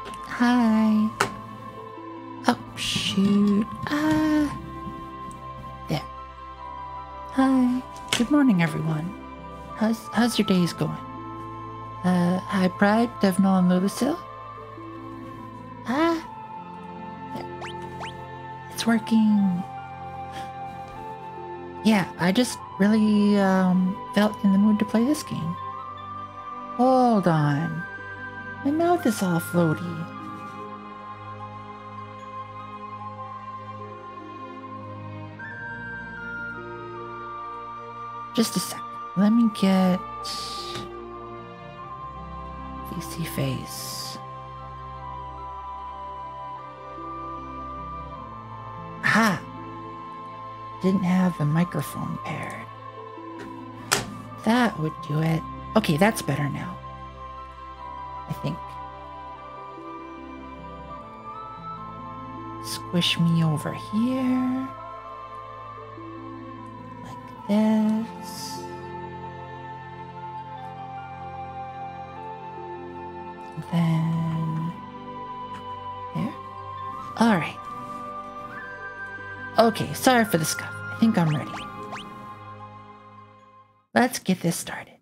Hi. Oh, shoot. There. Hi. Good morning, everyone. How's your days going? Hi, Pride, Devnal, and Lulusil. There. It's working. Yeah, I just really, felt in the mood to play this game. Hold on. My mouth is all floaty. Just a sec. Let me get VC face. Aha! Didn't have the microphone paired. That would do it. Okay, that's better now. I think. Squish me over here. Like this. Then there. Alright. Okay, sorry for the scuff. I think I'm ready. Let's get this started.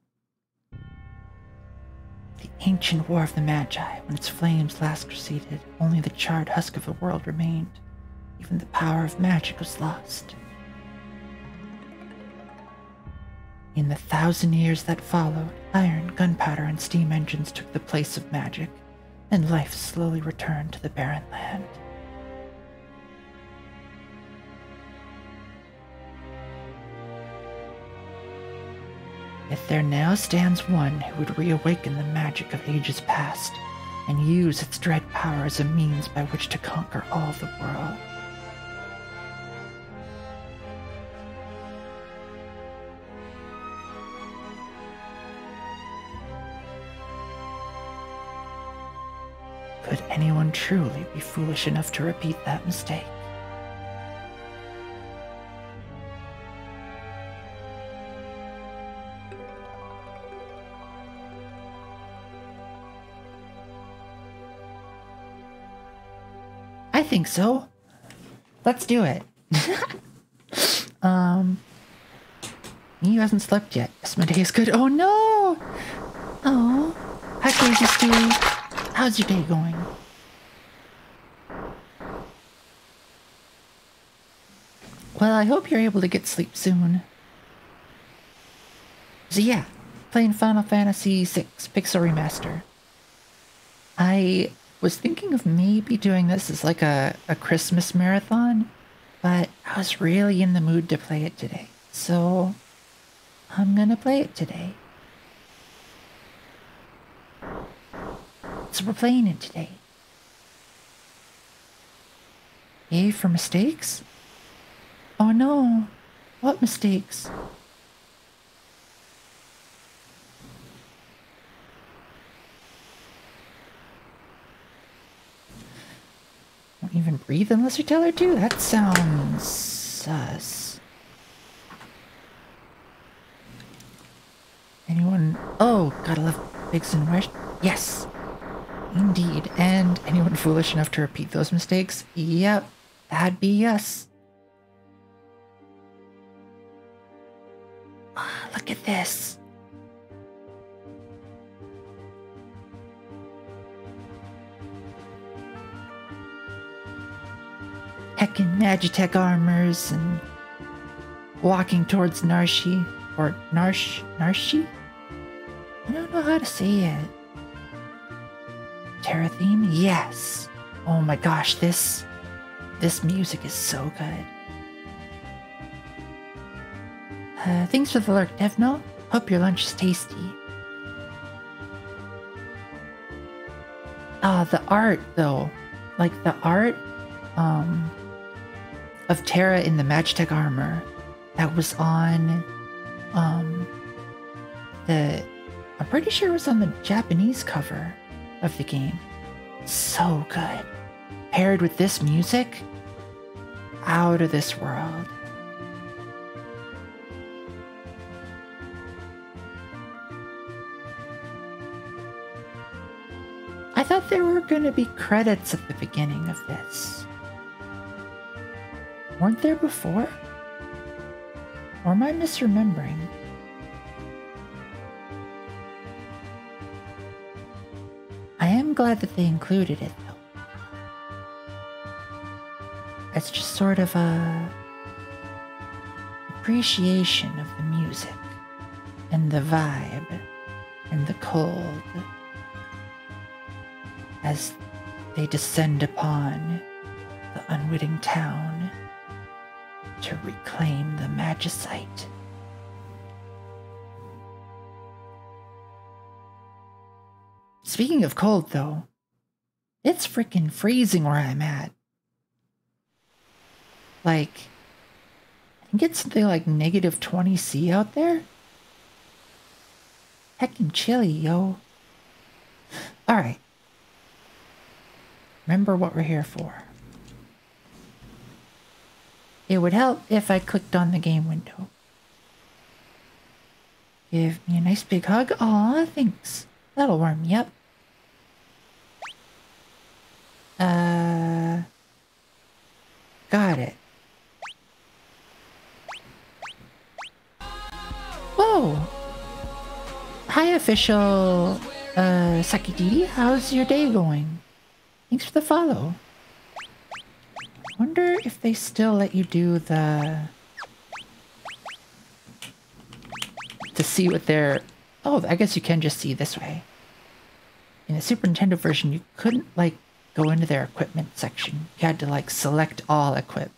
The ancient war of the Magi, when its flames last receded, only the charred husk of the world remained. Even the power of magic was lost. In the 1,000 years that followed, iron, gunpowder, and steam engines took the place of magic, and life slowly returned to the barren land. Yet there now stands one who would reawaken the magic of ages past, and use its dread power as a means by which to conquer all the world. Could anyone truly be foolish enough to repeat that mistake? I think so. Let's do it. He hasn't slept yet. Yes, my day is good. Oh no! Oh. Hi, Crazy Stewie. How's your day going? Well, I hope you're able to get sleep soon. So yeah, playing Final Fantasy VI Pixel Remaster. I was thinking of maybe doing this as like a Christmas marathon, but I was really in the mood to play it today. So I'm gonna play it today. So we're playing it today. A for mistakes? Oh no, what mistakes? Won't even breathe unless you tell her to? That sounds sus. Anyone? Oh, gotta love Biggs and Wish. Yes, indeed. And anyone foolish enough to repeat those mistakes? Yep, that'd be us. Ah, look at this. Heckin' Magitech armors and walking towards Narshi. Or Narshi? I don't know how to say it. Terra theme? Yes. Oh my gosh, this music is so good. Thanks for the lurk, Devno. Hope your lunch is tasty. The art though. Like the art of Terra in the Magitech armor that was on I'm pretty sure it was on the Japanese cover of the game. So good. Paired with this music, out of this world. I thought there were gonna be credits at the beginning of this. Weren't there before? Or am I misremembering? I am glad that they included it, though. It's just sort of a appreciation of the music and the vibe and the cold as they descend upon the unwitting town to reclaim the magicite. Speaking of cold, though, it's freaking freezing where I'm at. Like, I think it's something like negative 20°C out there. Heckin' chilly, yo. Alright. Remember what we're here for. It would help if I clicked on the game window. Give me a nice big hug. Aw, thanks. That'll warm me up. Got it. Whoa! Hi, official, Sakididi. How's your day going? Thanks for the follow. Wonder if they still let you do the... to see what they're... Oh, I guess you can just see this way. In the Super Nintendo version, you couldn't, like, go into their equipment section. You had to, like, select all equip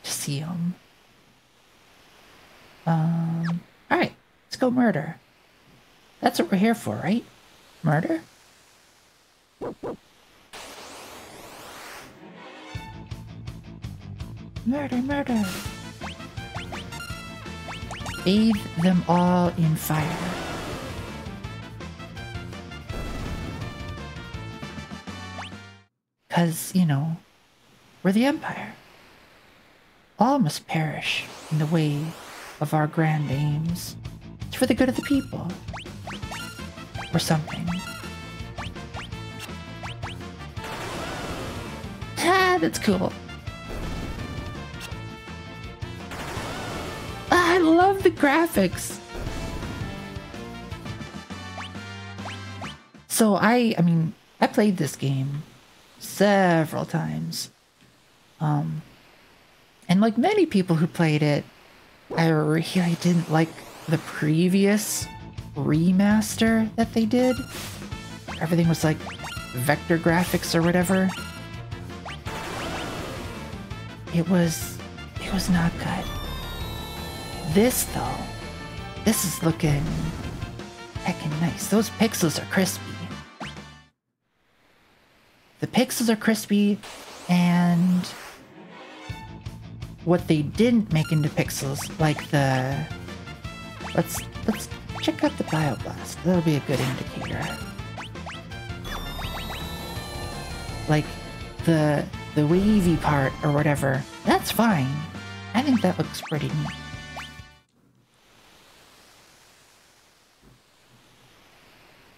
to see them. Alright, let's go murder. That's what we're here for, right? Murder? Murder, murder. Bathe them all in fire. Because, you know, we're the Empire. All must perish in the way of our grand aims. It's for the good of the people. Or something. Ah, that's cool. I love the graphics. So I mean, I played this game several times. And like many people who played it, I really didn't like the previous remaster that they did. Everything was like vector graphics or whatever. It was not good. This though, this is looking heckin' nice. Those pixels are crispy. The pixels are crispy, and what they didn't make into pixels, like the... Let's check out the Bioblast. That'll be a good indicator. Like the wavy part or whatever, that's fine. I think that looks pretty neat.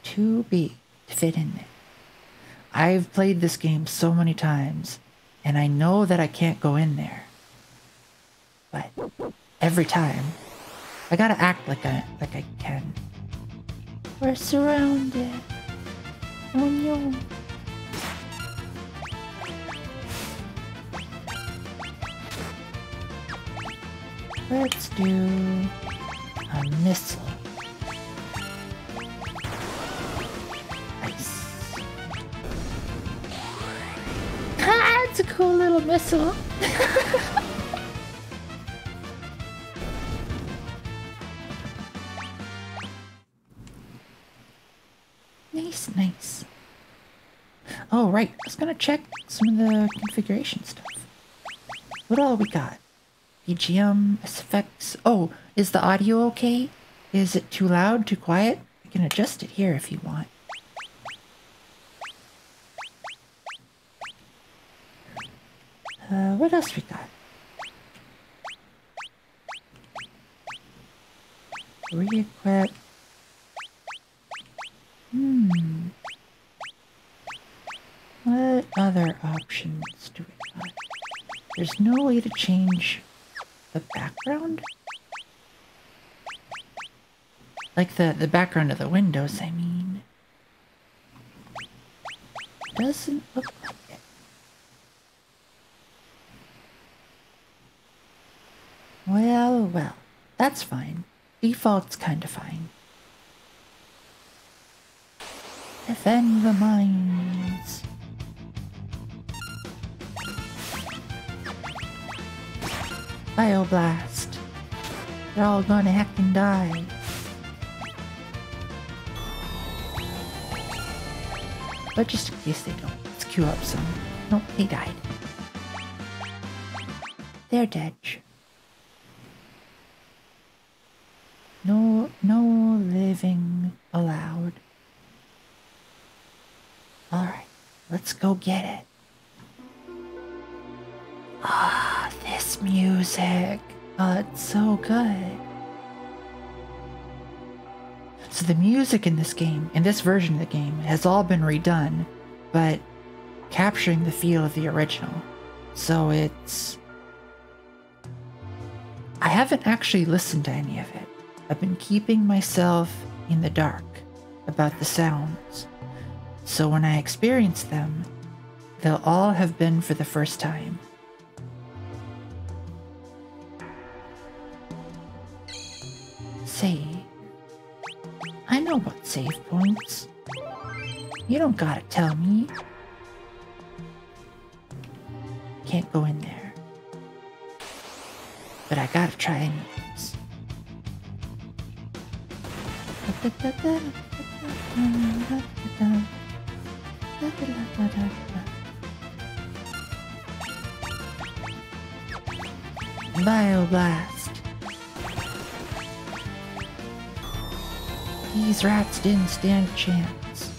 Too big to fit in there. I've played this game so many times, and I know that I can't go in there. But every time, I gotta act like I can. We're surrounded. Oh no. Let's do a missile. Nice. Ah, it's a cool little missile. Nice. Oh, right. I was gonna check some of the configuration stuff. What all we got? BGM, effects. Oh, is the audio okay? Is it too loud, too quiet? I can adjust it here if you want. What else we got? Re-equip. other options do we have? There's no way to change the background? Like the background of the windows, I mean. Doesn't look like it. Well, well, that's fine. Default's kinda fine. Defend the mines. Bioblast. They're all gonna heckin' die. But just in case they don't, let's queue up some. Nope, they died. They're dead. No living allowed. Alright, let's go get it. Ah, this music. Oh, it's so good. So the music in this game, in this version of the game, has all been redone, but capturing the feel of the original. So it's... I haven't actually listened to any of it. I've been keeping myself in the dark about the sounds. So when I experience them, they'll all have been for the first time. Save. I know about save points. You don't gotta tell me. Can't go in there. But I gotta try anyways. Bioblast. These rats didn't stand a chance.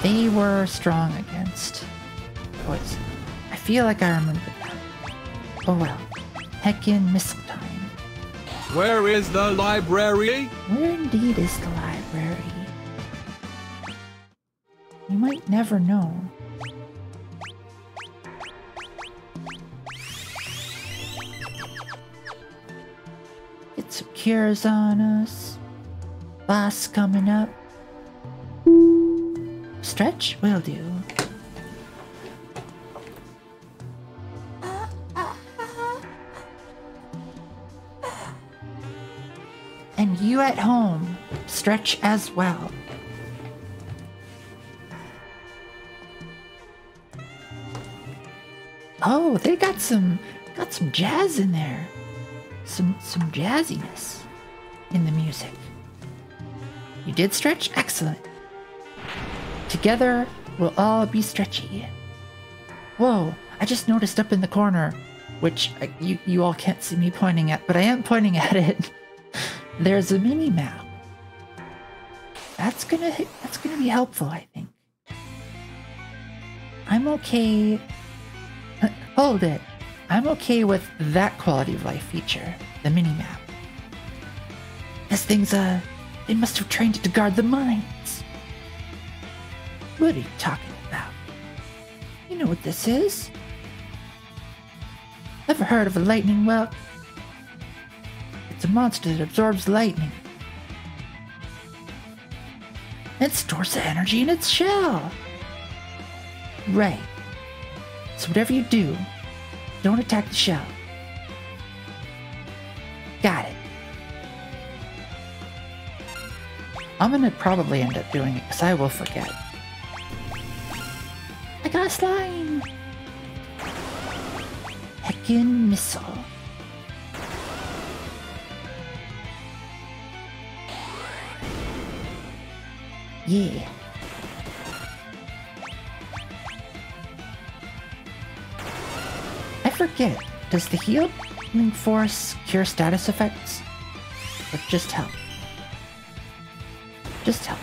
They were strong against poison. I feel like I remember that. Oh well. Heckin' missile time. Where is the library? Where indeed is the library? You might never know. Get some cures on us. Boss coming up. Stretch will do. And you at home, stretch as well. Oh, they got some jazz in there. Some jazziness in the music. You did stretch? Excellent. Together, we'll all be stretchy. Whoa, I just noticed up in the corner, which you all can't see me pointing at, but I am pointing at it. There's a mini map. That's gonna be helpful, I think. I'm okay. Hold it. I'm okay with that quality of life feature, the mini map. This thing's they must have trained it to guard the mines. What are you talking about? You know what this is? Ever heard of a lightning well? It's a monster that absorbs lightning. It stores the energy in its shell. Right. So whatever you do, don't attack the shell. Got it. I'm gonna probably end up doing it because I will forget. I got a slime! Heckin' missile. Yeah. I forget, does the healing force cure status effects? Or just help? Just help.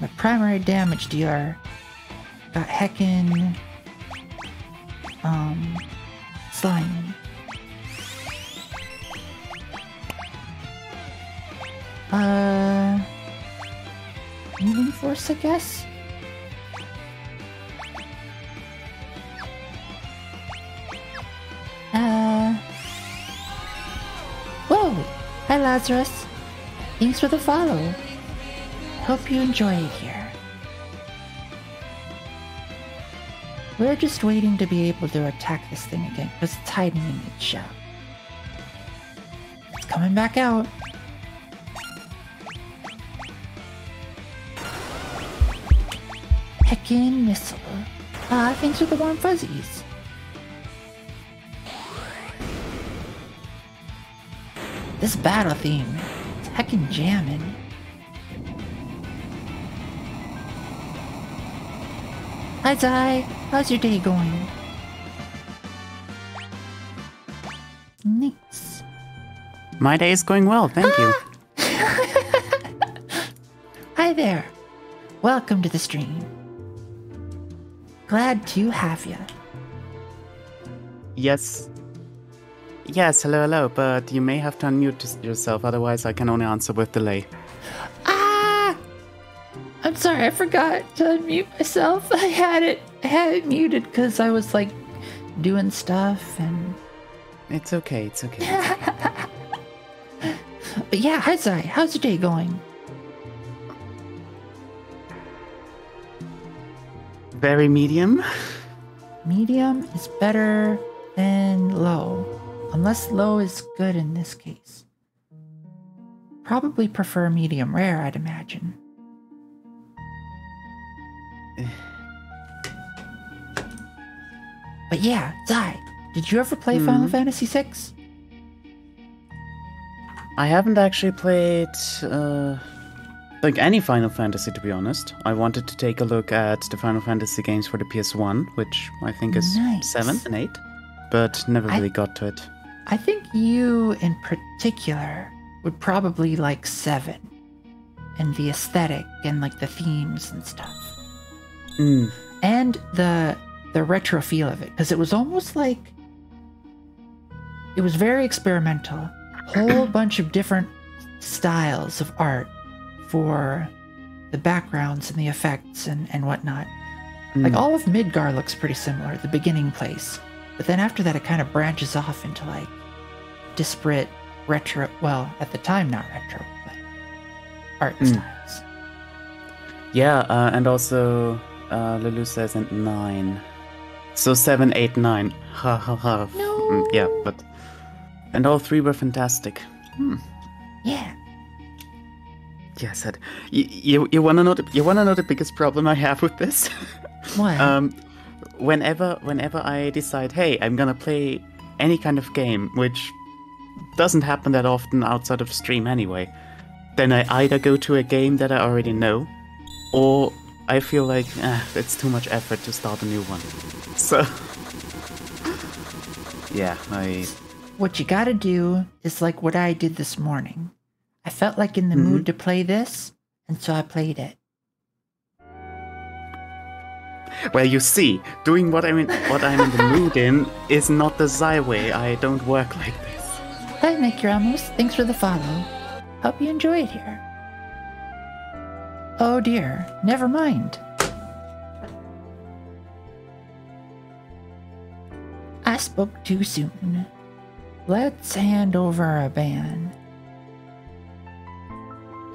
My primary damage dealer got heckin' slime. Force, I guess? Whoa! Hi, Lazarus. Thanks for the follow. Hope you enjoy it here. We're just waiting to be able to attack this thing again, because it's hiding in its shell. It's coming back out. Heckin' missile. Thanks for the warm fuzzies. This battle theme, it's heckin' jammin'. Hi Zai, how's your day going? Nice. My day is going well, thank you. Hi there. Welcome to the stream. Glad to have you. Yes. Yes, hello, but you may have to unmute yourself, otherwise I can only answer with delay. I'm sorry, I forgot to unmute myself. I had it muted because I was like doing stuff and... It's okay. But yeah, hi Zai, how's your day going? Very medium. Medium is better than low. Unless low is good in this case. Probably prefer medium rare, I'd imagine. But yeah, Zai, did you ever play Final Fantasy VI? I haven't actually played, like any Final Fantasy, to be honest. I wanted to take a look at the Final Fantasy games for the PS1, which I think is Nice. 7 and 8, but never really got to it. I think you, in particular, would probably like 7. And the aesthetic and like the themes and stuff. And the retro feel of it, because it was almost like... It was very experimental. Whole bunch of different styles of art for the backgrounds and the effects and whatnot. Like all of Midgar looks pretty similar, the beginning place. But then after that it kind of branches off into like disparate retro, well, at the time not retro, but art styles. Yeah, and also Lulu says and 9. So 7, 8, 9. Ha ha ha. No. Yeah, but... And all 3 were fantastic. Yeah. Yes, you wanna know the biggest problem I have with this? What? Whenever I decide, hey, I'm gonna play any kind of game, which doesn't happen that often outside of stream anyway, then I either go to a game that I already know, or I feel like it's too much effort to start a new one. So yeah, What you gotta do is like what I did this morning. I felt like in the mood to play this, and so I played it. Well, you see, doing what I'm in the mood in is not the Zai way. I don't work like this. Hi, Nick Ramos. Thanks for the follow. Hope you enjoy it here. Oh dear, never mind. I spoke too soon. Let's hand over a ban.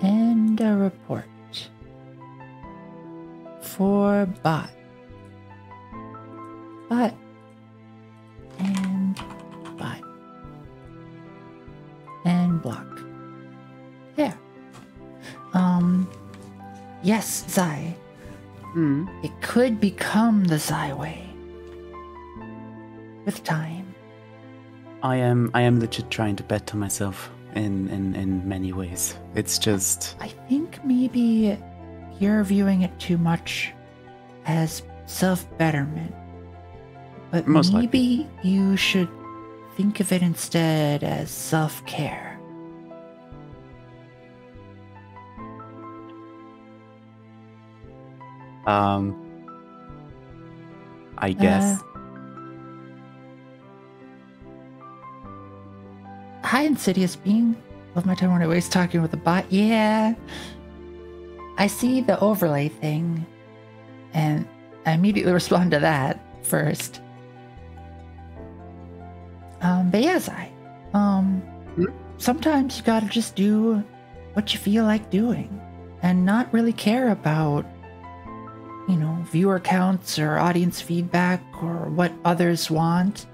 And a report. For bot. Bot. And bot. And block. There. Yes, Zai. It could become the Zai way. With time. I am legit trying to better myself in many ways. It's just... I think maybe you're viewing it too much as self-betterment. But Most maybe you should think of it instead as self-care. I guess. Hi, Insidious Being. Love my time when I waste talking with a bot. Yeah. I see the overlay thing, and I immediately respond to that first. But yeah, Zai, sometimes you gotta just do what you feel like doing, and not really care about, you know, viewer counts or audience feedback or what others want.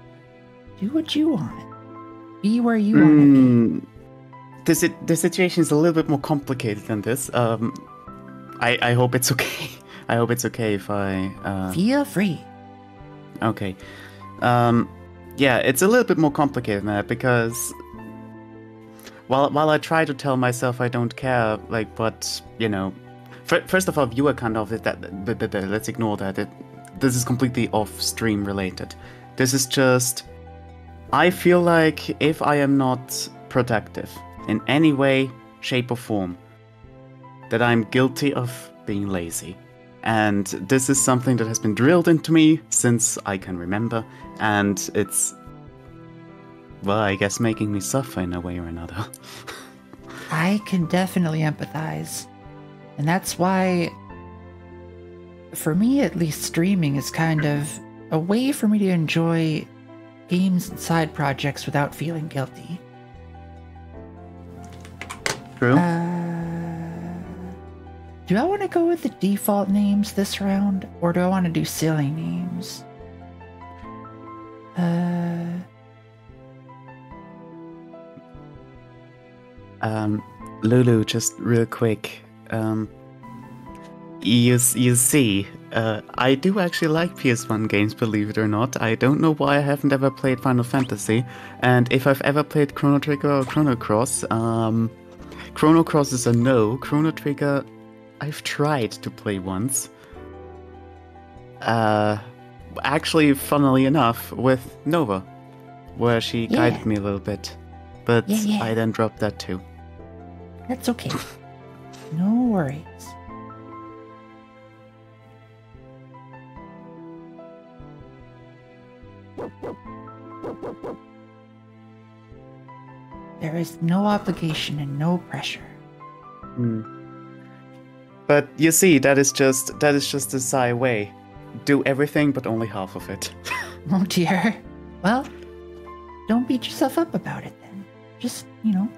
Do what you want. Be where you want to be. The situation is a little bit more complicated than this. I hope it's okay. I hope it's okay if I... Feel free. Okay. Yeah, it's a little bit more complicated than that, because... While I try to tell myself I don't care, like, but, you know... First of all, viewer count of it, let's ignore that. This is completely off-stream related. This is just... I feel like if I am not productive in any way, shape or form, that I'm guilty of being lazy. And this is something that has been drilled into me since I can remember, and it's, well, I guess making me suffer in a way or another. I can definitely empathize. And that's why, for me at least, streaming is kind of a way for me to enjoy games and side projects without feeling guilty. True. Do I want to go with the default names this round, or do I want to do silly names? Lulu, just real quick. You see, I do actually like PS1 games, believe it or not. I don't know why I haven't ever played Final Fantasy, and if I've ever played Chrono Trigger or Chrono Cross, Chrono Cross is a no. Chrono Trigger, I've tried to play once. Actually, funnily enough, with Nova, where she guided me a little bit, but I then dropped that too. That's okay. No worries. There is no obligation and no pressure. But you see, that is just the Psy way. Do everything, but only half of it. Oh dear. Well, don't beat yourself up about it then. Just, you know.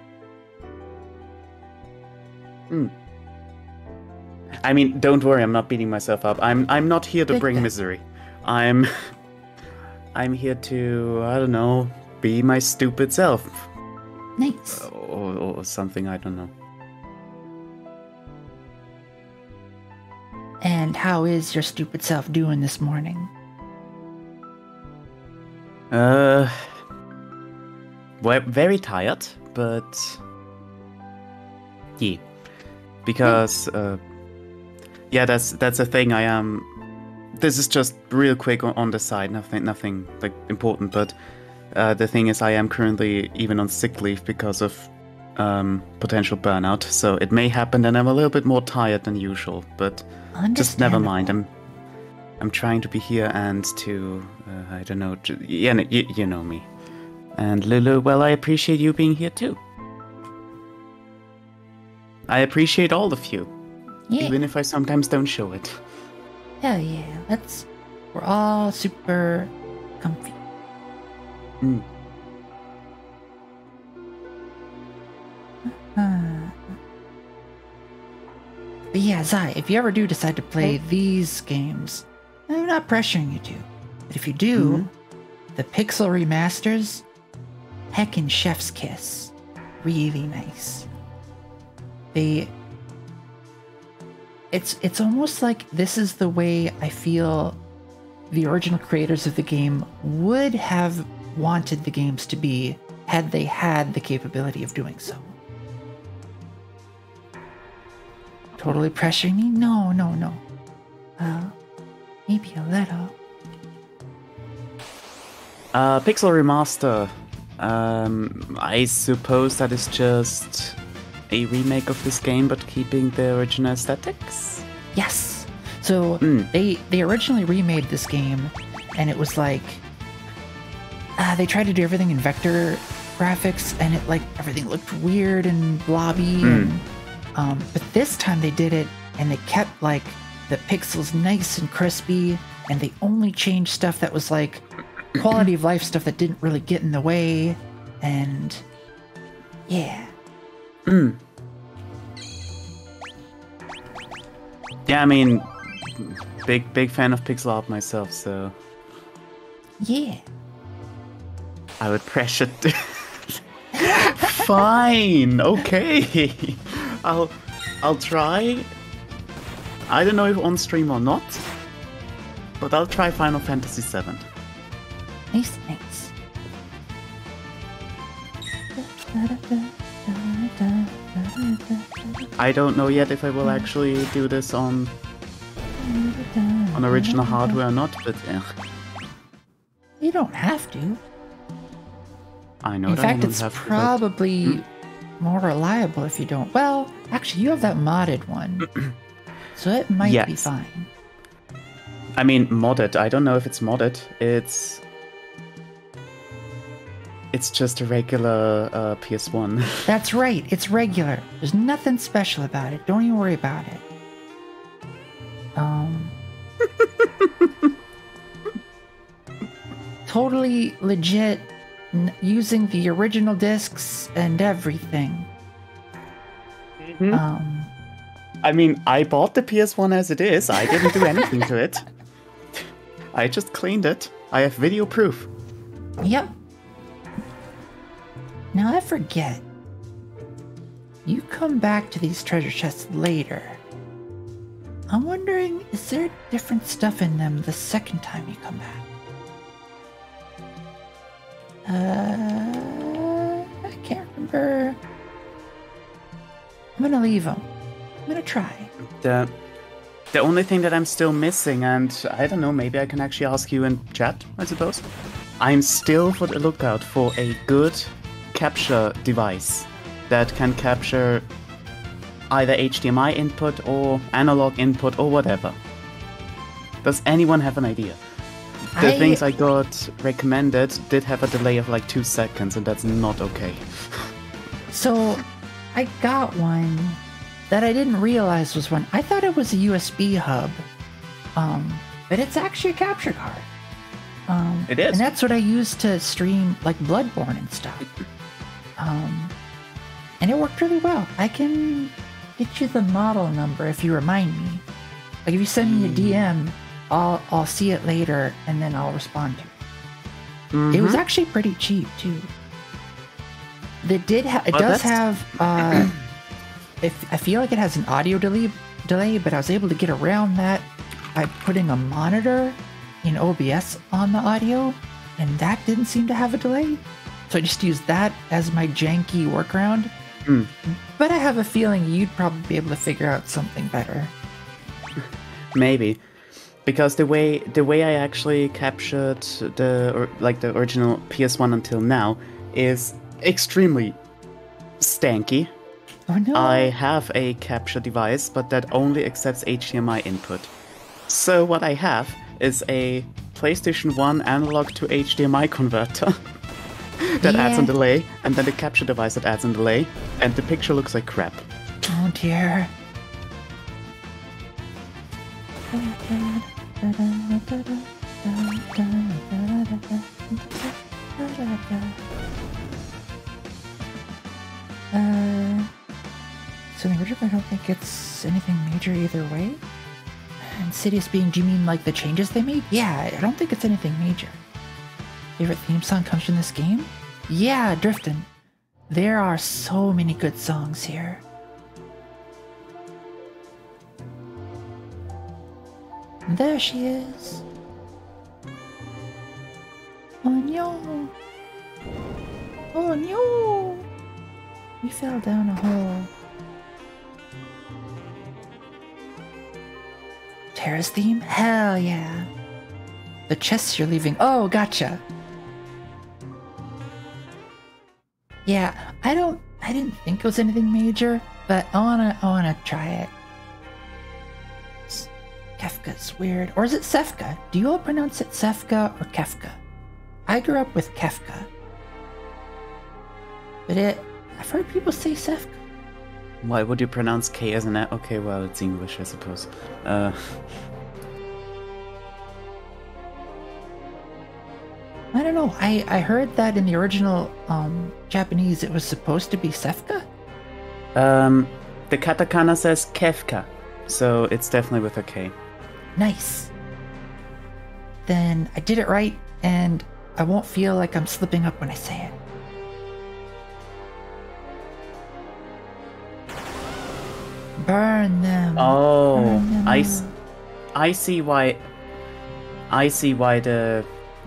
I mean, don't worry, I'm not beating myself up. I'm not here to bring misery. I'm here to, I don't know, be my stupid self. Nice. Or something, I don't know. And how is your stupid self doing this morning? Well, very tired, but yeah, because yeah, that's a thing. I am. This is just real quick on the side, nothing like important, but the thing is, I am currently even on sick leave because of potential burnout. So it may happen that I'm a little bit more tired than usual, but just never mind. I'm trying to be here and to I don't know. Yeah, you know me. And Lulu, well, I appreciate you being here too. I appreciate all of you, even if I sometimes don't show it. Hell yeah, we're all super comfy. But yeah, Zai, if you ever do decide to play these games, I'm not pressuring you to, but if you do, the Pixel Remasters, heckin' chef's kiss. Really nice. It's almost like this is the way I feel the original creators of the game would have wanted the games to be had they had the capability of doing so. Totally pressuring me? No. Maybe a little. Pixel Remaster. I suppose that is just a remake of this game, but keeping the original aesthetics? Yes. So they originally remade this game, and it was like they tried to do everything in vector graphics, and it like everything looked weird and blobby. And, but this time they did it and they kept like the pixels nice and crispy, and they only changed stuff that was like quality of life stuff that didn't really get in the way, and yeah. Yeah, I mean, big fan of pixel art myself, so Yeah. I would pressure. Fine, okay. I'll try. I don't know if on stream or not, but I'll try Final Fantasy VII. Nice. I don't know yet if I will actually do this on original hardware or not, but You don't have to. I know. In that I fact, don't it's have to, but- probably more reliable if you don't. Well, actually, you have that modded one, so it might be Yes. fine. I mean, modded. I don't know if it's modded. It's just a regular PS1. That's right. It's regular. There's nothing special about it. Don't even worry about it. Totally legit. Using the original discs and everything. I mean, I bought the PS1 as it is. I didn't do anything to it. I just cleaned it. I have video proof. Yep. Now I forget. You come back to these treasure chests later. I'm wondering, is there different stuff in them the second time you come back? I can't remember. I'm gonna leave them. I'm gonna try. The only thing that I'm still missing, and I don't know, maybe I can actually ask you in chat, I suppose. I'm still for the lookout for a good capture device that can capture either HDMI input or analog input or whatever. Does anyone have an idea? The things I got recommended did have a delay of like 2 seconds, and that's not okay. So, I got one that I didn't realize was one. I thought it was a USB hub, but it's actually a capture card. It is. And that's what I use to stream like Bloodborne and stuff. And it worked really well. I can get you the model number if you remind me. Like if you send me a DM, I'll see it later and then I'll respond to it. It was actually pretty cheap too. It does have I feel like it has an audio delay, but I was able to get around that by putting a monitor in OBS on the audio, and that didn't seem to have a delay. So I just used that as my janky workaround. But I have a feeling you'd probably be able to figure out something better. Maybe. Because the way I actually captured the original PS1 until now is extremely stanky. Oh no. I have a capture device, but that only accepts HDMI input. So what I have is a PlayStation 1 analog to HDMI converter that adds a delay, and then the capture device that adds a delay, and the picture looks like crap. Oh dear. So the original, I don't think it's anything major either way. Insidious being, do you mean like the changes they made? Yeah, I don't think it's anything major. Favorite theme song comes from this game? Yeah, Driftin'. There are so many good songs here. And there she is. Oh no. Oh no. We fell down a hole. Terrace theme? Hell yeah. The chests you're leaving. Oh, gotcha. Yeah, I didn't think it was anything major, but I wanna try it. Kefka's weird. Or is it Sefka? Do you all pronounce it Sefka or Kefka? I grew up with Kefka. But I've heard people say Sefka. Why would you pronounce K as an F? Okay, well, it's English, I suppose. I don't know. I heard that in the original Japanese it was supposed to be Sefka? The katakana says Kefka, so it's definitely with a K. Nice. Then I did it right, and I won't feel like I'm slipping up when I say it. Burn them. Oh, Burn them I out. see why. I see why the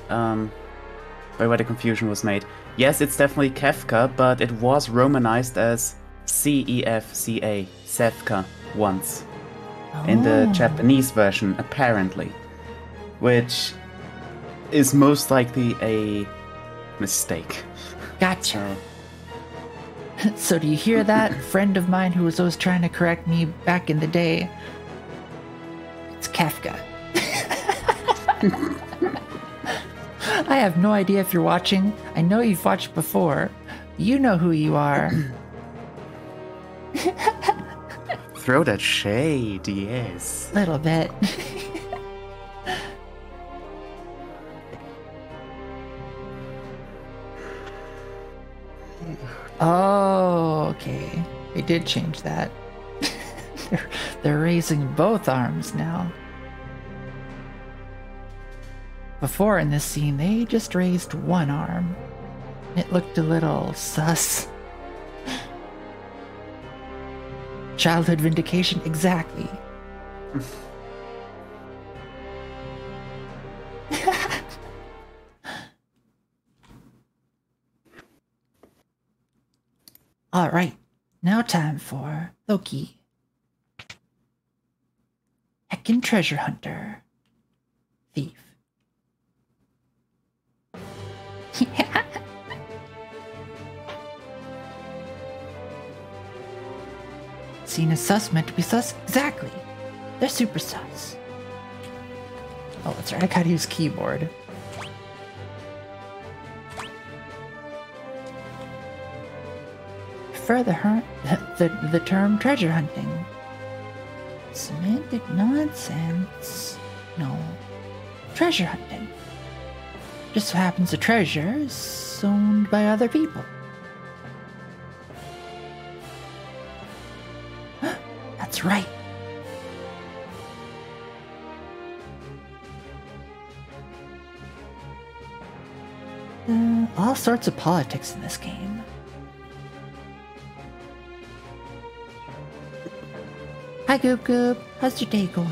why the confusion was made. Yes, it's definitely Kefka, but it was romanized as Cefca, Sefka, once in the Oh. Japanese version, apparently, which is most likely a mistake. Gotcha. So do you hear that? Friend of mine who was always trying to correct me back in the day. It's Kafka. I have no idea if you're watching. I know you've watched before. You know who you are. Throw that shade, yes. Little bit. Oh, okay. They did change that. They're raising both arms now. Before in this scene, they just raised one arm. It looked a little sus. Childhood vindication, exactly. Alright, now time for Loki. Heckin' treasure hunter. Thief. Seen as sus, meant to be sus? Exactly. They're super sus. Oh, that's right, I gotta use keyboard. Prefer the term treasure hunting. Semantic nonsense. No. Treasure hunting. Just so happens the treasure is owned by other people. That's right. All sorts of politics in this game. Hi, Goop Goop. How's your day going?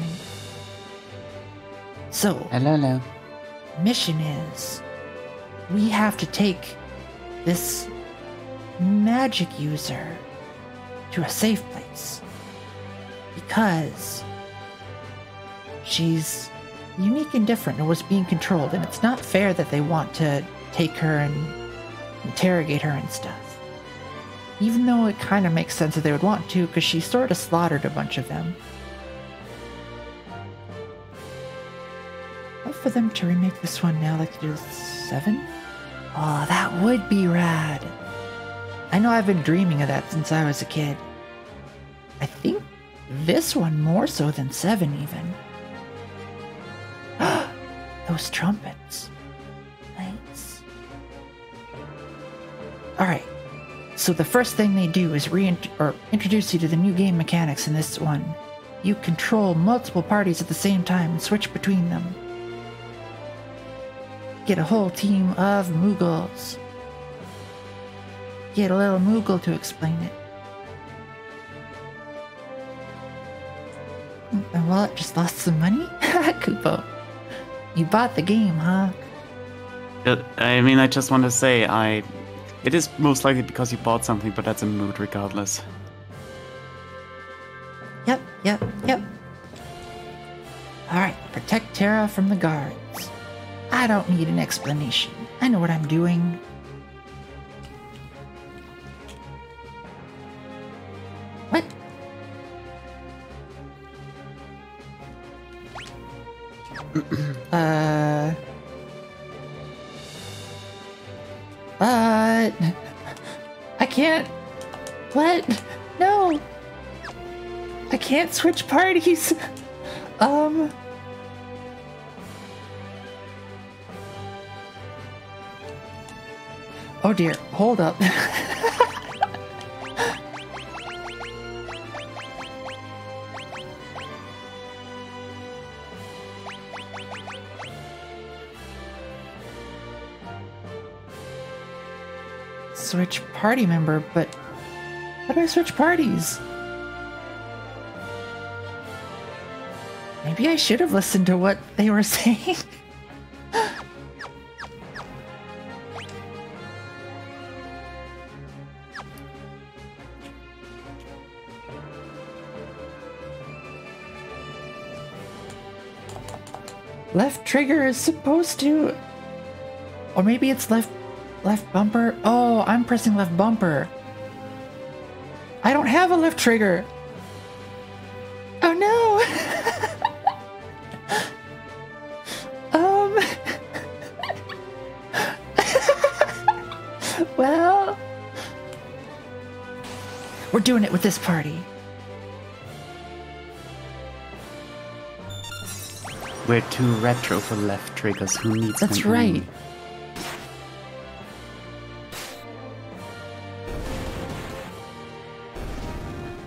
So, Hello. mission is we have to take this magic user to a safe place because she's unique and different and was being controlled, and it's not fair that they want to take her and interrogate her and stuff. Even though it kind of makes sense that they would want to, because she sort of slaughtered a bunch of them. What for them to remake this one now, like to do 7? Oh, that would be rad. I know I've been dreaming of that since I was a kid. I think this one more so than 7 even. Those trumpets. Nice. Alright. So the first thing they do is introduce you to the new game mechanics in this one. You control multiple parties at the same time and switch between them. Get a whole team of Moogles. Get a little Moogle to explain it. My wallet just lost some money? Kupo. You bought the game, huh? I mean, I just want to say, it is most likely because you bought something, but that's a mood regardless. Yep. Alright, protect Terra from the guards. I don't need an explanation. I know what I'm doing. What? I can't. What? No, I can't switch parties. Oh dear, hold up. Switch party member, but how do I switch parties? Maybe I should have listened to what they were saying. Left trigger is supposed to... Or maybe it's left bumper. Oh, I'm pressing left bumper. I don't have a left trigger. Oh no. Well, we're doing it with this party. We're too retro for left triggers. Who needs them? That's right.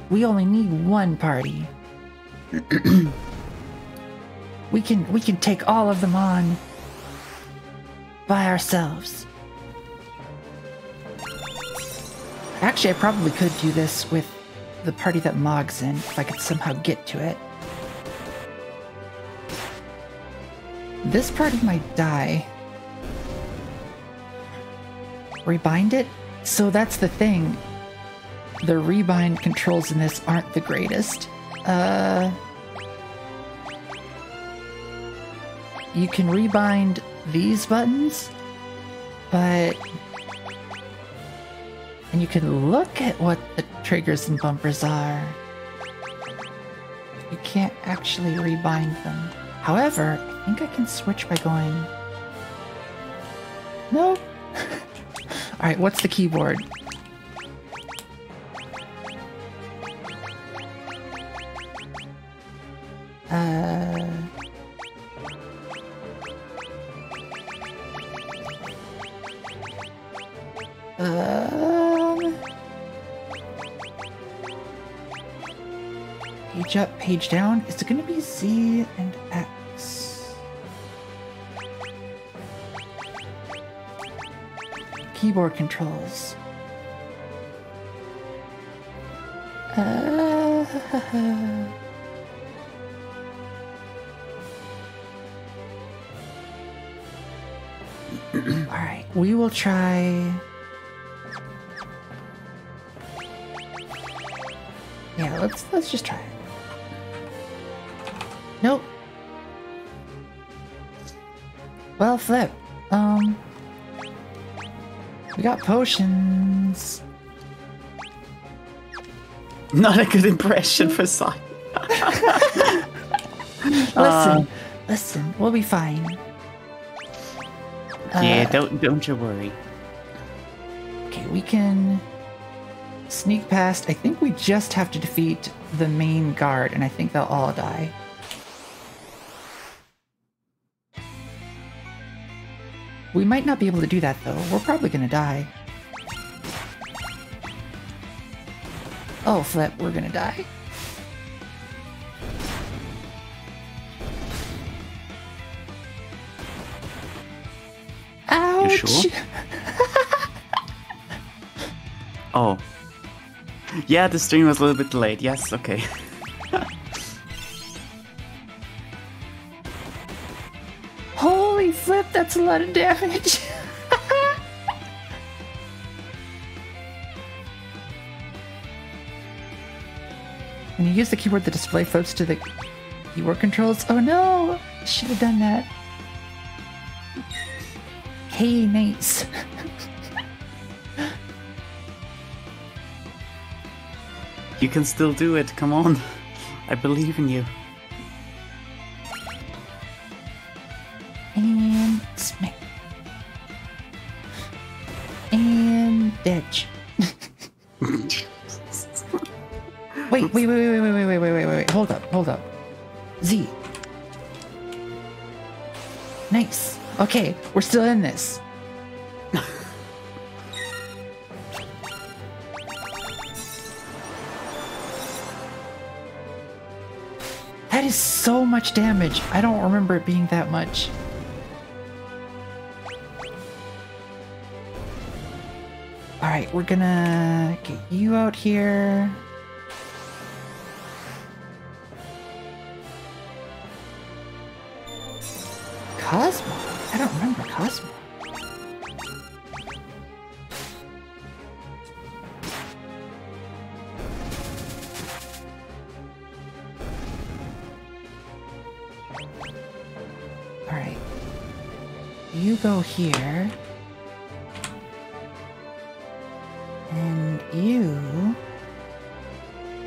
We only need one party. we can take all of them on by ourselves. Actually, I probably could do this with the party that Mog's in, if I could somehow get to it. This party might die. Rebind it? So that's the thing. The rebind controls in this aren't the greatest. You can rebind these buttons, but... And you can look at what the triggers and bumpers are. You can't actually rebind them. However, I think I can switch by going... Nope. Alright, what's the keyboard? Page up, page down. Is it going to be Z and X? Keyboard controls. Alright, we will try... Yeah, let's just try it. Nope. Well, flip. We got potions. Not a good impression for Sai. Listen, we'll be fine. Yeah, don't you worry. Okay, we can sneak past. I think we just have to defeat the main guard, and I think they'll all die. We might not be able to do that, though. We're probably gonna die. Oh, flip, we're gonna die. Ouch! You sure? Oh. Yeah, the stream was a little bit delayed. Yes, okay. Holy flip, that's a lot of damage. When you use the keyboard, the display floats to the keyboard controls. Oh no! Should have done that. Hey, nice. You can still do it. Come on. I believe in you. And smack. And ditch. Wait. Hold up. Z. Nice. Okay, we're still in this. That is so much damage. I don't remember it being that much. Alright, we're gonna get you out here. Cosmo? I don't remember Cosmo. Alright. You go here. And you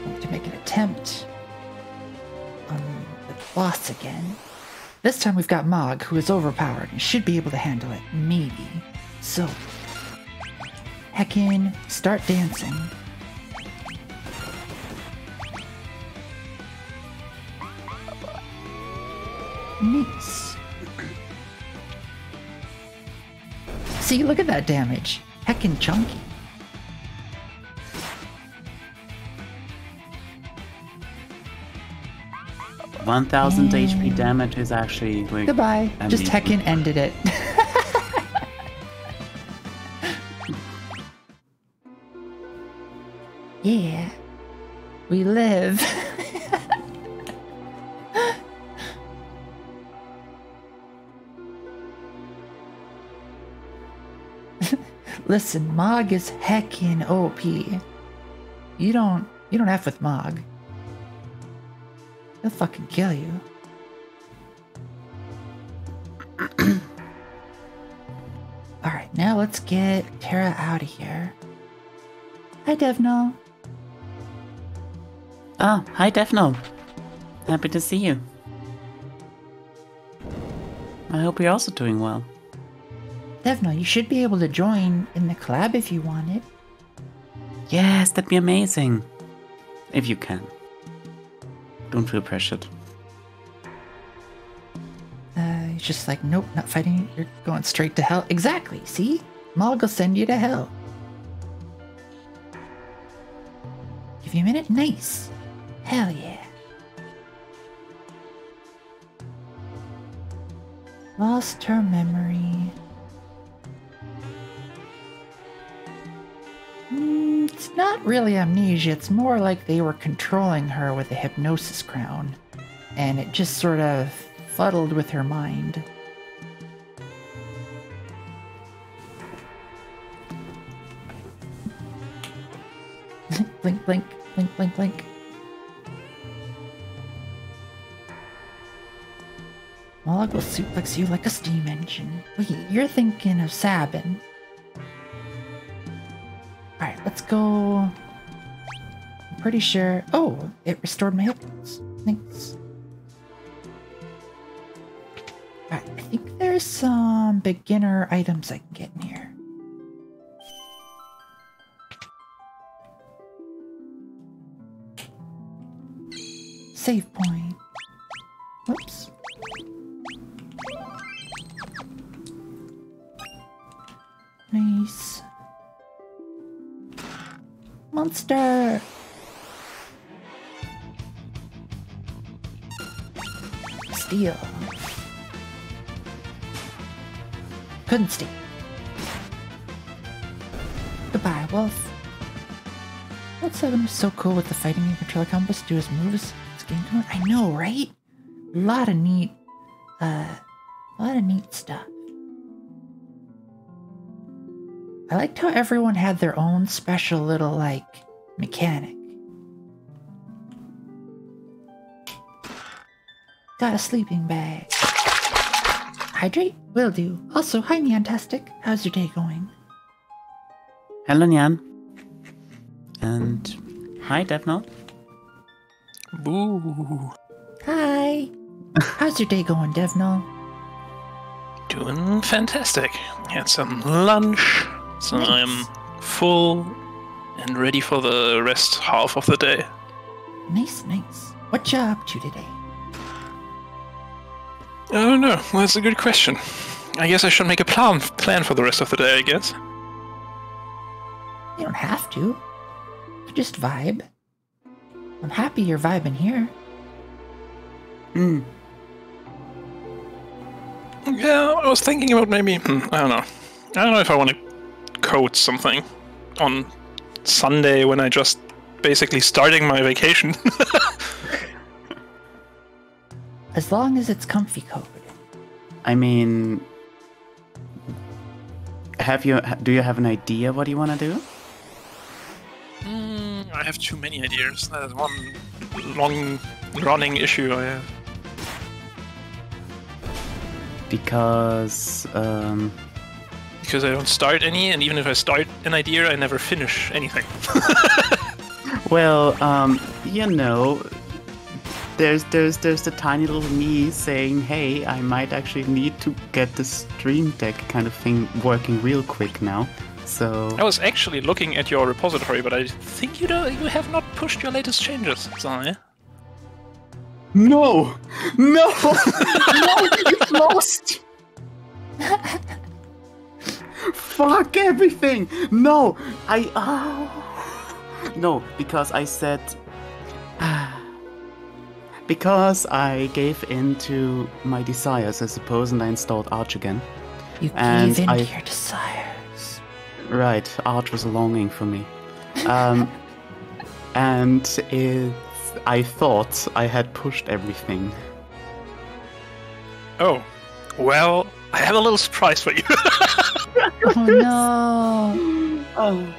want to make an attempt on the boss again. This time we've got Mog, who is overpowered and should be able to handle it, maybe. So, heckin', start dancing. Nice. See, look at that damage. Heckin' chunky. $1,000 HP damage is actually like Goodbye. amazing. Just heckin' ended it. Yeah. We live. Listen, Mog is heckin' OP. You don't F with Mog. He'll fucking kill you. Alright, now let's get Terra out of here. Hi, Devno. Oh, hi Defno. Happy to see you. I hope you're also doing well. Devno, you should be able to join in the collab if you want it. Yes, that'd be amazing. If you can. Don't feel pressured. He's just like, nope, not fighting. You're going straight to hell. Exactly, see? Mog will send you to hell. Give you a minute? Nice. Hell yeah. Lost her memory. It's not really amnesia, it's more like they were controlling her with a hypnosis crown, and it just sort of fuddled with her mind. Blink, blink, blink, blink, blink. Mog will suplex you like a steam engine. Wait, you're thinking of Sabin. Alright, let's go. I'm pretty sure. Oh, it restored my hit points. Thanks. Alright, I think there's some beginner items I can get in here. Save point. Whoops. Nice. Monster! Steal. Couldn't steal. Goodbye, Wolf. That 7 was so cool with the fighting and controller combos, do his moves. It's game mode. I know, right? A lot of neat stuff. I liked how everyone had their own special little, like, mechanic. Got a sleeping bag. Hydrate? Will do. Also, hi Nyantastic. How's your day going? Hello, Nyan. And hi, Defno. Boo. Hi. How's your day going, Devno? Doing fantastic. Had some lunch, so Nice. I'm full and ready for the rest half of the day. Nice, nice. What you up to today? I don't know. Well, that's a good question. I guess I should make a plan for the rest of the day, I guess. You don't have to. You just vibe. I'm happy you're vibing here. Yeah, I was thinking about maybe... I don't know. I don't know if I want to code something on Sunday when I just basically starting my vacation. As long as it's comfy code. I mean, do you have an idea what you want to do? I have too many ideas. That is one long-running issue I have. Because I don't start any, and even if I start an idea, I never finish anything. well, you know, there's the tiny little me saying, hey, I might actually need to get the Stream Deck kind of thing working real quick now. So I was actually looking at your repository, but I think you have not pushed your latest changes, Zaya. No! No! No! You've lost! Fuck everything! No! No, because I said... because I gave in to my desires, I suppose, and I installed Arch again. You gave in to your desires. Right, Arch was a longing for me. And I thought I had pushed everything. Oh, well, I have a little surprise for you. Oh no! Oh.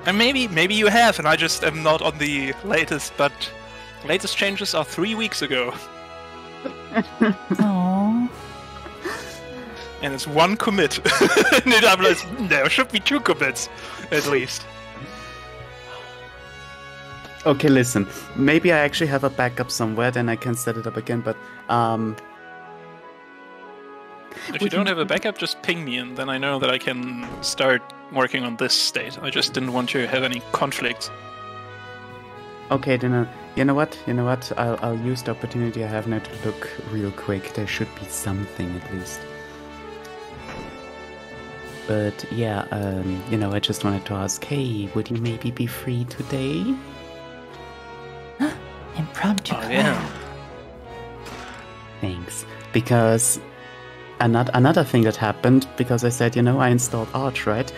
And maybe you have, and I just am not on the latest, but latest changes are 3 weeks ago. Aww. And it's one commit. And I'm like, there should be 2 commits, at least. Okay, listen. Maybe I actually have a backup somewhere, then I can set it up again, but, If you don't have a backup, just ping me, and then I know that I can start working on this state. I just didn't want to have any conflicts. Okay, then, you know what? I'll use the opportunity I have now to look real quick. There should be something, at least. But, yeah, you know, I just wanted to ask, hey, would you maybe be free today? Impromptu. Oh, yeah. Thanks. Because another thing that happened, because I said, you know, I installed Arch, right?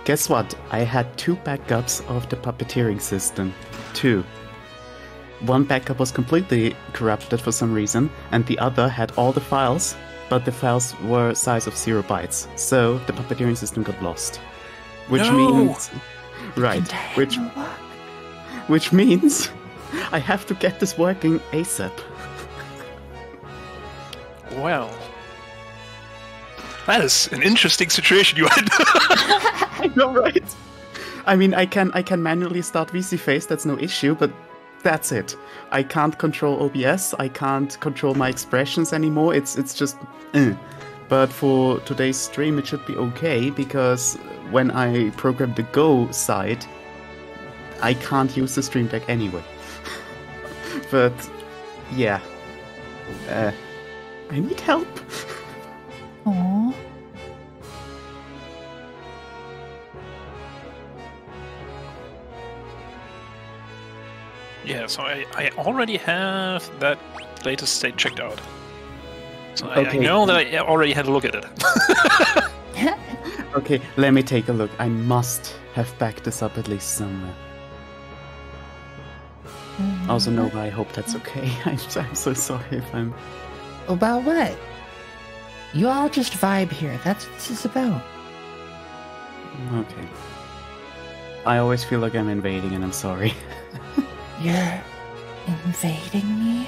Guess what? I had 2 backups of the puppeteering system. 2. One backup was completely corrupted for some reason, and the other had all the files, but the files were size of 0 bytes. So the puppeteering system got lost. Which means... Right. Which means... I have to get this working ASAP. Well, that is an interesting situation you had. I know, right? I mean, I can manually start VC-Face, that's no issue, but that's it. I can't control OBS, I can't control my expressions anymore, it's just... But for today's stream it should be okay, because when I program the Go side, I can't use the Stream Deck anyway. But, yeah. I need help. Aww. Yeah, so I already have that latest state checked out. So I know that I already had a look at it. Okay, let me take a look. I must have backed this up at least somewhere. Also, Nova, I hope that's okay. I'm so sorry if I'm... About what? You all just vibe here. That's what this is about. Okay. I always feel like I'm invading and I'm sorry. You're invading me?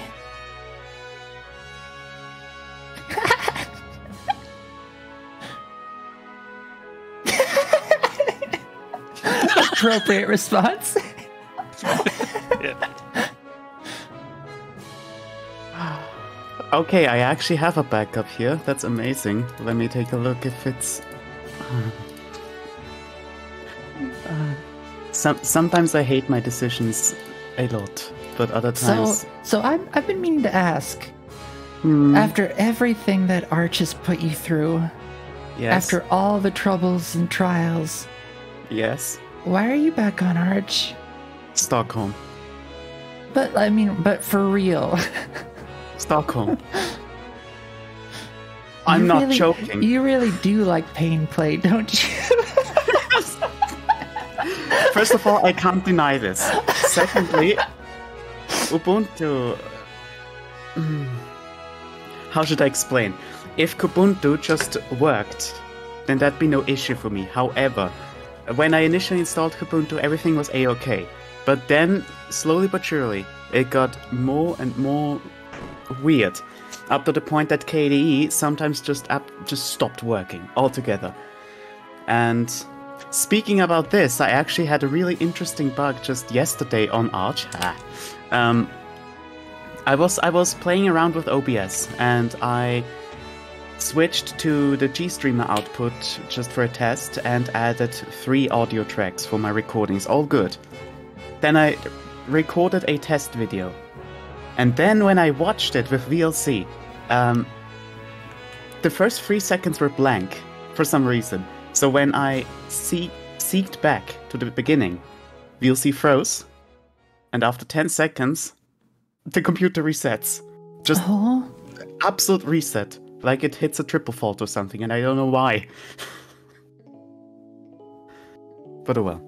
Appropriate response. Yeah. Okay, I actually have a backup here. That's amazing. Let me take a look if it's... Sometimes I hate my decisions a lot, but other times... So I've been meaning to ask, Hmm, after everything that Arch has put you through, yes, after all the troubles and trials, yes. why are you back on Arch? Stockholm. But for real. Stockholm. I'm not joking. You really do like pain play, don't you? First of all, I can't deny this. Secondly, Ubuntu... How should I explain? If Kubuntu just worked, then that'd be no issue for me. However, when I initially installed Kubuntu, everything was a-okay. But then, slowly but surely, it got more and more weird. Up to the point that KDE sometimes just stopped working altogether. And speaking about this, I actually had a really interesting bug just yesterday on Arch. I was playing around with OBS and I switched to the GStreamer output just for a test and added 3 audio tracks for my recordings. All good. Then I recorded a test video. And then when I watched it with VLC, the first 3 seconds were blank for some reason. So when I seeked back to the beginning, VLC froze, and after 10 seconds, the computer resets. Just absolute reset. Like it hits a triple fault or something, and I don't know why. But oh well.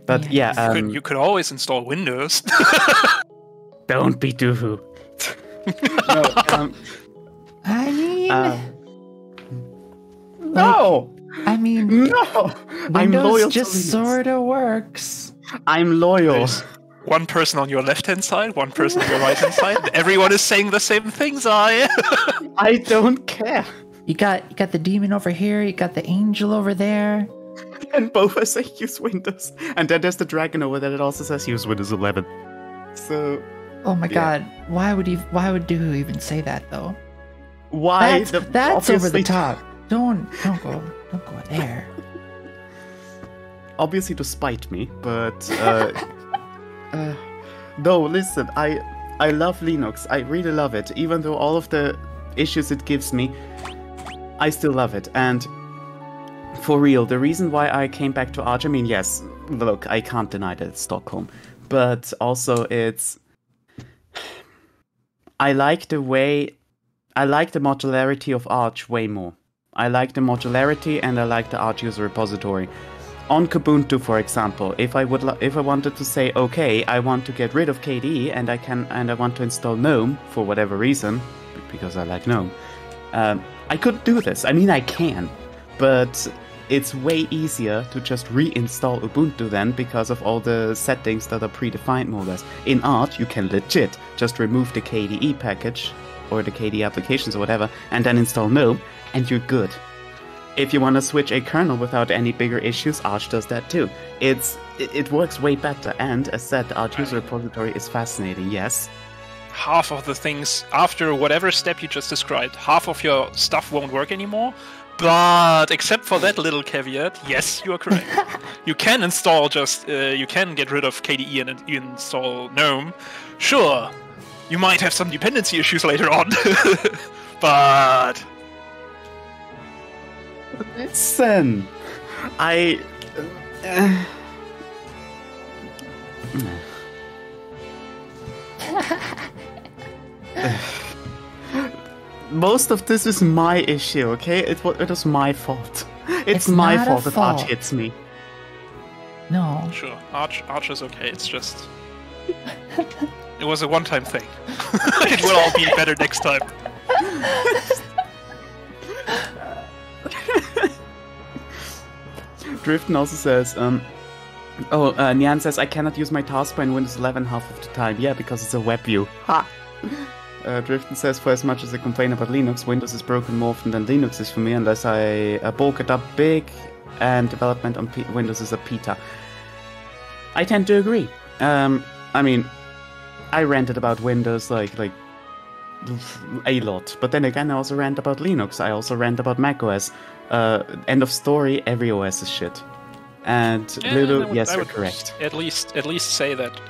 But yeah, you could always install Windows. Don't be doohoo. No, I mean... no! I mean... No! I'm Windows loyal just to Linux. sorta works. I'm loyal. There's one person on your left-hand side, one person on your right-hand side. Everyone is saying the same things, I don't care. You got the demon over here, you got the angel over there. And both are saying use Windows. And then there's the dragon over there that also says use Windows 11. So... Oh my god, why would Doohoo even say that though? Why? That's over the top. Don't go there. Obviously to spite me, but no, listen, I love Linux. I really love it. Even though all of the issues it gives me, I still love it. And for real, the reason why I came back to Arch, I mean, yes, look, I can't deny that it's Stockholm, but also it's... I like the modularity of Arch way more. I like the modularity and I like the Arch user repository. On Kubuntu, for example, if I wanted to say, okay, I want to get rid of KDE and I want to install GNOME for whatever reason, because I like GNOME, I could do this. I mean, I can, but it's way easier to just reinstall Ubuntu then because of all the settings that are predefined more or less. In Arch, you can legit just remove the KDE package or the KDE applications or whatever and then install GNOME and you're good. If you want to switch a kernel without any bigger issues, Arch does that too. It works way better, and as said, the Arch user repository is fascinating, yes. Half of the things, after whatever step you just described, half of your stuff won't work anymore. But except for that little caveat, yes, you are correct. You can install you can get rid of KDE and install GNOME. Sure, you might have some dependency issues later on, but... Listen, most of this is my issue, okay? It was my fault. It's my fault if Arch hits me. No. Sure, Arch is okay, it's just... It was a one-time thing. It will all be better next time. Drifton also says, Nyan says, I cannot use my taskbar in Windows 11 half of the time. Yeah, because it's a web view. Ha! Drifton says, for as much as I complain about Linux, Windows is broken more often than Linux is for me, unless I bulk it up big and development on Windows is a pita. I tend to agree. I mean, I ranted about Windows like a lot, but then again I also rant about Linux. I also rant about macOS. End of story, every OS is shit. And Lulu, yes, you're correct. At least say that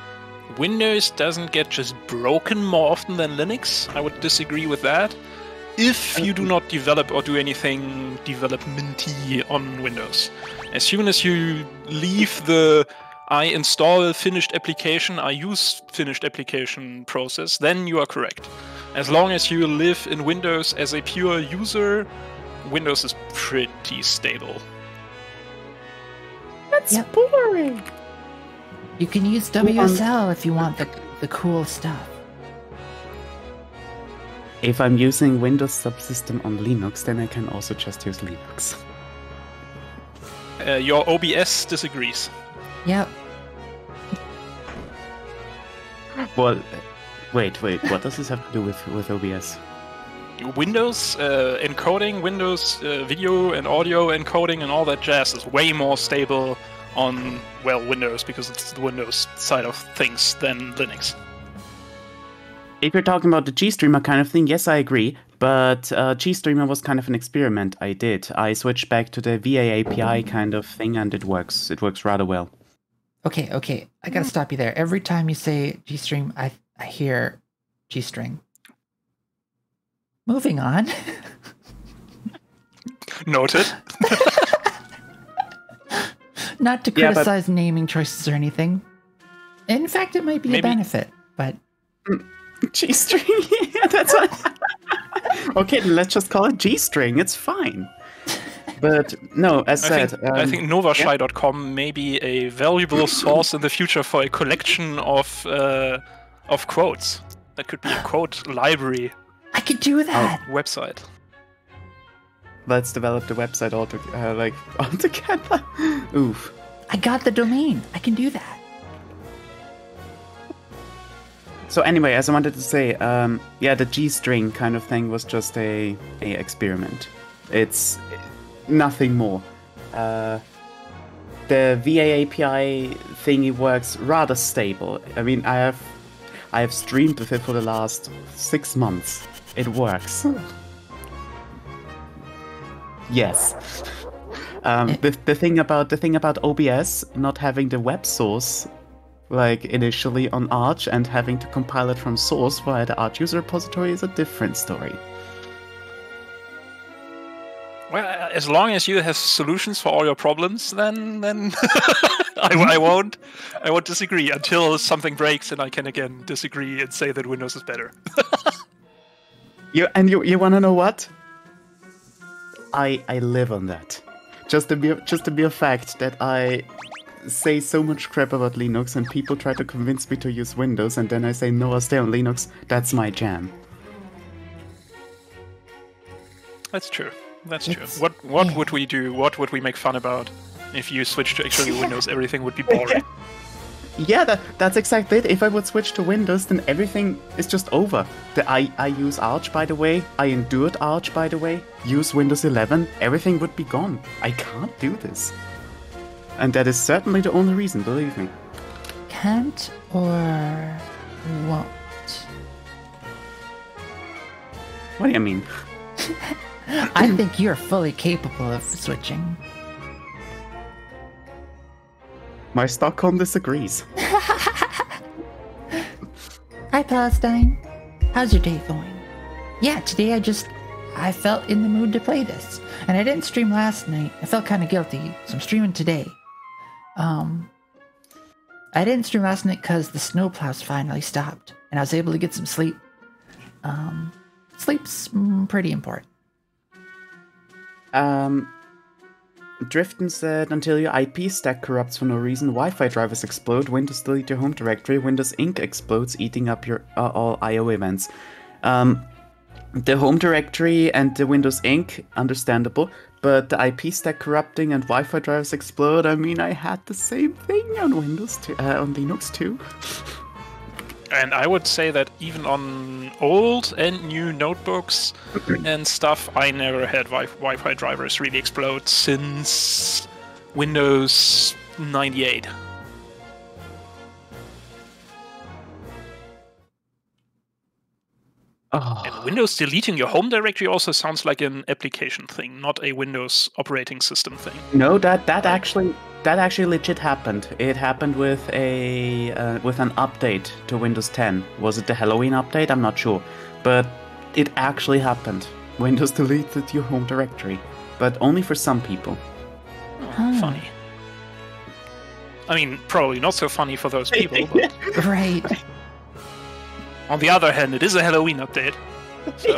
Windows doesn't get just broken more often than Linux. I would disagree with that. If you do not develop or do anything development-y on Windows. As soon as you leave the I install finished application, I use finished application process, then you are correct. As long as you live in Windows as a pure user, Windows is pretty stable. That's boring. You can use WSL if you want the cool stuff. If I'm using Windows subsystem on Linux, then I can also just use Linux. Your OBS disagrees. Yep. Well, wait, what does this have to do with OBS? Windows encoding, Windows video and audio encoding and all that jazz is way more stable on, well, Windows, because it's the Windows side of things, than Linux. If you're talking about the GStreamer kind of thing, yes, I agree. But GStreamer was kind of an experiment I did. I switched back to the VA API kind of thing, and it works. It works rather well. Okay. I gotta stop you there. Every time you say GStream, I hear G-string. Moving on. Noted. Not to criticize naming choices or anything. In fact, it might be a benefit, but... G-string? Yeah, that's what... Okay, let's just call it G-string. It's fine. But no, as said... I think novashy.com may be a valuable source in the future for a collection of quotes. That could be a quote library. I could do that! Website. Let's develop the website altogether. Oof. I got the domain. I can do that. So anyway, as I wanted to say, yeah, the G-string kind of thing was just a experiment. It's nothing more. The VA API thingy works rather stable. I mean, I have streamed with it for the last 6 months. It works. Yes. The thing about OBS not having the web source, like initially on Arch, and having to compile it from source via the Arch user repository is a different story. Well, as long as you have solutions for all your problems, then I won't disagree until something breaks and I can again disagree and say that Windows is better. You want to know what? I live on that. Just to be a fact that I say so much crap about Linux and people try to convince me to use Windows, and then I say no, I'll stay on Linux. That's my jam. That's true. That's true. What would we do? What would we make fun about? If you switch to actually Windows, everything would be boring. Yeah, that's exactly it. If I would switch to Windows, then everything is just over. I use Arch, by the way. I endured Arch, by the way. Use Windows 11. Everything would be gone. I can't do this. And that is certainly the only reason, believe me. Can't or won't? What do you mean? I think you're fully capable of switching. My Stockholm disagrees. Hi, Palestine. How's your day going? Yeah, today I felt in the mood to play this. And I didn't stream last night. I felt kind of guilty, so I'm streaming today. I didn't stream last night because the snowplows finally stopped. And I was able to get some sleep. Sleep's pretty important. Drifton said, until your IP stack corrupts for no reason, Wi-Fi drivers explode, Windows delete your home directory, Windows Inc. explodes, eating up your all I.O. events. The home directory and the Windows Inc., understandable, but the IP stack corrupting and Wi-Fi drivers explode, I mean, I had the same thing on on Linux too. And I would say that even on old and new notebooks and stuff, I never had Wi-Fi drivers really explode since Windows 98. And Windows deleting your home directory also sounds like an application thing, not a Windows operating system thing. No, that actually legit happened. It happened with an update to Windows 10. Was it the Halloween update? I'm not sure, but it actually happened. Windows deleted your home directory, but only for some people. Oh, funny. I mean, probably not so funny for those people. But Right. on the other hand, it is a Halloween update. So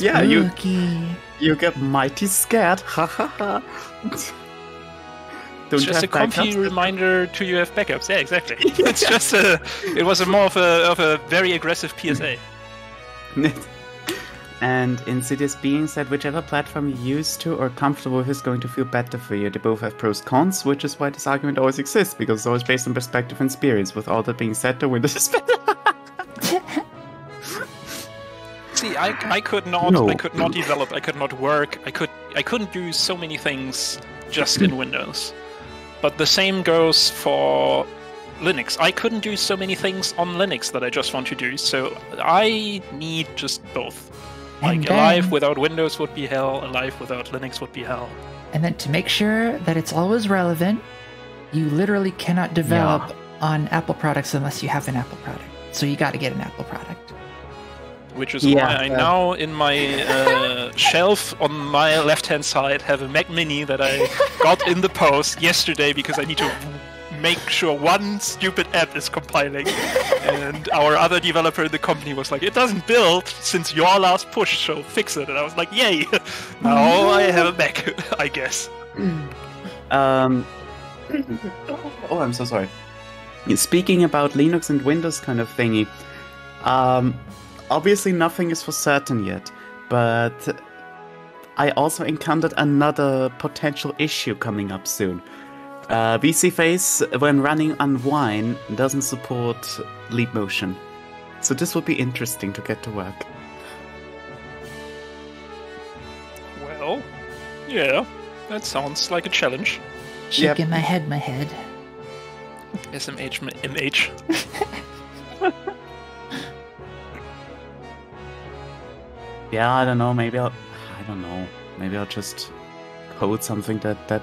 Yeah, Spooky. you get mighty scared. Ha ha ha. it's just a comfy reminder to you have backups. Yeah, exactly. It's just it was more of a very aggressive PSA. And Insidious Being said, whichever platform you used to or comfortable with is going to feel better for you. They both have pros and cons, which is why this argument always exists, because it's always based on perspective and experience. With all that being said, the Windows is better. See, I could not develop, I could not work, I couldn't do so many things just in Windows. But the same goes for Linux. I couldn't do so many things on Linux that I just want to do, so I need just both. Like, a life without Windows would be hell, a life without Linux would be hell. And then to make sure that it's always relevant, you literally cannot develop on Apple products unless you have an Apple product. So you got to get an Apple product. Which is why I now, in my shelf on my left-hand side, have a Mac Mini that I got in the post yesterday because I need to make sure one stupid app is compiling. And our other developer in the company was like, it doesn't build since your last push, so fix it. And I was like, yay! Now I have a Mac, I guess. Oh, I'm so sorry. Speaking about Linux and Windows kind of thingy, obviously nothing is for certain yet, but I also encountered another potential issue coming up soon. VCFace, when running on Wine, doesn't support leap motion. So this would be interesting to get to work. Well, yeah, that sounds like a challenge. Shaking my head. SMH. Yeah, I don't know, maybe I'll just code something that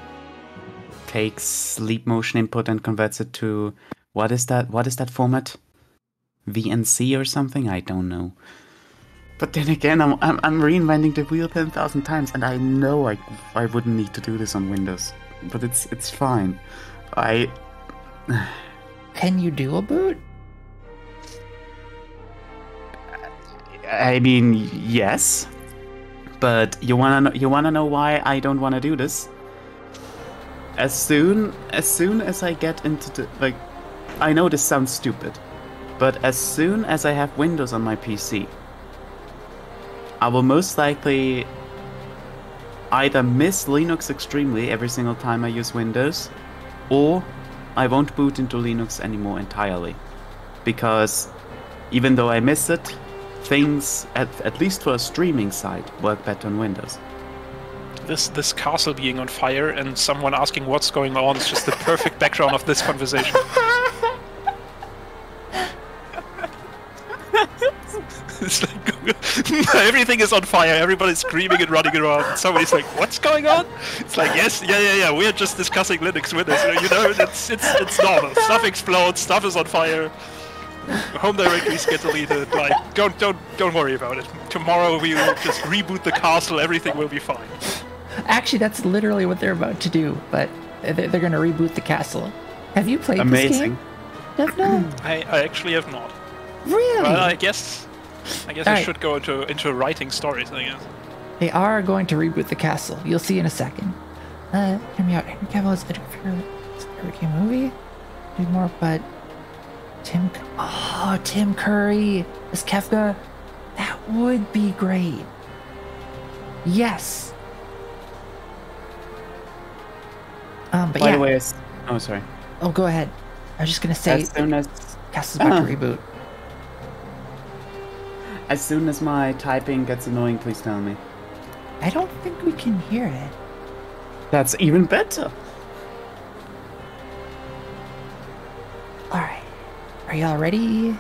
takes leap motion input and converts it to what is that format? VNC or something? I don't know. But then again, I'm reinventing the wheel 10,000 times, and I know I wouldn't need to do this on Windows, but it's fine. Can you do a boot? I mean, yes, but you wanna know why I don't wanna do this? As soon as I get into the, I know this sounds stupid, but as soon as I have Windows on my PC, I will most likely either miss Linux extremely every single time I use Windows, or I won't boot into Linux anymore entirely. Because even though I miss it, things, at least for a streaming site, work better on Windows. This castle being on fire and someone asking what's going on is just the perfect background of this conversation. It's like everything is on fire, everybody's screaming and running around. Somebody's like, "What's going on?" It's like, yes, yeah. We're just discussing Linux with us. You know, it's normal. Stuff explodes, stuff is on fire. Home directories get deleted. Like, don't worry about it. Tomorrow we will just reboot the castle. Everything will be fine. Actually, that's literally what they're about to do. But they're going to reboot the castle. Have you played this game? No. I actually have not. Really? Well, I guess I should go into writing stories, I guess. They are going to reboot the castle. You'll see in a second. Hear me out. Henry Cavill is a movie. Do more, but Tim Curry as Kefka. That would be great. Yes. But By yeah. the way, sorry. Oh, go ahead. I was just gonna say. As soon as Castle's about to reboot. As soon as my typing gets annoying, please tell me. I don't think we can hear it. That's even better. Alright. Are y'all ready?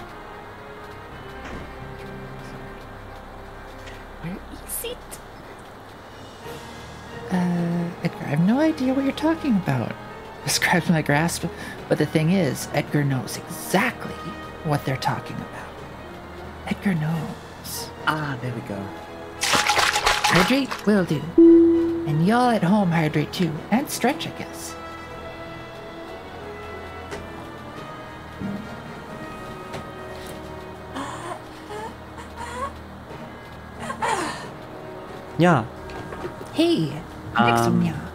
I have no idea what you're talking about. Describes my grasp, but the thing is, Edgar knows exactly what they're talking about. Edgar knows. Ah, there we go. Hydrate will do. And y'all at home hydrate too. And stretch, I guess. Yeah. Hey, next one, yeah.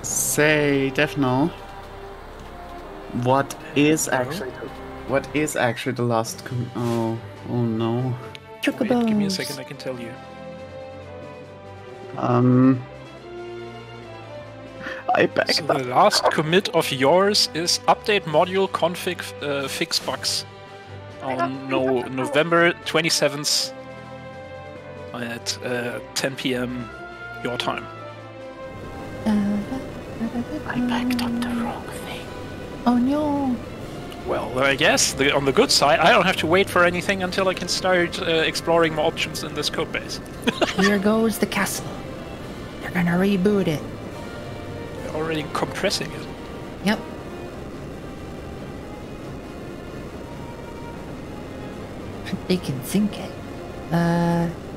Say, Defno, what is actually the last? Oh no. Chocobos. Wait, give me a second, I can tell you. I beg So the last commit of yours is update module config fix bugs on November 27th at 10 p.m. your time. I backed up the wrong thing. Oh no. Well, I guess on the good side, I don't have to wait for anything until I can start exploring more options in this codebase. Here goes the castle. They're gonna reboot it. They're already compressing it. Yep. They can sync it.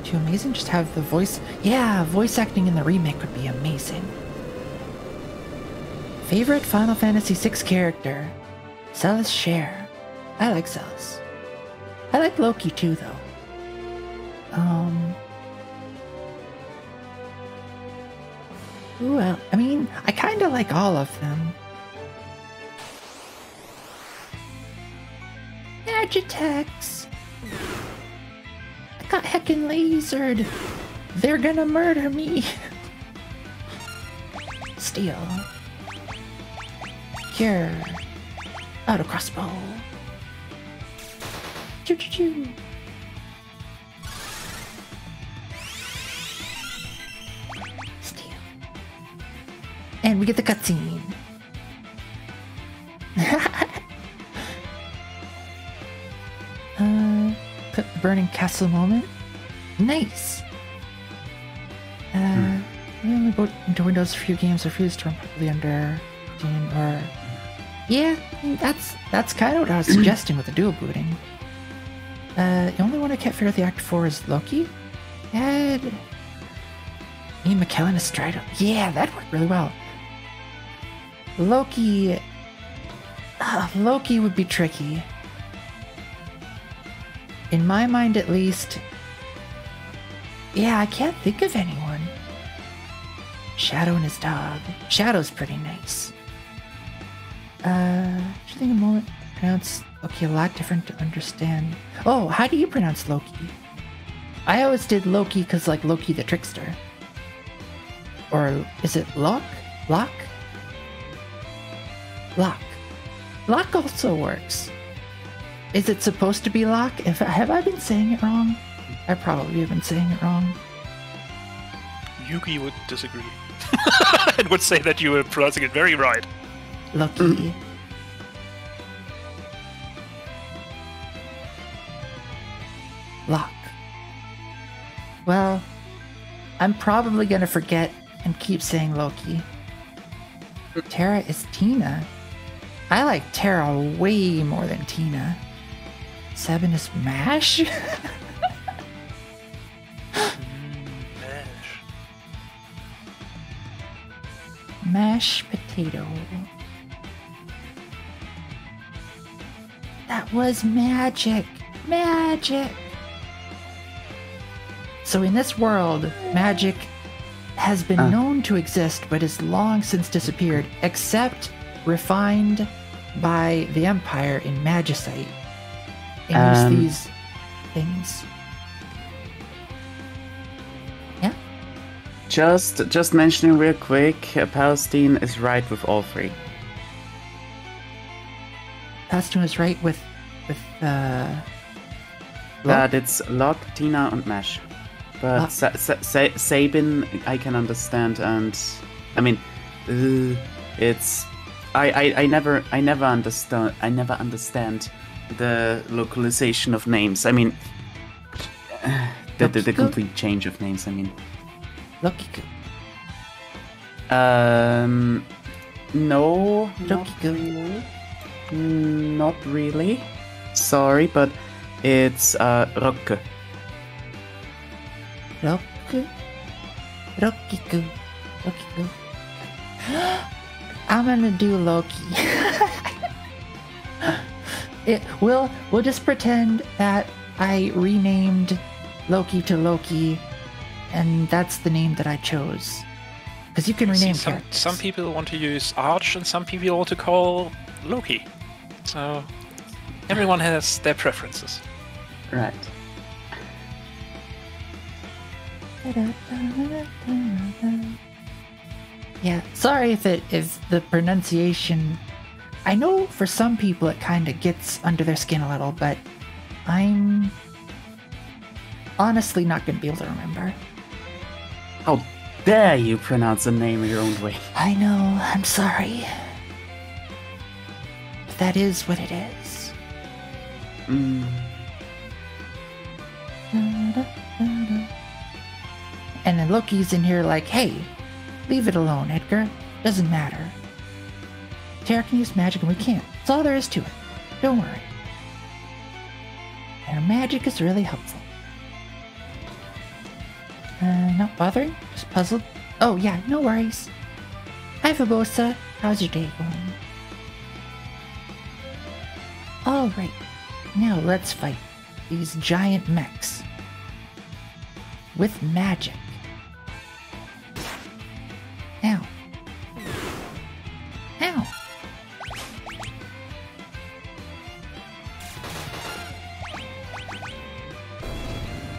Too amazing? Just have the voice. Yeah, voice acting in the remake would be amazing. Favorite Final Fantasy VI character? Celis Cher. I like Celis. I like Loki too, though. Well, I mean, I kind of like all of them. Magitex. I got heckin' lasered. They're gonna murder me. Steel. Cure. Auto crossbow. Choo choo choo. Steel. And we get the cutscene. Put the burning castle moment. Nice. We only boot into Windows a few games refused to run properly under 15 or. Yeah, that's kind of what I was suggesting with the dual booting. The only one I can't figure out the act for is Loki. And Ian McKellen is Strider. Yeah, that worked really well. Loki would be tricky. In my mind, at least. Yeah, I can't think of anyone. Shadow and his dog. Shadow's pretty nice. Just think a moment. Pronounce Loki a lot different to understand. Oh, how do you pronounce Loki? I always did Loki because like Loki the Trickster. Or is it Locke? Locke? Locke. Locke also works. Is it supposed to be Locke? Have I been saying it wrong? I probably have been saying it wrong. Yugi would disagree. And would say that you were pronouncing it very right. Loki. Locke. Well, I'm probably gonna forget and keep saying Loki. Terra is Tina. I like Terra way more than Tina. 7 is Mash? Mashed potato. That was magic. Magic. So in this world, magic has been known to exist but has long since disappeared, except refined by the Empire in Magicite. And use these things. Yeah? Just mentioning real quick, Palestine is right with all three. Palestine is right with That it's Locke, Tina, and Mash. But Sabin, I can understand, and I mean, it's I never understand the localization of names. I mean, the complete change of names. I mean, Lokiku. No, not Rokiku. really. Not really. Sorry, but it's Roku. Roku. Rokiku. Rokiku. I'm gonna do Loki. We'll just pretend that I renamed Loki to Loki, and that's the name that I chose. Because you can rename characters. Some people want to use Arch, and some people want to call Loki. So everyone has their preferences. Right. Yeah, sorry if the pronunciation. I know for some people it kind of gets under their skin a little, but I'm honestly not going to be able to remember. How dare you pronounce a name your own way? I know, I'm sorry. But that is what it is. And then Loki's in here like, hey, leave it alone, Edgar. Doesn't matter. Terra can use magic and we can't. That's all there is to it. Don't worry. And her magic is really helpful. Not bothering? Just puzzled? Oh yeah, no worries. Hi Fabosa, how's your day going? Alright, now let's fight these giant mechs. With magic. Ow. Ow.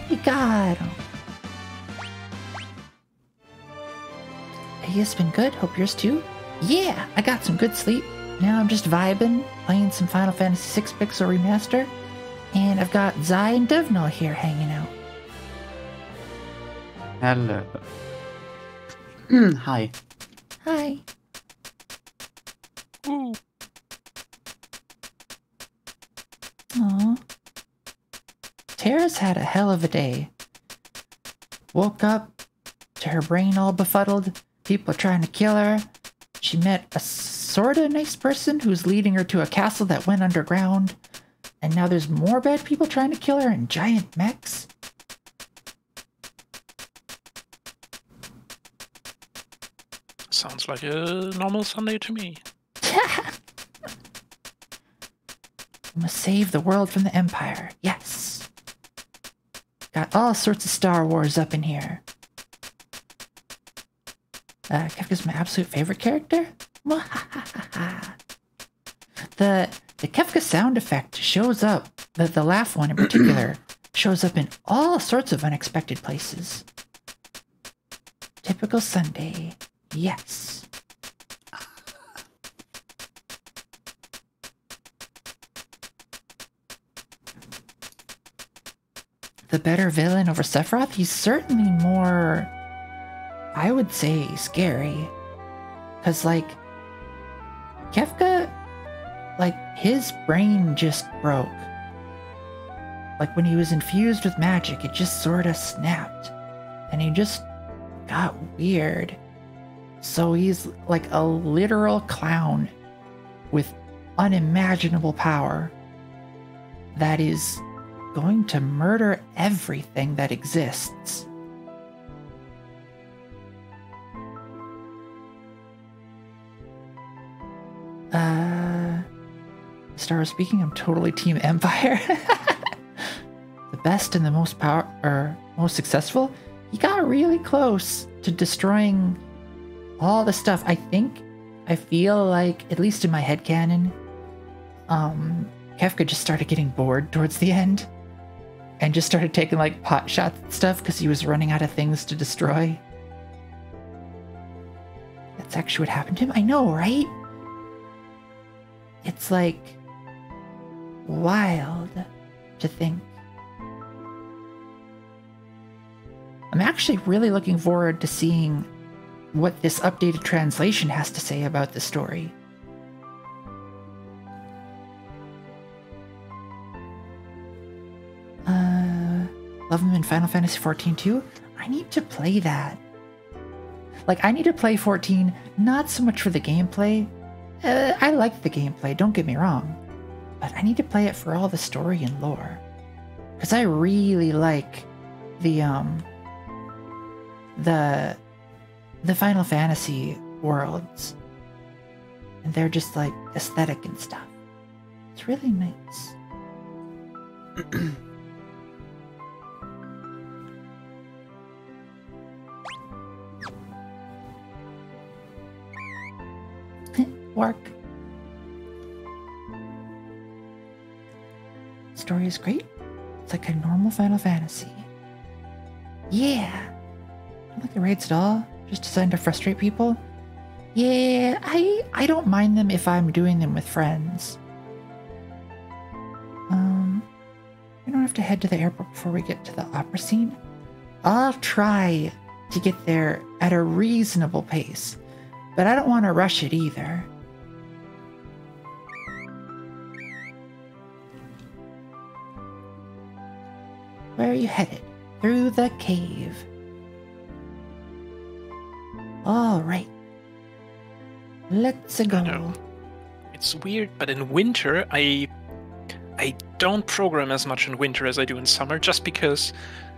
We got him. Hey, it's been good. Hope yours too. Yeah, I got some good sleep. Now I'm just vibing, playing some Final Fantasy VI Pixel Remaster, and I've got Zai and Devnal here hanging out. Hello. Hi. Hi. Ooh. Aw. Terra's had a hell of a day. Woke up to her brain all befuddled. People trying to kill her. She met a sorta nice person who's leading her to a castle that went underground. And now there's more bad people trying to kill her in giant mechs. Sounds like a normal Sunday to me. I must save the world from the Empire. Yes. Got all sorts of Star Wars up in here. Kefka's my absolute favorite character? The Kefka sound effect shows up, the laugh one in particular, shows up in all sorts of unexpected places. Typical Sunday. Yes. The better villain over Sephiroth? He's certainly more, I would say, scary. Because, like, Kefka, like, his brain just broke. Like, when he was infused with magic, it just sort of snapped. And he just got weird. So he's like a literal clown with unimaginable power that is going to murder everything that exists. Star Wars speaking, I'm totally Team Empire. The best and the most most successful. He got really close to destroying all the stuff. I feel like, at least in my headcanon, Kefka just started getting bored towards the end and just started taking like pot shots and stuff because he was running out of things to destroy. That's actually what happened to him. I know, right? It's like wild to think. I'm actually really looking forward to seeing what this updated translation has to say about the story. Love him in Final Fantasy XIV too? I need to play that. Like, I need to play 14, not so much for the gameplay. I like the gameplay, don't get me wrong. But I need to play it for all the story and lore. Because I really like the Final Fantasy worlds. And they're just like aesthetic and stuff. It's really nice. Work. Story is great. It's like a normal Final Fantasy. Yeah. Don't like the raids at all. Just designed to frustrate people. Yeah, I don't mind them if I'm doing them with friends. We don't have to head to the airport before we get to the opera scene. I'll try to get there at a reasonable pace, but I don't want to rush it either. Where are you headed? Through the cave. All right. Let's go. No. It's weird, but in winter, I don't program as much in winter as I do in summer, just because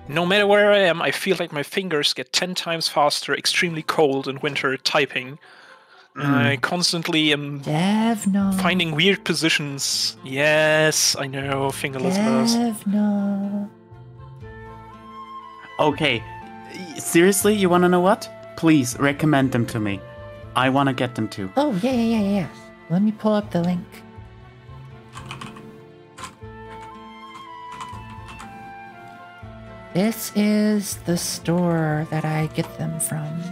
no matter where I am, I feel like my fingers get 10 times faster, extremely cold in winter typing. I constantly am finding weird positions. Yes, I know, fingerless mouse. Okay, seriously, you wanna know what? Please recommend them to me. I wanna get them too. Oh, yeah. Let me pull up the link. This is the store that I get them from.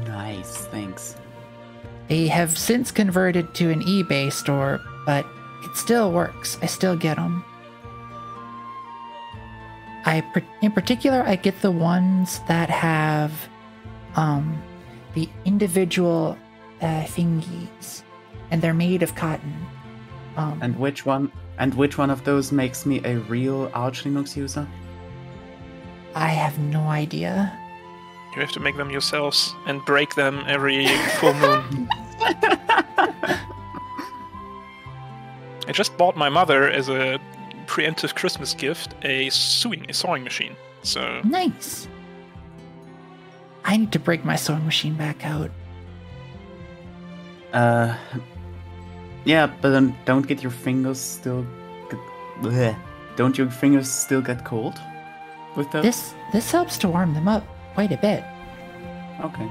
Nice, thanks. They have since converted to an eBay store, but it still works. I still get them. In particular, I get the ones that have the individual thingies, and they're made of cotton. And which one of those makes me a real Arch Linux user? I have no idea. You have to make them yourselves and break them every full moon. I just bought my mother as a preemptive Christmas gift a sewing machine. So nice. I need to break my sewing machine back out. Yeah, but then don't get your fingers still. Don't your fingers still get cold with those? This helps to warm them up quite a bit. Okay.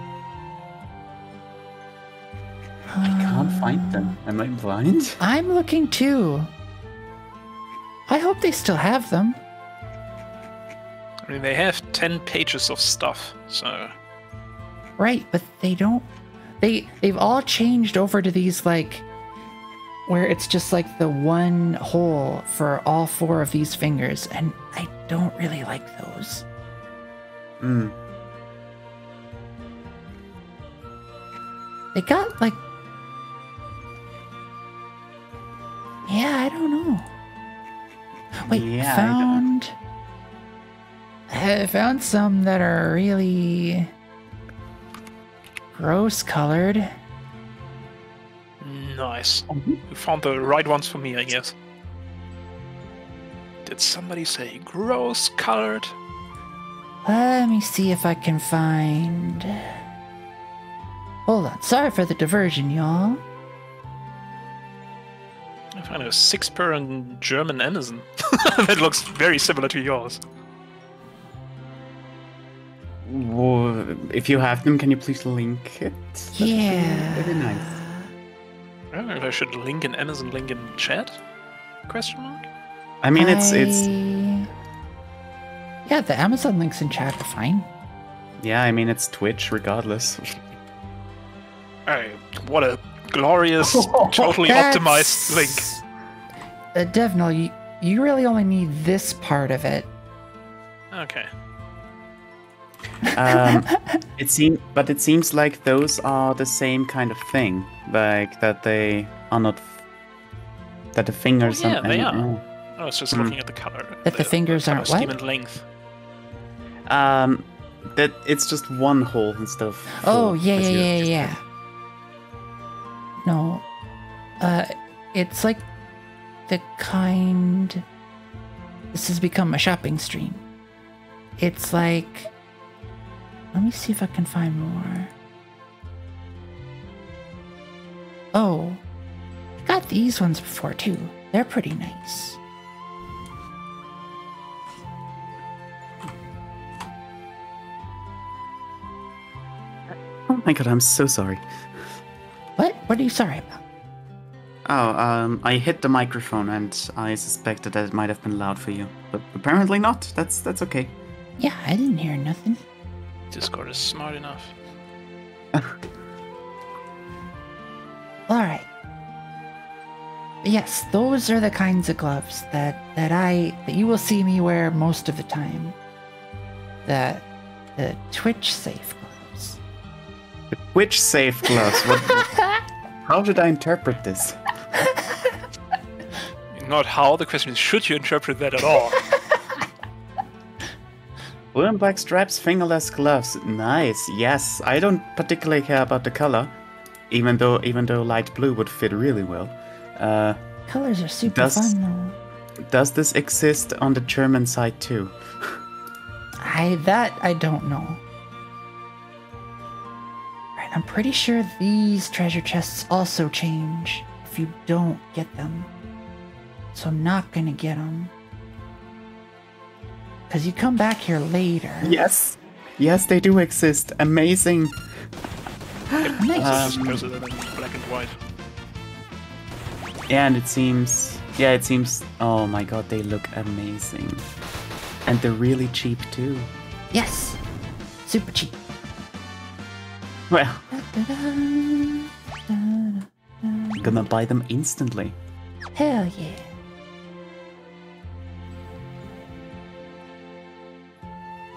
I can't find them. Am I blind? I'm looking too. I hope they still have them. I mean, they have 10 pages of stuff, so... Right, but they don't... They've all changed over to these, like... where it's just, like, the one hole for all 4 of these fingers, and I don't really like those. They got, like... Yeah, I don't know. Wait, Yeah, I found some that are really gross colored. Nice. You found the right ones for me, I guess. Did somebody say gross colored? Let me see if I can find... Hold on, sorry for the diversion, y'all. I found a 6-per on German Amazon. That looks very similar to yours. Well, if you have them, can you please link it? Yeah. That'd be nice. I don't know if I should link an Amazon link in chat? Question mark? I mean, it's Yeah, the Amazon links in chat are fine. yeah. I mean, it's Twitch, regardless. Hey, what a glorious, totally optimized link. Devnal, you really only need this part of it. Okay. It seems like those are the same kind of thing, like that they are not. That the fingers. Yeah, they are. I was just looking at the color. That the fingers color aren't scheme what? and length. That it's just one hole instead of four, Oh, yeah, as you yeah, just yeah. No. It's like the kind... This has become a shopping stream. It's like... Let me see if I can find more. Oh. I got these ones before, too. They're pretty nice. Oh my god, I'm so sorry. What? What are you sorry about? Oh, I hit the microphone and I suspected that it might have been loud for you. But apparently not. That's okay. Yeah, I didn't hear nothing. Discord is smart enough. Alright. Yes, those are the kinds of gloves that you will see me wear most of the time. The Twitch safe gloves. The Twitch safe gloves. How should I interpret this? Not how, the question is, should you interpret that at all? Blue and black stripes, fingerless gloves. Nice. Yes, I don't particularly care about the color, even though light blue would fit really well. Colors are super fun though. Does this exist on the German side too? I don't know. Right, I'm pretty sure these treasure chests also change if you don't get them. So I'm not gonna get them. Because you come back here later. Yes. Yes, they do exist. Amazing. Nice. Because of them in black and white. Yeah, and it seems... Oh my god, they look amazing. And they're really cheap too. Yes. Super cheap. Well, I'm gonna buy them instantly. Hell yeah.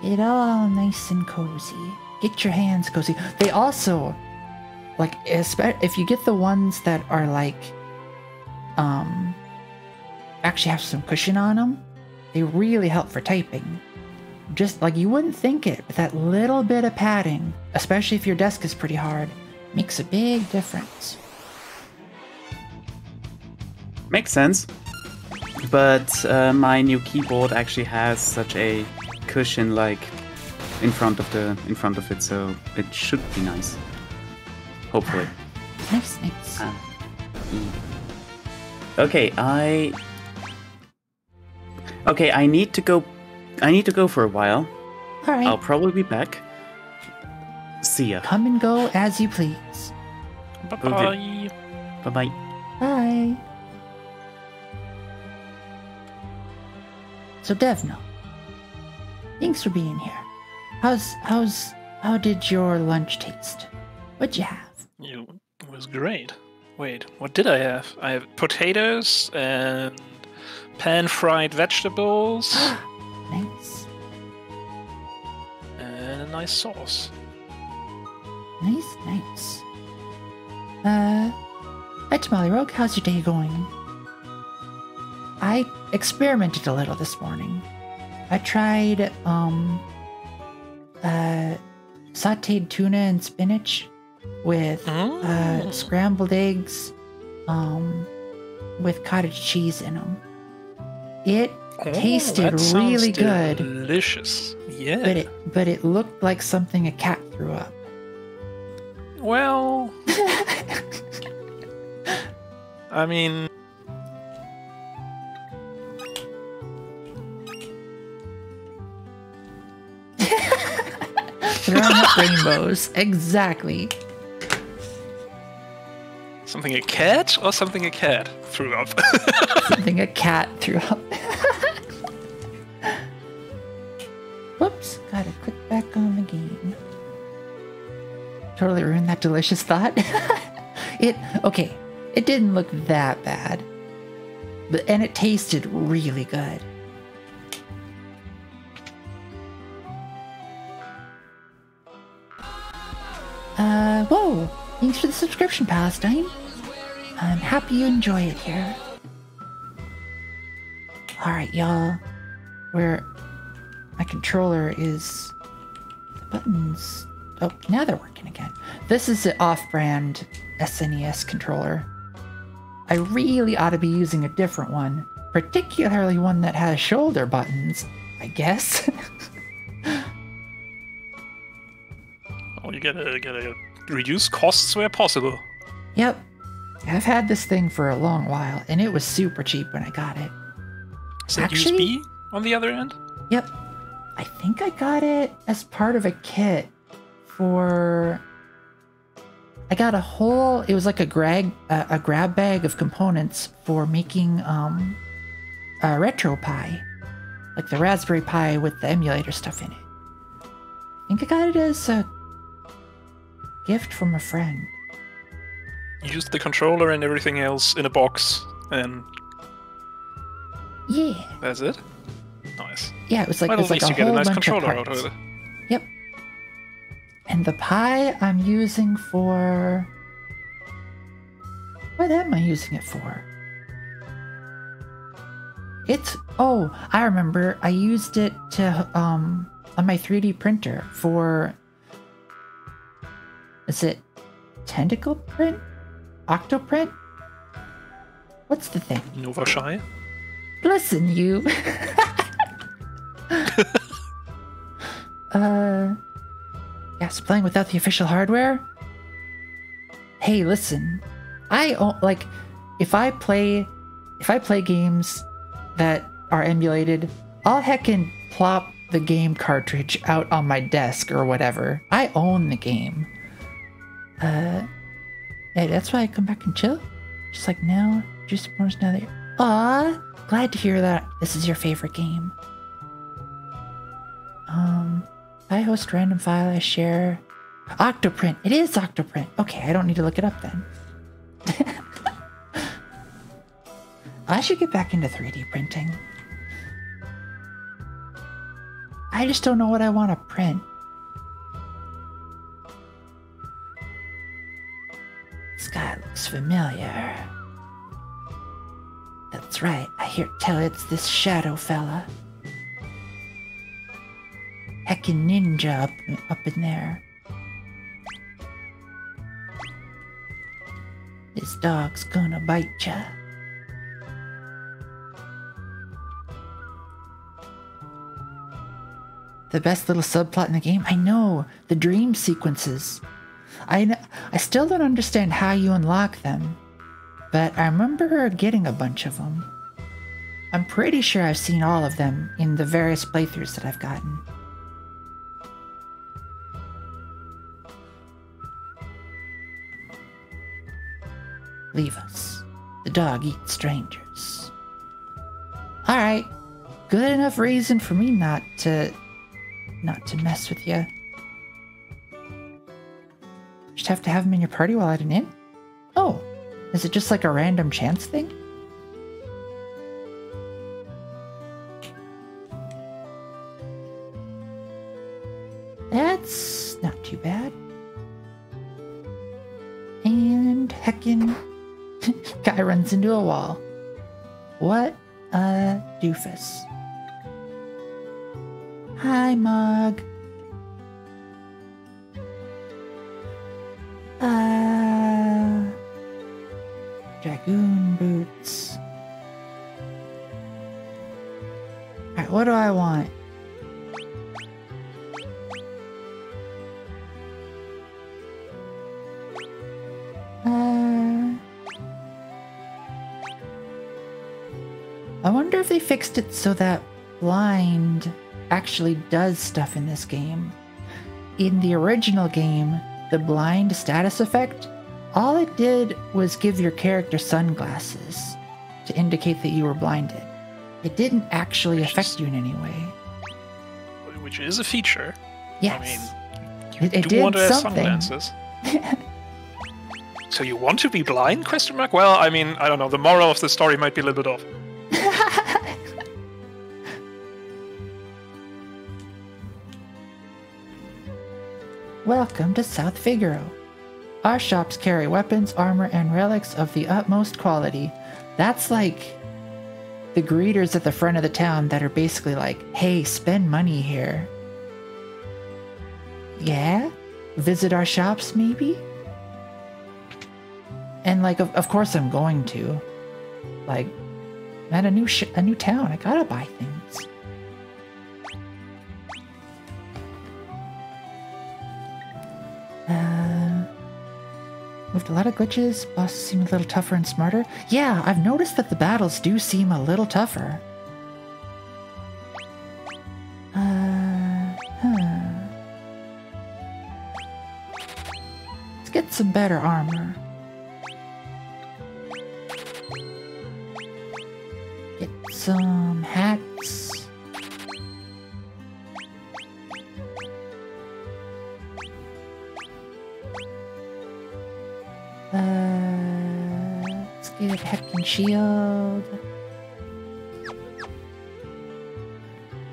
Get all nice and cozy. Get your hands cozy. They also, like, if you get the ones that are like, actually have some cushion on them, they really help for typing. Just like you wouldn't think it, but that little bit of padding, especially if your desk is pretty hard, makes a big difference. Makes sense. But my new keyboard actually has such a cushion like in front of it, so it should be nice. Hopefully. Nice. Okay, I need to go. I need to go for a while. All right. I'll probably be back. See ya. Come and go as you please. Bye-bye. Bye-bye. Bye. So Devno, thanks for being here. How did your lunch taste? What'd you have? It was great. Wait, what did I have? I have potatoes and pan-fried vegetables Nice. and a nice sauce. Nice. Hi Tamale Rogue, how's your day going? I experimented a little this morning. I tried sauteed tuna and spinach with scrambled eggs with cottage cheese in them. It tasted that sounds really good. Delicious. Yeah. But it looked like something a cat threw up. Well, I mean, Throwing up rainbows. Exactly. something a cat or something a cat threw up? Something a cat threw up. Whoops. Gotta click back on the game. Totally ruined that delicious thought. Okay. It didn't look that bad. And it tasted really good. Whoa! Thanks for the subscription, Palestine. I'm happy you enjoy it here. Alright, y'all. My controller is buttons... Oh, now they're working again. This is an off-brand SNES controller. I really ought to be using a different one, particularly one that has shoulder buttons, I guess. Oh, you gotta reduce costs where possible. Yep. I've had this thing for a long while, and it was super cheap when I got it. Is that USB on the other end? Yep. I think I got it as part of a kit for... I got a whole... It was like a grab bag of components for making a Retro Pi. Like the Raspberry Pi with the emulator stuff in it. I think I got it as a gift from a friend. You used the controller and everything else in a box, and Yeah. that's it? Nice. Yeah, it was like, Well, it's at like least a you get a whole nice bunch controller of out parts. of it. Yep. And the Pi I'm using for... What am I using it for? It's... Oh, I remember. I used it to, on my 3D printer for... Is it Tentacle Print? Octoprint? What's the thing? Nova Shy? Listen, you. Yes, playing without the official hardware? Hey, listen. If I play games that are emulated, I'll heckin' plop the game cartridge out on my desk or whatever. I own the game. Yeah, that's why I come back and chill. Just like now, just now that. Aw, glad to hear that this is your favorite game. I host random file I share. Octoprint. It is Octoprint. Okay, I don't need to look it up then. I should get back into 3D printing. I just don't know what I want to print. This guy looks familiar. That's right, I hear tell it's this shadow fella. Heckin' ninja up in there. This dog's gonna bite ya. The best little subplot in the game? I know, the dream sequences. I still don't understand how you unlock them, but I remember getting a bunch of them. I'm pretty sure I've seen all of them in the various playthroughs that I've gotten. Leave us. The dog eats strangers. Alright. Good enough reason for me not to mess with you. Just have to have him in your party while at an inn? Oh, is it just like a random chance thing? That's not too bad. And heckin' guy runs into a wall. What a doofus. Hi, Mog. Dragoon boots. Alright, what do I want? I wonder if they fixed it so that blind actually does stuff in this game. In the original game, the blind status effect, all it did was give your character sunglasses to indicate that you were blinded. It didn't actually affect you in any way. Which is a feature. Yes. I mean, it do did want to have something. sunglasses. So you want to be blind? Question mark. Well, I mean, I don't know. The moral of the story might be a little bit off. Welcome to South Figaro. Our shops carry weapons, armor, and relics of the utmost quality. That's like the greeters at the front of the town that are basically like, hey, spend money here. Yeah? Visit our shops, maybe? And, like, of course I'm going to. Like, I'm at a new town. I gotta buy things. Moved a lot of glitches. Bosses seem a little tougher and smarter. Yeah, I've noticed that the battles do seem a little tougher. Let's get some better armor. Get some hats. Let's get a heckin' shield.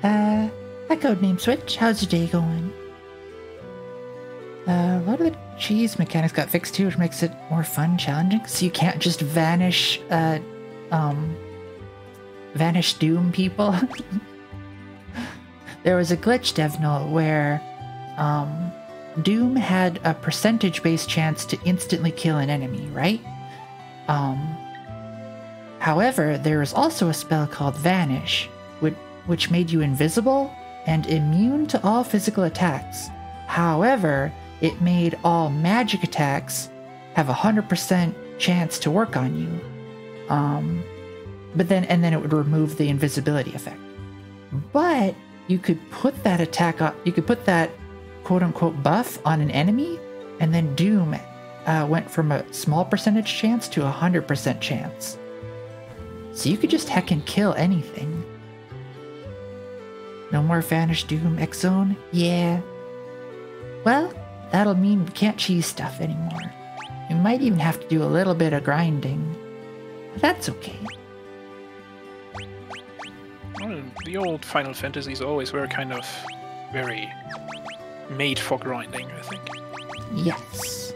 Hi, Codename Switch. How's your day going? A lot of the cheese mechanics got fixed too, which makes it more fun, challenging. So you can't just vanish Doom people. There was a glitch, Devnal, where Doom had a percentage-based chance to instantly kill an enemy, right? However, there was also a spell called Vanish, which made you invisible and immune to all physical attacks. However, it made all magic attacks have a 100% chance to work on you. But then it would remove the invisibility effect. But you could put that attack on, you could put that quote-unquote buff on an enemy, and then Doom went from a small percentage chance to 100% chance. So you could just heckin' kill anything. No more Vanish Doom X-Zone? Yeah. Well, that'll mean we can't cheese stuff anymore. We might even have to do a little bit of grinding. But that's okay. Well, the old Final Fantasies always were kind of very made for grinding, I think. Yes.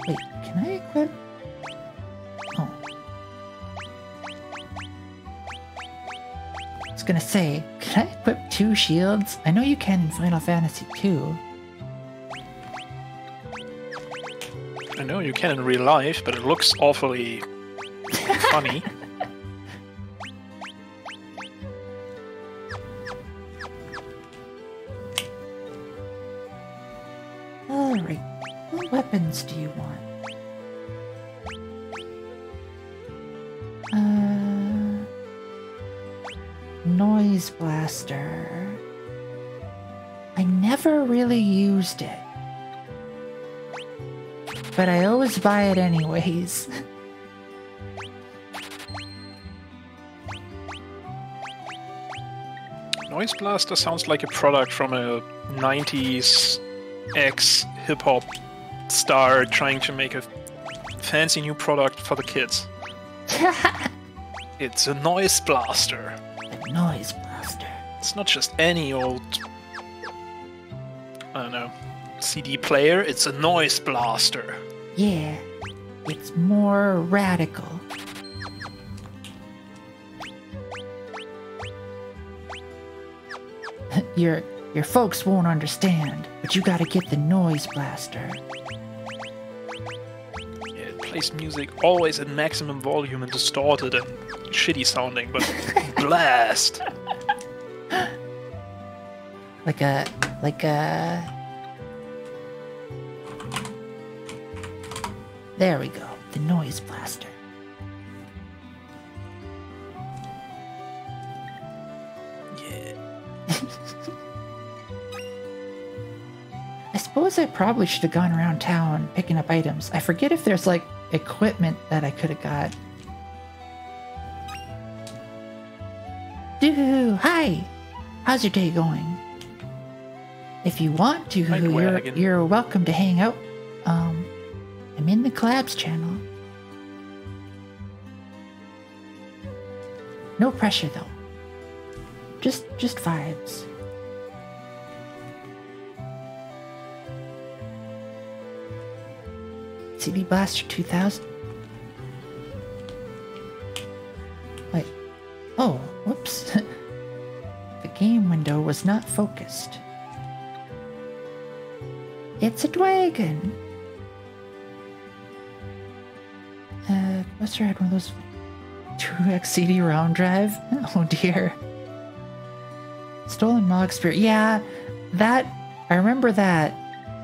Wait, can I equip? Oh. I was gonna say, can I equip 2 shields? I know you can in Final Fantasy 2. I know you can in real life, but it looks awfully funny. Alright, what weapons do you want? Noise Blaster. I never really used it. But I always buy it anyways. Noise Blaster sounds like a product from a 90s ex-hip-hop star trying to make a fancy new product for the kids. It's a Noise Blaster. A Noise Blaster. It's not just any old, I don't know, CD player, it's a Noise Blaster. Yeah, it's more radical. Your folks won't understand, but you gotta get the Noise Blaster. Yeah, it plays music always at maximum volume and distorted and shitty sounding, but blast! Like a... There we go, the Noise Blaster. Yeah. I suppose I probably should have gone around town picking up items. I forget if there's, like, equipment that I could have got. Doo-hoo! Hi! How's your day going? If you want to, you're welcome to hang out. I'm in the collabs channel. No pressure though. Just vibes. CD Blaster 2000. Wait. Oh, whoops. The game window was not focused. It's a dragon. Buster had one of those 2x CD-ROM drive. Oh dear. Stolen Mog Spirit. Yeah, that, I remember that.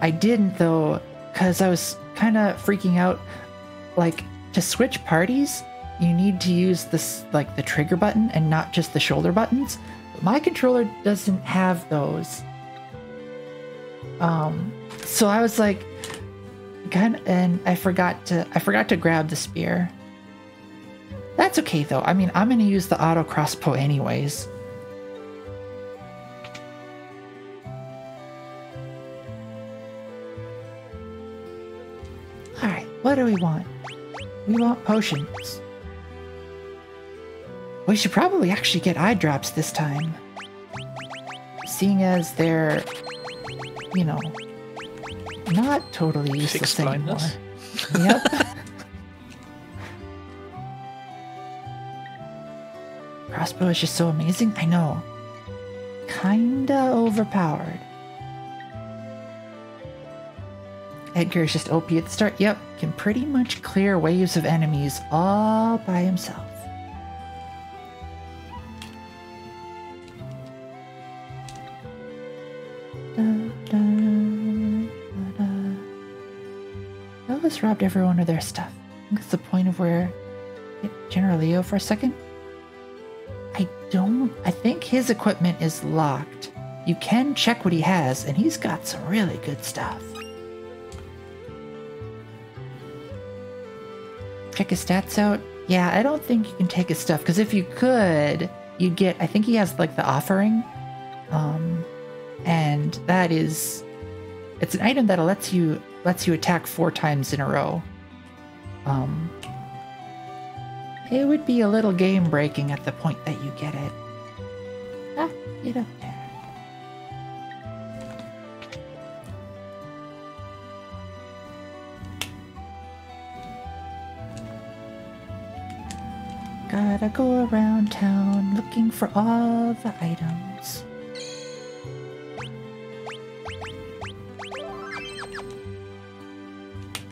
I didn't though, because I was kind of freaking out. Like, to switch parties, you need to use this, like, the trigger button and not just the shoulder buttons. But my controller doesn't have those. So I was like, and I forgot to grab the spear. That's okay though. I mean, I'm gonna use the auto crossbow anyways. Alright, what do we want? We want potions. We should probably actually get eye drops this time. Seeing as they're, you know, not totally useless anymore. Yep. Crossbow is just so amazing. I know. Kinda overpowered. Edgar is just OP at the start. Yep, can pretty much clear waves of enemies all by himself. Elvis robbed everyone of their stuff. I think that's the point of where General Leo for a second. I think his equipment is locked. You can check what he has, and he's got some really good stuff. Check his stats out. Yeah, I don't think you can take his stuff, because if you could, you'd get, I think he has like the offering. And that is, it's an item that lets you attack 4 times in a row. It would be a little game breaking at the point that you get it. Ah, get up there. Gotta go around town looking for all the items.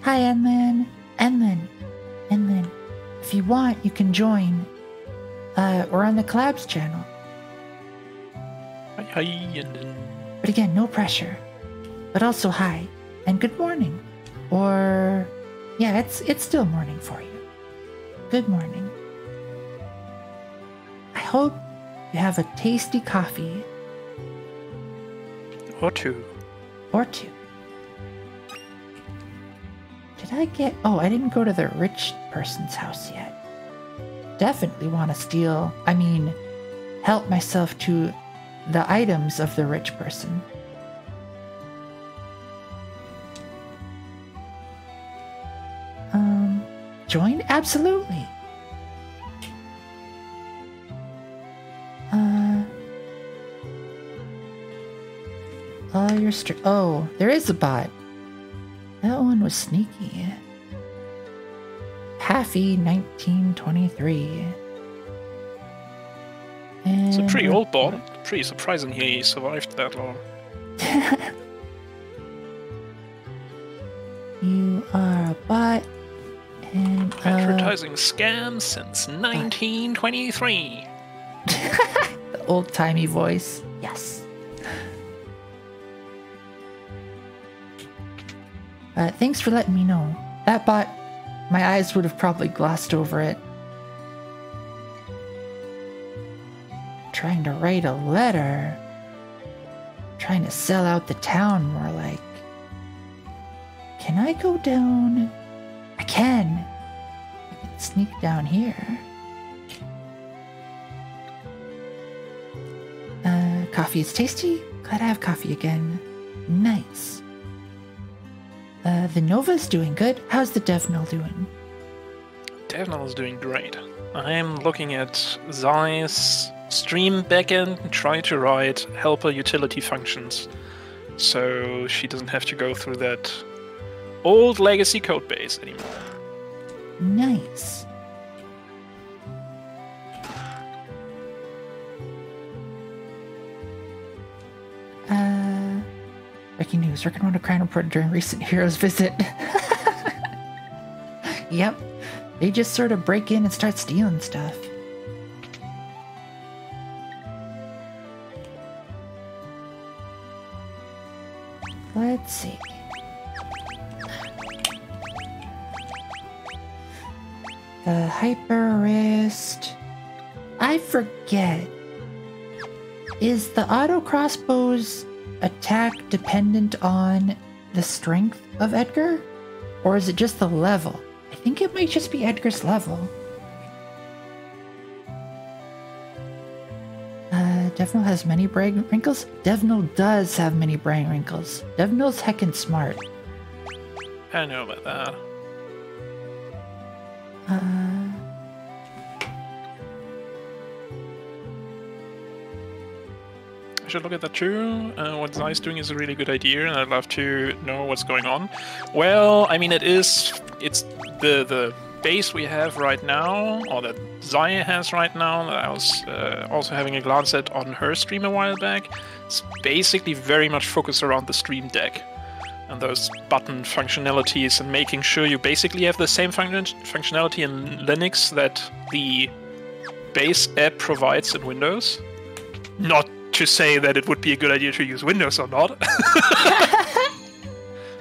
Hi, Enlin. Enlin. If you want, you can join. We're on the Collabs channel. Hi, and then... But again, no pressure. But also hi, and good morning. Or, yeah, it's still morning for you. Good morning. I hope you have a tasty coffee. Or two. Or two. Did I get... Oh, I didn't go to the rich person's house yet. Definitely want to help myself to the items of the rich person. Join? Absolutely. Oh, there is a bot. That one was sneaky. Haffy 1923. It's a pretty old bot. Pretty surprising he survived that long. You are a bot. And advertising scams since 1923. The old-timey voice. Yes. Thanks for letting me know. That bot, my eyes would have probably glossed over it. Trying to write a letter. Trying to sell out the town, more like. Can I go down? I can. I can sneak down here. Coffee is tasty. Glad I have coffee again. Nice. The Nova's doing good. How's the DevNull doing? DevNull is doing great. I'm looking at Zai's stream backend and try to write helper utility functions, so she doesn't have to go through that old legacy codebase anymore. Nice. breaking news. Working on a crime report during recent hero's visit. Yep. They just sort of break in and start stealing stuff. Let's see. The hyper wrist. I forget. Is the auto crossbow's attack dependent on the strength of Edgar? Or is it just the level? I think it might just be Edgar's level. Devnil has many brain wrinkles? Devnil does have many brain wrinkles. Devnil's heckin' smart. I know about that. I should look at that too. What Zai's doing is a really good idea, and I'd love to know what's going on. Well, I mean, it's the base we have right now, or that Zai has right now, that I was also having a glance at on her stream a while back. It's basically very much focused around the Stream Deck and those button functionalities, and making sure you basically have the same functionality in Linux that the base app provides in Windows. Not to say that it would be a good idea to use Windows or not.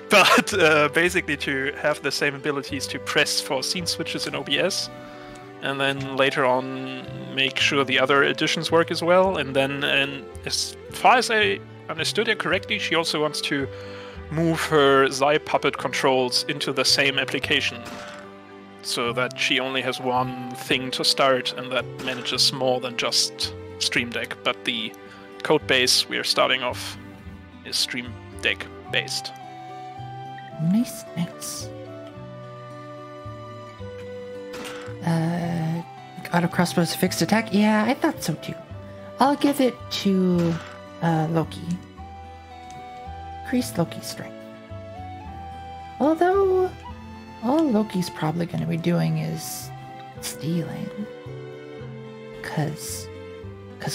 But basically to have the same abilities to press for scene switches in OBS, and then later on make sure the other additions work as well. And then, as far as I understood it correctly, she also wants to move her Zai Puppet controls into the same application, so that she only has one thing to start, and that manages more than just Stream Deck. But the code base we are starting off is Stream Deck based. Nice, nice. Auto crossbow's fixed attack? Yeah, I thought so too. I'll give it to Loki. Increase Loki's strength. Although, all Loki's probably going to be doing is stealing. Cause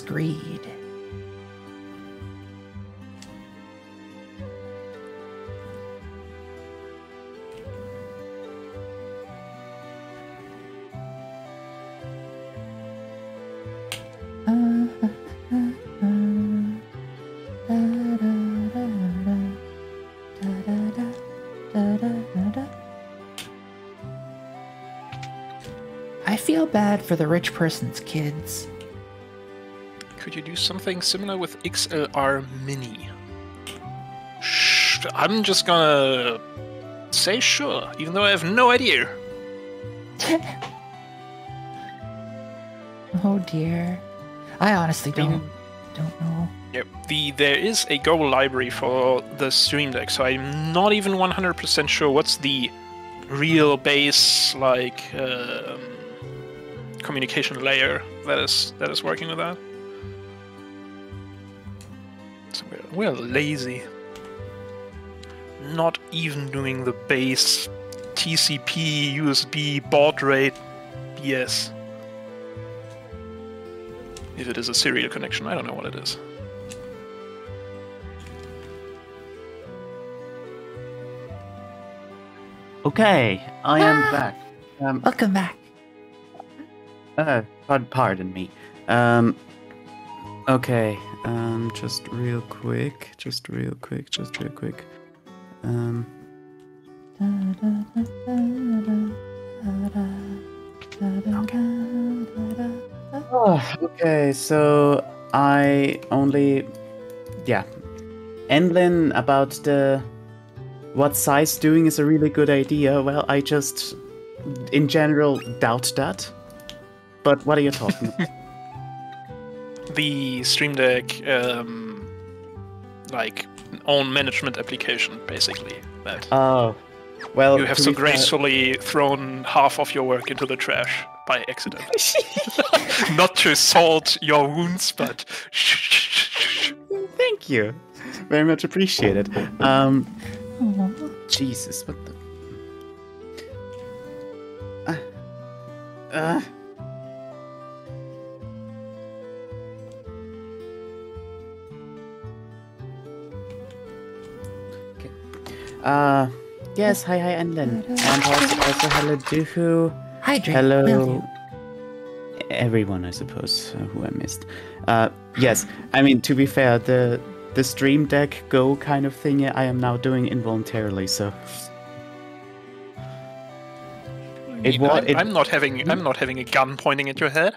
greed. I feel bad for the rich person's kids. Could you do something similar with XLR Mini? I'm just gonna say sure, even though I have no idea. Oh dear. I honestly don't know. Yep. There is a Go library for the Stream Deck, so I'm not even 100% sure what's the real base, like, communication layer that is working with that. So we're lazy. Not even doing the base TCP USB baud rate BS. If it is a serial connection, I don't know what it is. Okay, I am back. Welcome back. Pardon me. Okay, just real quick. Okay, so I only... Yeah. Enlin, about the... What Zai's doing is a really good idea. Well, I just, in general, doubt that. But what are you talking about? The Stream Deck, like, own management application, basically. That Oh, well... you have so gracefully thrown half of your work into the trash by accident. Not to salt your wounds, but... Thank you. Very much appreciated. Jesus, what the... Yes, hi, Enlin. And also hello, Duhu. Hi, Drake. Hello, everyone, I suppose, who I missed. Yes, I mean, to be fair, the Stream Deck Go kind of thing I am now doing involuntarily, so... I'm not having a gun pointing at your head.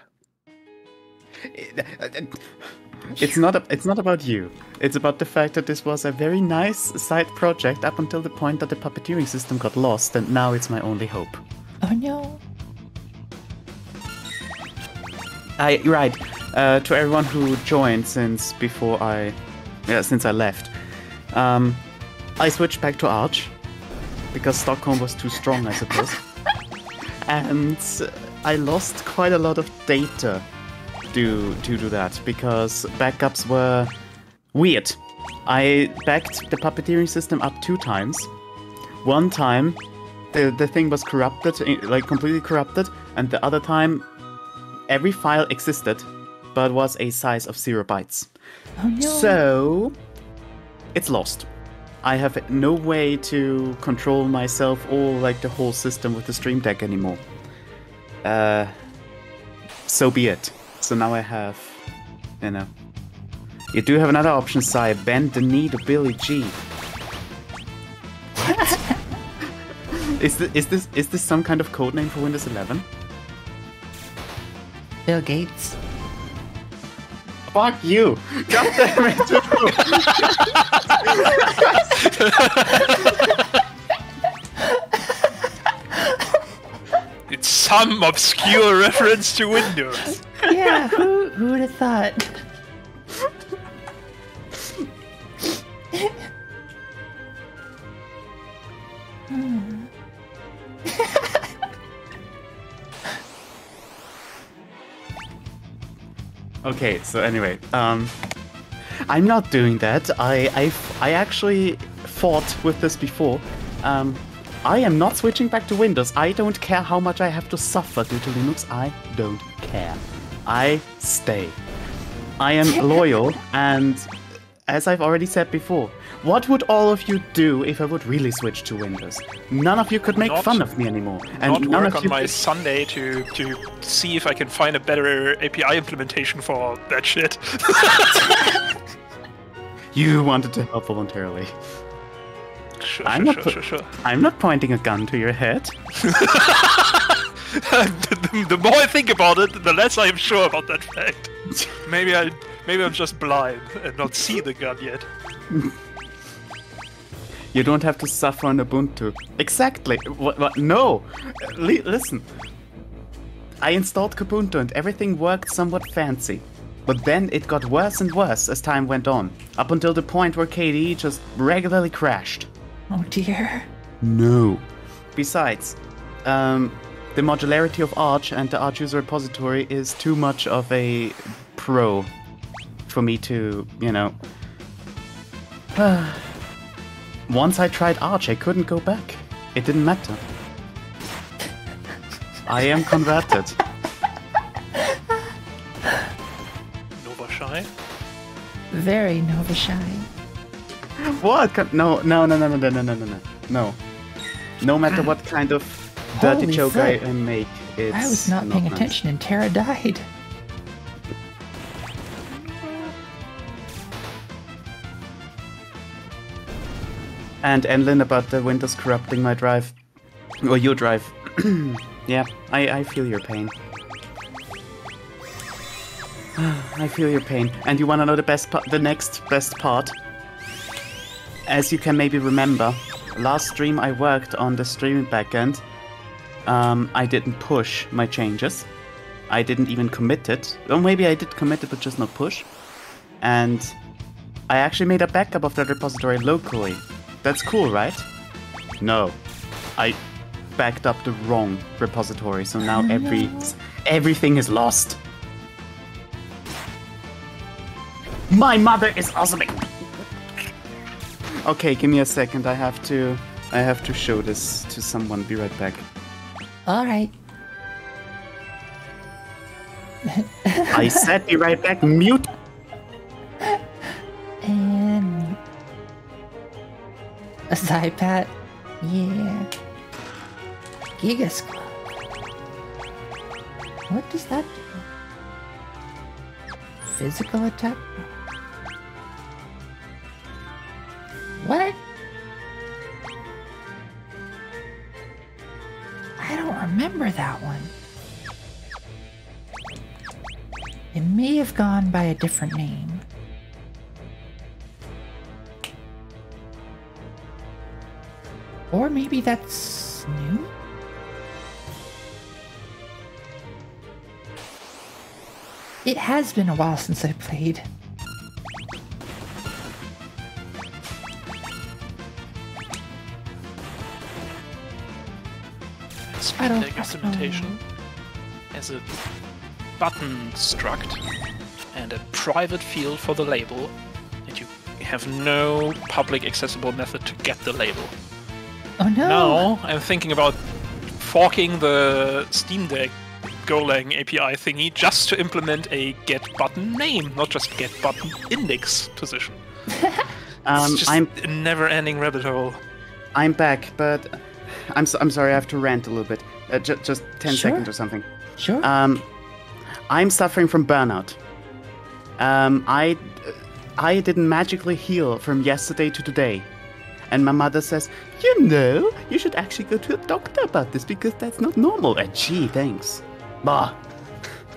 It's not about you. It's about the fact that this was a very nice side project up until the point that the puppeteering system got lost, and now it's my only hope. Oh no. Right. To everyone who joined since I left, I switched back to Arch because Stockholm was too strong, I suppose, and I lost quite a lot of data due to that because backups were weird. I backed the puppeteering system up 2 times. One time, the thing was corrupted, like completely corrupted, and the other time, every file existed, but was a size of 0 bytes. Oh no. So, it's lost. I have no way to control myself or like the whole system with the Stream Deck anymore. So be it. So now I have, you know. You do have another option, Sai. Bend the knee to Billy G. Is this some kind of codename for Windows 11? Bill Gates. Fuck you! God damn it! It's some obscure reference to Windows. Yeah, who would have thought? Okay, so anyway, I'm not doing that. I actually fought with this before. I am not switching back to Windows. I don't care how much I have to suffer due to Linux. I don't care. I stay. I am loyal, and as I've already said before, what would all of you do if I would really switch to Windows? None of you could make fun of me anymore. And not none work of on you my could... Sunday to see if I can find a better API implementation for that shit. You wanted to help voluntarily. Sure. I'm not pointing a gun to your head. The more I think about it, the less I am sure about that fact. Maybe I'm just blind and not see the gun yet. You don't have to suffer on Ubuntu. Exactly. What? No. Listen. I installed Kubuntu and everything worked somewhat fancy. But then it got worse and worse as time went on, up until the point where KDE just regularly crashed. Oh dear. No. Besides, the modularity of Arch and the Arch user repository is too much of a pro for me to, you know... Once I tried Arch, I couldn't go back. It didn't matter. I am converted. Nova Shy? Very Nova Shy. What? No. No. No matter what kind of dirty Holy joke flip. I make, it's I was not paying attention and Tara died. And Enlin about the Windows corrupting my drive. Or your drive. Yeah, I feel your pain. I feel your pain. And you wanna know the next best part? As you can maybe remember, last stream I worked on the streaming backend. I didn't push my changes. I didn't even commit it. Or maybe I did commit it, but just not push. And I actually made a backup of that repository locally. That's cool, right? No. I backed up the wrong repository, so now everything is lost. My mother is awesome. Okay, give me a second. I have to show this to someone. Be right back. All right. I said be right back. Mute. A Zypat? Yeah. Gigas Club. What does that do? Physical attack? What? I don't remember that one. It may have gone by a different name. Or maybe that's new? It has been a while since I played. Speed deck implementation as a button struct and a private field for the label, and you have no public accessible method to get the label. Oh no! Now I'm thinking about forking the Steam Deck Golang API thingy just to implement a get button name, not just get button index position. It's just a never-ending rabbit hole. I'm back, but I'm sorry, I have to rant a little bit. Just 10 seconds or something. Sure. I'm suffering from burnout. I didn't magically heal from yesterday to today. And my mother says, you know, you should actually go to a doctor about this because that's not normal. And gee, thanks. Bah.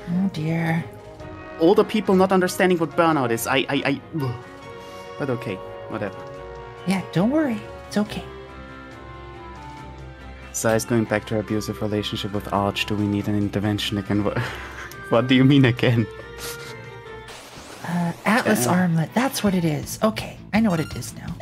Oh dear. Older people not understanding what burnout is. But okay, whatever. Yeah, don't worry. It's okay. Sai going back to her abusive relationship with Arch. Do we need an intervention again? What do you mean again? Atlas armlet. That's what it is. Okay, I know what it is now.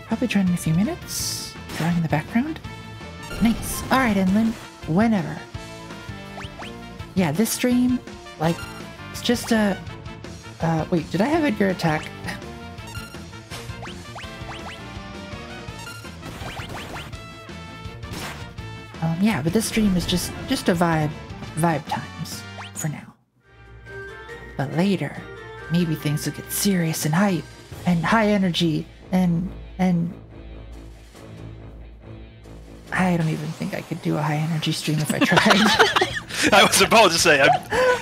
Probably join in a few minutes. Drawing in the background. Nice. Alright, Enlin. Whenever. Yeah, this stream, like, it's just a... wait, did I have Edgar attack? Yeah, but this stream is just a vibe times for now. But later, maybe things will get serious and hype and high energy and I don't even think I could do a high energy stream if I tried. I was about to say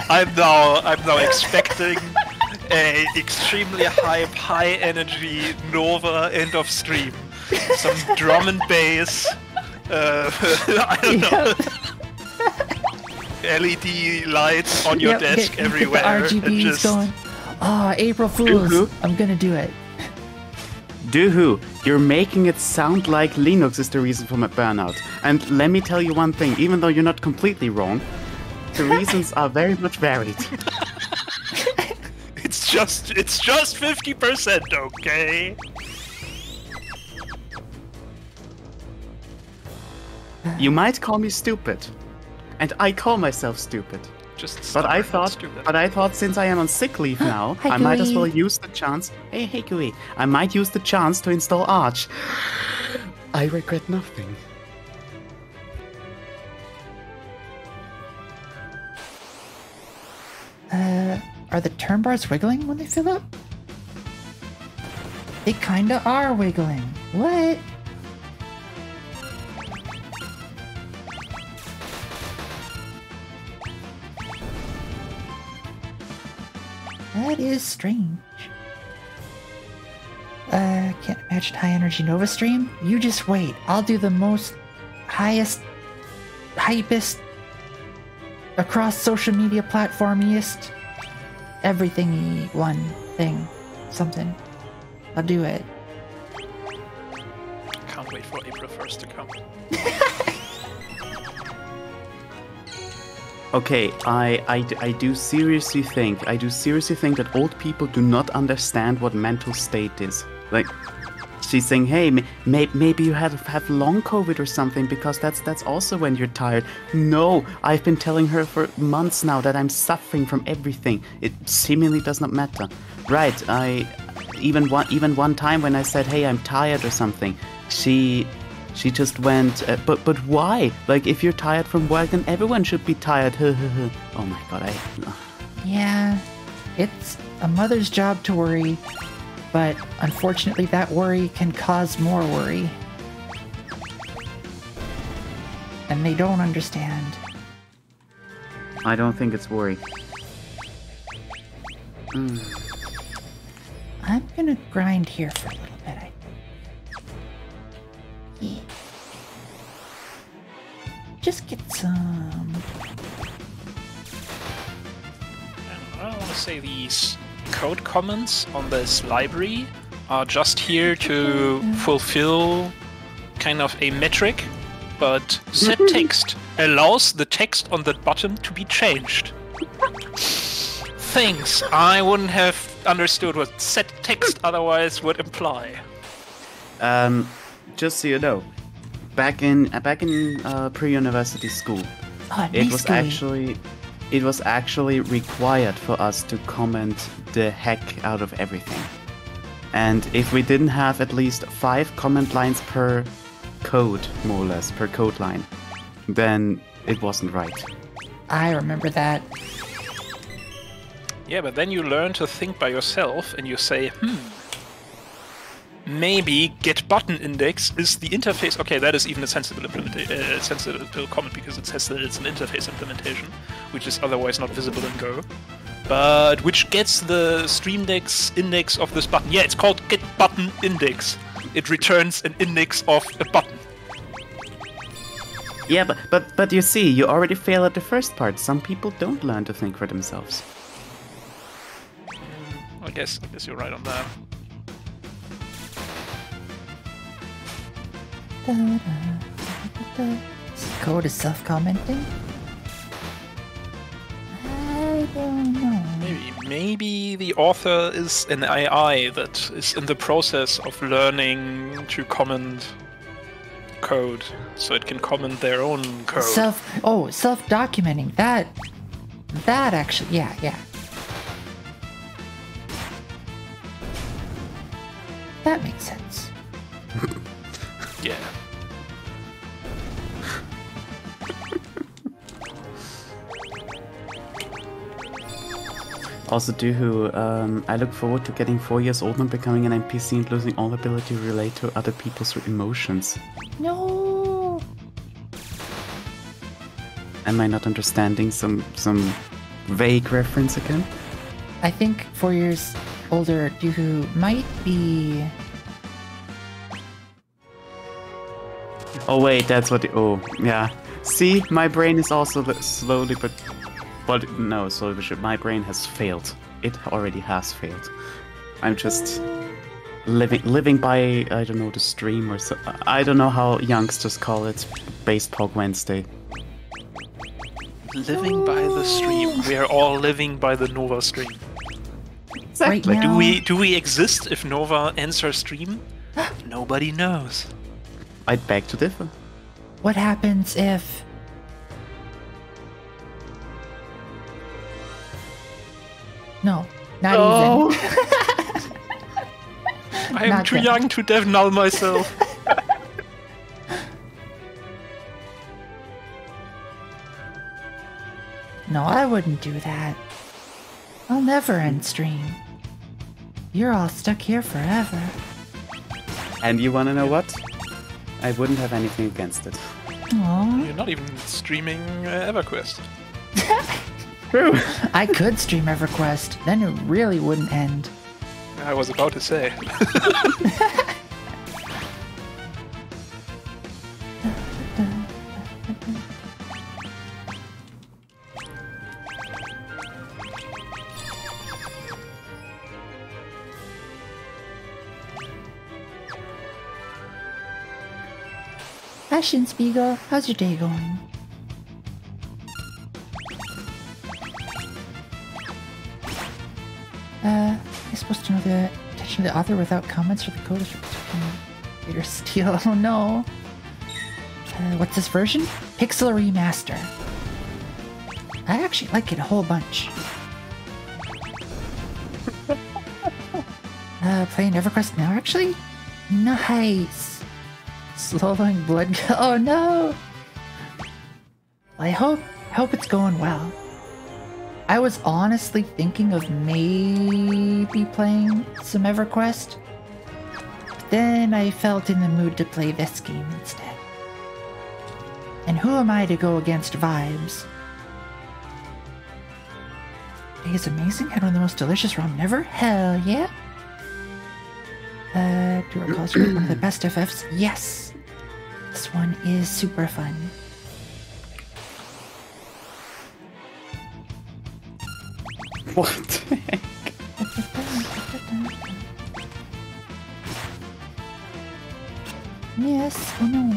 I'm now expecting a extremely high energy Nova end of stream. Some drum and bass. I don't know. LED lights on your desk everywhere. Get the RGBs just... going. Oh, April Fools! I'm gonna do it. Doohoo, you're making it sound like Linux is the reason for my burnout. And let me tell you one thing, even though you're not completely wrong, the reasons are very much varied. It's just 50%, okay? You might call me stupid, and I call myself stupid. But I thought since I am on sick leave now, Hi, I might as Gooey. well use the chance. Hey, Gooey. I might use the chance to install Arch. I regret nothing. Are the turn bars wiggling when they fill up? They kinda are wiggling. What? That is strange. Can't imagine high energy Nova stream. You just wait. I'll do the most hypest across social media platformiest everything one thing something. I'll do it. Can't wait for April 1st to come. Okay, I do seriously think that old people do not understand what mental state is. Like, she's saying, hey, maybe you have long COVID or something, because that's also when you're tired. No, I've been telling her for months now that I'm suffering from everything. It seemingly does not matter. Right, even one time when I said, hey, I'm tired or something, she She just went, but why? Like, if you're tired from work, then everyone should be tired. Oh my god, Yeah, it's a mother's job to worry, but unfortunately that worry can cause more worry. And they don't understand. I don't think it's worry. I'm gonna grind here for a little bit, I think. Yeah. Just get some... I want to say these code comments on this library are just here to fulfill kind of a metric, but set text allows the text on that button to be changed. Thanks, I wouldn't have understood what set text otherwise would imply. Just so you know, back in pre-university school, it was actually required for us to comment the heck out of everything. And if we didn't have at least 5 comment lines per code, more or less, per code line, then it wasn't right. I remember that. Yeah, but then you learn to think by yourself and you say, maybe get button index is the interface. Okay, that is even a sensible sensible comment because it says that it's an interface implementation, which is otherwise not visible in Go. But which gets the streamdex index of this button. Yeah, it's called get button index. It returns an index of a button. Yeah, but you see, you already fail at the first part. Some people don't learn to think for themselves. I guess you're right on that. This code is self-commenting? I don't know. Maybe the author is an AI that is in the process of learning to comment code, so it can comment their own code. Self-documenting. That actually, yeah. That makes sense. Yeah. Also, I look forward to getting 4 years old and becoming an NPC and losing all ability to relate to other people through emotions. No. Am I not understanding some vague reference again? I think 4 years older Dooku might be... Oh wait, that's what oh, yeah. See, my brain is also slowly but my brain has failed. It already has failed. I'm just living by, I don't know, the stream or so. I don't know how youngsters call it. Based Pog Wednesday. Living by the stream. We are all living by the Nova stream. Exactly. Right now, Do we exist if Nova ends her stream? Nobody knows. I'd beg to differ. what happens if... No, not even. I am Not too yet. young to dev null myself. No, I wouldn't do that. I'll never end stream. You're all stuck here forever. And you wanna know what? I wouldn't have anything against it. Aww. You're not even streaming EverQuest. True. I could stream EverQuest, then it really wouldn't end. I was about to say. Ashen Spiegel, how's your day going? You're supposed to know the intention of the author without comments or the code is later steal. Oh no. What's this version? Pixel Remaster. I actually like it a whole bunch. Playing EverQuest now, actually? Nice. Slowing blood. Oh no! I hope it's going well. I was honestly thinking of maybe playing some EverQuest. But then I felt in the mood to play this game instead. And who am I to go against vibes? It is amazing. Had one of the most delicious ramen ever. Hell yeah. Do you recall one of the best FFs? Yes. This one is super fun. What the heck? Yes, oh no.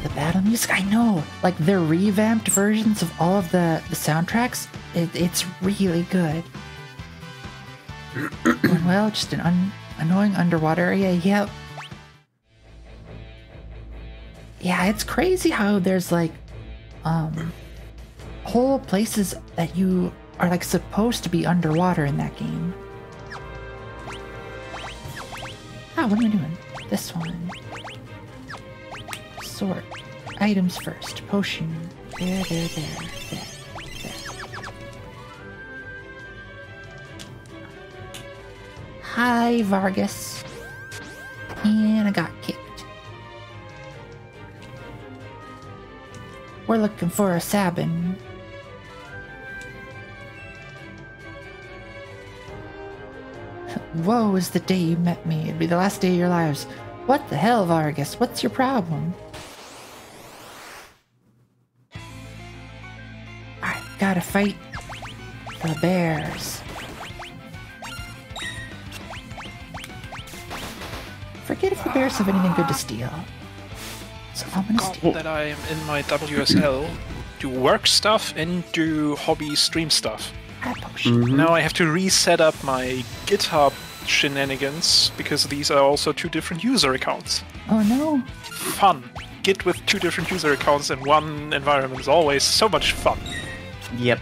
The battle music, I know! Like, the revamped versions of all of the soundtracks, it's really good. Well, just an annoying underwater area, yep. Yeah, it's crazy how there's, like, whole places that you are, like, supposed to be underwater in that game. Ah, what am I doing? This one. Sort. Items first. Potion. There. Hi, Vargas. And I got kicked. We're looking for a Sabin. Woe is the day you met me. It'd be the last day of your lives. What the hell, Vargas? What's your problem? I gotta fight the bears. Forget if the bears have anything good to steal. So I'm gonna steal. That I am in my WSL, do work stuff and do hobby stream stuff. Now I have to reset up my GitHub shenanigans because these are also 2 different user accounts. Oh no. Fun. Git with 2 different user accounts in one environment is always so much fun. Yep.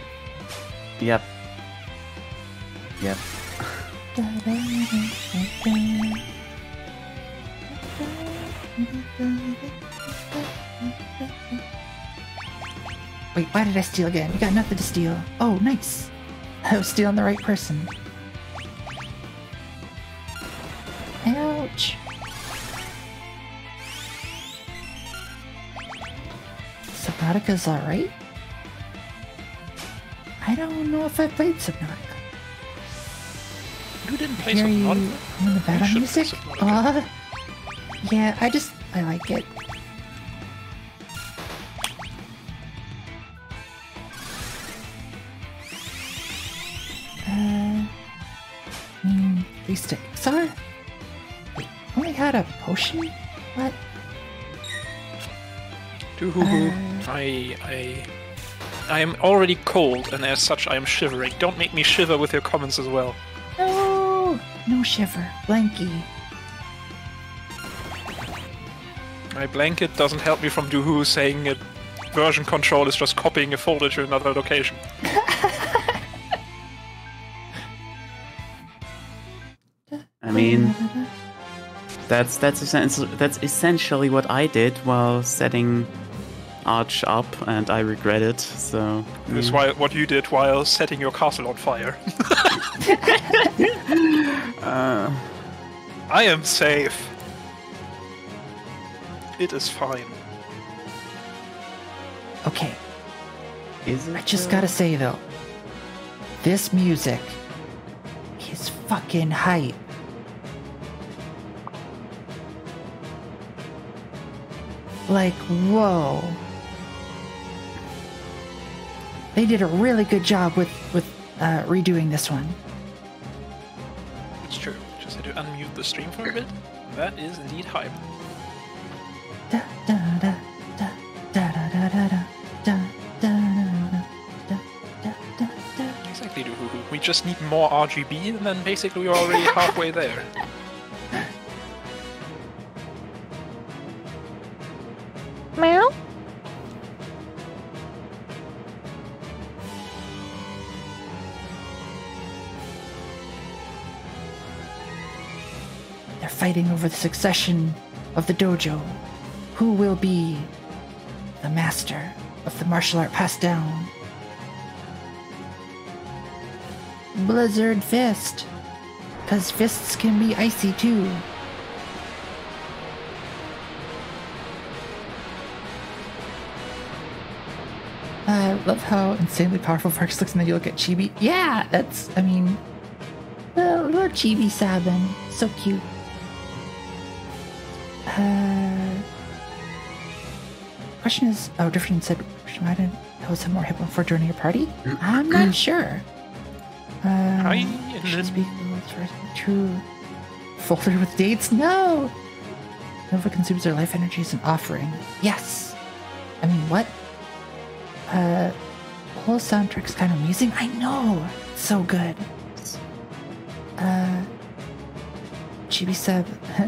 Wait, why did I steal again? You got nothing to steal. Oh, nice. I was stealing the right person. Ouch. Subnautica's alright? I don't know if I played Subnautica. You didn't play Hear you Subnautica? in the battle You should music? play Subnautica. Yeah, I like it. These sticks are? Wait, only had a potion? What? I am already cold, and as such I am shivering. Don't make me shiver with your comments as well. No! No shiver. Blanky. My blanket doesn't help me from Doohoo saying a version control is just copying a folder to another location. I mean, that's essentially what I did while setting Arch up, and I regret it. So That's why what you did while setting your castle on fire. I am safe. It is fine. Okay, is it? I just gotta say though, this music is fucking hype. Like, whoa. They did a really good job with redoing this one. It's true. Just had to unmute the stream for a bit. That is indeed hype. Da, da, da, da, da, da, da, da, da, da, da, da, da, da. Exactly, Doohoo. We just need more RGB, and then basically we're already halfway there. Meow. fighting over the succession of the dojo. Who will be the master of the martial art passed down? Blizzard Fist. Because fists can be icy too. I love how insanely powerful Vargas looks, and then you look at Chibi. Yeah, that's, I mean, little Chibi Sabin. So cute. Question is, oh, Different said, I didn't know some more hip before joining your party? I'm not sure. Should speak first. True. Folder with dates? No! Nova consumes their life energy as an offering. Yes! I mean, what? The whole soundtrack's kind of amusing. I know! It's so good. Chibi Seb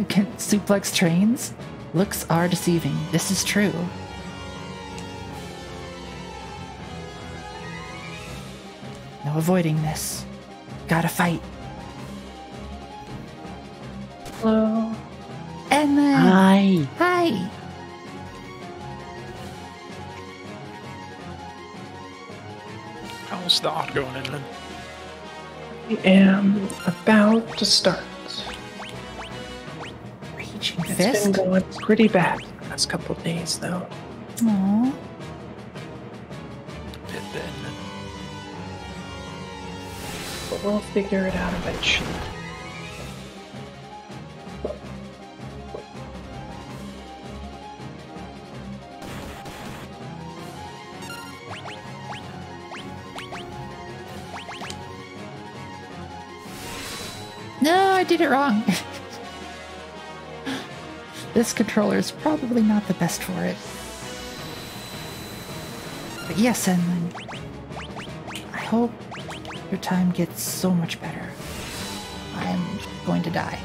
can suplex trains? Looks are deceiving. This is true. No avoiding this. Gotta fight. Hello. And then... Hi. Hi! How's the art going, Inland? I am about to start. Reaching It's fist? been going pretty bad the last couple of days, though. Aww. But we'll figure it out eventually. No, I did it wrong. This controller is probably not the best for it. But yes, Enlin. I hope your time gets so much better. I'm going to die.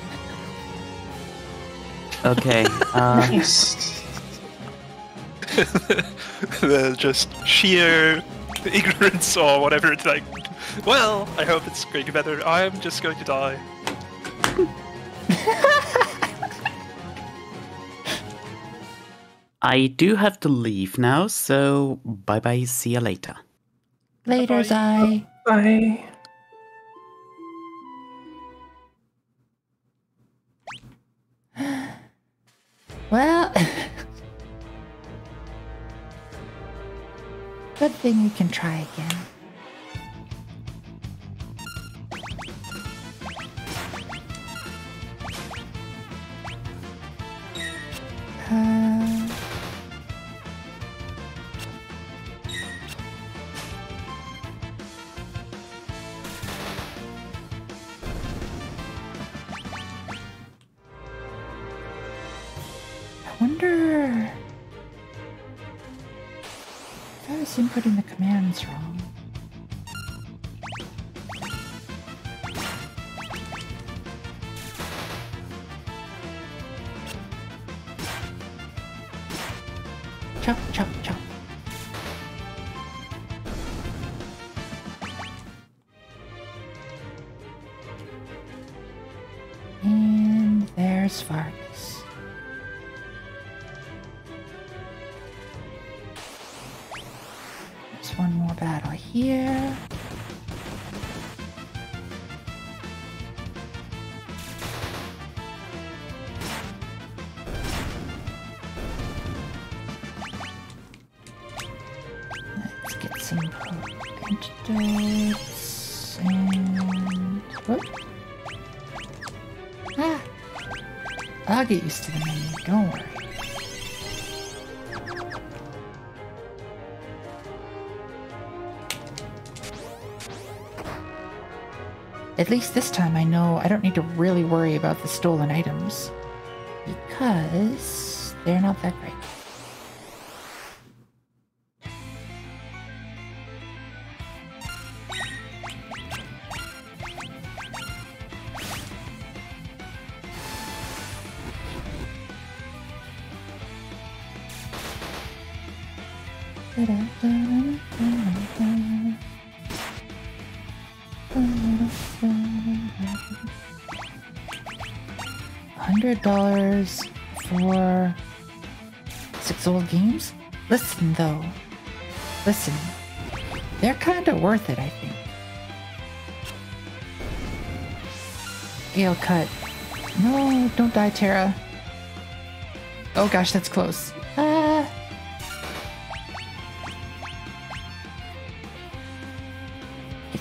Okay. Nice. The just sheer ignorance or whatever. It's like, well, I hope it's going to get better. I'm just going to die. I do have to leave now, so bye-bye, see you later. Later, Zai. Bye. Well, good thing we can try again. I wonder... I was inputting the commands wrong. Chop, chop, chop. And there's Vargas. There's one more battle here. Let's get some antidotes and... Whoop. Ah! I'll get used to the menu, don't worry. At least this time I know I don't need to really worry about the stolen items, because they're not that great. $100 for 6 old games? Listen, though. Listen. They're kinda worth it, I think. Gale cut. No, don't die, Terra. Oh gosh, that's close. Get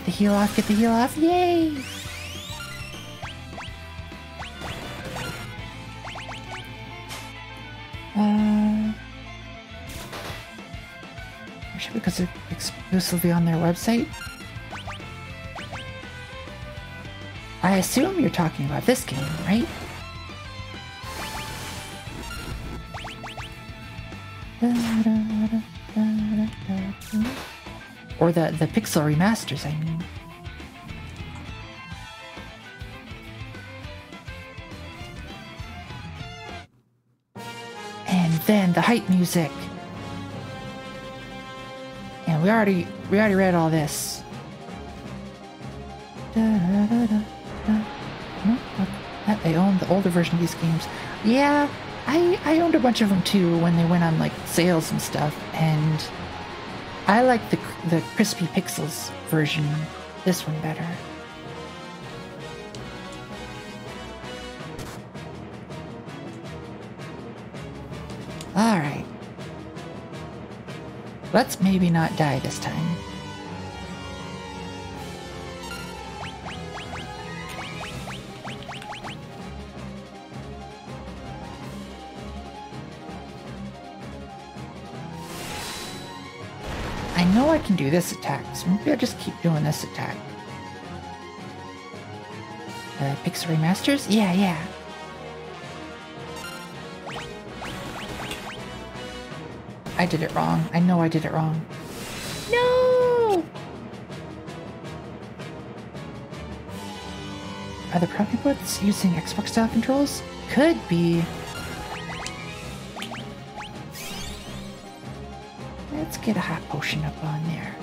the heal off, get the heal off. Yay! Actually, because it's exclusively on their website. I assume you're talking about this game, right? Or the Pixel remasters, I mean. And then the hype music. And we already read all this. I owned the older version of these games. Yeah, I owned a bunch of them too when they went on like sales and stuff, and I like the Crispy Pixels version, this one better. Alright. Let's maybe not die this time. I know I can do this attack, so maybe I'll just keep doing this attack. Pixel Remasters? Yeah. I did it wrong. I know I did it wrong. No! Are the problem bots using Xbox style controls? Could be. Let's get a hot potion up on there.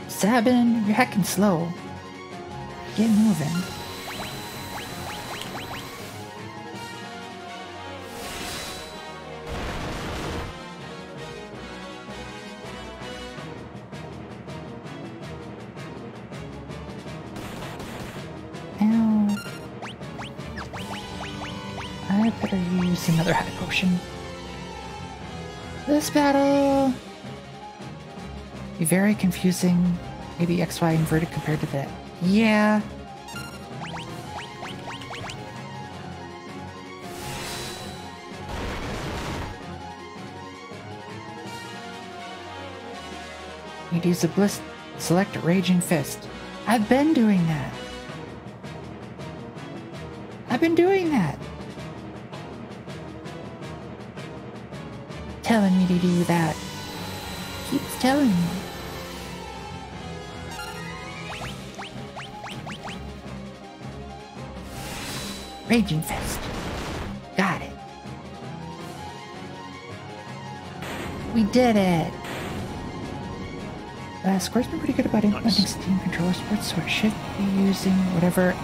Sabin, you're heckin' slow. Get moving. Ow. I better use another hot potion. This battle be very confusing. Maybe XY inverted compared to that. Yeah. You'd use a bliss. Select Raging Fist. I've been doing that. Telling me to do that. Keeps telling me. Raging Fist. Got it. We did it. Square's been pretty good about implementing Steam controller sports, so it should be using whatever.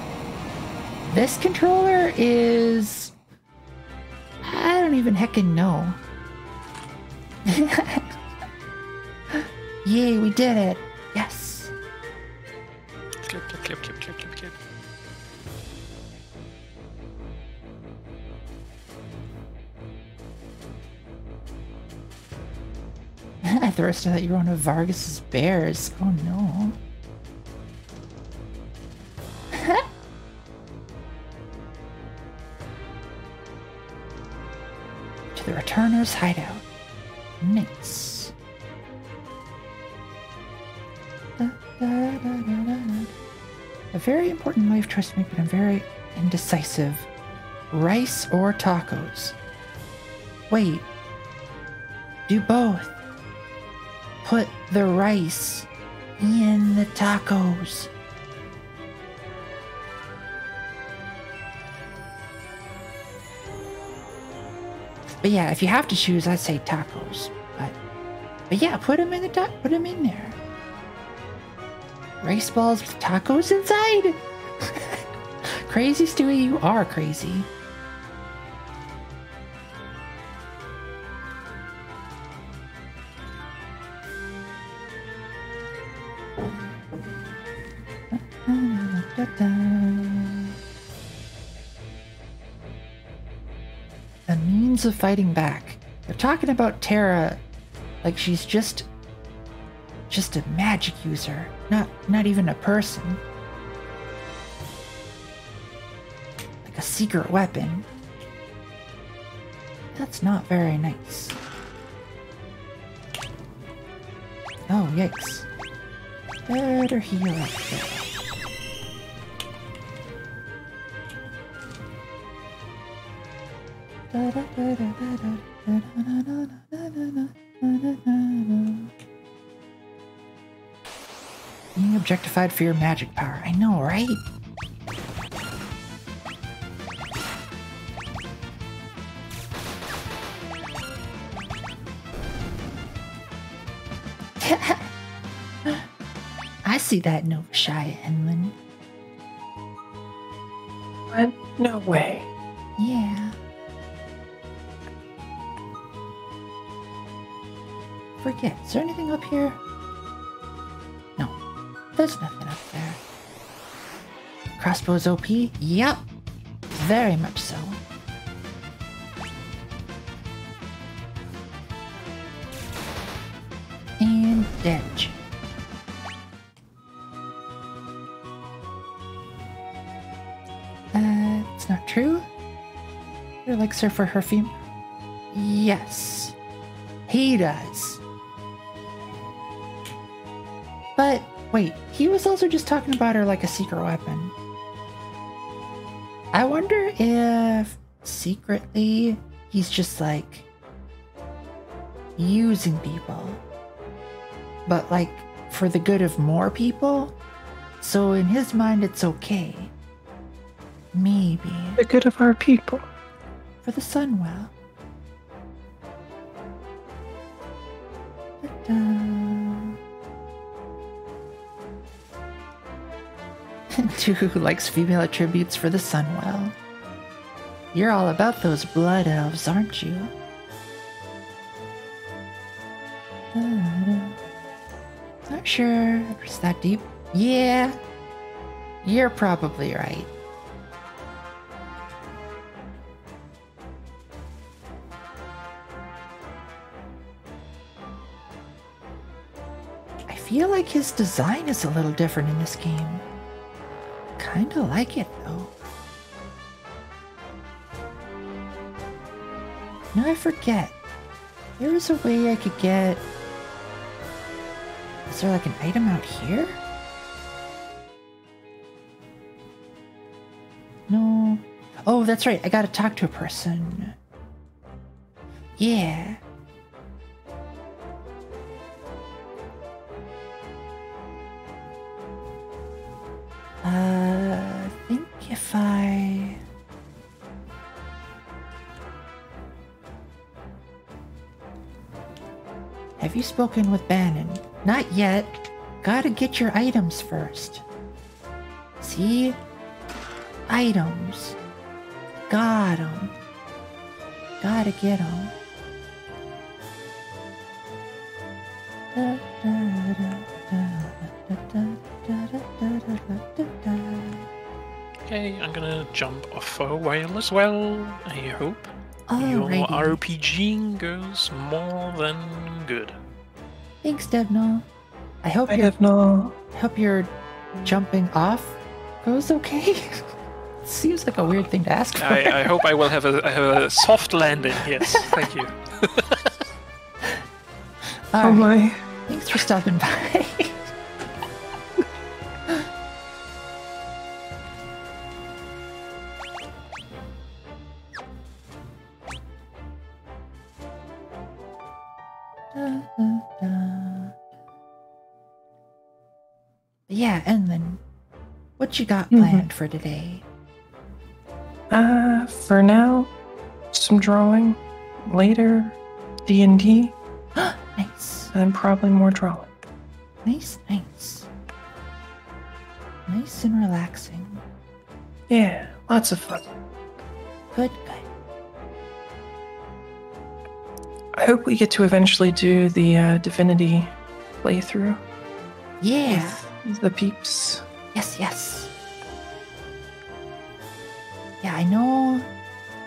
This controller is... I don't even heckin' know. Yay, we did it! Yes! Clip. The rest of that you were one of Vargas's bears. Oh no. To the Returner's hideout. Nice. A very important life choice to make, but I'm very indecisive. Rice or tacos? Wait. Do both. Put the rice in the tacos. But yeah, if you have to choose, I'd say tacos. But yeah, put them in there. Rice balls with tacos inside. Crazy, Stewie, you are crazy. A means of fighting back. They're talking about Terra like she's just a magic user, not even a person. Like a secret weapon. That's not very nice. Oh, yikes. Better heal up there. Being objectified for your magic power. I know, right? I see that Nova Shia Enlin. What? No way. Yeah. Forget, is there anything up here? No, there's nothing up there. Crossbow's OP? Yep, very much so. And edge. It's not true. Your likes her for her female. Yes, he does. But wait, he was also just talking about her like a secret weapon. I wonder if secretly he's just like using people, but like for the good of more people. So in his mind, it's okay. Maybe. The good of our people. For the Sunwell. Two who likes female attributes for the Sunwell. You're all about those blood elves, aren't you? Not sure it's that deep. Yeah, you're probably right. I feel like his design is a little different in this game. Kinda like it though. Now I forget. There is a way I could get... Is there like an item out here? No. Oh, that's right. I gotta talk to a person. Yeah. I think if I... Have you spoken with Bannon? Not yet. Gotta get your items first. See? Items. Got 'em. Gotta get 'em. Okay, I'm gonna jump off for a while as well. I hope your Alrighty. RPGing goes more than good. Thanks, Devno. I hope I have no. your jumping off goes okay. Seems like a weird thing to ask for. I hope I will have a soft landing. Yes, thank you. All Oh right. my. Thanks for stopping by. Yeah, and then what you got planned for today? For now, some drawing. Later, D&D, Nice. and probably more drawing. Nice, nice. Nice and relaxing. Yeah, lots of fun. Good. I hope we get to eventually do the Divinity playthrough Yeah. with the peeps. Yes. Yeah, I know.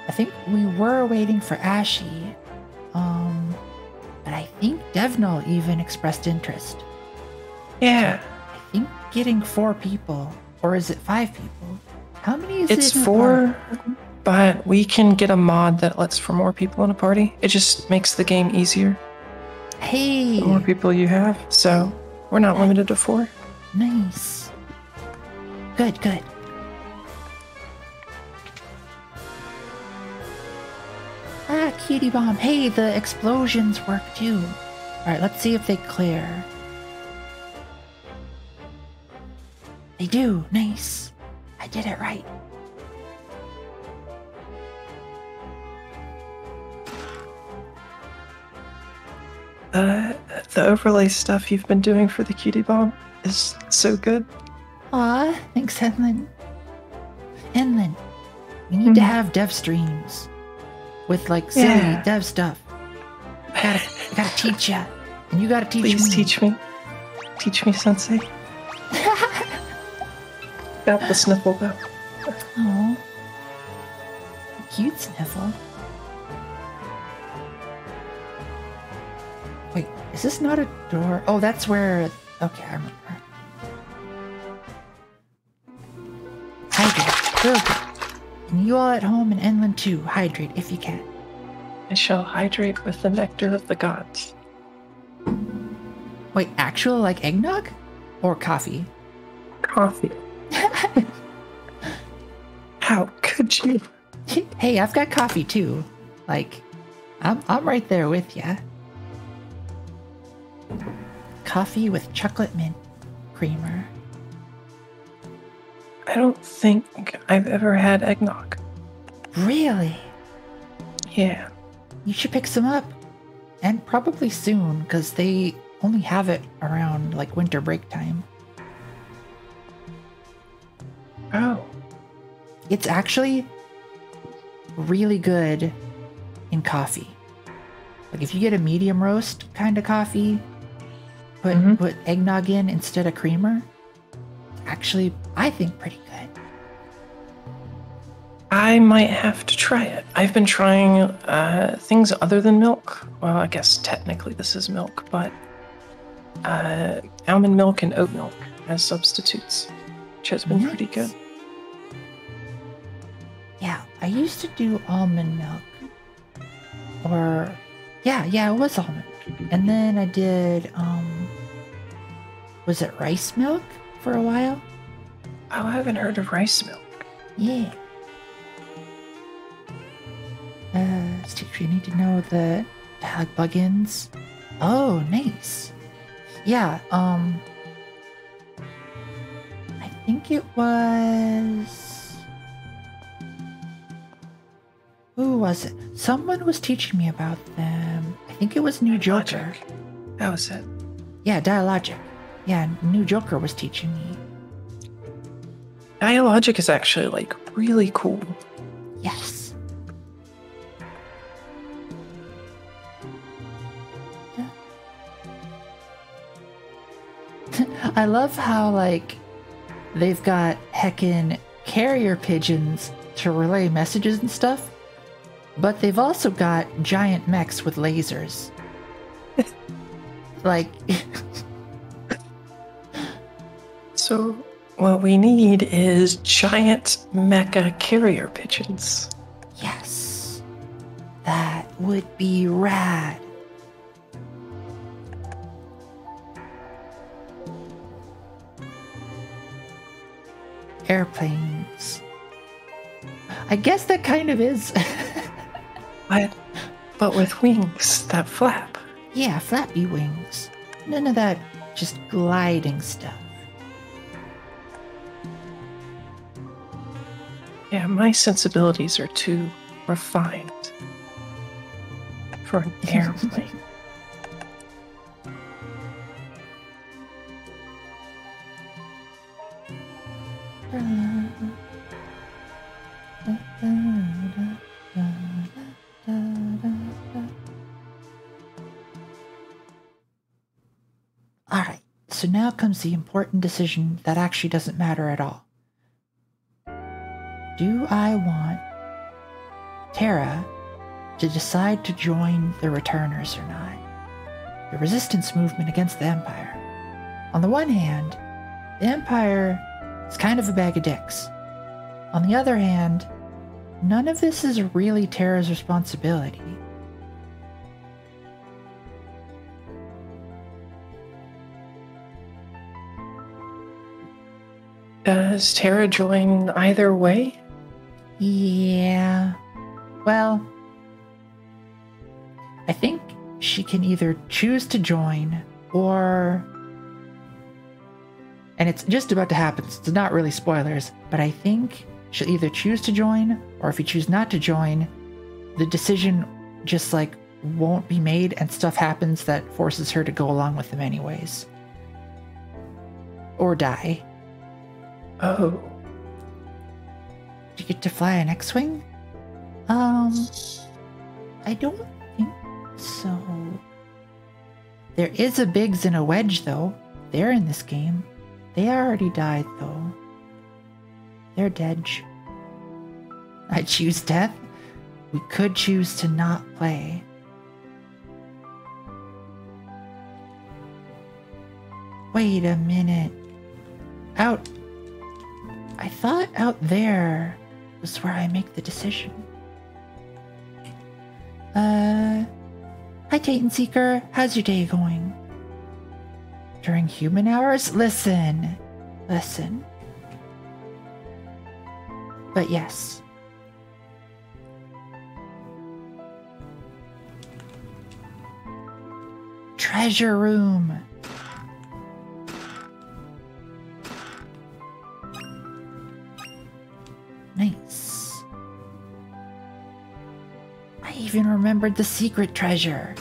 I think we were waiting for Ashy. But I think Devnal even expressed interest. Yeah, I think getting 4 people, or is it 5 people? How many is it's it? 4, but we can get a mod that lets for more people in a party. It just makes the game easier Hey, the more people you have. So we're not limited to 4. nice. Good. Ah, cutie bomb. Hey, the explosions work too. Alright, let's see if they clear. They do. Nice. I did it right. The overlay stuff you've been doing for the cutie bomb is so good. Aw, thanks, Henlin. We need to have dev streams with like silly dev stuff. I gotta teach ya, and you gotta teach me. Please teach me. Teach me, Sensei. Got the sniffle though. Oh, cute sniffle. Wait, is this not a door? Oh, that's where. Okay, I remember. Hydrate. Good. And you all at home and Enlin too, hydrate if you can. I shall hydrate with the nectar of the gods. Wait, actual like eggnog? Or coffee? Coffee. How could you? Hey, I've got coffee too. Like, I'm right there with ya. Coffee with chocolate mint creamer. I don't think I've ever had eggnog. Really? Yeah. You should pick some up. And probably soon, because they only have it around like winter break time. Oh. It's actually really good in coffee. Like if you get a medium roast kind of coffee, put eggnog in instead of creamer, it's actually, I think, pretty good. I might have to try it. I've been trying things other than milk. Well, I guess technically this is milk, but almond milk and oat milk as substitutes, which has been pretty good. Yeah, I used to do almond milk. Or, yeah, it was almond milk. And then I did, was it rice milk for a while? Oh, I haven't heard of rice milk. Yeah. You need to know the tag plugins. Oh, nice. Yeah, I think it was... Who was it? Someone was teaching me about them. I think it was New Joker. That was it. Yeah, Dialogic. Yeah, New Joker was teaching me. Dialogic is actually, like, really cool. Yes. I love how, like, they've got heckin' carrier pigeons to relay messages and stuff, but they've also got giant mechs with lasers. Like... So, what we need is giant mecha carrier pigeons. Yes. That would be rad. Airplanes. I guess that kind of is. But with wings that flap. Yeah, flappy wings. None of that just gliding stuff. Yeah, my sensibilities are too refined for an airplane. Alright, so now comes the important decision that actually doesn't matter at all. Do I want Terra to decide to join the Returners or not? The resistance movement against the Empire. On the one hand, the Empire is kind of a bag of dicks. On the other hand, none of this is really Terra's responsibility. Does Terra join either way? Yeah. Well, I think she can either choose to join or... And it's just about to happen, so it's not really spoilers, but I think she'll either choose to join, or if you choose not to join, the decision just, like, won't be made and stuff happens that forces her to go along with them anyways. Or die. Oh. Do you get to fly an X-Wing? I don't think so. There is a Biggs and a Wedge, though. They're in this game. They already died, though. They're dead. I choose death. We could choose to not play. Wait a minute. I thought out there was where I make the decision. Hi Titan Seeker, how's your day going? During human hours? Listen. But yes. Treasure room. Nice. I even remembered the secret treasure.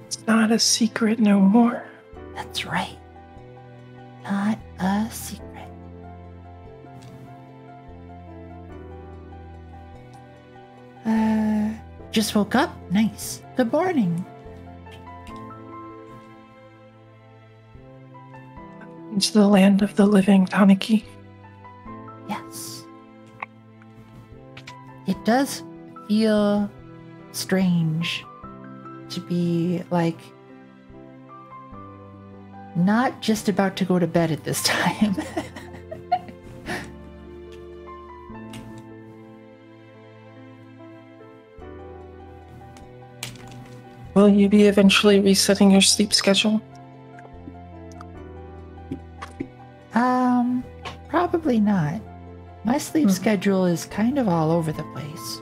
It's not a secret no more. That's right. Not a secret. Just woke up? Nice. Good morning. Into the land of the living, Taniki. Yes. It does feel strange to be, like, not just about to go to bed at this time. Will you be eventually resetting your sleep schedule? Probably not. My sleep schedule is kind of all over the place.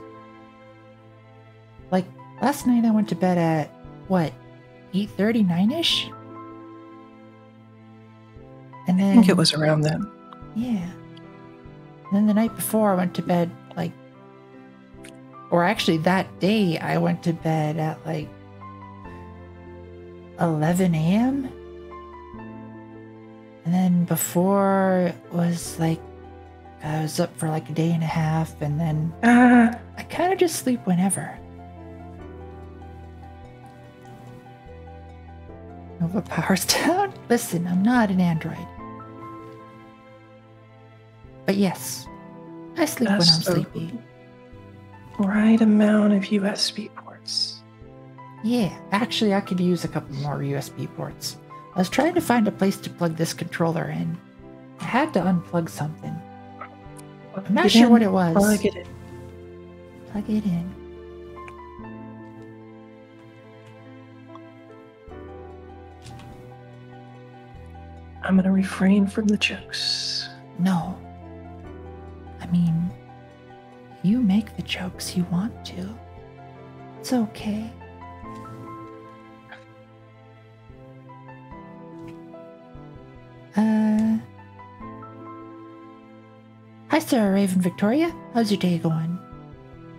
Like, last night I went to bed at, what, 8:30, 9-ish? And then... I think it was around then. Yeah. And then the night before I went to bed, like... Or actually, that day I went to bed at, like, 11 a.m.? And then before it was like, I was up for like a day and a half, and then I kind of just sleep whenever. Nova power's down? Listen, I'm not an android. But yes, I sleep when I'm sleepy. Right amount of USB ports. Yeah, actually I could use a couple more USB ports. I was trying to find a place to plug this controller in. I had to unplug something. I'm not sure what it was. Plug it in. Plug it in. I'm gonna refrain from the jokes. No. I mean, you make the jokes you want to. It's okay. Hi Sarah Raven Victoria, how's your day going?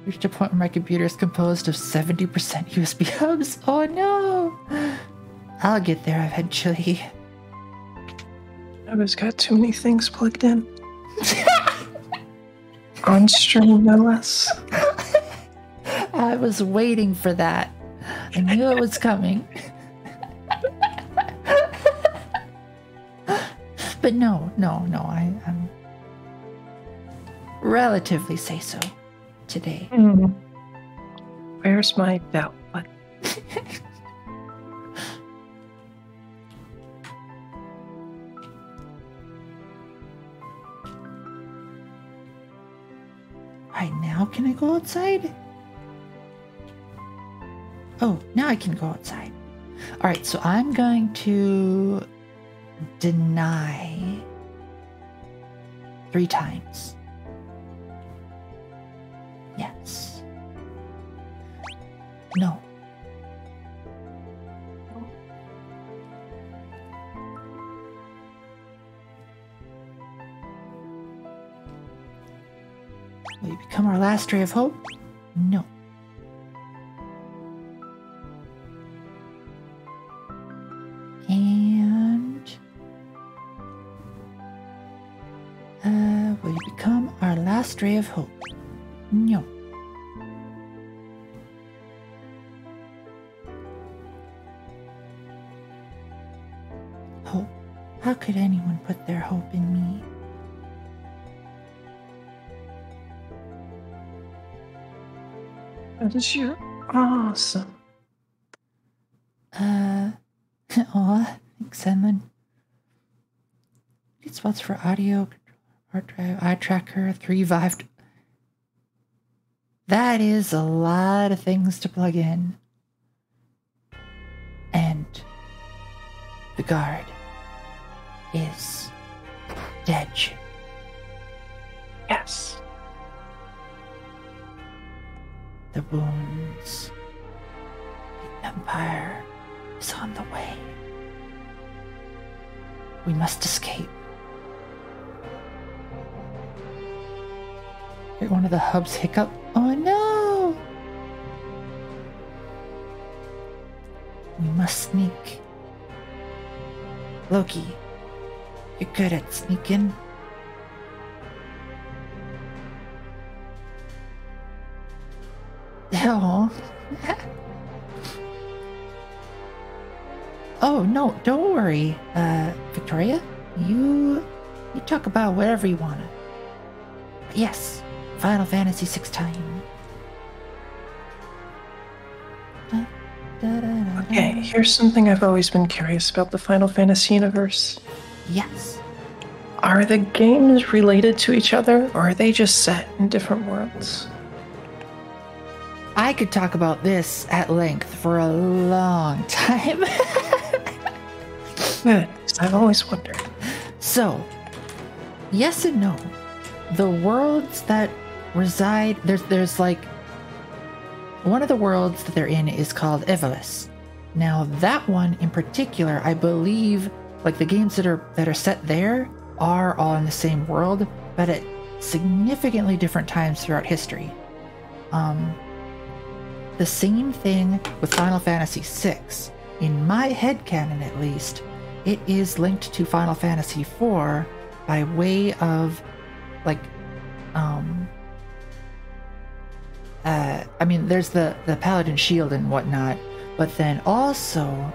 Reached a point where my computer is composed of 70% USB hubs. Oh no! I'll get there eventually. I've just got too many things plugged in. On stream, no less. I was waiting for that. I knew it was coming. But no, I'm relatively say so today. Where's my belt button? Right now, can I go outside? Oh, now I can go outside. All right, so I'm going to deny 3 times. Yes. No. Will you become our last ray of hope? No. And will you become our last ray of hope? No. Hope. How could anyone put their hope in me? That is you. Awesome. Aw, thanks, Edmund. Need spots for audio, hard drive, eye tracker, 3 Vive. That is a lot of things to plug in. And the guard is dead. Yes. The wounds. The Empire is on the way. We must escape. Hear one of the hubs hiccup. Oh no! We must sneak. Loki, you're good at sneaking. Oh. Oh no, don't worry, Victoria. You talk about whatever you wanna. But yes, Final Fantasy 6 time. Okay, here's something I've always been curious about the Final Fantasy universe. Yes. Are the games related to each other, or are they just set in different worlds? I could talk about this at length for a long time. Good, 'cause I've always wondered. So, yes and no. The worlds that reside, there's like, one of the worlds that they're in is called Evelis. Now that one in particular, I believe, like the games that are set there are all in the same world, but at significantly different times throughout history. The same thing with Final Fantasy VI. In my headcanon at least, it is linked to Final Fantasy IV by way of, like, I mean, there's the Paladin Shield and whatnot, but then also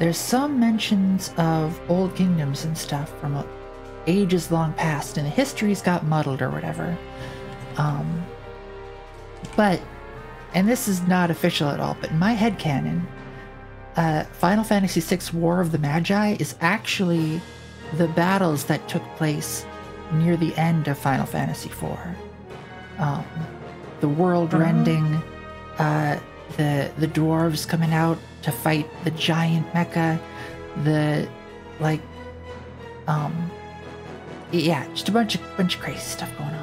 there's some mentions of old kingdoms and stuff from ages long past, and the histories got muddled or whatever. But, and this is not official at all, but in my headcanon, Final Fantasy VI War of the Magi is actually the battles that took place near the end of Final Fantasy IV. The world rending, the dwarves coming out to fight the giant mecha, the, like, yeah, just a bunch of crazy stuff going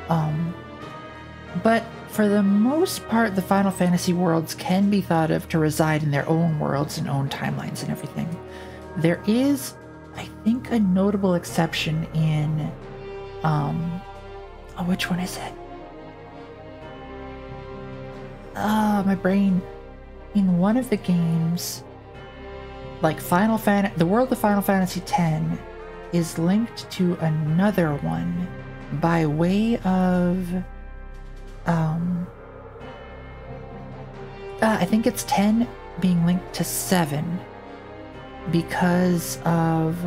on. But for the most part, the Final Fantasy worlds can be thought of to reside in their own worlds and own timelines and everything. There is, I think, a notable exception in, oh, which one is it? My brain. In one of the games, like the world of Final Fantasy X is linked to another one by way of, I think it's 10 being linked to 7 because of,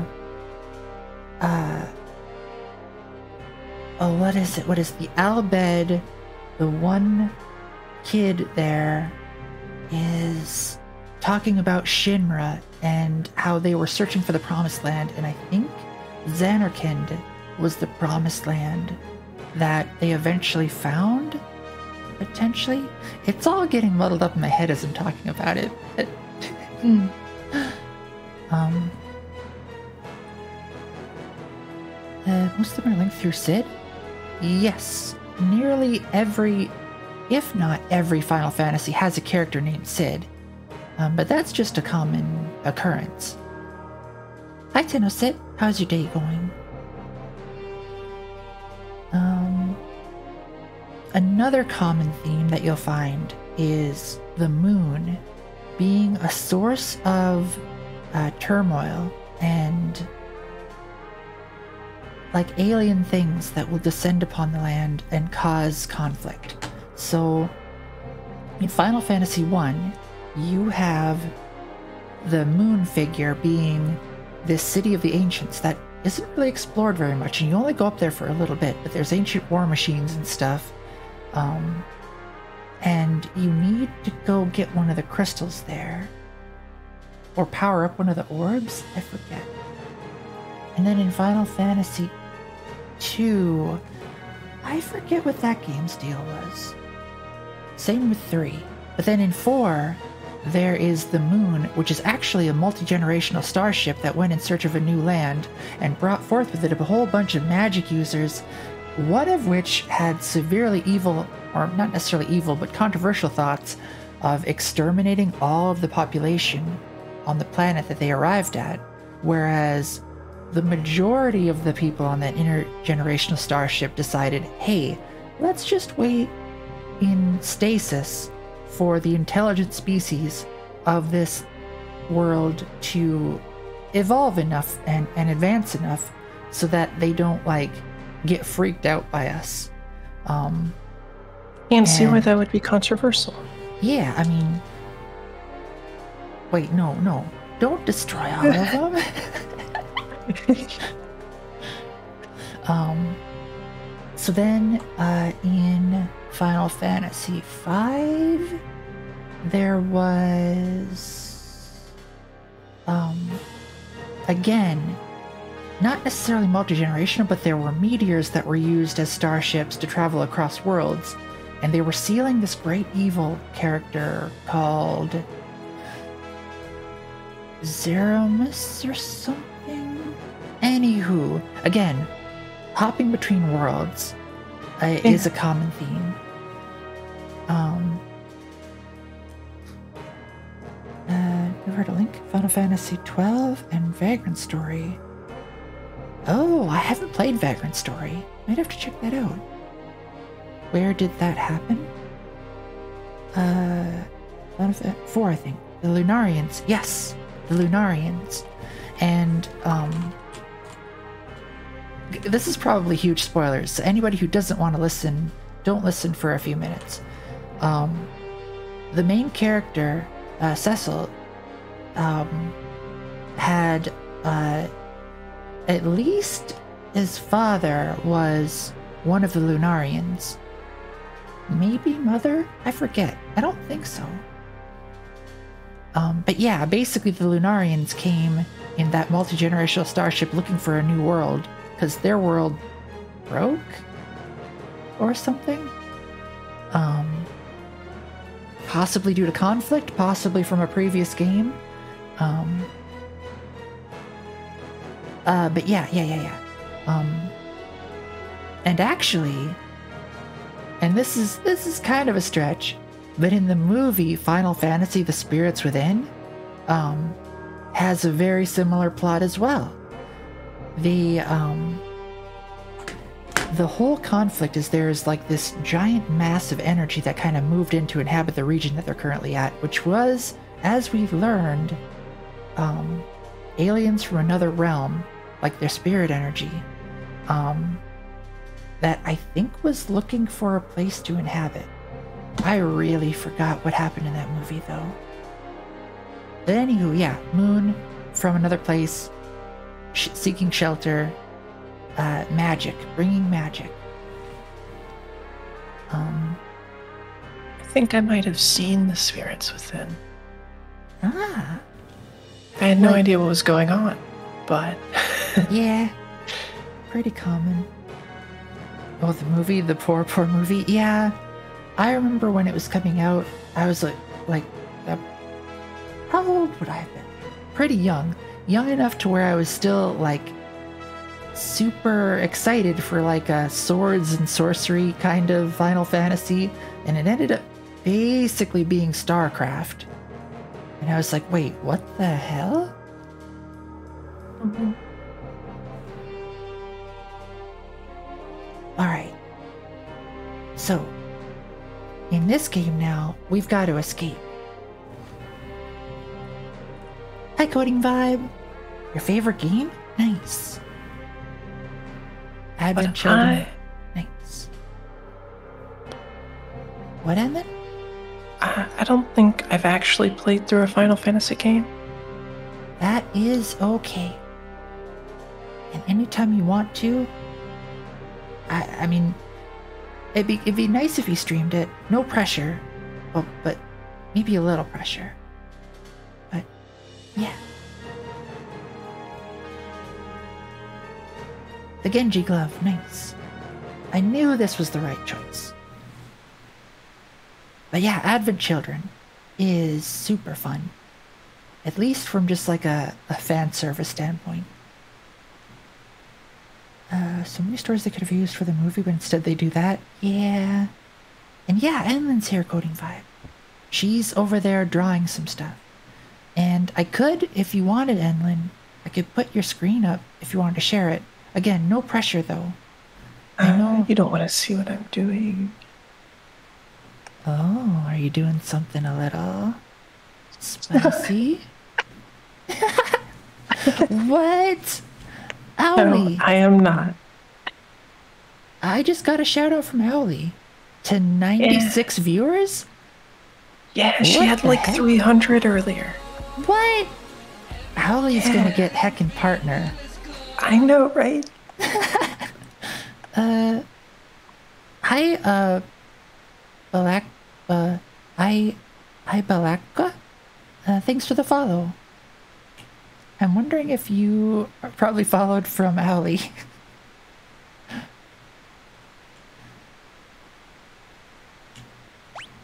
what is it? What is the Albed? The one kid there is talking about Shinra and how they were searching for the Promised Land, and I think Xanarkand was the Promised Land that they eventually found, potentially. It's all getting muddled up in my head as I'm talking about it. Most of them are linked through Sid? Yes, nearly every, if not every Final Fantasy has a character named Sid. But that's just a common occurrence. Hi Tenno Sid, how's your day going? Another common theme that you'll find is the moon being a source of turmoil and like alien things that will descend upon the land and cause conflict. So in Final Fantasy I, you have the moon figure being this city of the ancients that isn't really explored very much, and you only go up there for a little bit, but there's ancient war machines and stuff. And you need to go get one of the crystals there. Or power up one of the orbs? I forget. And then in Final Fantasy II, I forget what that game's deal was. Same with 3. But then in 4, there is the moon, which is actually a multi-generational starship that went in search of a new land and brought forth with it a whole bunch of magic users, one of which had severely evil, or not necessarily evil, but controversial thoughts of exterminating all of the population on the planet that they arrived at, whereas the majority of the people on that intergenerational starship decided, hey, let's just wait in stasis for the intelligent species of this world to evolve enough and advance enough so that they don't, like, get freaked out by us. Can't see why that would be controversial. Yeah, I mean... Wait, no. Don't destroy all of them. So then, in Final Fantasy V, there was... again, not necessarily multi-generational, but there were meteors that were used as starships to travel across worlds, and they were sealing this great evil character called Zeramus or something? Anywho, again, hopping between worlds is a common theme. I've heard a link, Final Fantasy XII and Vagrant Story. Oh, I haven't played Vagrant Story. Might have to check that out. Where did that happen? Final Fantasy IV, I think. The Lunarians. Yes, the Lunarians. And, this is probably huge spoilers, so anybody who doesn't want to listen, don't listen for a few minutes. The main character, Cecil, had, at least his father was one of the Lunarians. Maybe mother? I forget. I don't think so. But yeah, basically the Lunarians came in that multi-generational starship looking for a new world, because their world broke? Or something? Possibly due to conflict, possibly from a previous game. But yeah. And actually, and this is kind of a stretch, but in the movie Final Fantasy: The Spirits Within, has a very similar plot as well. The whole conflict is there's like this giant mass of energy that kind of moved in to inhabit the region that they're currently at, which was, as we've learned, aliens from another realm, like their spirit energy. that I think was looking for a place to inhabit. I really forgot what happened in that movie, though. But anywho, yeah, Moon from another place, seeking shelter, magic, bringing magic. I think I might have seen the spirits within. Ah. I had no idea what was going on, but... Yeah, pretty common. Oh, the movie, the poor movie. Yeah, I remember when it was coming out, I was like, how old would I have been? Pretty young enough to where I was still like super excited for like a swords and sorcery kind of Final Fantasy, and it ended up basically being StarCraft. And I was like, wait, what the hell? Mhm. Alright. So, in this game now, we've got to escape. Hi, Coding Vibe. Your favorite game? Nice. Advent Children. Nice. What, Edmund? I don't think I've actually played through a Final Fantasy game. That is okay. And anytime you want to, I mean, it'd be nice if you streamed it. No pressure, but maybe a little pressure. But yeah. The Genji glove, nice. I knew this was the right choice. But yeah, Advent Children is super fun. At least from just like a fan service standpoint. So many stories they could have used for the movie, but instead they do that. Yeah. And yeah, Enlin's here, Coding Vibe. She's over there drawing some stuff. And I could, if you wanted, Enlin, I could put your screen up if you wanted to share it. Again, no pressure though. I know. You don't want to see what I'm doing. Oh, are you doing something a little spicy? What? Owlie. No, I am not. I just got a shout out from Owlie to 96 viewers? Yeah, she What had the like heck? 300 earlier. What? Owlie's gonna get heckin' partner. I know, right? Hi, Balaka? Thanks for the follow. I'm wondering if you are probably followed from Owlie.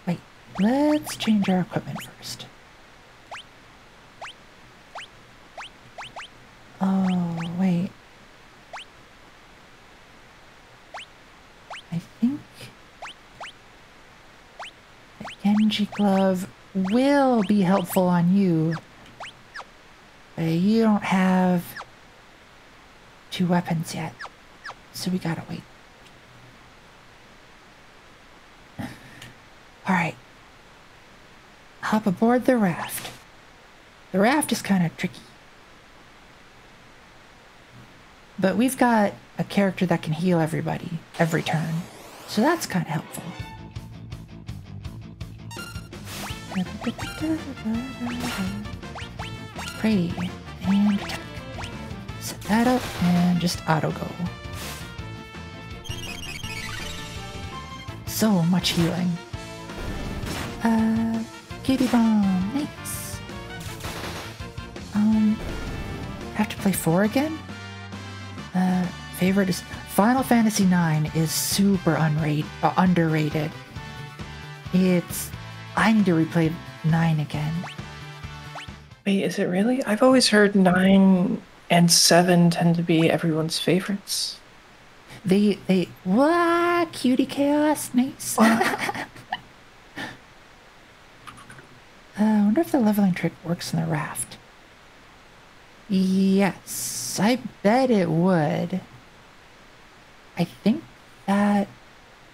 Wait, let's change our equipment first. Oh, wait. I think the Genji glove will be helpful on you. But you don't have 2 weapons yet, so we gotta wait. Alright. Hop aboard the raft. The raft is kind of tricky. But we've got a character that can heal everybody every turn, so that's kind of helpful. Pray and attack. Set that up and just auto go. So much healing. Kitty bomb, nice. Have to play 4 again? Favorite is Final Fantasy IX is super underrated. I need to replay 9 again. Wait, is it really? I've always heard 9 and 7 tend to be everyone's favorites. Wah, cutie chaos, nice. I wonder if the leveling trick works in the raft. Yes, I bet it would. I think that...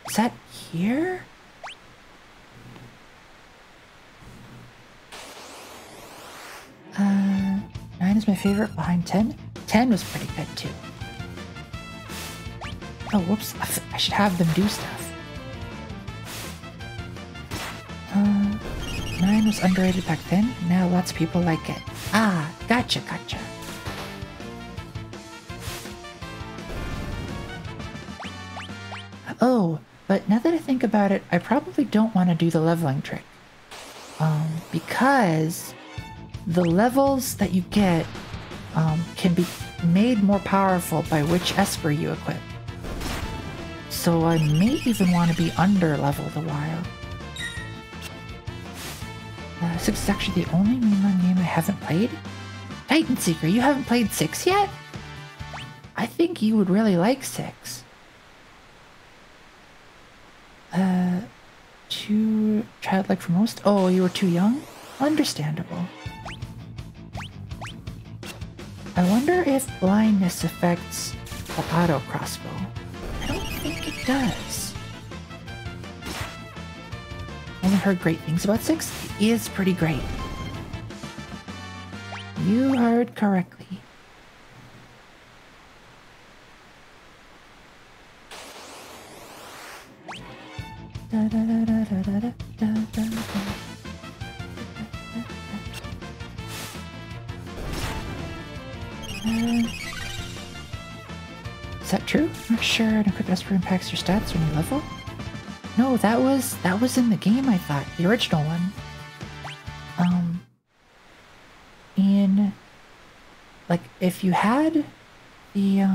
Is that here? Nine is my favorite behind 10. 10 was pretty good too. Oh, whoops. I should have them do stuff. 9 was underrated back then. Now lots of people like it. Ah, gotcha. Oh, but now that I think about it, I probably don't want to do the leveling trick. Because the levels that you get can be made more powerful by which Esper you equip. So I may even want to be under-leveled a while. 6 is actually the only mainline game I haven't played. Titan Seeker, you haven't played 6 yet? I think you would really like 6. Too childlike for most? Oh, you were too young? Understandable. I wonder if blindness affects the auto crossbow. I don't think it does. Only heard great things about 6. It is pretty great. You heard correctly. Da, da, da, da, da, da, da, da, da. Is that true? I'm not sure an equipped Esper impacts your stats when you level. No, that was in the game, I thought. The original one. Like, if you had the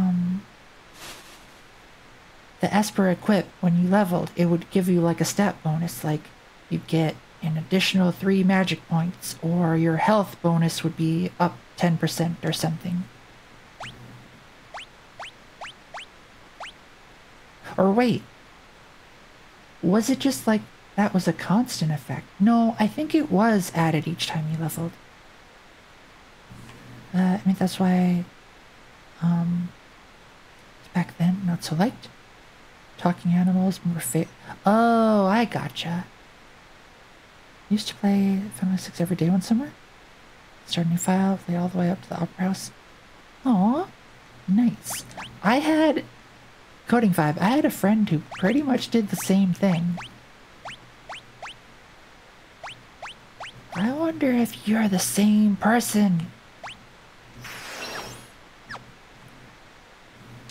Esper equip when you leveled, it would give you like a stat bonus, like you'd get an additional 3 magic points, or your health bonus would be up 10% or something. Or wait, was it just like that was a constant effect? No, I think it was added each time you leveled. I mean, that's why, back then, not so liked. Talking animals, more Oh, I gotcha. Used to play Final 6 every day one summer. Start a new file, play all the way up to the Opera House. Aw, nice. I had Coding Vibe. I had a friend who pretty much did the same thing. I wonder if you're the same person.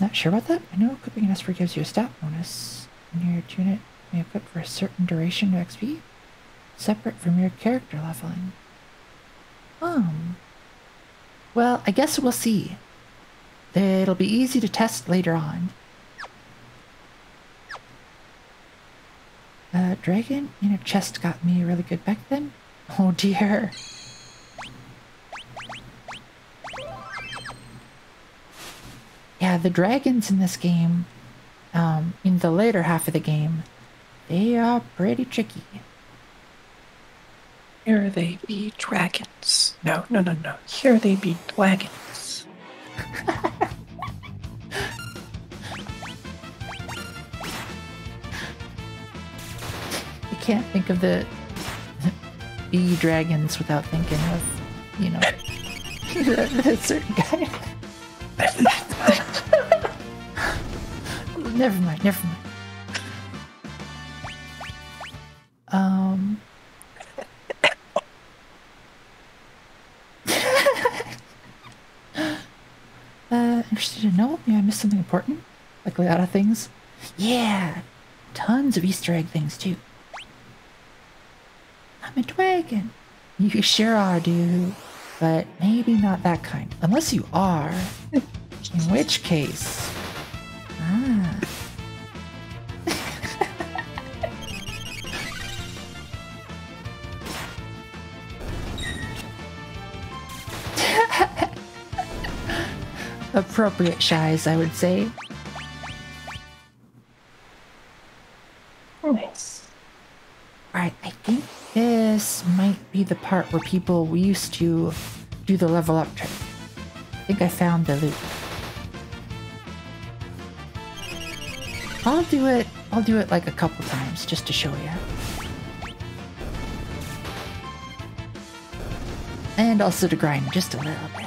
Not sure about that. I know equipping an Esper gives you a stat bonus. When your unit may equip for a certain duration of XP, separate from your character leveling. Well, I guess we'll see. It'll be easy to test later on. Dragon in a chest got me really good back then. Oh dear. Yeah, the dragons in this game, in the later half of the game, they are pretty tricky. Here they be dragons. No. Here they be dragons. I can't think of the bee dragons without thinking of, you know, that certain guy. Never mind. Interested to know? Yeah, I missed something important? Like a lot of things? Yeah! Tons of Easter egg things, too. I'm a dragon. You sure are, dude. But maybe not that kind. Unless you are. In which case... Ah. Appropriate shies, I would say. Nice. Alright, I think this might be the part where people used to do the level up trick. I think I found the loot. I'll do it like a couple times just to show you. And also to grind just a little bit.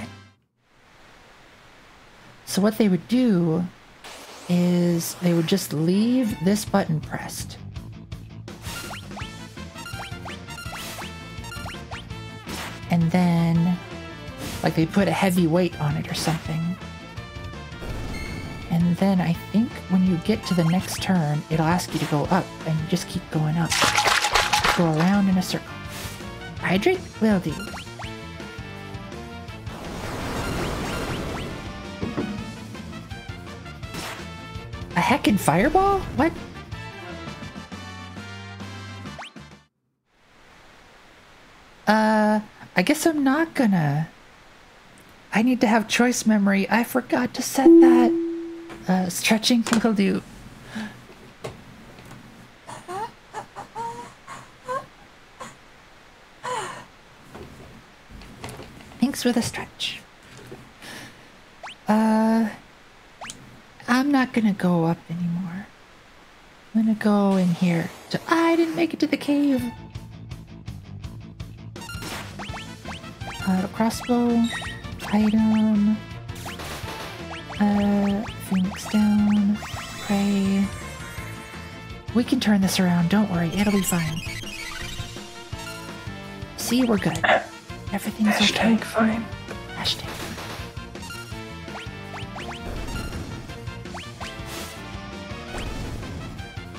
So what they would do is they would just leave this button pressed. And then, like, they put a heavy weight on it or something. And then I think when you get to the next turn, it'll ask you to go up, and you just keep going up. Go around in a circle. Hydrate? Will do. A heckin' fireball? What? I guess I'm not gonna. I need to have choice memory. I forgot to set that. Stretching will do. Thanks for the stretch. I'm not gonna go up anymore. I'm gonna go in here. I didn't make it to the cave. Crossbow. Item. Phoenix down. Pray. We can turn this around. Don't worry. It'll be fine. See, we're good. Everything's okay. Hashtag fine. Hashtag.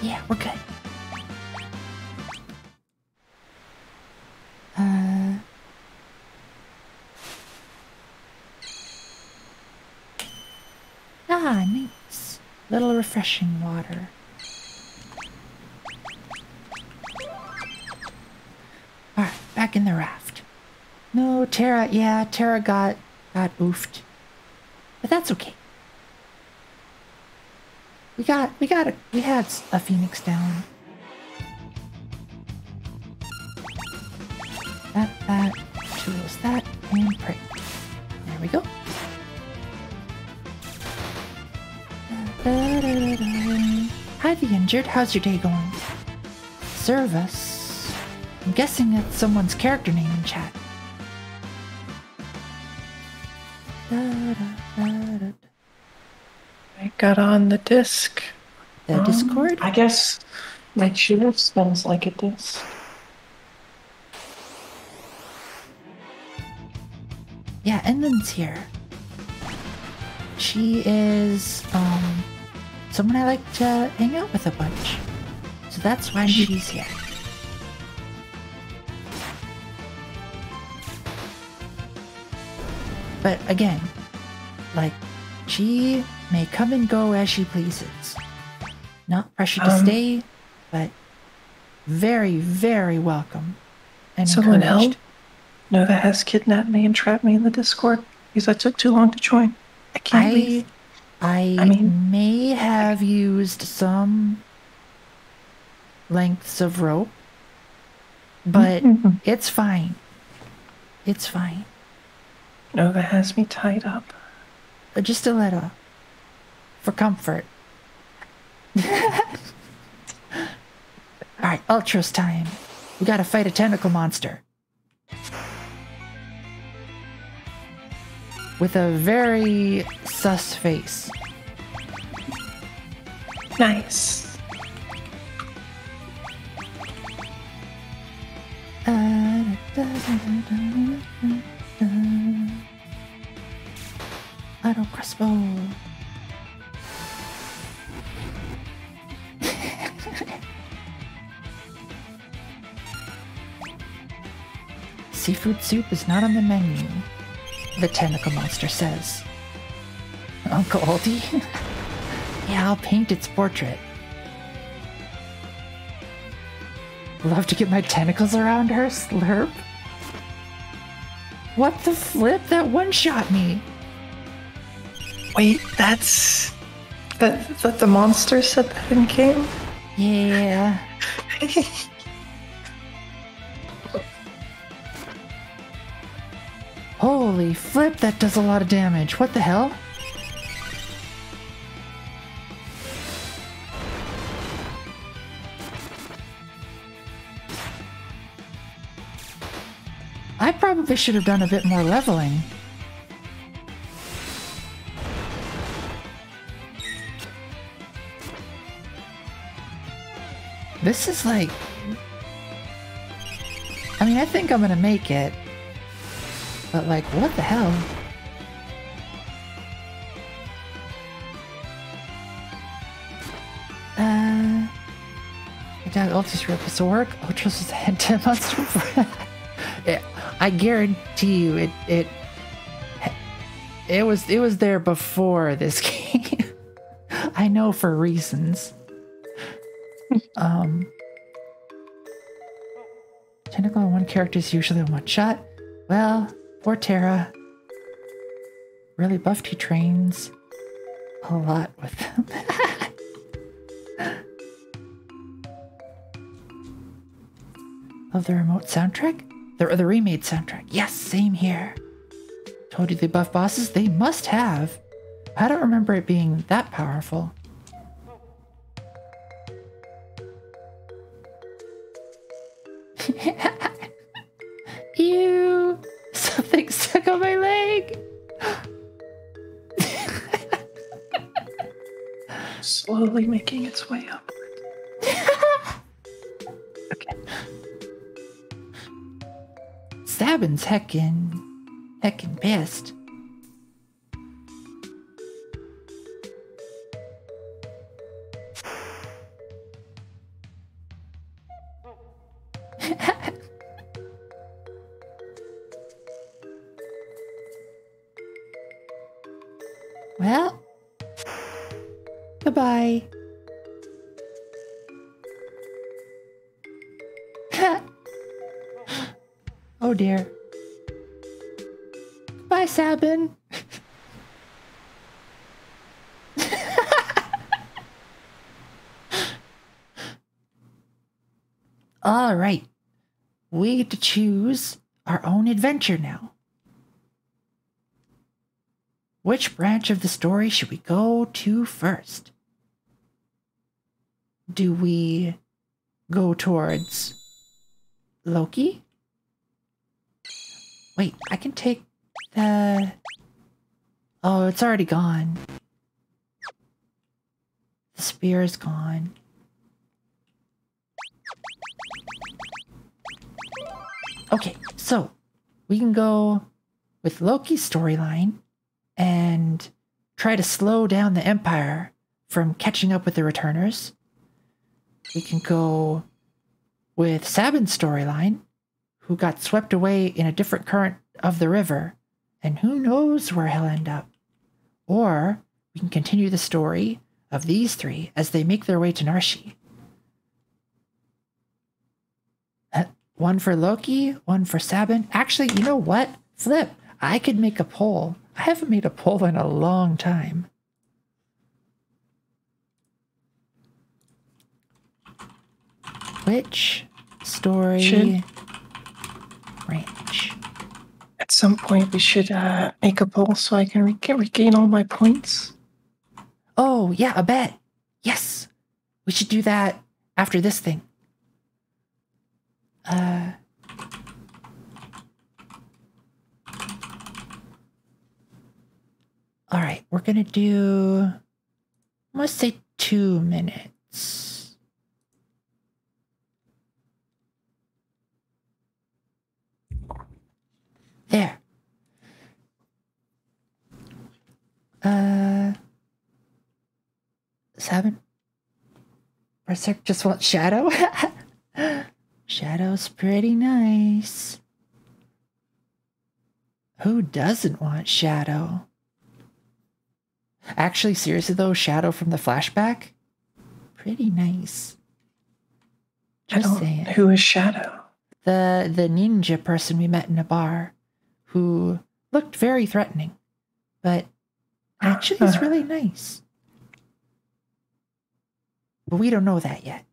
Yeah, we're good. Nice. Little refreshing water. Alright, back in the raft. No, Tara, yeah, Tara got oofed. But that's okay. We had a phoenix down. That, tools that, and pray. There we go. Hi, the injured. How's your day going? Service. I'm guessing that's someone's character name in chat. I got on the disc. The Discord? I guess my chair smells like a disc. Yeah, Enlin's here. She is, someone I like to hang out with a bunch. So that's why she's here. But again, like, she may come and go as she pleases. Not pressured to stay, but very, very welcome. And Someone encouraged. help? Nova has kidnapped me and trapped me in the Discord because I took too long to join. I can't leave. I mean, may have used some lengths of rope, but it's fine. It's fine. Nova has me tied up. Just a little. For comfort. Alright, Ultros time. We gotta fight a tentacle monster. With a very sus face. Nice. Auto crossbow. Seafood soup is not on the menu, the tentacle monster says. Uncle Aldi? Yeah, I'll paint its portrait. Love to get my tentacles around her, slurp. What the flip? That one-shot me. Wait, that's... That the monster said that in game? Yeah. Holy flip, that does a lot of damage. What the hell? I probably should have done a bit more leveling. This is like... I mean, I think I'm gonna make it. But like, what the hell? I doubt Ultra's real piece of work. Ultra's was a head to monster. Yeah, I guarantee you it was there before this game. I know for reasons. Technical on one character is usually a one shot. Well, poor Terra. Really buffed he trains a lot with them. Love the remote soundtrack? The remade soundtrack. Yes, same here. Told you they buff bosses? They must have. I don't remember it being that powerful. Ew! Something stuck on my leg! Slowly making its way upward. Okay. Sabin's heckin' pissed. Well, goodbye. Oh dear. Goodbye, Sabin. All right. We get to choose our own adventure now. Which branch of the story should we go to first? Do we go towards Loki? Wait, I can take the... Oh, it's already gone. The spear is gone. Okay, so we can go with Loki's storyline and try to slow down the Empire from catching up with the Returners. We can go with Sabin's storyline, who got swept away in a different current of the river, and who knows where he'll end up. Or we can continue the story of these three as they make their way to Narshi. One for Loki, one for Sabin. Actually, you know what? Flip, I could make a poll. I haven't made a poll in a long time. Which story range? At some point, we should make a poll so I can regain all my points. Oh, yeah, a bet. Yes. We should do that after this thing. All right, we're gonna do, let's say 2 minutes. There. Sabin? Berserk just wants Shadow? Shadow's pretty nice. Who doesn't want Shadow? Actually, seriously though, Shadow from the flashback? Pretty nice. Just saying. Who is Shadow? The ninja person we met in a bar who looked very threatening, but actually is really nice. But we don't know that yet.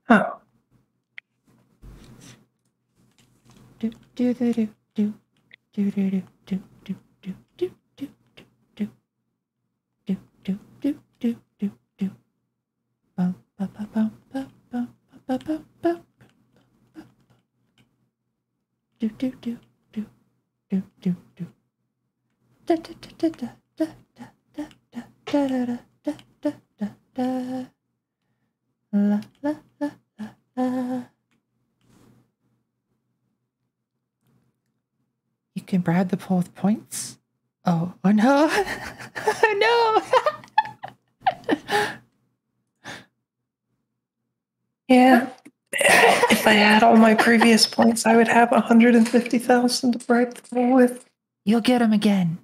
Oh. Do do do do do do do do do do do do do do do do do do do do bum bum bum bum bum bum bum bum bum do do do do do do do da da da da da da da da da da da da da. La, la, la, la, la. You can bribe the pole with points. Oh no. No. Yeah. If I had all my previous points, I would have 150,000 to bribe the pole with. You'll get him again.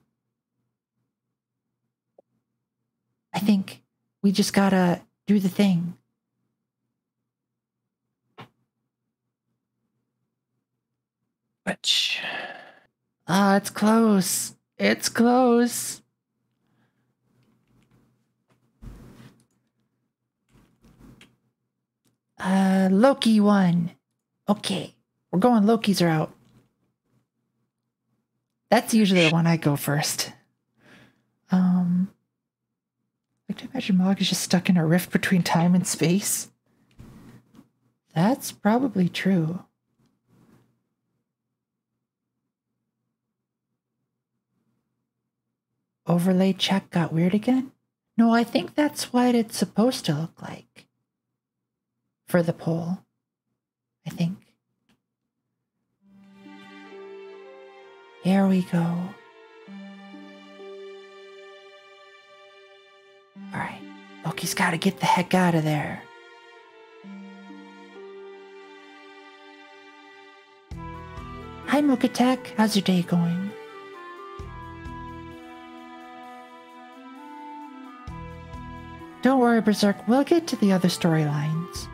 I think we just gotta do the thing. Which... Ah, it's close. It's close. Loki won. Okay, we're going Loki's route. That's usually the one I go first. Like to imagine Mog is just stuck in a rift between time and space. That's probably true. Overlay check got weird again? No, I think that's what it's supposed to look like. For the poll. I think. Here we go. Alright, Loki's gotta get the heck out of there. Hi Mookatech, how's your day going? Don't worry, Berserk, we'll get to the other storylines.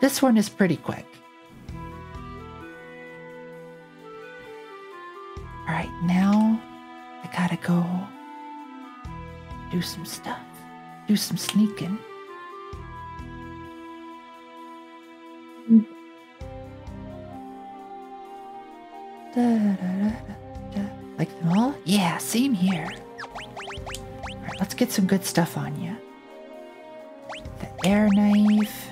This one is pretty quick. Alright, now I gotta go do some stuff. Do some sneaking. Like them all? Yeah, same here. Alright, let's get some good stuff on you. The air knife.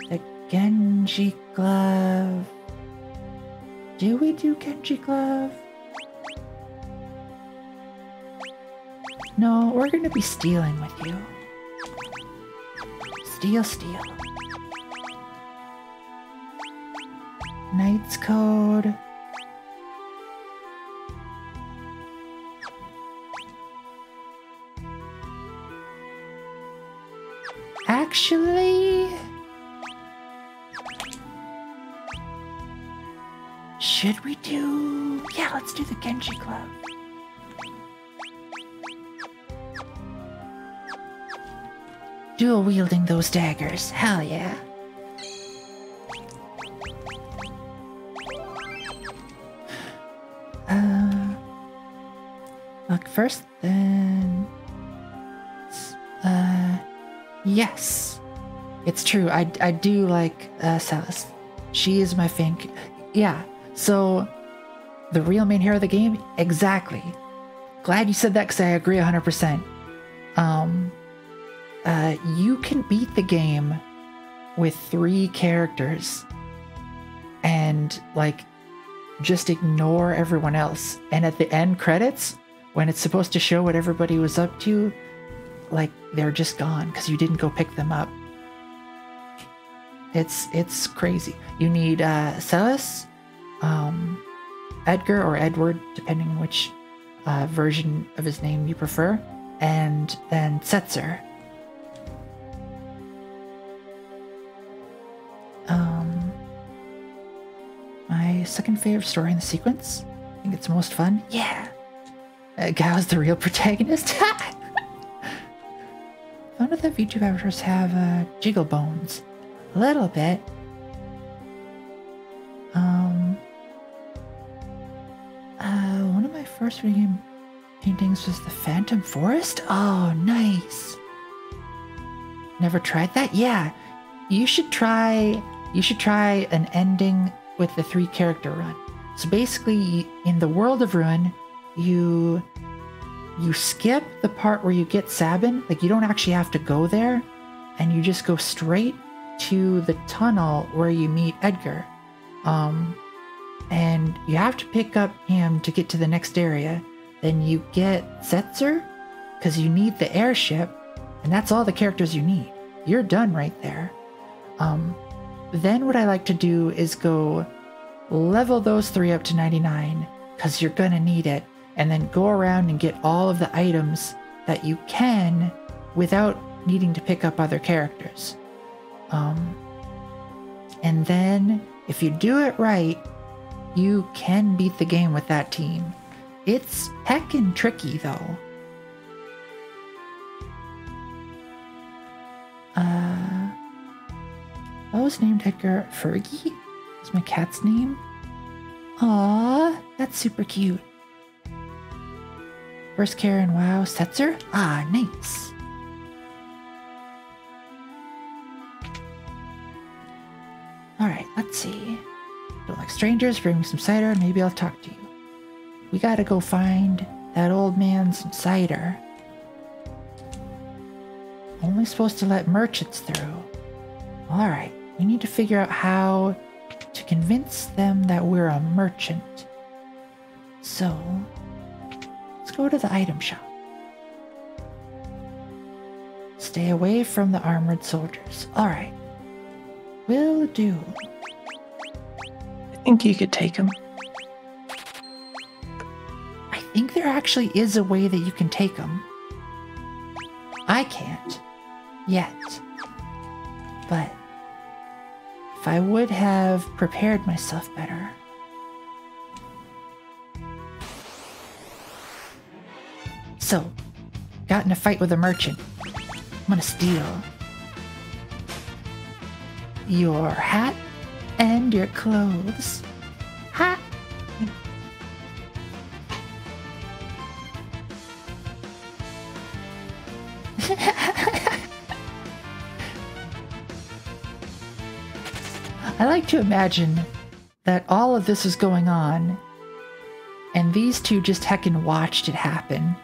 The Genji glove. Do we do Genji glove? No, we're gonna be stealing with you. Steal, steal. Knight's Code. Actually... should we do... yeah, let's do the Genji Club. Dual wielding those daggers. Hell yeah. Look first, then... yes. It's true, I do like Celeste. She is my fink. Yeah, so the real main hero of the game? Exactly. Glad you said that because I agree 100%. You can beat the game with 3 characters and, like, just ignore everyone else. And at the end credits, when it's supposed to show what everybody was up to, like, they're just gone because you didn't go pick them up. It's crazy. You need Celis, Edgar or Edward, depending on which version of his name you prefer, and then Setzer. My second favorite story in the sequence. I think it's most fun. Yeah. Gao's the real protagonist. None of the VTube avatars have jiggle bones. A little bit. One of my first video game paintings was the Phantom Forest. Oh, nice. Never tried that? Yeah. You should try an ending with the 3 character run. So basically, in the world of Ruin, you skip the part where you get Sabin. Like, you don't actually have to go there, and you just go straight to the tunnel where you meet Edgar. and you have to pick up him to get to the next area. Then you get Setzer, because you need the airship, and that's all the characters you need. You're done right there. Then what I like to do is go level those 3 up to 99, because you're gonna need it, and then go around and get all of the items that you can without needing to pick up other characters. And then if you do it right, you can beat the game with that team. It's heckin' tricky though. I was named Edgar Fergie. Is my cat's name? Aww, that's super cute. First Karen, wow, Setzer? Ah, nice. Alright, let's see. Don't like strangers, bring me some cider, and maybe I'll talk to you. We gotta go find that old man some cider. Only supposed to let merchants through. Alright, we need to figure out how to convince them that we're a merchant. So, let's go to the item shop. Stay away from the armored soldiers. Alright. Will do. I think you could take him. I think there actually is a way that you can take them. I can't. Yet. But if I would have prepared myself better. So, got in a fight with a merchant. I'm gonna steal your hat and your clothes. Ha! I like to imagine that all of this is going on, and these two just heckin' watched it happen.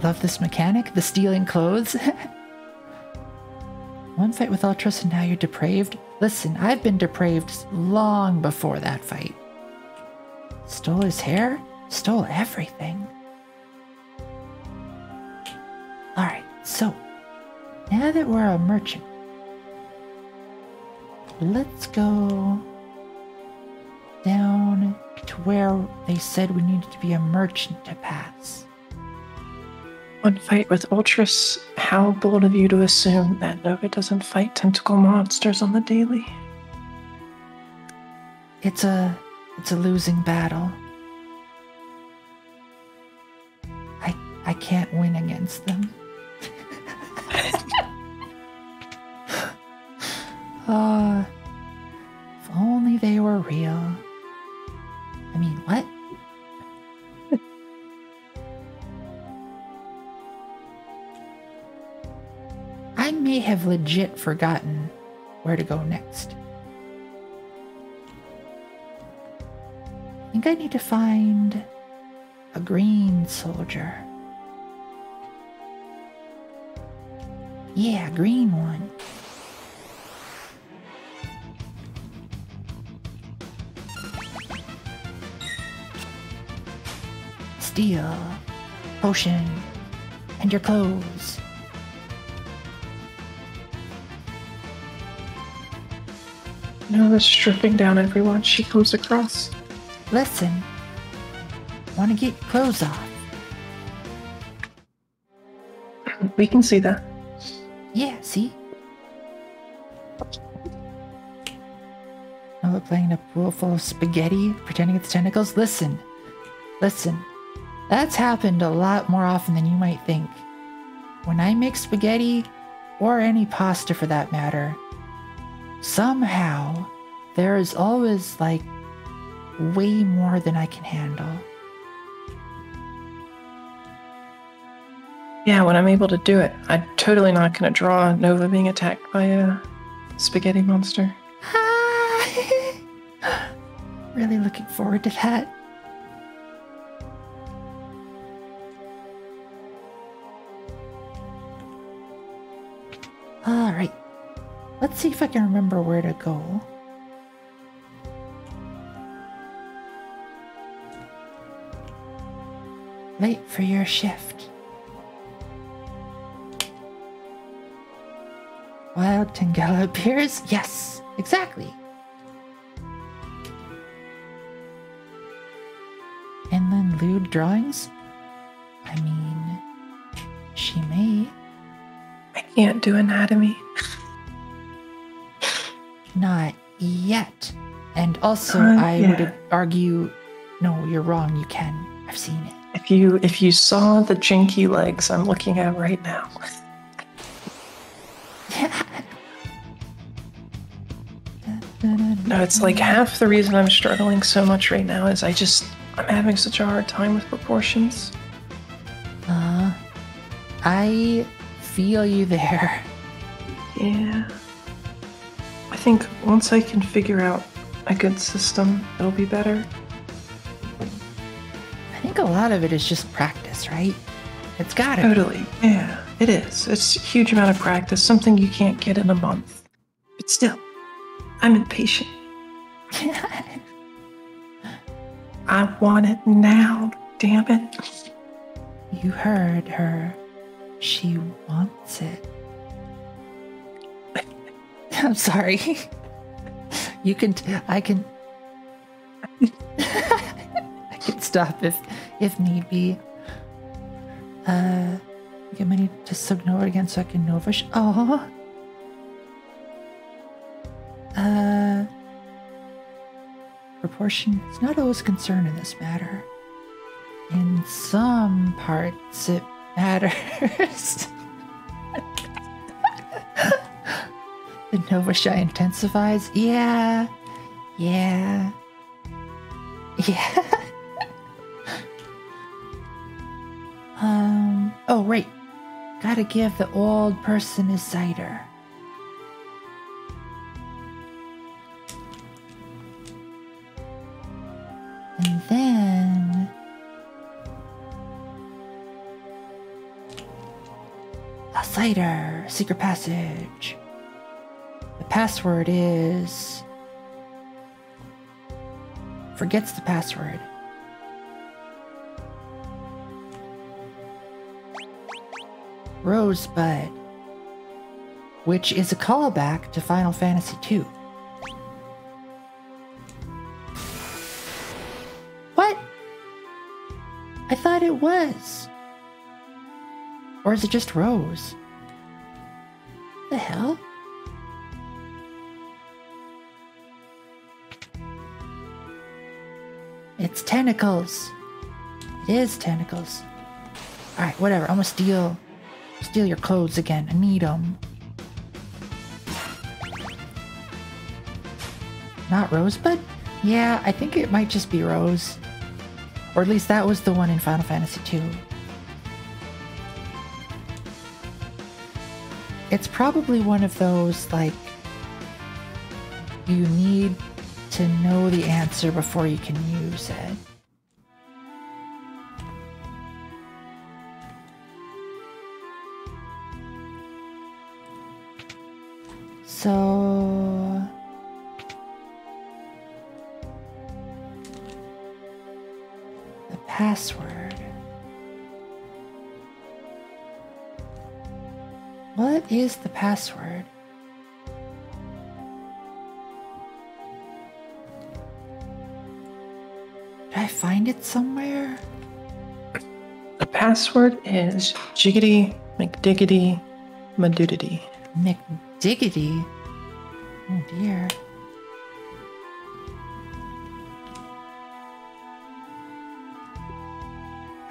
Love this mechanic, the stealing clothes. One fight with Ultras and now you're depraved? Listen, I've been depraved long before that fight. Stole his hair? Stole everything. Alright, so, now that we're a merchant, let's go down to where they said we needed to be a merchant to pass. One fight with Ultras. How bold of you to assume that Nova doesn't fight tentacle monsters on the daily. It's a losing battle. I can't win against them. If only they were real. I mean, what? I may have legit forgotten where to go next. I think I need to find a green soldier. Yeah, green one. Steal, potion, and your clothes. Nova's stripping down everyone she comes across. Listen, want to get your clothes off? We can see that. Yeah, see? Nova playing in a pool full of spaghetti, pretending it's tentacles? Listen. That's happened a lot more often than you might think. When I make spaghetti, or any pasta for that matter, somehow there is always, like, way more than I can handle. Yeah, when I'm able to do it, I'm totally not going to draw Nova being attacked by a spaghetti monster. Really looking forward to that. Alright. Let's see if I can remember where to go. Wait for your shift. Wild Tangela appears? Yes, exactly. And then lewd drawings? I mean, she may. I can't do anatomy. Not yet. And also, I yeah. would argue, no, you're wrong, you can. I've seen it. If you saw the jinky legs I'm looking at right now. No, it's like half the reason I'm struggling so much right now is I'm having such a hard time with proportions. I feel you there. Yeah. I think once I can figure out a good system, it'll be better. I think a lot of it is just practice, right? It's gotta be. Totally. Yeah, it is. It's a huge amount of practice, something you can't get in a month. But still, I'm impatient. I want it now, damn it. You heard her. She wants it. I'm sorry. You can. I can. I can stop if need be. Get money to Subnova again so I can Novish. Oh. Proportion is not always a concern in this matter. In some parts, it matters. The Nova Shy intensifies? Yeah. Oh, right. Gotta give the old person his cider. And then... a cider. Secret passage. The password is... forgets the password. Rosebud. Which is a callback to Final Fantasy II. What? I thought it was. Or is it just Rose? The hell? It's tentacles. It is tentacles. Alright, whatever. I'm gonna steal your clothes again. I need them. Not Rosebud? Yeah, I think it might just be Rose. Or at least that was the one in Final Fantasy II. It's probably one of those, like, you need to know the answer before you can use it. So... the password. What is the password? Did I find it somewhere? The password is Jiggity McDiggity Madoodity. McDiggity? Oh dear.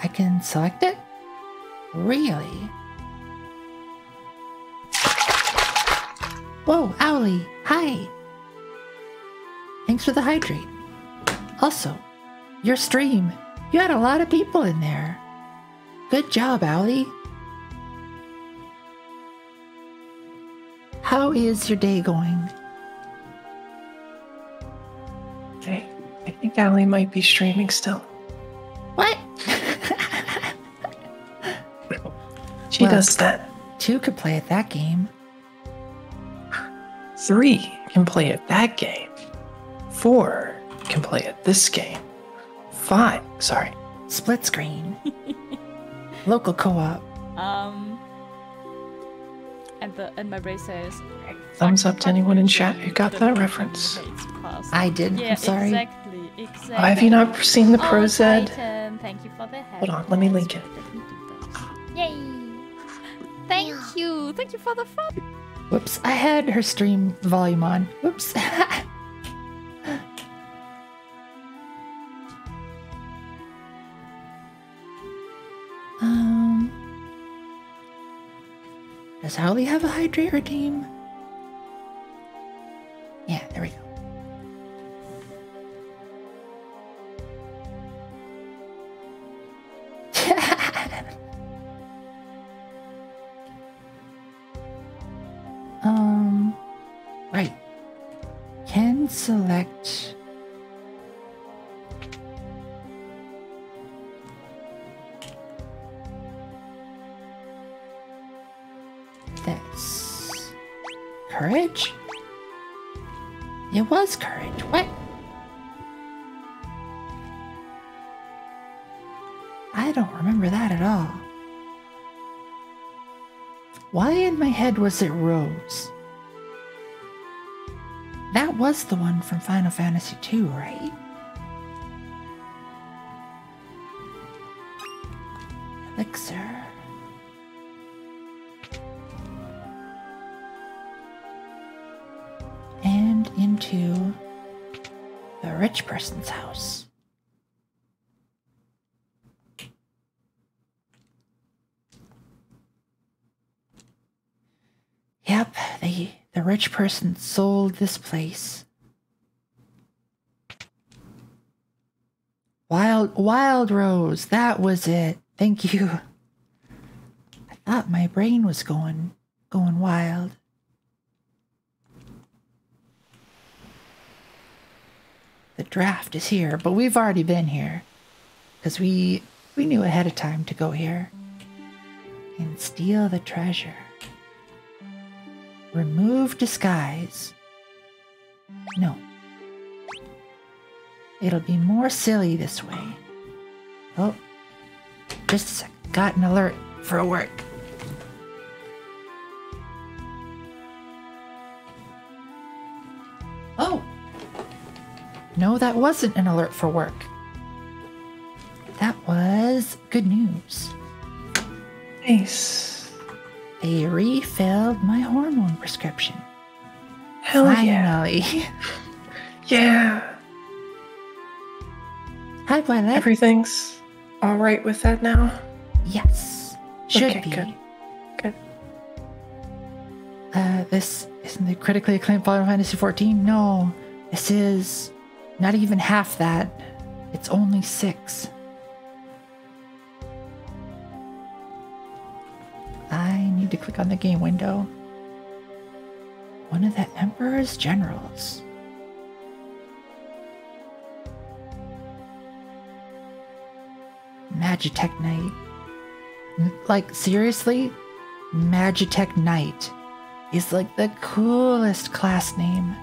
I can select it? Really? Whoa, Owly! Hi! Thanks for the hydrate. Also, your stream. You had a lot of people in there. Good job, Owly. How is your day going? Okay, I think Allie might be streaming still. What? She Well, does that. Two could play at that game. 3 can play at that game. 4 can play at this game. 5, sorry. Split screen. Local co-op. And my brain says, Thumbs up to anyone in chat who got that reference. I did. Yeah, I'm sorry. exactly. Why have you not seen the Pro Oh, Zed? Titan, thank you for the help. Hold on, let me link it. Yay! Thank you. Thank you for the fun. Whoops, I had her stream volume on. Whoops. Does Howley have a hydrator team? Yeah, there we go. Right. Can select this. Courage? It was courage. What? I don't remember that at all. Why in my head was it Rose? That was the one from Final Fantasy II, right? Elixir. And into the rich person's house. Yep, the rich person sold this place. Wild Rose, that was it. Thank you. I thought my brain was going wild. The draft is here, but we've already been here. Because we knew ahead of time to go here. And steal the treasure. Remove disguise. No. It'll be more silly this way. Oh, just a sec. Got an alert for work. Oh. No, that wasn't an alert for work. That was good news. Nice. They refilled my hormone prescription. Hell Finally. Yeah. Hi, Violet. Everything's all right with that now? Yes. Should Okay, be. Good. This isn't the critically acclaimed Final Fantasy XIV. No, this is not even half that. It's only 6. I need to click on the game window. One of the Emperor's generals. Magitech Knight. Like, seriously? Magitech Knight is like the coolest class name.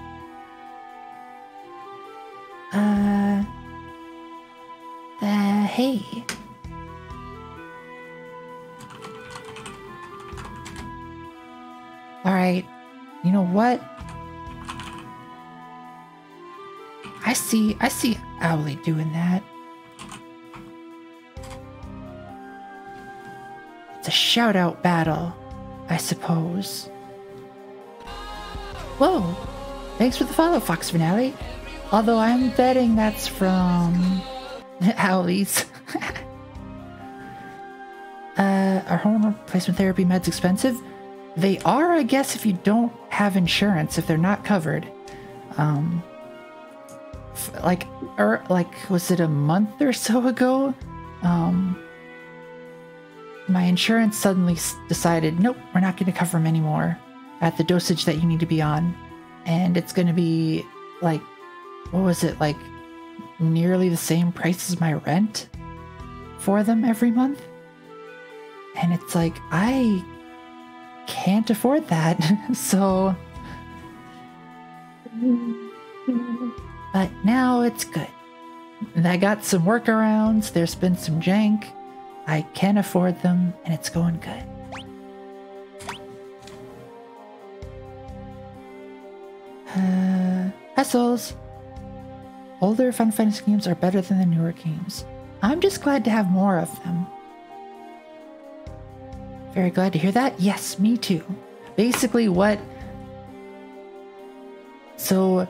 Hey. Alright, you know what? I see Owly doing that. It's a shout-out battle, I suppose. Whoa! Thanks for the follow, Fox Finale. Although I'm betting that's from Owly's. Are hormone replacement therapy meds expensive? They are, I guess, if you don't have insurance, if they're not covered. Was it a month or so ago? My insurance suddenly decided, nope, we're not going to cover them anymore at the dosage that you need to be on. And it's going to be like, what was it, like nearly the same price as my rent for them every month? And it's like, I can't afford that. So But now it's good. And I got some workarounds. There's been some jank. I can afford them, and it's going good. Hustles. Older Final Fantasy games are better than the newer games. I'm just glad to have more of them. Very glad to hear that. Yes, me too. Basically So,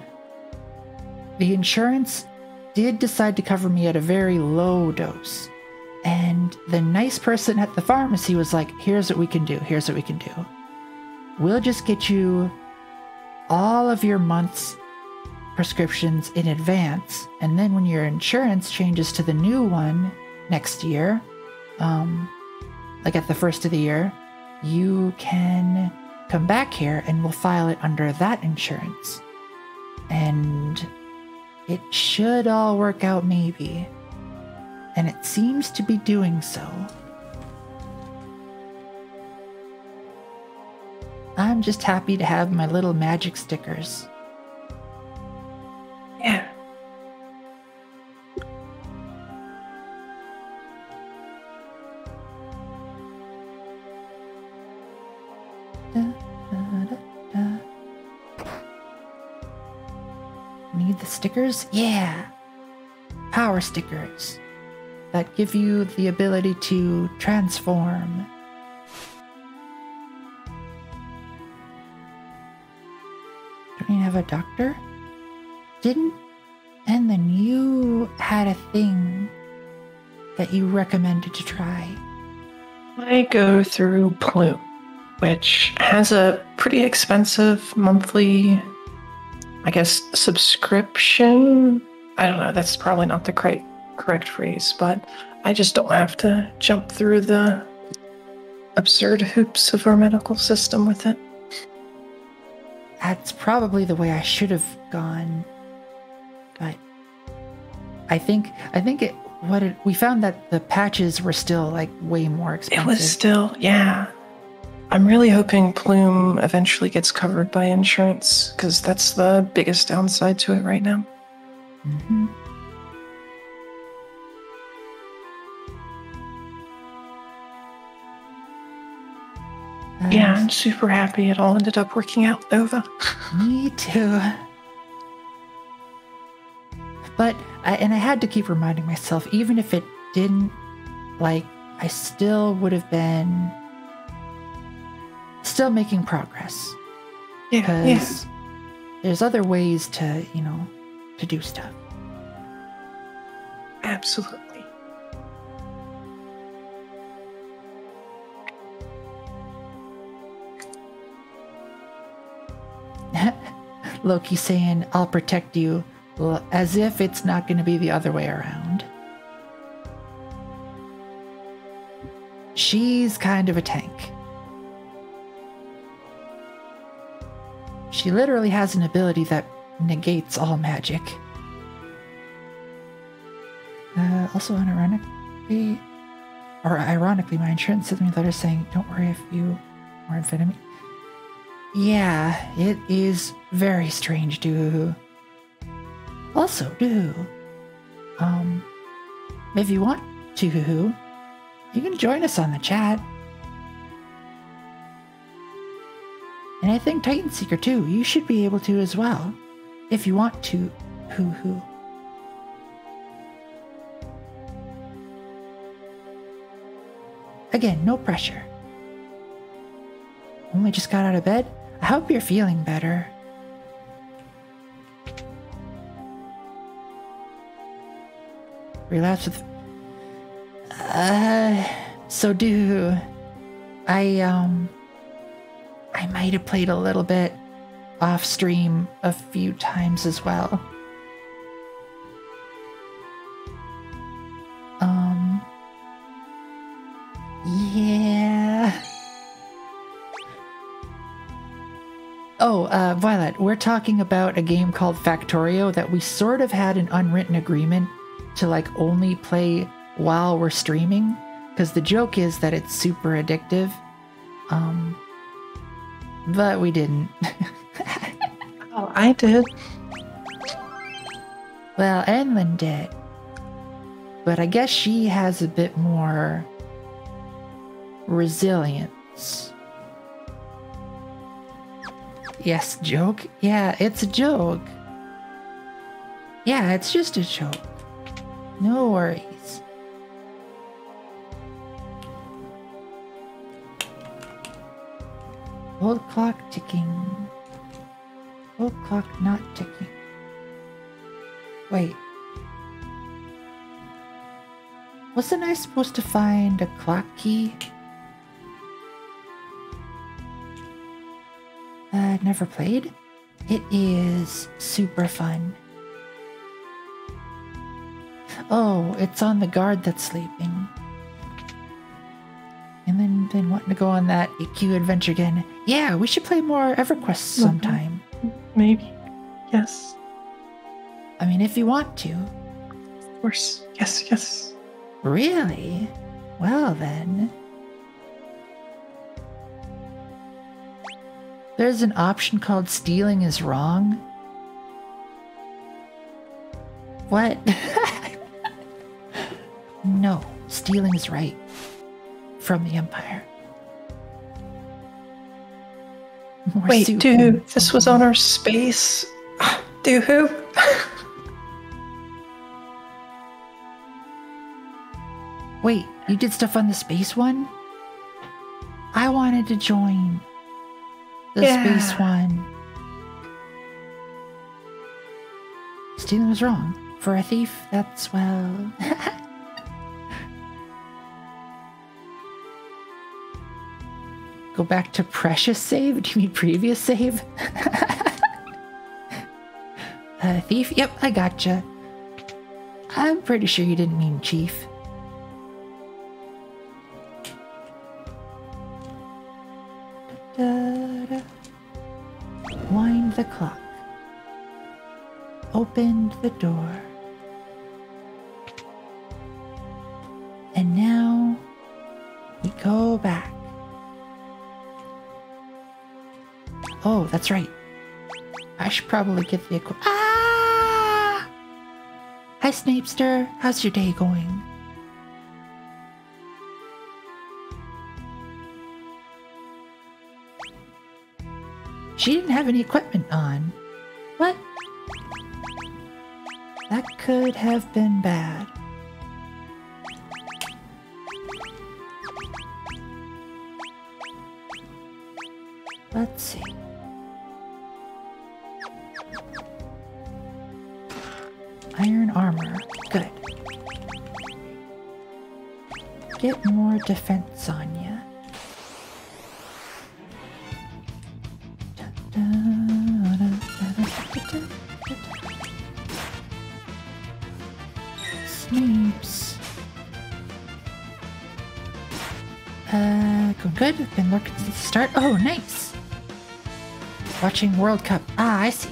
the insurance did decide to cover me at a very low dose. And the nice person at the pharmacy was like, here's what we can do. Here's what we can do. We'll just get you all of your month's prescriptions in advance. And then when your insurance changes to the new one next year, like at the first of the year, you can come back here and we'll file it under that insurance. And it should all work out maybe. And it seems to be doing so. I'm just happy to have my little magic stickers. Yeah. Need the stickers? Yeah. Power stickers that give you the ability to transform. Don't you have a doctor? Didn't? And then you had a thing that you recommended to try. I go through Plume, which has a pretty expensive monthly, I guess, subscription. I don't know, that's probably not the correct phrase, but I just don't have to jump through the absurd hoops of our medical system with it. That's probably the way I should have gone. But I think we found that the patches were still like way more expensive. It was still, yeah. I'm really hoping Plume eventually gets covered by insurance, because that's the biggest downside to it right now. Mm-hmm. Yeah, I'm super happy it all ended up working out, Nova. Me too. But, I had to keep reminding myself, even if it didn't, like, I still would have been still making progress. Yeah, Because there's other ways to, to do stuff. Absolutely. Loki saying, I'll protect you, as if it's not going to be the other way around. She's kind of a tank. She literally has an ability that negates all magic. Also, ironically, my insurance sent me letters saying, don't worry if you are amphetamine. Yeah, it is very strange, Doo. Also, Doo, if you want to, you can join us on the chat. And I think Titan Seeker too, you should be able to as well, if you want to, Again, no pressure. Only just got out of bed? I hope you're feeling better. Relapse with... So I might have played a little bit off stream a few times as well. Yeah. Oh, Violet, we're talking about a game called Factorio that we sort of had an unwritten agreement to like only play while we're streaming, because the joke is that it's super addictive. But we didn't. Oh, I did. Well, Enlin did. But I guess she has a bit more resilience. Yes, joke? Yeah, it's a joke. Yeah, it's just a joke. No worries. Old clock ticking. Old clock not ticking. Wait. Wasn't I supposed to find a clock key? Never played? It is super fun. Oh, it's on the guard that's sleeping. And then been wanting to go on that EQ adventure again. Yeah, we should play more EverQuest sometime. Maybe. Yes. I mean, if you want to. Of course. Yes, yes. Really? Well then. There's an option called stealing is wrong. What? No, stealing is right. From the Empire. More Wait, soup dude, and- this was on our space. Dude, who? Wait, you did stuff on the space one? I wanted to join the space one. Stealing was wrong. For a thief, that's well. Go back to precious save? Do you mean previous save? Thief? Yep, I gotcha. I'm pretty sure you didn't mean chief. Da-da. Wind the clock. Opened the door. And now we go back. Oh, that's right. I should probably get the Ah! Hi, Snapester. How's your day going? She didn't have any equipment on. What? That could have been bad. Let's see. Iron armor. Good. Get more defense on ya. Snapes. Going good. Been lurking since the start. Oh, nice. Watching World Cup. Ah, I see.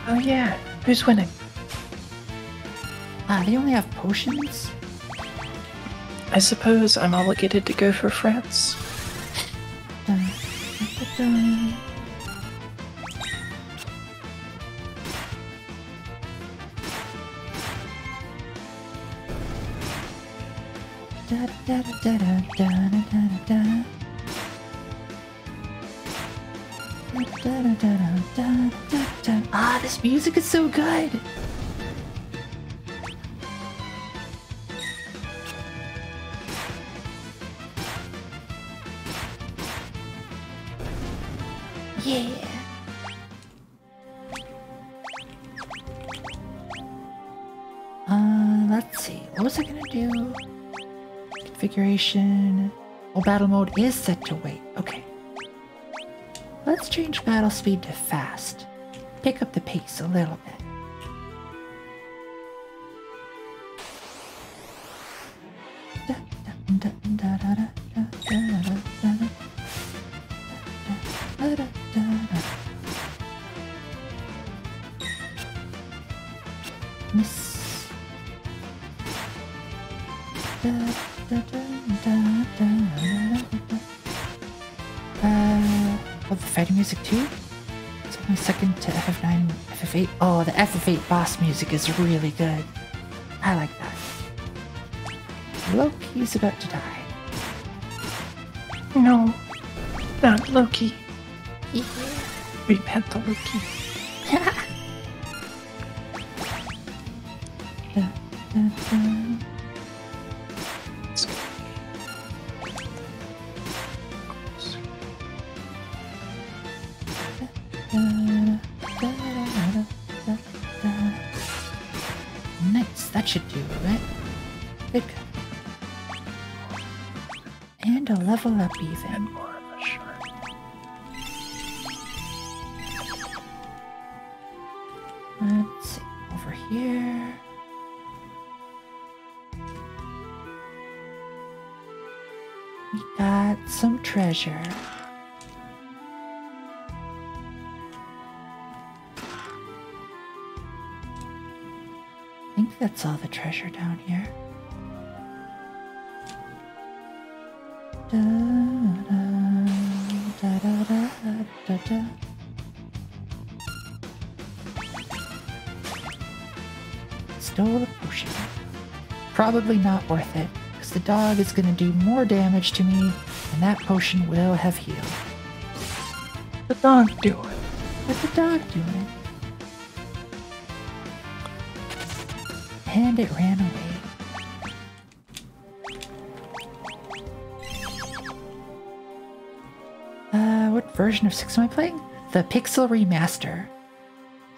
Oh yeah, who's winning? Ah, they only have potions? I suppose I'm obligated to go for France. Dun, dun, dun. Da, da, da, da, da, da, da, da. Da, da, da, da, da, da. Ah, this music is so good! Yeah! Let's see. What was I gonna do? Configuration. Oh, battle mode is set to wait. Okay. Let's change battle speed to fast. Pick up the pace a little bit. Miss. Oh, the fighting music too? It's only second to FF9, FF8. Oh, the FF8 boss music is really good. I like that. Loki's about to die. No, not Loki. Yeah. Repent the Loki. Da, da, da. Nice, that should do it. Good. And a level up even. More of a short. Let's see, over here. We got some treasure. I think that's all the treasure down here. Da, da, da, da, da, da. Stole a potion. Probably not worth it, because the dog is going to do more damage to me, and that potion will have healed. The dog doing. What's the dog doing? And it ran away. What version of 6 am I playing? The Pixel Remaster.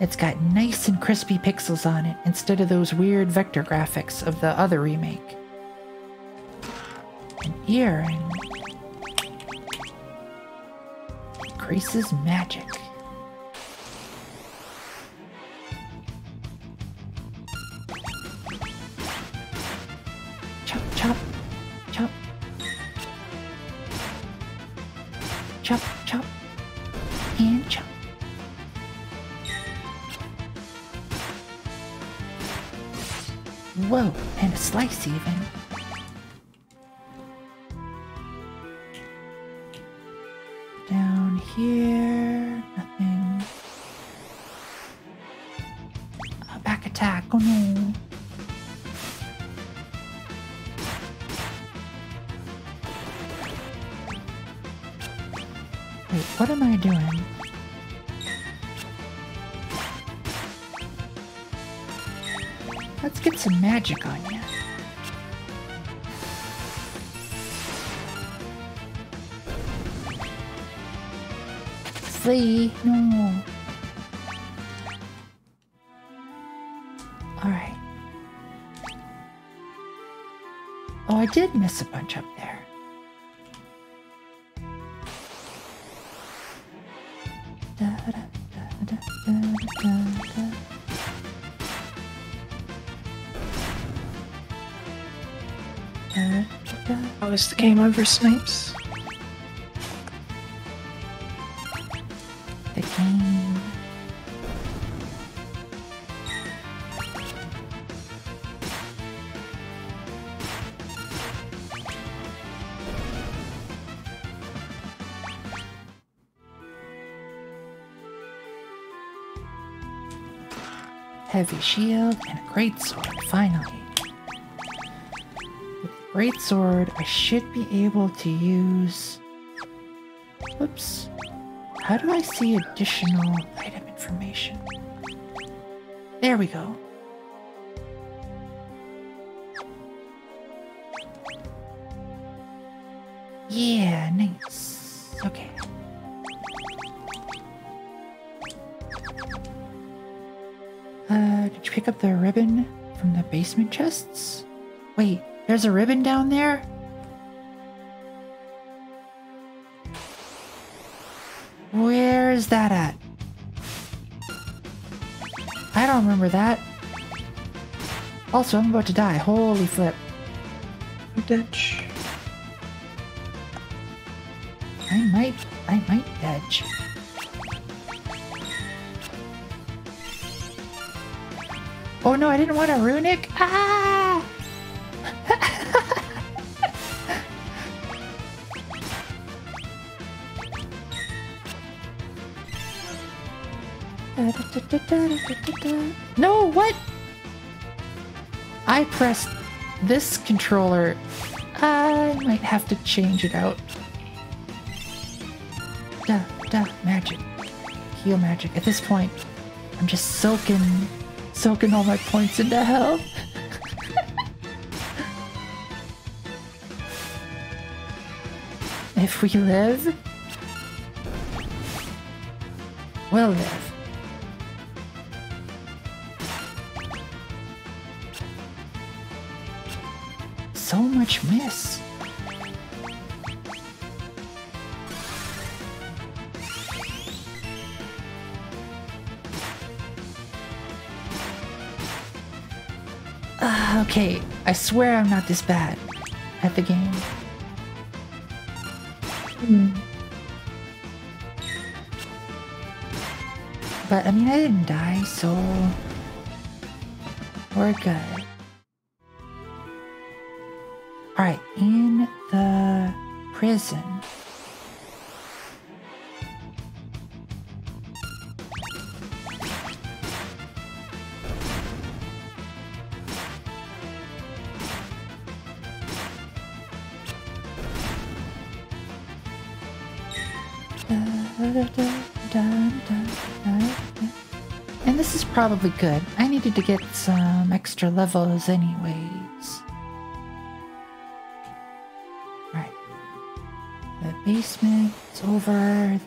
It's got nice and crispy pixels on it instead of those weird vector graphics of the other remake. An earring. Increases magic. Chop, chop, chop. Chop, chop, and chop. Whoa, and a slice even. Down here, nothing. Back attack, oh no. Wait, what am I doing? Let's get some magic on you. See? No. Alright. Oh, I did miss a bunch up there. Da, da, da, da, da, da, da. How is the game over, Snipes? The game. Heavy shield and a great sword, finally. With the great sword, I should be able to use... Whoops. How do I see additional item information? There we go. Yeah, nice. Okay. Did you pick up the ribbon from the basement chests? Wait, there's a ribbon down there? Where is that at? I don't remember that. Also, I'm about to die. Holy flip. Ditch. I might edge. Oh no, I didn't want a runic. Ah! No, what? I pressed this controller. I might have to change it out. Magic. Heal magic. At this point, I'm just soaking all my points into health. If we live, we'll live. So much miss. Okay, I swear I'm not this bad at the game. But I mean, I didn't die, so we're good. Alright, in the prison. And this is probably good. I needed to get some extra levels anyways. Right. The basement's over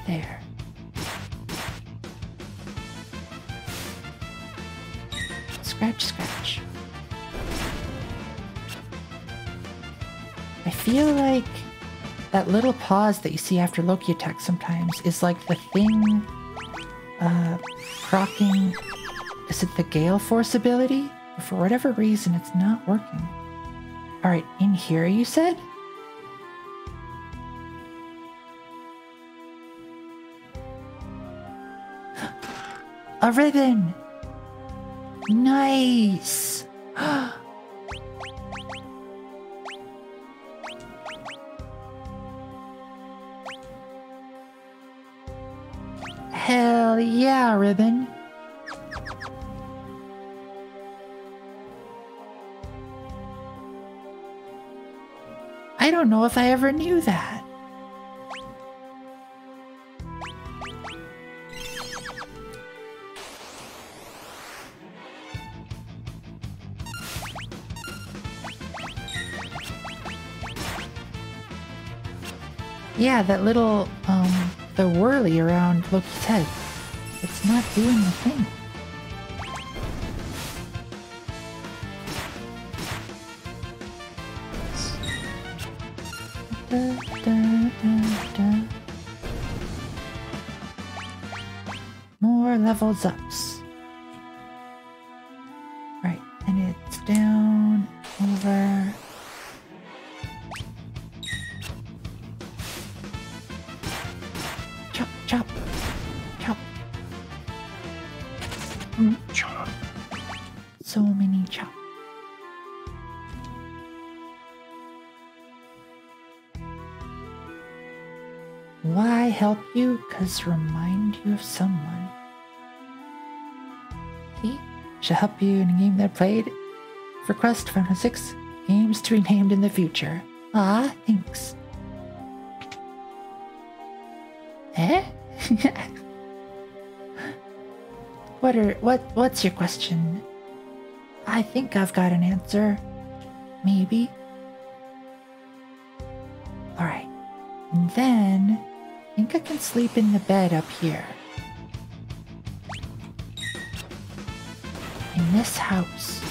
there. Scratch, scratch. I feel like that little pause that you see after Loki attack sometimes is like the thing proccing, is it the Gale Force ability? But for whatever reason, it's not working. Alright, in here you said? A ribbon! Nice! Hell yeah, ribbon. I don't know if I ever knew that. Yeah, that little, the whirly around Loki's head. It's not doing the thing. More levels ups. Right, and it's down, over. Chop, chop, chop. Chop. So many chop. Why help you? 'Cause remind you of someone. See? Shall help you in a game that played. Request Final 6 games to be named in the future. Ah, thanks. Eh? What's your question? I think I've got an answer. Maybe. Alright. And then I think I can sleep in the bed up here. In this house.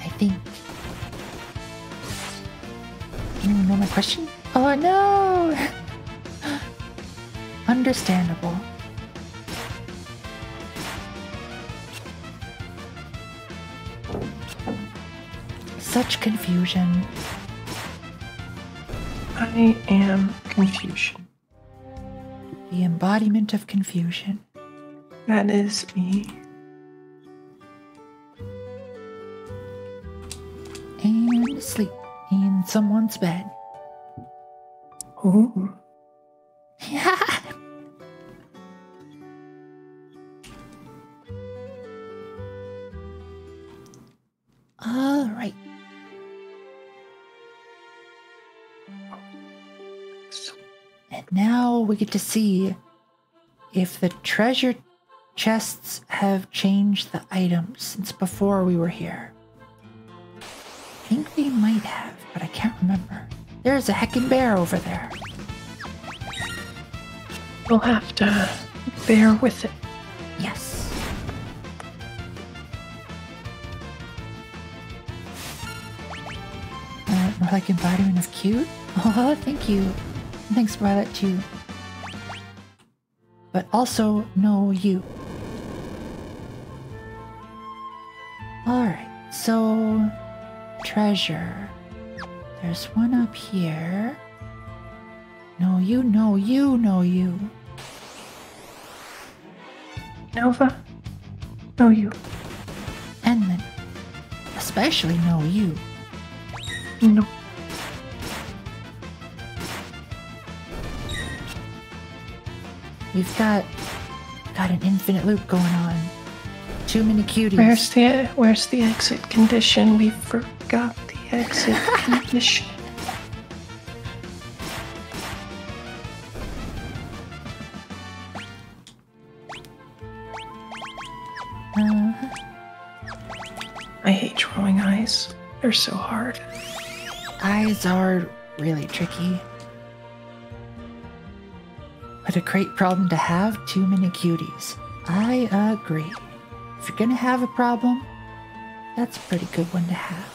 I think. You know my question? Oh no! Understandable. Such confusion. I am confusion. The embodiment of confusion. That is me. And going to sleep in someone's bed. Ooh. All right. And now we get to see if the treasure chests have changed the items since before we were here. I think they might have, but I can't remember. There's a heckin' bear over there. We'll have to bear with it. Yes. More like embodiment of cute? Oh, thank you. Thanks, Violet, too. But also, no you. Alright, so... treasure. There's one up here. No you, no you, no you. Nova? No, you. Enman. Especially no you. No. We've got an infinite loop going on. Too many cuties. Where's the exit condition? We forgot the exit condition. I hate drawing eyes. They're so hard. Eyes are really tricky. But a great problem to have, too many cuties. I agree. If you're gonna have a problem, that's a pretty good one to have.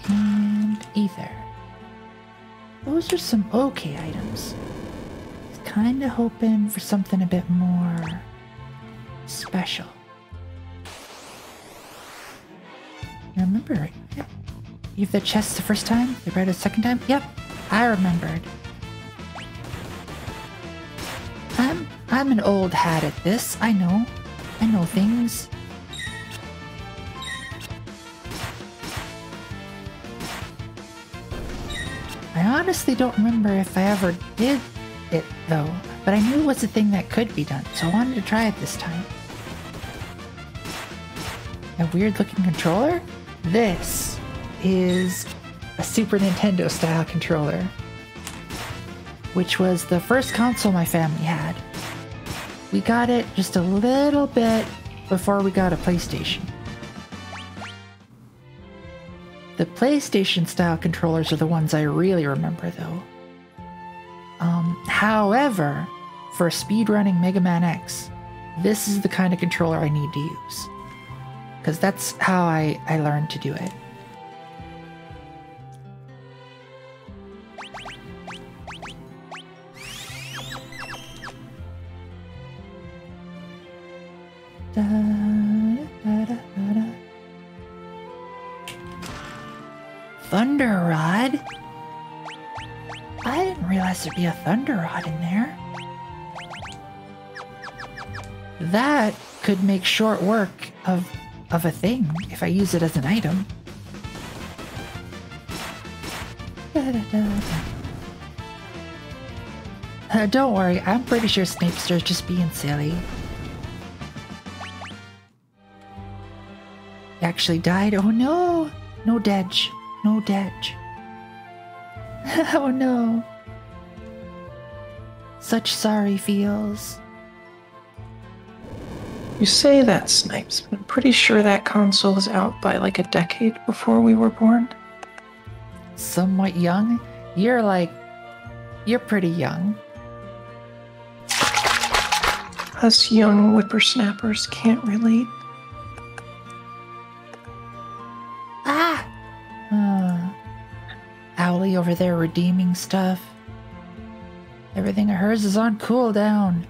And ether. Those are some okay items. Kinda hoping for something a bit more special. You remember, right? You have the chest the first time? You read it the second time? Yep, I remembered. I'm an old hat at this. I know things. I honestly don't remember if I ever did it though, but I knew it was a thing that could be done, so I wanted to try it this time. A weird looking controller? This is a Super Nintendo style controller, which was the first console my family had. We got it just a little bit before we got a PlayStation. The PlayStation style controllers are the ones I really remember though. However, for speedrunning Mega Man X, this is the kind of controller I need to use. Because that's how I learned to do it. Da, da, da, da, da. Thunder Rod? I didn't realize there'd be a Thunder Rod in there. That could make short work of a thing if I use it as an item. Da, da, da, da. Don't worry, I'm pretty sure Snapester's just being silly. He actually died. Oh no! No Dedge. No Dedge. Oh no. Such sorry feels. You say that, Snipes, but I'm pretty sure that console was out by like a decade before we were born. Somewhat young? You're pretty young. Us young whippersnappers can't relate. Owlie over there redeeming stuff. Everything of hers is on cooldown.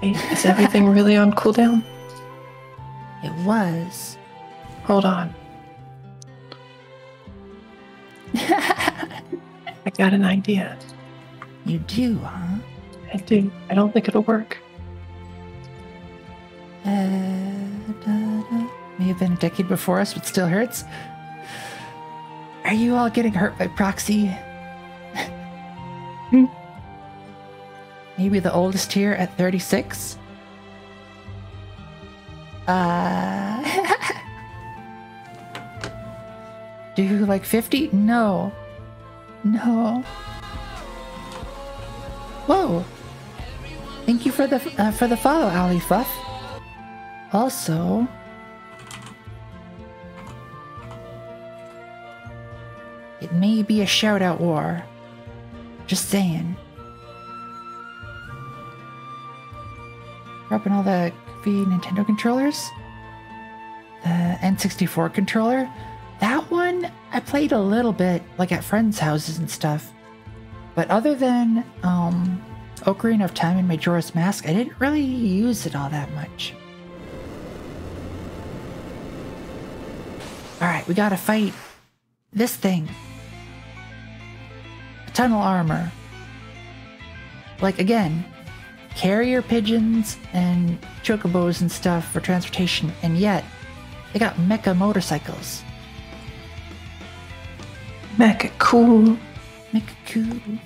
Hey, is everything really on cooldown? It was. Hold on. I got an idea. You do, huh? I do. I don't think it'll work. May have been a decade before us, but still hurts. Are you all getting hurt by proxy? Maybe the oldest here at 36? Do you like 50? No. No. Whoa. Thank you for the follow, Ollie Fluff. Also, it may be a shout-out war. Just saying. Dropping all the goofy Nintendo controllers. The N64 controller. That one, I played a little bit, like at friends' houses and stuff. But other than Ocarina of Time and Majora's Mask, I didn't really use it all that much. Alright, we gotta fight this thing. Tunnel armor. Like, again, carrier pigeons and chocobos and stuff for transportation, and yet they got mecha motorcycles. Mecha cool. Mecha cool.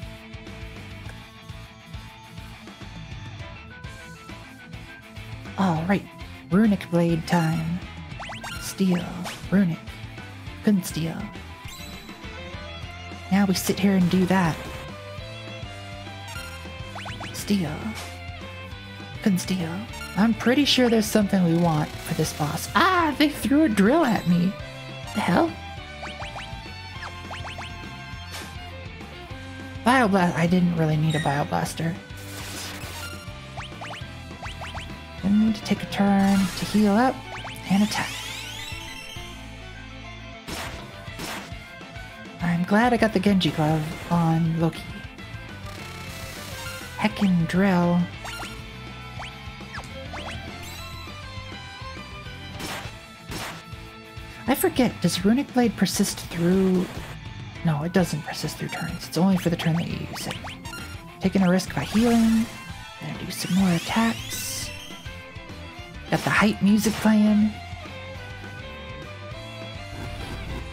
Alright, runic blade time. Steel, runic, couldn't steal. Now we sit here and do that. Steal. Couldn't steal. I'm pretty sure there's something we want for this boss. Ah, they threw a drill at me. The hell? Bioblast. I didn't really need a Bioblaster. Gonna need to take a turn to heal up and attack. I'm glad I got the Genji glove on Loki. Heckin' drill. I forget, does Runic Blade persist through... No, it doesn't persist through turns. It's only for the turn that you use it. Taking a risk by healing. Gonna do some more attacks. Got the hype music playing.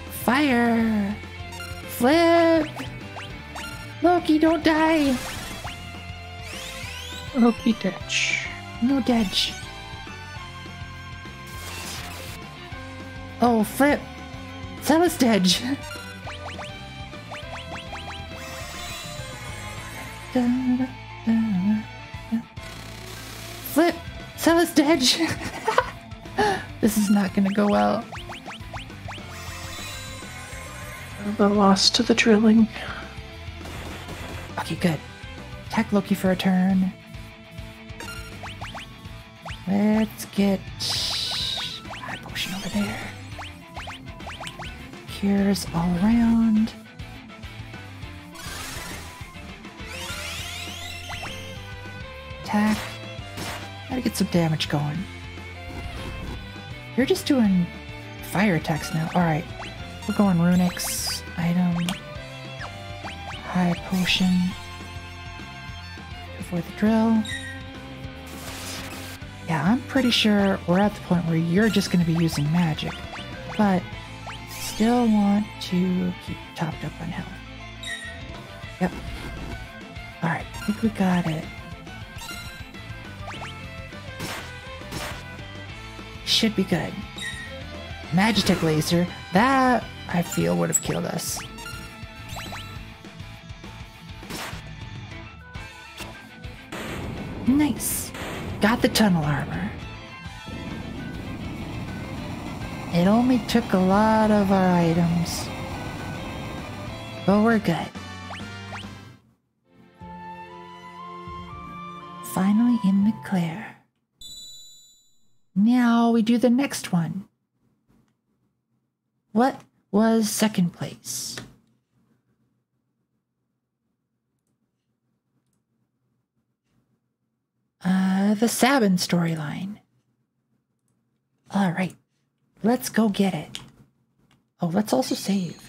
Fire! Flip! Loki, don't die! Loki ditch. No ditch. Oh, flip! Celis ditch! Flip! Celis ditch! This is not gonna go well. The loss to the drilling. Okay, good. Attack Loki for a turn. Let's get high potion over there. Cures all around. Attack. Gotta get some damage going. You're just doing fire attacks now. Alright. We're going runics. Item. High potion. Before the drill. Yeah, I'm pretty sure we're at the point where you're just going to be using magic. But still want to keep topped up on health. Yep. Alright, I think we got it. Should be good. Magitech laser. That, I feel, would have killed us. Nice. Got the tunnel armor. It only took a lot of our items. But we're good. Finally in the clear. Now we do the next one. What was second place? The Sabin storyline. All right, let's go get it. Oh, let's also save,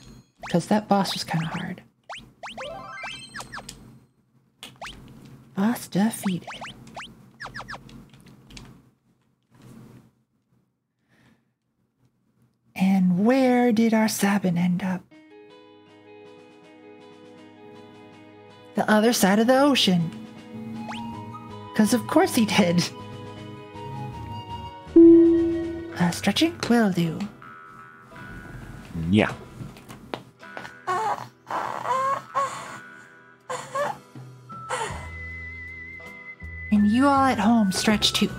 because that boss was kind of hard. Boss defeated. And where did our Sabin end up? The other side of the ocean. Because of course he did. Stretching? Will do. Yeah. And you all at home stretch too.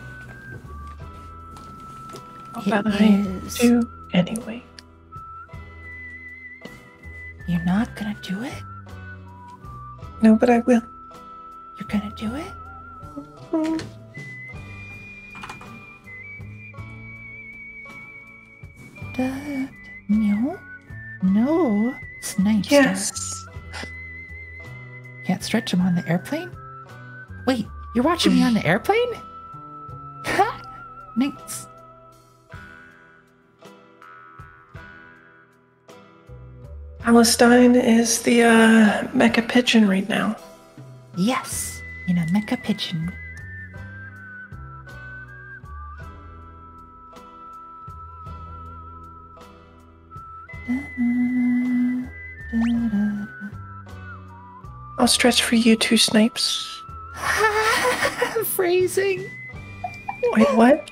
But I do anyway. You're not gonna do it? No, but I will. You're gonna do it? No? No. Snipes. Yes. Can't stretch him on the airplane? Wait, you're watching me on the airplane? Ha! Nice. Palestine is the mecha pigeon right now. Yes, in a mecha pigeon. I'll stretch for you too, Snipes. Phrasing. Wait, what?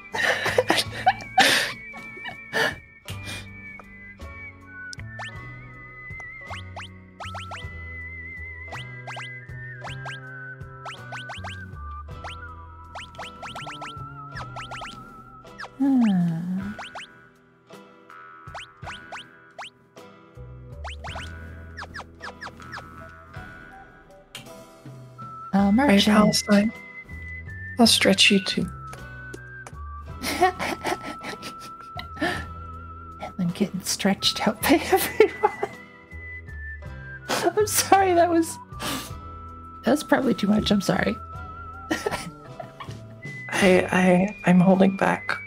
Right, Merchant. Palestine. I'll stretch you too. And then getting stretched out by everyone. I'm sorry, that was probably too much. I'm sorry. I'm holding back.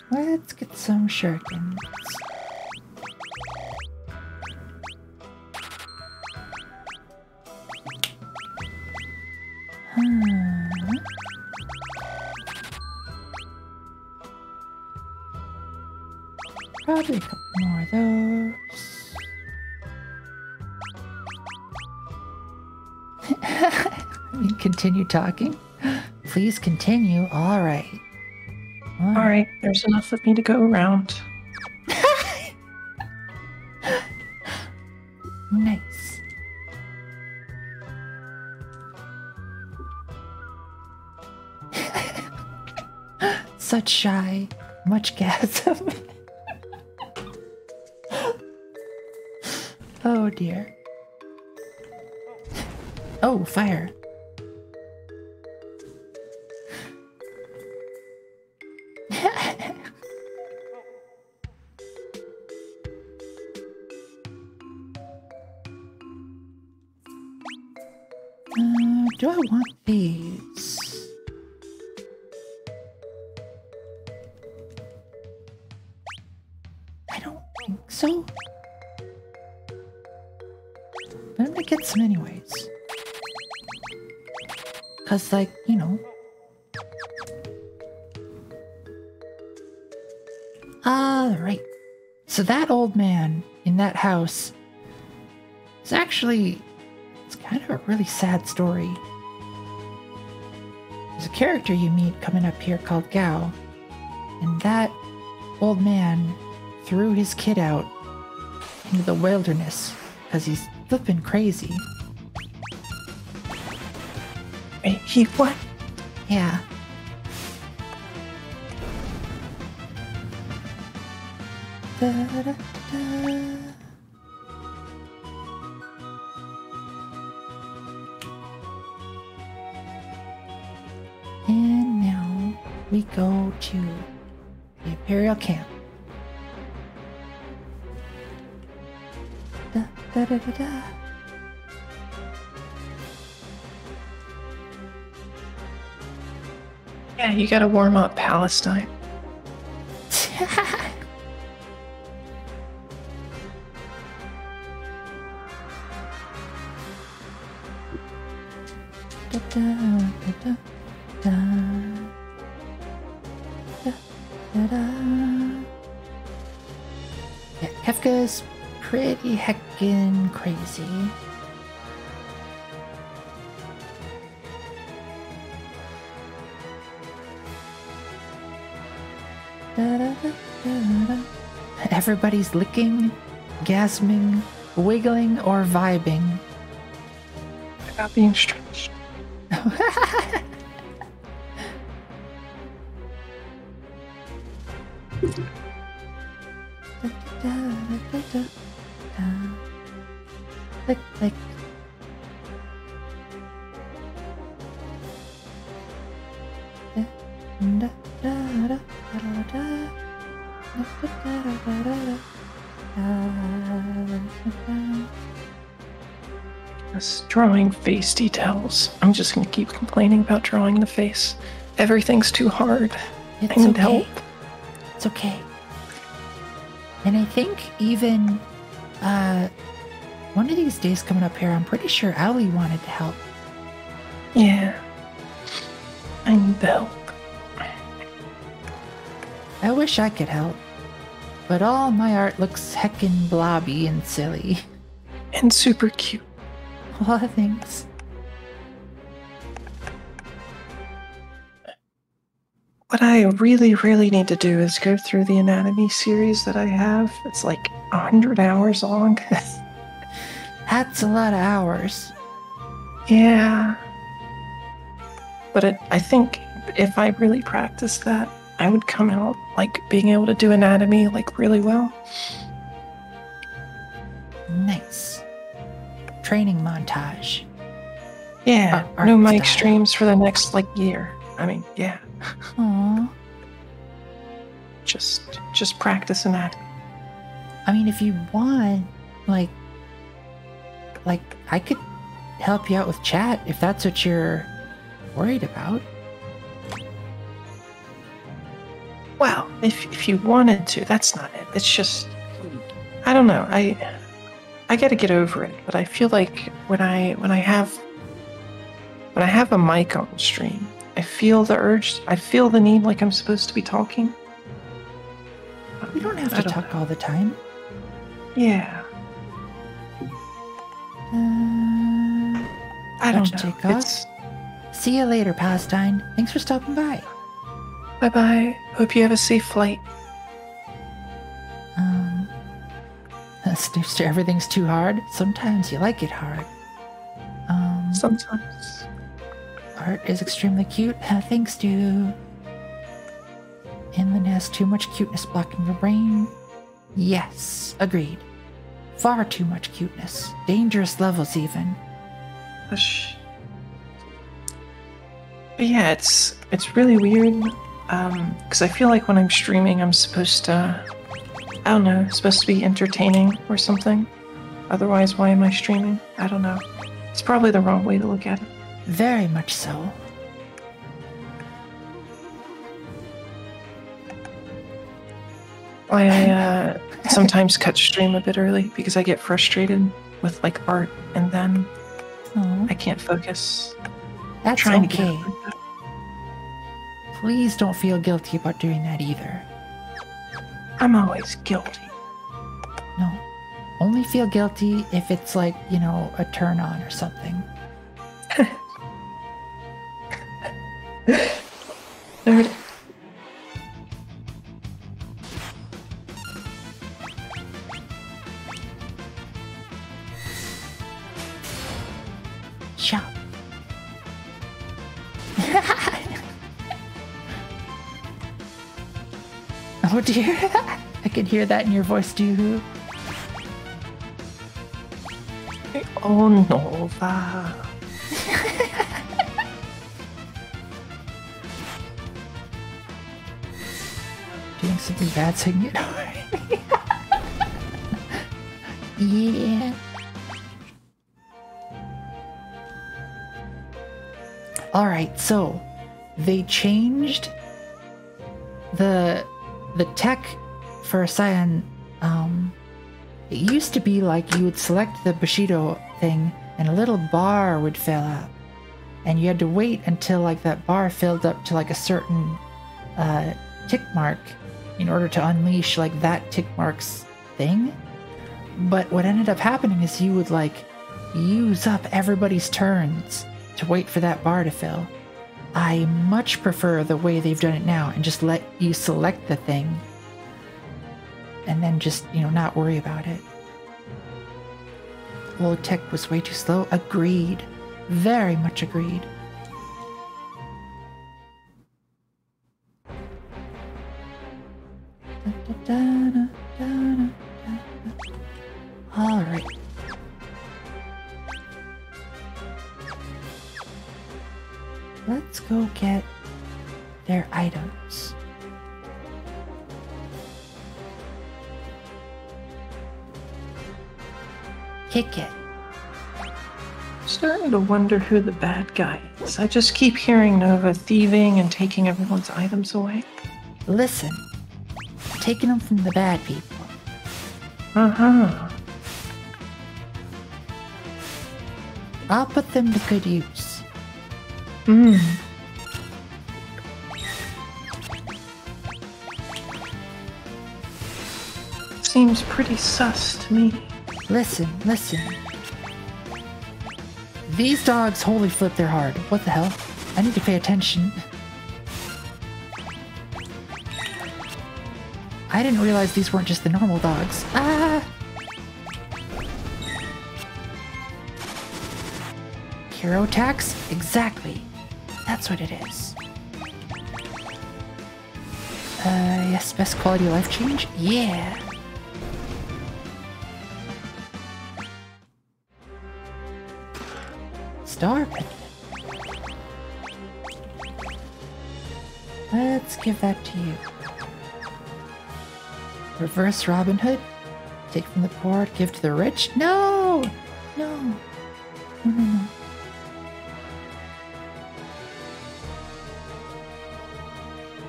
Let's get some shurikens. Probably a couple more of those. I mean, continue talking. Please continue. All right. All right, there's enough of me to go around. Nice. Such shy, much gasm. Oh dear. Oh, fire. Do I want these? I don't think so. But I'm gonna get some anyways. Cause like, you know. Alright. So that old man in that house is actually, it's kind of a really sad story. There's a character you meet coming up here called Gao, and that old man threw his kid out into the wilderness because he's flipping crazy. Wait, he what? Yeah. Da, da, da. we go to the Imperial camp. Da, da, da, da, da. Yeah, you gotta warm up Palestine. Da, da, da, da, da. Da, da, da. Yeah, Kefka's pretty heckin' crazy. Da, da, da, da, da. Everybody's licking, gasming, wiggling, or vibing. About being stretched. Click, click. Da, da, da, da, da, da. Da, da, da, da, da, da. This drawing face details. I'm just gonna keep complaining about drawing the face. Everything's too hard. It's I need okay. help. It's okay. And I think even one of these days coming up here, I'm pretty sure Ali wanted to help. Yeah. I need the help. I wish I could help, but all my art looks heckin' blobby and silly. And super cute. A lot of things. What I really, really need to do is go through the anatomy series that I have. It's like 100 hours long. That's a lot of hours. Yeah. But I think if I really practiced that, I would come out like being able to do anatomy like really well. Nice. Training montage. Yeah. Art No mic style. streams for the next like year. I mean, yeah. Aww. Just practice anatomy. I mean, if you want, like I could help you out with chat if that's what you're worried about. Well, if you wanted to, that's not it. It's just, I don't know. I got to get over it. But I feel like when I have a mic on stream, I feel the urge. I feel the need, like I'm supposed to be talking. You don't have I to don't talk know. all the time. Yeah, I don't Watch know. take off. It's See you later, Palestine. Thanks for stopping by. bye bye. Hope you have a safe flight. Everything's too hard. Sometimes you like it hard. Sometimes. Art is extremely cute, thanks to... In the nest, too much cuteness blocking your brain. Yes, agreed. Far too much cuteness. Dangerous levels, even. Hush. But yeah, it's really weird. Because I feel like when I'm streaming, I'm supposed to, I don't know, supposed to be entertaining or something. Otherwise, why am I streaming? I don't know. It's probably the wrong way to look at it. Very much so. I sometimes cut stream a bit early because I get frustrated with like art and then Oh, I can't focus. that's Trying to okay. get over that. Please don't feel guilty about doing that either. I'm always guilty. No. Only feel guilty if it's like, you know, a turn on or something. Nerd. Shop. Oh dear. I can hear that in your voice too. Oh, Nova. doing something bad so you can get away. Yeah. Alright, so they changed the tech for Cyan. It used to be like you would select the Bushido thing and a little bar would fill up. And you had to wait until like that bar filled up to like a certain tick mark in order to unleash like that tick mark's thing. But what ended up happening is you would like use up everybody's turns to wait for that bar to fill. I much prefer the way they've done it now and just let you select the thing and then just, you know, not worry about it. Old tech was way too slow. Agreed. Very much agreed. All right. Let's go get their items. Kick it. Starting to wonder who the bad guy is. I just keep hearing Nova thieving and taking everyone's items away. Listen, taking them from the bad people. Uh-huh. I'll put them to good use. Hmm. Seems pretty sus to me. Listen. These dogs holy flip they're hard. What the hell? I need to pay attention. I didn't realize these weren't just the normal dogs. Ah! Hero attacks? Exactly. That's what it is. Yes, best quality of life change? Yeah. Star pendant. Let's give that to you. Reverse Robin Hood. Take from the poor, give to the rich. No! No.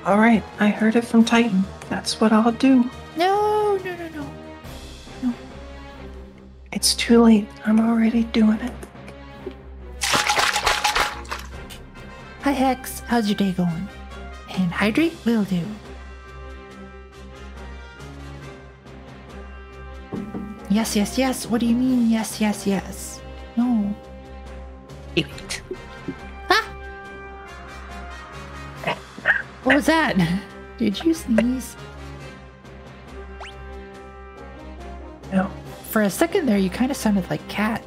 Alright, I heard it from Titan. That's what I'll do. No. It's too late. I'm already doing it. Hi Hex, how's your day going? And hydrate will do. Yes. What do you mean, yes? No. Idiot. Ah! What was that? Did you sneeze? No. For a second there, you kind of sounded like Cat.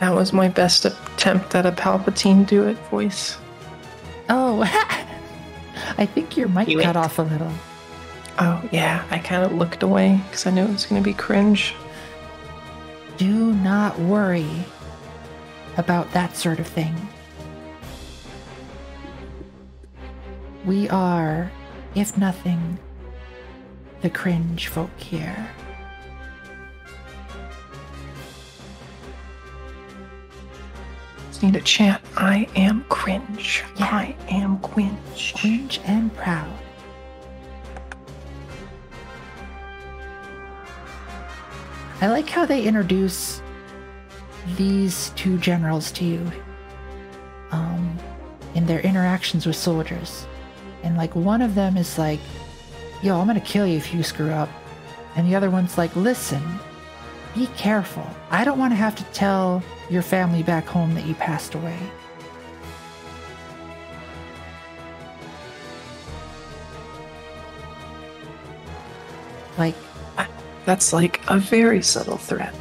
That was my best attempt at a Palpatine do it voice. Oh, I think your mic cut off a little. Oh, yeah. I kind of looked away because I knew it was going to be cringe. Do not worry about that sort of thing. We are, if nothing, the cringe folk here. Just need to chant, I am cringe. Yeah. I am cringe. Cringe and proud. I like how they introduce these two generals to you in their interactions with soldiers. And like one of them is like, yo, I'm gonna kill you if you screw up. And the other one's like, listen, be careful. I don't want to have to tell your family back home that you passed away. Like, That's like a very subtle threat.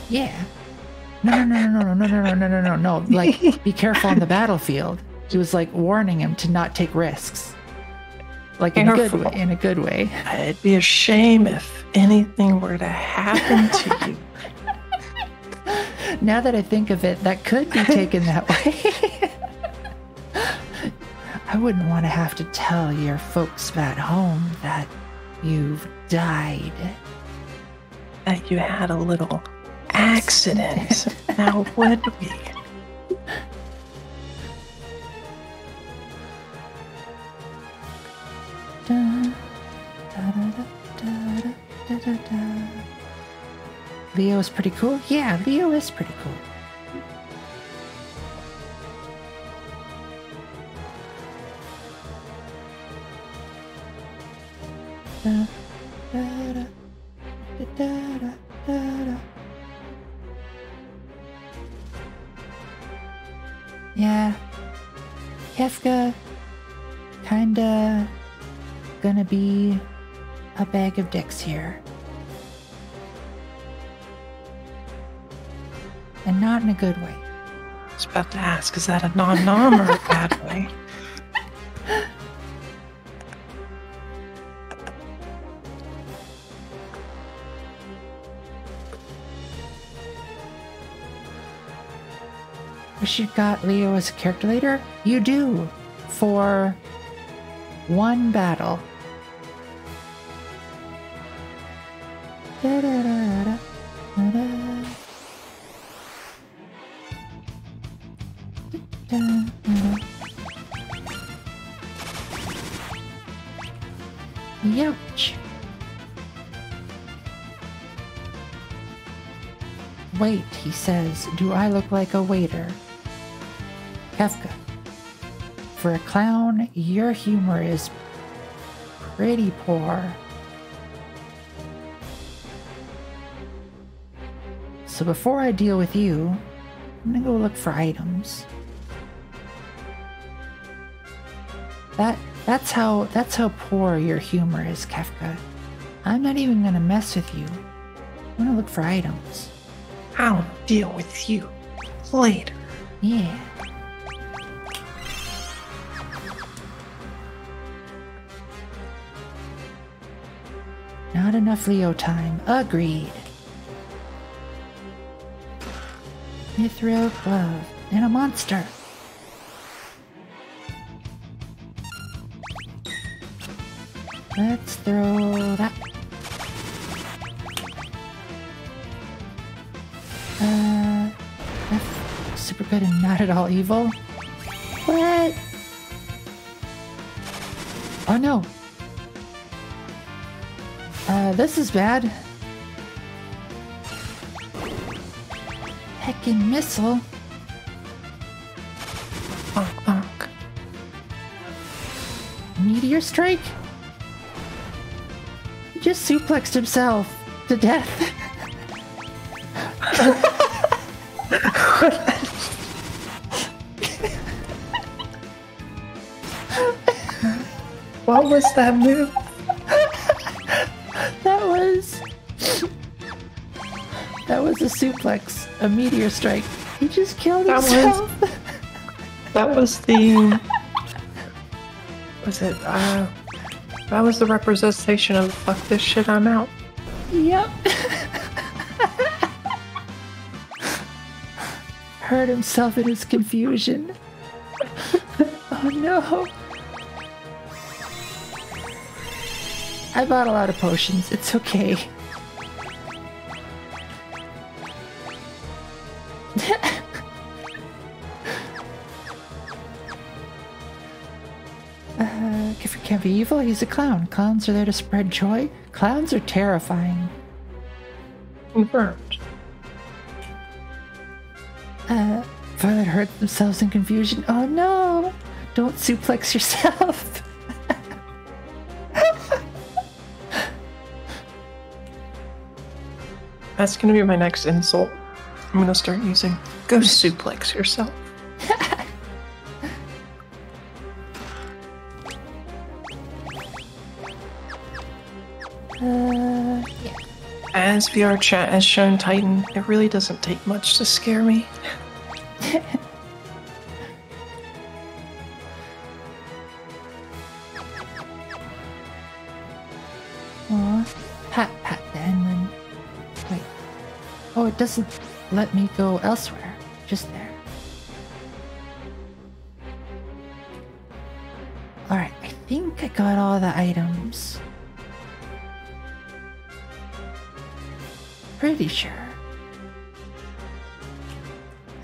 yeah. No. Like, be careful on the battlefield. He was like warning him to not take risks. Like in a good way. It'd be a shame if anything were to happen to you. Now that I think of it, that could be taken that way. I wouldn't want to have to tell your folks back home that you've died. That you had a little accident. Now would we? Leo is pretty cool? Yeah, Leo is pretty cool. Yeah. Kefka kinda gonna be a bag of dicks here. And not in a good way. I was about to ask, is that a non-nom or a bad way? Wish you'd got Leo as a character later? You do. For one battle. Youch. Wait, he says, do I look like a waiter? Kefka, for a clown, your humor is pretty poor. So before I deal with you, I'm gonna go look for items. That's how poor your humor is, Kefka. I'm not even gonna mess with you. I'm gonna look for items. I'll deal with you later. Yeah. Not enough Leo time. Agreed. Mithril glove and a monster. Let's throw that. That's super good and not at all evil. What? Oh no. This is bad. Heckin' missile. Bonk, bonk. Meteor strike? He just suplexed himself to death. What was that move? That was a suplex, a meteor strike. He just killed himself. That was the... Was it, that was the representation of fuck this shit, I'm out. Yep. Hurt himself in his confusion. Oh no. I bought a lot of potions. It's okay. Kefka can't be evil. He's a clown. Clowns are there to spread joy. Clowns are terrifying. Confirmed. Violet hurt themselves in confusion. Oh no! Don't suplex yourself. That's gonna be my next insult. I'm gonna start using go suplex yourself. Yeah. As VR chat has shown Titan, it really doesn't take much to scare me. Aw. Pat the Enlin. Wait. Oh, it doesn't let me go elsewhere. Just there. I got all the items. Pretty sure.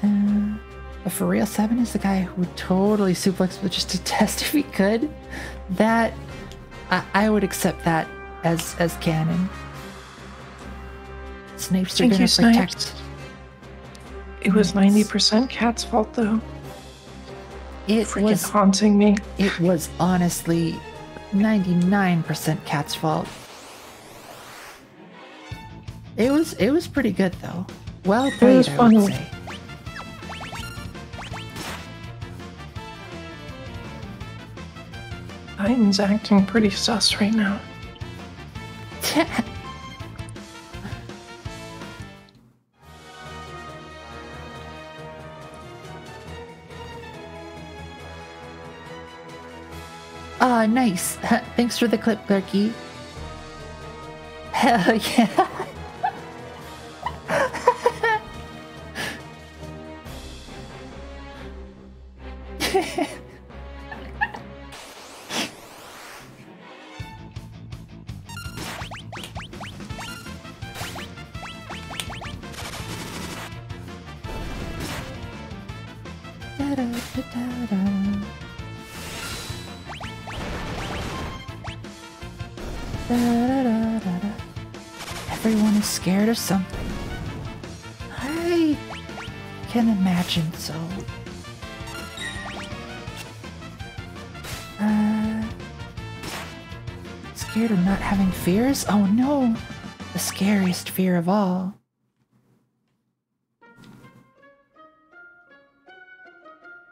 But for real, 7 is the guy who would totally suplex but just to test if he could. That I would accept that as canon. Snapes are gonna protect. It was 90% Cat's fault though. It Freaking was haunting me. It was honestly 99% Cat's fault. It was pretty good though. Well played, was I fun. would say. Titan's acting pretty sus right now. Ah, nice. Thanks for the clip, Clerky. Hell yeah. Everyone is scared of something. I can imagine so. Scared of not having fears? Oh no! The scariest fear of all.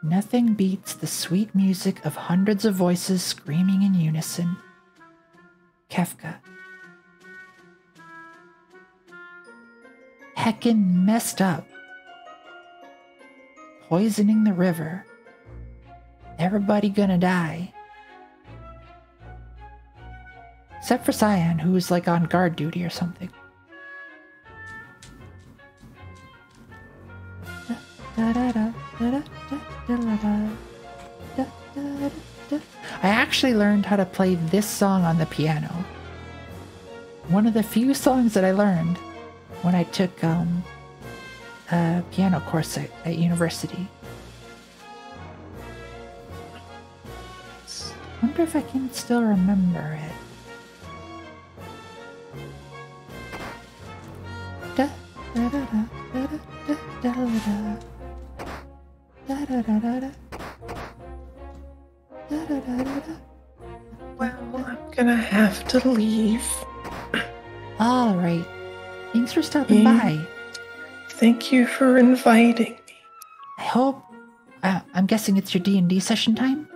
Nothing beats the sweet music of hundreds of voices screaming in unison. Kefka. Heckin' messed up. Poisoning the river. Everybody gonna die. Except for Cyan, who's like on guard duty or something. I actually learned how to play this song on the piano. One of the few songs that I learned when I took a piano course at university. I wonder if I can still remember it. Da, da, da, da, da, da, da, da. Da, da, da, da, da. Da, da, da, da, da. Well, I'm gonna have to leave. All right. Thanks for stopping by. Thank you for inviting me. I hope... I'm guessing it's your D&D session time?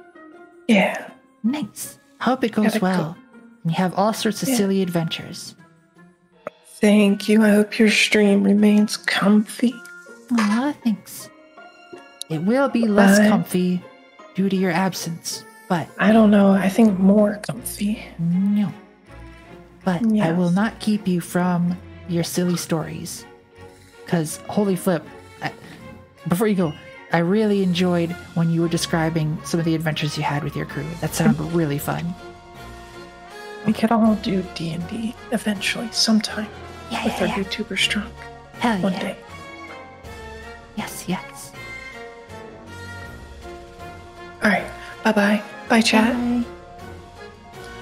Yeah. Nice. I hope it goes well. And you have all sorts of silly adventures. Thank you. I hope your stream remains comfy. Aw, thanks. It will be less comfy due to your absence, but... I don't know. I think more comfy. No. But yes. I will not keep you from your silly stories. Because, holy flip, before you go, I really enjoyed when you were describing some of the adventures you had with your crew. That sounded really fun. We could all do D&D eventually, sometime. Yeah, with our yeah. YouTuber strong. Hell One yeah. day. Yes, yes. Alright, bye-bye. Bye, chat. Bye.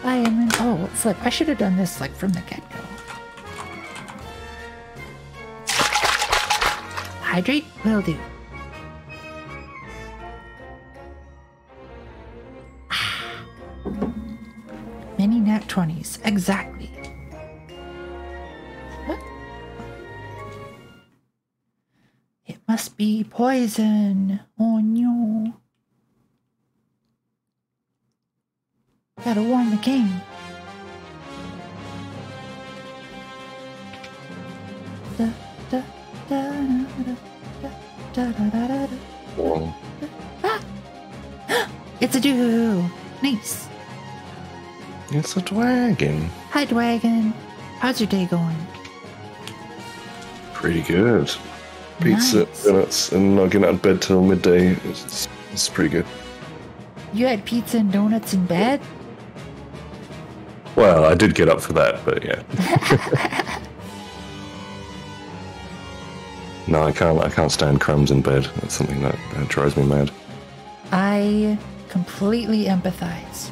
Bye, Edmund. Oh, flip. I should have done this, like, from the get-go. Hydrate? Will do. Many nat 20s. Exactly. Huh? It must be poison. Oh no. Gotta warn the king. Da, da, da, da, da, da, da, da, da. Whoa. Ah! It's a dude. Nice. It's a dragon. Hi, Dragon. How's your day going? Pretty good. Pizza, Nice. donuts, and not getting out of bed till midday. It's pretty good. You had pizza and donuts in bed? Well, I did get up for that, but yeah. No, I can't stand crumbs in bed. That's something that drives me mad. I completely empathize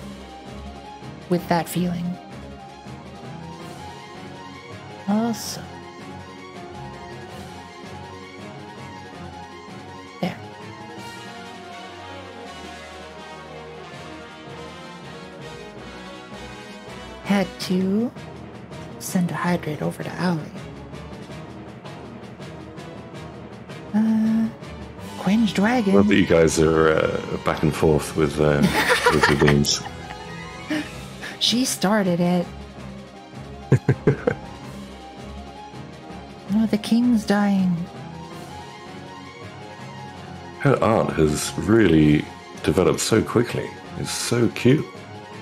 with that feeling. Also, there. Had to send a hydrate over to Owly. Quinged Dragon. Love that you guys are back and forth with your games. She started it. No, the king's dying. Her art has really developed so quickly. It's so cute.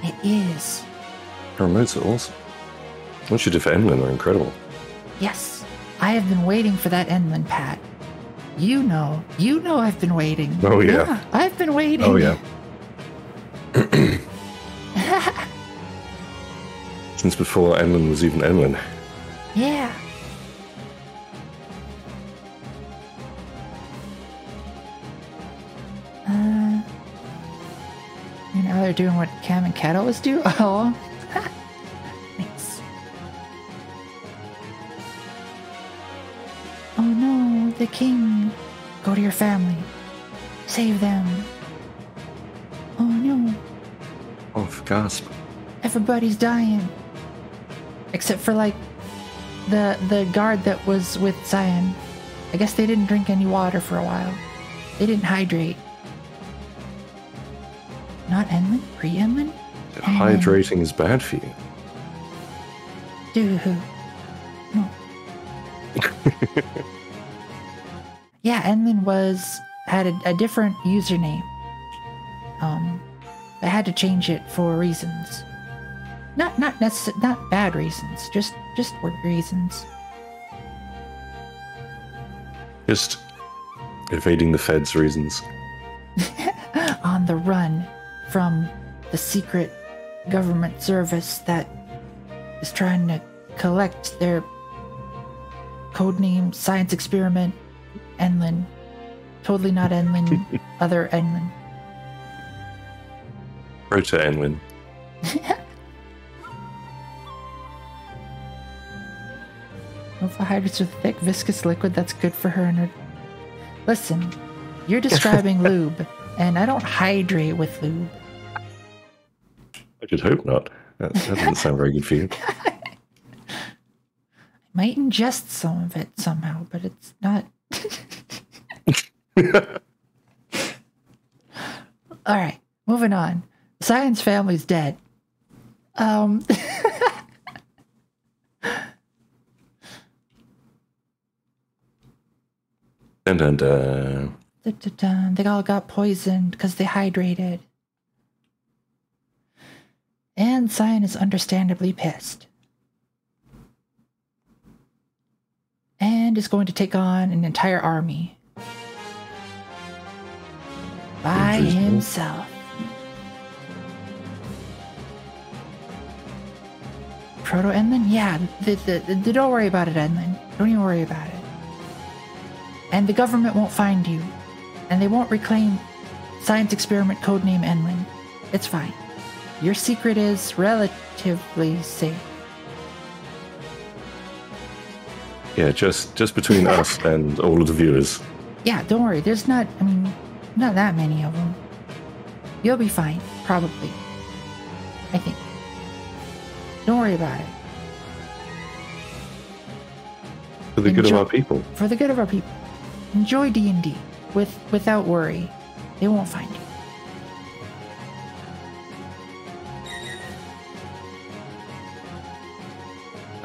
It is. Her remotes are awesome. What you did for Emlyn are incredible. Yes, I have been waiting for that Enlin, Pat. You know I've been waiting. Oh, yeah. I've been waiting. Oh, yeah. Since before Emlyn was even Emlyn. Yeah. Now they're doing what Cam and Cat always do? Oh. Thanks. Oh no, the king. Go to your family. Save them. Oh no. Oh, for gasp. Everybody's dying. Except for, like, the guard that was with Cyan. I guess they didn't drink any water for a while. They didn't hydrate. Not Enlin? Pre-Enlin? Hydrating is bad for you. Dude. No. Yeah, Enlin had a different username. I had to change it for reasons. Not bad reasons, just work reasons. Just evading the feds reasons. On the run from the secret government service that is trying to collect their codename science experiment Enlin. Totally not Enlin, other Enlin. Proto Enlin. Nova hydrates with thick, viscous liquid that's good for her and her... Listen, you're describing lube, and I don't hydrate with lube. I should hope not. That doesn't sound very good for you. I might ingest some of it somehow, but it's not... Alright, moving on. Cyan's family's dead. Dun, dun, dun. They all got poisoned because they hydrated. And Cyan is understandably pissed. And is going to take on an entire army. By himself. Proto Enlin? Yeah, don't worry about it, Enlin. Don't even worry about it. And the government won't find you. And they won't reclaim science experiment codename Enlin. It's fine. Your secret is relatively safe. Yeah, just between us and all of the viewers. Yeah, don't worry. There's not that many of them. You'll be fine, probably. I think. Don't worry about it. For the good of our people. For the good of our people. Enjoy D&D without worry. They won't find you.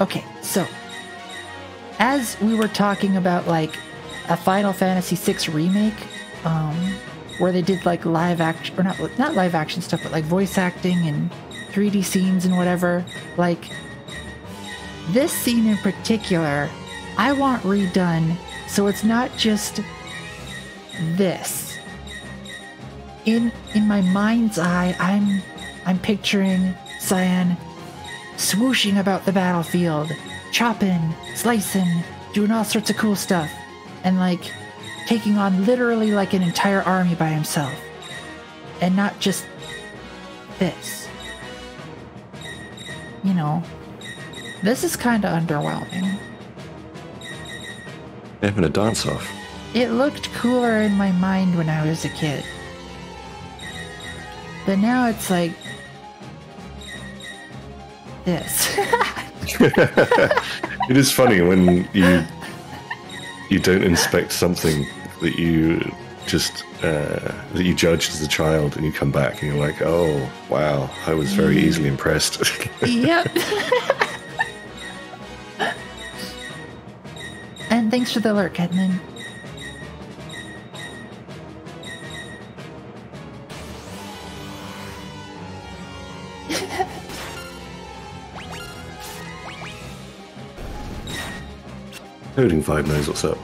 Okay, so as we were talking about like a Final Fantasy VI remake, where they did like live action, or not live action stuff, but like voice acting and 3D scenes and whatever, like this scene in particular, I want redone so it's not just this. In my mind's eye, I'm picturing Cyan swooshing about the battlefield, chopping, slicing, doing all sorts of cool stuff, and like taking on literally like an entire army by himself. And not just this. You know, this is kind of underwhelming. Having a dance off. It looked cooler in my mind when I was a kid. But now it's like this. It is funny when you don't inspect something that you just that you judged as a child, and you come back and you're like, oh wow, I was very easily impressed. Yep. And thanks for the alert, Kedman. Coding 5 knows what's up.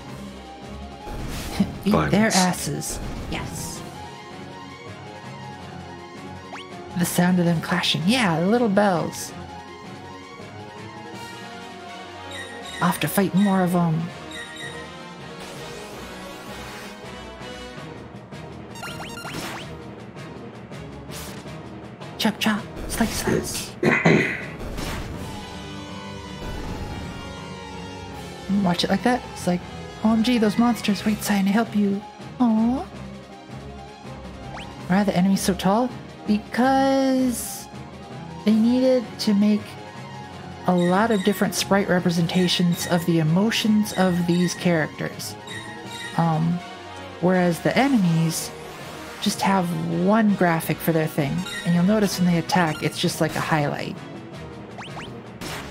Beat their Violence. asses. Yes. The sound of them clashing. Yeah, the little bells. Off to fight more of them. Chop chop. Slice slice. Watch it like that. It's like, OMG, those monsters wait sign to help you. Aww. Why are the enemies so tall? Because they needed to make a lot of different sprite representations of the emotions of these characters. Whereas the enemies just have one graphic for their thing. And you'll notice when they attack, it's just like a highlight.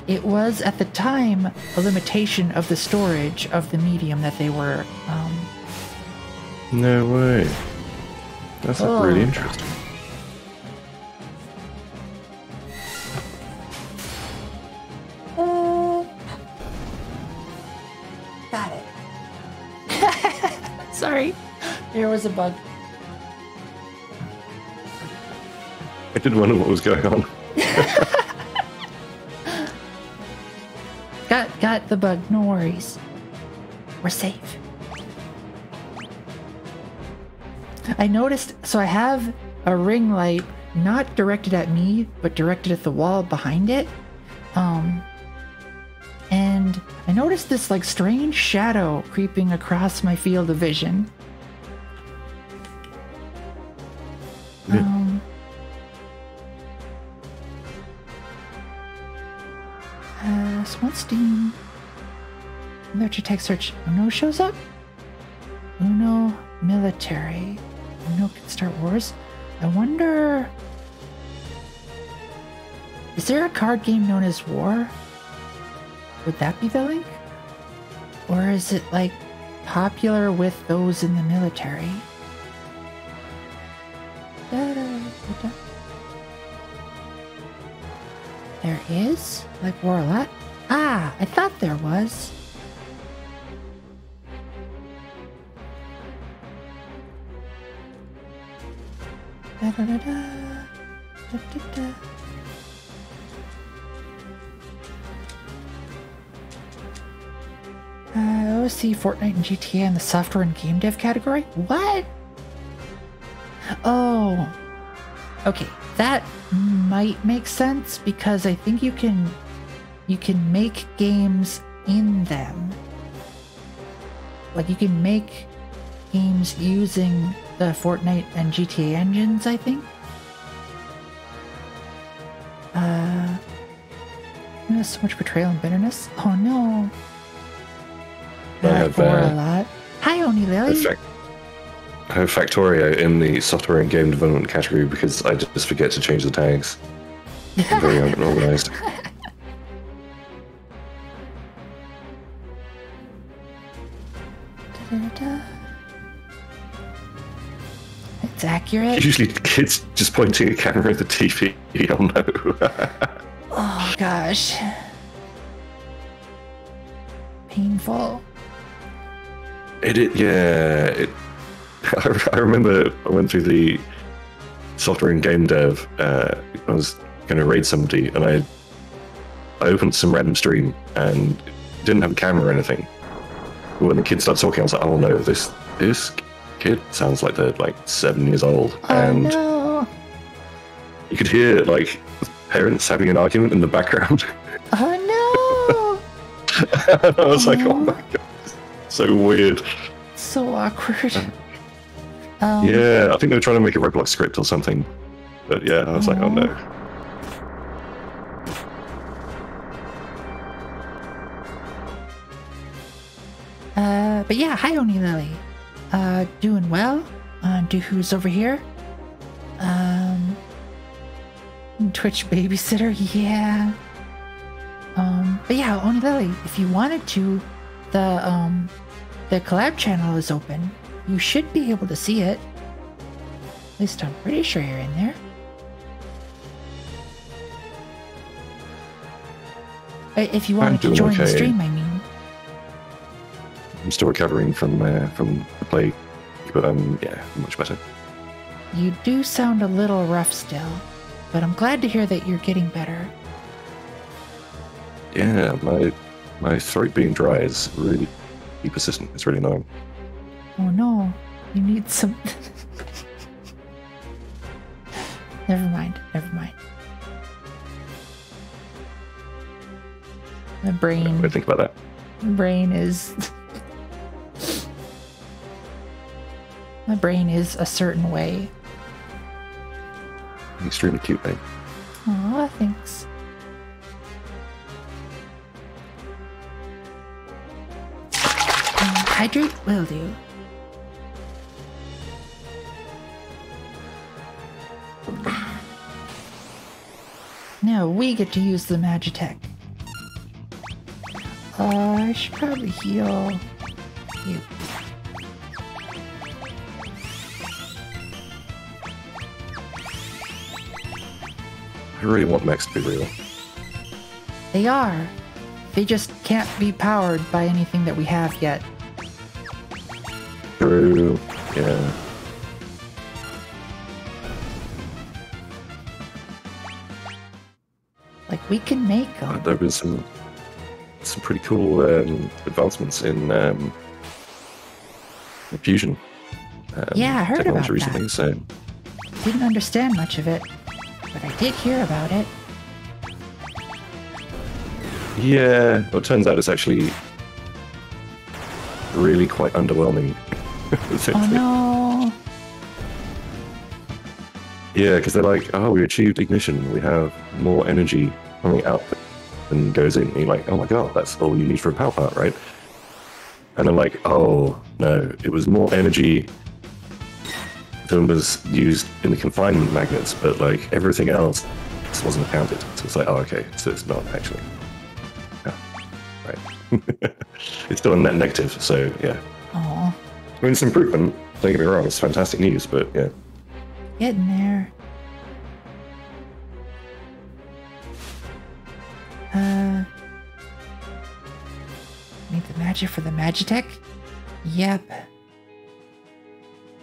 It was, at the time, a limitation of the storage of the medium that they were... No way. That's really interesting. Got it. Sorry. There was a bug. I did wonder what was going on. Got the bug, no worries. We're safe. I noticed, so I have a ring light not directed at me, but directed at the wall behind it. And I noticed this like strange shadow creeping across my field of vision. Steam. Military text search. Uno shows up. Uno military. Uno can start wars. I wonder. Is there a card game known as War? Would that be the link? Or is it like popular with those in the military? There is? Like War a lot? Ah, I thought there was. OC, Fortnite, and GTA in the software and game dev category? What? Oh. Okay, that might make sense because I think you can make games in them. Like you can make games using the Fortnite and GTA engines, I think. So much betrayal and bitterness. Oh no. I have a lot. Hi, Oni Lily. I have Factorio in the software and game development category because I just forget to change the tags. I'm very unorganized. It's accurate. Usually kids just pointing a camera at the TV. Oh no. Oh gosh. Painful. I remember I went through the software and game dev. I was going to raid somebody, and I I opened some random stream and didn't have a camera or anything. But when the kid started talking, I was like, oh no, this kid sounds like they're like 7 years old. And no. you could hear like parents having an argument in the background. Oh I was like, oh my god, so weird. no. So awkward. Yeah, I think they were trying to make a Roblox script or something. But yeah, I was like, oh no. But yeah, hi Oni Lily. Doing well. Who's over here? Twitch babysitter, yeah. But yeah, Oni Lily, if you wanted to, the collab channel is open. You should be able to see it. At least I'm pretty sure you're in there. If you wanted to join the stream, I mean. I'm still recovering from the plague, but yeah, much better. You do sound a little rough still, but I'm glad to hear that you're getting better. Yeah, my throat being dry is really persistent. It's really annoying. Oh no, you need some... Never mind. My brain... What do you think about that? My brain is a certain way. Extremely cute, mate. Aw, thanks. Hydrate will do. Now we get to use the Magitech. I should probably heal you. I really want mechs to be real. They are. They just can't be powered by anything that we have yet. True. Yeah. Like, we can make them. There was some pretty cool advancements in fusion. Yeah, I heard about technology recently, that. so Didn't understand much of it, but I did hear about it. yeah. Well, it turns out it's actually really quite underwhelming. Oh no! Yeah, because they're like, oh, we achieved ignition. We have more energy coming out than goes in. And you're like, oh my god, that's all you need for a power plant, right? And I'm like, oh no, it was more energy than was used in the confinement magnets, but like everything else wasn't accounted. So it's like, oh, okay, so it's not actually. Yeah, right. It's still a net negative, so yeah. Aw, I mean, it's an improvement. Don't get me wrong, it's fantastic news, but yeah. getting there. Need the magic for the Magitech? Yep.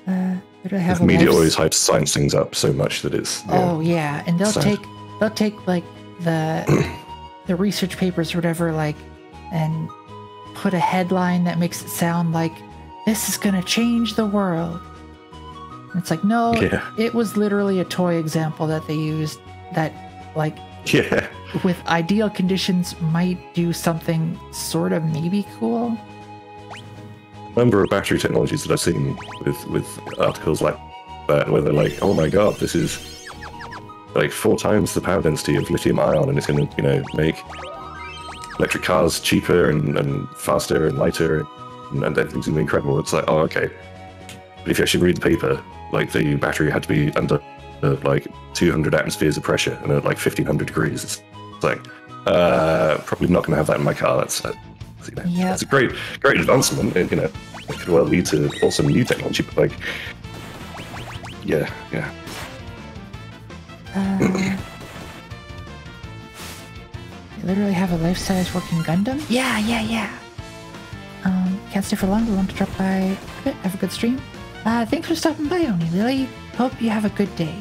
Did I have The a media life- always hypes science things up so much that it's. Oh yeah, and they'll sad. take like the research papers or whatever, like, and put a headline that makes it sound like this is gonna change the world. And it's like, no, Yeah. it was literally a toy example that they used that, like, Yeah. with ideal conditions might do something sort of maybe cool. Number of battery technologies that I've seen with articles like that, where they're like, oh my god, this is like 4 times the power density of lithium ion, and it's going to, make electric cars cheaper and faster and lighter, and everything's going to be incredible. It's like, oh, okay. But if you actually read the paper, like, the battery had to be under like 200 atmospheres of pressure and at like 1500 degrees. It's like, probably not going to have that in my car. That's Yep. It's a great advancement. And, it could well lead to awesome new technology, but like, yeah. You literally have a life-size working Gundam? Yeah. Can't stay for long, but want to drop by. Good, have a good stream. Thanks for stopping by, Oni Lily. Hope you have a good day.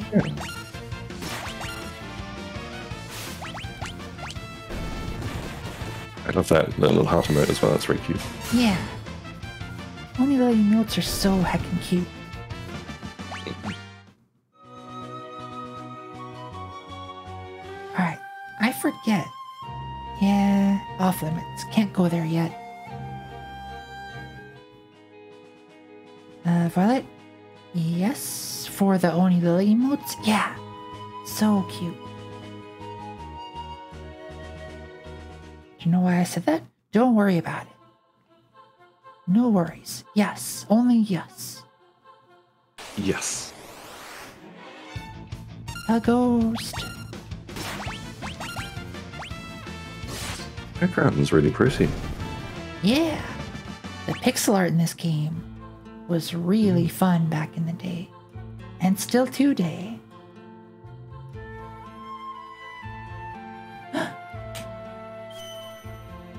love that little heart emote as well. That's very cute. Yeah. Oni lily emotes are so heckin' cute. Alright, I forget. Yeah, off limits. Can't go there yet. Violet? Yes, for the Oni lily emotes? Yeah. So cute. Do you know why I said that? Don't worry about it. No worries. Yes. Only yes. Yes. A ghost. Background's really pretty. Yeah. The pixel art in this game was really fun back in the day. And still today.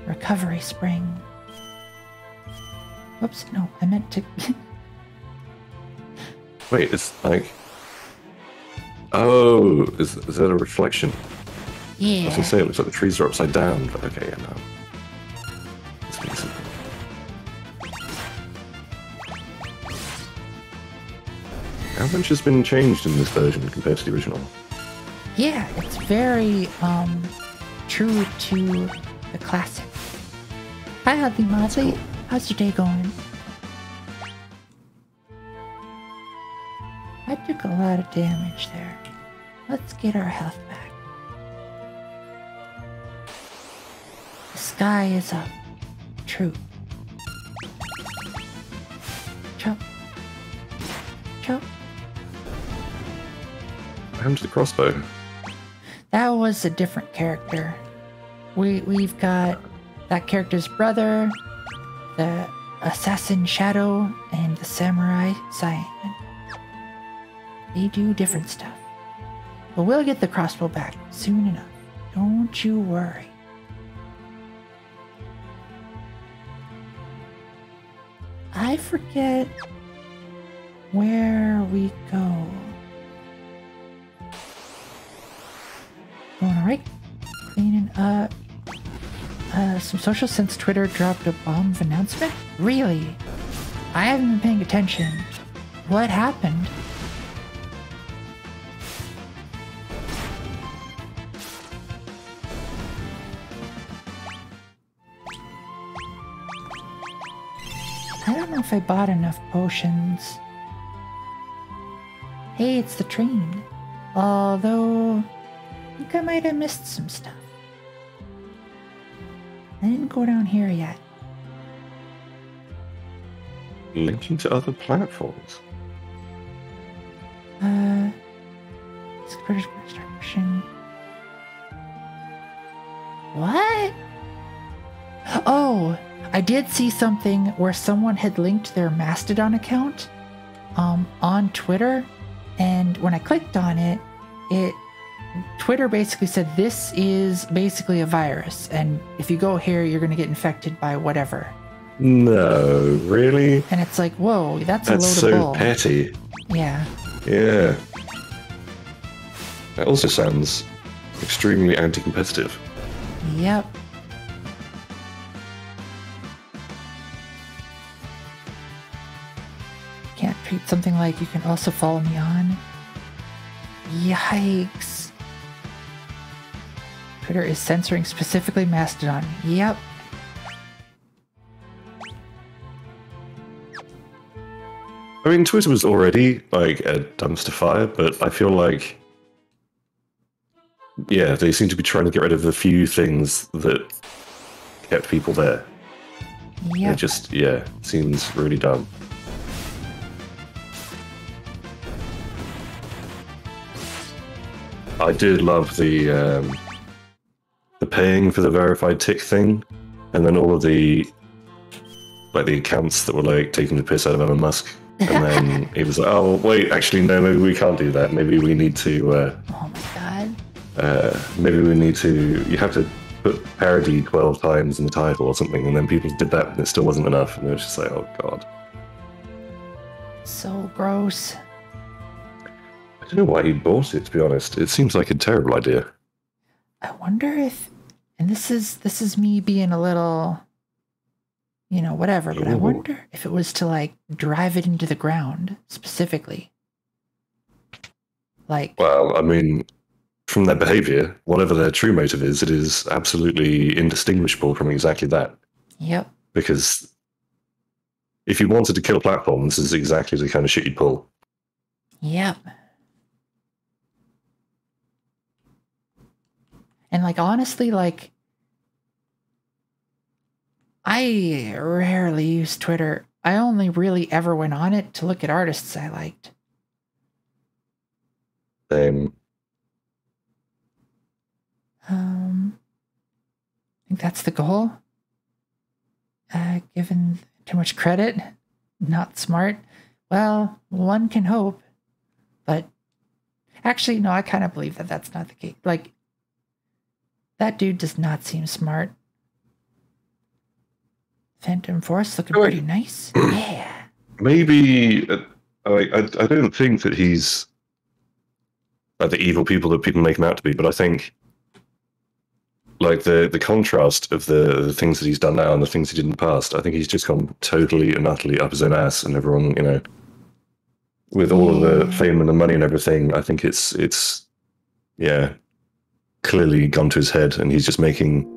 Recovery spring. Whoops, no, I meant to... Wait, it's like... Oh, is that a reflection? I was Yeah. gonna say, it looks like the trees are upside down, but okay, yeah, no. This makes it... How much has been changed in this version compared to the original? Yeah, it's very, true to the classic. Hi, Hadley Modley. How's your day going? I took a lot of damage there. Let's get our health back. The sky is up. True. Chop. Chop. What happened to the crossbow? That was a different character. We've got that character's brother, the assassin Shadow, and the samurai Cyan. They do different stuff. But we'll get the crossbow back soon enough. Don't you worry. I forget where we go. Going alright. Cleaning up. Some social since Twitter dropped a bomb of announcement? Really? I haven't been paying attention. What happened? I don't know if I bought enough potions. Hey, it's the train. Although, I think I might have missed some stuff. I didn't go down here yet. Linking to other platforms. Construction. What? Oh, I did see something where someone had linked their Mastodon account on Twitter, and when I clicked on it, Twitter basically said this is basically a virus, and if you go here, you're going to get infected by whatever. No, really? And it's like, whoa, that's a load That's of so bull. petty. Yeah. Yeah. That also sounds extremely anti-competitive. Yep. Can't treat something like you can also follow me on. Yikes. Twitter is censoring specifically Mastodon. Yep. I mean, Twitter was already like a dumpster fire, but I feel like, yeah, they seem to be trying to get rid of the few things that kept people there. Yep. It just, yeah, seems really dumb. I did love the paying for the verified tick thing, and then all of the accounts that were like taking the piss out of Elon Musk, and then he was like, "Oh wait, actually no, maybe we can't do that. Maybe we need to." Oh my god. Maybe we need to. You have to put parody 12 times in the title or something, and then people did that, and it still wasn't enough, and it was just like, "Oh god." So gross. I don't know why he bought it. To be honest, it seems like a terrible idea. I wonder if And this is me being a little, you know, whatever. But I wonder if it was to like drive it into the ground specifically. Like, well, I mean, from their behavior, whatever their true motive is, it is absolutely indistinguishable from exactly that. Yep. Because if you wanted to kill a platform, this is exactly the kind of shit you'd pull. Yep. And like, honestly, like, I rarely use Twitter. I only really ever went on it to look at artists I liked. Same. I think that's the goal. Given too much credit, not smart. Well, one can hope. But actually, no, I kind of believe that that's not the case. Like, that dude does not seem smart. Phantom Force looking pretty nice. Yeah. Maybe I don't think that he's like the evil people that people make him out to be, but I think like the contrast of the things that he's done now and the things he did in the past, I think he's just gone totally and utterly up his own ass, and everyone, you know, with all of the fame and the money and everything, I think it's clearly gone to his head, and he's just making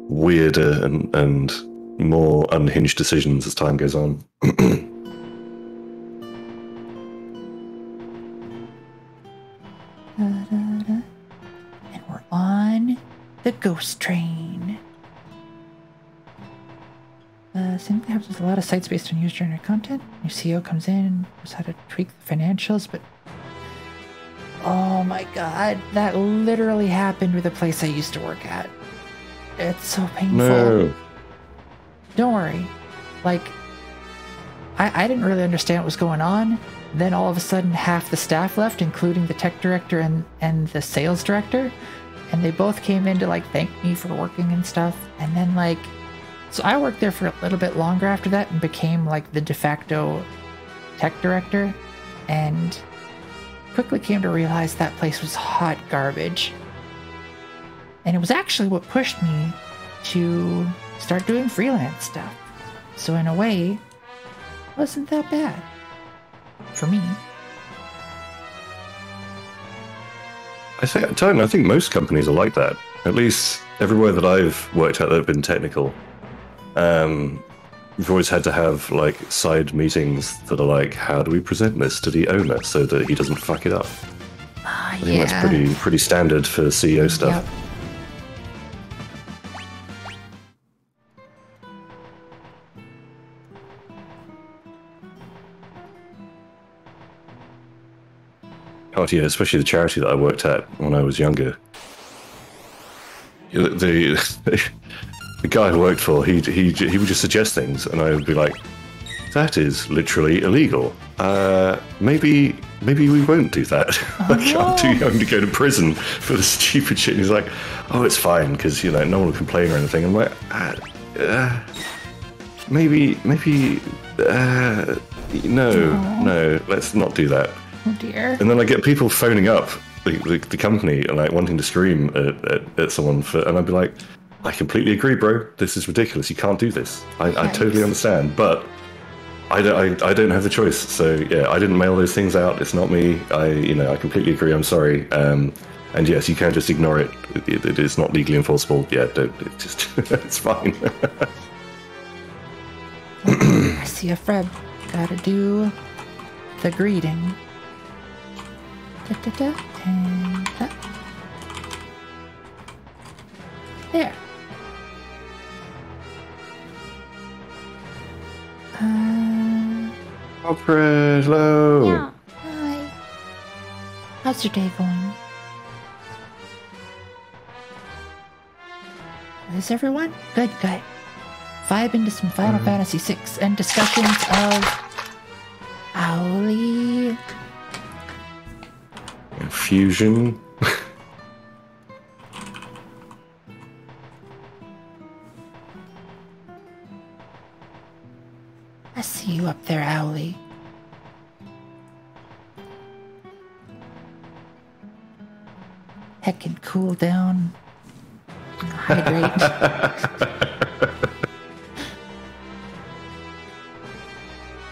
weirder and more unhinged decisions as time goes on. And we're on the ghost train. Same thing happens with a lot of sites based on user-generated content. New CEO comes in, knows how to tweak the financials, but oh my god, that literally happened with a place I used to work at. It's so painful. No. Don't worry. Like, I didn't really understand what was going on. Then all of a sudden, half the staff left, including the tech director and the sales director. And they both came in to, like, thank me for working and stuff. And then, like, so I worked there for a little bit longer after that and became, like, the de facto tech director. And quickly came to realize that place was hot garbage. And it was actually what pushed me to start doing freelance stuff. So in a way, it wasn't that bad. For me. I think most companies are like that. At least everywhere that I've worked at that have been technical. We've always had to have like side meetings that are like, how do we present this to the owner so that he doesn't fuck it up? I think that's pretty standard for CEO stuff. Yep. Oh yeah, especially the charity that I worked at when I was younger. The guy I worked for, he would just suggest things, and I would be like, "That is literally illegal. Maybe we won't do that. Like, I'm too young to go to prison for the stupid shit." And he's like, "Oh, it's fine because no one will complain or anything." I'm like, maybe no, let's not do that. Oh dear. And then I get people phoning up the company and like wanting to scream at someone and I'd be like, I completely agree, bro. This is ridiculous. You can't do this. I totally understand, but I don't have the choice. So yeah, I didn't mail those things out. It's not me. I completely agree. I'm sorry. And yes, you can just ignore it. It is not legally enforceable. Yeah, it's fine. I see a Fred. Gotta do the greeting. Da, da, da, and da. There. Alfred, hello. Yeah. Hi. How's your day going? Is everyone? Good. Vibe into some Final Fantasy VI and discussions of Owly. Fusion. I see you up there, Owly. Heckin' cool down. hydrate.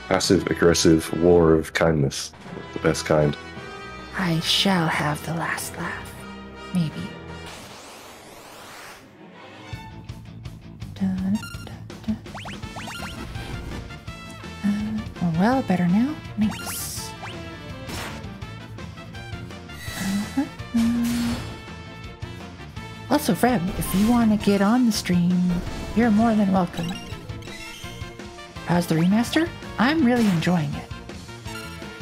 Passive aggressive war of kindness. The best kind. I shall have the last laugh. Maybe. Dun, dun, dun. Oh, well, better now. Nice. Also, Freb, if you want to get on the stream, you're more than welcome. How's the remaster? I'm really enjoying it.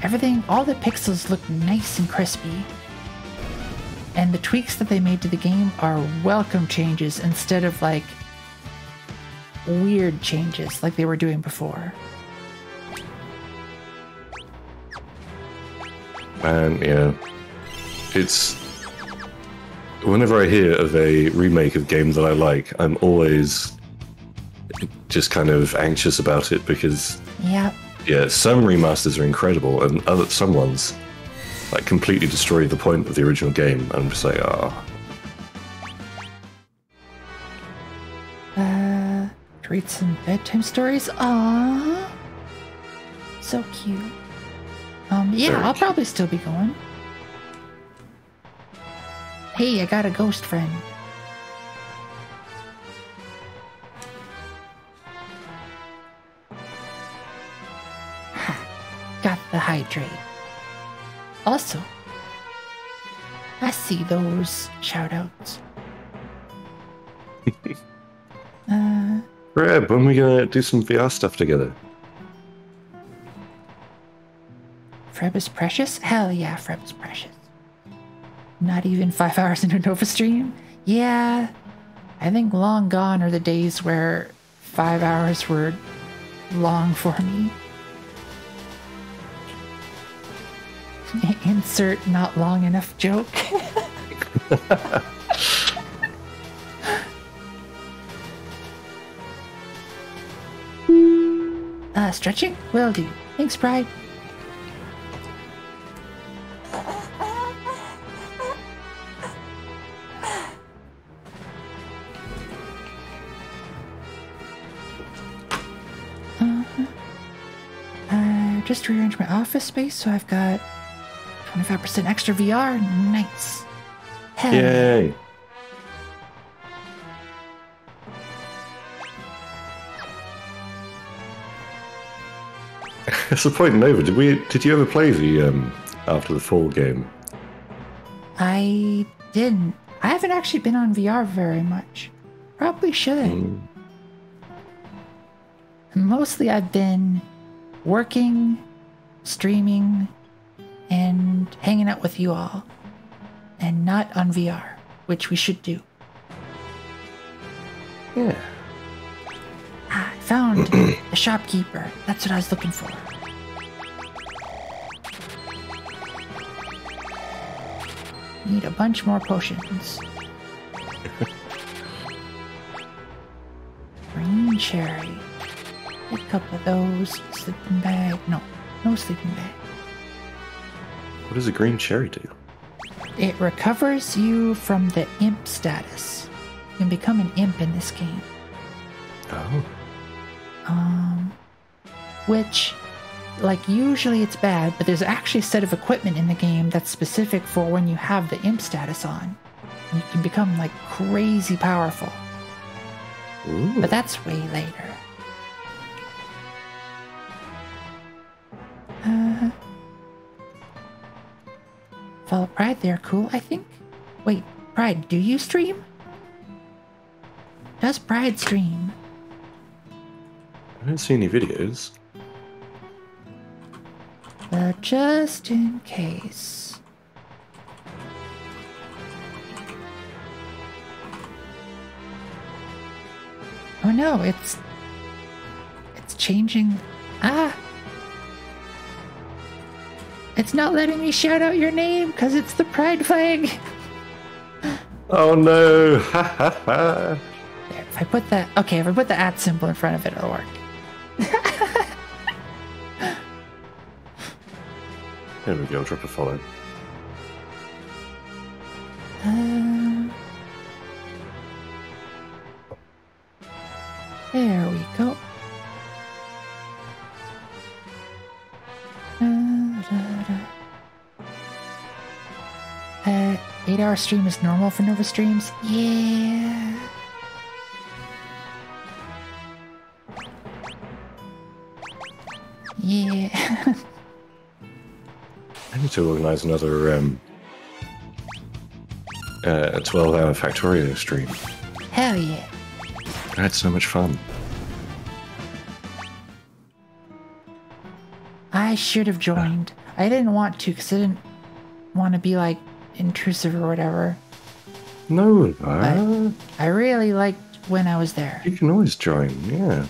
Everything, all the pixels look nice and crispy. And the tweaks that they made to the game are welcome changes instead of like weird changes like they were doing before. And yeah, it's whenever I hear of a remake of a game that I like, I'm always just kind of anxious about it because Yep. yeah, some remasters are incredible and some ones like completely destroy the point of the original game. I'm just like, ah. To read some bedtime stories. Aww. So cute. Yeah, Very I'll cute. probably still be going. Hey, I got a ghost friend. Ha, got the hydrate. Also, I see those shoutouts. Reb, when are we gonna do some VR stuff together? Freb is precious? Hell yeah, Freb is precious. Not even 5 hours into Nova stream? Yeah, I think long gone are the days where 5 hours were long for me. Insert not long enough joke. Stretching? Will do. Thanks, Pride. I just rearranged my office space, so I've got 25% extra VR. Nice. Hell yeah. Yay! That's the point, Nova. Did you ever play the after the fall game? I didn't. I haven't actually been on VR very much. Probably should. Mostly I've been working, streaming, and hanging out with you all. And not on VR, which we should do. Yeah. I found the shopkeeper. That's what I was looking for. Need a bunch more potions. Green cherry. A couple of those. Sleeping bag. No sleeping bag. What does a green cherry do? It recovers you from the imp status. You can become an imp in this game. Oh. Which, like, usually it's bad, but there's actually a set of equipment in the game that's specific for when you have the imp status on. You can become, like, crazy powerful. Ooh. But that's way later. Follow Pride, they're cool, I think. Wait, Pride, do you stream? Does Pride stream? I don't see any videos. But just in case. Oh no, it's changing. It's not letting me shout out your name because it's the pride flag. Oh no! Ha ha ha! There, if I put the @ symbol in front of it, it'll work. There we go. Drop a follow. There we go. 8-hour stream is normal for Nova streams? Yeah. Yeah. I need to organize another a 12-hour Factorio stream. Hell yeah. I had so much fun. I should have joined. I didn't want to because I didn't want to be like intrusive or whatever. No, I really liked when I was there. you can always join, yeah.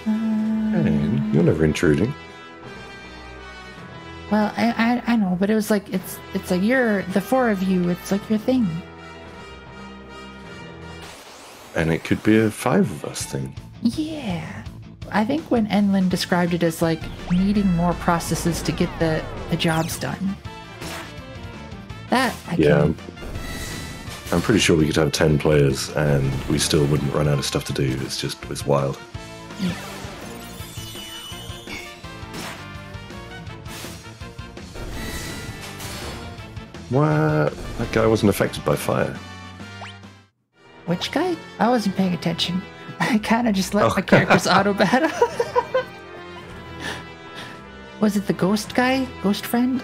Hey, you're never intruding. Well, I know, but it was like it's like you're the four of you. It's like your thing. And it could be a 5 of us thing. Yeah. I think when Enlin described it as like needing more processes to get the jobs done. That I Yeah, can. I'm pretty sure we could have 10 players and we still wouldn't run out of stuff to do. It's wild. Yeah. What? That guy wasn't affected by fire. Which guy? I wasn't paying attention. I kind of just let my characters auto battle. Was it the ghost guy? Ghost friend?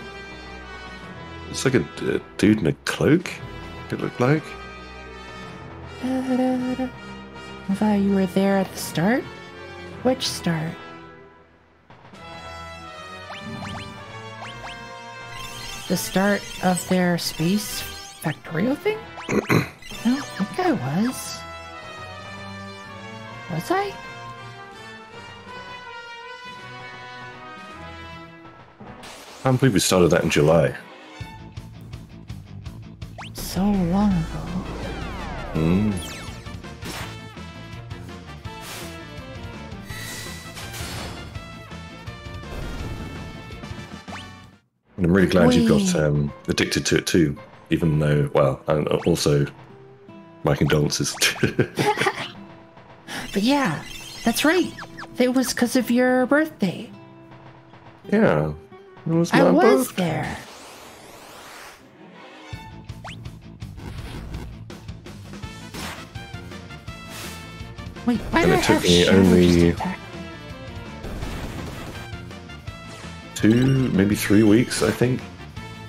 It's like a dude in a cloak, it looked like. I thought you were there at the start? Which start? The start of their space factorial thing? I don't think I was. Was I? I can't believe we started that in July. So long ago. Mm. And I'm really glad you got addicted to it too, even though, well, and also my condolences. But yeah, that's right. It was because of your birthday. Yeah, it was my I was birthday. there. Wait, why And did I it took have me Shadow only- just attack? 2, maybe 3 weeks, I think,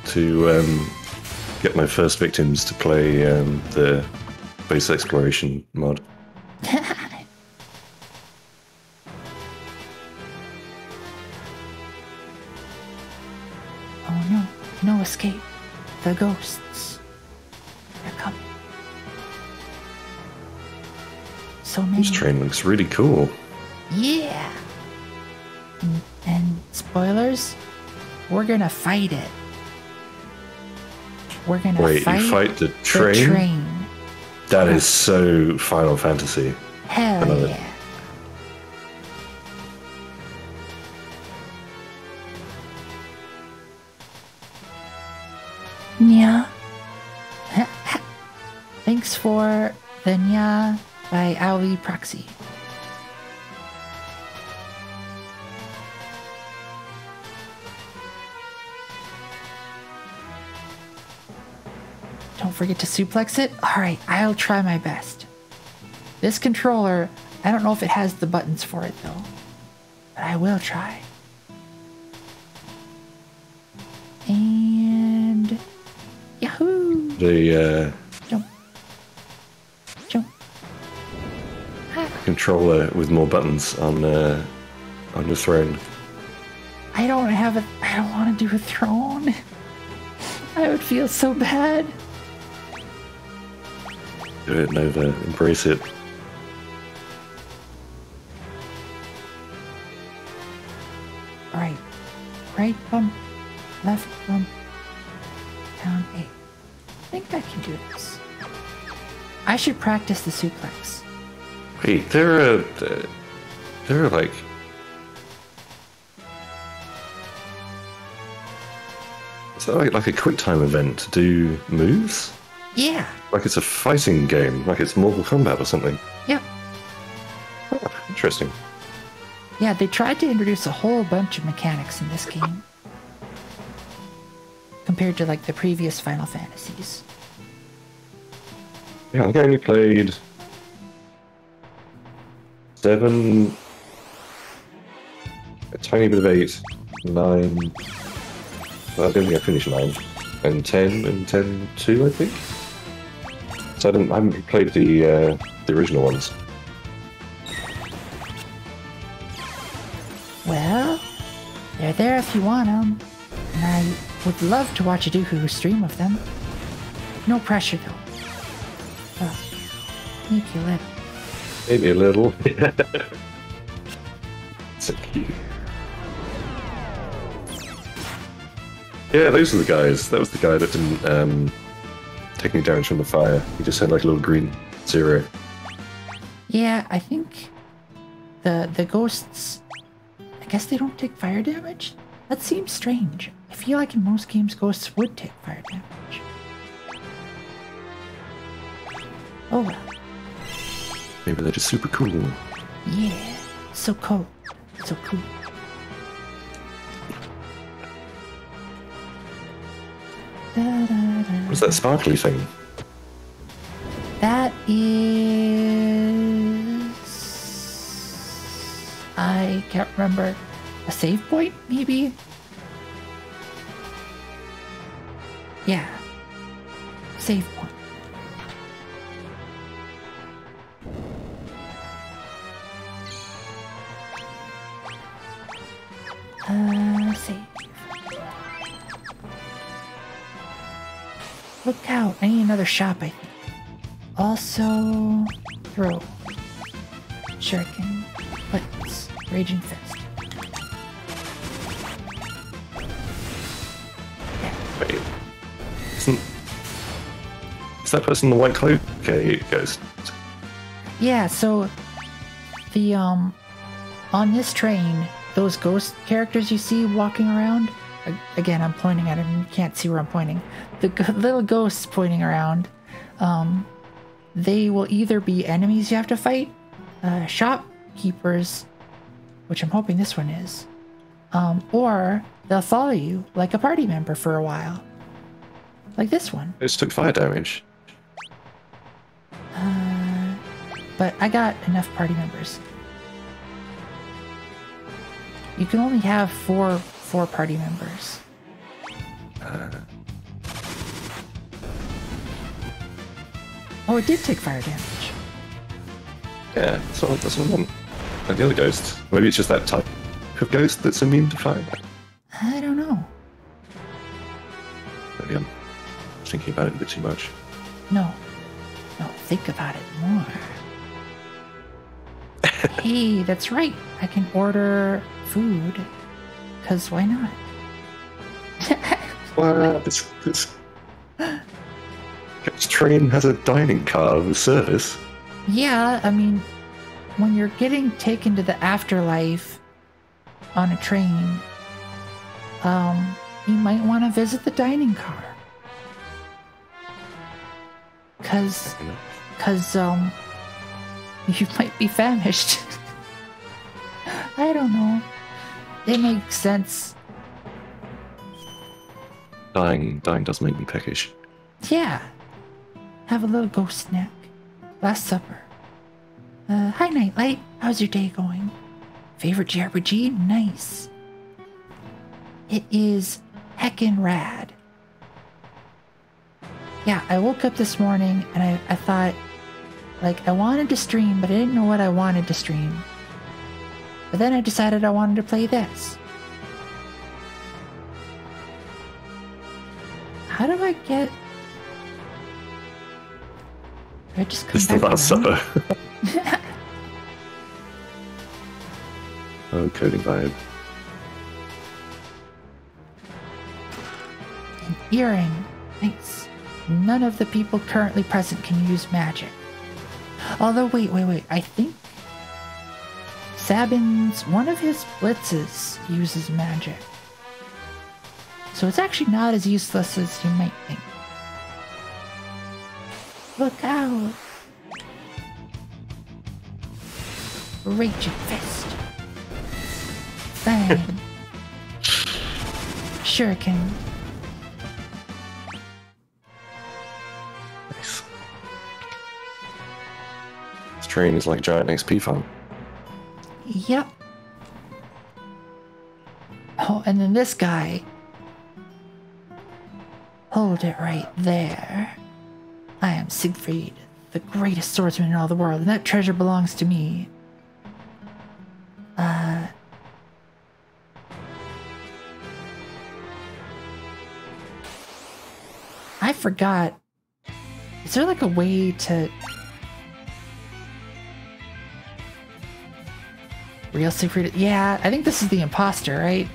to get my first victims to play the base exploration mod. Oh no, no escape. The ghosts. They're coming. So many. This train looks really cool. Yeah. And spoilers, we're gonna fight it. We're gonna Wait, fight, you fight the the train? train. That is so Final Fantasy. Hell love it. yeah. Nya. Thanks for the Nya by Owly Proxy. Don't forget to suplex it. Alright, I'll try my best. This controller, I don't know if it has the buttons for it though. But I will try. And Yahoo! The Jump. Jump. controller with more buttons on the throne. I don't want to do a throne. I would feel so bad. Do it, Nova. Embrace it. Alright. Right bump. Left bump. Down 8. I think I can do this. I should practice the suplex. Wait, there are like... Is that like a quick time event to do moves? Yeah. Like it's a fighting game, like it's Mortal Kombat or something. Yep. Oh, interesting. Yeah, they tried to introduce a whole bunch of mechanics in this game. Compared to like the previous Final Fantasies. Yeah, I think I only played 7, a tiny bit of 8, 9. Well, I don't think I finished 9, and 10, and 10-2, I think. So I haven't played the original ones. Well, they're there if you want them, and I would love to watch a Dooku stream of them. No pressure though. Oh, maybe a little. Maybe a little. So cute. Yeah, those are the guys. That was the guy that didn't take any damage from the fire. He just had like a little green 0. Yeah, I think the ghosts, I guess they don't take fire damage? That seems strange. I feel like in most games ghosts would take fire damage. Oh well. Maybe they're just super cool. Yeah, so cool. So cool. Da, da, da. What's that sparkly thing? That is... I can't remember. A save point, maybe? Yeah. Save point. Save. Look out, I need another shop, I think. Also, throw. Shuriken. Blitz. Raging Fist. Wait. Is that person in the white cloak? Okay, it goes. Yeah, so the on this train, those ghost characters you see walking around, again I'm pointing at them, you can't see where I'm pointing. The little ghosts pointing around, they will either be enemies you have to fight, shopkeepers, which I'm hoping this one is, or they'll follow you like a party member for a while. Like this one. Those took fire damage. But I got enough party members. You can only have four party members. Oh, it did take fire damage. Yeah, that's what I meant. And the other ghost. Maybe it's just that type of ghost that's immune to fire. I don't know. Maybe I'm thinking about it a bit too much. No, think about it more. Hey, that's right. I can order food. Because why not? Wow, this train has a dining car with service. Yeah, I mean, when you're getting taken to the afterlife on a train, you might want to visit the dining car. Cause you might be famished. I don't know. It makes sense. Dying does make me peckish. Yeah. Have a little ghost snack. Last supper. Hi Nightlight. How's your day going? Favorite JRPG? Nice. It is heckin' rad. Yeah, I woke up this morning and I thought, like, I wanted to stream, but I didn't know what I wanted to stream. But then I decided I wanted to play this. How do I get... Do I just come It's the back last around? supper. Oh, coding vibe. An earring. Nice. None of the people currently present can use magic. Although, wait. I think Sabin's, one of his blitzes uses magic. So it's actually not as useless as you might think. Look out! Raging Fist. Bang. Shuriken. Nice. This train is like giant XP farm. Yep. Oh, and then this guy. Hold it right there. I am Siegfried, the greatest swordsman in all the world, and that treasure belongs to me. I forgot. Is there like a way to... Real Siegfried? Yeah, I think this is the imposter, right?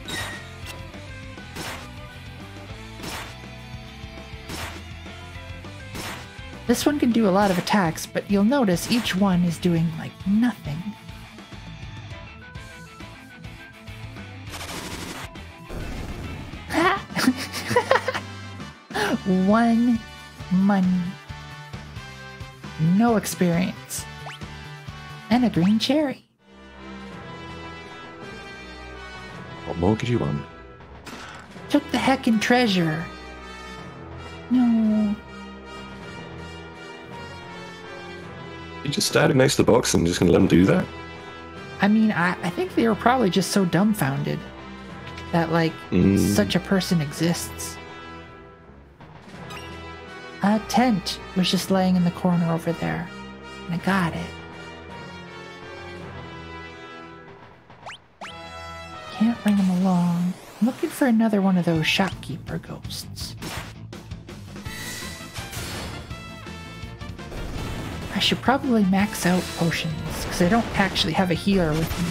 This one can do a lot of attacks, but you'll notice each one is doing, like, nothing. One money. No experience. And a green cherry. What more could you want? Took the heckin' treasure. No. You just standing next to the box and just gonna let them do that? I mean, I think they were probably just so dumbfounded that, like, such a person exists. A tent was just laying in the corner over there, and I got it. Can't bring him along. I'm looking for another one of those shopkeeper ghosts. I should probably max out potions, because I don't actually have a healer with me.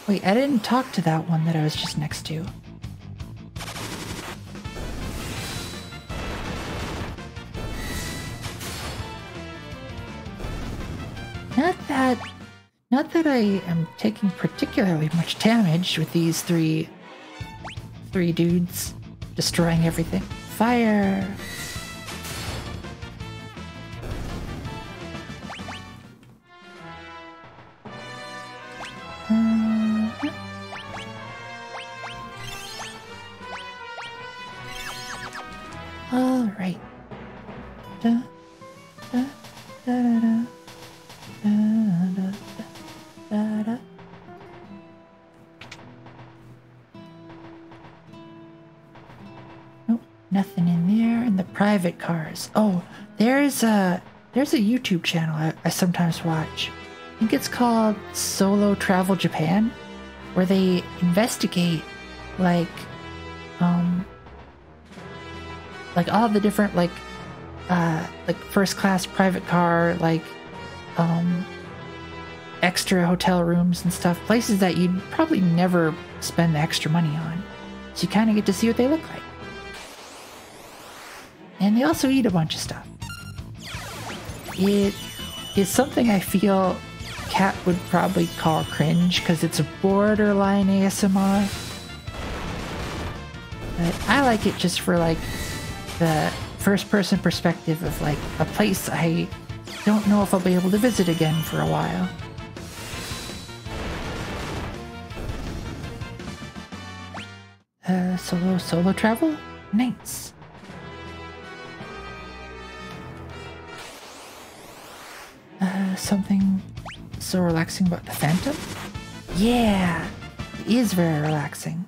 Wait, I didn't talk to that one that I was just next to. Not that I am taking particularly much damage with these three dudes destroying everything. Fire! All right. Da, da, da, da, da. Nope, nothing in there. And the private cars. Oh, there's a YouTube channel I sometimes watch. I think it's called Solo Travel Japan, where they investigate like all the different like first class private car, like extra hotel rooms and stuff, places that you'd probably never spend the extra money on. So you kind of get to see what they look like. And they also eat a bunch of stuff. It is something I feel Kat would probably call cringe because it's a borderline ASMR. But I like it just for like the first person perspective of like a place I don't know if I'll be able to visit again for a while. Solo travel? Nice. Something so relaxing about the Phantom? Yeah, it is very relaxing.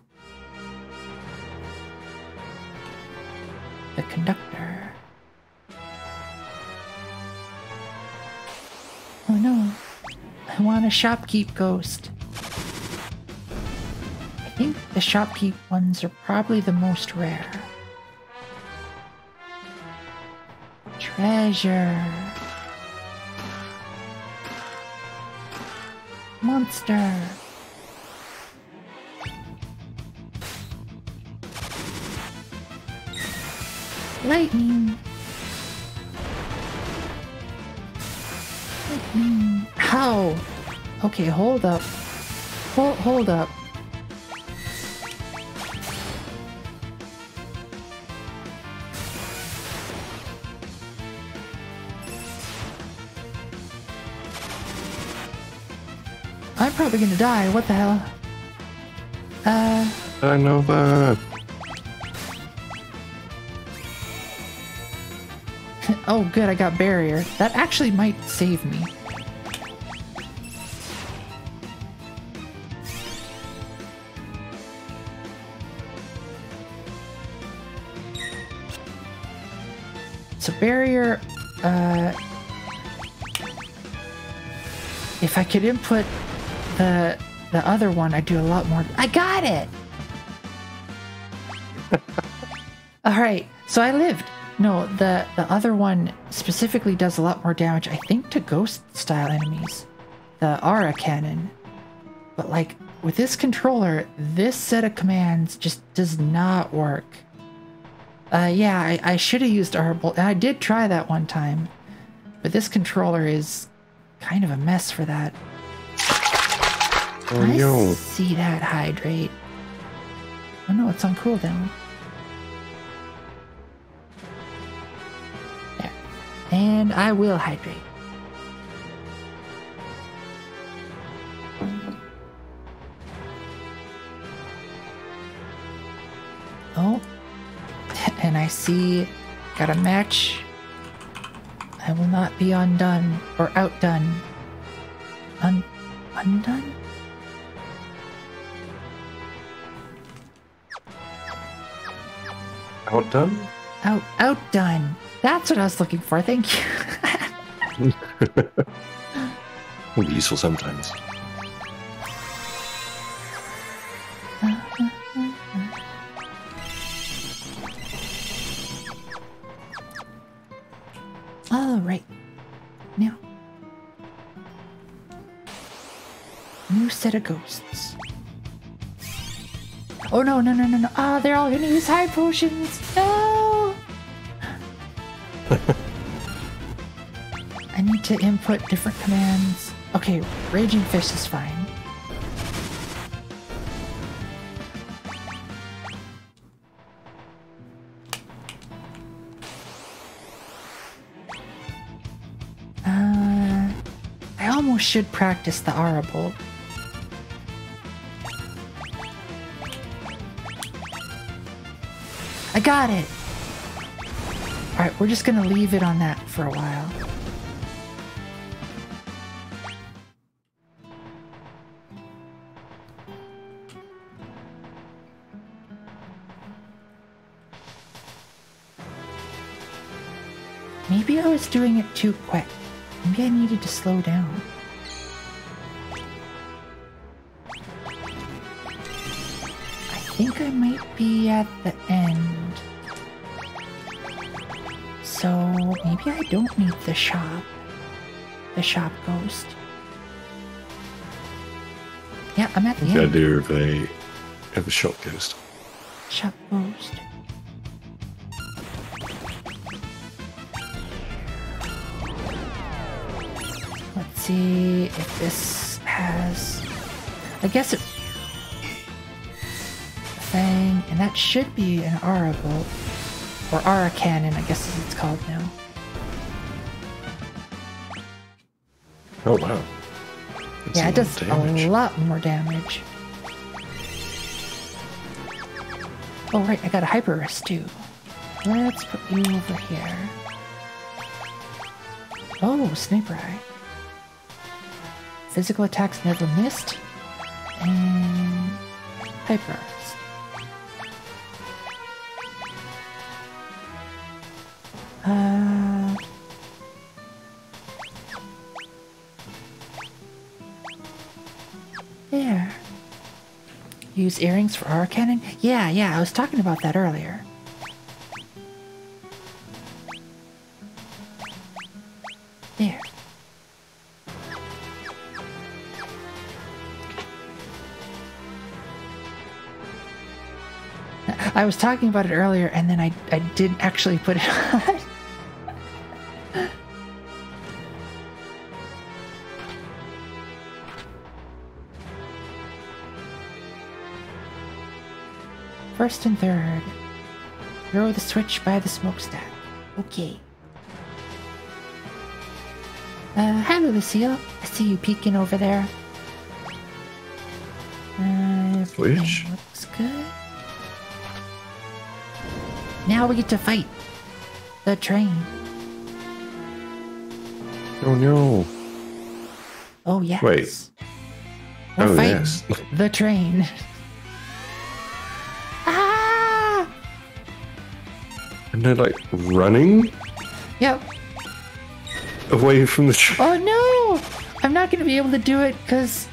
The conductor. Oh no, I want a shopkeep ghost. I think the shopkeep ones are probably the most rare. Treasure. Monster. Lightning. Lightning. How? Okay, hold up. Hold up. I'm probably gonna die. What the hell? I know that. Oh, good. I got barrier. That actually might save me. So barrier, if I could input the other one, I'd do a lot more. I got it! Alright, so I lived. No, the other one specifically does a lot more damage, I think, to ghost-style enemies. The aura cannon. But, like, with this controller, this set of commands just does not work. Yeah, I should have used aura bolt, and I did try that one time. But this controller is kind of a mess for that. Oh, I yo. see that hydrate. Oh no, it's on cooldown. There. And I will hydrate. Oh. And I see, got a match. I will not be undone, or outdone. Undone? Outdone? Outdone. That's what I was looking for. Thank you. Can be useful sometimes. All right. Now, new set of ghosts. Oh no, no, no, no, no. Ah, they're all gonna use high potions. No! I need to input different commands. Okay, Raging Fist is fine. I almost should practice the Aura Bolt. I got it! Alright, we're just gonna leave it on that for a while. Maybe I was doing it too quick. Maybe I needed to slow down. I think I might be at the end. So maybe I don't need the shop ghost. Yeah, I'm at the The end. idea of a shop ghost. Shop ghost. Let's see if this has. I guess it. Thing, and that should be an aura bolt. Or aura cannon, I guess as it's called now. Oh wow. That's Yeah, a it lot of does damage. a lot more damage. Oh right, I got a hyper rest too. Let's put you over here. Oh, sniper eye. Physical attacks never missed. And hyper rest. There. Use earrings for aura cannon? Yeah, I was talking about that earlier. There. I was talking about it earlier and then I didn't actually put it on. First and third. Throw the switch by the smokestack. Okay. Hello, Lucille. I see you peeking over there. Everything Switch? looks good. Now we get to fight the train. Oh no. Oh, yes. Wait. We're Oh, fighting yes. the train. Ah! And they're like running Yep. away from the train. Oh no! I'm not gonna be able to do it because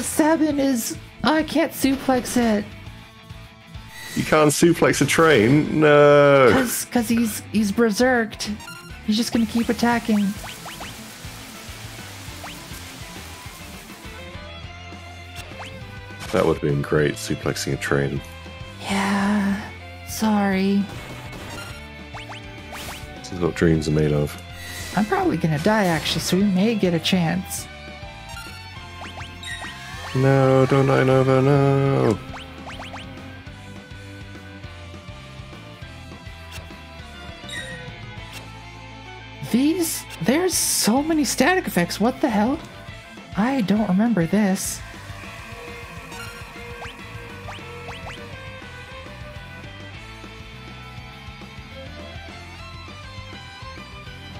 Sabin is. Oh, I can't suplex it You can't suplex a train? No. because he's berserked. He's just gonna keep attacking. That would have been great, suplexing a train. Yeah. Sorry. This is what dreams are made of. I'm probably gonna die actually, so we may get a chance. No, don't I never know. There's so many static effects. What the hell? I don't remember this.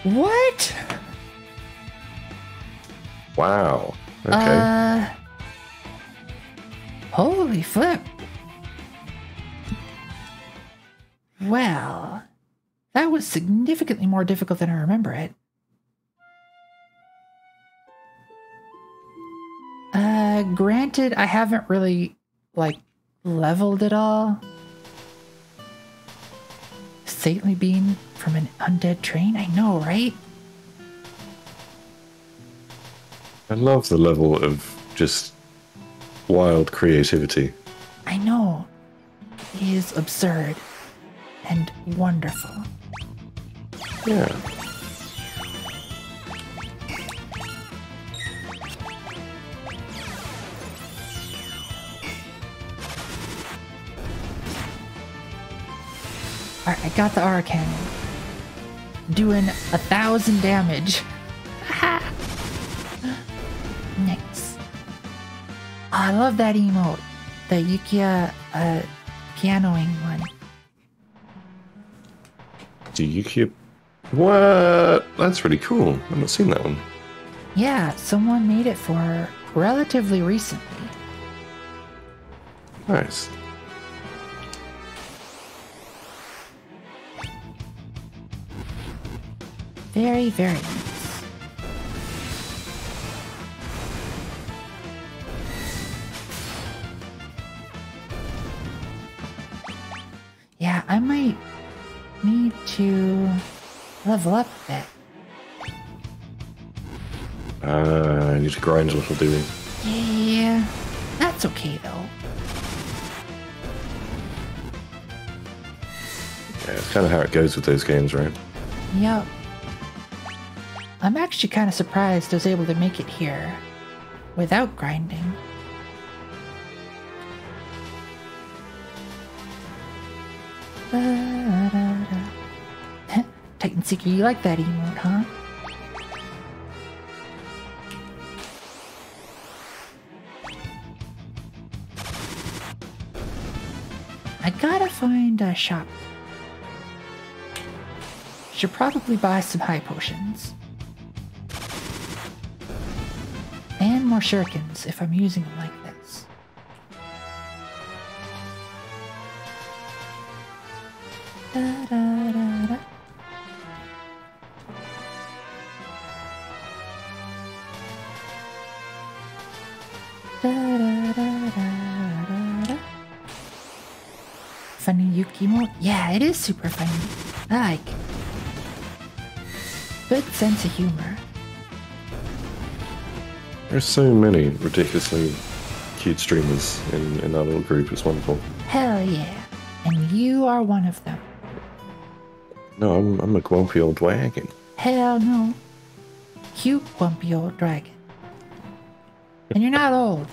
What? Wow. Okay. Holy flip. Well, that was significantly more difficult than I remember it. Granted, I haven't really, like, leveled it all. Saintly being from an undead train? I know, right? I love the level of just wild creativity. I know. It is absurd and wonderful. Yeah. Alright, I got the R cannon. Doing 1,000 damage. Nice. I love that emote. The Yukia pianoing one. Do you keep... What? That's really cool. I've not seen that one. Yeah, someone made it for relatively recently. Nice. Very, very nice. Yeah, I might need to level up a bit. I need to grind a little, do we? Yeah, that's okay though. Yeah, it's kind of how it goes with those games, right? Yep. I'm actually kind of surprised I was able to make it here without grinding. Titan Seeker, you like that emote, huh? I gotta find a shop. Should probably buy some high potions. And more shurikens if I'm using them like this. Da, da, da, da. Da, da, da, da, da, da. Funny Yuki mode? Yeah, it is super funny. I like it. Good sense of humor. There's so many ridiculously cute streamers in our little group. It's wonderful. Hell yeah. And you are one of them. No, I'm a grumpy old wagon. Hell no. Cute, bumpy old dragon. And you're not old.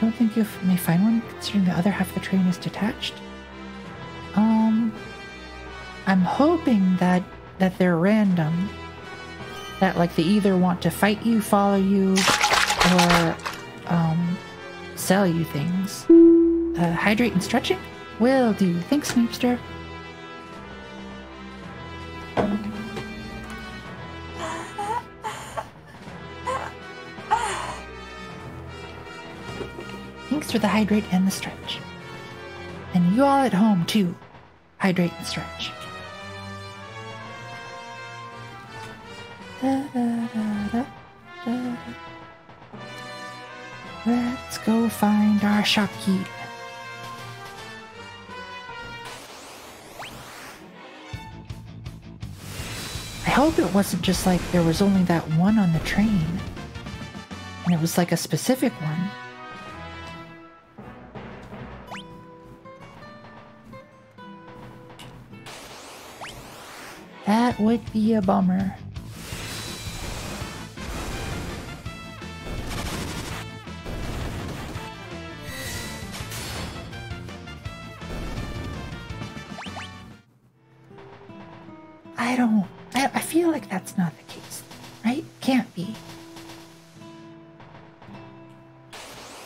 don't think you may find one, considering the other half of the train is detached. I'm hoping that they're random. That, like, they either want to fight you, follow you, or, sell you things. Hydrate and stretching? Will do. Thanks, Snoopster. Thanks for the hydrate and the stretch. And you all at home, too. Hydrate and stretch. Let's go find our shopkeep. I hope it wasn't just like there was only that one on the train. And it was like a specific one. That would be a bummer. I feel like that's not the case, right? Can't be.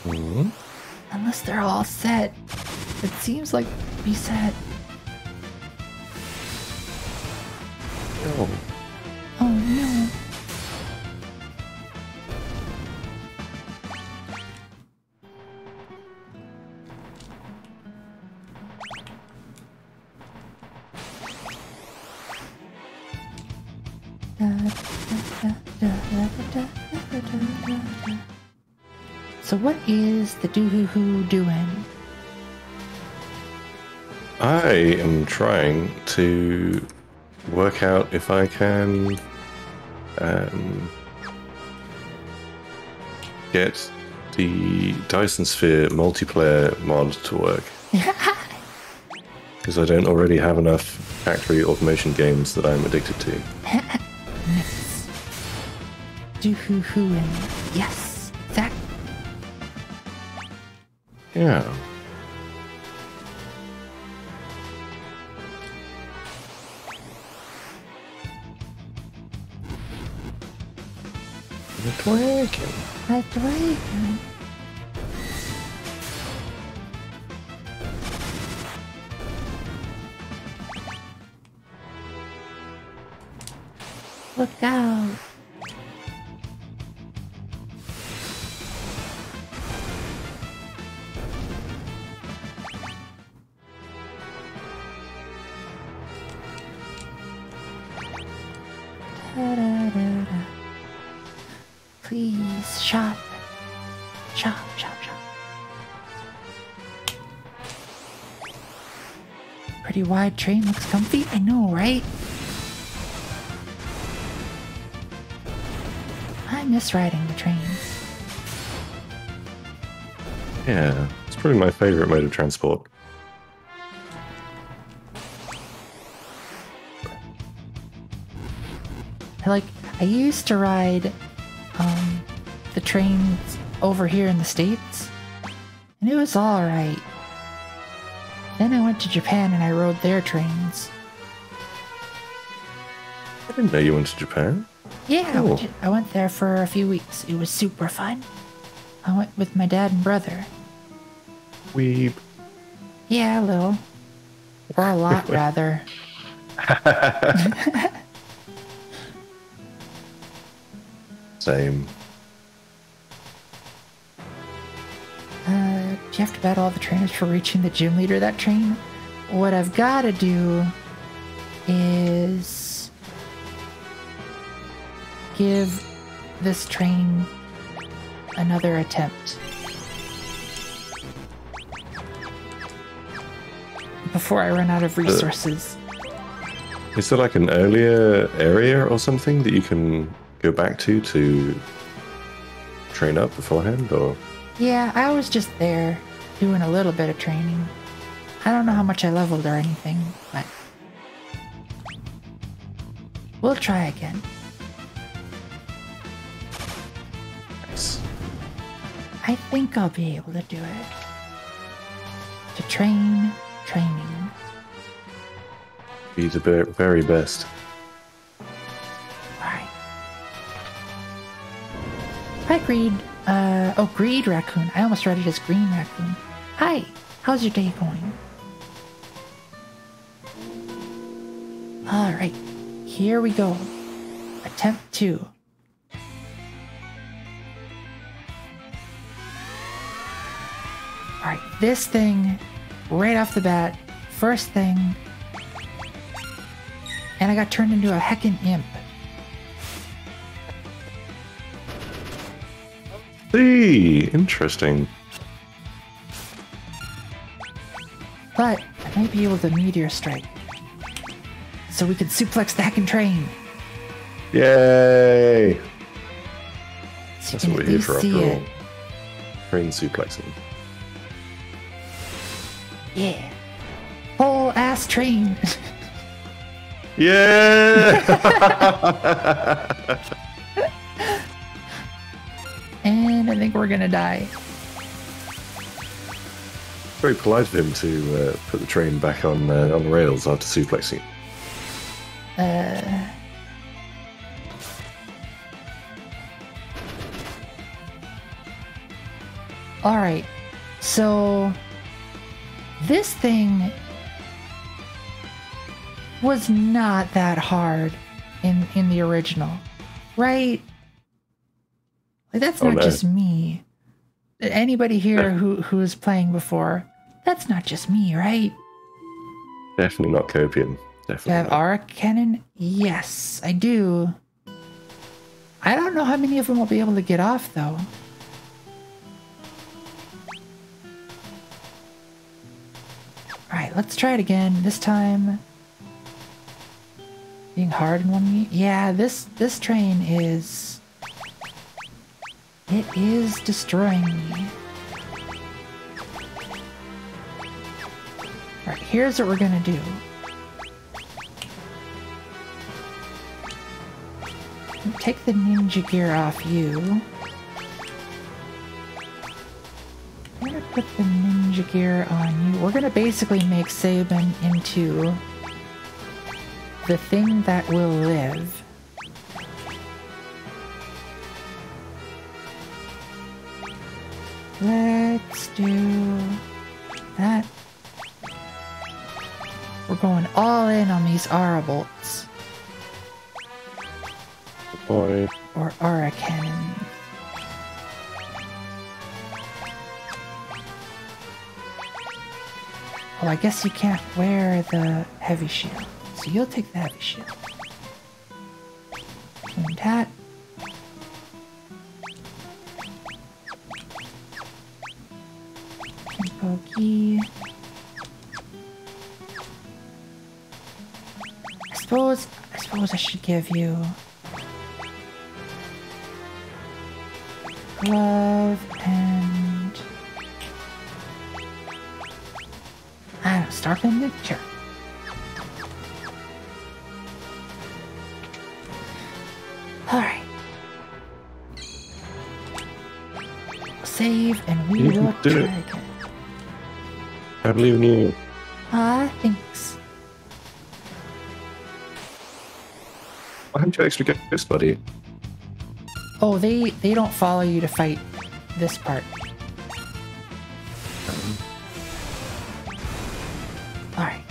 Mm-hmm. Unless they're all set. It seems like be set. Oh. Oh no. So what is the doo-hoo-hoo doing? I am trying to work out if I can get the Dyson Sphere multiplayer mod to work. Because I don't already have enough factory automation games that I'm addicted to. Nice. Doo-hoo-hooing. Yes, exactly. Yeah. The dragon. A dragon. Look out. Da-da-da-da. Please, shop. Shop, shop, shop. Pretty wide train, looks comfy. I know, right? I miss riding the train. Yeah, it's probably my favorite mode of transport. I used to ride the trains over here in the States, and it was alright. Then I went to Japan and I rode their trains. I didn't know you went to Japan. Yeah, Cool. I went there for a few weeks. It was super fun. I went with my dad and brother. Weeb. Yeah, a little. Or a lot, rather. Same. Do you have to battle all the trainers for reaching the gym leader of that train? What I've got to do is give this train another attempt before I run out of resources. Is there like an earlier area or something that you can go back to train up beforehand, or? Yeah, I was just there doing a little bit of training. I don't know how much I leveled or anything, but we'll try again. Nice. I think I'll be able to do it. To train, training. Be the very best. Alright. Hi, Greed. Oh, Greed Raccoon. I almost read it as Green Raccoon. Hi, how's your day going? Alright, here we go. Attempt 2. Alright, this thing, right off the bat, first thing, and I got turned into a heckin' imp. See, interesting. But I might be able to meteor strike. So we can suplex the heckin' train. Yay! So That's you what can we're here at for least after see all. it. Train suplexing. Yeah. Whole ass train. Yeah! And I think we're gonna die. Very polite of him to put the train back on rails after suplexing. Alright. So this thing was not that hard in the original, right? Like that's Oh, not no. just me. Anybody here who is playing before, that's not just me, right? Definitely not Copium. Do I Definitely have not. aura cannon? Yes, I do. I don't know how many of them will be able to get off though. Alright, let's try it again. This time being hard in one meet. Yeah, this train is destroying me. Alright, here's what we're gonna do. Take the ninja gear off you. I'm gonna put the ninja gear on you. We're gonna basically make Sabin into the thing that will live. Let's do that. We're going all in on these aura bolts. Boy. Or aura cannon. Oh, I guess you can't wear the heavy shield. So you'll take the heavy shield. And that. Pokey. I suppose I should give you glove and I don't know, Starpin? Sure. Alright. Save and we You can will do try it. again. I believe in you. Thanks. Why didn't you actually get this, buddy? Oh, they don't follow you to fight this part. Alright.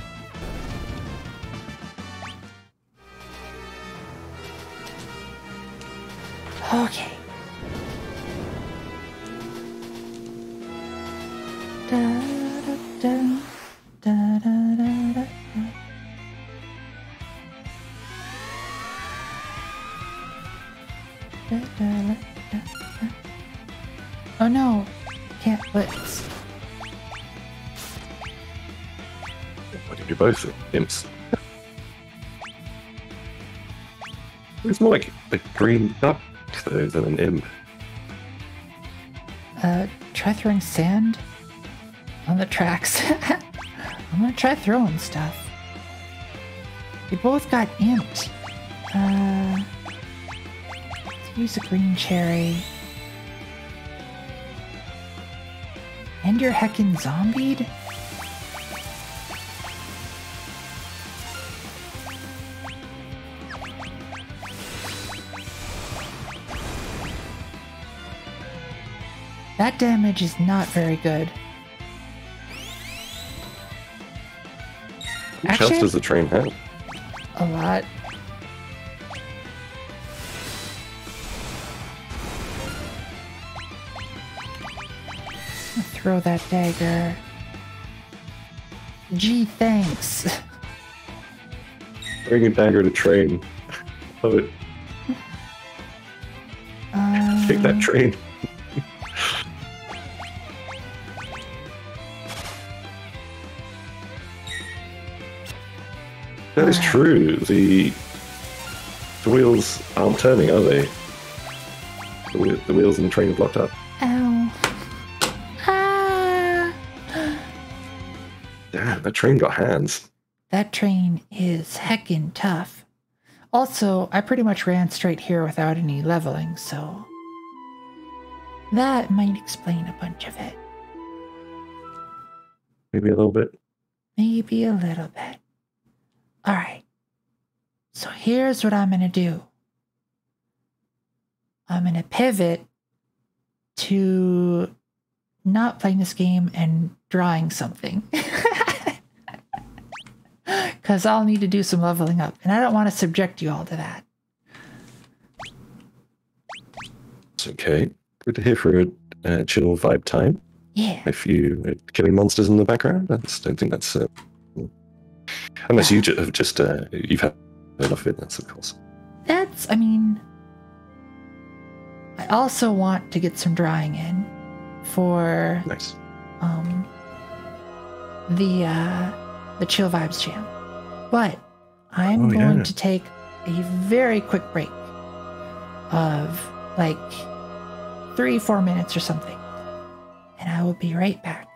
Okay. Da, da, da, da, da, da, da. Da, da, da, da, da. Oh no, can't blitz. Why did you both imps? It's more like a green duck though than an imp. Try throwing sand on the tracks. I'm gonna try throwing stuff. We both got imped. Let's use a green cherry. And you're heckin' zombied? That damage is not very good. How much health does the train have? A lot. Throw that dagger. Gee, thanks. Bring a dagger to train. Love it. Take that train. That is true. The wheels aren't turning, are they? The wheels in the train are blocked up. Ow. Ah. Damn, that train got hands. That train is heckin' tough. Also, I pretty much ran straight here without any leveling, so that might explain a bunch of it. Maybe a little bit. Maybe a little bit. Alright. So here's what I'm gonna do. I'm gonna pivot to not playing this game and drawing something. Because I'll need to do some leveling up, and I don't want to subject you all to that. It's okay. Good to hear for a chill vibe time. Yeah. If you are killing monsters in the background, I don't think that's... unless you have just... you've had enough of it, that's of course. That's, I mean... I also want to get some drawing in for... Nice. The Chill Vibes Jam. But I'm going to take a very quick break of like 3-4 minutes or something. And I will be right back.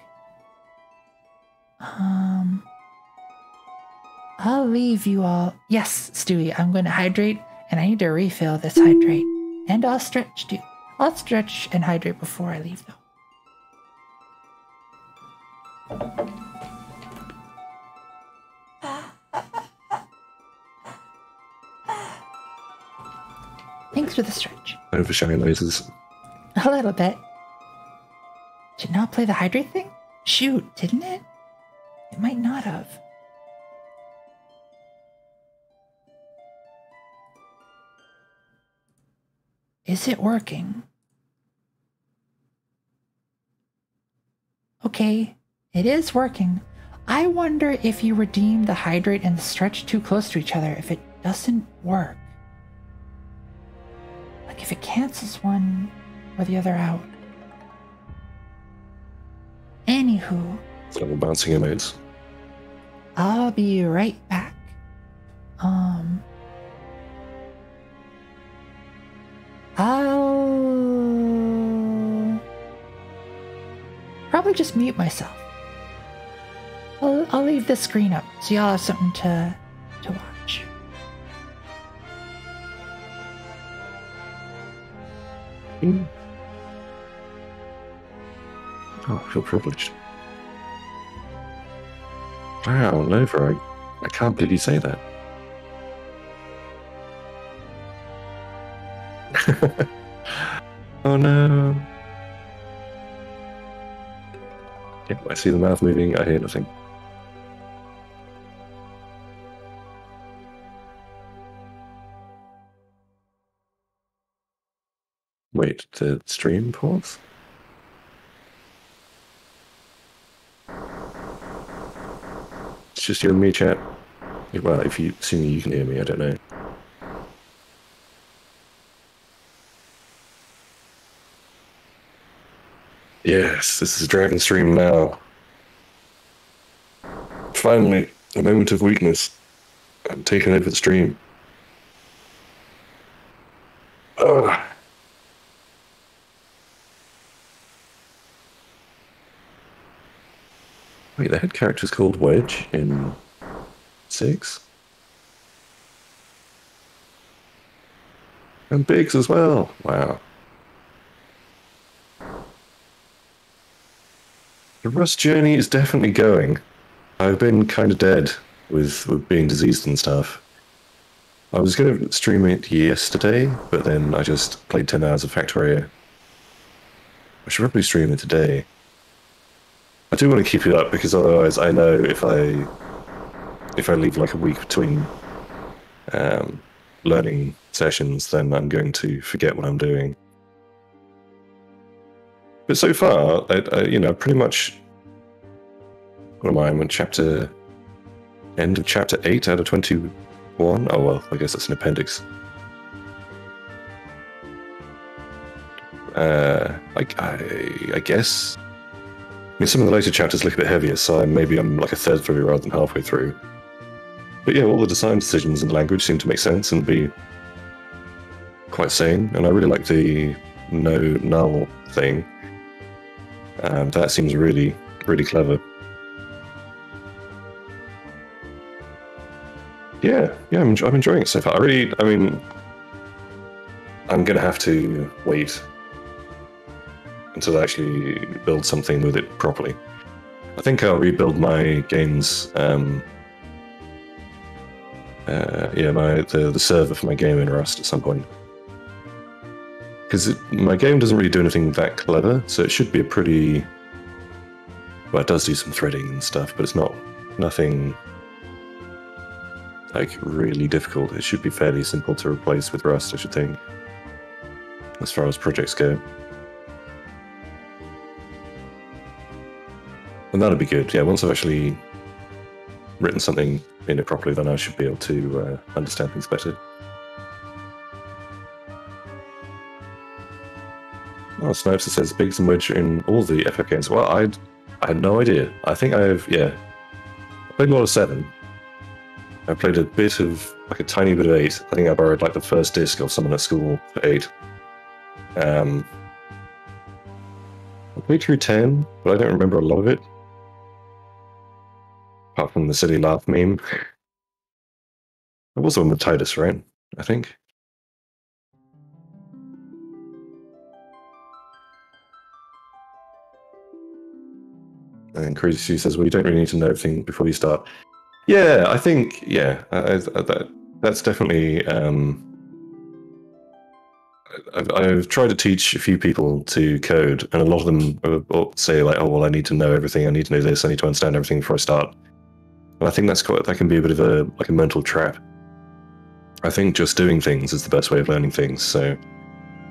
I'll leave you all. Yes, Stewie, I'm going to hydrate and I need to refill this hydrate. And I'll stretch too. I'll stretch and hydrate before I leave though. Thanks for the stretch. Oversharing noises. A little bit. Did not play the hydrate thing? Shoot, didn't it? It might not have. Is it working? Okay, it is working. I wonder if you redeem the hydrate and the stretch too close to each other, if it doesn't work. Like if it cancels one or the other out. Anywho. Double bouncing emotes. I'll be right back. I'll probably just mute myself. I'll leave this screen up so y'all have something to watch. Oh, I feel privileged. Wow, Nova, I can't believe you say that. Oh no. Yeah, I see the mouth moving, I hear nothing. Wait, the stream pause? It's just you and me, chat. Well, if you assuming you can hear me, I don't know. Yes, this is Dragon Stream now. Finally, a moment of weakness. I'm taking over the stream. Ugh. Wait, the head character's called Wedge in 6? And Biggs as well. Wow. The Rust journey is definitely going. I've been kind of dead with being diseased and stuff. I was going to stream it yesterday, but then I just played 10 hours of Factorio. I should probably stream it today. I do want to keep it up because otherwise I know if I leave like a week between learning sessions, then I'm going to forget what I'm doing. But so far, I pretty much. What am I? I'm on end of chapter 8 out of 21. Oh well, I guess that's an appendix. I guess. I mean, some of the later chapters look a bit heavier, so maybe I'm like a third through rather than halfway through. But yeah, all the design decisions and language seem to make sense and be quite sane, and I really like the no null thing. That seems really, really clever. Yeah, I'm enjoying it so far. I mean, I'm gonna have to wait until I actually build something with it properly. I think I'll rebuild my games. The server for my game in Rust at some point. Because my game doesn't really do anything that clever, so it should be a pretty... Well, it does do some threading and stuff, but it's nothing like really difficult. It should be fairly simple to replace with Rust, I should think, as far as projects go. And that'll be good. Yeah, once I've actually written something in it properly, then I should be able to understand things better. Oh, Snipes says Biggs and Wedge in all the FF games. Well, I had no idea. I think I played a lot of 7. I played a bit of, like a tiny bit of 8. I think I borrowed like the first disc of someone at school for 8. I played through 10, but I don't remember a lot of it. Apart from the silly laugh meme. It was the one with Titus, right? I think. And Crazy Sue says, well, you don't really need to know everything before you start. Yeah, I think, that's definitely... I've tried to teach a few people to code, and a lot of them say, like, oh, well, I need to know everything, I need to know this, I need to understand everything before I start. And I think that can be a bit of a mental trap. I think just doing things is the best way of learning things, so...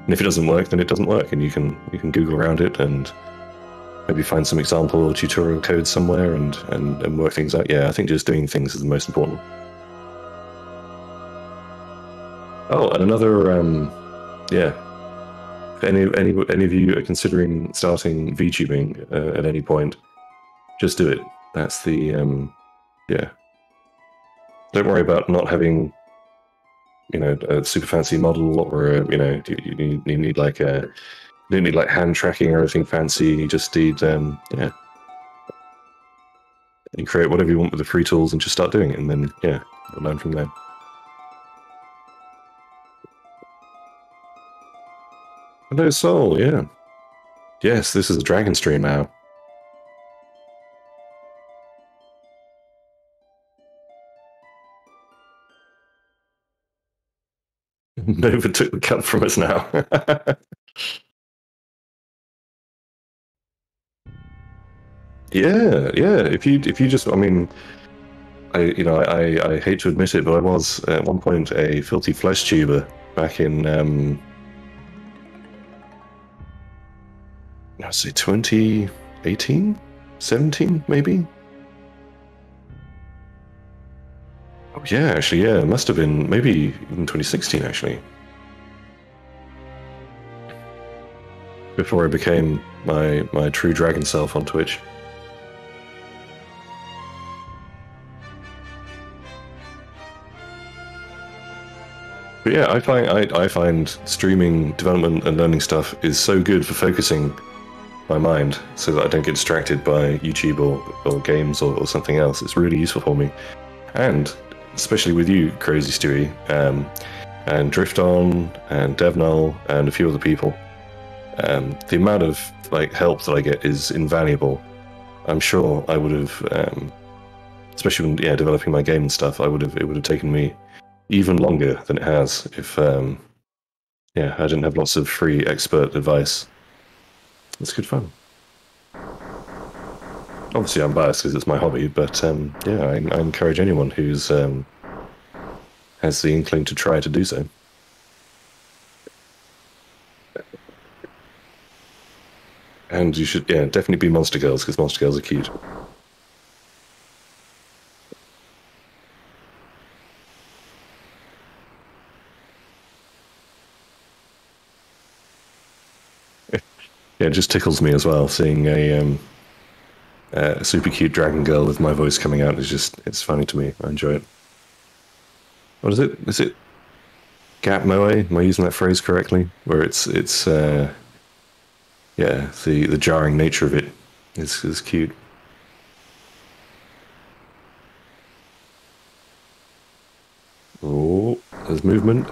And if it doesn't work, then it doesn't work, and you can Google around it, and maybe find some example or tutorial code somewhere and work things out. Yeah, I think just doing things is the most important. Oh, and another, if any of you are considering starting VTubing at any point, just do it. That's the, Don't worry about not having, a super fancy model or, you need like a... You don't need like hand tracking or anything fancy. You just need, you create whatever you want with the free tools and just start doing it, and then you'll learn from there. Hello, Soul. Yeah. Yes, this is a Dragon stream now. Nova took the cup from us now. Yeah. If you just, I mean, I hate to admit it, but I was at one point a filthy flesh tuber back in, I'd say 2018, 17 maybe. Oh yeah, actually, yeah, it must have been maybe even 2016 actually. Before I became my true dragon self on Twitch. But yeah, I find streaming, development, and learning stuff is so good for focusing my mind, so that I don't get distracted by YouTube or games or something else. It's really useful for me, and especially with you, Crazy Stewie, and Drift On, and DevNull, and a few other people. The amount of like help that I get is invaluable, I'm sure I would have, especially when developing my game and stuff. It would have taken me even longer than it has if I didn't have lots of free expert advice. It's good fun. Obviously, I'm biased because it's my hobby, but I encourage anyone who's has the inkling to try to do so. And you should, definitely be monster girls, because monster girls are cute. Yeah, it just tickles me as well, seeing a super cute dragon girl with my voice coming out. It's funny to me. I enjoy it. What is it? Is it Gat Moe? Am I using that phrase correctly? Where it's the jarring nature of it is cute. Oh, there's movement.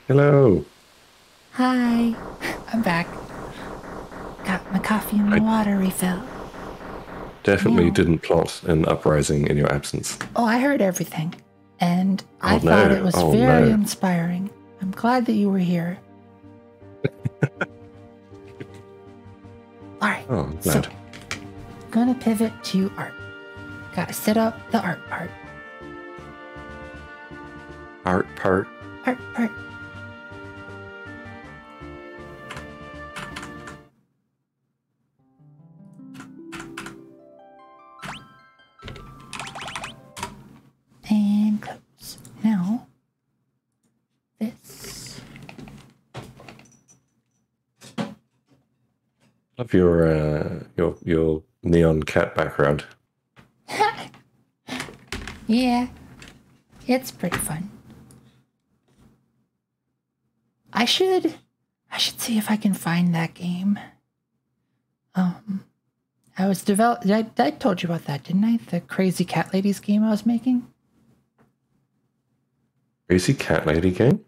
Hello. Hi, I'm back. Got my coffee and my water refill. Definitely didn't plot an uprising in your absence. Oh, I heard everything. And I thought it was very inspiring. I'm glad that you were here. Alright, so I'm gonna pivot to art. Gotta set up the art part. Art part? Art part. And close. Now, this. Love your neon cat background. Yeah, it's pretty fun. I should see if I can find that game. I was I told you about that, didn't I? The Crazy Cat Ladies game I was making. Crazy Cat Lady game?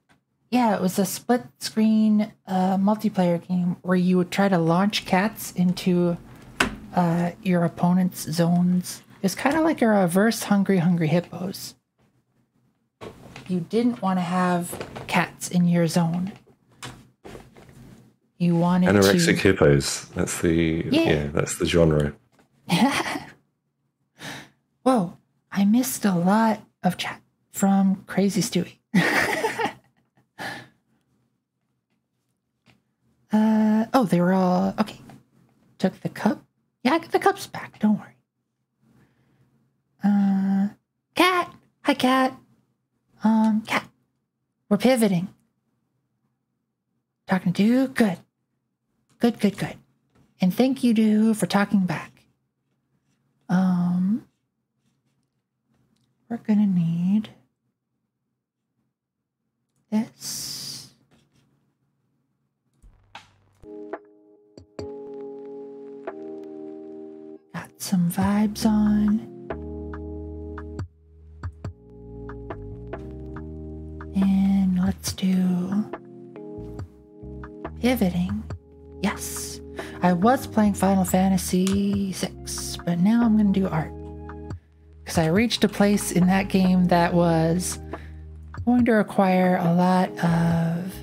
Yeah, it was a split-screen multiplayer game where you would try to launch cats into your opponent's zones. It's kind of like a reverse Hungry Hippos. You didn't want to have cats in your zone. You wanted Anorexic hippos. That's that's the genre. Whoa, I missed a lot of chat from Crazy Stewie. They were all okay. Took the cup. Yeah, I got the cups back. Don't worry. Cat. Hi, Cat. Cat. We're pivoting. Talking to you. Good. Good. And thank you to for talking back. We're gonna need this. Got some vibes on. And let's do pivoting. Yes. I was playing Final Fantasy VI, but now I'm going to do art. Because I reached a place in that game that was going to require a lot of...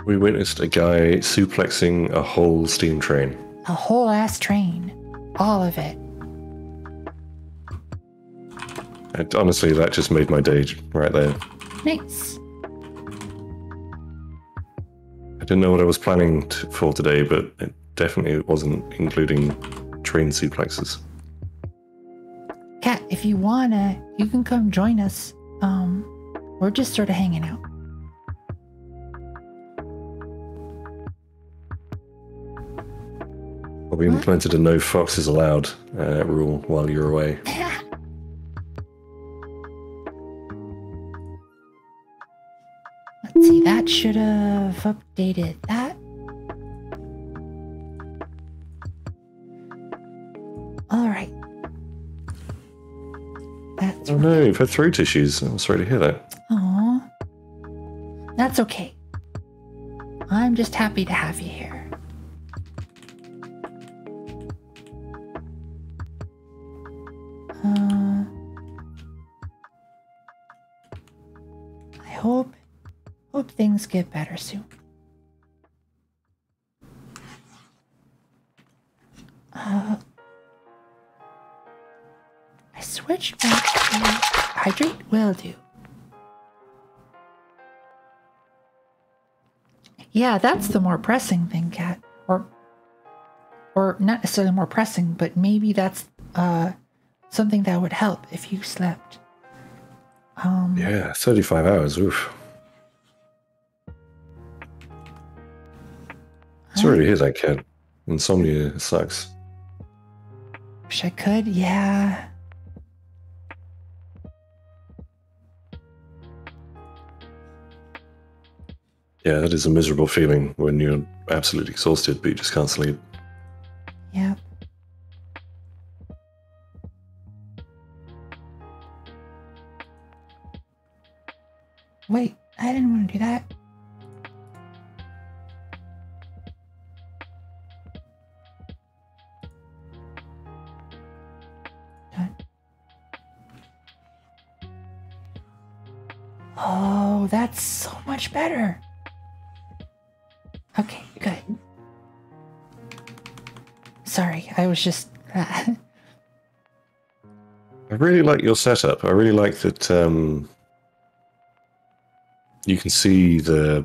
We witnessed a guy suplexing a whole steam train. A whole ass train. All of it. And honestly, that just made my day right there. Nice. I didn't know what I was planning for today, but it definitely wasn't including train suplexes. Kat, if you wanna, you can come join us. We're just sort of hanging out. Well, we implemented a no foxes allowed rule while you're away. Let's see, that should have updated that. All right. That's oh no, you've had throat issues. I'm sorry to hear that. Aw. That's okay. I'm just happy to have you here. I hope things get better soon. I switched back to hydrate will do. Yeah, that's the more pressing thing, Kat. Or not necessarily more pressing, but maybe that's something that would help if you slept. Yeah, 35 hours. Oof. Sorry to hear that, Kat. Insomnia sucks. Wish I could, yeah. Yeah, that is a miserable feeling when you're absolutely exhausted, but you just can't sleep. Yep. Wait, I didn't want to do that. Done. Oh, that's so much better. Okay, good. Sorry, I was just... I really like your setup. I really like that you can see the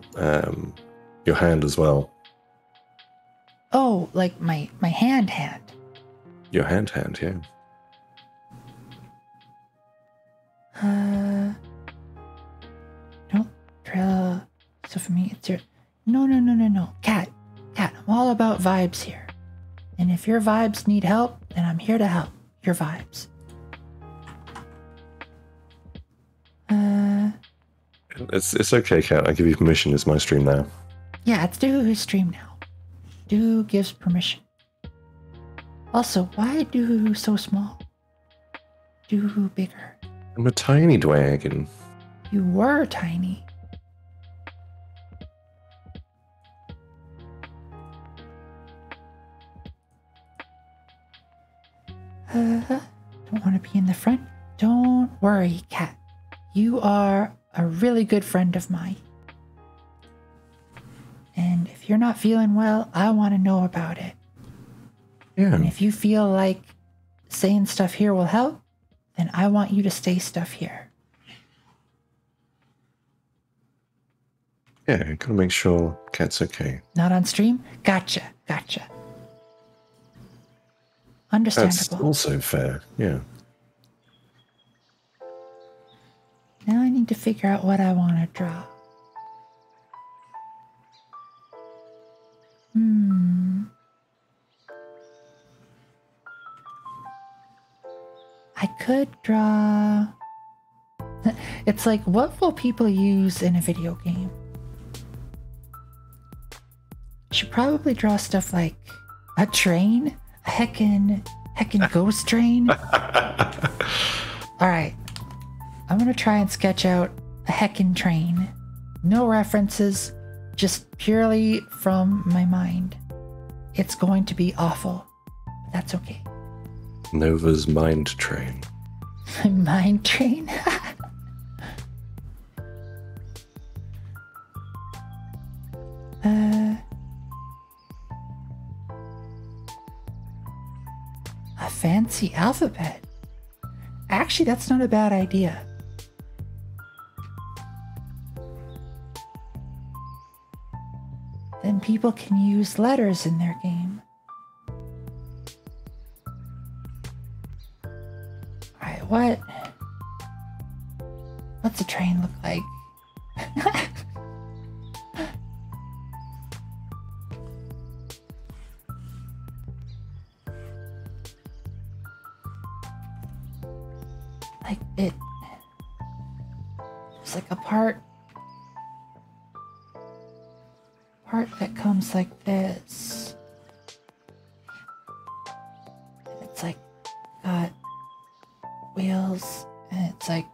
your hand as well. Oh, like my hand. Your hand, yeah. Don't drill stuff for me. It's your... No. Cat, I'm all about vibes here. And if your vibes need help, then I'm here to help your vibes. It's okay, Kat. I give you permission. It's my stream now. Yeah, it's Doohoo's stream now. Doohoo gives permission. Also, why Doohoo so small? Doohoo bigger. I'm a tiny dragon. You were tiny. Don't want to be in the front. Don't worry, Cat. You are a really good friend of mine. And if you're not feeling well, I want to know about it. Yeah. And if you feel like saying stuff here will help, then I want you to say stuff here. Yeah, gotta make sure Cat's okay. Not on stream? Gotcha. Understandable. That's also fair, yeah. Now I need to figure out what I want to draw. I could draw... It's like, what will people use in a video game? I should probably draw stuff like a train, a heckin' ghost train. Alright, I'm gonna try and sketch out a heckin' train. No references, just purely from my mind. It's going to be awful, but that's okay. Nova's mind train. My mind train? A fancy alphabet. Actually, that's not a bad idea. Then people can use letters in their game. Alright, what's a train look like? Like it. There's like a part that comes like this. And it's like got wheels, and it's like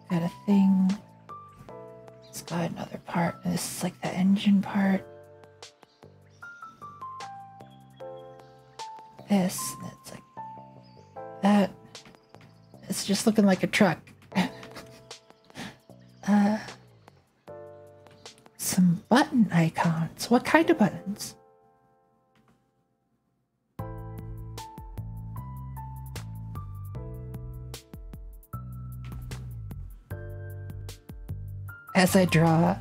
got a thing. It's got another part, and this is like the engine part. this. It's like that. It's just looking like a truck. Some button icons. What kind of buttons? As I draw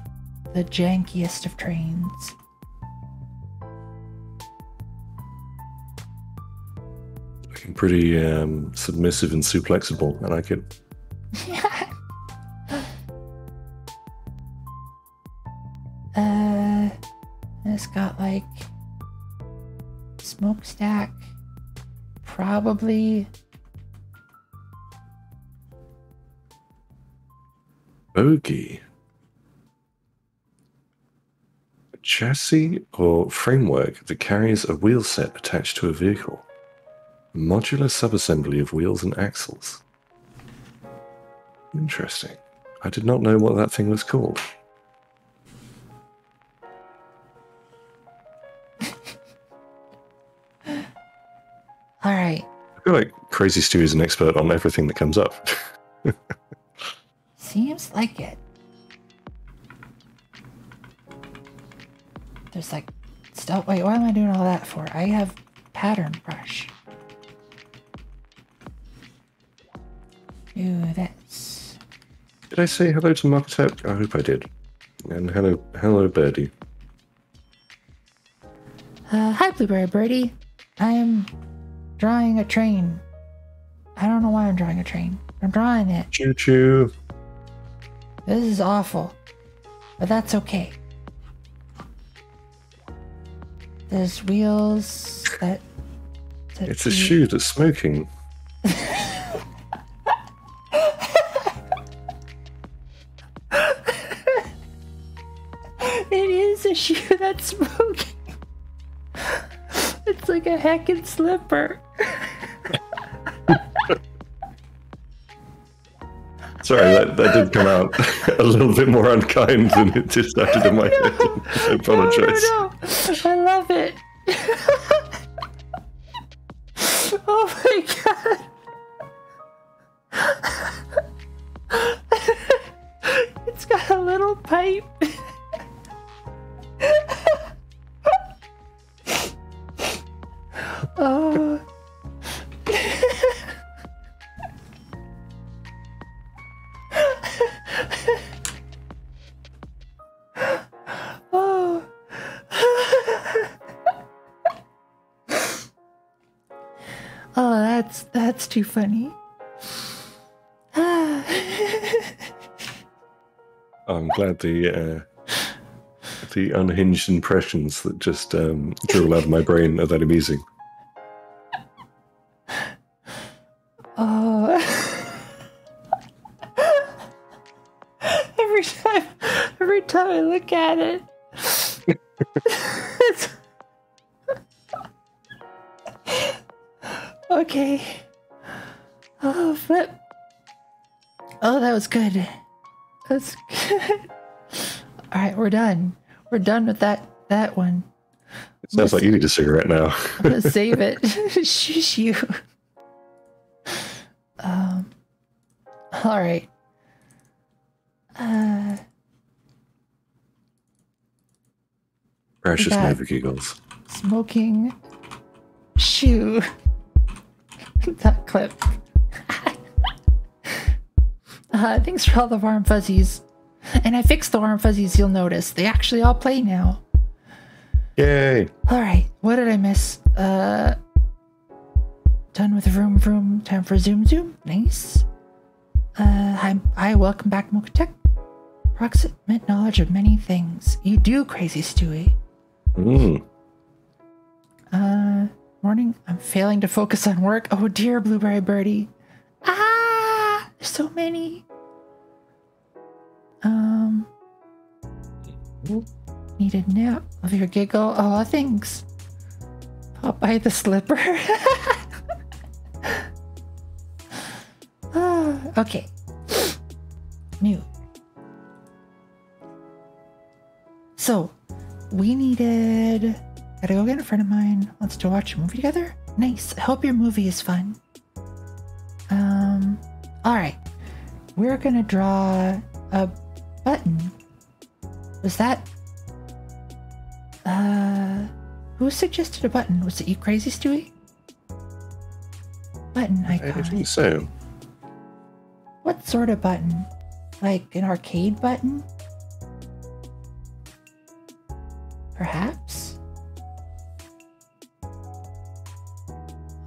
the jankiest of trains. Looking pretty submissive and suplexible. I like it. It's got like smokestack, probably. Bogey. A chassis or framework that carries a wheel set attached to a vehicle. A modular subassembly of wheels and axles. Interesting. I did not know what that thing was called. All right. I feel like Crazy Stu is an expert on everything that comes up. Seems like it. There's like stuff. Wait, what am I doing all that for? I have pattern brush. Do this. Did I say hello to Marketep? I hope I did. And hello, Birdie. Hi, Blueberry Birdie. I am drawing a train. I don't know why I'm drawing a train. I'm drawing it. Choo choo. This is awful, but that's okay. There's wheels that It's a shoe that's smoking. It is a shoe that's smoking. It's like a heckin' slipper. Sorry, that did come out a little bit more unkind than it just sounded in my head. I apologize. No. I love it. Oh my god. It's got a little pipe. Oh. Oh. Oh, that's too funny. I'm glad the unhinged impressions that just drool out of my brain are that amusing. Oh. Every time I look at it. Okay. Oh, flip. Oh, that was good. That's good. All right, we're done. We're done with that one. It sounds like you need a cigarette now. I'm gonna save it. Shush you. All right. Precious got- Nova giggles. Smoking shoe. That clip. Thanks for all the warm fuzzies. And I fixed the warm fuzzies, you'll notice. They actually all play now. Yay! Alright, what did I miss? Done with vroom vroom. Time for zoom zoom. Nice. Hi, welcome back, Mokatech. Approximate knowledge of many things. You do, Crazy Stewie. Morning. I'm failing to focus on work. Oh dear, Blueberry Birdie. Ah! There's so many. Need a nap of your giggle. Oh, thanks. Popeye the slipper. Okay. New. So, we needed... Gotta go get a friend of mine. Wants to watch a movie together? Nice. I hope your movie is fun. Alright. We're gonna draw a button. Was that... Who suggested a button? Was it you, Crazy Stewie? Button icon. I think so. What sort of button? Like an arcade button? Perhaps?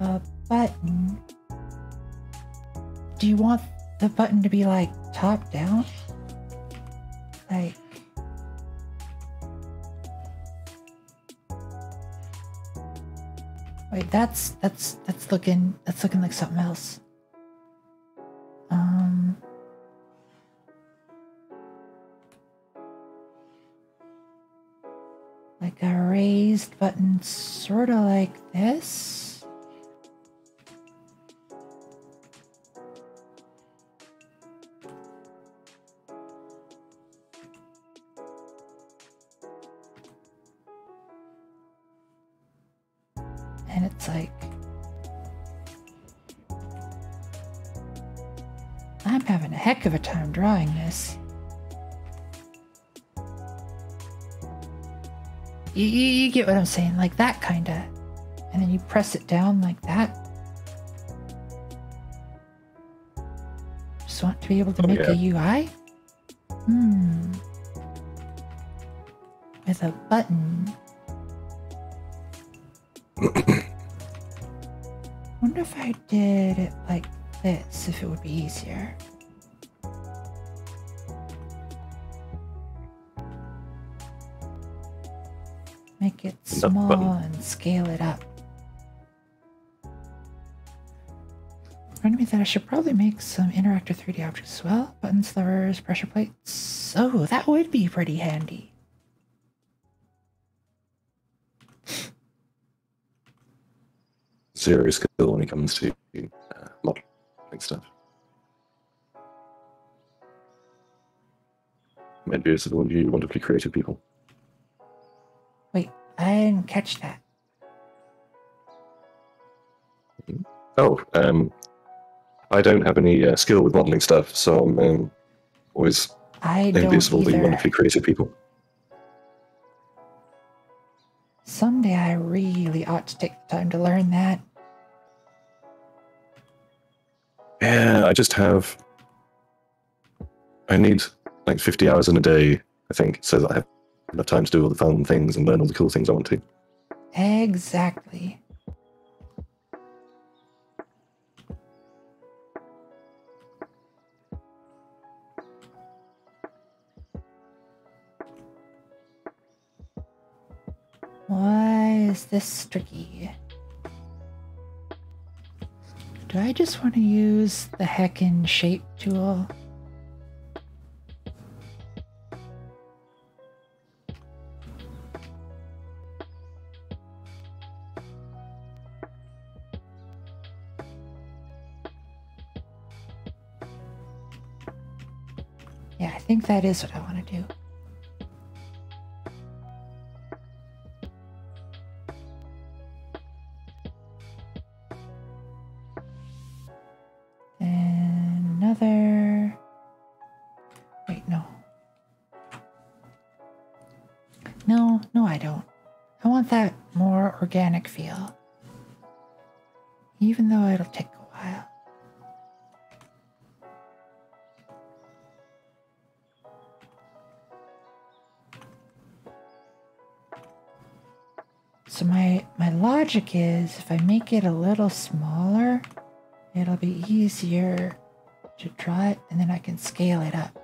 A button. Do you want the button to be like top down? Like... Wait, that's looking like something else. Like a raised button, sort of like this. And it's like, I'm having a heck of a time drawing this. You get what I'm saying, like that kinda. And then you press it down like that. Just want to be able to make a UI? With a button. Wonder if I did it like this, if it would be easier. Make it small and scale it up. Reminded me that I should probably make some interactive 3D objects as well. Buttons, levers, pressure plates. Oh, that would be pretty handy. Zero skill when it comes to modeling stuff. Maybe it's the one you wonderfully creative people. Wait, I didn't catch that. Oh, I don't have any skill with modeling stuff, so I'm always envious of all the wonderfully creative people. Someday I really ought to take the time to learn that. Yeah, I need like 50 hours in a day, I think, so that I have enough time to do all the fun things and learn all the cool things I want to. Exactly. Why is this tricky? Do I just want to use the heckin' shape tool? Yeah, I think that is what I want to do. And another... Wait, no. No, I don't. I want that more organic feel. Even though it'll take a while. So my logic is if I make it a little smaller, it'll be easier to draw it, and then I can scale it up.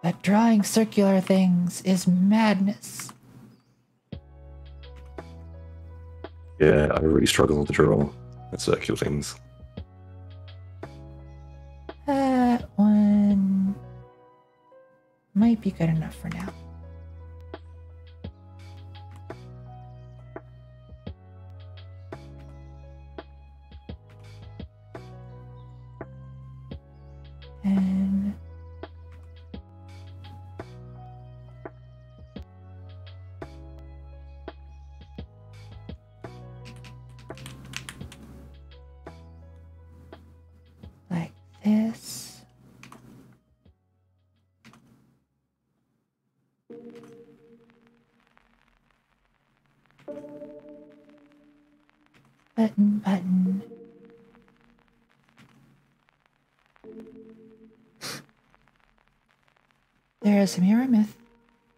But drawing circular things is madness. Yeah, I really struggle to draw circular things. That one might be good enough for now. And Button. There is a mirror myth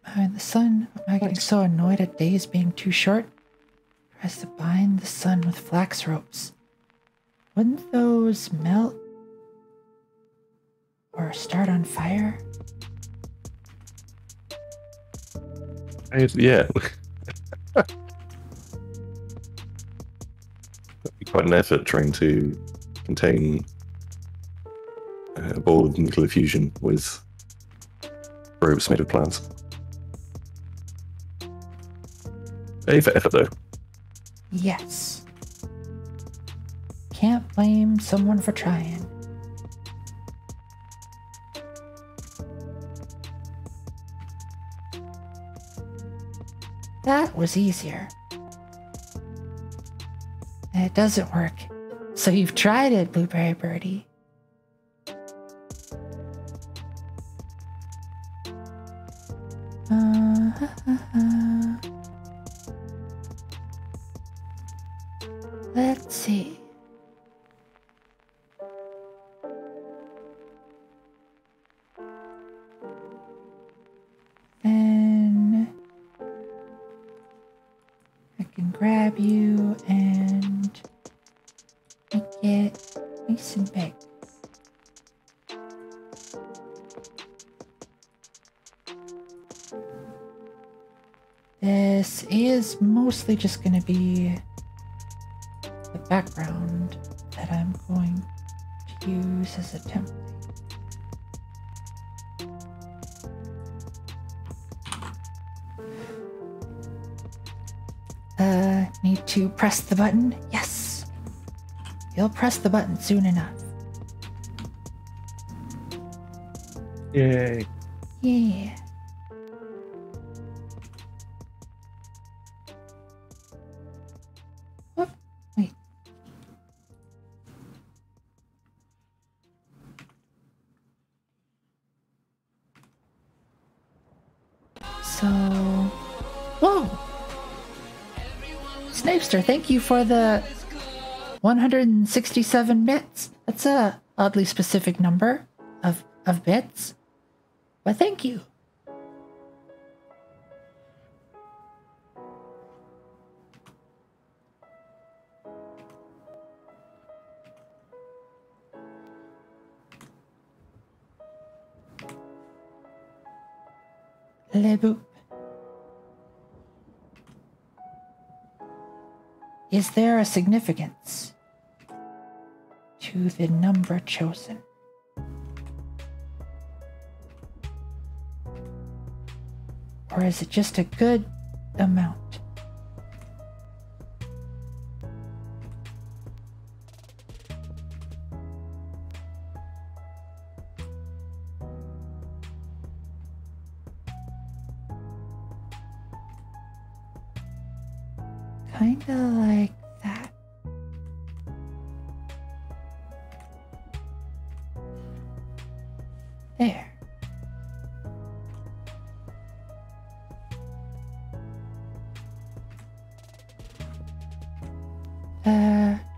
behind the sun. Am I getting so annoyed at days being too short? Tries to bind the sun with flax ropes. Wouldn't those melt? Or start on fire? Yeah. That'd be quite an effort trying to contain a ball of nuclear fusion with ropes made of plants. A for effort, though. Yes. Can't blame someone for trying. That was easier. It doesn't work. So you've tried it, Blueberry Birdie. Let's see. Then I can grab you and make it nice and big. This is mostly just going to be the background that I'm going to use as a template. Need to press the button? Yes! You'll press the button soon enough. Yay. Yeah. Whoop, wait. So... Whoa! Snapester, thank you for the 167 bits. That's a oddly specific number of bits. But thank you. Le boop. Is there a significance to the number chosen? Or is it just a good amount? Kinda like that. There.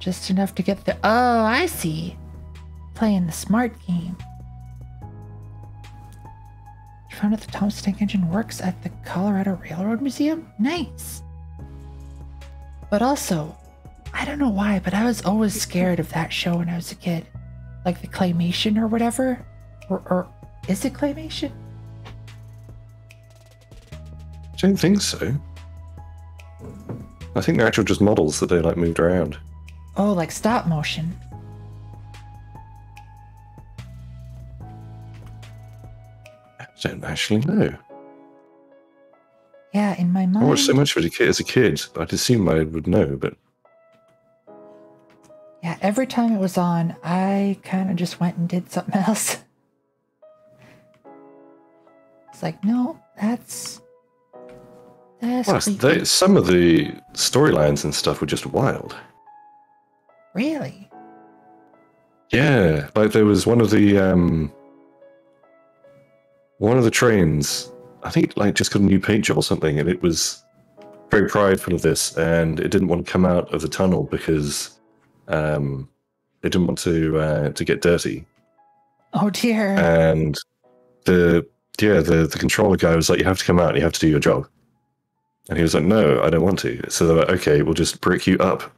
Just enough to get the... Oh, I see. Playing the smart game. You found out the Thomas Tank Engine works at the Colorado Railroad Museum? Nice. But also, I don't know why, but I was always scared of that show when I was a kid. Like the claymation or whatever. Or is it claymation? I don't think so. I think they're actual just models that they like moved around. Oh, like stop motion. I don't actually know. Yeah, in my mind. I watched so much of it as a kid. I'd assume I would know, but... Yeah, every time it was on, I kind of just went and did something else. It's like, no, that's Well, some of the storylines and stuff were just wild. Really? Yeah, like there was one of the trains, I think like just got a new paint job or something, and it was very prideful of this, and it didn't want to come out of the tunnel because it didn't want to get dirty. Oh dear. And the controller guy was like, "You have to come out. You have to do your job." And he was like, "No, I don't want to." So they're like, "Okay, we'll just brick you up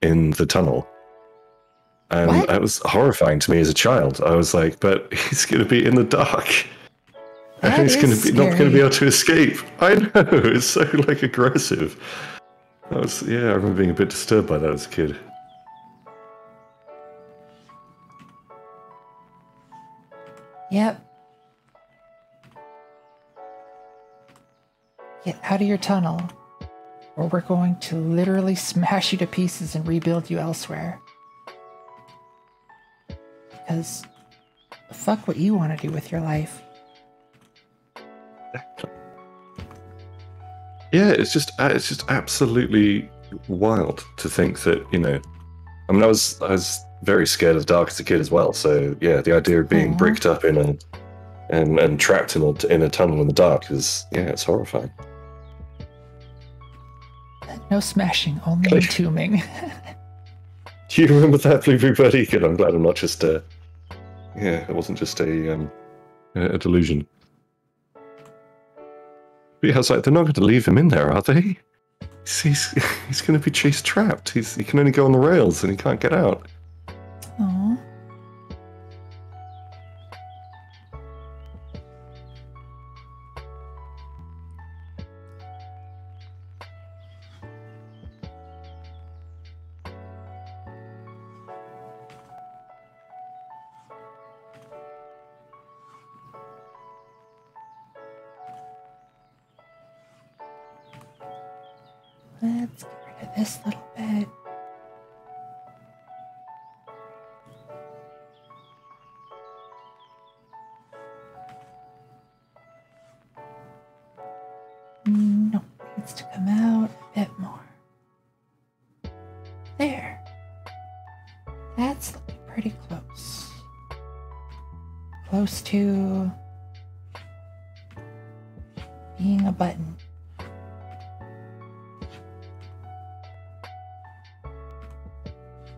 in the tunnel." And What? that was horrifying to me as a child. I was like, "But he's going to be in the dark, and That he's going is to be not going to scary. be able to escape." I know, it's so like aggressive. I remember being a bit disturbed by that as a kid. Yep. Get out of your tunnel, or we're going to literally smash you to pieces and rebuild you elsewhere. Because fuck what you want to do with your life. Yeah, it's just absolutely wild to think that, you know. I mean, I was very scared of the dark as a kid as well. So yeah, the idea of being bricked up in and trapped in a tunnel in the dark is, yeah, it's horrifying. No smashing, only entombing. Do you remember that, Blueberry Birdie? Good. I'm glad I'm not just it wasn't just a delusion. But yeah, I was like, they're not going to leave him in there, are they? He's going to be chase trapped. He can only go on the rails and he can't get out. Aww. Let's get rid of this little bit. No, needs to come out a bit more. There. That's looking pretty close. Close to being a button.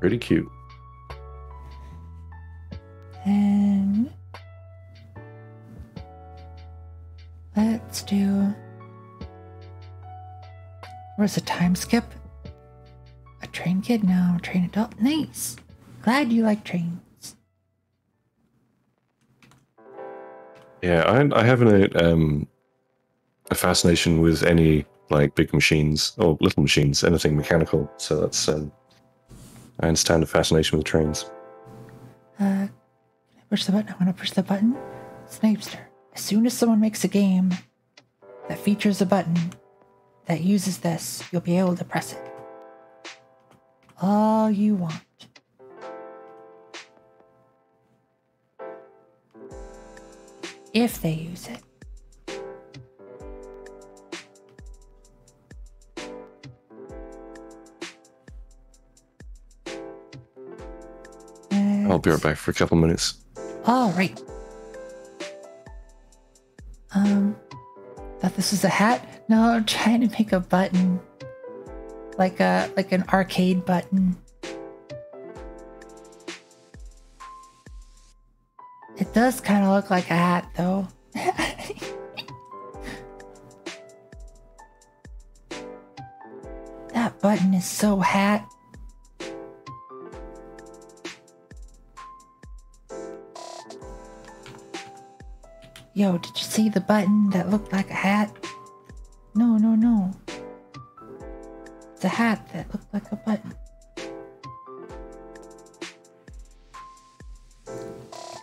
Pretty cute. And let's do. Where's a time skip? A train kid? No, train adult. Nice. Glad you like trains. Yeah, I have a fascination with any like big machines or little machines, anything mechanical. So that's I understand the fascination with trains. Can I push the button? I want to push the button. Snipester. As soon as someone makes a game that features a button that uses this, you'll be able to press it. All you want. If they use it. I'll be right back for a couple minutes. All right. Thought this was a hat? No, I'm trying to make a button. Like an arcade button. It does kind of look like a hat, though. That button is so hat. Yo, did you see the button that looked like a hat? No, no, no. It's a hat that looked like a button.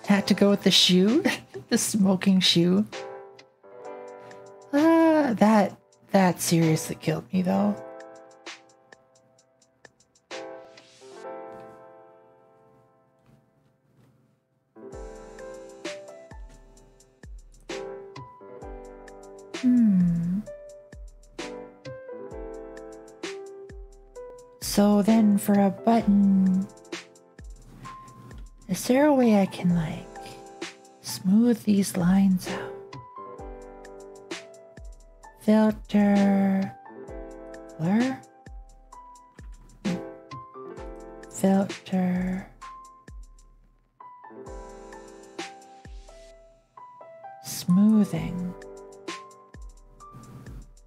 Had to go with the shoe, the smoking shoe. That seriously killed me though. So then for a button, is there a way I can like smooth these lines out? Filter, blur, filter, smoothing.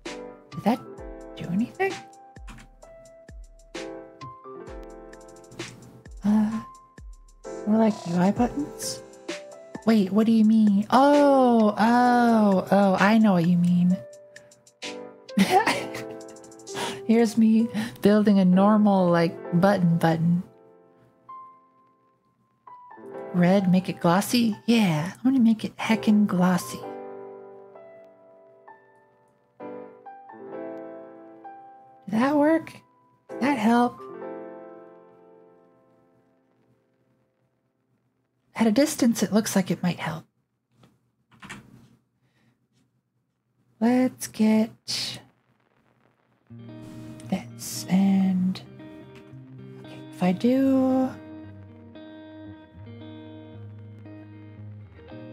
Did that do anything? More like UI buttons? Wait, what do you mean? Oh, I know what you mean. Here's me building a normal, like, button. Red, make it glossy? Yeah, I'm gonna make it heckin' glossy. Did that work? Did that help? At a distance, it looks like it might help. Let's get this, and okay, if I do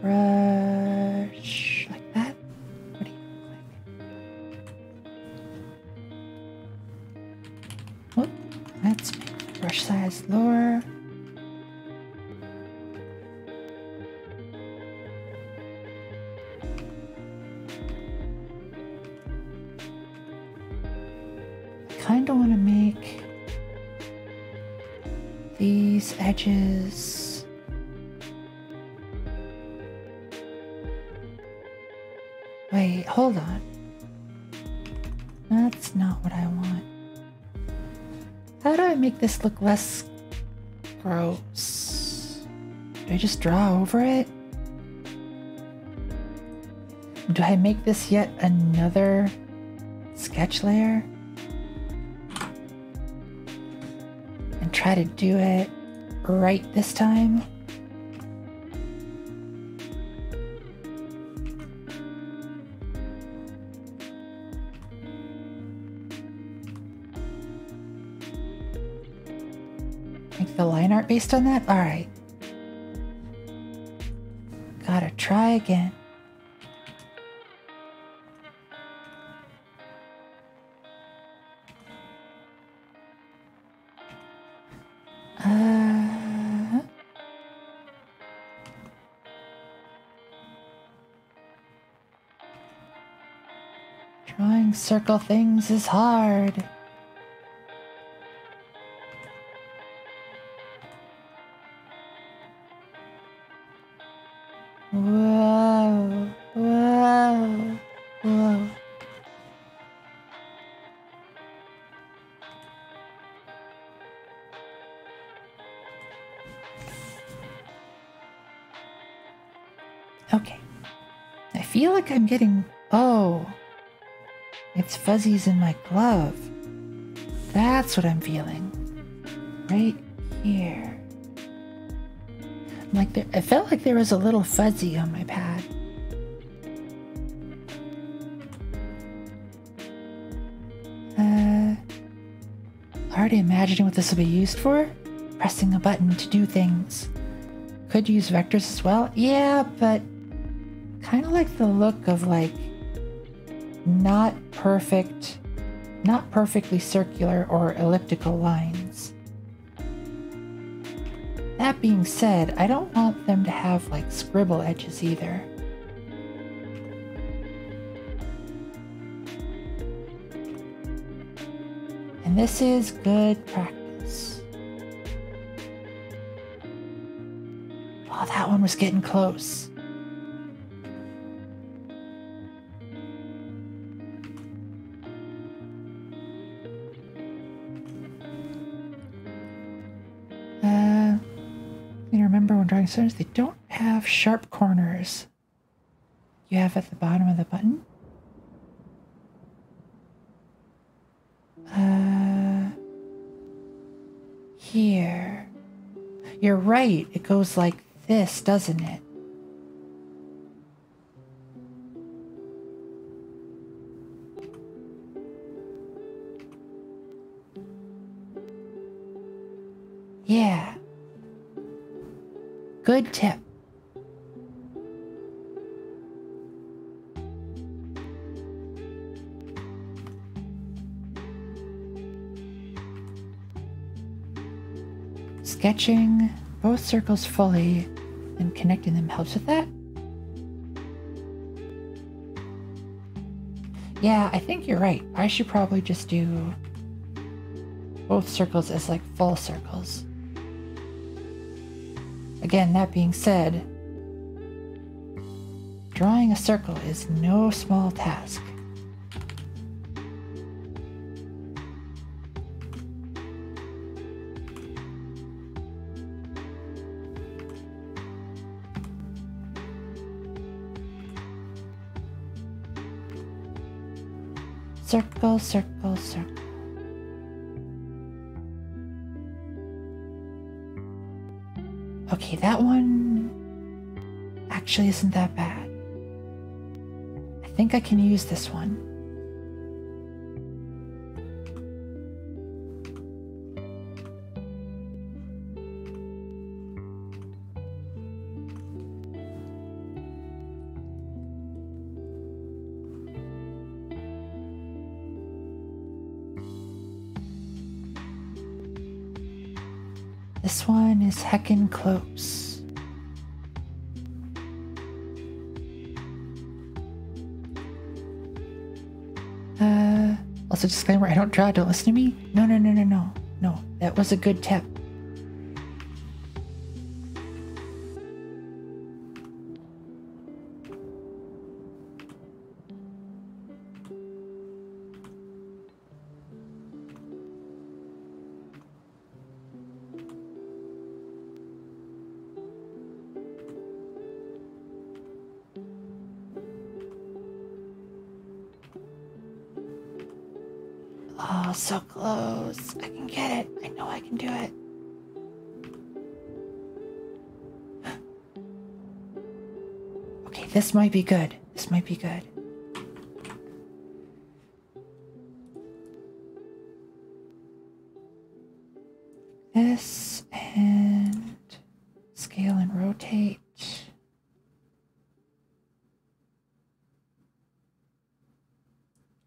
brush like that, what do you look like? Whoop, let's make the brush size lower. Kind of want to make these edges wait, hold on. That's not what I want. How do I make this look less gross? Do I just draw over it? Do I make this yet another sketch layer? And try to do it right this time? Make the line art based on that? Alright. Gotta try again. Drawing circle things is hard. Whoa, whoa, whoa. Okay. I feel like I'm getting... Oh. It's fuzzies in my glove. That's what I'm feeling. Right here. Like there, it felt like there was a little fuzzy on my pad. Already imagining what this will be used for? Pressing a button to do things. Could use vectors as well? Yeah, but kind of like the look of like not perfectly circular or elliptical lines. That being said, I don't want them to have like scribble edges either. And this is good practice. Oh, that one was getting close. Remember when drawing centers, they don't have sharp corners. You have at the bottom of the button. Here. You're right, it goes like this, doesn't it? Yeah. Good tip. sketching both circles fully and connecting them helps with that? Yeah, I think you're right. I should probably just do both circles as like full circles. Again, that being said, drawing a circle is no small task. Circle, circle, circle. Okay, that one actually isn't that bad. I think I can use this one. This one is heckin' close. Also disclaimer, I don't draw, don't listen to me. No, that was a good tip. Oh, so close. I can get it. I know I can do it. Okay, this might be good. This might be good. This and scale and rotate.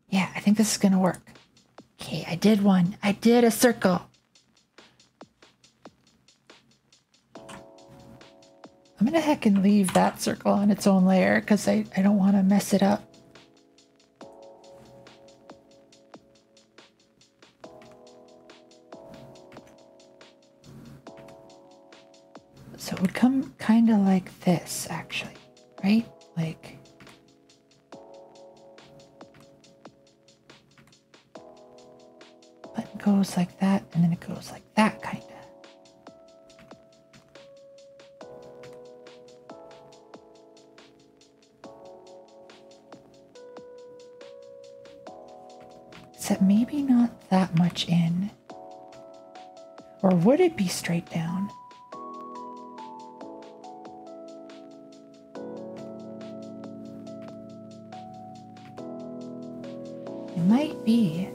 Yeah, I think this is gonna work. Okay, I did one. I did a circle. I'm gonna heckin' leave that circle on its own layer because I don't want to mess it up. So it would come kind of like this, actually, right? Like... but it goes like that, and then it goes like that, kind of. Except maybe not that much in. Or would it be straight down? It might be.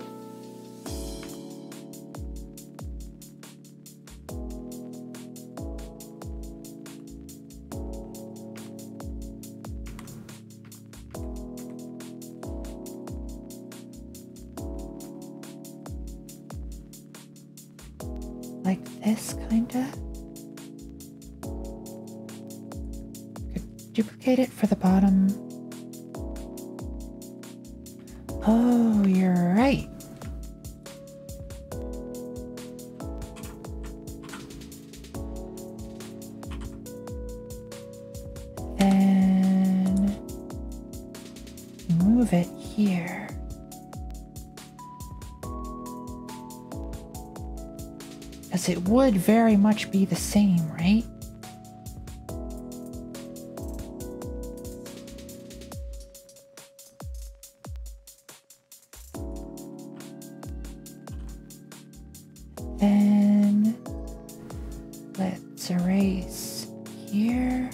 Like this, kinda. Could duplicate it for the bottom. Oh, you're right. Then move it here. Because it would very much be the same, right? Then let's erase here.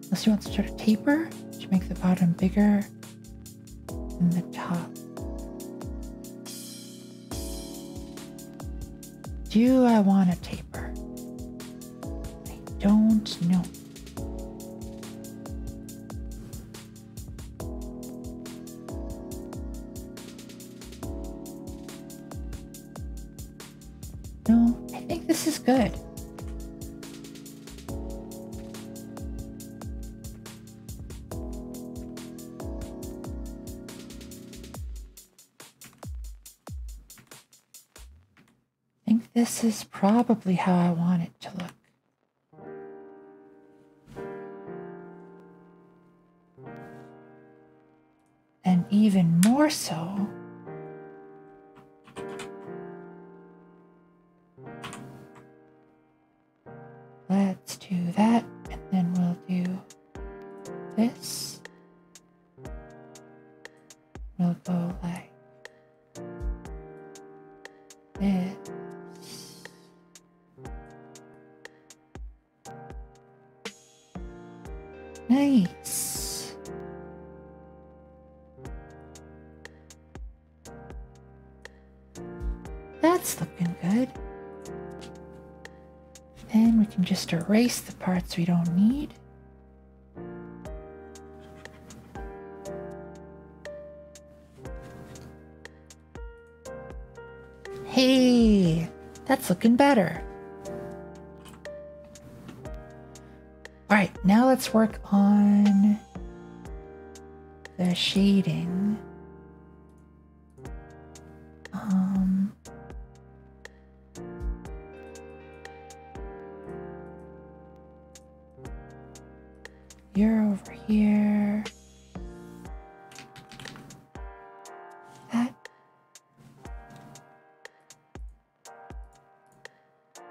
Unless you want to sort of taper to make the bottom bigger than the top. Do I want a taper? I don't know. think this is good. I think this is probably how I want it to look. And even more so, let's do that, and then we'll do this. We'll go like this. Nice. That's looking good. Then we can just erase the parts we don't need. Hey, that's looking better. All right, now let's work on the shading. You're over here. That.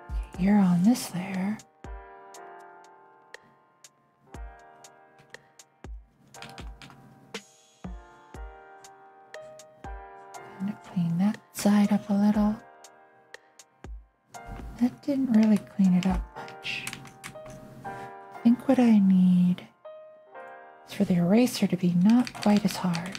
Okay, you're on this layer. Gonna clean that side up a little. That didn't really clean it up much. I think what I need is for the eraser to be not quite as hard.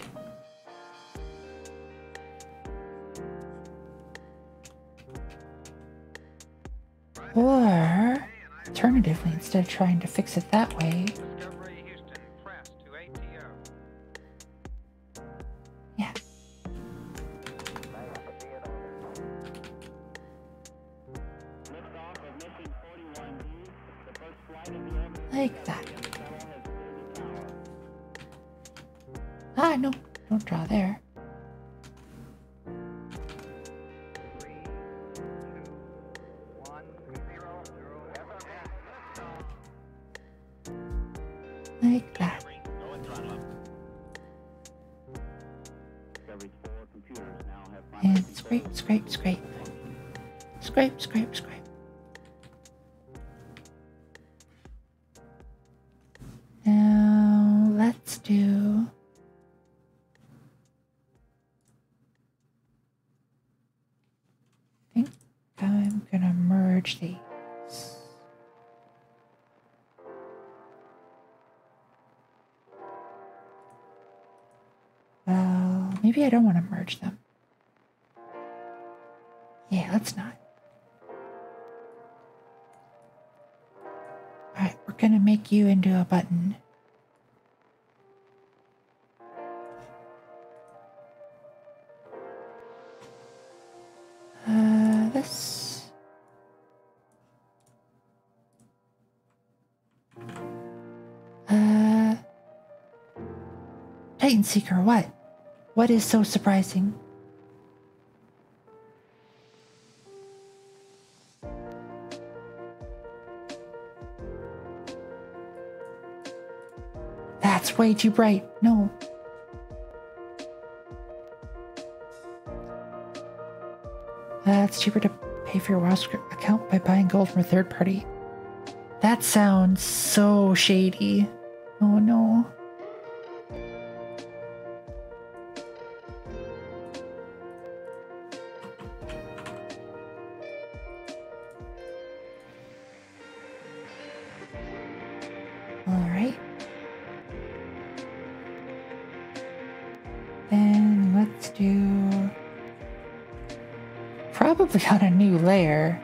Or, alternatively, instead of trying to fix it that way, yeah. Like that. Ah, no, don't draw there. Like that. And scrape, scrape, scrape. Scrape, scrape, scrape. Now let's do I think I'm gonna merge these. Well, maybe I don't want to merge them. Yeah, let's not. Alright, we're gonna make you into a button. This. Titan Seeker, what? What is so surprising? That's way too bright. No. It's cheaper to pay for your WoW account by buying gold from a third party. That sounds so shady. Oh no. Alright. Then let's do probably on a new layer.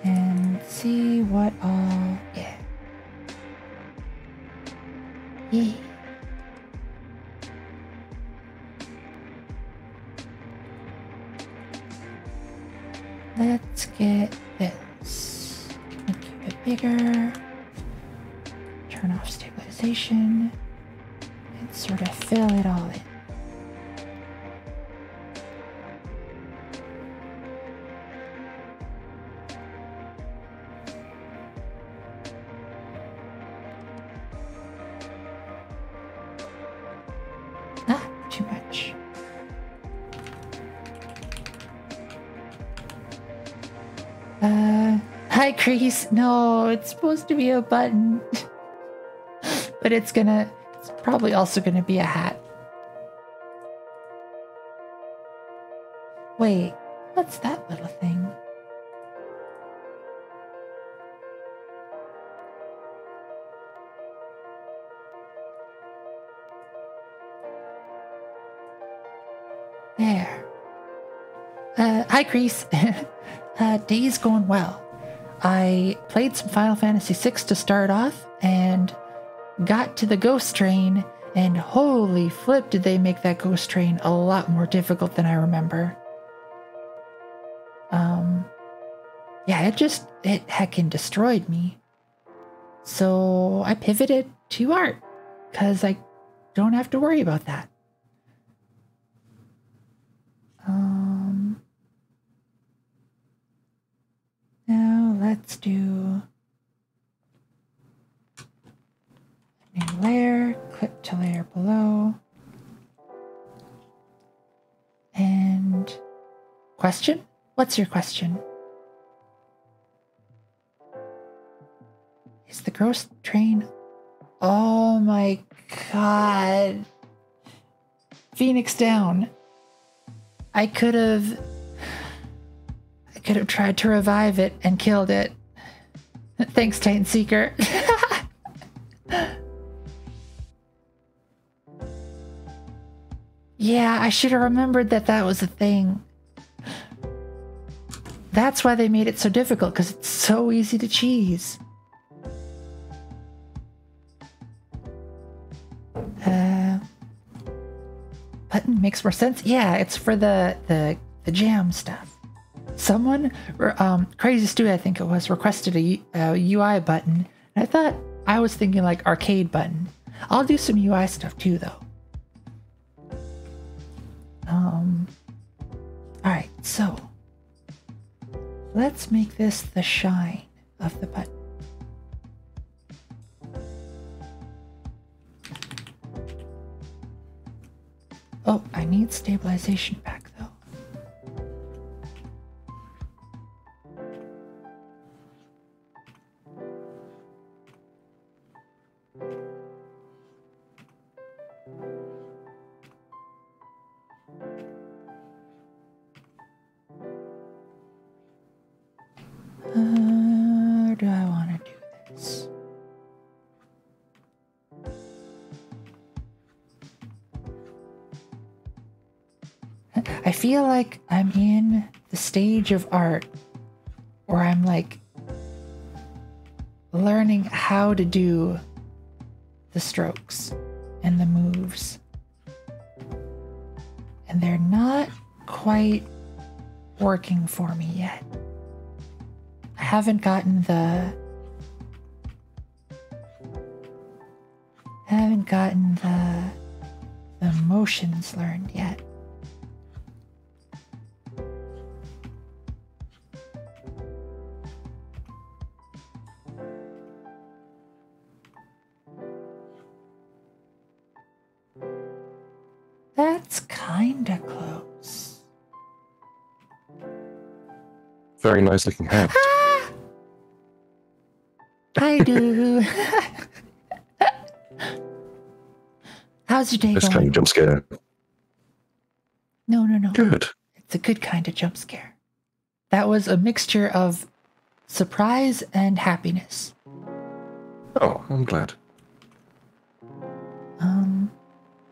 And see what all, yeah. Yeah. Let's get this. Make it a bit bigger. Turn off stabilization. And sort of fill it all in. Too much. Hi, Crease. No, it's supposed to be a button. But it's probably also gonna be a hat. Wait, what's that little thing? There. Hi, Crease. Day's going well. I played some Final Fantasy VI to start off and got to the ghost train, and holy flip did they make that ghost train a lot more difficult than I remember. Yeah, it heckin' destroyed me. So I pivoted to art, because I don't have to worry about that. Now let's do a new layer, clip to layer below. And question? What's your question? Is the ghost train? Oh my god. Phoenix down. I could have tried to revive it and killed it. Thanks, Titan Seeker. Yeah, I should have remembered that was a thing. That's why they made it so difficult, because it's so easy to cheese. Button makes more sense. Yeah, it's for the jam stuff. Someone, Crazy Stew, I think it was, requested a UI button. And I was thinking like arcade button. I'll do some UI stuff too, though. Alright, so let's make this the shine of the button. Oh, I need stabilization back though. How do I want to do this? I feel like I'm in the stage of art where I'm like learning how to do the strokes and the moves. And they're not quite working for me yet. I haven't gotten the motions learned yet. That's kinda close. Very nice looking hat. I do. How's your day This going? kind of jump scare. No. Good. It's a good kind of jump scare. That was a mixture of surprise and happiness. Oh, I'm glad.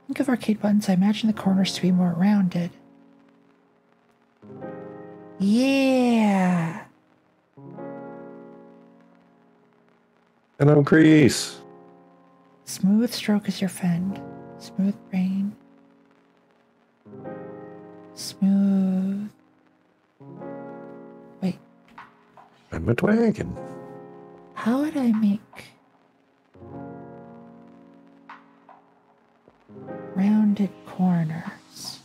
Think of arcade buttons. I imagine the corners to be more rounded. Yeah. Hello, Grease. Smooth stroke is your friend. Smooth brain. Smooth. I'm a dragon. How would I make rounded corners?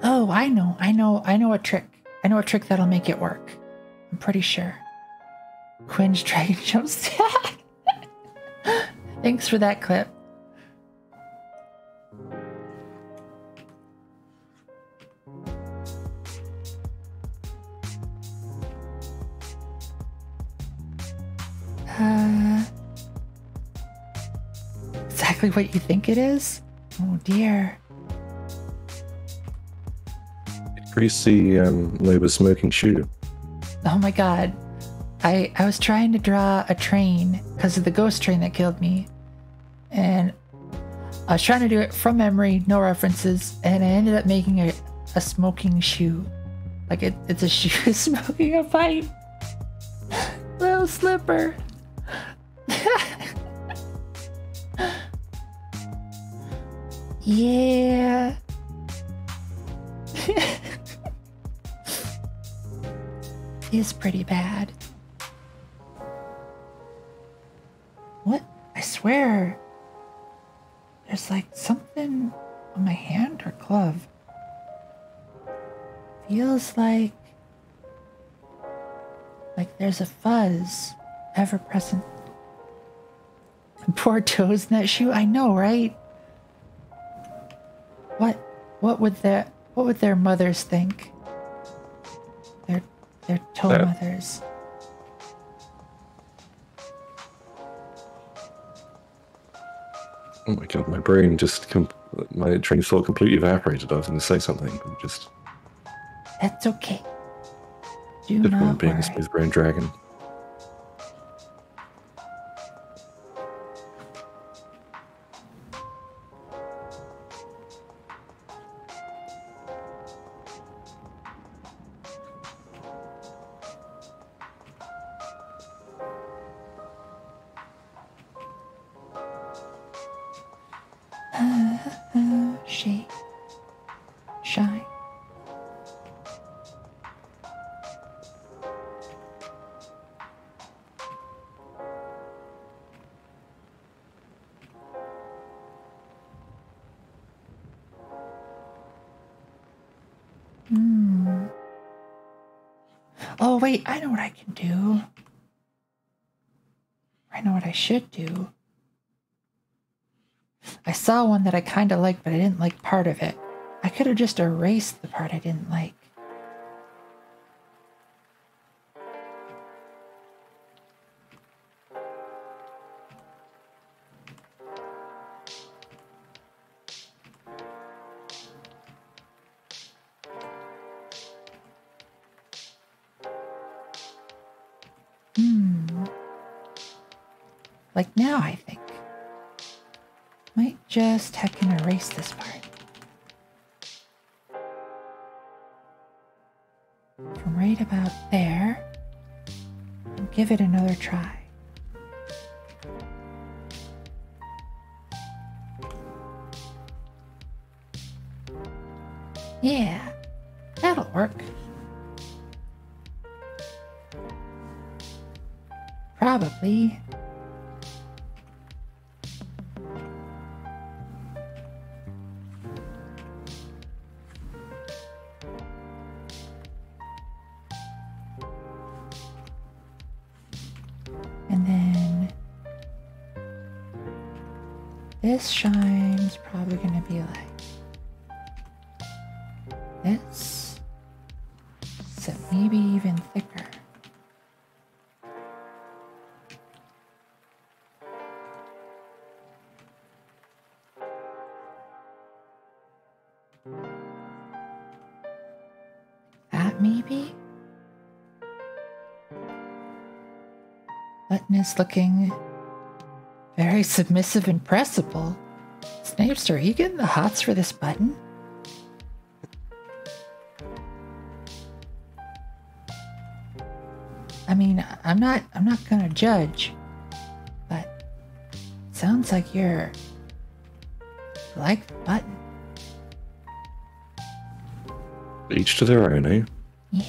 Oh, I know a trick. I know a trick that'll make it work. I'm pretty sure. Quinn's dragon jumps. Thanks for that clip. Exactly what you think it is? Oh dear. Increase the labor smoking shoe. Oh my god. I was trying to draw a train because of the ghost train that killed me. And I was trying to do it from memory, no references, and I ended up making a smoking shoe. Like it's a shoe smoking a pipe. Little slipper. Yeah. Is pretty bad. What? I swear. There's like something on my hand or glove. Feels like there's a fuzz ever present. Poor toes in that shoe. I know, right? What would their mothers think? Their toe mothers. Oh my god, my brain just my train of thought completely evaporated. I was going to say something, but just That's okay. Do different not being worry. a smooth brain dragon. Shake. Shine. Oh, wait, I know what I can do. I know what I should do. I saw one that I kind of liked, but I didn't like part of it. I could have just erased the part I didn't like. Like now, I think. Might just heckin' erase this part. From right about there. And give it another try. Yeah, that'll work. Probably. And then this shine's probably gonna be like this, except maybe even thicker. That maybe? Button is looking very submissive and pressable. Snapester, are you getting the hots for this button? I mean, I'm not gonna judge, but sounds like you're like the button. Each to their own, eh? Yeah.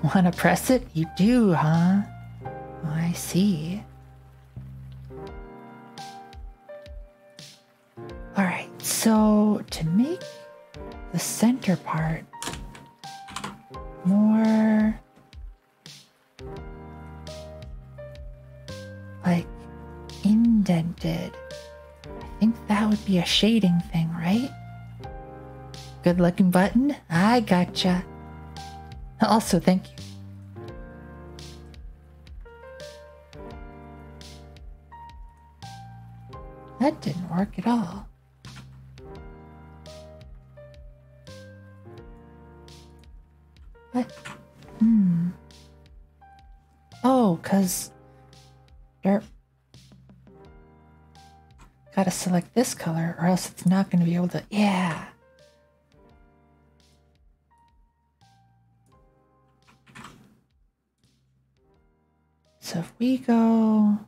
Wanna press it? You do, huh? Oh, I see. Alright, so to make the center part more like indented, I think that would be a shading thing, right? Good looking button? I gotcha. Also, thank you. That didn't work at all. What? Oh, 'cause derp. Gotta select this color or else it's not gonna be able to, yeah. So if we go,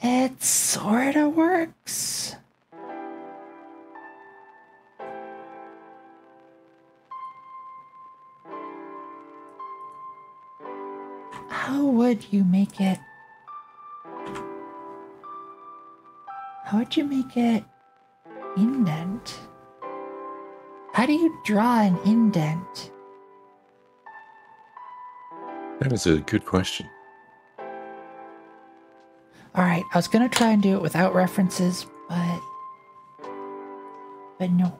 it sorta works. How would you make it? How would you make it indent? How do you draw an indent? That is a good question. Alright, I was gonna try and do it without references, but no.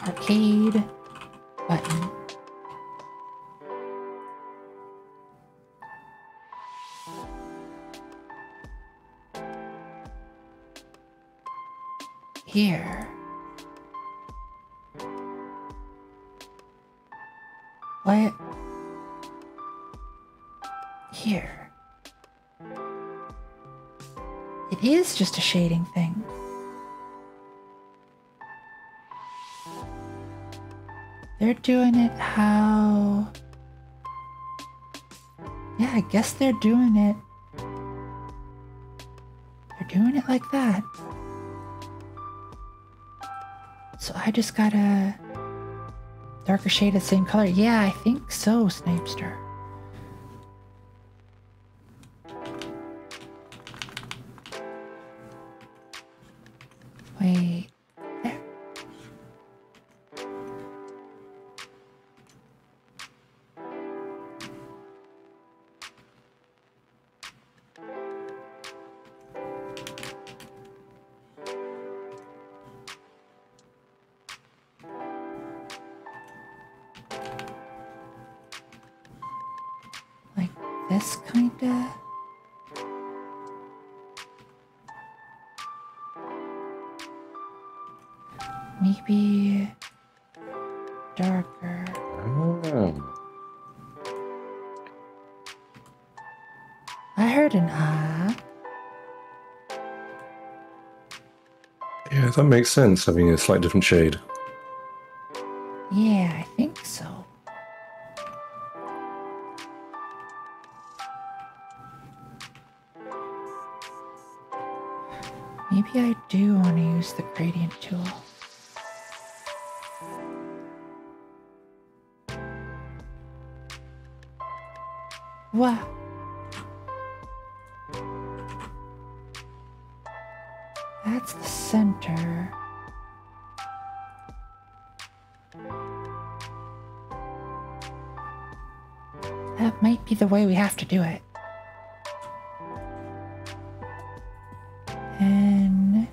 Arcade button. Here. What? Here. It is just a shading thing. They're doing it how... Yeah, I guess they're doing it. They're doing it like that. So I just got a darker shade of the same color. Yeah, I think so, Snapester. Wait, there. Like this kinda. Maybe darker. Oh. I heard an ah. Yeah, that makes sense, having a slightly different shade. Yeah, I think so. Maybe I do want to use the gradient tool. Wow. That's the center. That might be the way we have to do it. And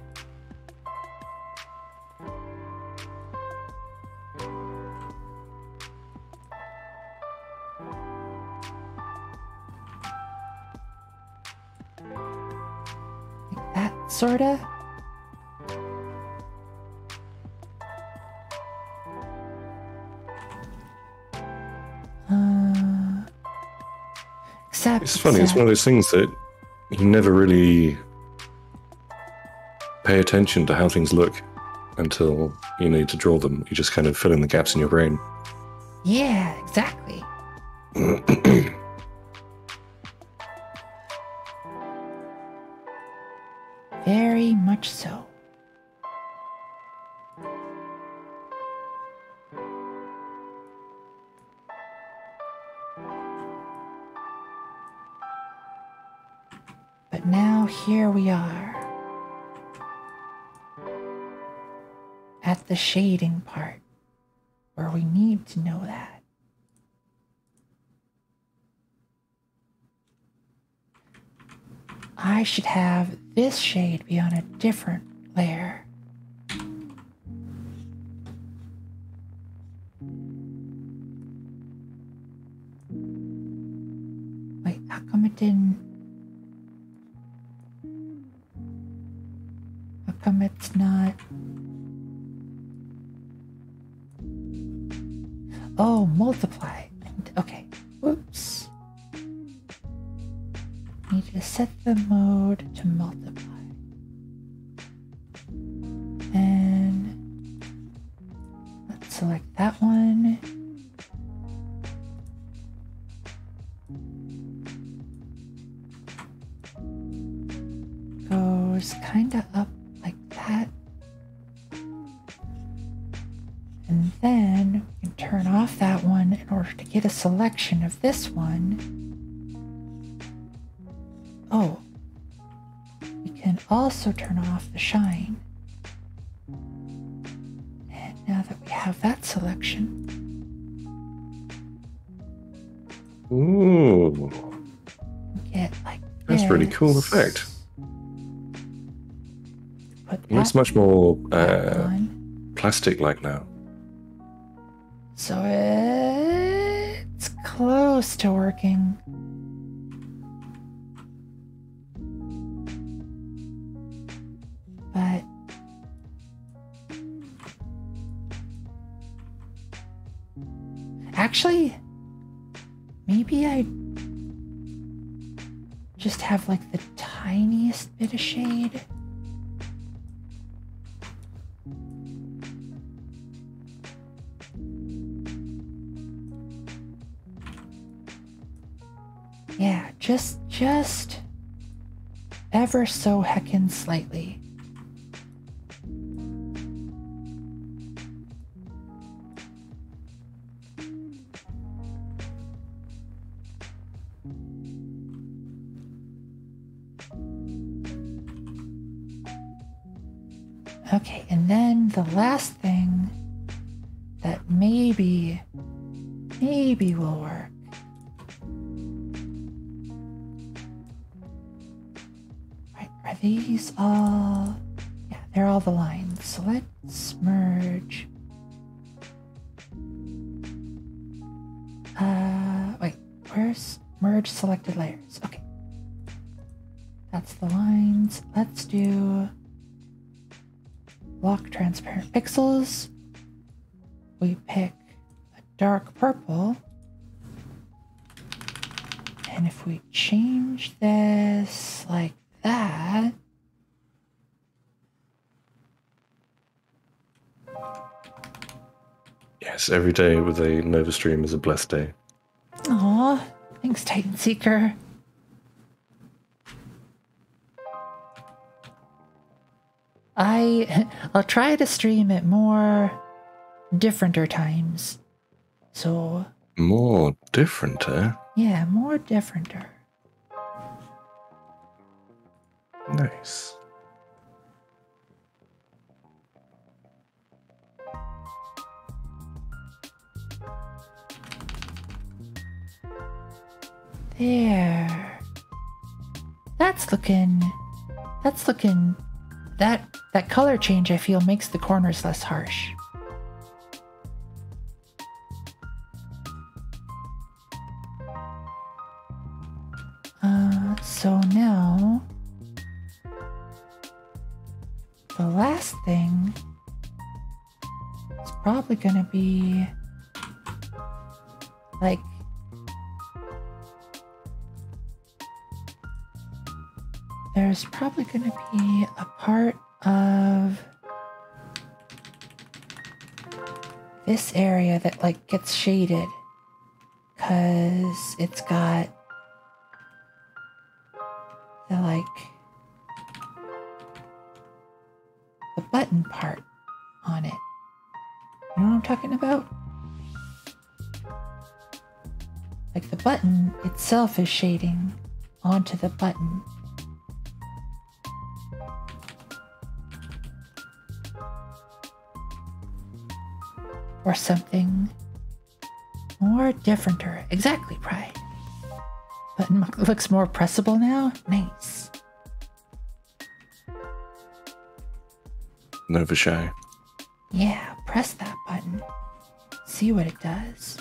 like that, sorta. Except It's funny, it's one of those things that you never really pay attention to how things look until you need to draw them. You just kind of fill in the gaps in your brain. Yeah, exactly. Very much so. But now here we are at the shading part where we need to know that. I should have this shade be on a different layer. Wait, how come it didn't? How come it's not? Oh, multiply. Okay, whoops. Need to set the mode to multiply. And let's select that one. Goes kinda up like that. And then we can turn off that one in order to get a selection of this one. Oh, we can also turn off the shine. And now that we have that selection, Ooh, we get like that's a really cool this. effect. Put It looks that much more on. plastic-like now. So it's close to working. But actually, maybe I just have like the tiniest bit of shade. Yeah, just ever so heckin' slightly. Okay, and then the last thing that maybe will work. Right, are these all? Yeah, they're all the lines. So let's merge. Wait, where's merge selected layers? Okay. That's the lines. Let's do block transparent pixels. We pick a dark purple. And if we change this like that, Yes, every day with a Nova stream is a blessed day. aw, thanks Titan Seeker. I'll try to stream at more differenter times. So More different, eh? yeah, more differenter. Nice. There. That's looking that color change I feel makes the corners less harsh. So now the last thing is probably gonna be like there's probably going to be a part of this area that like gets shaded because it's got the the button part on it. You know what I'm talking about? Like the button itself is shading onto the button. Or something more differenter. Exactly, Pride. Button looks more pressable now. Nice. Nova Shy. Yeah, press that button. See what it does.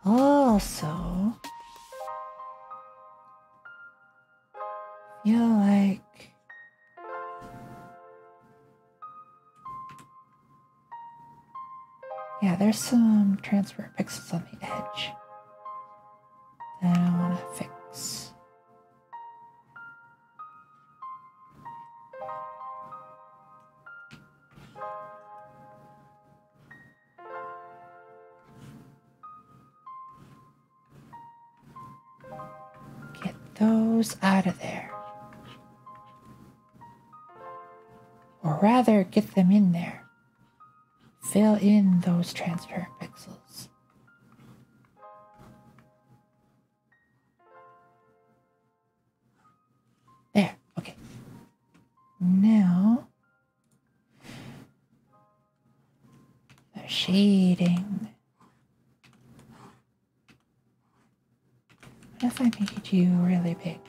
Also, feel like yeah, there's some transfer pixels on the edge that I want to fix. Get those out of there. Or rather, get them in there. Fill in those transparent pixels. There, okay. Now, the shading. What if I made you really big?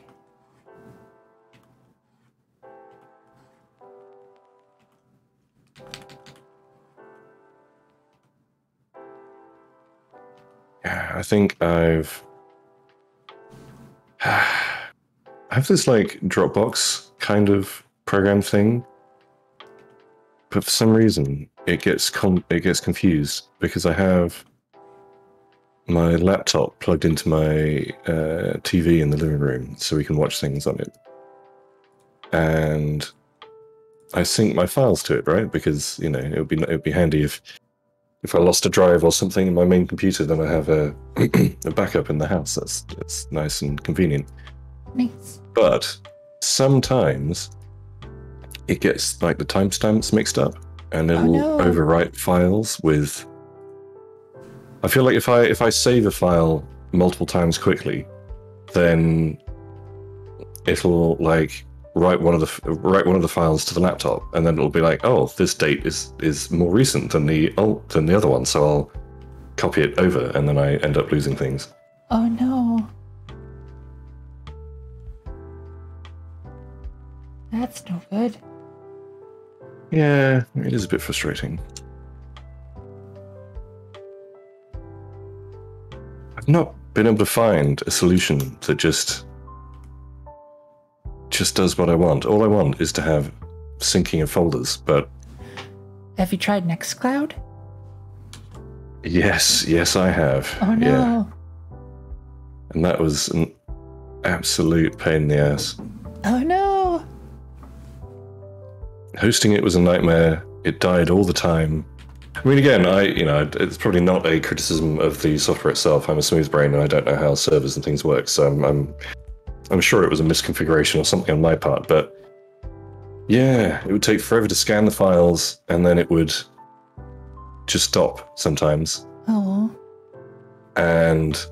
Yeah, I think I have this like Dropbox kind of program thing, but for some reason it gets confused because I have my laptop plugged into my TV in the living room so we can watch things on it, and I sync my files to it, right? Because you know it would be handy if I lost a drive or something in my main computer, then I have a backup in the house. That's nice and convenient. Nice. But sometimes it gets like the timestamps mixed up, and it'll overwrite files with. I feel like if I save a file multiple times quickly, then it'll like write one of the files to the laptop, and then it'll be like, oh, this date is more recent than the other one, so I'll copy it over, and then I end up losing things. Oh no. That's no good. Yeah, it is a bit frustrating. I've not been able to find a solution that just does what I want. All I want is to have syncing of folders, but... Have you tried Nextcloud? Yes, I have. Oh no. Yeah. And that was an absolute pain in the ass. Oh no. Hosting it was a nightmare. It died all the time. I mean, again, it's probably not a criticism of the software itself. I'm a smooth brain and I don't know how servers and things work, so I'm sure it was a misconfiguration or something on my part, but yeah, it would take forever to scan the files, and then it would just stop sometimes. Oh. And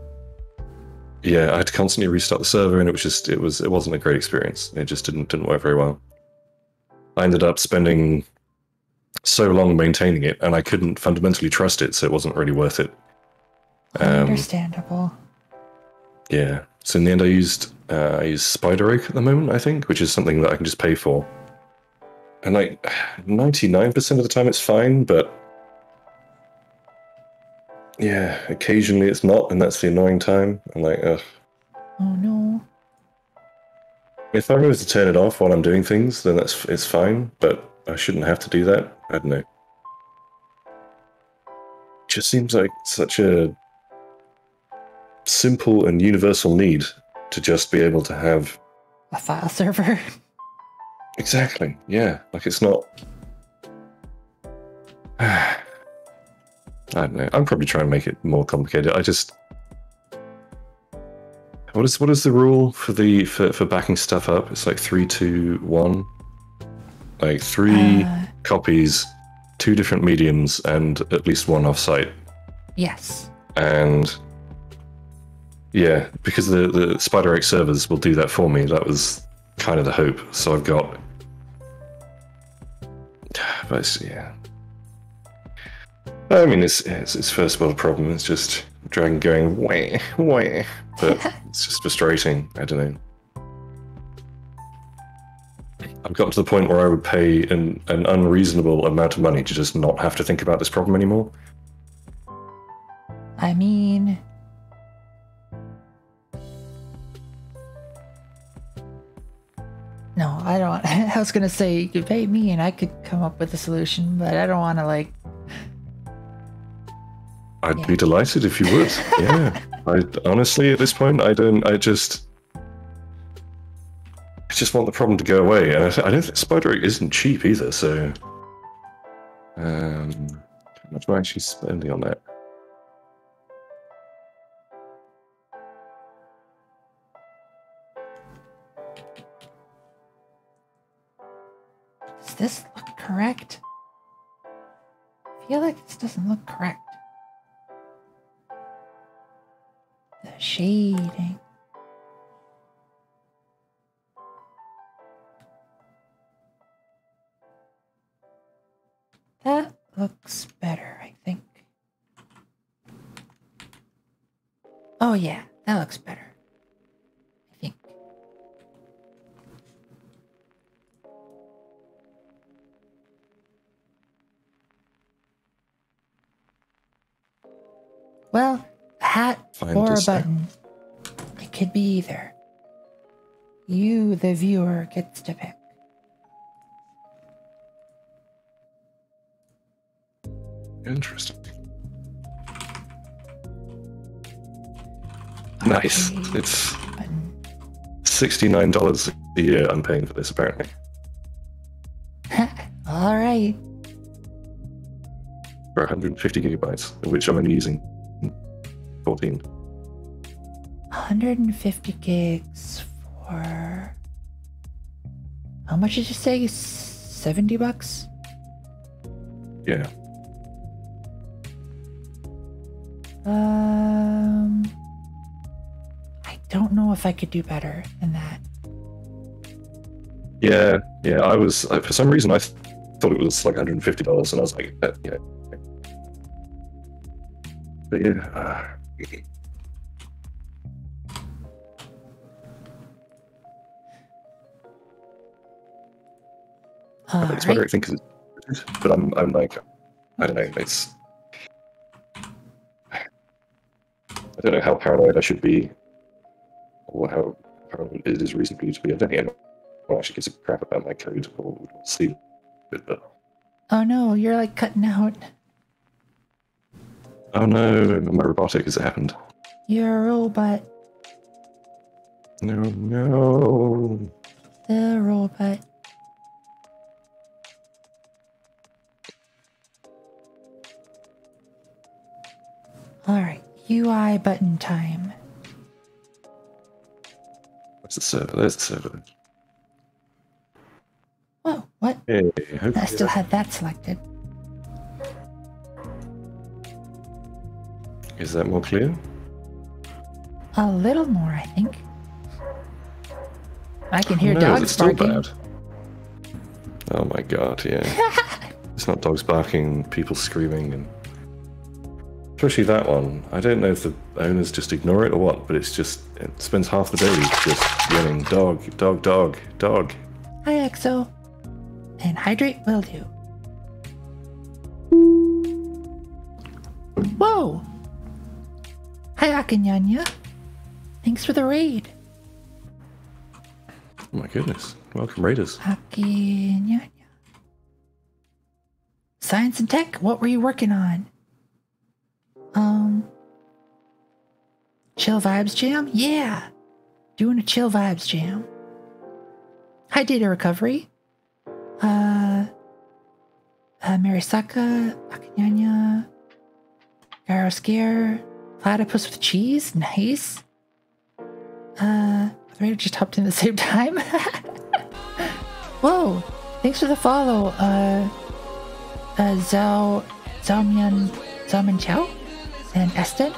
yeah, I had to constantly restart the server, and it wasn't a great experience. It just didn't work very well. I ended up spending so long maintaining it, and I couldn't fundamentally trust it, so it wasn't really worth it. Understandable. Yeah. So in the end, I use Spider Oak at the moment, I think, which is something that I can just pay for. And like 99% of the time it's fine, but yeah, occasionally it's not, and that's the annoying time. I'm like, ugh. Oh no. If I remember to turn it off while I'm doing things, then it's fine, but I shouldn't have to do that. I don't know. It just seems like such a simple and universal need to just be able to have A file server. exactly, yeah. Like it's not. I don't know. I'm probably trying to make it more complicated. I just. What is the rule for backing stuff up? It's like 3, 2, 1. Like 3 copies, 2 different mediums, and at least 1 offsite. Yes. And yeah, because the Spider X servers will do that for me. That was kind of the hope. So I've got, but yeah. I mean, it's first world problem. It's just Dragon going wah wah, but it's just frustrating. I don't know. I've got to the point where I would pay an unreasonable amount of money to just not have to think about this problem anymore. I mean, no, I don't. I was gonna say you could pay me and I could come up with a solution, but I don't want to like. I'd be delighted if you would. Yeah. I honestly, at this point, I just want the problem to go away, and I don't think Spider isn't cheap either. So, how much am I actually spending on that? Does this look correct? I feel like this doesn't look correct. The shading. That looks better, I think. Oh yeah, that looks better. I think. Well, a hat Fine or to a say. button. It could be either. You, the viewer, gets to pick. Interesting. Nice. Okay, It's button. $69 a year I'm paying for this, apparently. All right. For 150 gigabytes, of which I'm only using 14. 150 gigs for... How much did you say? 70 bucks? Yeah. I don't know if I could do better than that. Yeah, I was, for some reason, I thought it was like $150, and I was like, yeah. But yeah, it's better, I think, 'cause it's, but I'm like, I don't know, it's, I don't know how paranoid I should be, or how paranoid it is reasonably to be. I don't think anyone actually gives a crap about my code or see it, but Oh no, you're like cutting out. oh no, my robotic has happened. You're a robot. No. The robot. Alright, UI button time. Where's the server? There's the server. Whoa, what? Hey, I hopefully still had that selected. is that more clear? A little more, I think. I can hear No, is it dogs still barking. bad? Oh my god, yeah. It's not dogs barking, people screaming, and especially that one. I don't know if the owners just ignore it or what, but it's just, it spends half the day just yelling, dog, dog, dog, dog. Hi, EXO. And hydrate will do. Whoa! Hi, Akanyanya. Thanks for the raid. Oh my goodness. Welcome, Raiders. Akanyanya. Science and tech, what were you working on? Chill Vibes Jam? Yeah! Doing a Chill Vibes Jam. Hi, Data Recovery. Marisaka, Akanyanya, Garo Scare, Platypus with Cheese, nice. I just hopped in at the same time. Whoa, thanks for the follow, Zhaomian Chao and Ested.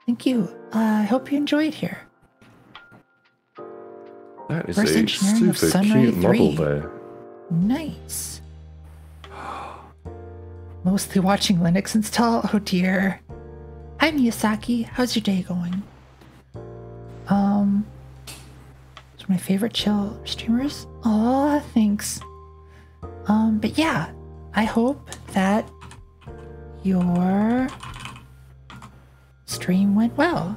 Thank you. I hope you enjoy it here. That is First a engineering of super Sunray cute model 3. there. Nice. Mostly watching Linux install? Oh dear. Hi Miyazaki, how's your day going? It's one of my favorite chill streamers. Aw, thanks. But yeah, I hope that your stream went well.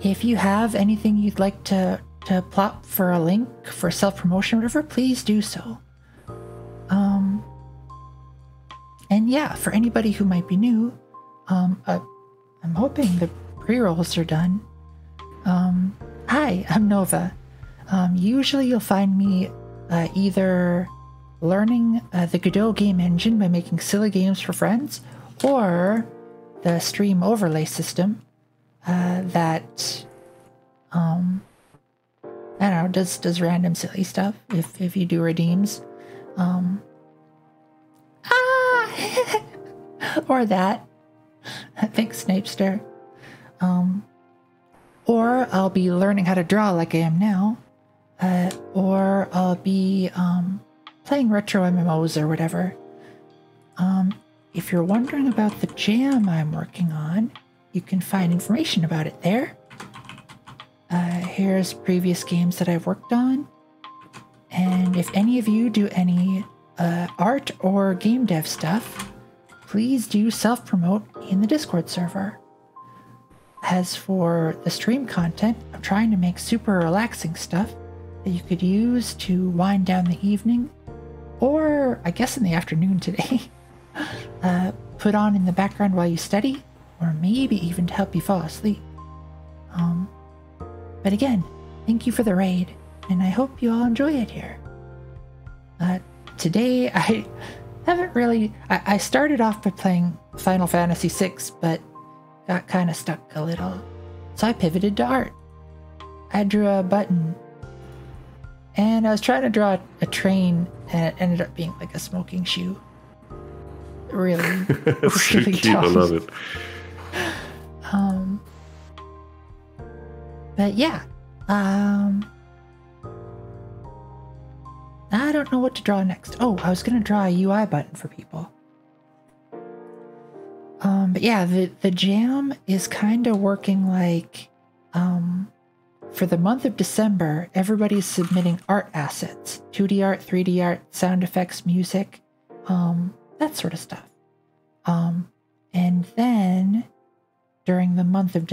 If you have anything you'd like to plop for a link for self-promotion or whatever, please do so. And yeah, for anybody who might be new, I'm hoping the pre-rolls are done. Hi, I'm Nova. Usually you'll find me either learning the Godot game engine by making silly games for friends, or the stream overlay system that I don't know, does random silly stuff if you do redeems. Or that. Thanks, Snapester. Or I'll be learning how to draw like I am now. Or I'll be playing retro MMOs or whatever. If you're wondering about the jam I'm working on, you can find information about it there. Here's previous games that I've worked on. And if any of you do any art or game dev stuff, please do self-promote in the Discord server. As for the stream content, I'm trying to make super relaxing stuff that you could use to wind down the evening, or I guess in the afternoon today. Put on in the background while you study, or maybe even to help you fall asleep. But again, thank you for the raid, and I hope you all enjoy it here. Today, I haven't really... I started off by playing Final Fantasy VI, but got kind of stuck a little. So I pivoted to art. I drew a button, and I was trying to draw a train, and it ended up being like a smoking shoe. Really, That's so really cute, I dumb. love it. But yeah, I don't know what to draw next. Oh, I was gonna draw a UI button for people. But yeah, the jam is kind of working like, for the month of December, everybody's submitting art assets, 2D art, 3D art, sound effects, music, that sort of stuff. And then during the month of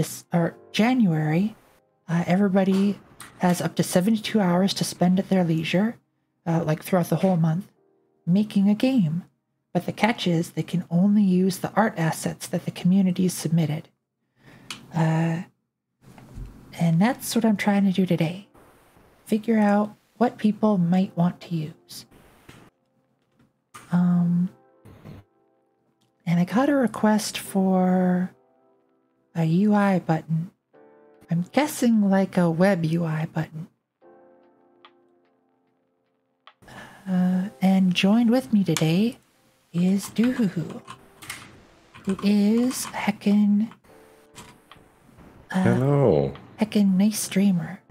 January, everybody has up to 72 hours to spend at their leisure, like throughout the whole month, making a game. But the catch is they can only use the art assets that the community submitted. And that's what I'm trying to do today. Figure out what people might want to use. And I got a request for a UI button. I'm guessing like a web UI button. And joined with me today is Doohoo, who is heckin' Hello. heckin' nice streamer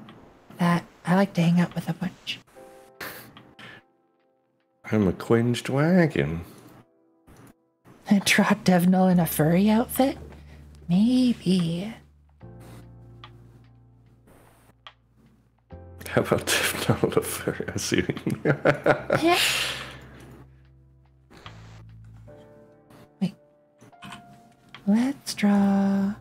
that I like to hang out with a bunch. I'm a quinged wagon. Trot Devnal in a furry outfit? Maybe. How about not a furry? I see what you mean. Yeah. Wait. Let's draw.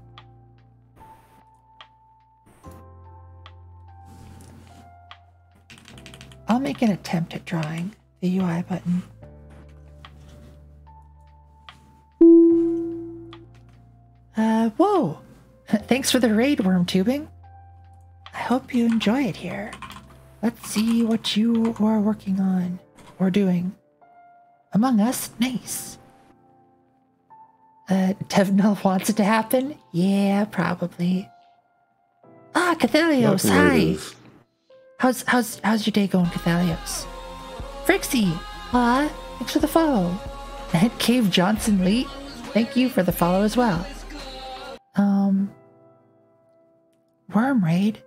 I'll make an attempt at drawing the UI button. thanks for the raid, Worm Tubing. I hope you enjoy it here. Let's see what you are working on or doing. Among Us, nice. Devnil wants it to happen? Yeah, probably. Ah, Cathelios, hi. How's your day going, Cathelios? Frixie, thanks for the follow. And Cave Johnson Lee, thank you for the follow as well. Worm Raid.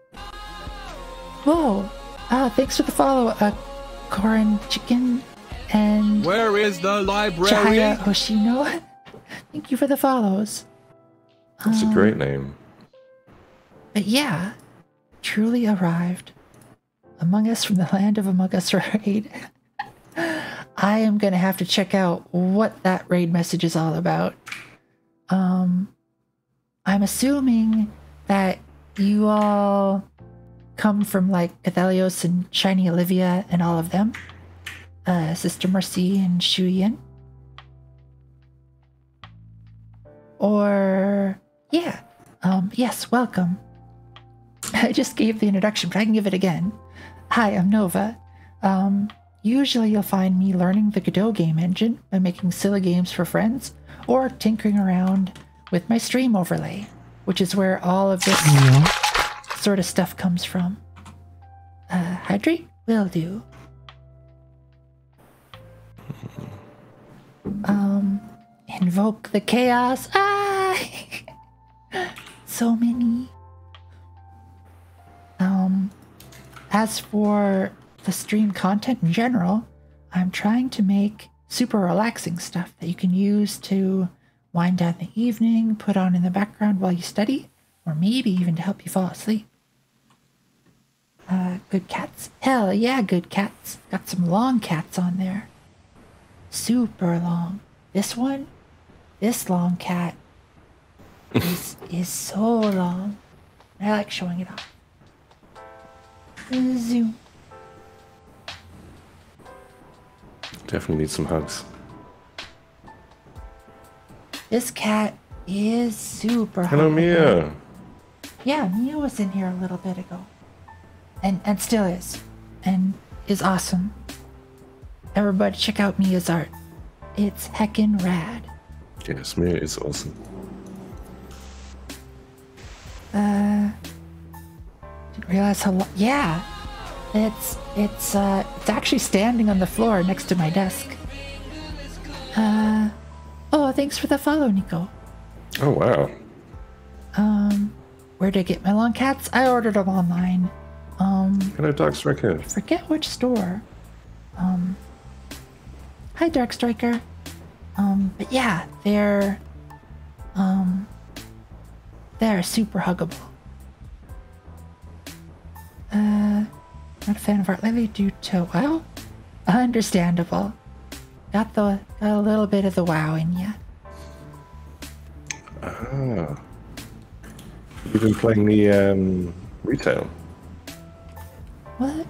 Whoa, thanks for the follow, Corin Chicken and Where is the library? Chaya Hoshino. Thank you for the follows. That's a great name. But yeah, truly arrived. Among Us from the land of Among Us raid. I am gonna have to check out what that raid message is all about. I'm assuming that you all come from like Cathelios and Shiny Olivia and all of them. Sister Mercy and Shuyin. Or yeah. Yes, welcome. I just gave the introduction, but I can give it again. Hi, I'm Nova. Usually you'll find me learning the Godot game engine by making silly games for friends or tinkering around with my stream overlay, which is where all of this sort of stuff comes from. Hydrate? Will do. Invoke the chaos. So many. As for the stream content in general, I'm trying to make super relaxing stuff that you can use to wind down the evening, put on in the background while you study, or maybe even to help you fall asleep. Good cats. Hell yeah, good cats. Got some long cats on there. Super long. This one, this long cat is so long. I like showing it off. Zoom. Definitely need some hugs. This cat is super Hello, huggable. Mia. Yeah, Mia was in here a little bit ago. And still is. And is awesome. Everybody check out Mia's art. It's heckin' rad. Yes, Mia is awesome. Didn't realize how long. Yeah. It's actually standing on the floor next to my desk. Oh, thanks for the follow, Nico. Oh, wow. Where did I get my long cats? I ordered them online. Hello, Dark Striker. Forget which store. Hi, Dark Striker. But yeah, they're super huggable. Not a fan of art lately due to WoW. Understandable. Got a little bit of the WoW in ya. Ah. You've been playing the retail. What?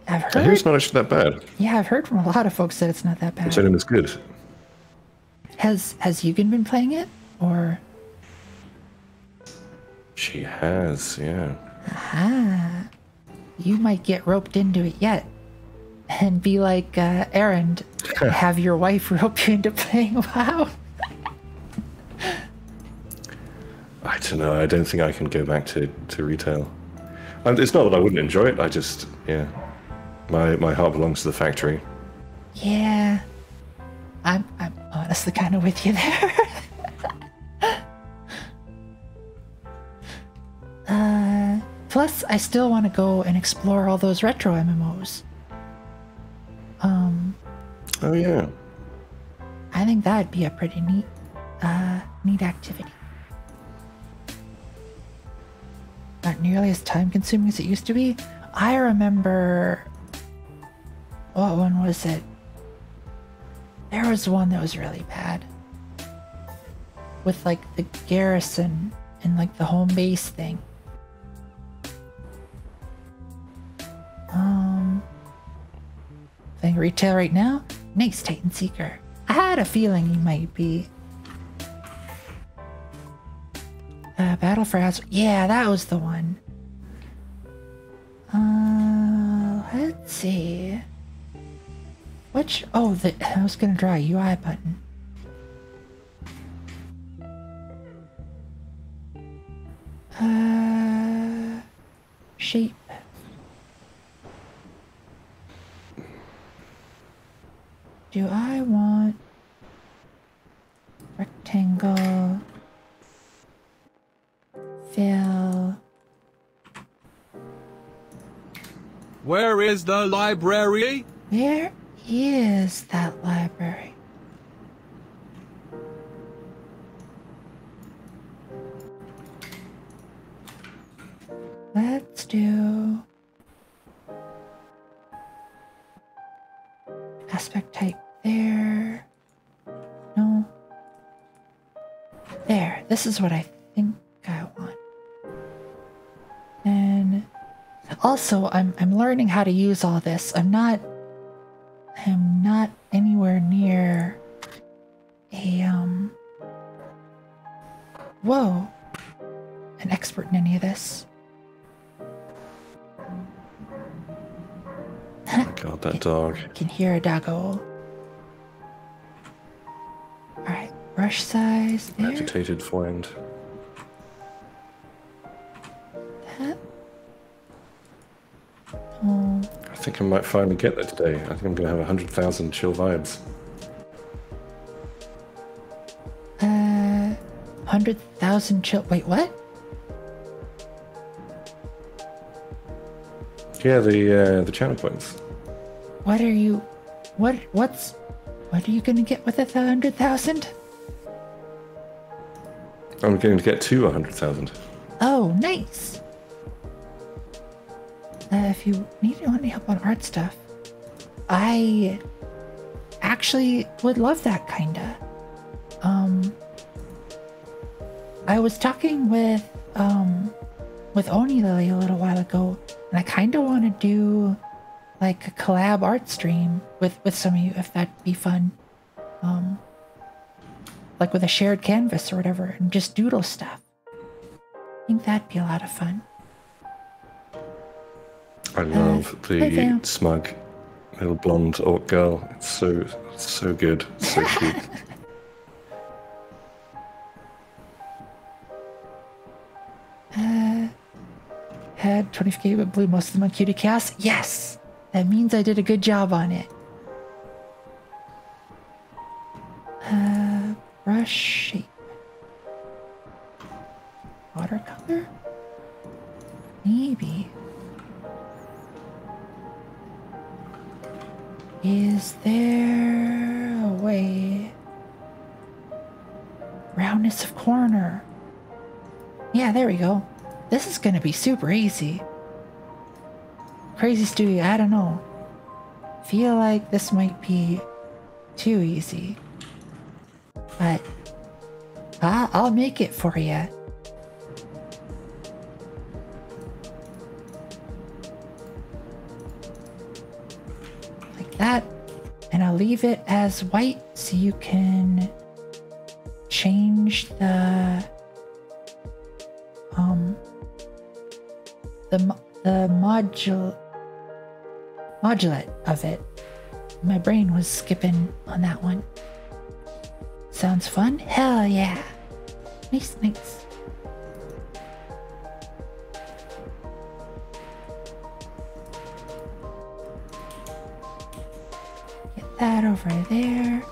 I've I hear it's heard. not actually that bad. Yeah, I've heard from a lot of folks that it's not that I'm bad. telling it's good. Has Yugen been playing it, or? She has, yeah. Aha. You might get roped into it yet. And be like Aaron, have your wife rope you into playing WoW. I don't know. I don't think I can go back to retail. And it's not that I wouldn't enjoy it. I just, yeah. My heart belongs to the factory. Yeah. I'm honestly kind of with you there. Plus, I still want to go and explore all those retro MMOs. Oh, yeah. I think that'd be a pretty neat activity. Not nearly as time-consuming as it used to be. I remember... What one was it? There was one that was really bad. With, like, the garrison and, like, the home base thing. Playing retail right now? Nice, Titan Seeker. I had a feeling you might be. Battle for House. Yeah, that was the one. Let's see. Which? Oh, I was gonna draw a UI button. Shape. Do I want rectangle? Fill. Where is the library? Where is that library? Let's do aspect type there. No. There. This is what I think I want. And also, I'm learning how to use all this. I'm not anywhere near a whoa, an expert in any of this. God, that dog. Can hear a doggo. Alright, brush size there. Agitated friend. That. Oh. I think I might finally get there today. I think I'm going to have 100,000 chill vibes. 100,000 chill. Wait, what? Yeah, the channel points. What are you? What are you gonna get with 100,000? I'm going to get to 100,000. Oh, nice. If you want any help on art stuff, I actually would love that kinda. I was talking with Oni Lily a little while ago, and I kinda want to do like a collab art stream with some of you, if that'd be fun. Like with a shared canvas or whatever, and just doodle stuff. I think that'd be a lot of fun. I love hi, the Vam. smug little blonde orc girl. It's so good. It's so cute. Had 20k but blew most of them on Cutie Chaos. Yes! That means I did a good job on it. Brush shape. Watercolor? Maybe. Is there a way? Roundness of corner. Yeah, there we go. This is gonna be super easy. Crazy Stewie, I don't know. Feel like this might be too easy. But I'll make it for you. Like that. And I'll leave it as white so you can change the modulate of it. My brain was skipping on that one. Sounds fun? Hell yeah. Nice, nice. Get that over there.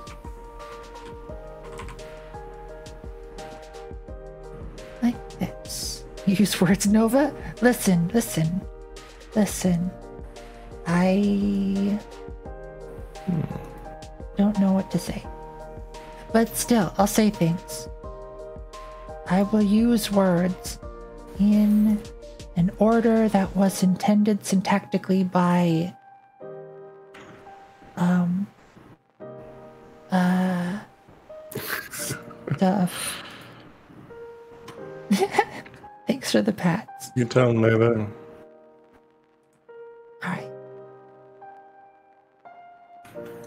Like this. You use words, Nova? Listen. I don't know what to say. But still, I'll say things. I will use words in an order that was intended syntactically by stuff. Thanks for the pats. You don't know that. Alright.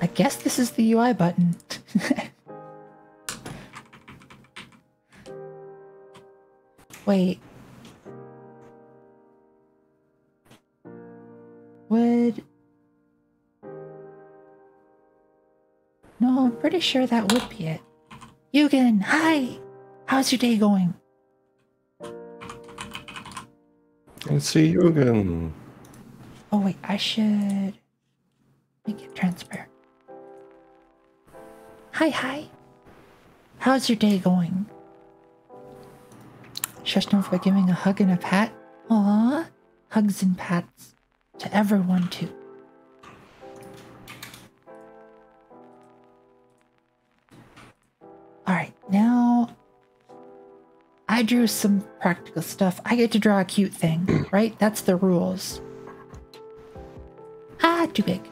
I guess this is the UI button. Wait. Would... No, I'm pretty sure that would be it. Yugen, hi! How's your day going? Let's see you again. Oh wait, I should make it transparent. Hi. How's your day going? Shush known for giving a hug and a pat. Aww. Hugs and pats to everyone too. Alright, now I drew some practical stuff. I get to draw a cute thing, right? That's the rules. Ah, too big.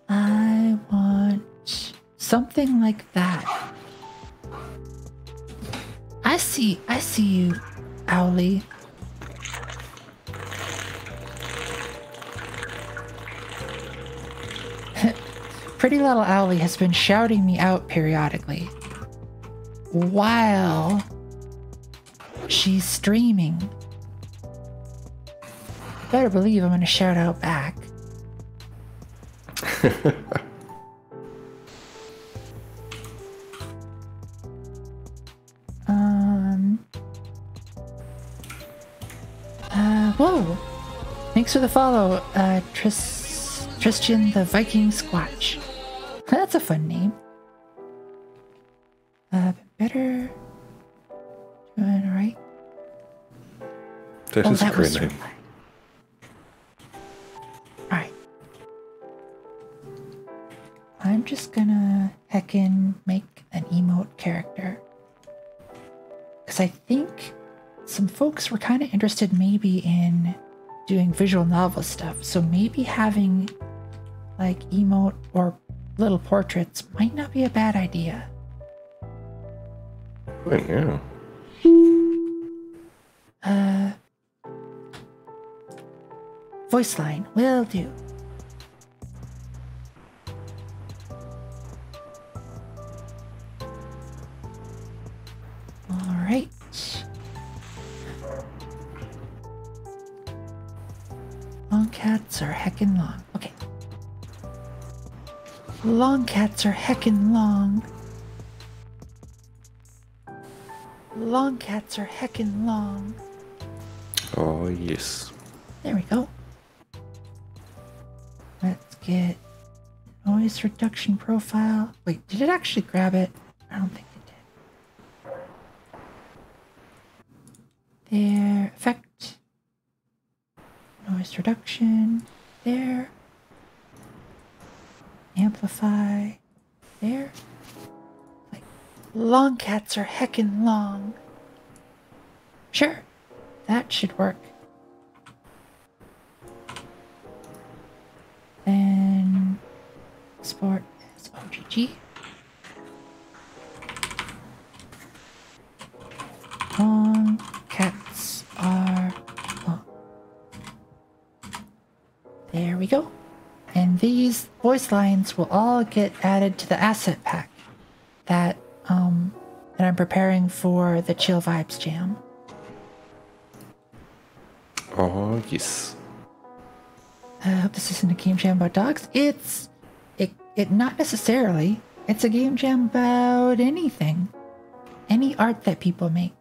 I want something like that. I see you, Owly. Pretty little Owly has been shouting me out periodically while she's streaming. Better believe I'm gonna shout out back. Whoa! Thanks for the follow, Tristan the Viking Squatch. That's a fun name. Better. Doing right. That is a great name. Alright. I'm just gonna heckin' make an emote character. Because I think some folks were kind of interested maybe in doing visual novel stuff. So maybe having like emote or little portraits might not be a bad idea. But yeah. Voice line will do. All right. Long cats are heckin' long. Okay. Long cats are heckin' long. Long cats are heckin' long. Oh, yes. There we go. Let's get noise reduction profile. Wait, did it actually grab it? I don't think it did. There, effect. Noise reduction. There. Amplify. There. Like, long cats are heckin' long. Sure, that should work. Then export as OGG. Long cats are long. There we go. And these voice lines will all get added to the asset pack that I'm preparing for the Chill Vibes Jam. Oh, yes. I hope this isn't a game jam about dogs. It not necessarily. It's a game jam about anything. Any art that people make.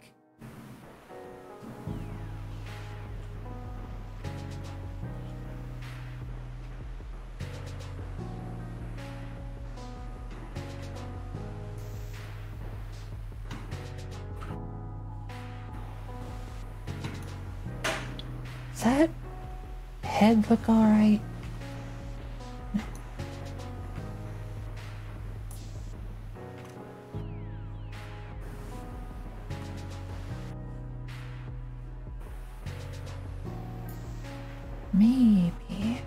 Does that head look alright? Maybe.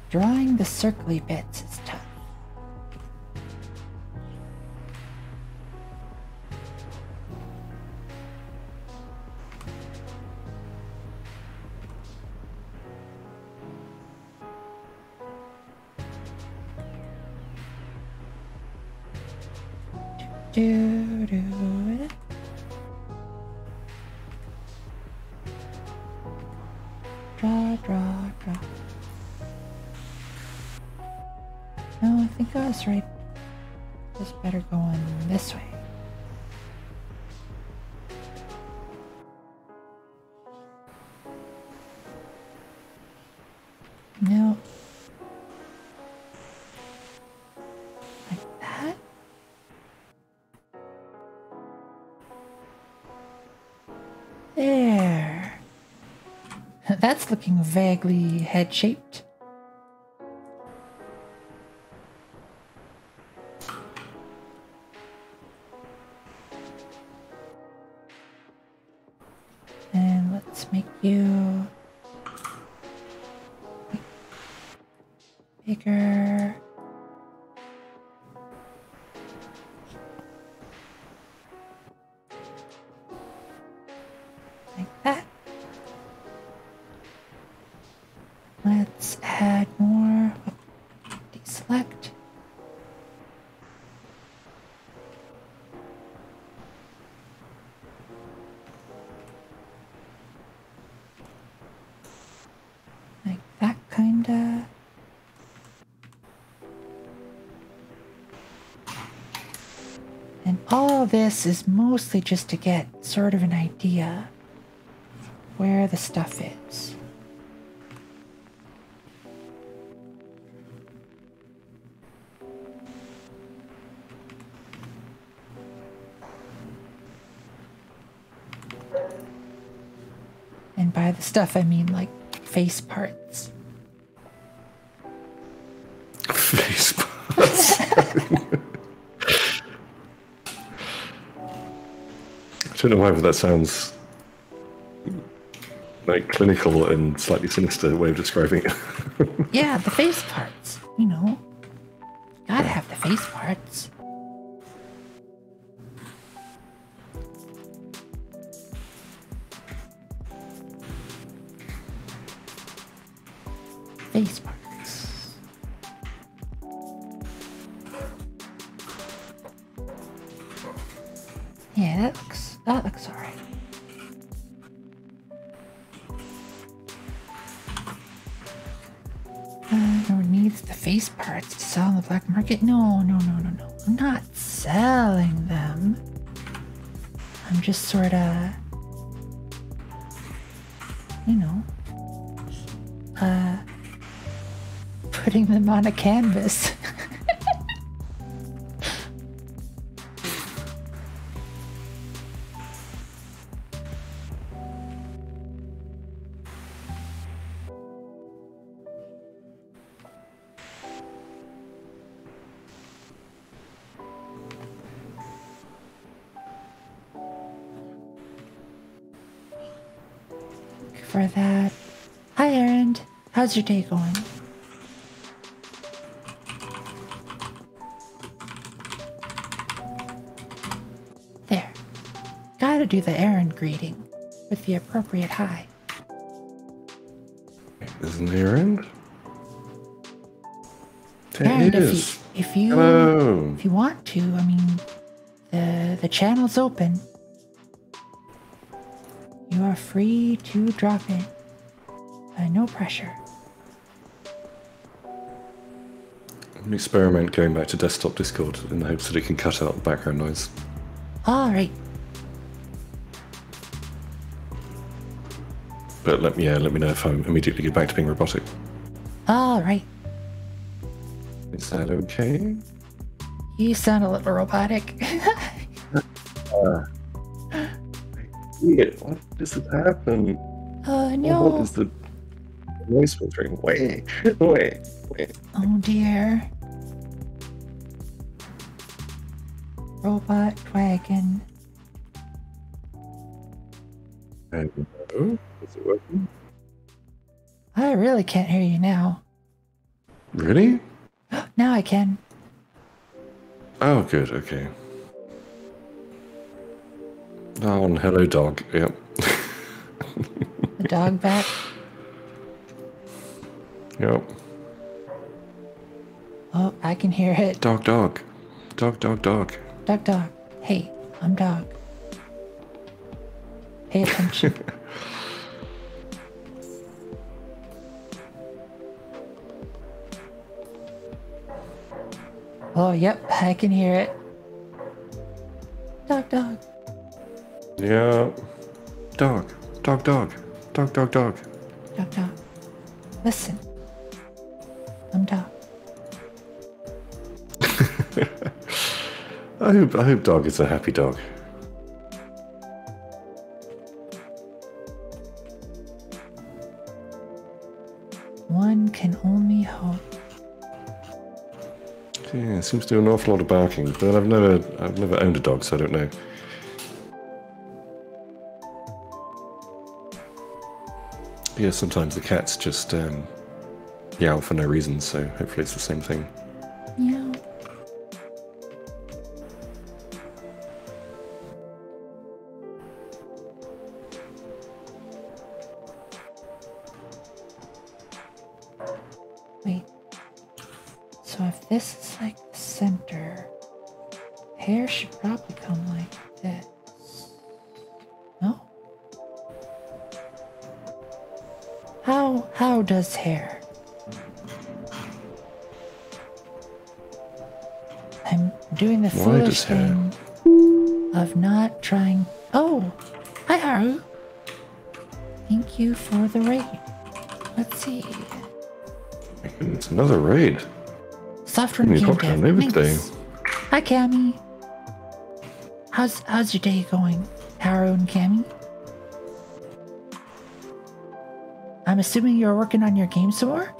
Drawing the circly bits is tough. Do. Draw. No, I think I was right. Just better going this way. No. Like that? There. That's looking vaguely head-shaped. And let's make you bigger. Like that. Let's add more. Deselect. Like that kinda. And all of this is mostly just to get sort of an idea where the stuff is. And by the stuff, I mean like face parts. Face parts. I don't know why, but that sounds like clinical and slightly sinister way of describing it. Yeah, the face parts. You know, gotta have the face parts. Face parts. Yeah, that looks alright. No one needs the face parts to sell on the black market. No. I'm not selling them. I'm just sorta, you know, putting them on a canvas. For that. Hi, Erend. How's your day going? There. Gotta do the errand greeting with the appropriate hi. Isn't there end? And It is. if you Hello. if you want to, I mean, the channel's open. You are free to drop in. No pressure. I'm experiment going back to desktop Discord in the hopes that it can cut out the background noise. All right. But let me know if I immediately get back to being robotic. All right. Is that okay? You sound a little robotic. Weird. What does it happen? Oh What no. is the noise filtering? Wait. Oh dear. Robot wagon. Hello? Is it working? I really can't hear you now. Really? Now I can. Oh, good. Okay. Oh, and hello, dog. Yep. The dog back. Yep. Oh, I can hear it. Dog. Dog. Dog. Hey, I'm dog. Pay attention. Oh, yep, I can hear it. Dog, dog. Yeah. Dog. Dog, dog. Dog, dog, dog. Dog, dog. Listen. I'm dog. I hope dog is a happy dog. One can only hope. Yeah, seems to do an awful lot of barking, but I've never owned a dog, so I don't know. Yeah, sometimes the cats just yowl for no reason, so hopefully it's the same thing. Meow. Wait. So if this is like the center, hair should probably come like this. No? How does hair? I'm doing the Why foolish does hair? thing of not trying. Oh, hi Haru. Thank you for the raid. Let's see. It's another raid. Soft run You've game got to dev. know the day. Thanks. Hi Cammy. How's your day going, Haru and Cammy? I'm assuming you're working on your game some more?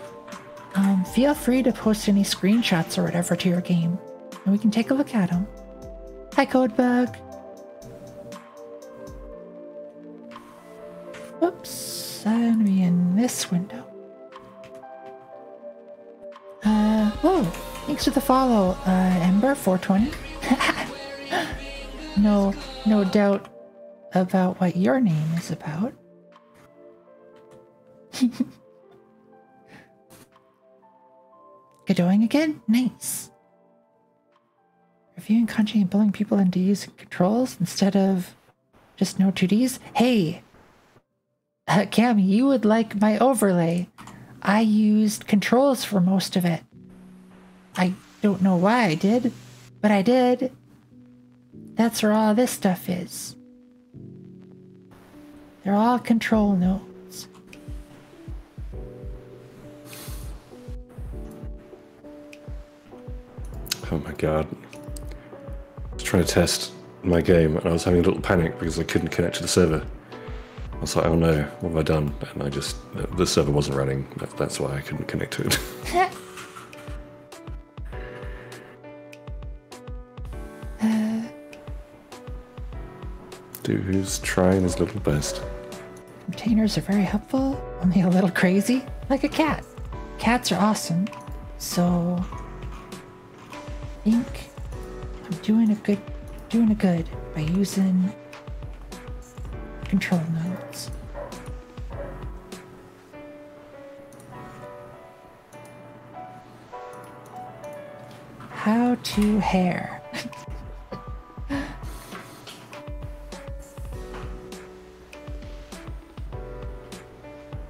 Feel free to post any screenshots or whatever to your game, and we can take a look at them. Hi, Codebug. Whoops, I'm gonna be in this window. Whoa, thanks for the follow, Ember420. No doubt about what your name is about. Going again? Nice. Reviewing country and bullying people into using controls instead of just no 2Ds? Hey! Cam, you would like my overlay. I used controls for most of it. I don't know why I did, but I did. That's where all this stuff is. They're all control nodes. Oh my god. I was trying to test my game and I was having a little panic because I couldn't connect to the server. I was like, oh no, what have I done? And I just, the server wasn't running. That's why I couldn't connect to it. Dude who's trying his little best. Containers are very helpful, only a little crazy, like a cat. Cats are awesome, so I think I'm doing a good by using control nodes. How to hair.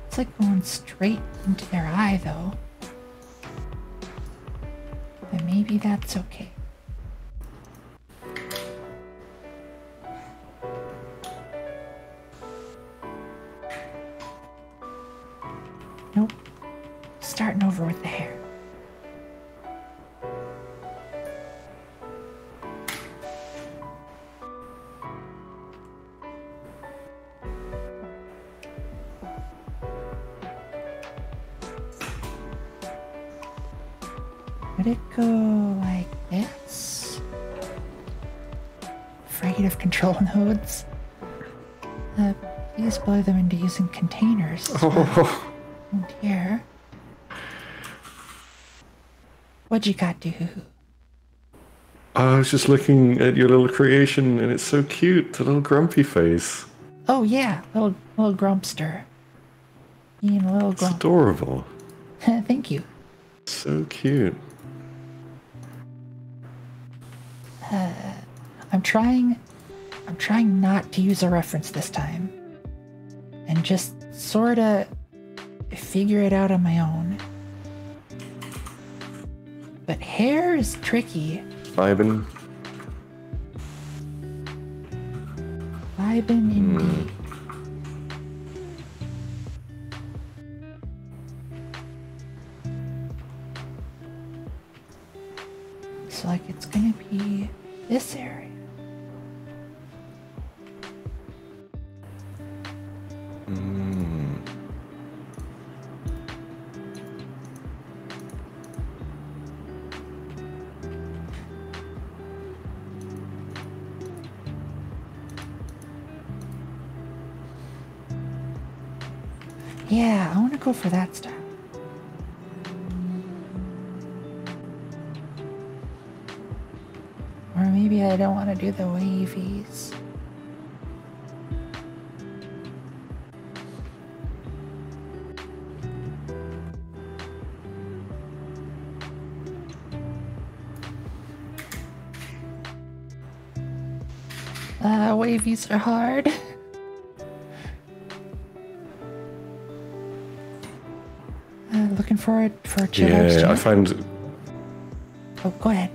It's like going straight into their eye, though. But maybe that's okay. Nope. Starting over with the hair. Would it go like this? Afraid of control nodes? Please blow them into using containers. Oh dear. What'd you got, Doohoo? I was just looking at your little creation and it's so cute, the little grumpy face. Oh yeah, little grumpster. Being a little It's grump. adorable. Thank you. So cute. I'm trying not to use a reference this time. And just sorta figure it out on my own. But hair is tricky. Vibin. Vibin indeed. Looks like it's gonna be this area. Yeah, I want to go for that style. Or maybe I don't want to do the wavies. Wavies are hard. Looking forward for a chill. Yeah, I find Oh, go ahead.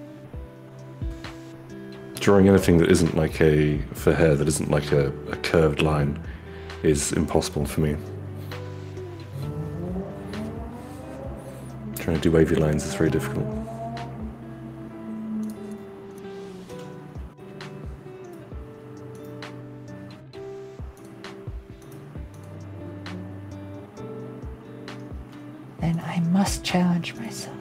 drawing anything that isn't like for hair, that isn't like a curved line, is impossible for me. Trying to do wavy lines is very difficult. Then I must challenge myself.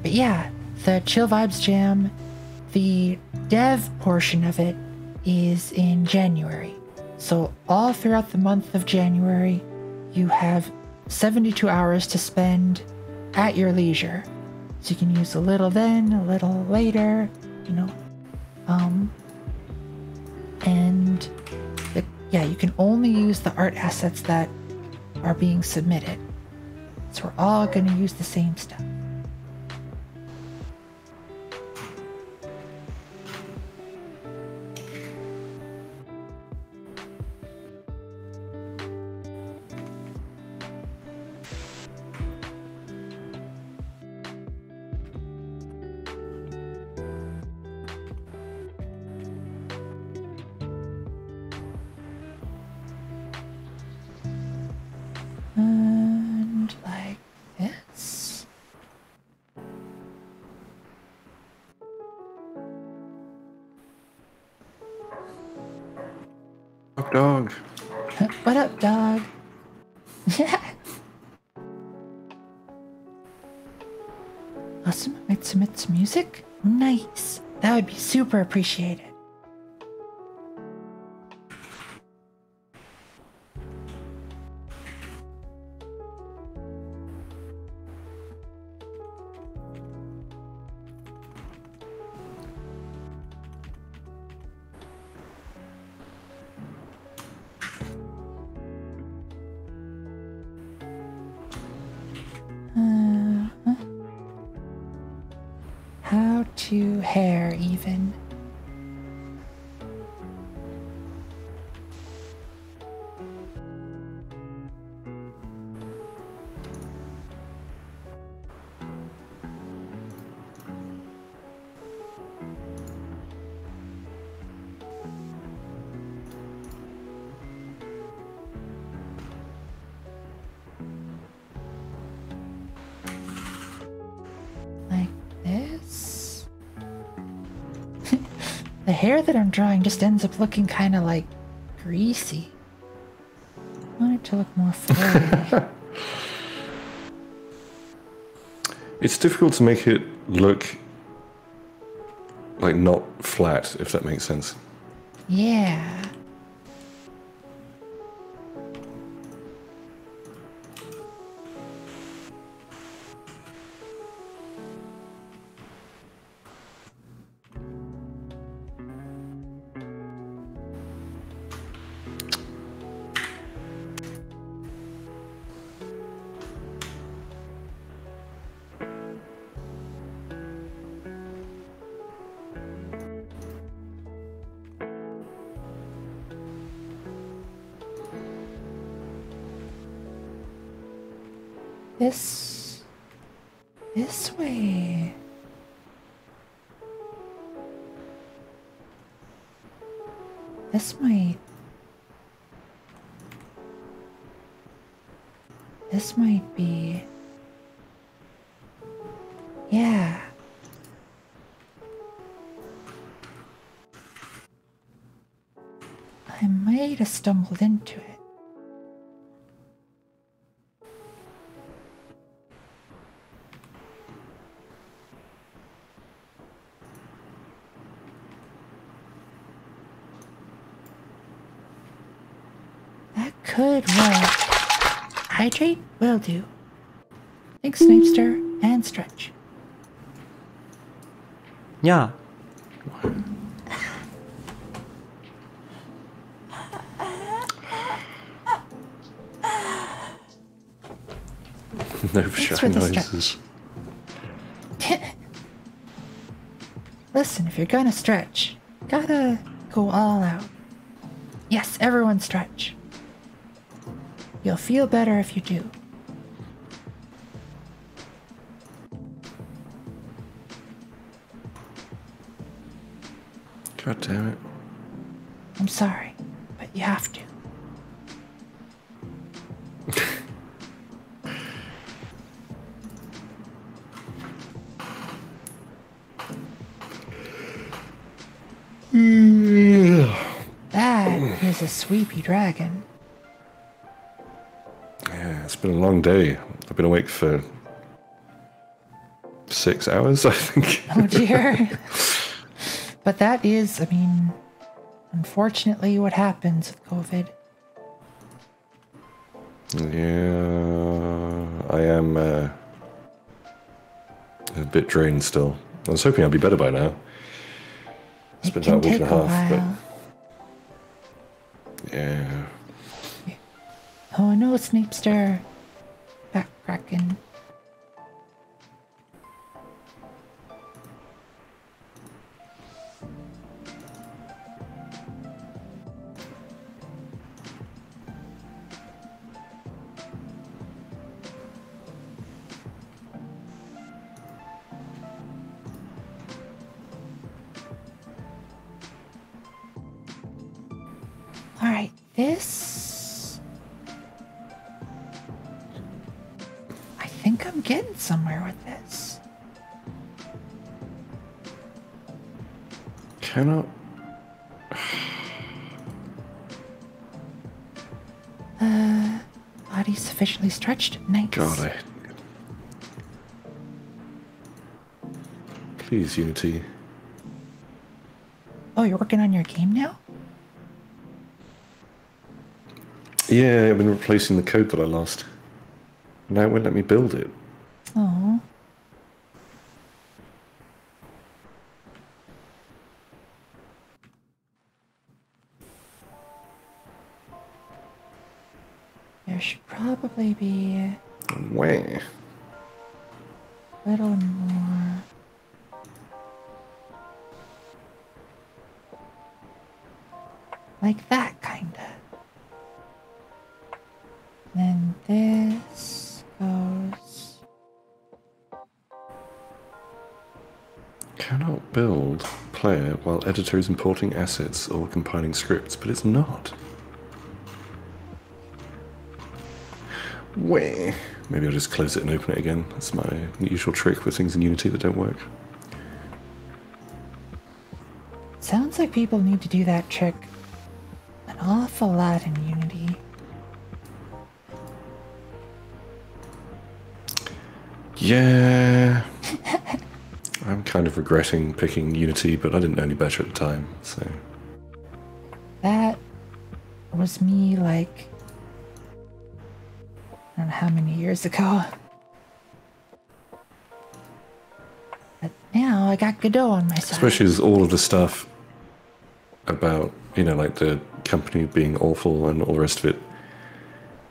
But yeah, the Chill Vibes Jam, the dev portion of it is in January. So all throughout the month of January, you have 72 hours to spend at your leisure. So you can use a little then, a little later, you know. And yeah, you can only use the art assets that are being submitted. So we're all going to use the same stuff. And like this. Up, dog. What up, dog? Awesome. I might submit some music. Nice. That would be super appreciated. How to hair even. Like this. The hair that I'm drawing just ends up looking kind of like greasy. I want it to look more flowy. It's difficult to make it look like not flat, if that makes sense. Yeah. This way. This might be. Yeah. I might have stumbled into it. That could work. Hydrate will do. Think Snipester and stretch. Yeah. No Thanks shy for the noises. Listen, if you're gonna stretch, gotta go all out. Yes, everyone stretch. You'll feel better if you do. God damn it. I'm sorry, but you have to. That is a sweepy dragon. Yeah, it's been a long day. I've been awake for 6 hours, I think. Oh dear. But that is, I mean, unfortunately what happens with COVID. Yeah, I am a bit drained still. I was hoping I'd be better by now. It's It been can about a week take and a a half, while. but yeah. Oh no, Snapester. Back cracking. Alright, this... I think I'm getting somewhere with this. Cannot. Body sufficiently stretched. Nice. God, I. Please, Unity. Oh, you're working on your game now? Yeah, I've been replacing the code that I lost. Now it won't let me build it. Oh. There should probably be a Where? little more. Like that, kinda. Then this goes. Cannot build player while editor is importing assets or compiling scripts, but it's not. Where? Maybe I'll just close it and open it again. That's my usual trick with things in Unity that don't work. Sounds like people need to do that trick an awful lot in Unity. Yeah. I'm kind of regretting picking Unity, but I didn't know any better at the time, so... That was me like... I don't know how many years ago. But now I got Godot on my side. Especially as all of the stuff about, you know, like the company being awful and all the rest of it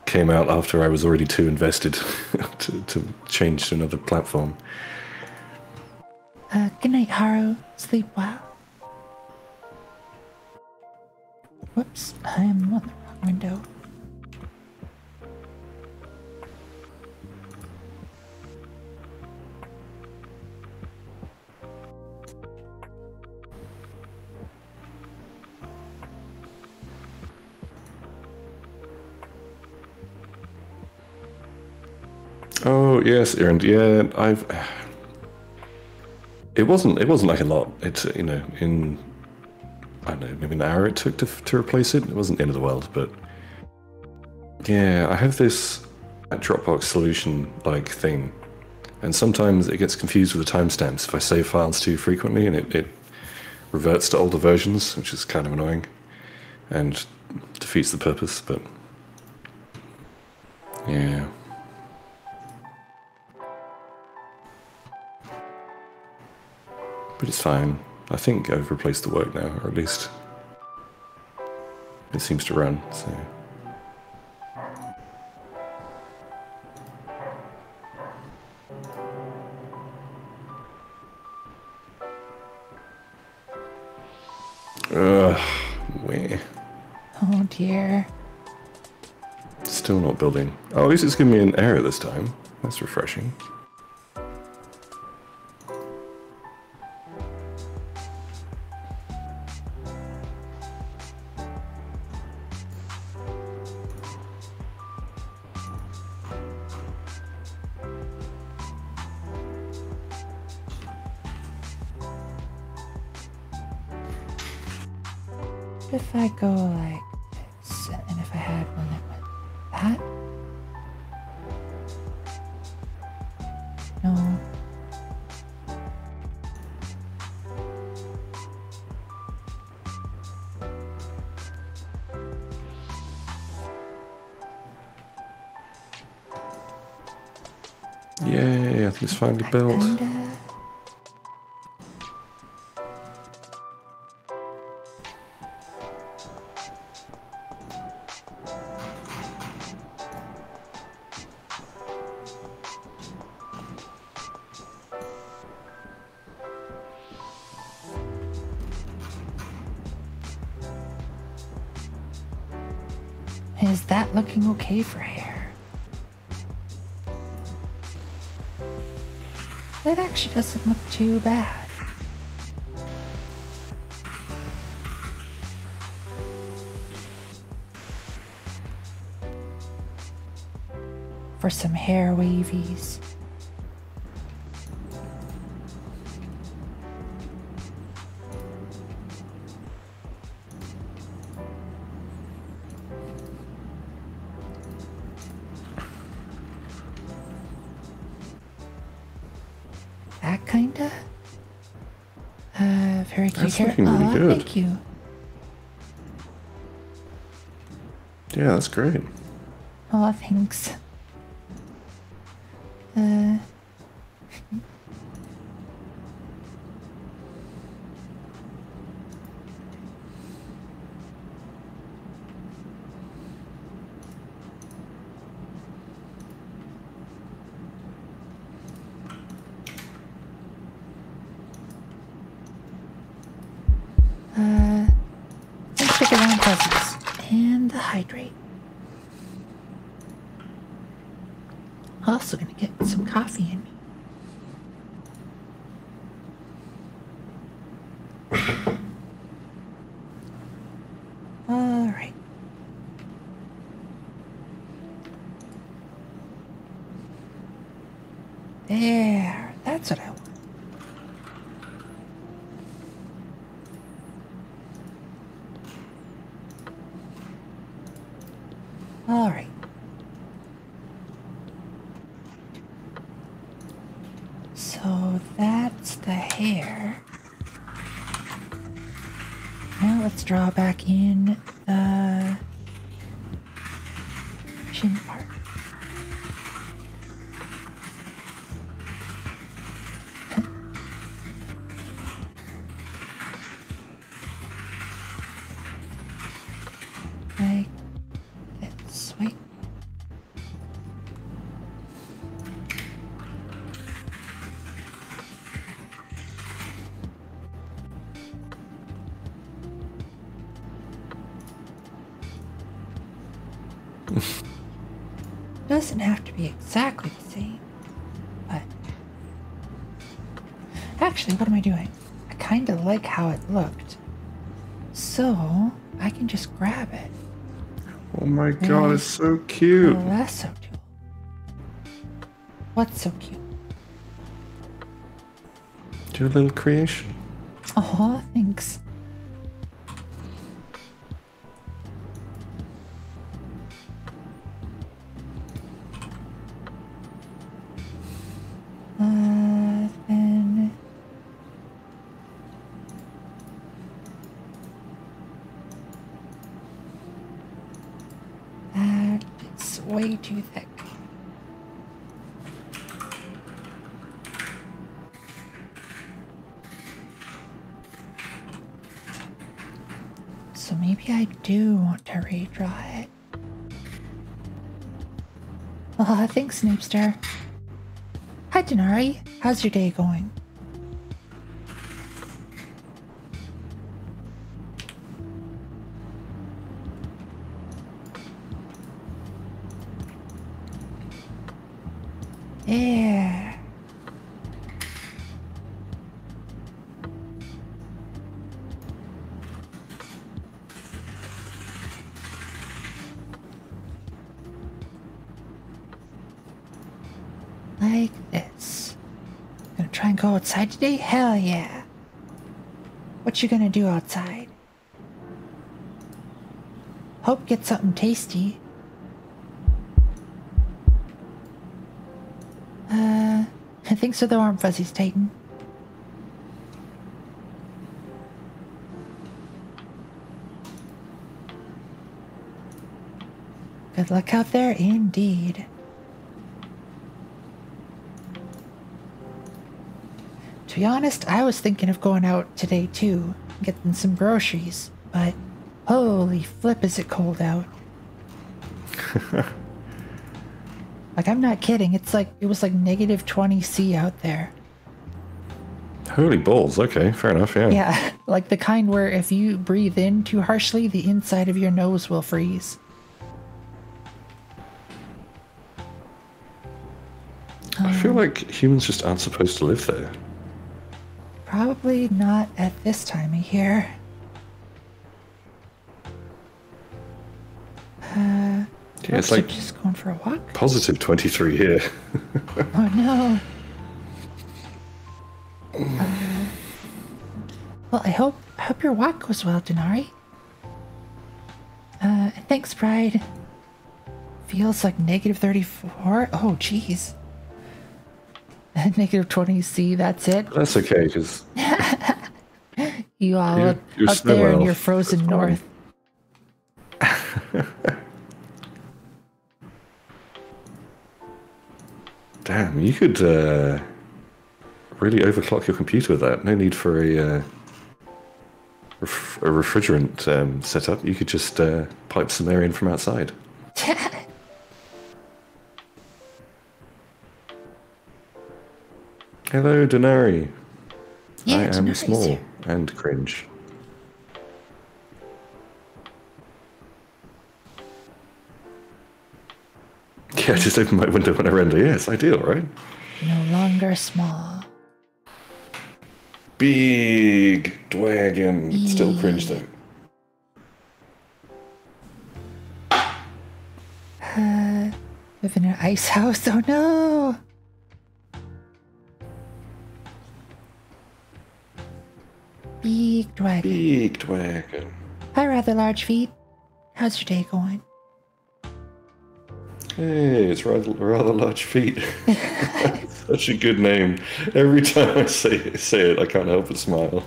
came out after I was already too invested to change to another platform. Good night, Haru. Sleep well. Whoops, I'm on the wrong window. Oh yes, Aaron. Yeah, I've. It wasn't like a lot. It's in I don't know, maybe an hour it took to replace it. It wasn't the end of the world, but yeah, I have this Dropbox solution like thing, and sometimes it gets confused with the timestamps if I save files too frequently, and it reverts to older versions, which is kind of annoying and defeats the purpose. But yeah. But it's fine. I think I've replaced the work now, or at least it seems to run, so. Where? Oh dear. Still not building. Oh, at least it's giving me an error this time. That's refreshing. If I go like this, and if I had one that went that? No. Yay, I think it's finally built. Is that looking okay for hair? It actually doesn't look too bad. For some hair wavies. That kinda? Very cute That's hair. looking really Aw, good. thank you. Yeah, that's great. Aw, thanks. Let's stick around puzzles and the hydrate. Also gonna get some coffee in me. All right. There, that's what I want. All right. So that's the hair. Now let's draw back in the chin part. Like this. Wait. Doesn't have to be exactly the same, but actually, what am I doing? I kind of like how it looked, so I can just grab it. Oh my god, it's so cute. The lasso tool. What's so cute? Do a little creation. Oh, thanks. Then that is way too thick. So maybe I do want to redraw it. Thanks, Snoopster. Hi, Denari. How's your day going? Yeah. Like this. Gonna try and go outside today? Hell yeah. What you gonna do outside? Hope get something tasty. I think so, the arm fuzzies, Titan. Good luck out there, indeed. To be honest, I was thinking of going out today too, getting some groceries, but holy flip is it cold out. Like, I'm not kidding, it was like negative 20 C out there. Holy balls, okay, fair enough, yeah. Yeah, like the kind where if you breathe in too harshly, the inside of your nose will freeze. I feel like humans just aren't supposed to live there. Probably not at this time of year. Yeah, it's like just going for a walk. positive 23 here. Oh no. Well, I hope your walk goes well, Denari. Thanks, Pride. Feels like negative 34. Oh, jeez. Negative 20 C. That's it. That's okay, because You all You're up there in snow your elf. frozen That's fine. north. damn, you could really overclock your computer with that. No need for a refrigerant setup. You could just pipe some air in from outside. Hello, Denari. Yeah, I am Denari's small here. and cringe. Yeah, I just open my window when I render. Yeah, it's ideal, right? No longer small. Big dragon. Still cringe though. Live in an ice house. Oh no! Big dragon. Big dragon. Hi, rather large feet. How's your day going? Hey, it's rather large feet. Such a good name. Every time I say it, I can't help but smile.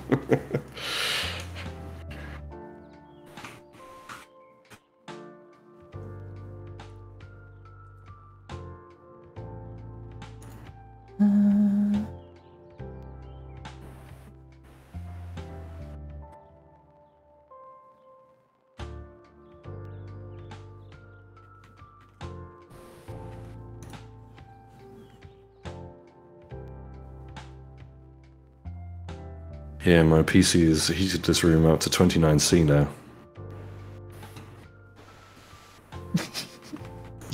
Yeah, my PC has heated this room up to 29C now.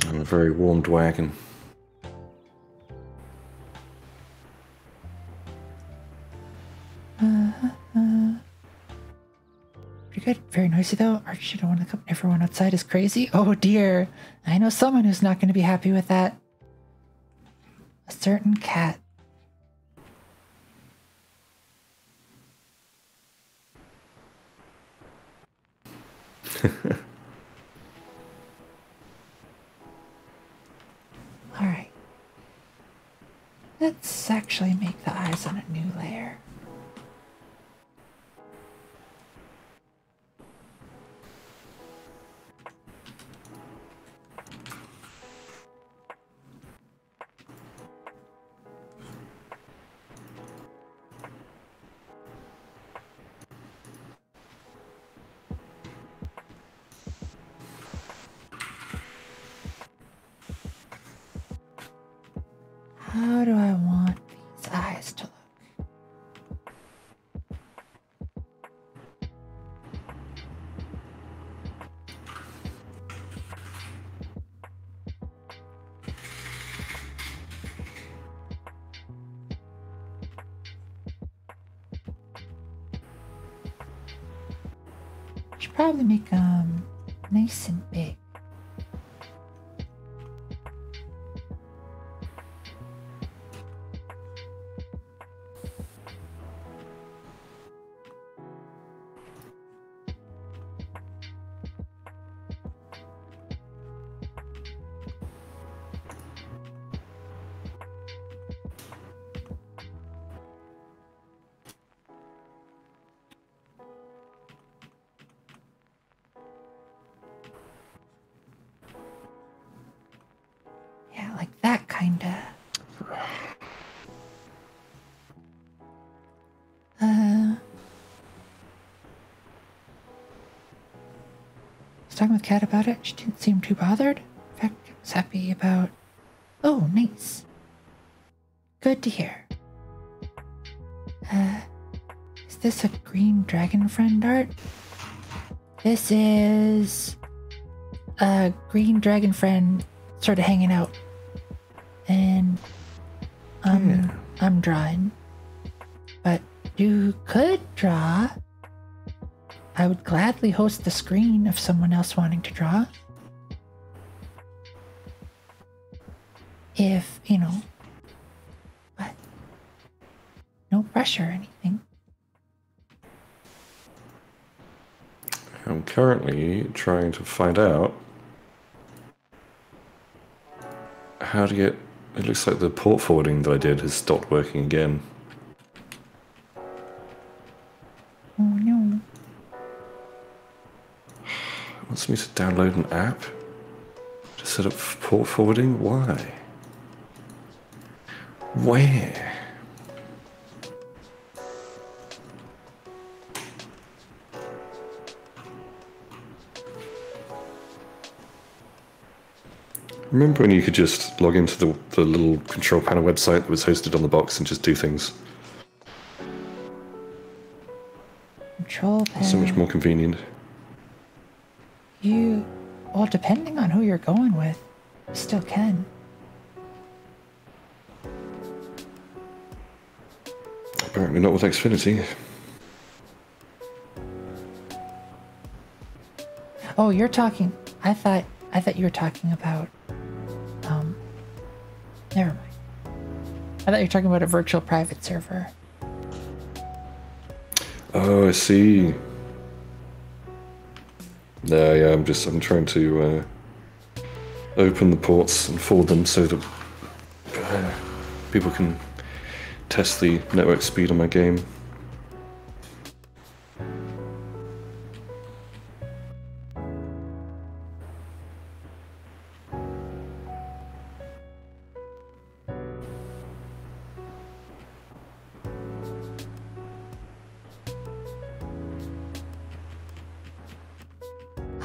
I'm a very warm dragon. Pretty good. Very noisy though. Archie don't want to come. Everyone outside is crazy. Oh dear. I know someone who's not going to be happy with that. certain cat. Alright. Let's actually make the eyes on a new layer. How do I want these eyes to look? Should probably make them nice and big. Yeah, like that kinda. I was talking with Kat about it. She didn't seem too bothered. In fact, I was happy about. Oh, nice. Good to hear. Is this a green dragon friend art? This is a green dragon friend sort of hanging out. And I'm drawing. But you could draw. I would gladly host the screen if someone else wanting to draw. If, you know, but no pressure or anything. I'm currently trying to find out how to get... It looks like the port forwarding that I did has stopped working again. Oh no. It wants me to download an app to set up port forwarding? Why? Where? Remember when you could just log into the little control panel website that was hosted on the box and just do things? Control panel. So much more convenient. Well, depending on who you're going with, you still can. Apparently not with Xfinity. Oh, you're talking. I thought you were talking about. Never mind. I thought you were talking about a virtual private server. Oh, I see. Yeah, I'm trying to open the ports and forward them so that people can test the network speed on my game.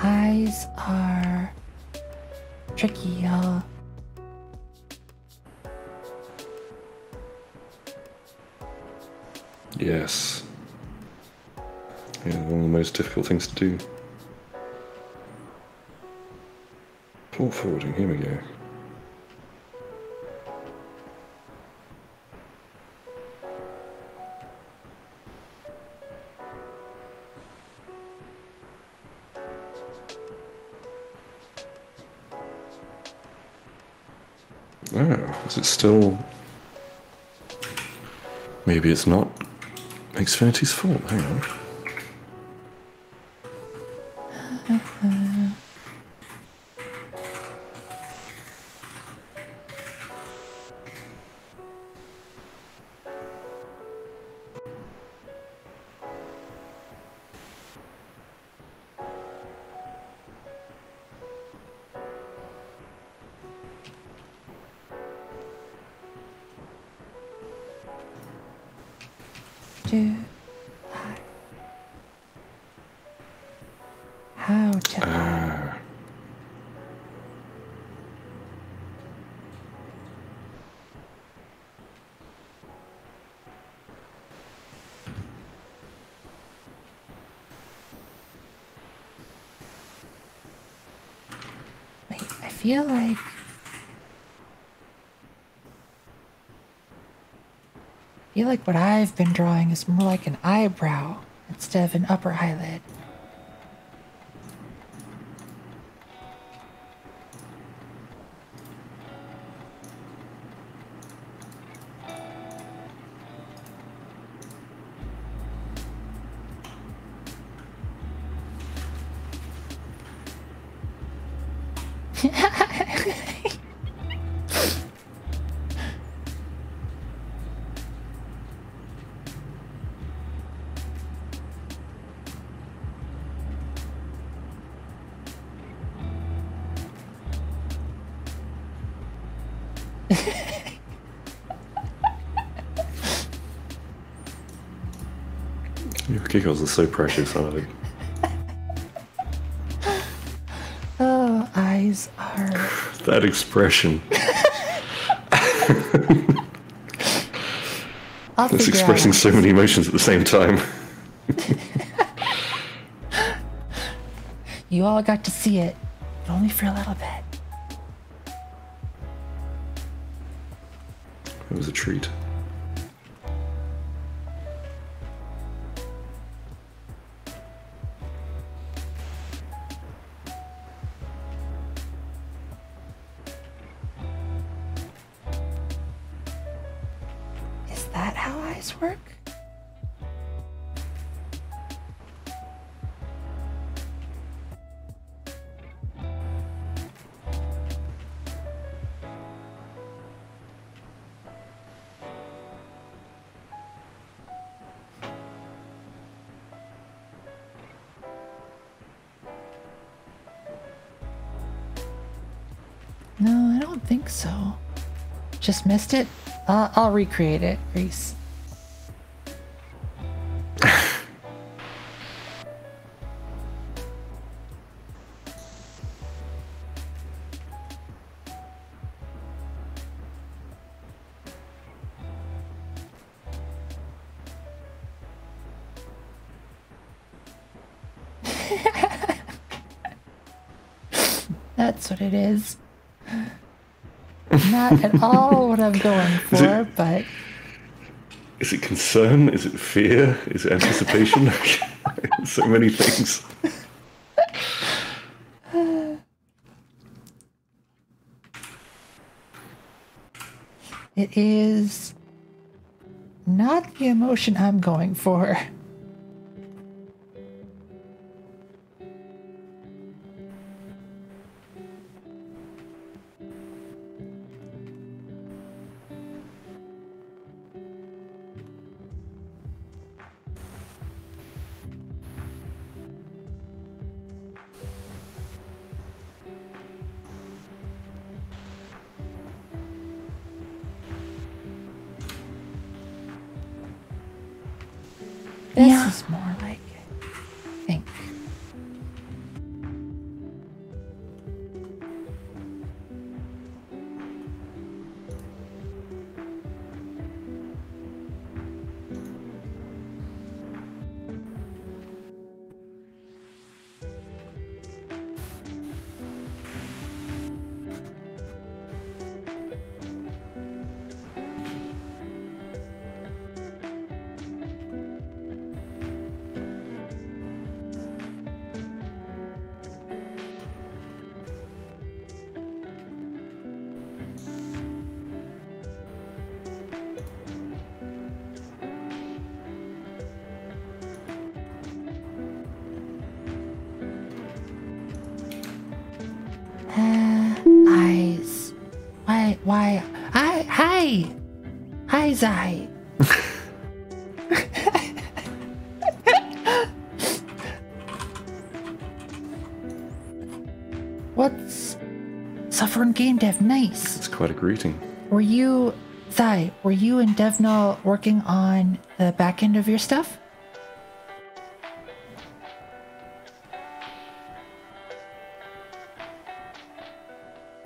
Eyes are tricky, y'all. Yes. Yeah, one of the most difficult things to do. Port forwarding, here we go. Oh, is it still Maybe it's not Xfinity's fault. Hang on. How to... Wait, I feel like... what I've been drawing is more like an eyebrow instead of an upper eyelid. Your giggles are so precious, aren't they? Oh, eyes are... That expression. It's expressing so many emotions at the same time. You all got to see it, but only for a little bit. It was a treat. Is that how eyes work? No, I don't think so. Just missed it? I'll recreate it, Reese. That's what it is. Not at all what I'm going for, but... Is it concern? Is it fear? Is it anticipation? So many things. It is not the emotion I'm going for. This is more like it, I think. Why? Hi, Zai. What's Suffering Game Dev? Nice. It's quite a greeting. Were you and Devnal working on the back end of your stuff?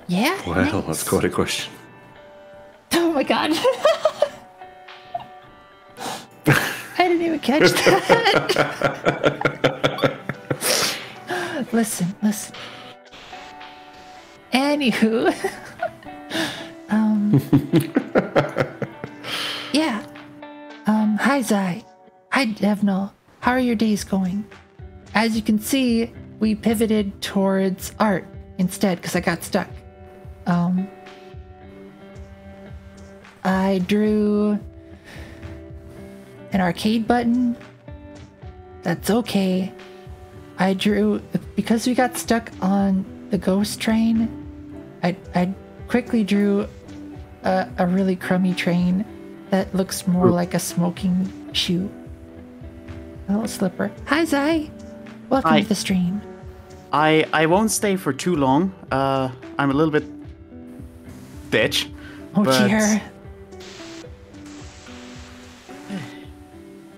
Yeah. Well, nice. that's quite a question. Oh my god. I didn't even catch that. Listen. Anywho. Yeah. Hi Zai. Hi Devnal. How are your days going? As you can see, we pivoted towards art instead because I got stuck. I drew an arcade button. That's okay. I drew, because we got stuck on the ghost train, I quickly drew a really crummy train that looks more like a smoking shoe. A little slipper. Hi Zai! Welcome to the stream. I won't stay for too long. I'm a little bit bitch. Oh but dear.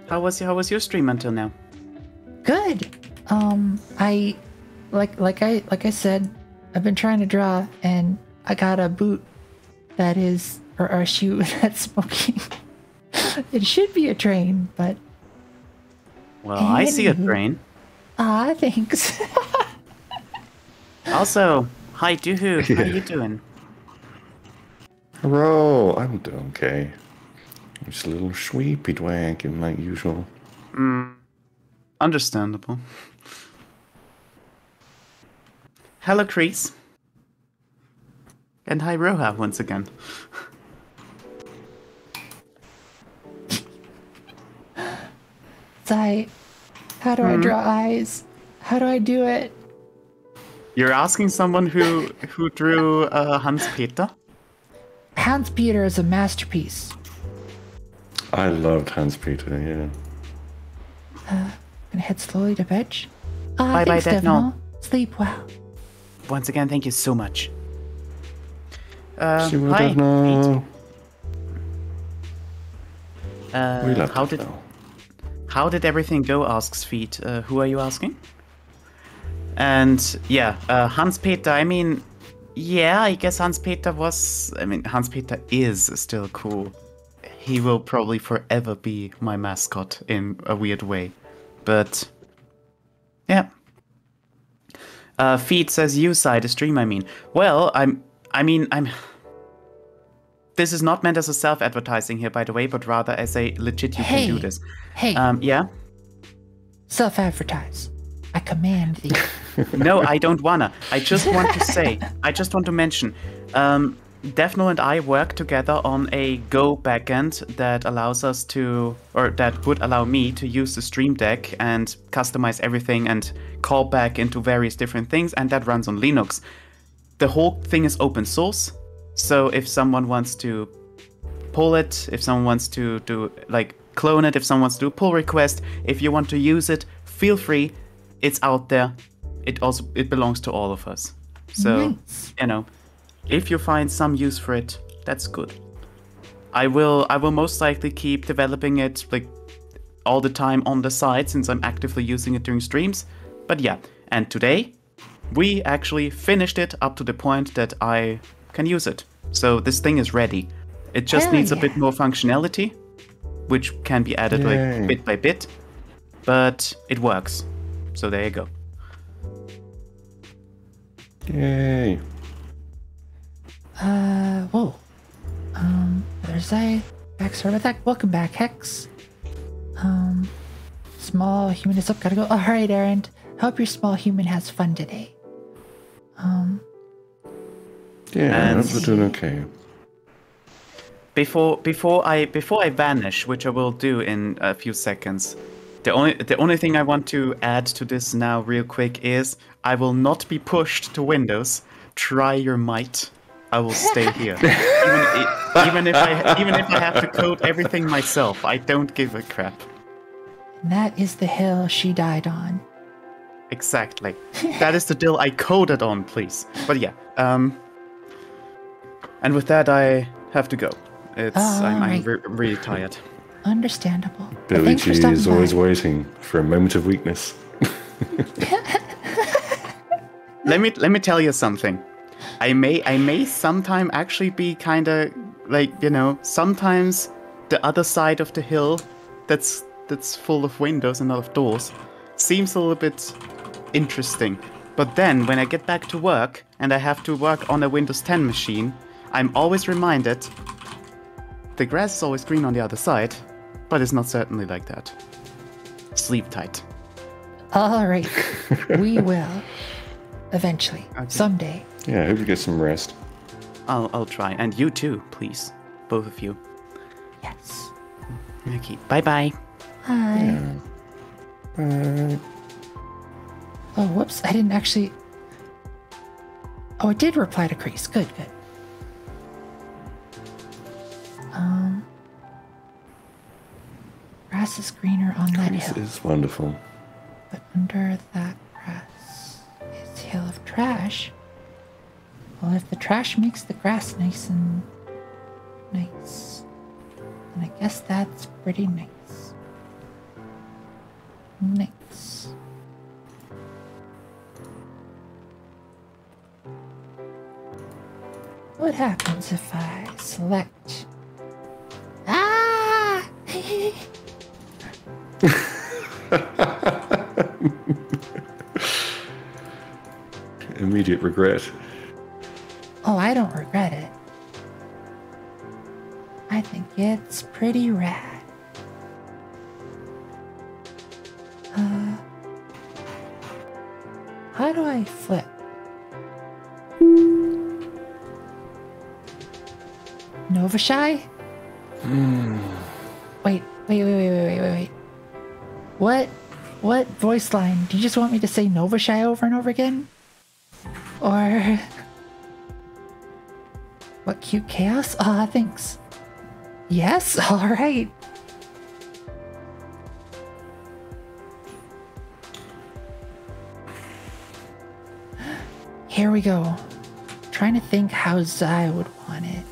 How was your stream until now? Good. I like I said, I've been trying to draw, and I got a boot that is, or a shoe that's smoking. It should be a train, but well, I see a train. Thanks. Also, hi Duhu, how are you doing? Hello, I'm doing okay. Just a little sweepy dwanking like usual. Understandable. Hello, Crease. And hi, Roha, once again. Zai, how do I draw eyes? How do I do it? You're asking someone who drew Hans Peter? Hans Peter is a masterpiece. I loved Hans Peter, yeah. Gonna head slowly to bed. Bye, Thanks, Devnal. Sleep well. Once again, thank you so much. See what Hi, I've known. Pete. We love How Devnal. How did everything go? Asks Feet. Who are you asking? And yeah, Hans Peter. I mean, yeah, I guess Hans Peter was. I mean, Hans Peter is still cool. He will probably forever be my mascot in a weird way. But yeah. Feet says you side a stream. I mean, well, I'm. This is not meant as a self-advertising here, by the way, but rather as a legit. You can do this. Hey. Yeah. Self-advertise. I command thee. No, I don't wanna. I just want to say. I just want to mention. Defno and I work together on a Go backend that allows us to, or that would allow me to use the Stream Deck and customize everything and call back into various different things, and that runs on Linux. The whole thing is open source, so if someone wants to pull it, if someone wants to do like clone it, if someone wants to do a pull request, if you want to use it, feel free. It's out there. It belongs to all of us. So Nice. you know. If you find some use for it, that's good. I will most likely keep developing it like all the time on the side since I'm actively using it during streams. But yeah, and today we actually finished it up to the point that I can use it. So this thing is ready. It just Hell needs a yeah. bit more functionality, which can be added Yay. like bit by bit, but it works. So there you go. Yay. Whoa. There's a Sorry about that. Welcome back, Hex. Small human is up. Gotta go. Alright, Aaron. Hope your small human has fun today. Yeah, And- we're doing okay. Before I vanish, which I will do in a few seconds, the only thing I want to add to this now real quick is I will not be pushed to Windows. Try your might. I will stay here. Even if I have to code everything myself, I don't give a crap. That is the hill she died on. Exactly. That is the hill I coded on, please. But yeah, and with that, I have to go. I'm really tired. Understandable. But Billy thanks for G stopping is always by. waiting for a moment of weakness. Let me tell you something. I may sometime actually be kind of like, you know, sometimes the other side of the hill that's full of windows and not of doors seems a little bit interesting. But then when I get back to work and I have to work on a Windows 10 machine, I'm always reminded the grass is always green on the other side, but it's not certainly like that. Sleep tight. All right. We will. Eventually. Okay. Someday. Yeah, I hope you get some rest. I'll try. And you too, please. Both of you. Yes. Okay. Bye-bye. Hi. Oh, whoops. I didn't actually... Oh, I did reply to Kreese. Good, good. Grass is greener on that This hill. is wonderful. But under that grass is a hill of trash. Well, if the trash makes the grass nice and nice, then I guess that's pretty nice. Nice. What happens if I select... Ah! Immediate regret. Oh, I don't regret it. I think it's pretty rad. How do I flip? Nova Shy? Wait. What voice line? Do you just want me to say Nova Shy over and over again? Or... What cute chaos? Ah, thanks. Yes? Alright. Here we go. Trying to think how Zai would want it.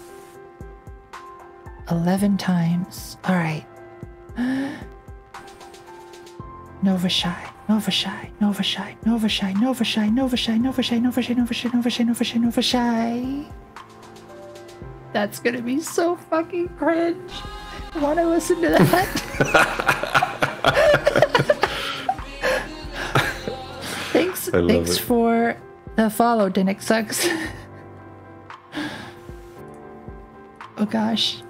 11 times. Alright. Nova Shy. Nova Shy. Nova Shy. Nova Shy. Nova Shy. Nova Shy. Nova Shy. Nova Shy. Nova Shy. Nova Shy. Nova Shy. Nova Shy. That's gonna be so fucking cringe. I wanna listen to that. Thanks for the follow, Dinnick Sucks. Oh gosh.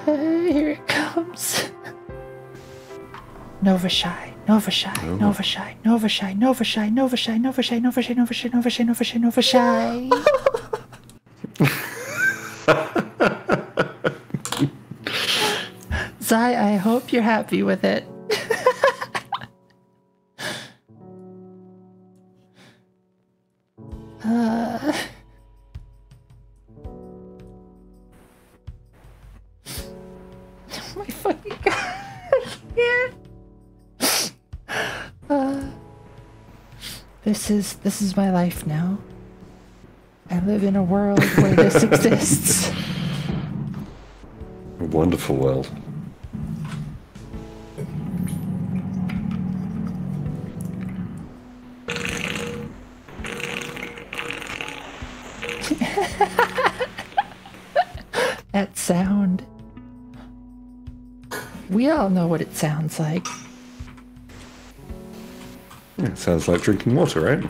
Here it comes. Nova Shy. Nova Shy. Nova Shy. Nova Shy. Nova Shy. Nova Shy. Nova Shy. Nova Shy. Nova Shy. Nova Shy. Nova Shy. Nova Shy. Zai, I hope you're happy with it. Oh my fucking god. I can't. This is my life now. I live in a world where this exists. A wonderful world. That sound. We all know what it sounds like. Yeah, it sounds like drinking water, right?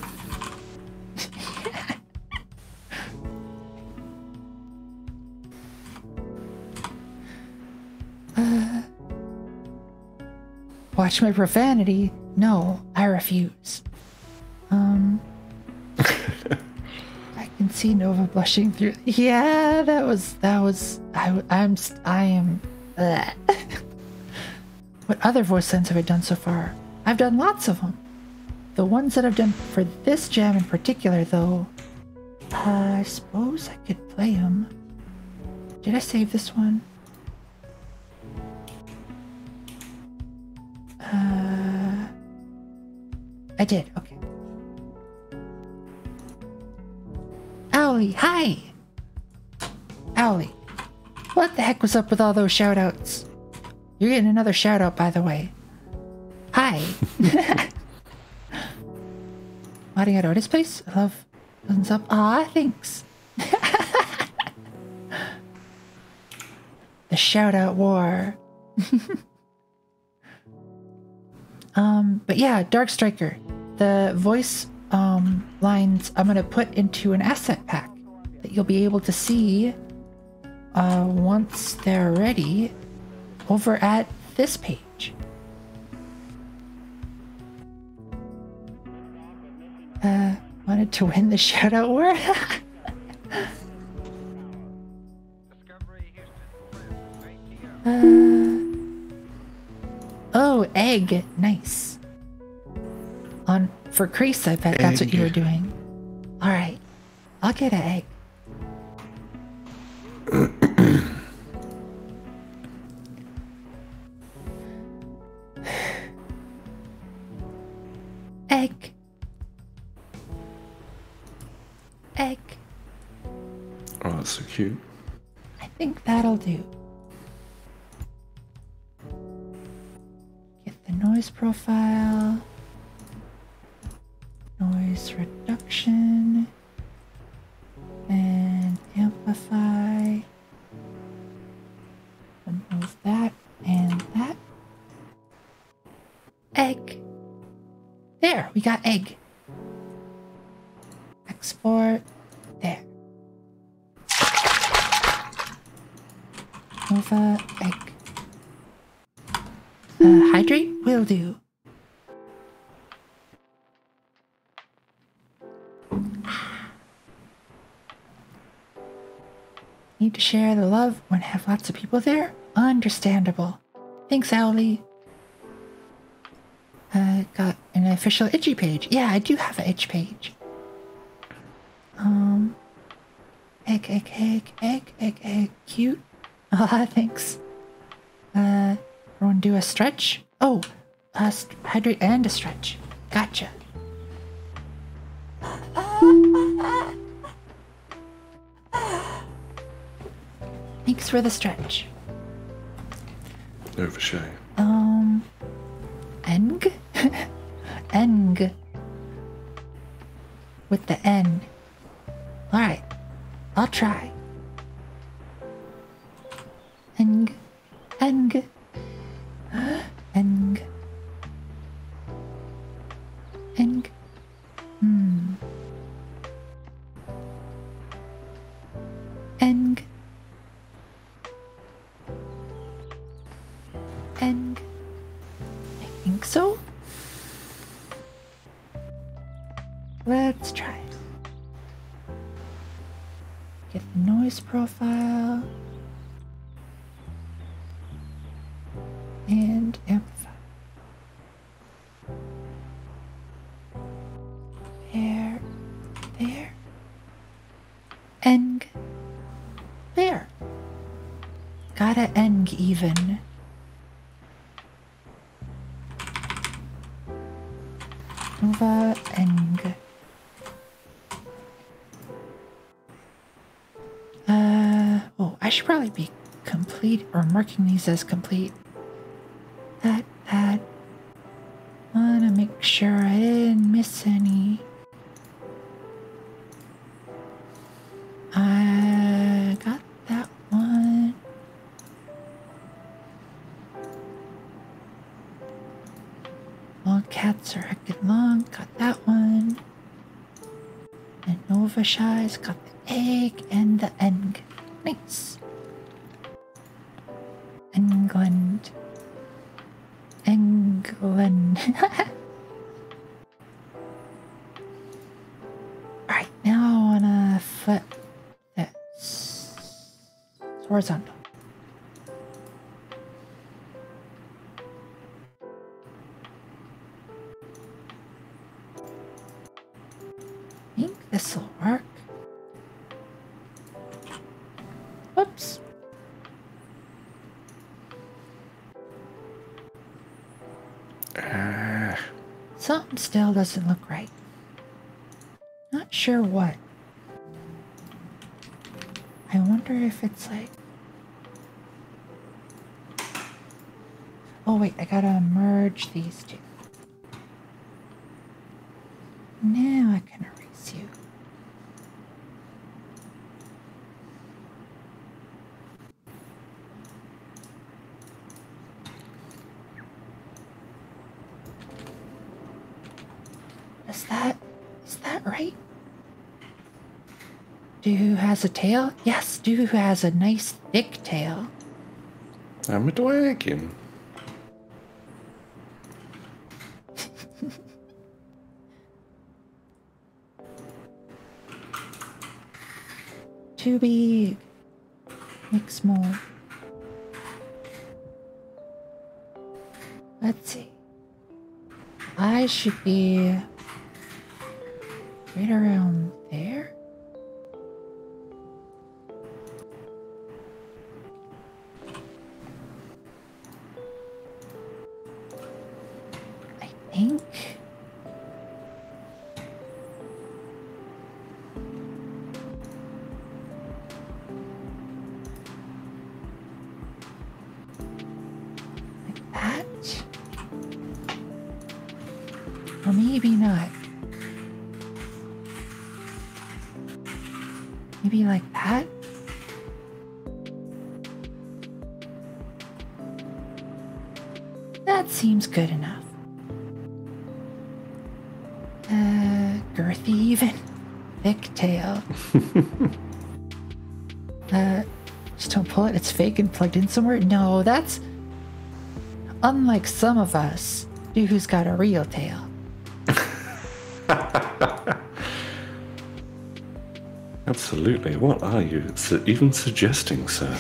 Watch my profanity. No, I refuse. I can see Nova blushing through. Yeah, that was. I am. What other voice lines have I done so far? I've done lots of them. The ones that I've done for this jam in particular, though, I suppose I could play him. Did I save this one? I did, okay. Owlie, hi! Owlie, what the heck was up with all those shoutouts? You're getting another shoutout, by the way. Hi! Modding at Artist Place? I love thumbs up. Aw, thanks. The shoutout war. But yeah, Dark Striker. The voice lines I'm gonna put into an asset pack that you'll be able to see once they're ready over at this page. Wanted to win the shoutout war? Oh, egg. Nice. For Crease, I bet that's what you were doing. Alright. I'll get an egg. Egg. Egg. Oh, that's so cute. I think that'll do. Get the noise profile. Noise reduction. And amplify. Remove that and that. Egg. There, we got egg. Export. There. Nova egg. Hydrate will do. Need to share the love when have lots of people there? Understandable. Thanks, Owlie. Got an official itchy page. Yeah, I do have an itch page. Egg, cute. Ah, thanks. Everyone do a stretch? Oh, hydrate and a stretch. Gotcha. Thanks for the stretch. No, for sure. Eng? Eng. With the N. Alright. I'll try. Eng. Eng. Eng. Eng. Eng. Eng. I think so. Let's try it. Get the noise profile. And amplify. There. There. Eng. There. Gotta eng even. Nova eng. Oh, I should probably be complete or marking these as complete. That. Wanna make sure I didn't miss any. I got that one. Long cats are acting long, got that one. And Nova Shy's got the egg and the eng. Nice. England. England. Alright, now I wanna flip this. It's horizontal. I think this'll work. Something still doesn't look right. Not sure what. I wonder if it's like... Oh wait, I gotta merge these two. Now I can erase you. Is that right? Doohoo has a tail? Yes, Doohoo has a nice thick tail. I'm a dragon. Too big. Make small. Let's see. I should be right around there. I think. Like that. Or maybe not. Maybe like that? That seems good enough. Girthy even. Thick tail. Just don't pull it. It's fake and plugged in somewhere. No, that's... Unlike some of us, Doohoo's got a real tail. Absolutely. What are you even suggesting, sir?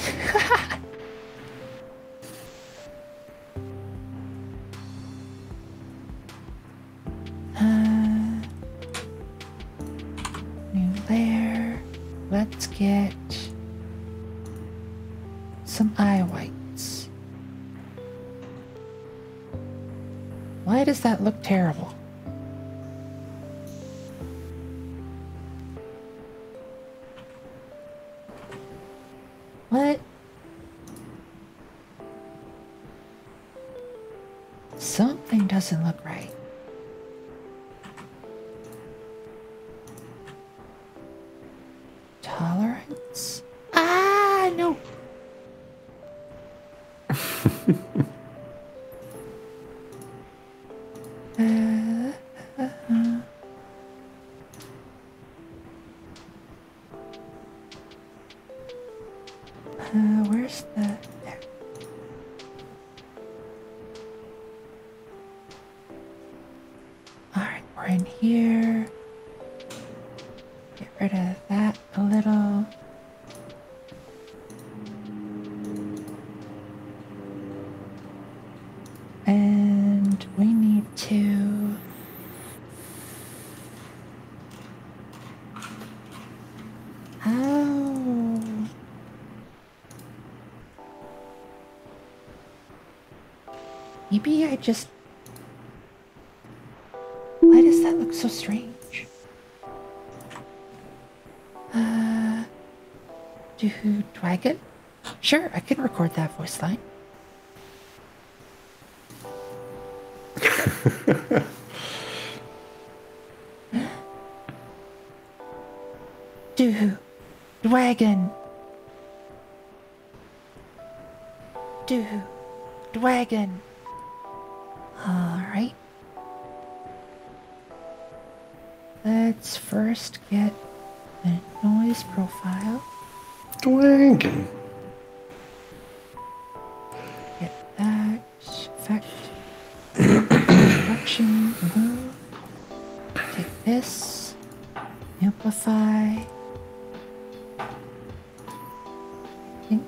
New layer. Let's get some eye whites. Why does that look terrible? What? Something doesn't look right. Tolerance? Ah, no. Where's the... There. Alright, we're in here. Get rid of that a little. And we need to... Oh... Maybe I just... Why does that look so strange? Doohoo Dragon? Sure, I can record that voice line. Doohoo Dragon. Doohoo Dragon. Alright. Let's first get the noise profile. Dragon. Get that effect. Production. Move. Take this. Amplify. I think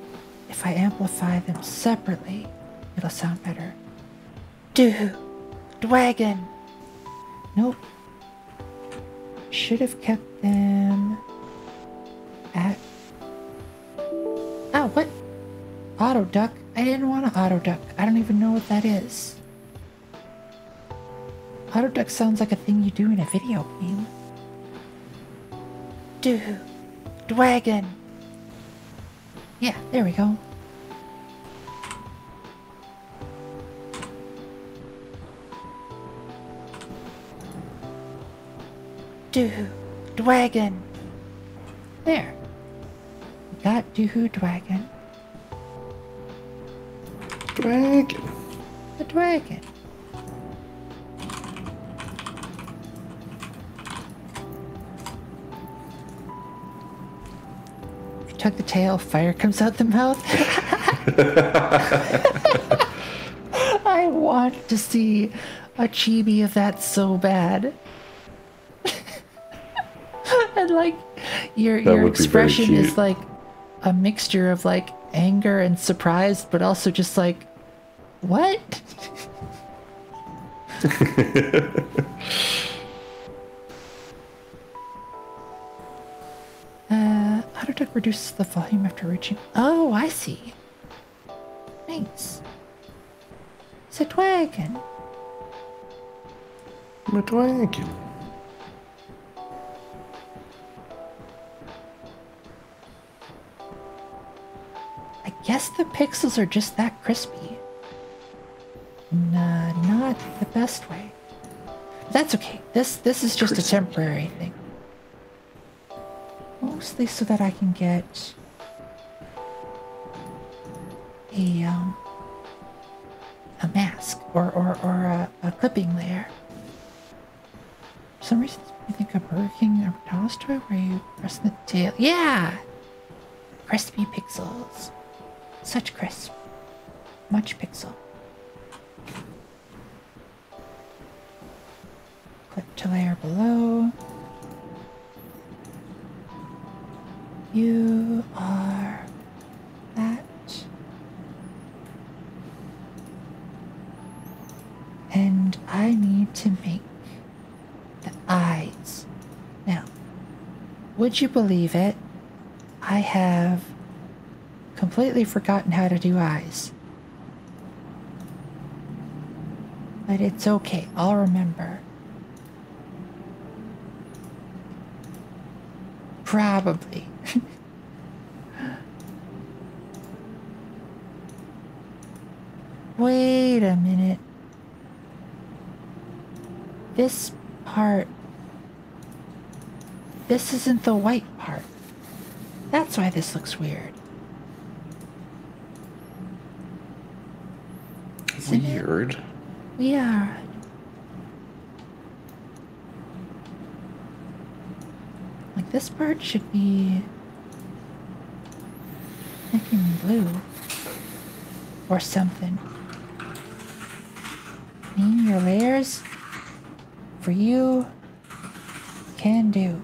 if I amplify them separately, it'll sound better. Doohoo Dragon. Nope. Should have kept them at... Oh, what? Auto duck? I didn't want to auto duck. I don't even know what that is. Autoduck sounds like a thing you do in a video game. Dude, Dragon. Yeah, there we go. Dude, Dragon. There. We got Doohoo Dragon. Dragon. The dragon. If you tug the tail, fire comes out the mouth. I want to see a chibi of that so bad. And like your expression is like a mixture of like anger and surprise, but also just like, what? Autoduck reduces the volume after reaching. Oh, I see. Nice. It's a dragon. A dragon. I guess the pixels are just that crispy. Nah, not the best way. That's okay. This is just a temporary thing. Mostly so that I can get a mask or a clipping layer. For some reason, I think a Burger King or McDonald's toy where you press the tail. Yeah! Crispy pixels. Such crisp. Much pixel. Clip to layer below. You are that. And I need to make the eyes. Now, would you believe it? I have completely forgotten how to do eyes. But it's okay, I'll remember. Probably. Wait a minute. This part... This isn't the white part. That's why this looks weird. Weird. Weird. Like this part should be like in blue or something. Name your layers for you. Can do.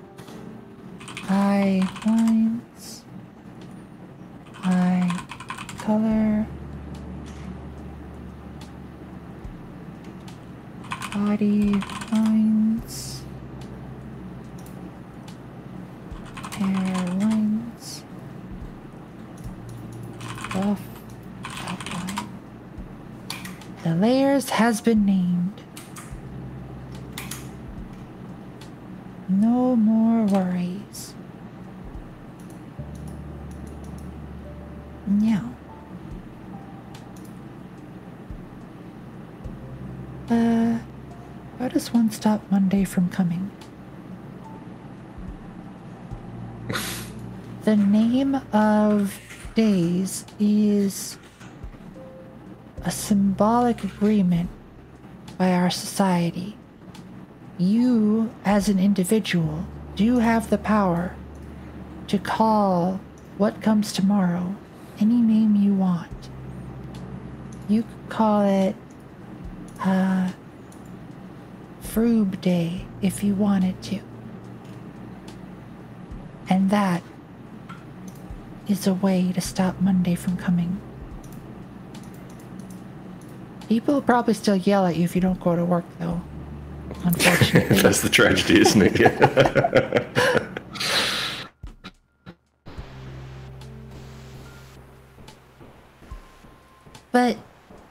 Eye lines. Eye color. Body lines. Hair lines. Buff outline. The layers has been named. No more worries. Now. How does one stop Monday from coming? The name of days is a symbolic agreement by our society. You, as an individual, do have the power to call what comes tomorrow any name you want. You could call it Froob Day if you wanted to. And that is a way to stop Monday from coming. People will probably still yell at you if you don't go to work, though. Unfortunately. That's the tragedy, isn't it? But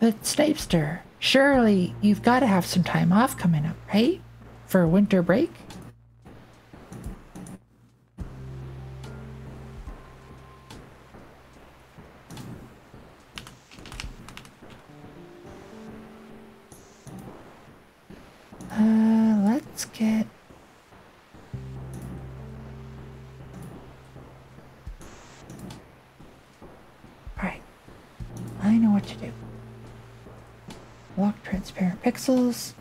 Snapester, Surely you've got to have some time off coming up, right? For a winter break? Let's get... Alright. I know what to do. Lock transparent pixels.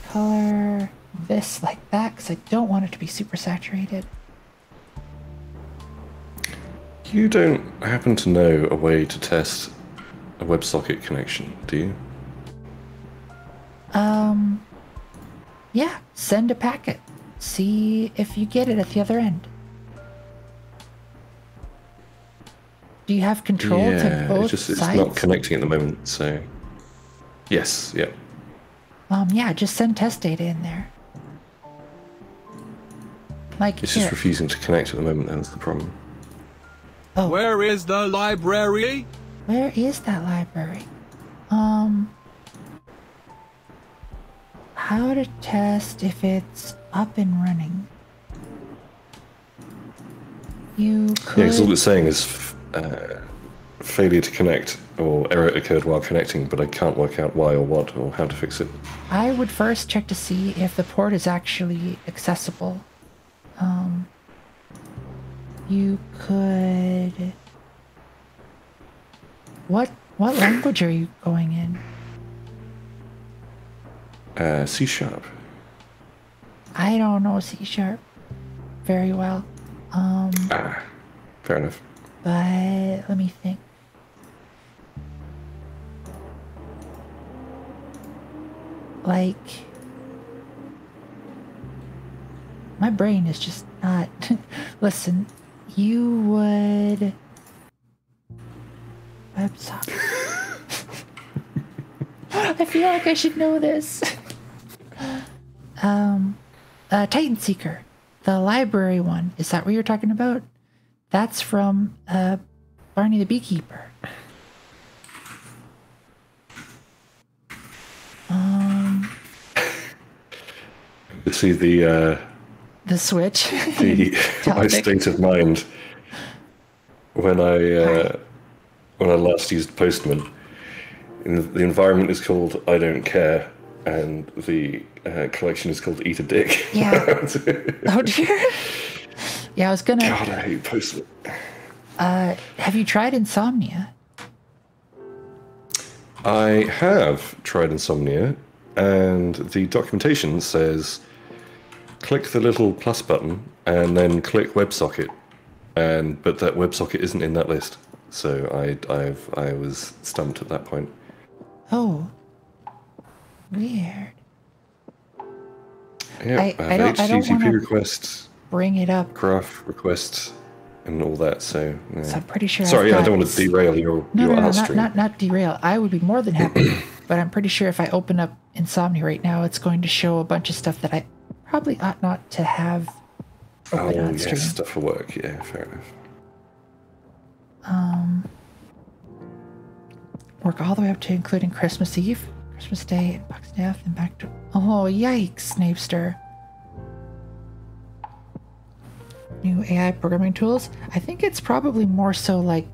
Color this like that, because I don't want it to be super saturated. You don't happen to know a way to test a WebSocket connection, do you? Yeah, send a packet. See if you get it at the other end. Do you have control to both it's sides? not connecting at the moment, so... Yes, yeah. Yeah, just send test data in there. Like, It's here. just refusing to connect at the moment, that's the problem. Oh. Where is the library? Where is that library? How to test if it's up and running? You could... Yeah, because all it's saying is failure to connect, or error occurred while connecting, but I can't work out why or what, or how to fix it. I would first check to see if the port is actually accessible. You could... What language are you going in? C#. I don't know C# very well. Fair enough. But let me think. Like, my brain is just not... Listen, you would... WebSocket. I feel like I should know this. Titan Seeker. The library one. Is that what you're talking about? That's from Barney the Beekeeper. You see the Switch. my state of mind when I last used Postman. The environment is called I Don't Care, and the collection is called Eat a Dick. Yeah. Oh dear. Yeah, I was gonna... God, I hate Postman. Have you tried Insomnia? I have tried Insomnia, and the documentation says click the little plus button and then click WebSocket, but that WebSocket isn't in that list. So I was stumped at that point. Oh, weird. Yeah, I don't HTTP want to requests, bring it up. graph requests, and all that. So, yeah. So I'm pretty sure. Sorry, I've I got... don't want to derail your art stream. Not derail. I would be more than happy, but I'm pretty sure if I open up Insomnia right now, it's going to show a bunch of stuff that I probably ought not to have open on stream. Yes, stuff for work. Yeah, fair enough. Work all the way up to including Christmas Eve, Christmas Day, and Bucks Death, and back to... Oh, yikes, Snapester. New AI programming tools. I think it's probably more so like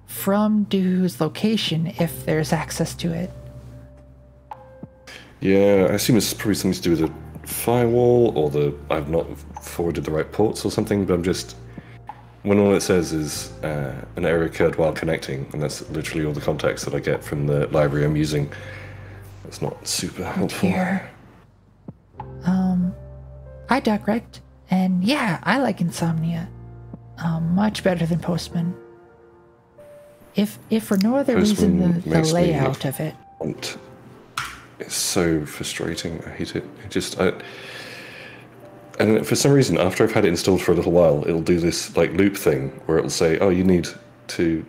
from whose location if there's access to it. Yeah, I assume it's probably something to do with the firewall, or I've not forwarded the right ports or something, but I'm just... When all it says is an error occurred while connecting, and that's literally all the context that I get from the library I'm using, it's not super helpful. Here. I direct, and yeah, I like Insomnia. Much better than Postman. If for no other reason than the layout of it. It's so frustrating. I hate it. And for some reason, after I've had it installed for a little while, it'll do this like loop thing where it'll say, "Oh, you need to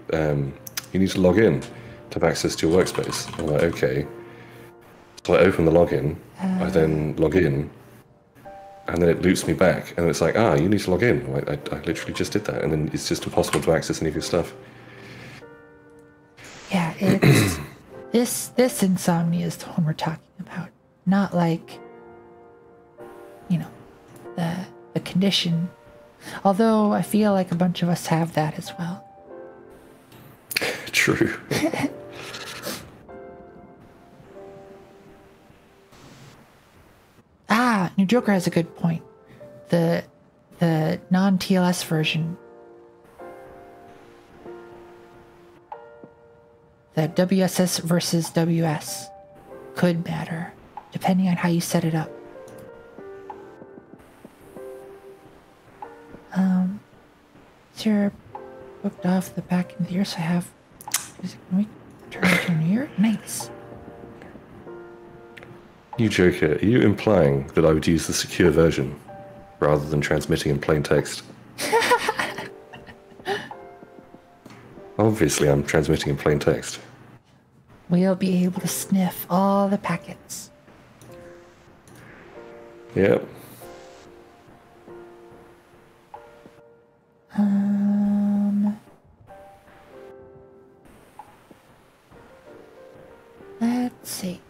log in to have access to your workspace." I'm like, okay. So I open the login, I then log in, and then it loops me back, and it's like, you need to log in. I literally just did that, and then it's just impossible to access any of your stuff. This insomnia is the one we're talking about, not like, you know, the condition. Although I feel like a bunch of us have that as well. True. New Joker has a good point. The non-TLS version, the WSS versus WS, could matter depending on how you set it up. So you're booked off the back end of the year, so I have. Can we turn it to a new year? Nice. New Joker, are you implying that I would use the secure version rather than transmitting in plain text? Obviously, I'm transmitting in plain text. We'll be able to sniff all the packets. Yep. Let's see.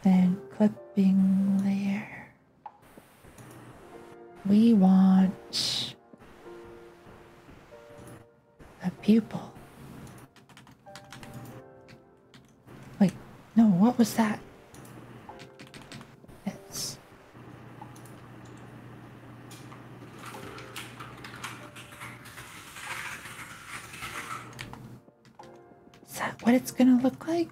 Then clipping layer. We want a pupil. Wait, no, what was that? It's... Is that what it's gonna look like?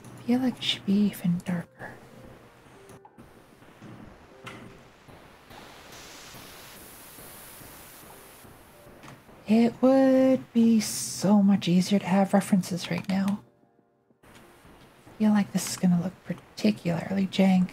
I feel like it should be even darker. It would be so much easier to have references right now. I feel like this is gonna look particularly jank.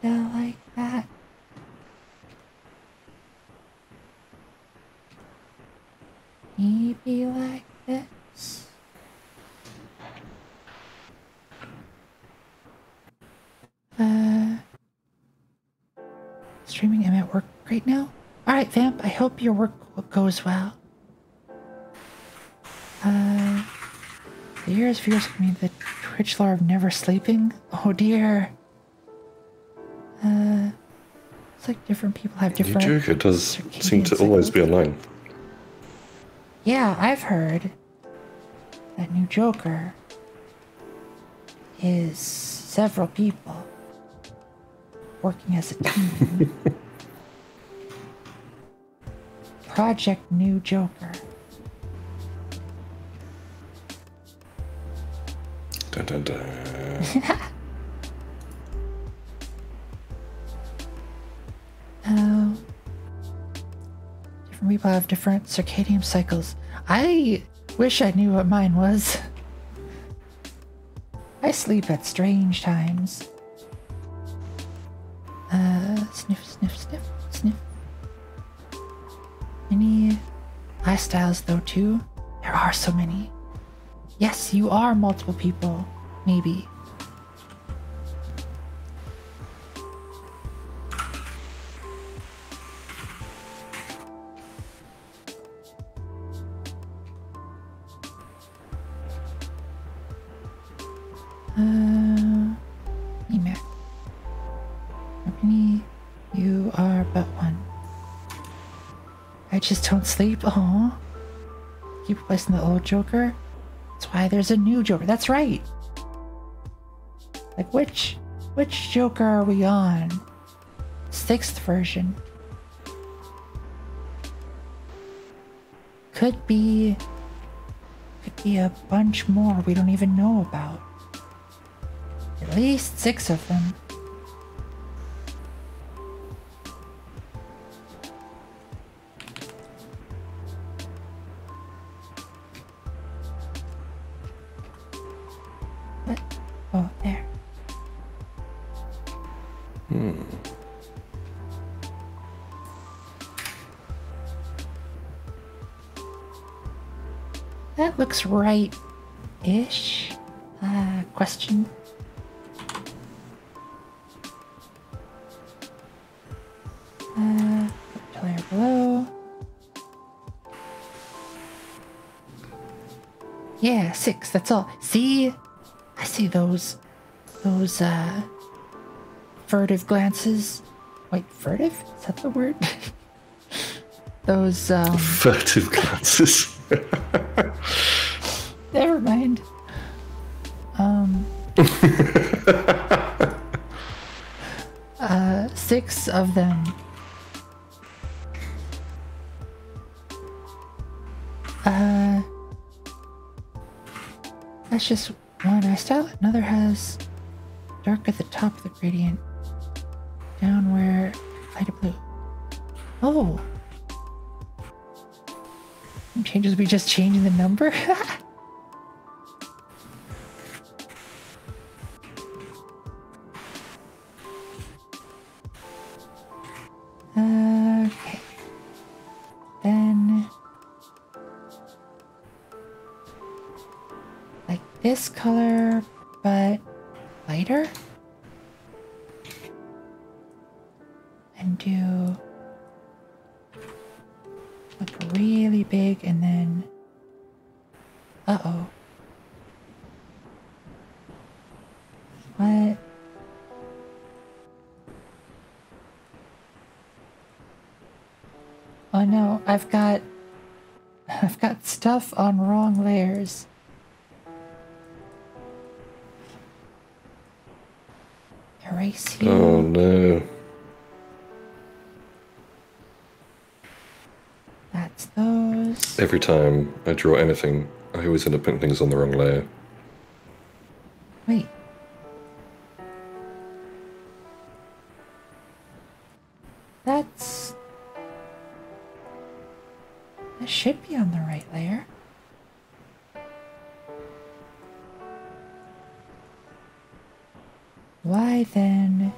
Kinda like that. Maybe like this. Streaming, I'm at work right now. Alright, Vamp, I hope your work goes well. The year's viewers can mean the Twitch lore of never sleeping. Oh dear. It's like different people have different... New Joker does circadian seem to always be cycles. online. Yeah, I've heard that New Joker is several people working as a team. Project New Joker. Dun, dun, dun. Oh. Different people have different circadian cycles. I wish I knew what mine was. I sleep at strange times. Sniff, sniff, sniff, sniff. Many lifestyles though too. There are so many. Yes, you are multiple people. Maybe. Email. How many? You are but one. I just don't sleep. Oh. Keep replacing the old Joker. That's why there's a new Joker. That's right. Like which Joker are we on? 6th version. Could be a bunch more we don't even know about. At least 6 of them. What? Oh, there. That looks right-ish. Question. Layer below. Yeah, 6, that's all. See? I see those furtive glances. Wait, furtive? Is that the word? Those, Furtive glances. Never mind. 6 of them. That's just one. I still another has dark at the top of the gradient, down where lighter blue. Oh, changes. We just changing the number. Okay. Then like this color, but lighter. And do like really big and then uh-oh. What? Oh no, I've got stuff on wrong layers. Erase you. Oh no. That's those. Every time I draw anything, I always end up putting things on the wrong layer. Wait. That should be on the right layer. Why then?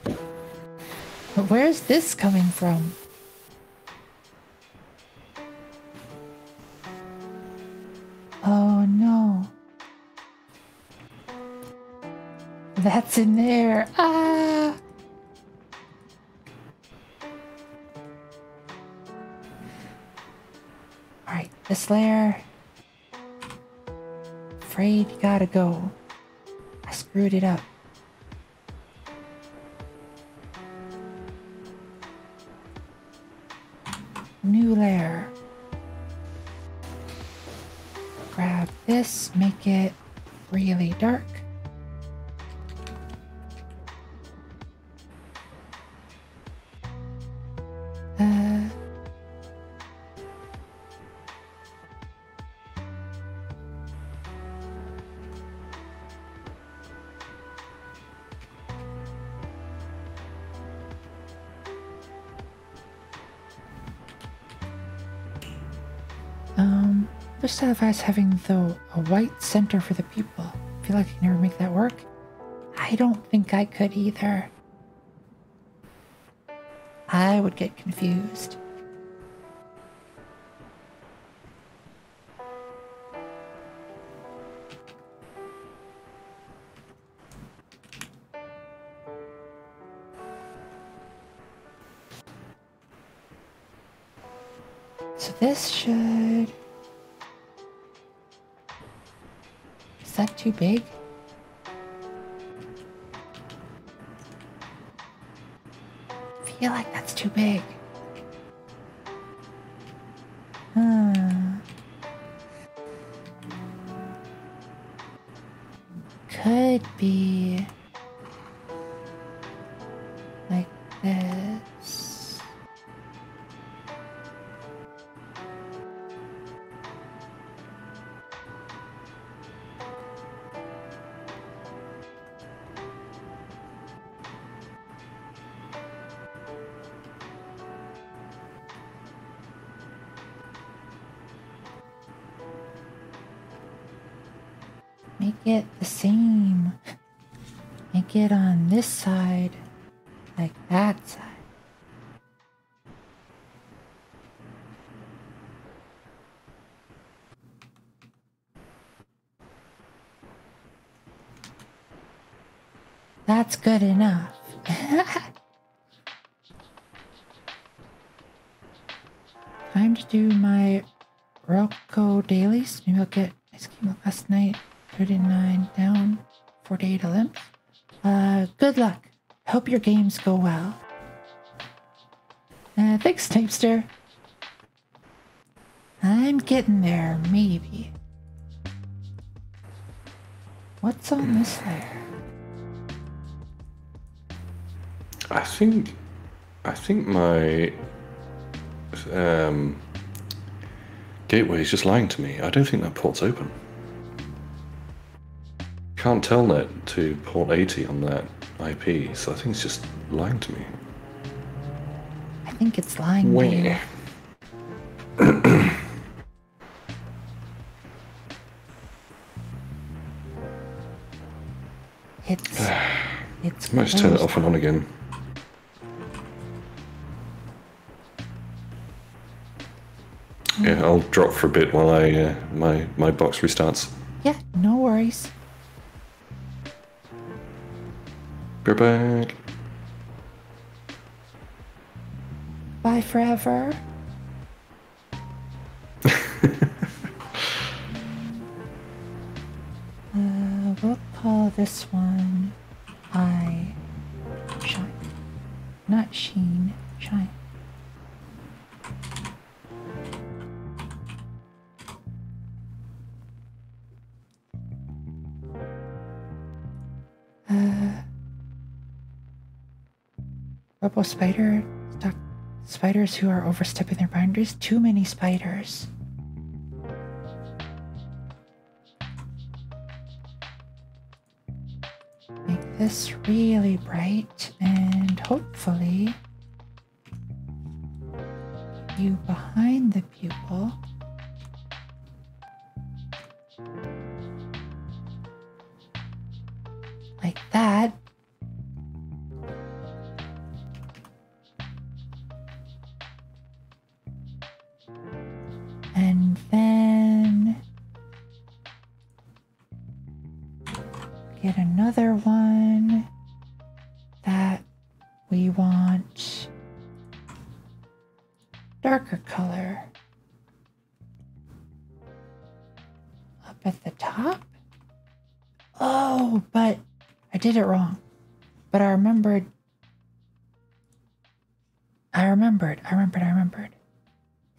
But where's this coming from? Oh no. That's in there. Ah! Alright, this layer. Afraid you gotta go. I screwed it up. New layer. Grab this, make it really dark. Just advise having a white center for the pupil. I feel like I can never make that work. I don't think I could either. I would get confused. So this should... Is that too big? I feel like that's too big. Could be like this. Make it the same. Make it on this side, like that side. That's good enough. Time to do my Rocco dailies. Maybe I'll get ice cream last night. 39 down, 48 Olymp. Good luck. Hope your games go well. Thanks, Tapester. I'm getting there, maybe. What's on this layer? I think my gateway is just lying to me. I don't think that port's open. Can't telnet to port 80 on that IP, so I think it's just lying to me. I think it's lying to you. It's Might just turn it off and on again. Yeah, I'll drop for a bit while I my box restarts. Yeah, no worries. Be back. Bye forever. We'll call this one I Shine. Not Sheen, Shine. Robo Spider, stuck spiders who are overstepping their boundaries. Too many spiders. Make this really bright and hopefully you behind the pupil. Like that. And then get another one that we want darker color up at the top. Oh, but I did it wrong. But I remembered.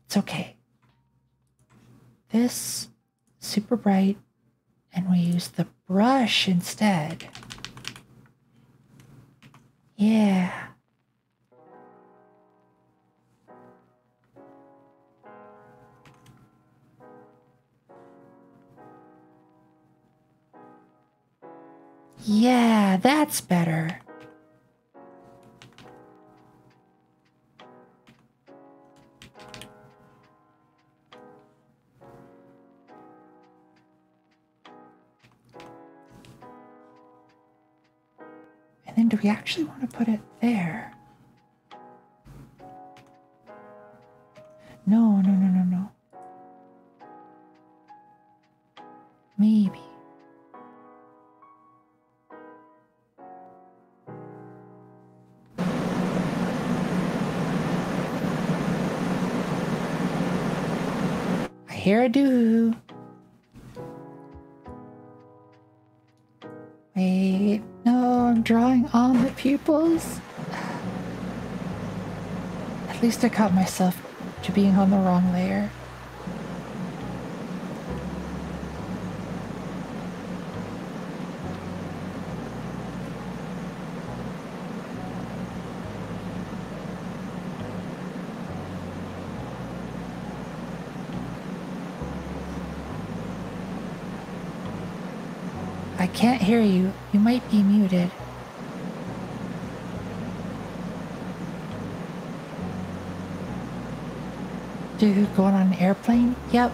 It's okay. This super bright, and we use the brush instead. Yeah. Yeah, that's better. And then do we actually want to put it there? No. Maybe. I hear a doo. Wait, no, I'm drawing on the pupils. At least I caught myself to being on the wrong layer. I can't hear you. You might be muted. Do going on an airplane? Yep.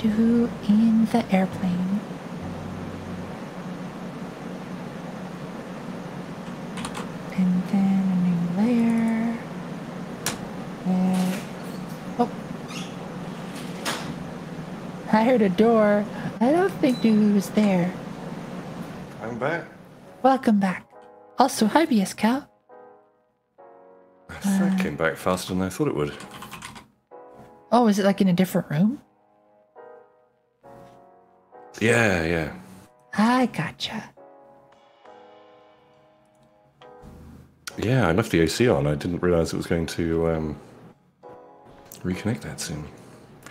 Do in the airplane. And then a new layer. Oh. I heard a door. I don't think Doo's there. I'm back. Welcome back. Also, hi, BS Cow. That came back faster than I thought it would. Oh, is it like in a different room? Yeah, yeah. I gotcha. Yeah, I left the AC on. I didn't realize it was going to reconnect that soon.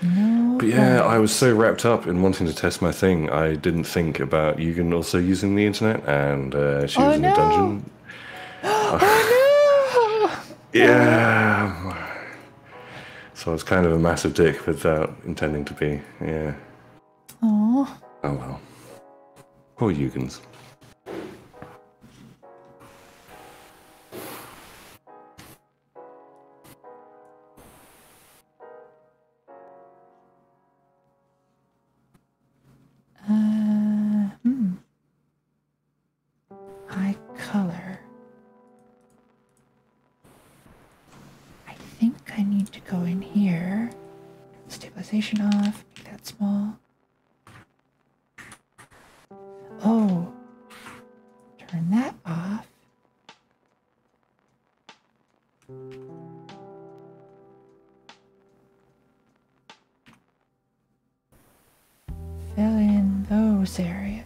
No. But yeah, I was so wrapped up in wanting to test my thing, I didn't think about Yugen also using the internet, and she was in a dungeon. Oh no! Yeah. So I was kind of a massive dick without intending to be. Yeah. Oh. Oh well. Poor Yugens. Eye color. I think I need to go in here. Stabilization off. Make that small. Oh. Turn that off. Fill in those areas.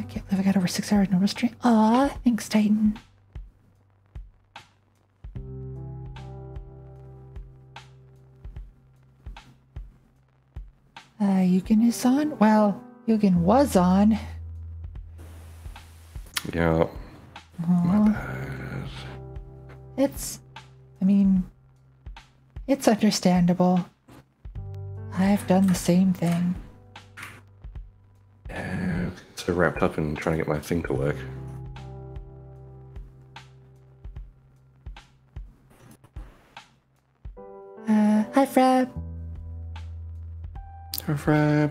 Can't believe I got over 6 hours no restraint. Aw, thanks, Titan. Yugen is on? Well, Yugen was on. Yeah. My bad. It's understandable. I've done the same thing. Yeah, so wrapped up in trying to get my thing to work. Hi, Frab. Hi, Frab.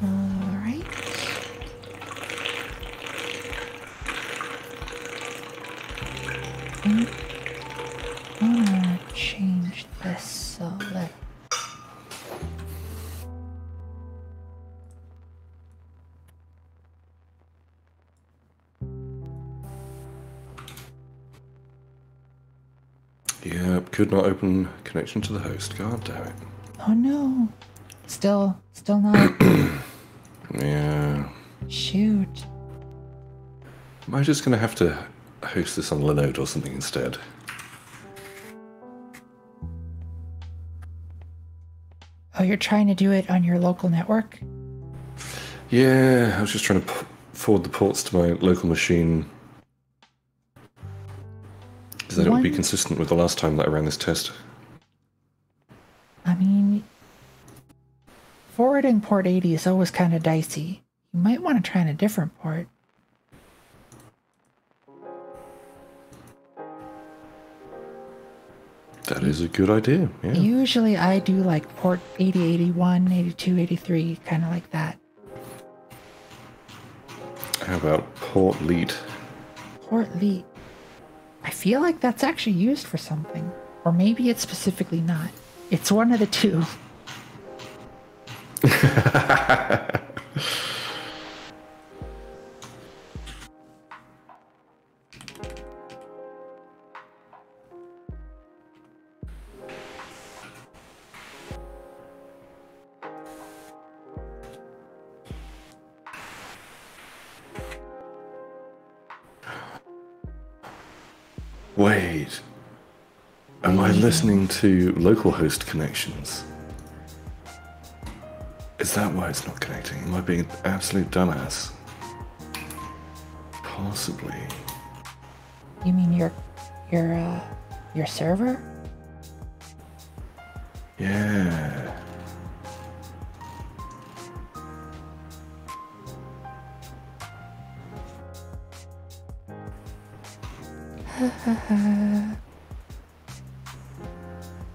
Alright. I'm gonna change this a little. Yep, could not open connection to the host. God damn it. Oh no. Still not. Yeah. Shoot. Am I just going to have to host this on Linode or something instead? Oh, you're trying to do it on your local network? Yeah, I was just trying to forward the ports to my local machine. Because then it would be consistent with the last time that I ran this test. I mean, forwarding port 80 is always kind of dicey. You might want to try on a different port. That is a good idea, yeah. Usually I do like port 80, 81, 82, 83, kind of like that. How about port lead? Port lead. I feel like that's actually used for something. Or maybe it's specifically not. It's one of the two. Wait. Am I listening to localhost connections? Is that why it's not connecting? Am I being an absolute dumbass? Possibly. You mean your server? Yeah.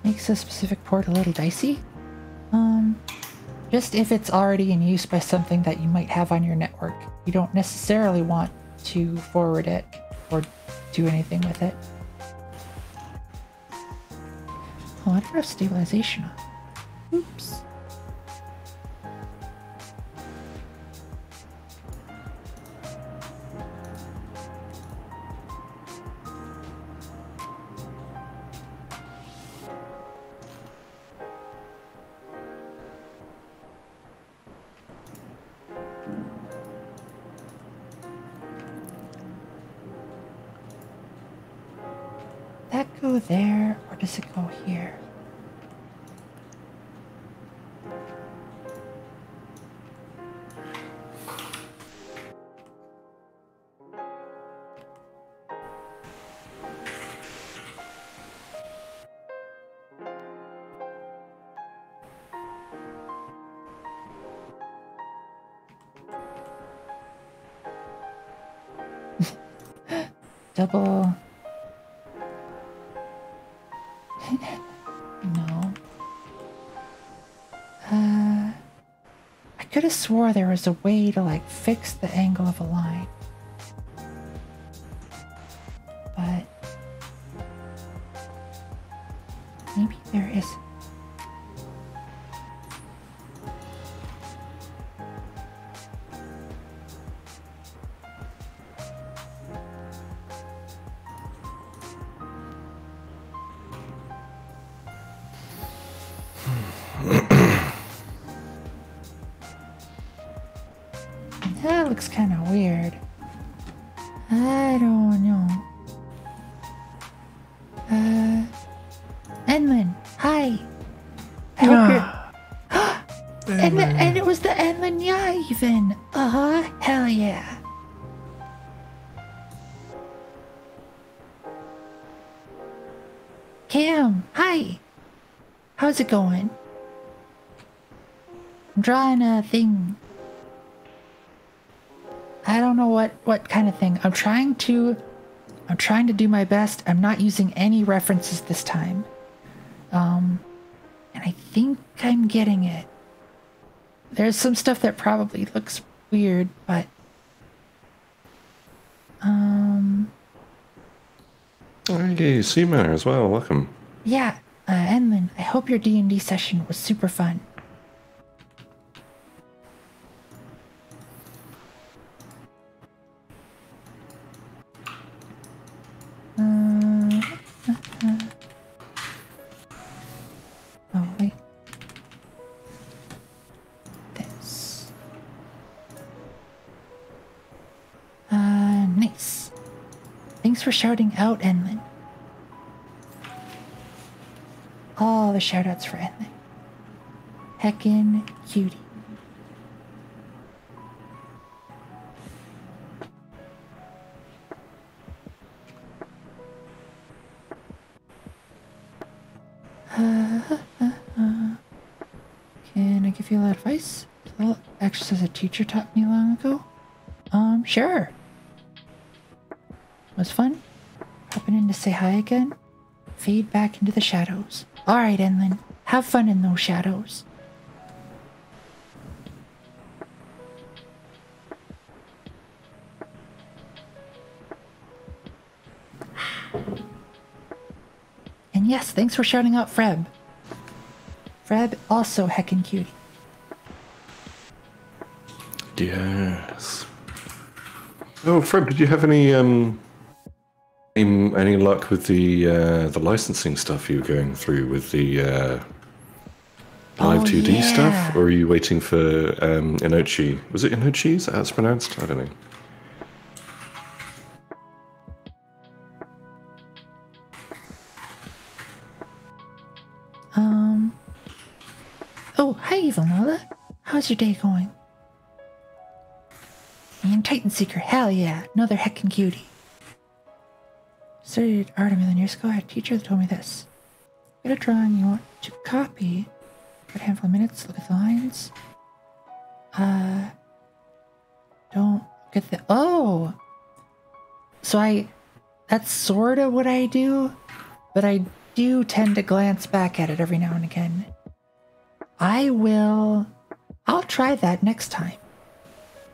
Makes a specific port a little dicey. just if it's already in use by something that you might have on your network. You don't necessarily want to forward it or do anything with it. Oh, I don't have stabilization on. Oops. That go there, or does it go here? Double. No. I could have swore there was a way to like fix the angle of a line. But maybe there isn't. That looks kind of weird. I don't know. Enlin, hi. I hope you're... and it was the Enlin, yeah, even. Hell yeah. Cam, hi. How's it going? I'm drawing a thing. I don't know what kind of thing. I'm trying to do my best. I'm not using any references this time. And I think I'm getting it. There's some stuff that probably looks weird, but Hey, Seamer as well. Welcome. yeah, Enlin, I hope your D&D session was super fun. Oh, wait. This. Nice. Thanks for shouting out, Enlin. All the shoutouts for Enlin. Heckin' cutie. Can I give you a little advice? A little exercise a teacher taught me long ago? Sure. Was fun? Popping in to say hi again? Fade back into the shadows. Alright, Enlin. Have fun in those shadows. And yes, thanks for shouting out Freb. Freb also heckin' cutie. Yes. Oh, Fred, did you have any luck with the licensing stuff you were going through with the live 2D stuff, or are you waiting for Inochi? Was it Inochi? Is that how it's pronounced? I don't know. Oh, hi, Evilnola. How's your day going? And Titan Seeker, hell yeah, another heckin' cutie. Studied art a million years ago. I had a teacher that told me this. Get a drawing you want to copy. Got a handful of minutes, look at the lines. Don't get the... Oh! So that's sort of what I do, but I do tend to glance back at it every now and again. I will I'll try that next time.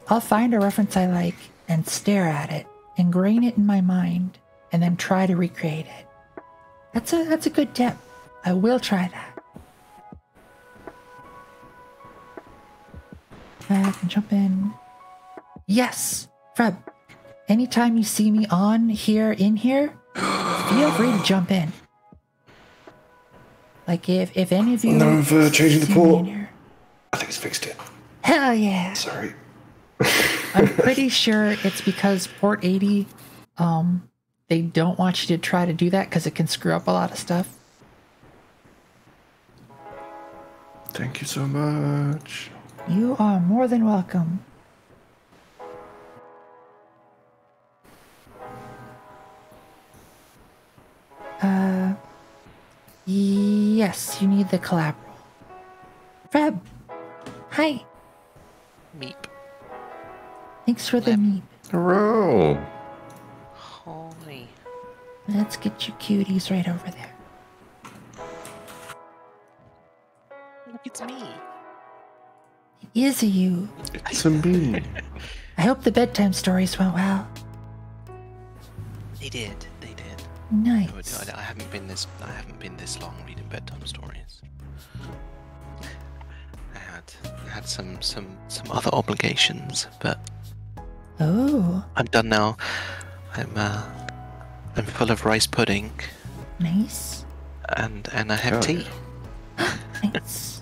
I'll find a reference I like and stare at it, ingrain it in my mind, and then try to recreate it. That's a good tip. I will try that. I can jump in. Yes, Freb. Anytime you see me on here, in here, feel free to jump in. Like if any of you No, for changing the see me port. in here. I think it's fixed it. Hell yeah. Sorry. I'm pretty sure it's because port 80, they don't want you to try to do that because it can screw up a lot of stuff. Thank you so much. You are more than welcome. Yes, you need the collab roll. Freb, hi. Meep. Thanks for the meep. Hurrah! Hi. Let's get you cuties right over there. Look, it's me. It is you. It's a me. I hope the bedtime stories went well. They did. Nice. I haven't been this long reading bedtime stories. I had some other obligations, but Oh, I'm done now. I'm full of rice pudding, nice. and I have Oh, tea. Nice.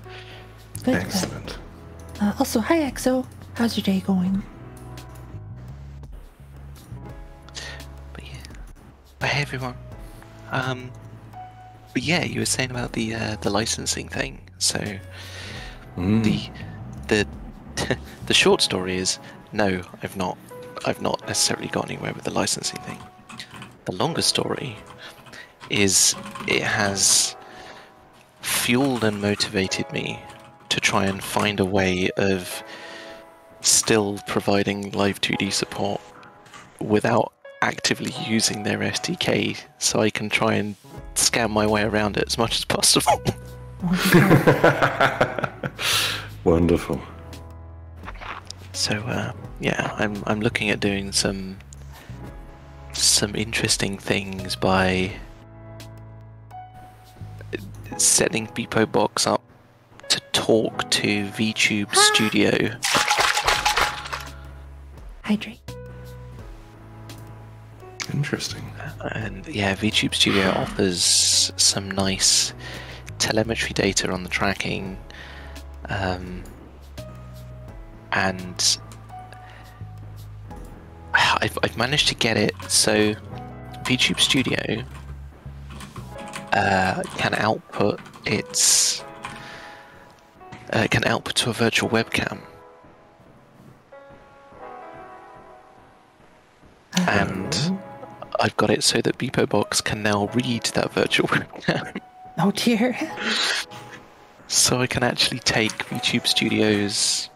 Good. Excellent. Also, hi Exo. How's your day going? But yeah. Hey everyone. But yeah, you were saying about the licensing thing. So the the short story is no, I've not necessarily got anywhere with the licensing thing. The longer story is it has fueled and motivated me to try and find a way of still providing live 2D support without actively using their SDK, so I can try and scam my way around it as much as possible. Wonderful. So yeah, I'm looking at doing some interesting things by setting BeepoBox up to talk to VTube Studio. Hydrate. Interesting. And yeah, VTube Studio offers some nice telemetry data on the tracking, and I've managed to get it so VTube Studio can output to a virtual webcam. And I've got it so that BeepoBox can now read that virtual webcam. Oh dear. So I can actually take VTube Studio's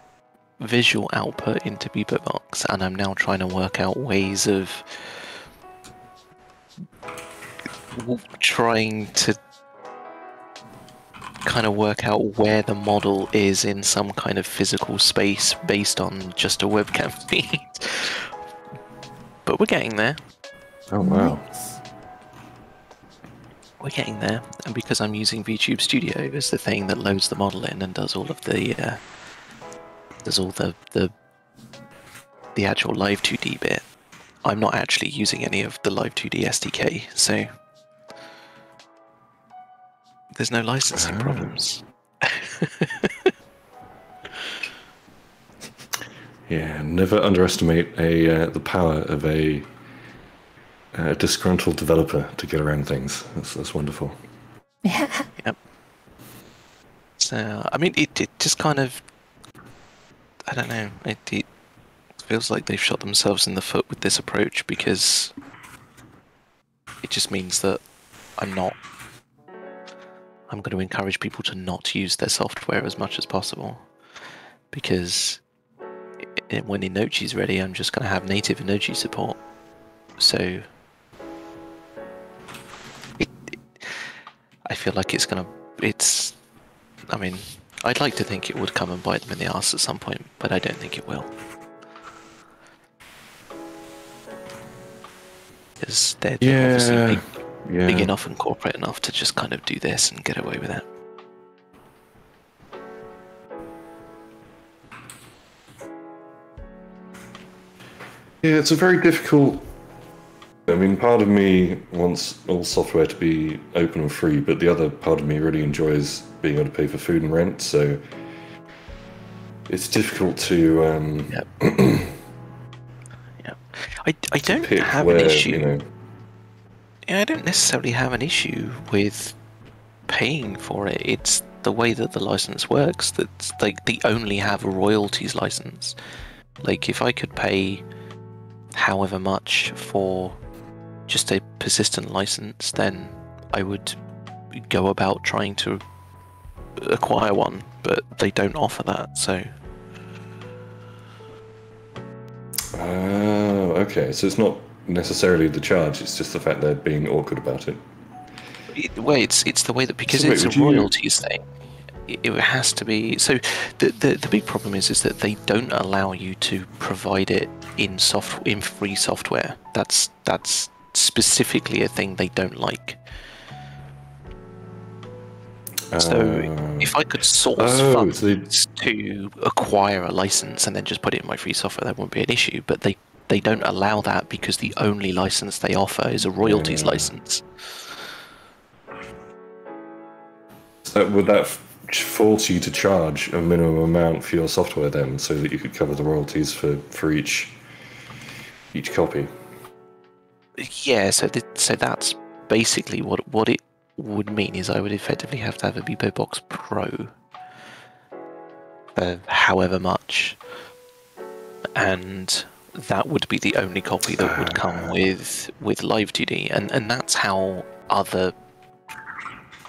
visual output into BeepoBox, and I'm now trying to work out ways of trying to kind of work out where the model is in some kind of physical space based on just a webcam feed. But we're getting there. Oh, wow. Nice. We're getting there, and because I'm using VTube Studio as the thing that loads the model in and does all of the the actual Live 2D bit, I'm not actually using any of the Live 2D SDK, so there's no licensing problems. Yeah, never underestimate the power of a disgruntled developer to get around things. That's wonderful. Yep. So, I mean, it just kind of, I don't know, it feels like they've shot themselves in the foot with this approach, because it just means that I'm going to encourage people to not use their software as much as possible, because when Inochi's ready, I'm just going to have native Inochi support. So I feel like I mean, I'd like to think it would come and bite them in the arse at some point, but I don't think it will. Because they're obviously big enough and corporate enough to just kind of do this and get away with it. Yeah, it's a very difficult... I mean, part of me wants all software to be open and free, but the other part of me really enjoys being able to pay for food and rent, so it's difficult to... Yep. Yeah. I don't have an issue... You know... I don't necessarily have an issue with paying for it. It's the way that the license works, that like they only have a royalties license. Like, if I could pay however much for just a persistent license, then I would go about trying to acquire one, but they don't offer that, so... Okay, so it's not necessarily the charge, it's just the fact they're being awkward about it. Well, it's the way that, because So it's a royalties thing, it has to be... So the big problem is that they don't allow you to provide it in free software. That's specifically a thing they don't like. So if I could source funds to acquire a license and then just put it in my free software, that wouldn't be an issue. But they don't allow that because the only license they offer is a royalties license. So would that force you to charge a minimum amount for your software then, so that you could cover the royalties for each copy? Yeah, so that's basically what it would mean, is I would effectively have to have a Beepo Box Pro for however much, and that would be the only copy that would come with Live 2D, and that's how other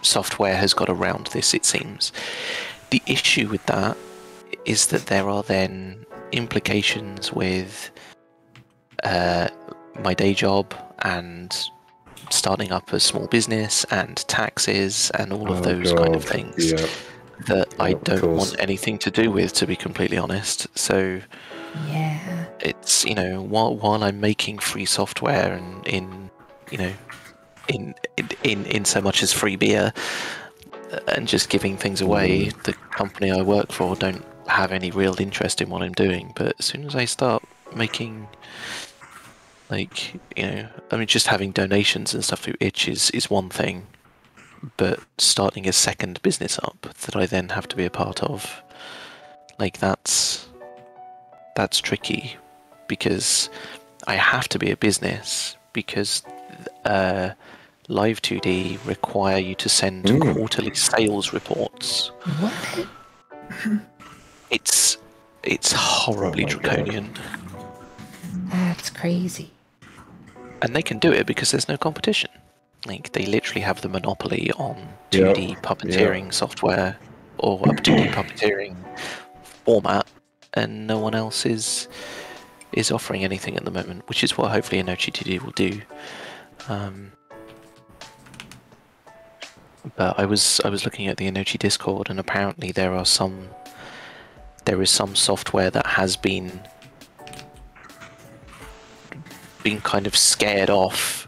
software has got around this, it seems. The issue with that is that there are then implications with my day job and starting up a small business and taxes and all of those kind of things that I don't want anything to do with, to be completely honest. So yeah, it's, you know, while I'm making free software and in so much as free beer and just giving things away, the company I work for don't have any real interest in what I'm doing. But as soon as I start making, like, you know, I mean, just having donations and stuff through Itch is one thing, but starting a second business up that I then have to be a part of, like, that's tricky, because I have to be a business, because Live 2D require you to send quarterly sales reports. What? It's horribly draconian. That's crazy. And they can do it because there's no competition. Like, they literally have the monopoly on 2D puppeteering software, or a 2D puppeteering format, and no one else is offering anything at the moment, which is what hopefully Inochi 2D will do. But I was looking at the Inochi Discord, and apparently there is some software that has been kind of scared off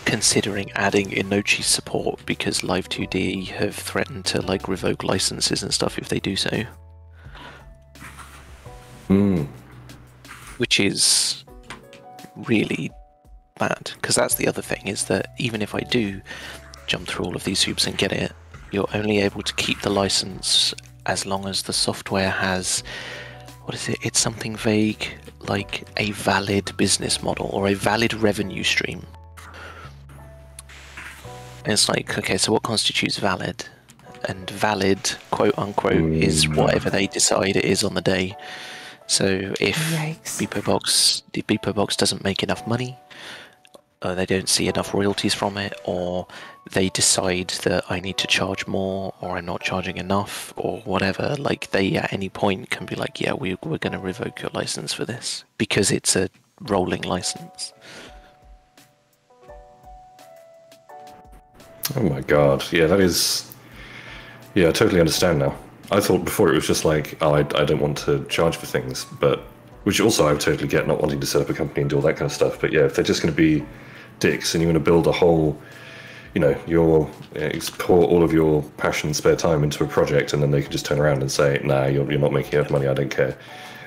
considering adding Inochi support, because Live 2D have threatened to, like, revoke licenses and stuff if they do so. Which is really bad, because that's the other thing, is that even if I do jump through all of these hoops and get it, you're only able to keep the license as long as the software has, what is it? It's something vague, like a valid business model or a valid revenue stream. And it's like, okay, so what constitutes valid? And valid, quote unquote, is whatever they decide it is on the day. So if Beepo Box doesn't make enough money, they don't see enough royalties from it, or they decide that I need to charge more, or I'm not charging enough, or whatever, like, they at any point can be like, yeah, we're going to revoke your license for this, because it's a rolling license. Oh my god, yeah, that is Yeah, I totally understand now. I thought before it was just like, oh, I don't want to charge for things, but which also I would totally get, not wanting to set up a company and do all that kind of stuff. But yeah, if they're just going to be dicks and you want to build a whole, pour all of your passion and spare time into a project, and then they can just turn around and say, nah, you're not making enough money, I don't care.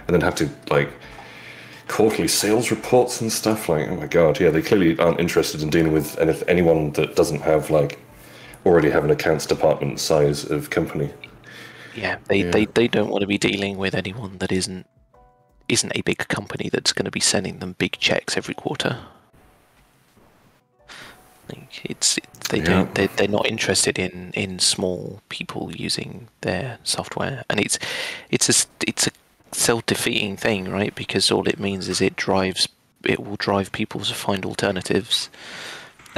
And then have to, like, quarterly sales reports and stuff, like, oh my god, yeah, they clearly aren't interested in dealing with anyone that doesn't have, like, already have an accounts department size of company. Yeah, they don't want to be dealing with anyone that isn't a big company that's going to be sending them big checks every quarter. Like they're not interested in small people using their software, and it's a self-defeating thing, right? Because all it means is it will drive people to find alternatives,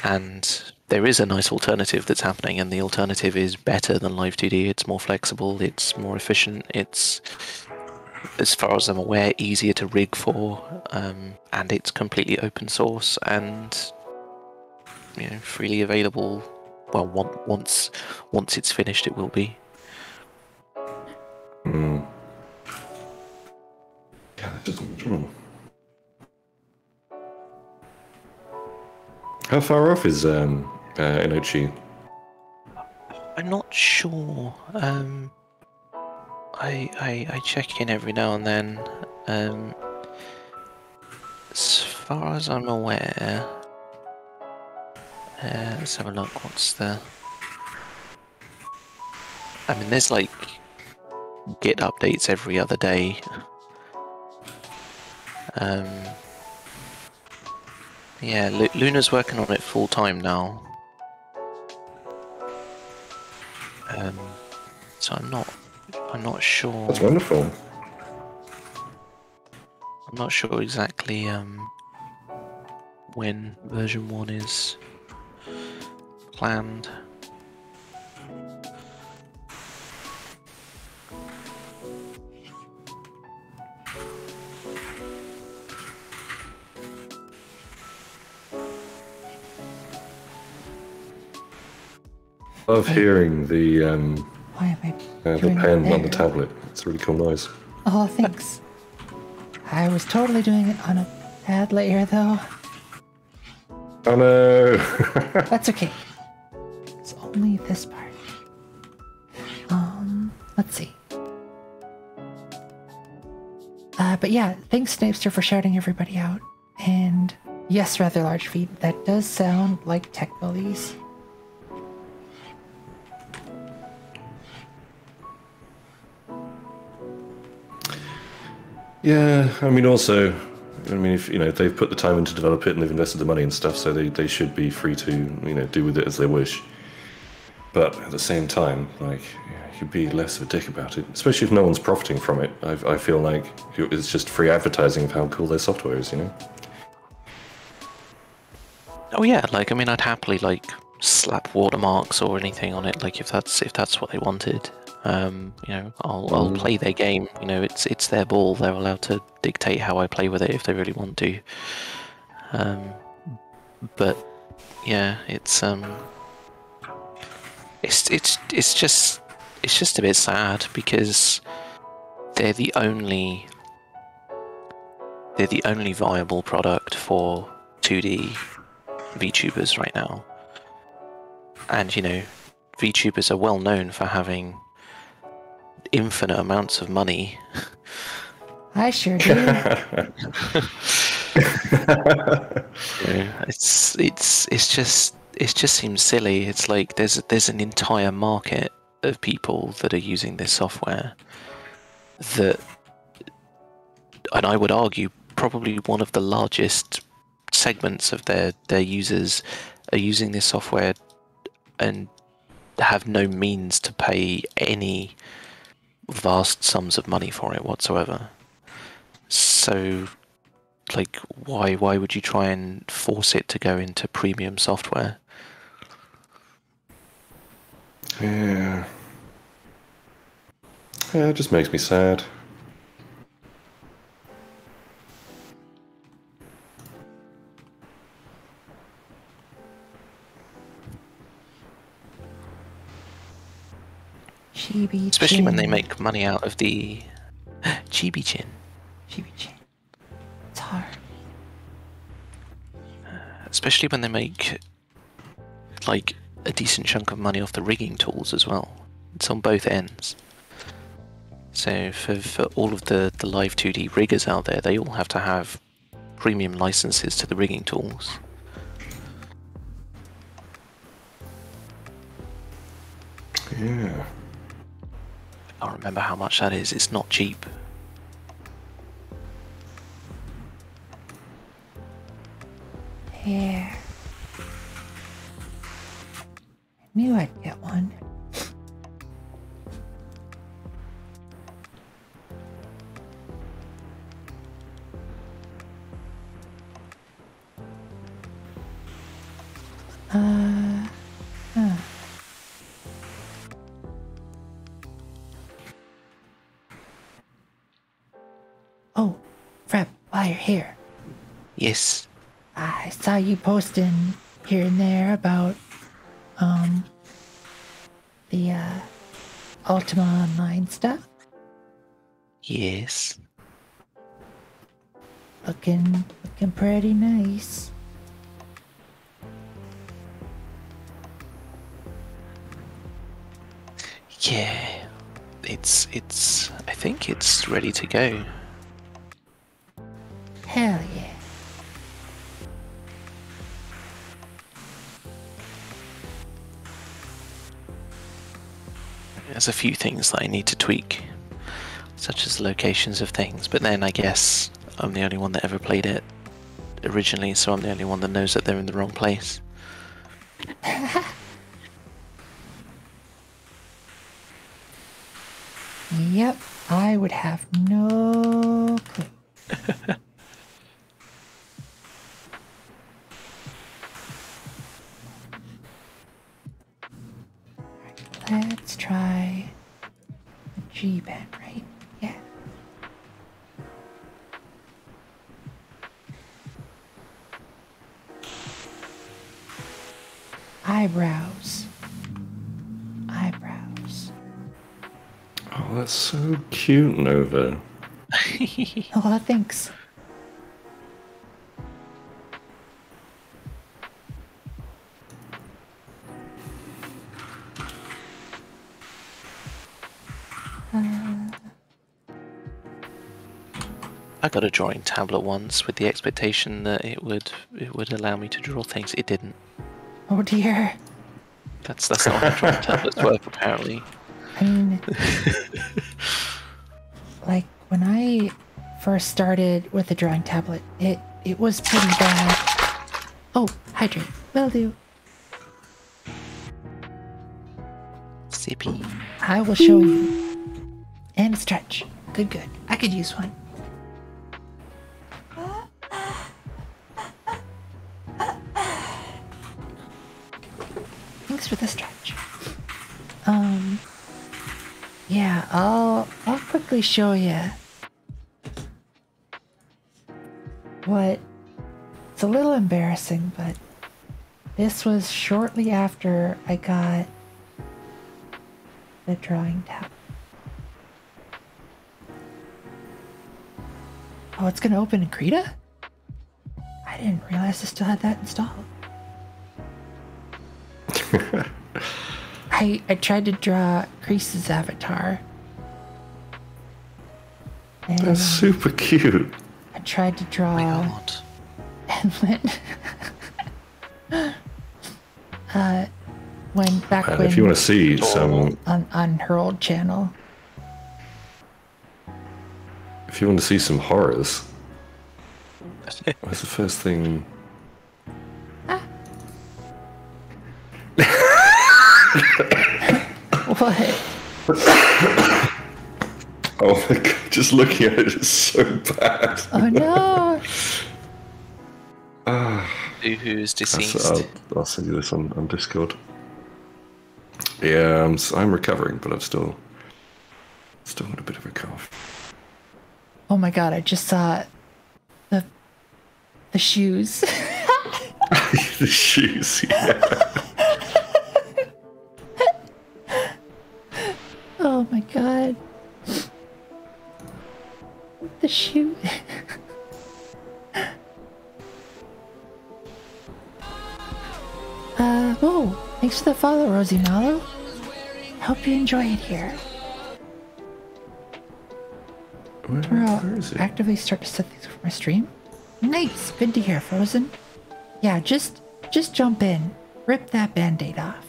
and there is a nice alternative that's happening, and the alternative is better than Live 2D. It's more flexible, it's more efficient, it's, as far as I'm aware, easier to rig for, and it's completely open source and freely available. Well, once it's finished, it will be. How far off is Inochi? I'm not sure. I check in every now and then. As far as I'm aware, let's have a look. What's the? I mean, there's like Git updates every other day. Yeah, Luna's working on it full time now. So I'm not sure. That's wonderful. I'm not sure exactly when version 1 is planned. Love hearing the Why am I the doing pen it on the there? tablet. It's a really cool noise. Oh, thanks. I was totally doing it on a pad layer, though. Oh no! That's okay. It's only this part. Let's see. But yeah, thanks, Snapester, for shouting everybody out. And yes, rather large feet. That does sound like tech bullies. Yeah, I mean, also, if they've put the time in to develop it and they've invested the money and stuff, so they should be free to do with it as they wish. But at the same time, like, you could be less of a dick about it, especially if no one's profiting from it. I feel like it's just free advertising of how cool their software is, Oh yeah, like, I mean, I'd happily like slap watermarks or anything on it, like if that's what they wanted. I'll play their game. It's their ball. They're allowed to dictate how I play with it if they really want to. But yeah, it's just a bit sad because they're the only viable product for 2D VTubers right now, and VTubers are well known for having infinite amounts of money. I sure do. It just seems silly. It's like there's an entire market of people that are using this software that, and I would argue probably one of the largest segments of their users are using this software and have no means to pay any vast sums of money for it whatsoever. So, like, why would you try and force it to go into premium software? Yeah, it just makes me sad. Especially when they make money out of the chibi-chin. Chibi-chin. It's hard. Especially when they make like a decent chunk of money off the rigging tools as well. It's on both ends. So for all of the live 2D riggers out there, they all have to have premium licenses to the rigging tools. Yeah. I can't remember how much that is. It's not cheap. Yeah. I knew I'd get one. Huh. Oh, Frep, while you're here, Yes. I saw you posting here and there about, the, Ultima Online stuff. Yes. Looking pretty nice. Yeah. I think it's ready to go. Hell yeah. There's a few things that I need to tweak, such as locations of things, but then I guess I'm the only one that ever played it originally, so I'm the only one that knows that they're in the wrong place. Yep, I would have no clue. Let's try the G-pen, right? Yeah. Eyebrows. Oh, that's so cute, Nova. Oh, thanks. I got a drawing tablet once with the expectation that it would allow me to draw things. It didn't. Oh dear. That's not how drawing tablets work, apparently. I mean, like when I first started with the drawing tablet, it was pretty bad. Oh, hydrate. Will do. Sippy. I will show you. And stretch. Good. I could use one. Thanks for the stretch. Yeah, I'll quickly show you what. It's a little embarrassing, but this was shortly after I got the drawing tablet. Oh, it's gonna open in Krita? I didn't realize I still had that installed. I tried to draw Crease's avatar. And That's super cute. I tried to draw God. Enlin. when If you want to see some, on her old channel. if you want to see some horrors, what's the first thing? What? Oh my god, just looking at it is so bad. Oh no! Who's deceased? I'll send you this on Discord. Yeah, I'm recovering, but I've still got a bit of a cough. Oh my god! I just saw the shoes. The shoes, yeah. Oh my god. The shoe. Whoa. Thanks for the follow, Rosie Mallow. Hope you enjoy it here. Where is it? Actively start to set things for my stream. Nice. Good to hear, Frozen. Yeah, just jump in. Rip that band-aid off.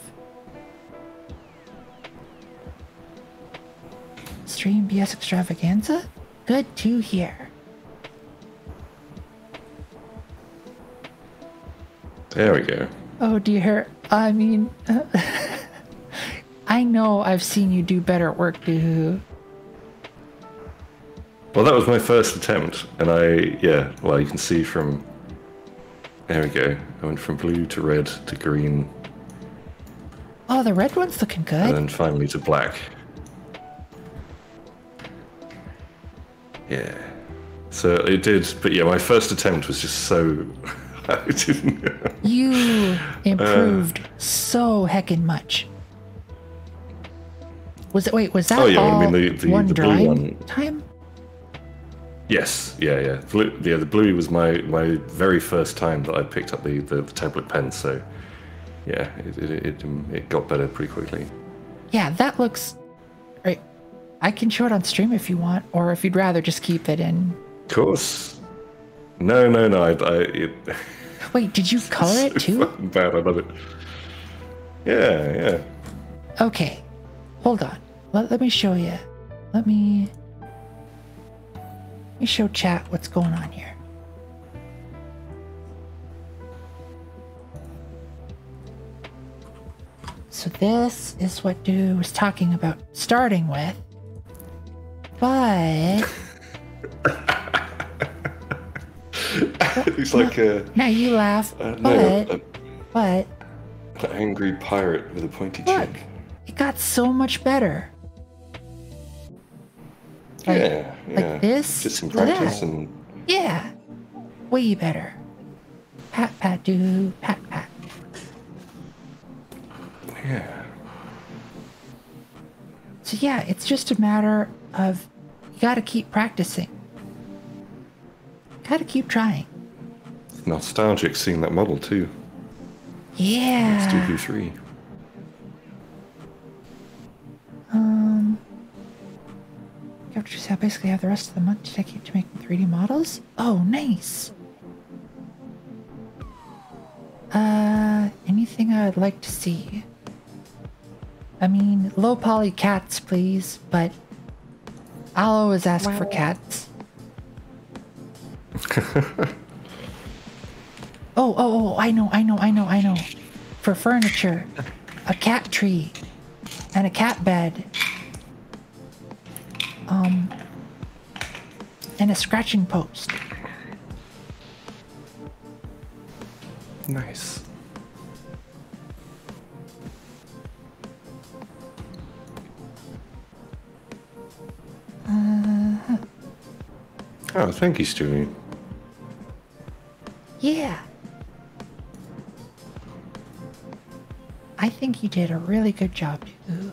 Stream BS Extravaganza? Good to hear. There we go. Oh dear. I mean, I know I've seen you do better at work, Doohoo. Well, that was my first attempt, and well, you can see from... There we go. I went from blue to red to green, Oh, the red one's looking good. and then finally to black. Yeah. So it did, but yeah, my first attempt was just so... I didn't... You improved so heckin' much. Was it? Wait, was that Oh, yeah, all I mean, the one blue drawing one. time? Yes, yeah. The Bluey was my very first time that I picked up the tablet pen, so yeah, it got better pretty quickly. Yeah, that looks... Right. I can show it on stream if you want, or if you'd rather just keep it in... Of course. No. Wait, did you color it too? Fucking bad, I love it. Yeah. Okay, hold on. Let me show you. Let me show chat what's going on here. So this is what Doo was talking about starting with, but It's like a... now you laugh, but an angry pirate with a pointy look, cheek. it got so much better. Yeah. Like this? Just some to that. practice and... Yeah, way better. Pat, pat, do, pat, pat. Yeah. So yeah, it's just a matter of you gotta keep practicing. Gotta keep trying. Nostalgic seeing that model too. Yeah. Dooku 3. I basically have the rest of the month to dedicate to making 3D models. Oh, nice. Anything I would like to see? I mean, low poly cats, please, but I'll always ask for cats. Oh, I know. For furniture, a cat tree, and a cat bed. And a scratching post. Nice. Oh, thank you, Stewie. Yeah. I think you did a really good job, too.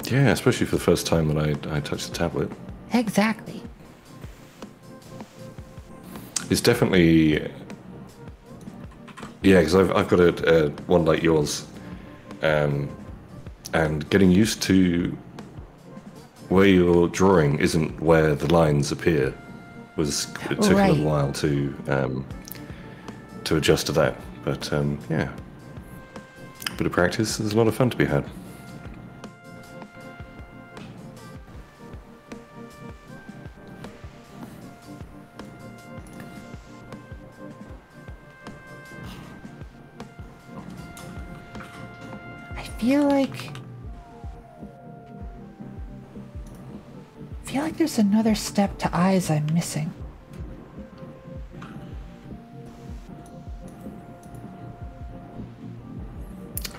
Yeah, especially for the first time that I touched the tablet. Exactly. It's definitely... Yeah, because I've got a one like yours. And getting used to where you're drawing isn't where the lines appear. It took a little while to adjust to that. But yeah, a bit of practice, there's a lot of fun to be had. I feel like there's another step to eyes I'm missing.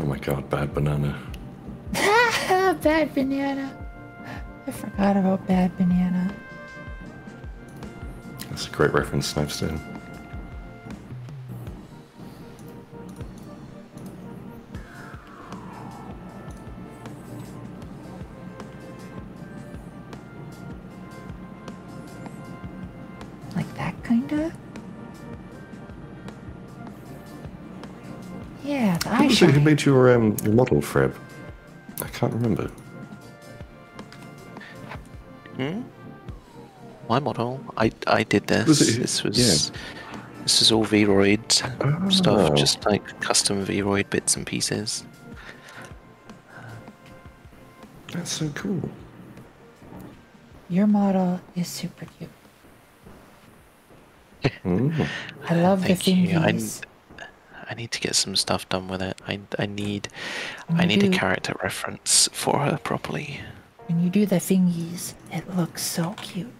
Oh my god, Bad Banana. Bad Banana. I forgot about Bad Banana. That's a great reference, Snipestone. kinda. Yeah, the Who eye was it who shine. made your model, Freb? I can't remember. My model. I did this. Was it- This was this is all Vroid stuff, Oh. just like custom Vroid bits and pieces. That's so cool. Your model is super cute. Mm. I love the Thank you. thingies. I need to get some stuff done with it. I need When I you need a do- character reference for her properly. When you do the thingies, it looks so cute.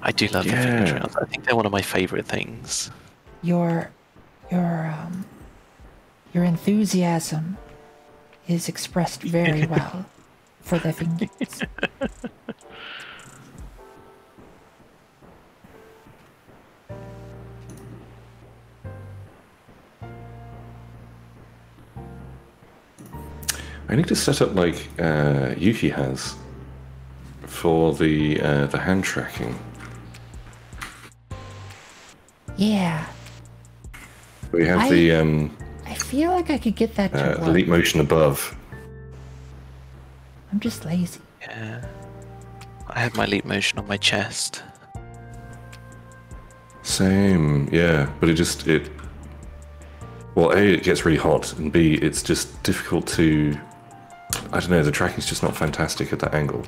I do love the Yeah. finger trails. I think they're one of my favorite things. Your enthusiasm is expressed very well for the thingies. I need to set up like Yuki has for the hand tracking. Yeah, We have I feel like I could get that to the work. leap motion above. I'm just lazy. Yeah. I have my leap motion on my chest. Same, yeah, but well, A, it gets really hot, and B, it's just difficult to, I don't know, the tracking's just not fantastic at that angle.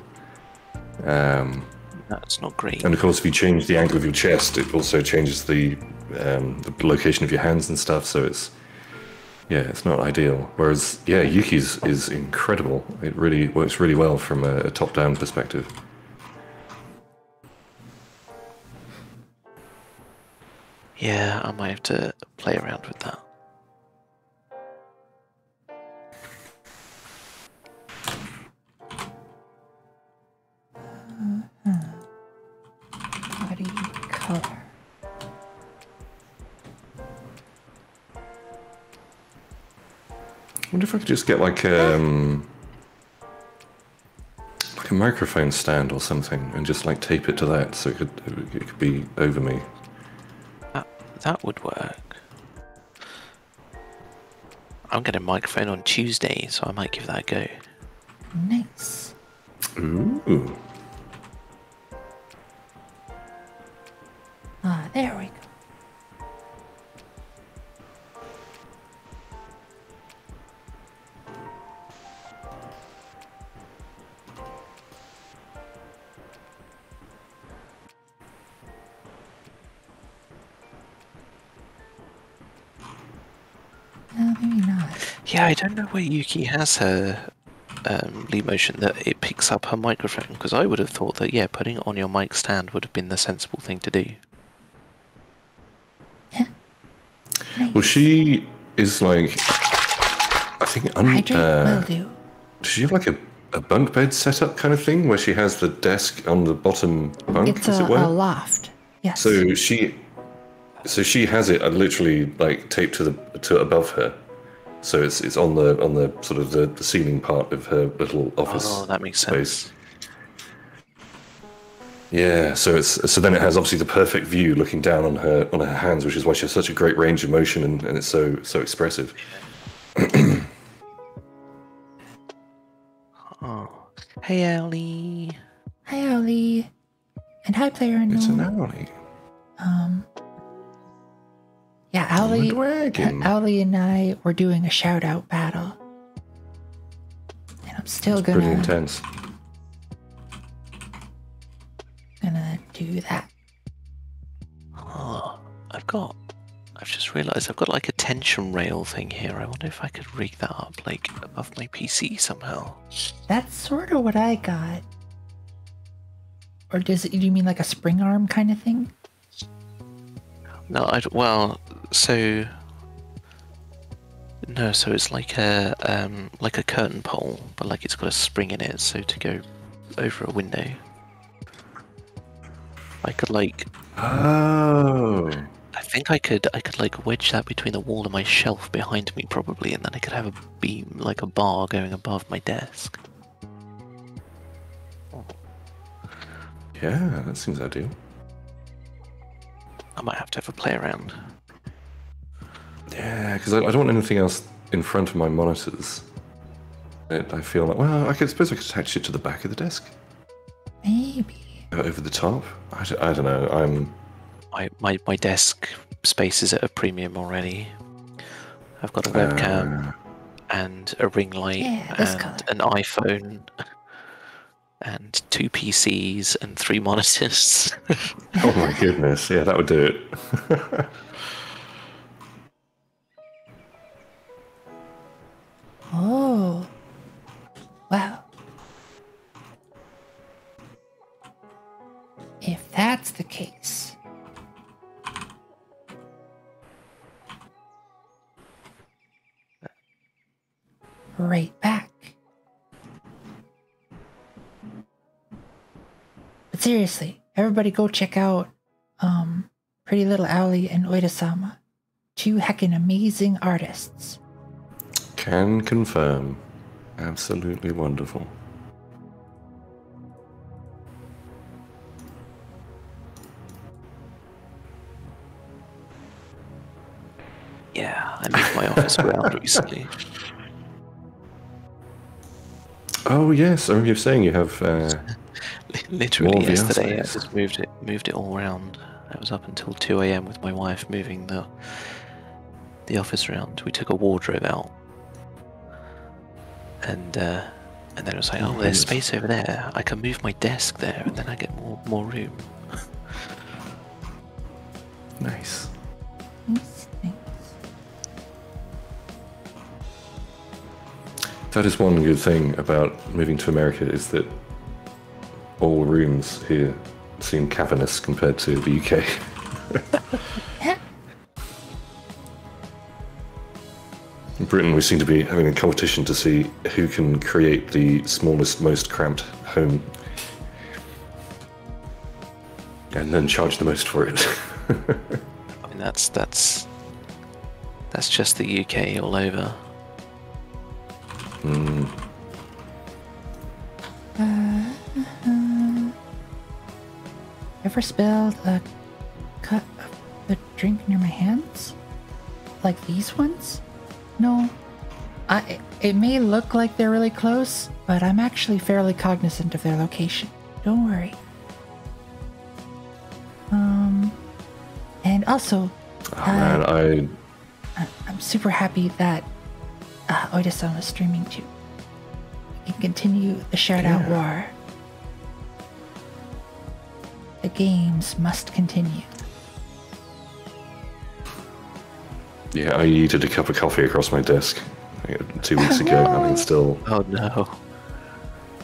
That's not great. And of course, if you change the angle of your chest, it also changes the location of your hands and stuff, so it's not ideal. Whereas, yeah, Yuki's is incredible. It really works really well from a top-down perspective. Yeah, I might have to play around with that. Body color. I wonder if I could just get like a microphone stand or something and just like tape it to that so it could be over me. That would work. I'm getting a microphone on Tuesday, so I might give that a go. Nice. Ooh. Ah, there we go. No, maybe not. Yeah, I don't know where Yuki has her leap motion that it picks up her microphone, because I would have thought that, yeah, putting it on your mic stand would have been the sensible thing to do. Well, she is like, I think, Hydrate will do. does she have like a bunk bed setup kind of thing where she has the desk on the bottom bunk, It's as a it were? loft. Yes. So she has it literally like taped to above her, so it's on the sort of the ceiling part of her little office. Oh, that makes space. sense. Yeah, so then it has obviously the perfect view looking down on her hands, which is why she has such a great range of motion and it's so expressive. Oh, hey, Ellie. Hi, Ollie. And hi, player It's an unknown. owlie. Yeah, I'm a Owly, dragon. Owly and I were doing a shout out battle. And I'm still Pretty gonna intense. do that. Oh, I've just realised I've got like a tension rail thing here. I wonder if I could rig that up like above my PC somehow. That's sort of what I got. Or do you mean like a spring arm kind of thing? No, so it's like a curtain pole, but like it's got a spring in it, so to go over a window. I could like, Oh. I think I could like wedge that between the wall and my shelf behind me probably, and then I could have a beam, like a bar going above my desk. Yeah, that seems ideal. I might have to have a play around. Yeah, because I don't want anything else in front of my monitors. I feel like, well, suppose I could attach it to the back of the desk. Maybe. Over the top? I don't know. My desk space is at a premium already. I've got a webcam and a ring light and an iPhone and 2 PCs and 3 monitors. Oh my goodness, yeah, that would do it. Oh. Wow. If that's the case. Right back. But seriously, everybody go check out Pretty Little Owlie and Oida-sama. 2 heckin' amazing artists. Can confirm. Absolutely wonderful. Yeah, I moved my office around recently. Oh yes, I remember you saying you have Literally more VR yesterday, I space. just moved it all around. I was up until 2 a.m. with my wife moving the office around. We took a wardrobe out, and then it was like, oh, there's space over there. I can move my desk there, and then I get more room. Nice. That is one good thing about moving to America, is that all rooms here seem cavernous compared to the UK. In Britain, we seem to be having a competition to see who can create the smallest, most cramped home, and then charge the most for it. I mean, that's just the UK all over. Ever spilled a cup of the drink near my hands? Like these ones? No. It may look like they're really close, but I'm actually fairly cognizant of their location. Don't worry. And also, Man, I'm super happy that Oida-san is streaming too. We can continue the shout-out war. The games must continue. yeah, I yeeted a cup of coffee across my desk 2 weeks ago. I mean, still. Oh no.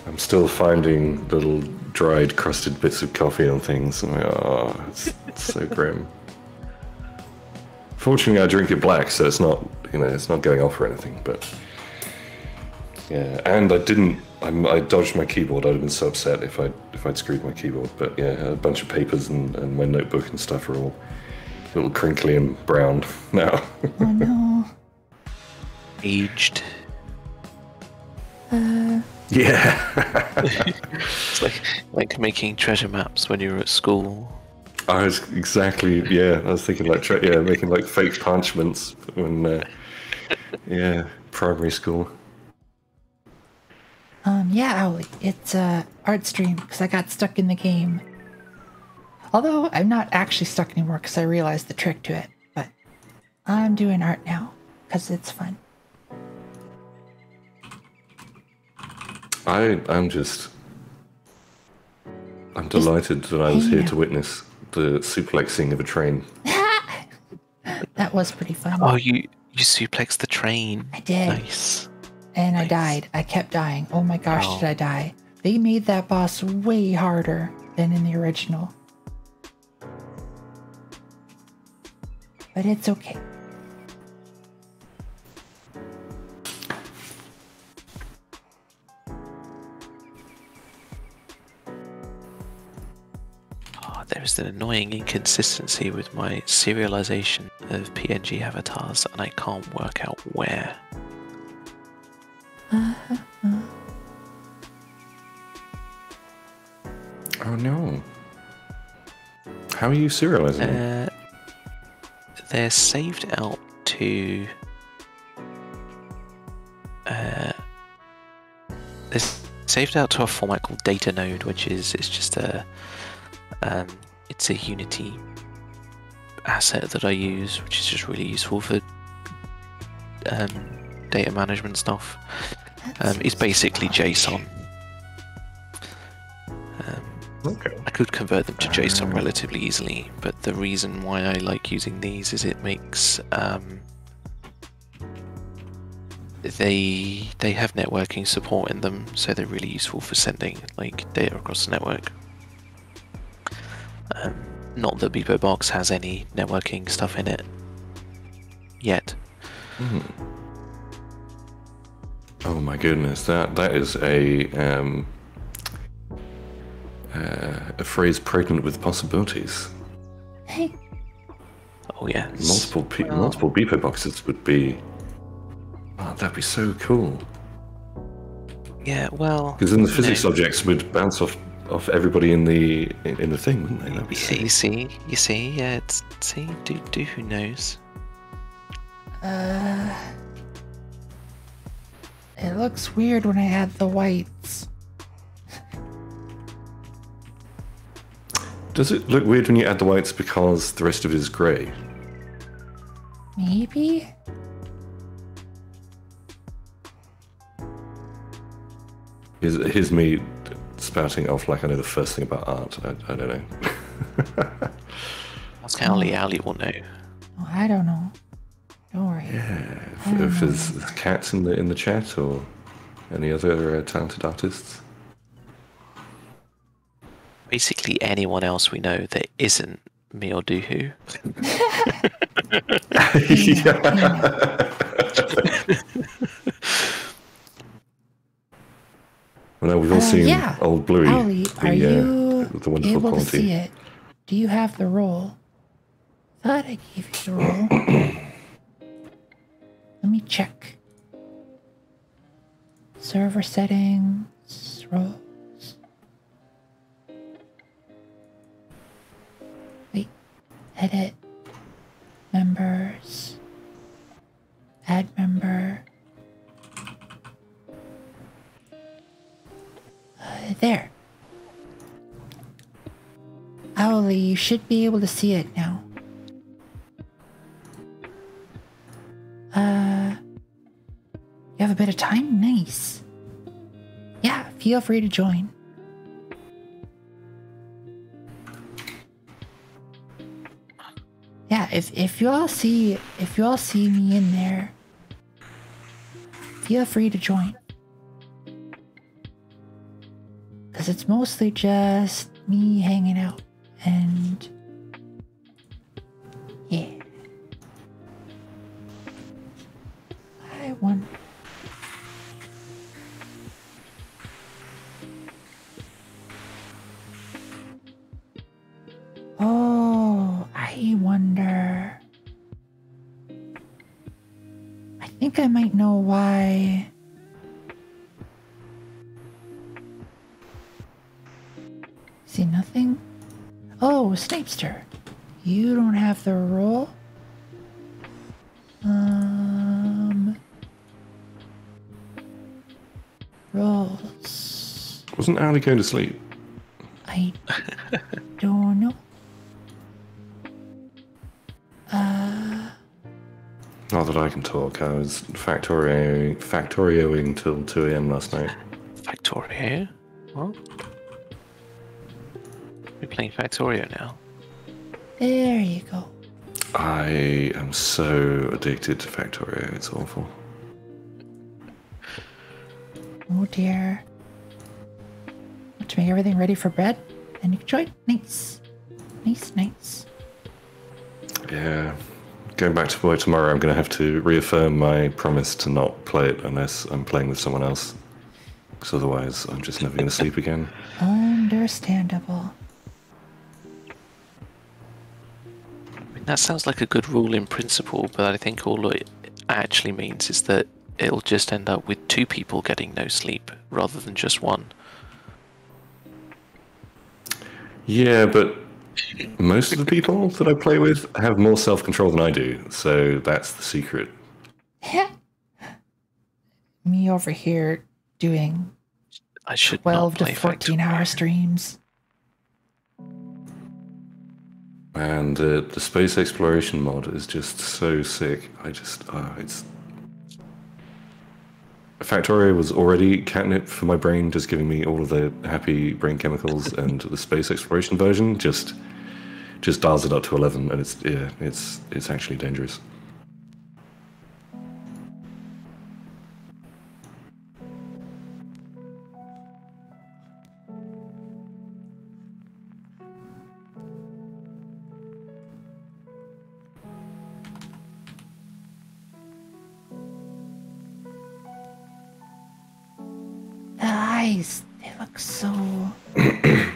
I'm still finding little dried, crusted bits of coffee on things. I'm like, oh, it's so grim. Fortunately, I drink it black, so it's not, it's not going off or anything. But yeah, and I dodged my keyboard. I'd have been so upset if I'd screwed my keyboard. But yeah, a bunch of papers and my notebook and stuff are all a little crinkly and brown now. Oh no. Aged. Yeah. It's like making treasure maps when you were at school. I was exactly, I was thinking like, making like fake parchments when, primary school. Yeah, Owlie, it's art stream because I got stuck in the game. Although I'm not actually stuck anymore because I realized the trick to it. But I'm doing art now because it's fun. I'm delighted that I was here to witness the suplexing of a train. That was pretty fun. Oh, you suplexed the train. I did. Nice. And I died. I kept dying. Oh my gosh, did I die. They made that boss way harder than in the original. But it's okay. There's an annoying inconsistency with my serialization of PNG avatars, and I can't work out where. Oh no. How are you serializing it? they're saved out to. They're saved out to a format called data node, which is it's just a Unity asset that I use, which is just really useful for data management stuff. It's basically JSON. Okay. I could convert them to JSON relatively easily, but the reason why I like using these is it makes they have networking support in them, so they're really useful for sending like data across the network. Not that BeepoBox has any networking stuff in it yet. Oh my goodness, that is a phrase pregnant with possibilities. Hey. Oh yeah. Multiple Beepo boxes would be. Oh, that'd be so cool. Yeah, well. Because then the physics objects would bounce off everybody in the thing, wouldn't they? That'd be sick. You see, yeah. Do who knows? It looks weird when I add the whites. Does it look weird when you add the whites because the rest of it is grey? Maybe? Here's me spouting off like I know the first thing about art. I don't know. Ask Ali. Ali will know. Oh, I don't know. Don't worry. Yeah. If there's cats in the chat or any other talented artists. Basically, anyone else we know that isn't me or Doohoo. Well, we've all seen Old Bluey. Ali, are you the wonderful able quality. to see it? Do you have the role? Thought I gave you the role. Let me check. Server settings, roles. Wait, edit, members, add member. There. Owly, you should be able to see it now. You have a bit of time? Nice. Yeah, feel free to join. Yeah, if you all see me in there, feel free to join. Because it's mostly just me hanging out and yeah. I won. Oh, I wonder. I think I might know why. See nothing? Oh, Snapester. You don't have the role? Roles. Wasn't Ali going to sleep? I don't know. Not that I can talk. I was factorioing till 2 AM last night. Factorio? What? We're playing Factorio now. There you go. I am so addicted to Factorio. It's awful. Oh dear. Want to make everything ready for bed? And you can join? Nice. Nice. Yeah. Going back to work tomorrow, I'm going to have to reaffirm my promise to not play it unless I'm playing with someone else. Because otherwise, I'm just never going to sleep again. Understandable. That sounds like a good rule in principle, but I think all it actually means is that it'll just end up with 2 people getting no sleep rather than just one. Yeah, but Most of the people that I play with have more self-control than I do, so that's the secret. Me over here doing I should 12 not to play 14-hour streams. And the space exploration mod is just so sick. It's... Factorio was already catnip for my brain, just giving me all of the happy brain chemicals, and the space exploration version just dials it up to 11, and it's actually dangerous. The eyes, they look so... I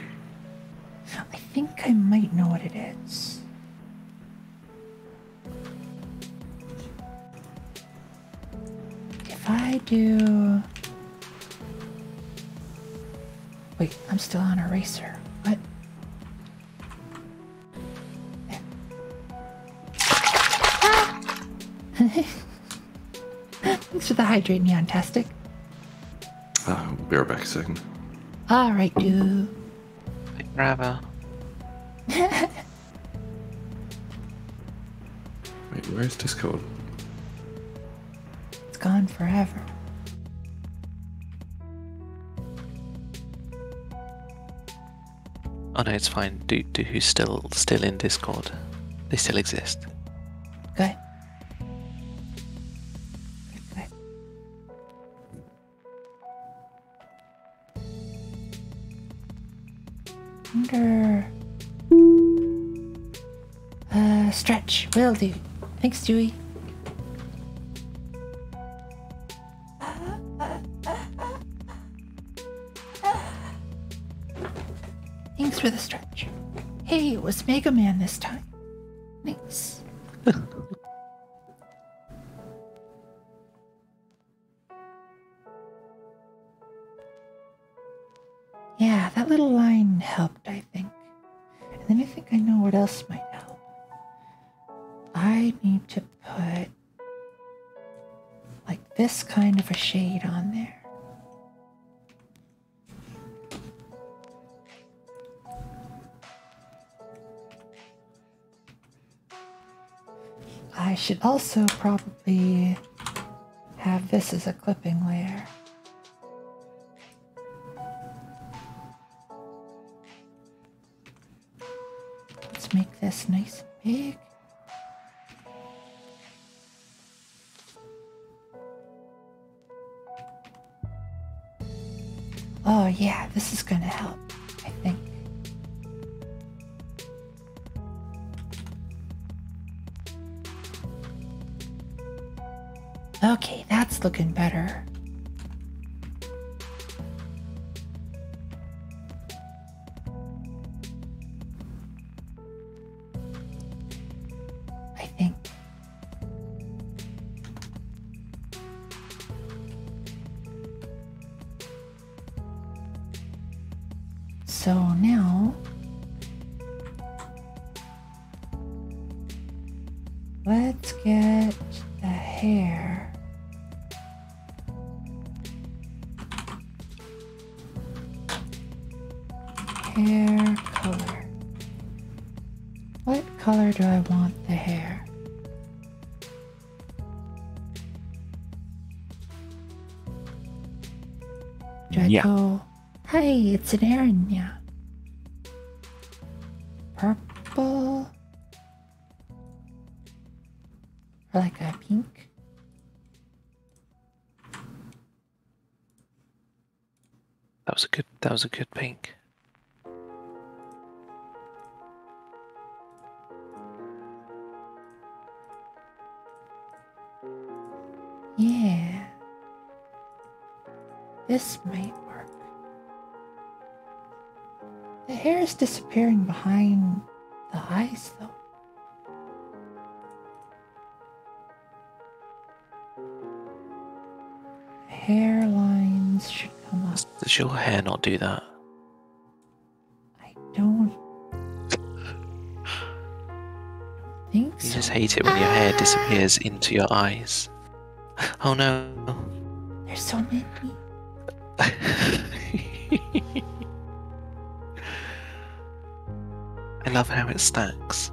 think I might know what it is. If I do... Wait, I'm still on Eraser. What? Thanks for the hydrate, Neontastic. I'll be right back a second. Alright, dude. Bravo. Wait, where's Discord? It's gone forever. Oh no, it's fine. Do who's still in Discord? They still exist. Good. Good. Wonder... stretch. Will do. Thanks, Dewey. Thanks for the stretch. Hey, it was Mega Man this time. Thanks. Yeah, that little line helped, I think. And then I think I know what else might help. I need to put like this kind of a shade on there. I should also probably have this as a clipping layer. Let's make this nice and big. Oh yeah, this is gonna help, I think. Okay, that's looking better. I think. So now, let's get the hair. Hair color. What color do I want the hair? Do I go? Hey, it's an Aaron, yeah. Purple. Or like a pink. That was a good pink. Yeah. This might work. The hair is disappearing behind the eyes, though. Hairlines should come up. Does your hair not do that? I don't just hate it when your hair disappears into your eyes. Oh no. There's so many. I love how it stacks.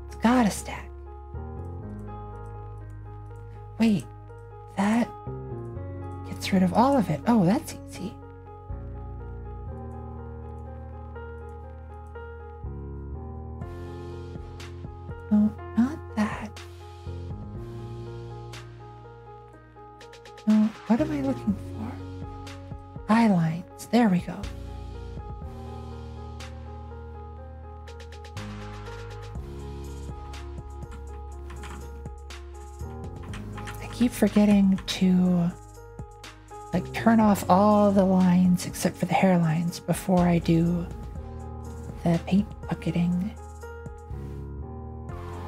It's gotta stack. Wait, that gets rid of all of it. Oh, that's easy. No, not that. No, what am I looking for? Eye lines. There we go. I keep forgetting to like turn off all the lines except for the hairlines before I do the paint bucketing.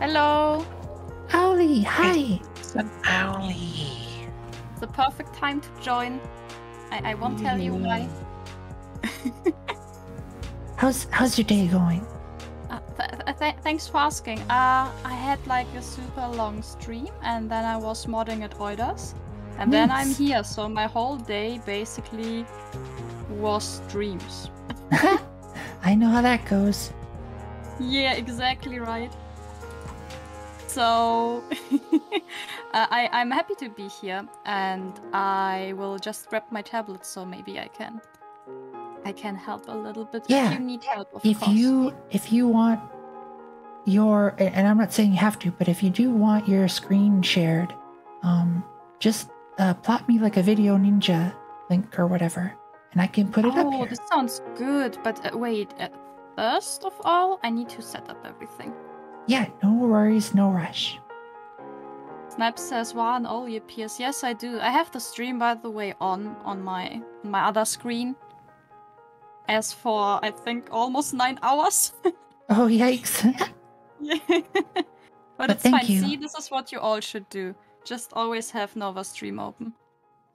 Hello. Owly, hi. It's an owlie. It's the perfect time to join. I won't tell you why. How's your day going? Thanks for asking. I had like a super long stream, and then I was modding at Oiders, and then I'm here. So my whole day basically was streams. I know how that goes. Yeah, exactly right. So I'm happy to be here, and I will just grab my tablet so maybe I can help a little bit. Yeah. If you need help, of If course. you want your, and I'm not saying you have to, but if you do want your screen shared, just plot me like a Video Ninja link or whatever, and I can put it up Oh, here. this sounds good. But wait, first of all, I need to set up everything. Yeah, no worries, no rush. Snap says, "Wow, and all your peers." Yes, I do. I have the stream, by the way, on my other screen. As for, I think, almost 9 hours. Oh, yikes. Yeah. But it's thank fine. you. See, this is what you all should do. Just always have Nova stream open.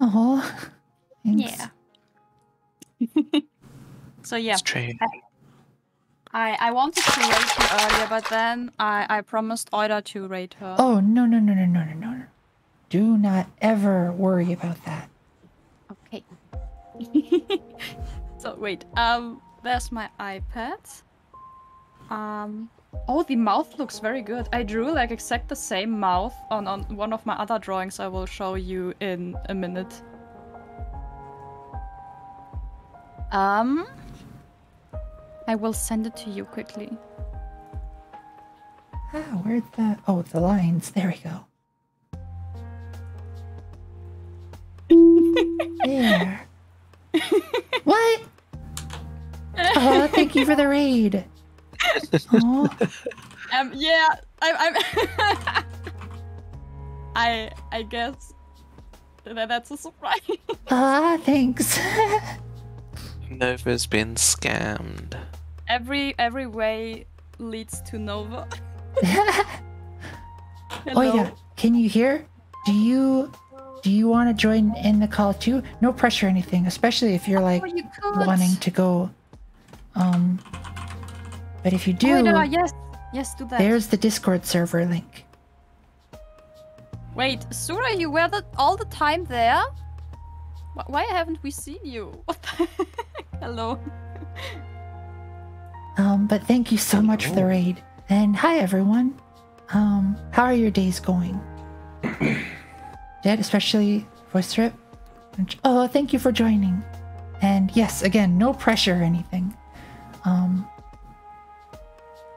Oh, thanks. Yeah. So yeah. It's true. I wanted to rate you earlier, but then I promised Oida to rate her. Oh, no. Do not ever worry about that. Okay. So wait, there's my iPad. Oh, the mouth looks very good. I drew like exact the same mouth on one of my other drawings. I will show you in a minute. I will send it to you quickly. Where's the... Oh, the lines. There we go. There. What? Oh, thank you for the raid. Oh, Yeah, I'm I guess that's a surprise. thanks. Nova's been scammed. Every way leads to Nova. Hello. Oida, can you hear? Do you want to join in the call too? No pressure or anything, especially if you're like Oh, you could. wanting to go. But if you do, Oida, yes, do that. there's the Discord server link. Wait, Sura, you were all the time there? Why haven't we seen you? What the heck? Hello. But thank you so much for the raid. And hi everyone. How are your days going? Jed, especially Voice Rip. Oh, thank you for joining. And yes, again, no pressure or anything.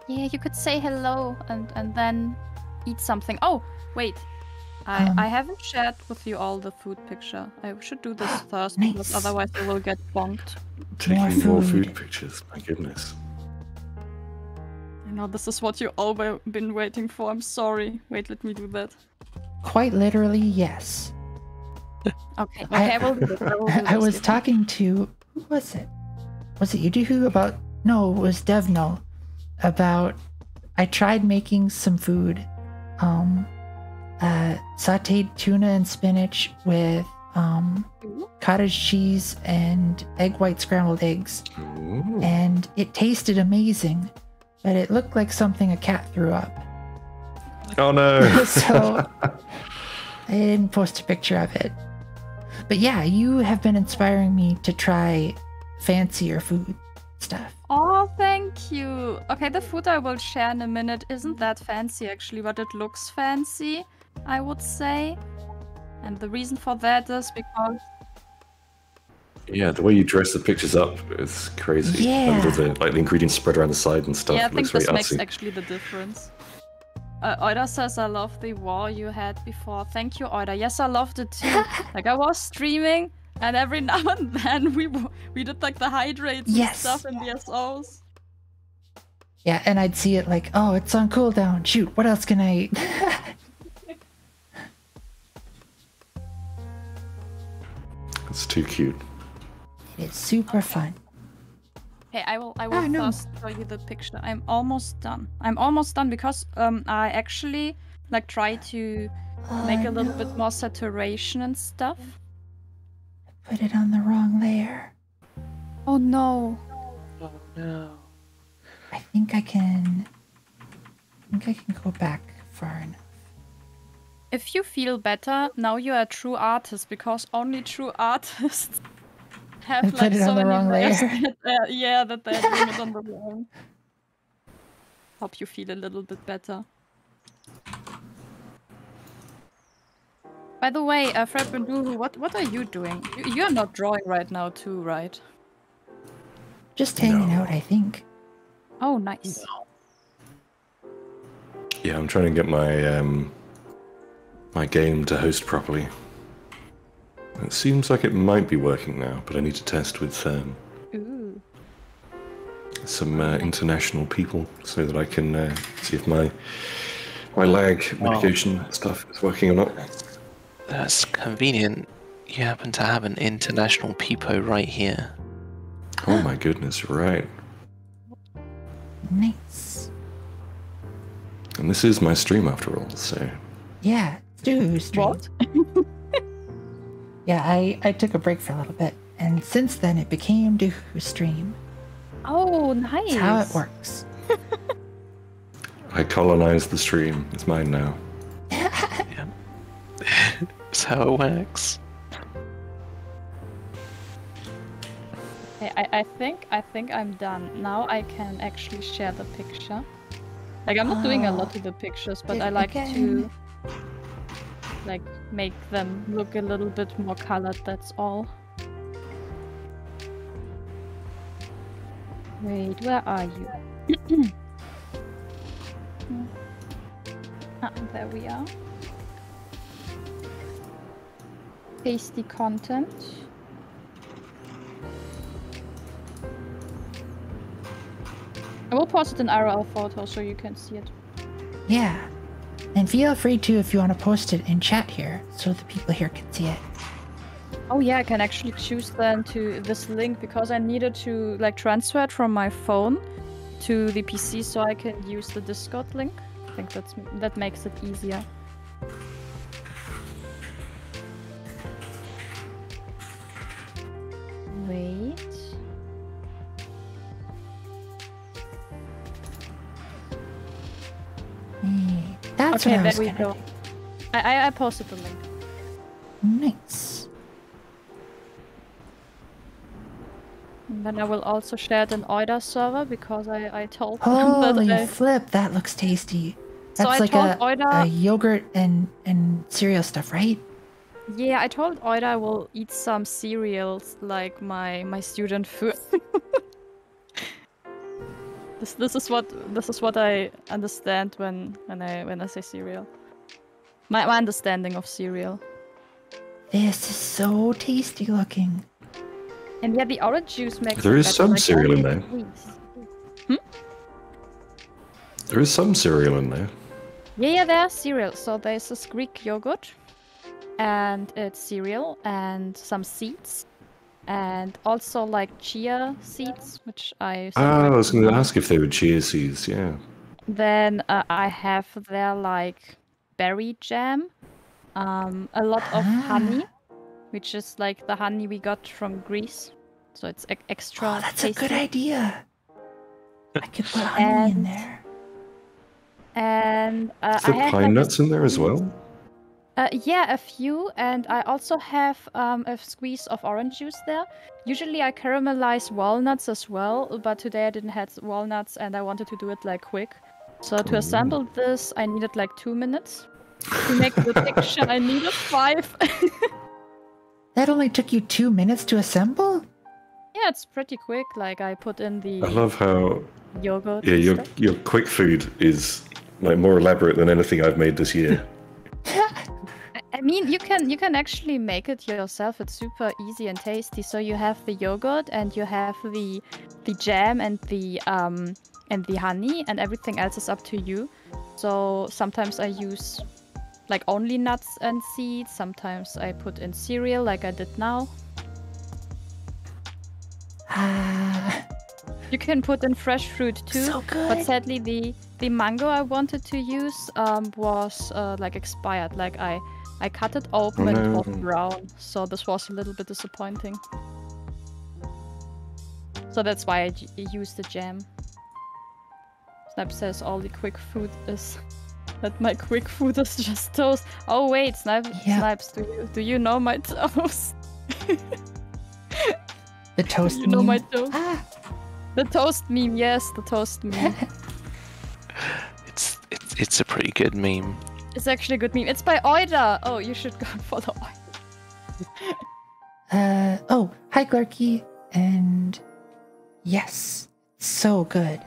Yeah, you could say hello and then eat something. Oh, wait. I haven't shared with you all the food picture. I should do this first, Nice. because otherwise I will get bonked. Taking more food. food pictures. My goodness. I know this is what you all been waiting for. I'm sorry. Wait, let me do that. Quite literally, yes. Okay, I will do this. I was talking to, who was it? Was it Yuduhu about? No, it was Devno about. I tried making some food, sautéed tuna and spinach with cottage cheese and egg white scrambled eggs, Ooh. and it tasted amazing, but it looked like something a cat threw up. Oh no! So I didn't post a picture of it. But yeah, you have been inspiring me to try fancier food stuff. Oh, thank you. Okay, the food I will share in a minute isn't that fancy actually, but it looks fancy, I would say. And the reason for that is because... Yeah, the way you dress the pictures up is crazy. Yeah. And the ingredients spread around the side and stuff. Yeah, I It think looks very this makes artsy. actually the difference. Oida says, I love the war you had before. Thank you, Oida. Yes, I loved it too. Like, I was streaming, and every now and then we did like the hydrates and stuff in the SOs. Yeah, and I'd see it like, oh, it's on cooldown. Shoot, what else can I eat? It's too cute. It's super fun. Hey, I will first show you the picture. I'm almost done. I'm almost done because I actually like try to make a little bit more saturation and stuff. Put it on the wrong layer. Oh no. Oh no. I think I can go back far enough. If you feel better, now you are a true artist because only true artists have I like put it so on the many wrong layers layer. that they're doing it on the wrong. Hope you feel a little bit better. By the way, Fred Benduhu, what are you doing? You're not drawing right now too, right? Just hanging out, I think. Oh, nice. Yeah, I'm trying to get my my game to host properly. It seems like it might be working now, but I need to test with some international people so that I can see if my lag mitigation stuff is working or not. That's convenient. You happen to have an international peepo right here. Oh my goodness, right. Nice. And this is my stream after all, so... Yeah, do stream. What? Yeah, I took a break for a little bit, and since then it became Doohoo Stream. Oh, nice. That's how it works. I colonized the stream. It's mine now. Yeah. That's how it works. Okay, I think I'm done. Now I can actually share the picture. Like, I'm not doing a lot of the pictures, but I like to like make them look a little bit more colored, that's all. Wait, where are you? There we are. Pasty content. I will post it in RL photo so you can see it. Yeah. And feel free to if you want to post it in chat here so the people here can see it. Oh yeah, I can actually choose then to this link because I needed to like transfer it from my phone to the PC so I can use the Discord link. I think that makes it easier. Wait. That's okay, what I was there we gonna go. do. I posted the link. Nice. And then I will also share it in Oida server because I told them Holy that flip, that looks tasty. So That's I like told a Oida... yogurt and cereal stuff, right? Yeah, I told Oida I will eat some cereals like my student food. This is what I understand when I say cereal. My understanding of cereal. This is so tasty looking. And yeah, the orange juice makes There it is better, some like, cereal in only there. squeeze. There is some cereal in there. Yeah, there's cereal. So there's this Greek yogurt, and it's cereal and some seeds, and also like chia seeds, which I. I was going to ask if they were chia seeds, yeah. Then I have there like berry jam, a lot of honey, which is like the honey we got from Greece, so it's extra. Oh, that's tasty. a good idea. I could put honey in there. And Is I there had pine like nuts in there as well? Yeah, a few, and I also have a squeeze of orange juice there. Usually I caramelize walnuts as well, but today I didn't have walnuts and I wanted to do it like quick. So to assemble this, I needed like 2 minutes. To make the picture, I needed 5. That only took you 2 minutes to assemble? Yeah, it's pretty quick. Like I put in the I love how yogurt. yeah, and your stuff. your quick food is like more elaborate than anything I've made this year. I mean, you can actually make it yourself. It's super easy and tasty. So you have the yogurt and you have the jam and the honey, and everything else is up to you. So sometimes I use like only nuts and seeds. Sometimes I put in cereal, like I did now. You can put in fresh fruit too. So good. But sadly, the mango I wanted to use was like expired. Like I cut it open and it was brown, so this was a little bit disappointing. So that's why I used the jam. Snap says all the quick food is that my quick food is just toast. Oh wait, Snipes, do you know my toast? The toast you know meme? my toast? The toast meme, yes, the toast meme. It's a pretty good meme. It's actually a good meme. It's by Oida. Oh, you should go and follow Oida. Oh, hi Glarky. And yes, so good.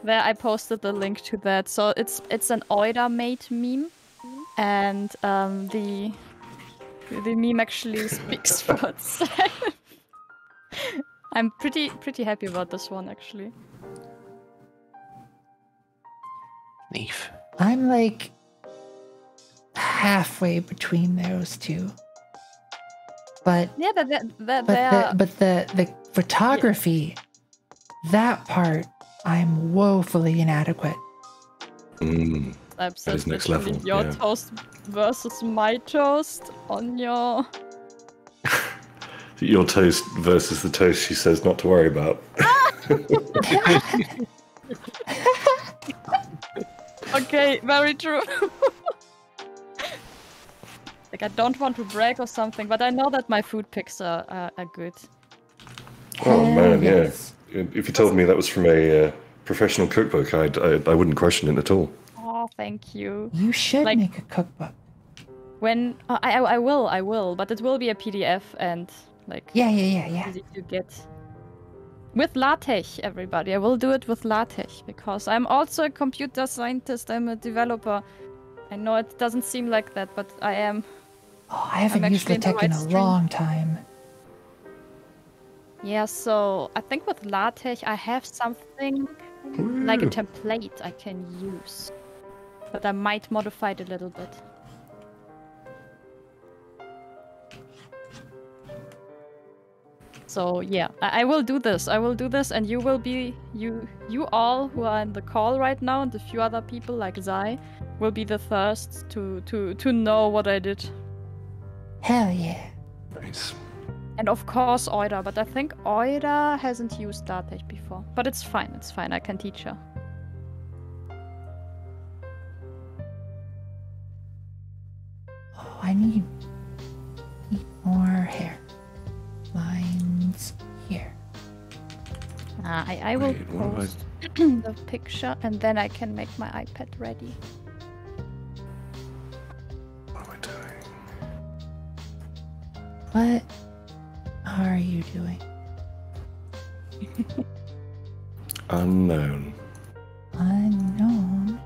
There, I posted the link to that. So it's an Oida made meme, and the meme actually speaks for itself. I'm pretty happy about this one actually. Neef. I'm like halfway between those two. But yeah, but the photography, that part, I'm woefully inadequate. That is next level. Your Yeah. toast versus my toast on your. Your toast versus the toast she says not to worry about. Okay, very true. Like I don't want to brag or something, but I know that my food picks are good. Oh man, yes. yeah. If you told me that was from a professional cookbook, I wouldn't question it at all. Oh, thank you. You should Like- make a cookbook. When I will, but it will be a PDF and like Yeah. easy to get. With LaTeX, everybody. I will do it with LaTeX because I'm also a computer scientist. I'm a developer. I know it doesn't seem like that, but I am. Oh, I haven't I'm used actually in the LaTeX in right a stream. long time. Yeah, so I think with LaTeX I have something like a template I can use, but I might modify it a little bit. So yeah, I will do this. I will do this, and you will be you all who are in the call right now, and a few other people like Zai, will be the first to know what I did. Hell yeah. Nice. And of course Oida, but I think Oida hasn't used LaTeX before. But it's fine, I can teach her. Oh, I need more hair. Lines here. I will Wait, what post the picture and then I can make my iPad ready. What am I doing? What are you doing? Unknown. Unknown.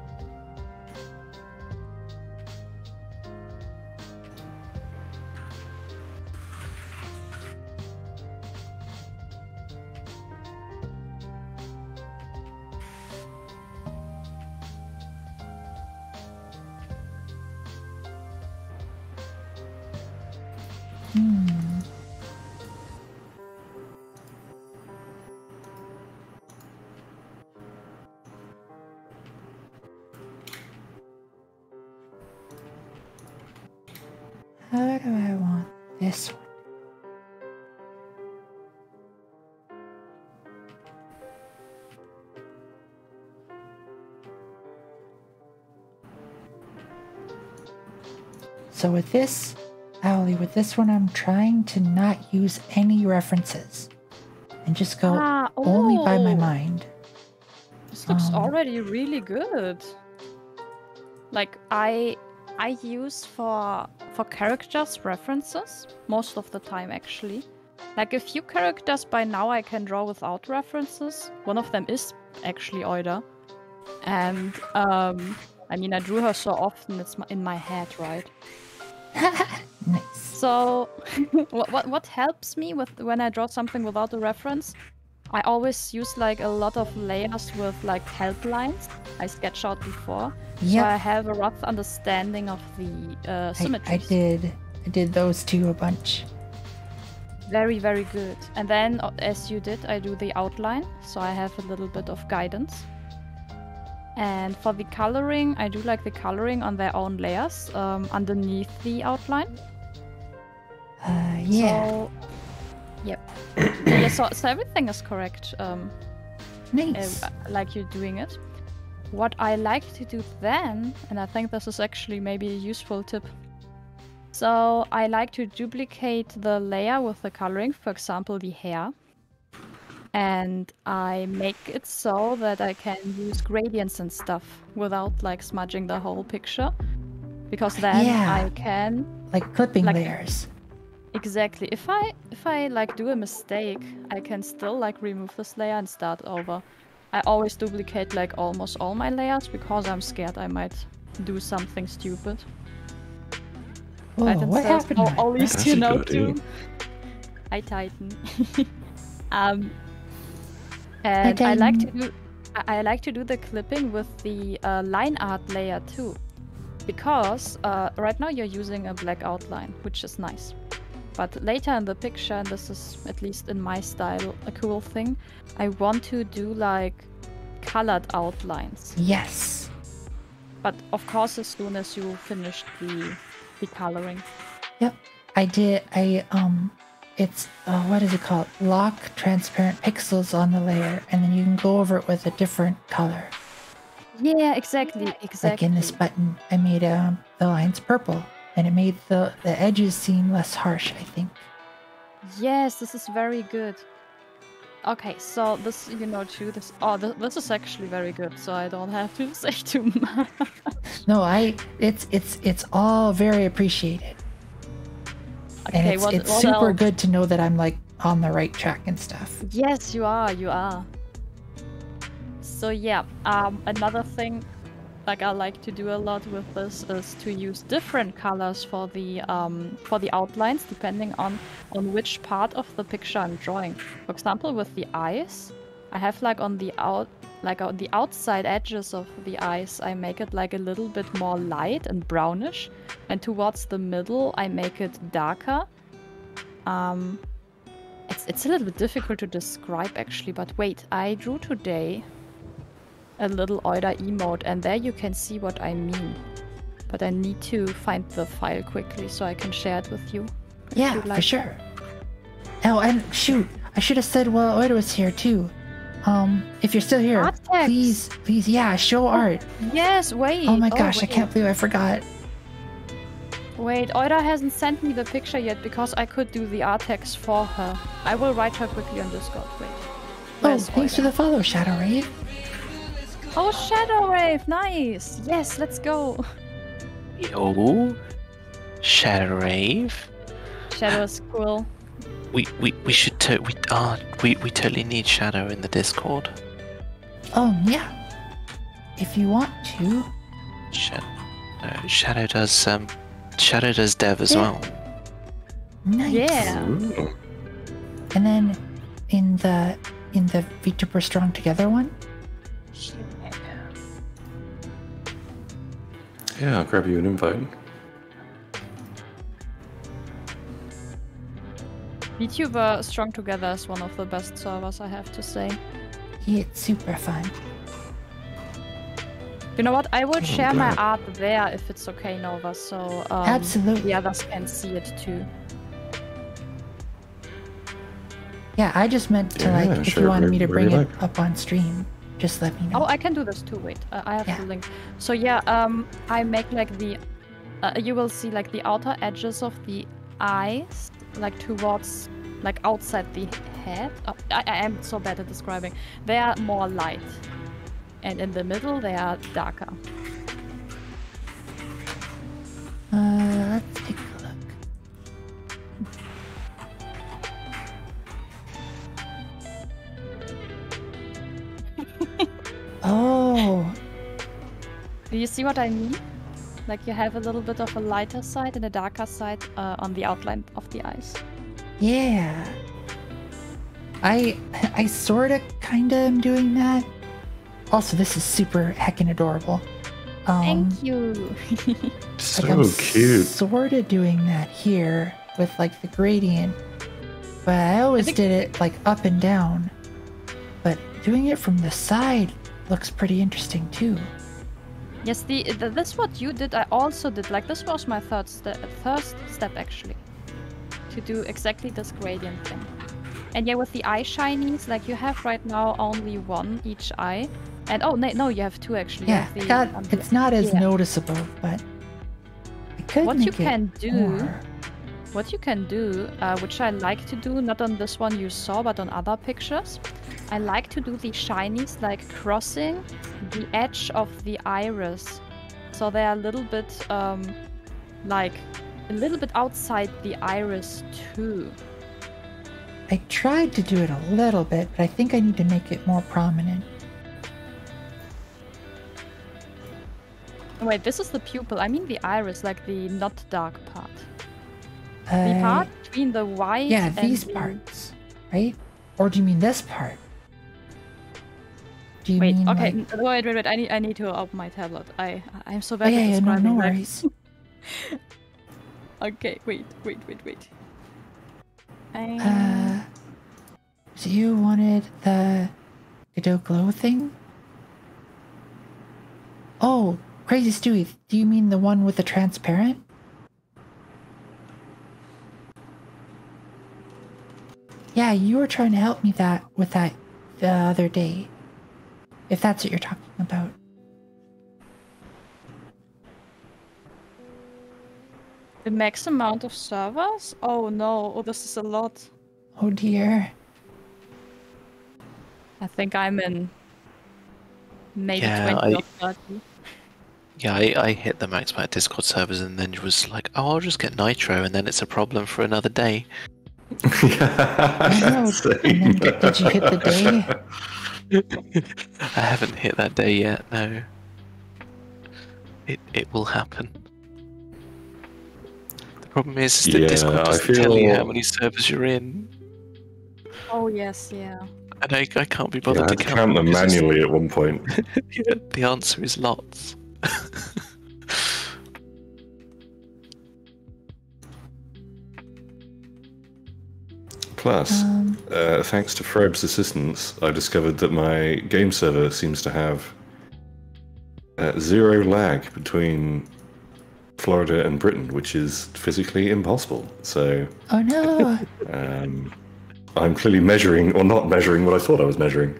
How do I want this one? So with this, Owly, with this one, I'm trying to not use any references and just go only by my mind. This looks already really good. Like I use for characters references most of the time actually. Like a few characters by now I can draw without references. One of them is actually Oida. And I mean I drew her so often it's in my head, right? Nice. So what helps me with when I draw something without a reference? I always use like a lot of layers with like help lines I sketched out before. Yep. So I have a rough understanding of the symmetries. I did those too a bunch. Very, very good. And then, as you did, I do the outline, so I have a little bit of guidance. And for the coloring, I do like the coloring on their own layers underneath the outline. Yeah. So, yep. Yeah, so everything is correct. Nice. Like you're doing it. What I like to do then, and I think this is actually maybe a useful tip. So I like to duplicate the layer with the coloring, for example, the hair. And I make it so that I can use gradients and stuff without like smudging the whole picture. Because then I can... Like clipping layers. Exactly. If I like do a mistake, I can still like remove this layer and start over. I always duplicate like almost all my layers because I'm scared I might do something stupid. Whoa, what happened? All these you know too. I tighten. And I like to do the clipping with the line art layer too, because right now you're using a black outline, which is nice. But later in the picture, and this is at least in my style a cool thing, I want to do like colored outlines. Yes. But of course, as soon as you finished the coloring. Yep, I did. It's what is it called? Lock transparent pixels on the layer, and then you can go over it with a different color. Yeah, exactly. Like in this button, I made the lines purple, and it made the edges seem less harsh, I think. Yes, this is very good. Okay, so this, you know, too, this is actually very good, so I don't have to say too much. No, it's all very appreciated. Okay, and it's super good to know that I'm like on the right track and stuff. Yes, you are. So yeah, another thing like I like to do a lot with this is to use different colors for the outlines depending on which part of the picture I'm drawing. For example, with the eyes, I have like on the outside edges of the eyes, I make it like a little bit more light and brownish, and towards the middle I make it darker. It's a little bit difficult to describe actually, but wait, I drew today a little Oida emote, and there you can see what I mean. But I need to find the file quickly so I can share it with you. Yeah, for sure. Oh, and shoot, I should have said while Oida was here too. If you're still here, please, yeah, show art. Yes, wait. Oh my gosh, I can't believe I forgot. Wait, Oida hasn't sent me the picture yet because I could do the art text for her. I will write her quickly on Discord. Wait. Where's thanks for the follow, Shadow Rave. Oh, Shadow Rave, nice. Yes, let's go. Yo, Shadow Rave. Shadow is cool. We should we totally need Shadow in the Discord. Oh yeah, if you want to. Shadow does dev as well. Nice. Yeah. Ooh. And then in the VTuber Strong Together one. Yeah, I'll grab you an invite. VTuber Strong Together is one of the best servers, I have to say. It's super fun. You know what? I will share my art there if it's okay, Nova, so absolutely the others can see it too. Yeah, I just meant to if you wanted me to bring it up on stream, just let me know. Oh, I can do this too. Wait, I have the link. So yeah, I make like the you will see like the outer edges of the eyes, like towards, like outside the head. Oh, I am so bad at describing. They are more light, and in the middle they are darker. Let's take a look. Oh. Do you see what I mean? Like you have a little bit of a lighter side and a darker side on the outline of the eyes. Yeah. I sorta kinda am doing that. Also, this is super heckin' adorable. Thank you. So like I'm cute. Sorta doing that here with like the gradient, but I always did it like up and down. But doing it from the side looks pretty interesting too. Yes, this what you did. I also did. Like this was my first step actually, to do exactly this gradient thing. And yeah, with the eye shinies, like you have right now only one each eye. And oh no, you have two actually. Yeah, You have it's not as noticeable, but I could what make you can it do, more. what you can do, which I like to do, not on this one you saw, but on other pictures. I like to do the shinies like crossing the edge of the iris, so they are a little bit like a little bit outside the iris too. I tried to do it a little bit, but I think I need to make it more prominent. Wait, this is the pupil. I mean the iris, like the not dark part. The part between the white yeah, and these the... parts, right? Or do you mean this part? Do you Wait, mean okay, like... wait. I need to open my tablet. I'm so bad Oh, at yeah, describing. no like- worries. Okay, wait. So you wanted the Godot glow thing? Oh, Crazy Stewie, do you mean the one with the transparent? Yeah, you were trying to help me with that the other day. If that's what you're talking about. The max amount of servers? Oh no, this is a lot. Oh dear. I think I'm in maybe Yeah, 20 or 30. Yeah, I hit the max amount of Discord servers and then was like, oh, I'll just get Nitro, and then it's a problem for another day. I know. And then, did you hit the day? I haven't hit that day yet, no. It will happen. The problem is that Discord doesn't tell you how many servers you're in. Oh yes, yeah. And I can't be bothered I had to count them manually at one point. Yeah, the answer is lots. Plus, thanks to Freb's assistance, I discovered that my game server seems to have zero lag between Florida and Britain, which is physically impossible. So, oh no! I'm clearly measuring, or not measuring, what I thought I was measuring.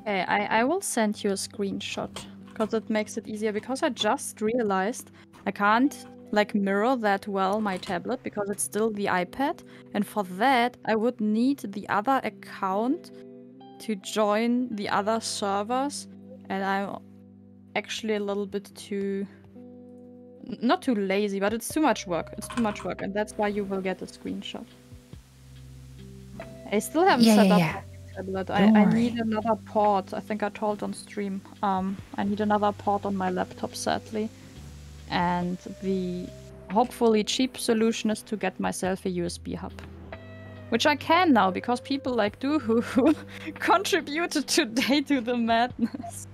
Okay, I will send you a screenshot because it makes it easier, because I just realized I can't like mirror that well my tablet because it's still the iPad, and for that I would need the other account to join the other servers, and I'm actually a little bit too... not too lazy, but it's too much work. It's too much work, and that's why you will get a screenshot. I still haven't set up my tablet. I need another port. I think I told on stream. I need another port on my laptop, sadly. And the hopefully cheap solution is to get myself a USB hub. Which I can now, because people like Doohoo contributed today to the madness.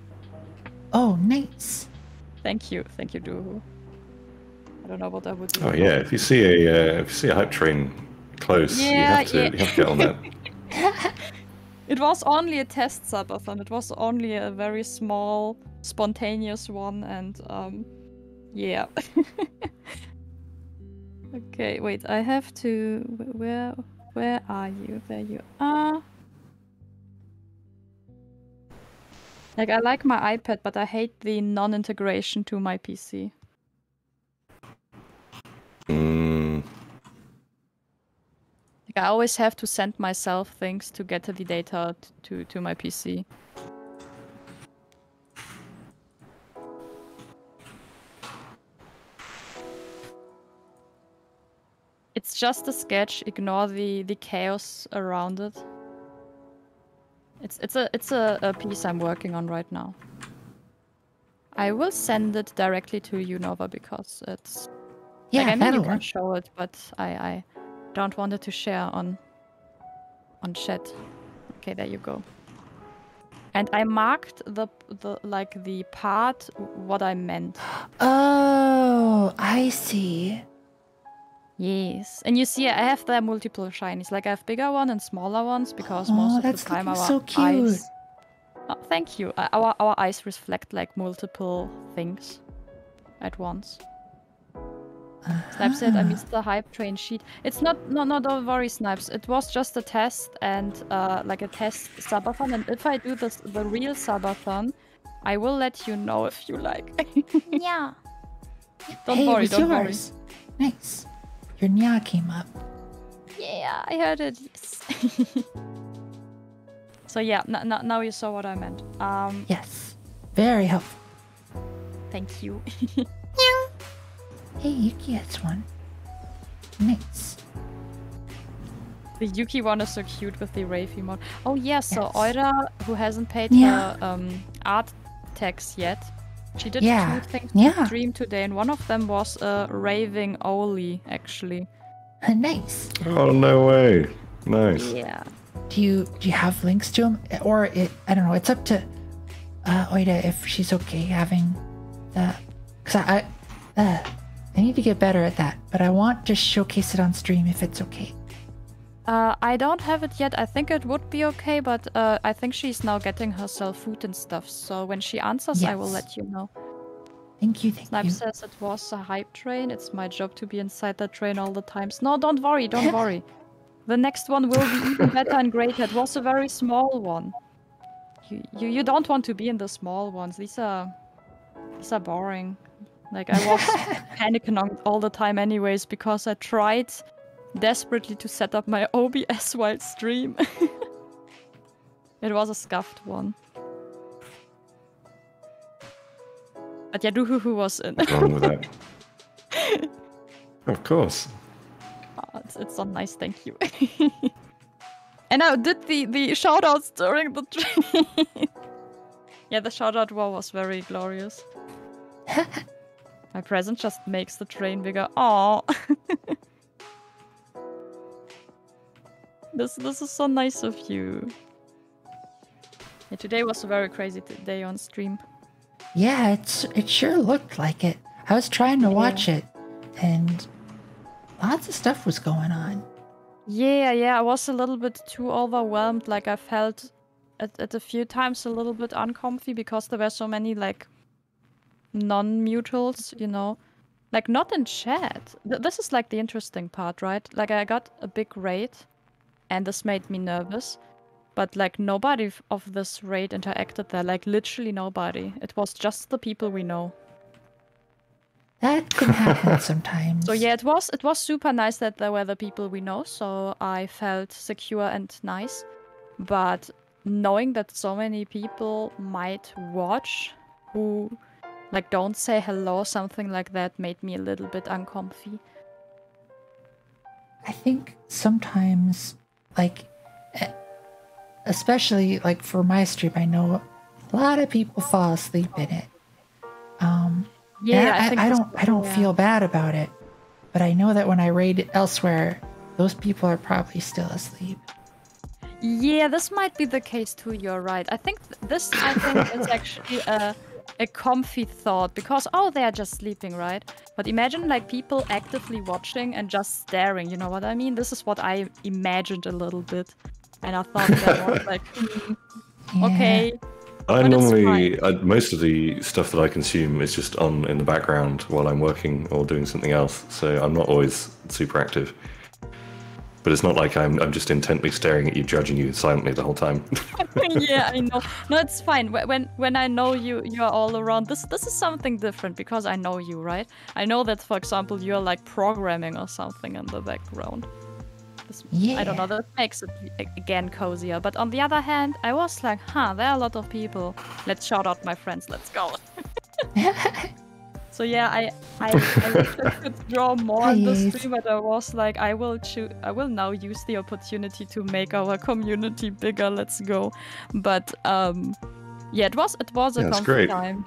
Oh, nice. Thank you, Doohoo. I don't know what I would do. Oh yeah, if you see a hype train close, you have to get on that. It was only a test subathon. It was only a very small, spontaneous one, and yeah. Okay, wait. I have to. Where are you? There you are. Like, I like my iPad, but I hate the non-integration to my PC. Mm. Like, I always have to send myself things to get the data to my PC. It's just a sketch. Ignore the chaos around it. It's a piece I'm working on right now. I will send it directly to you, Nova, because it's Yeah, like, I mean, that'll you can work. show it, but I don't want it to share on chat. Okay, there you go. And I marked the part what I meant. Oh, I see. Yes, and you see, I have the multiple shinies. Like, I have bigger one and smaller ones because Oh, most of that's the time looking our so cute. eyes. Oh, thank you. Our eyes reflect like multiple things at once. Snipes said I missed the hype train sheet. It's not. No, don't worry, Snipes. It was just a test and like a test subathon. And if I do the real subathon, I will let you know if you like. Yeah. Don't worry. Don't worry. Nice. Your nya came up. Yeah, I heard it. Yes. So yeah, now you saw what I meant. Yes. Very helpful. Thank you. Hey, Yuki has one. Nice. The Yuki one is so cute with the Wraith emote. Oh yeah, so Yes. Oida, who hasn't paid Yeah. her art tax yet, she did Yeah. 2 things Yeah. to stream today, and one of them was raving Oli, actually. Nice. Oh, no way. Nice. Yeah. Do you have links to them, or I don't know. It's up to Oida if she's okay having the. Cause I need to get better at that, but I want to showcase it on stream if it's okay. I don't have it yet. I think it would be okay, but I think she's now getting herself food and stuff. So when she answers, I will Yes. let you know. Thank you. Snipe says it was a hype train. It's my job to be inside that train all the times. No, don't worry, don't worry. The next one will be even better and greater. It was a very small one. You don't want to be in the small ones. These are boring. Like, I was panicking all the time anyways because I tried desperately to set up my OBS while stream. It was a scuffed one. But yeah, Duhuhu was in. What's wrong with that? Of course. Oh, it's so nice, thank you. And I did the shoutouts during the train. Yeah, the shoutout war was very glorious. My present just makes the train bigger. Aww. This is so nice of you. Yeah, today was a very crazy day on stream. Yeah, it sure looked like it. I was trying to watch it, and lots of stuff was going on. Yeah, I was a little bit too overwhelmed. Like, I felt at a few times a little bit uncomfy because there were so many, like, non-mutuals, you know? Like, not in chat. This is, like, the interesting part, right? Like, I got a big raid, and this made me nervous. But, like, nobody of this raid interacted there. Like, literally nobody. It was just the people we know. That can happen sometimes. So yeah, it was super nice that there were the people we know, so I felt secure and nice. But knowing that so many people might watch who, like, don't say hello, something like that, made me a little bit uncomfy. I think sometimes, like, especially like for my stream, I know a lot of people fall asleep in it. Yeah, I don't feel bad about it, but I know that when I raid elsewhere, those people are probably still asleep. Yeah, this might be the case too. You're right. I think this is actually a comfy thought because they are just sleeping, right? But imagine like people actively watching and just staring. You know what I mean? This is what I imagined a little bit, and I thought that was like, okay. I normally, most of the stuff that I consume is just on in the background while I'm working or doing something else, so I'm not always super active. But it's not like I'm just intently staring at you, judging you silently the whole time. Yeah, I know. No, it's fine. When I know you are all around. This is something different because I know you, right? I know that, for example, you're like programming or something in the background. I don't know. That makes it again cozier. But on the other hand, I was like, there are a lot of people. Let's shout out my friends. Let's go. So yeah, I wish I could draw more on the stream, but I was like, I will now use the opportunity to make our community bigger. Let's go. But yeah, it was a comfy time.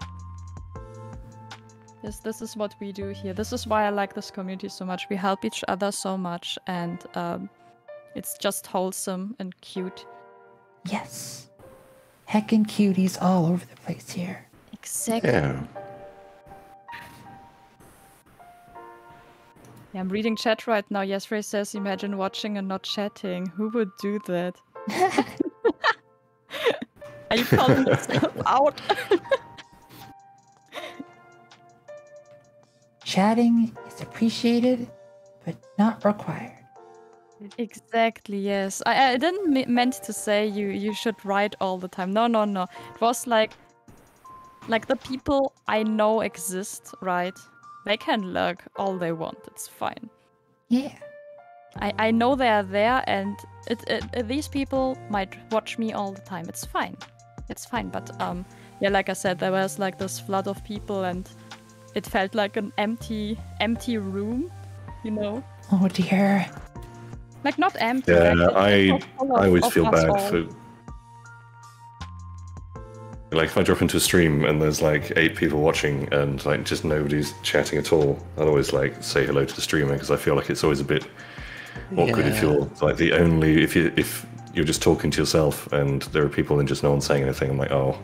This is what we do here. This is why I like this community so much. We help each other so much, and it's just wholesome and cute. Yes. Heckin' cuties all over the place here. Exactly. Yeah. Yeah, I'm reading chat right now. Yesray says, imagine watching and not chatting. Who would do that? Are you calling yourself out? Chatting is appreciated, but not required. Exactly, yes. I didn't meant to say you should write all the time. No. It was like the people I know exist, right? They can lurk all they want. It's fine. Yeah. I know they are there, and these people might watch me all the time. It's fine. It's fine. But yeah, like I said, there was like this flood of people, and it felt like an empty room, you know? Oh dear. Like not empty. Yeah, like, I always feel bad all. for. Like if I drop into a stream and there's like 8 people watching and like just nobody's chatting at all, I'll always like say hello to the streamer because I feel like it's always a bit awkward if you're like the only if you're just talking to yourself and there are people and just no one's saying anything. I'm like, oh,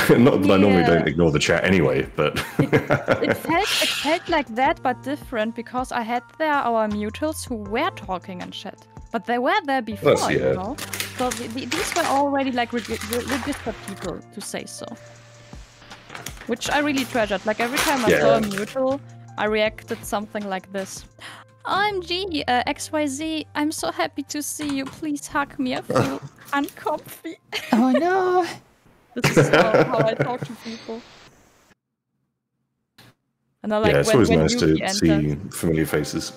not that I normally don't ignore the chat anyway, but it felt like that, but different because I had there our mutuals who were talking and chat, but they were there before, you know. So these were already like registered people, to say so. Which I really treasured. Like every time I saw a mutual, I reacted something like this. OMG, XYZ, I'm so happy to see you. Please hug me. I feel uncomfy. Oh no! This is how I talk to people. And I like it's when always nice Yuki to see familiar faces.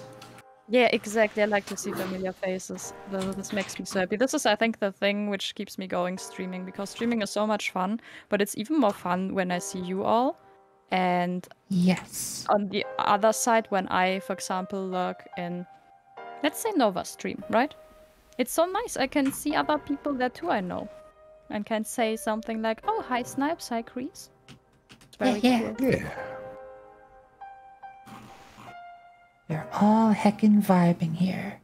Yeah, exactly. I like to see familiar faces. This makes me so happy. This is, I think, the thing which keeps me going streaming, because streaming is so much fun, but it's even more fun when I see you all. And yes, on the other side, when I, for example, lurk in, let's say, Nova stream, right? It's so nice. I can see other people there too I know. And can say something like, oh, hi Snipes, hi Kreese. It's very cool. Yeah. They're all heckin' vibing here.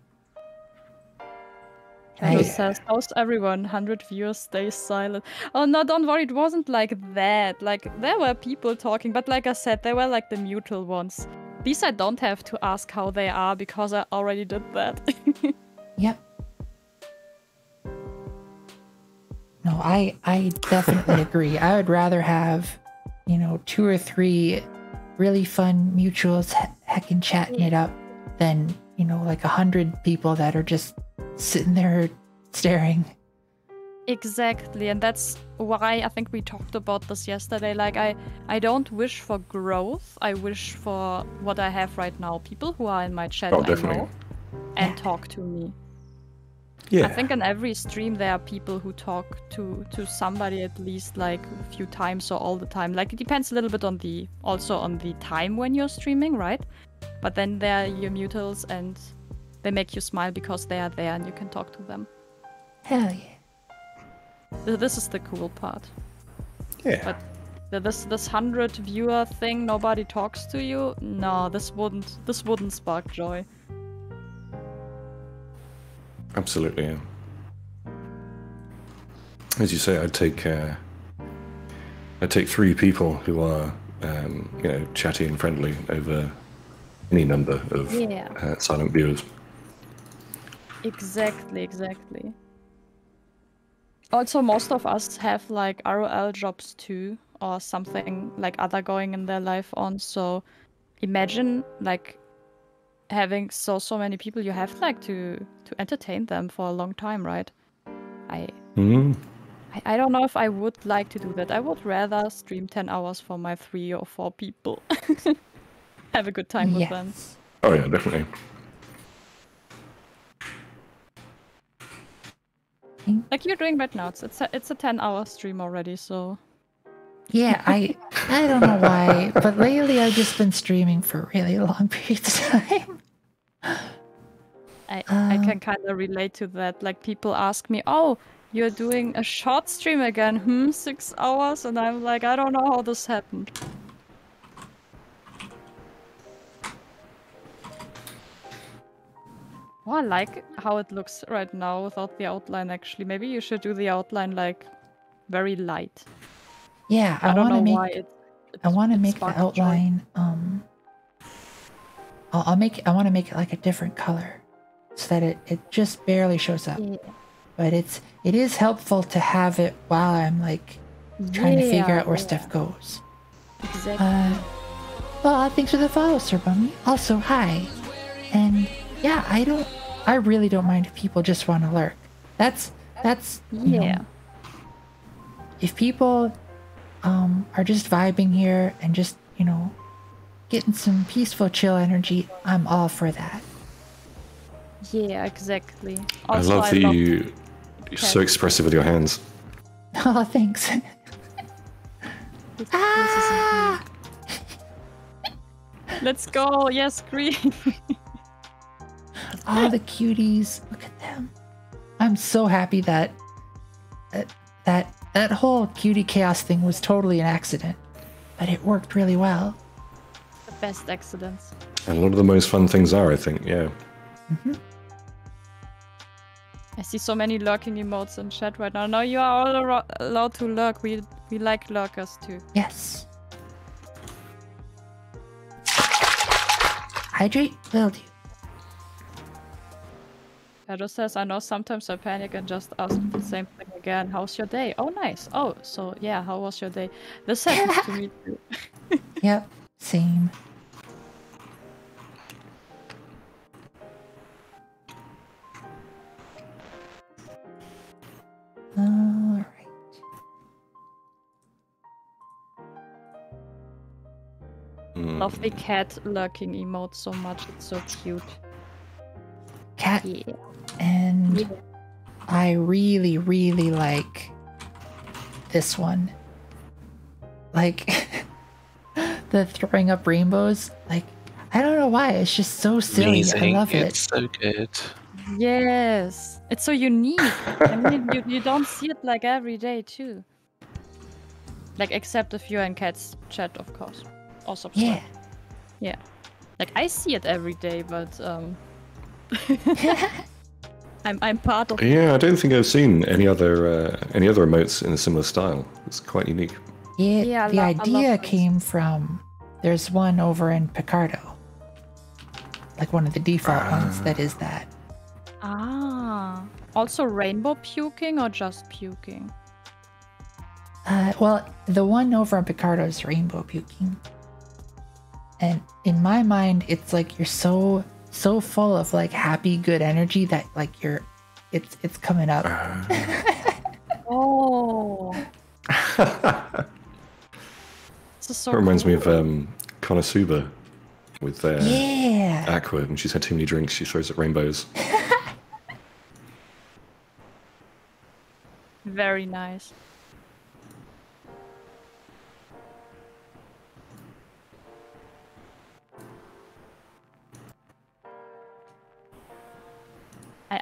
Says, how's everyone? 100 viewers, stay silent. Oh no, don't worry, it wasn't like that. Like, there were people talking, but like I said, they were like the mutual ones. These I don't have to ask how they are, because I already did that. Yep. No, I definitely agree. I would rather have, 2 or 3 really fun mutuals heckin' chatting it up than, like 100 people that are just sitting there staring. Exactly, and that's why I think we talked about this yesterday. Like, I don't wish for growth. I wish for what I have right now. People who are in my chat I know and talk to me. Yeah. I think in every stream there are people who talk to somebody at least like a few times or all the time. Like, it depends a little bit on the time when you're streaming, right? But then there are your mutuals and they make you smile because they are there and you can talk to them. Hell yeah. This is the cool part. Yeah. But this 100 viewer thing, nobody talks to you. No, this wouldn't spark joy. Absolutely, yeah. As you say, I'd take 3 people who are, chatty and friendly over any number of silent viewers. Exactly. Also, most of us have like ROL jobs too, or something like other going in their life on. So imagine like having so many people, you have like to entertain them for a long time, right? I don't know if I would like to do that. I would rather stream 10 hours for my 3 or 4 people. Have a good time with them. Yes. Oh yeah, definitely. Like you're doing right now. It's a 10-hour stream already, so. Yeah, I don't know why, but lately I've just been streaming for really long periods of time. I can kind of relate to that. Like people ask me, "Oh, you're doing a short stream again? 6 hours?" And I'm like, I don't know how this happened. Oh, I like how it looks right now without the outline. Actually, maybe you should do the outline like very light. Yeah, I don't know why I want to make the sparks joy. outline. I want to make it like a different color, so that it just barely shows up. Yeah. But it is helpful to have it while I'm like trying to figure out where stuff goes. Exactly. Well, thanks for the follow, Sir Bummy. Also, hi. And yeah, I really don't mind if people just want to lurk. That's you know, if people are just vibing here and just, you know, getting some peaceful chill energy, I'm all for that. Yeah, exactly. I Also, love that you're so expressive with your hands. Oh, thanks. Let's go. Yes, green. Oh, the cuties. Look at them. I'm so happy that that whole cutie chaos thing was totally an accident, but it worked really well. The best accidents. And a lot of the most fun things are, I think, yeah. I see so many lurking emotes in chat right now. No, you are all allowed to lurk. We like lurkers too. Yes. Hydrate will do. Pedro says, I know sometimes I panic and just ask the same thing again. How's your day? Oh, nice. Oh, so yeah, how was your day? This happens to me too. Yep, same. Alright. Love the cat lurking emote so much. It's so cute. Cat. Yeah. And I really, really like this one. Like the throwing up rainbows. Like, I don't know why. It's just so silly. Amazing. I love it. It's so good. Yes. It's so unique. I mean, you don't see it like every day too. Like, except if you're in Cat's chat, of course. Or subscribe. Yeah. Yeah. Like, I see it every day, but I'm part of. Yeah, I don't think I've seen any other emotes in a similar style. It's quite unique. Yeah, the I idea love came from, there's one over in Picardo. Like one of the default ones that is that. Ah. Also rainbow puking or just puking? Well, the one over on Picardo is rainbow puking. And in my mind, it's like you're so full of like happy, good energy that like it's coming up. Oh. This is so That reminds me cool. of Konosuba with Aqua, and she's had too many drinks, she throws at rainbows. Very nice.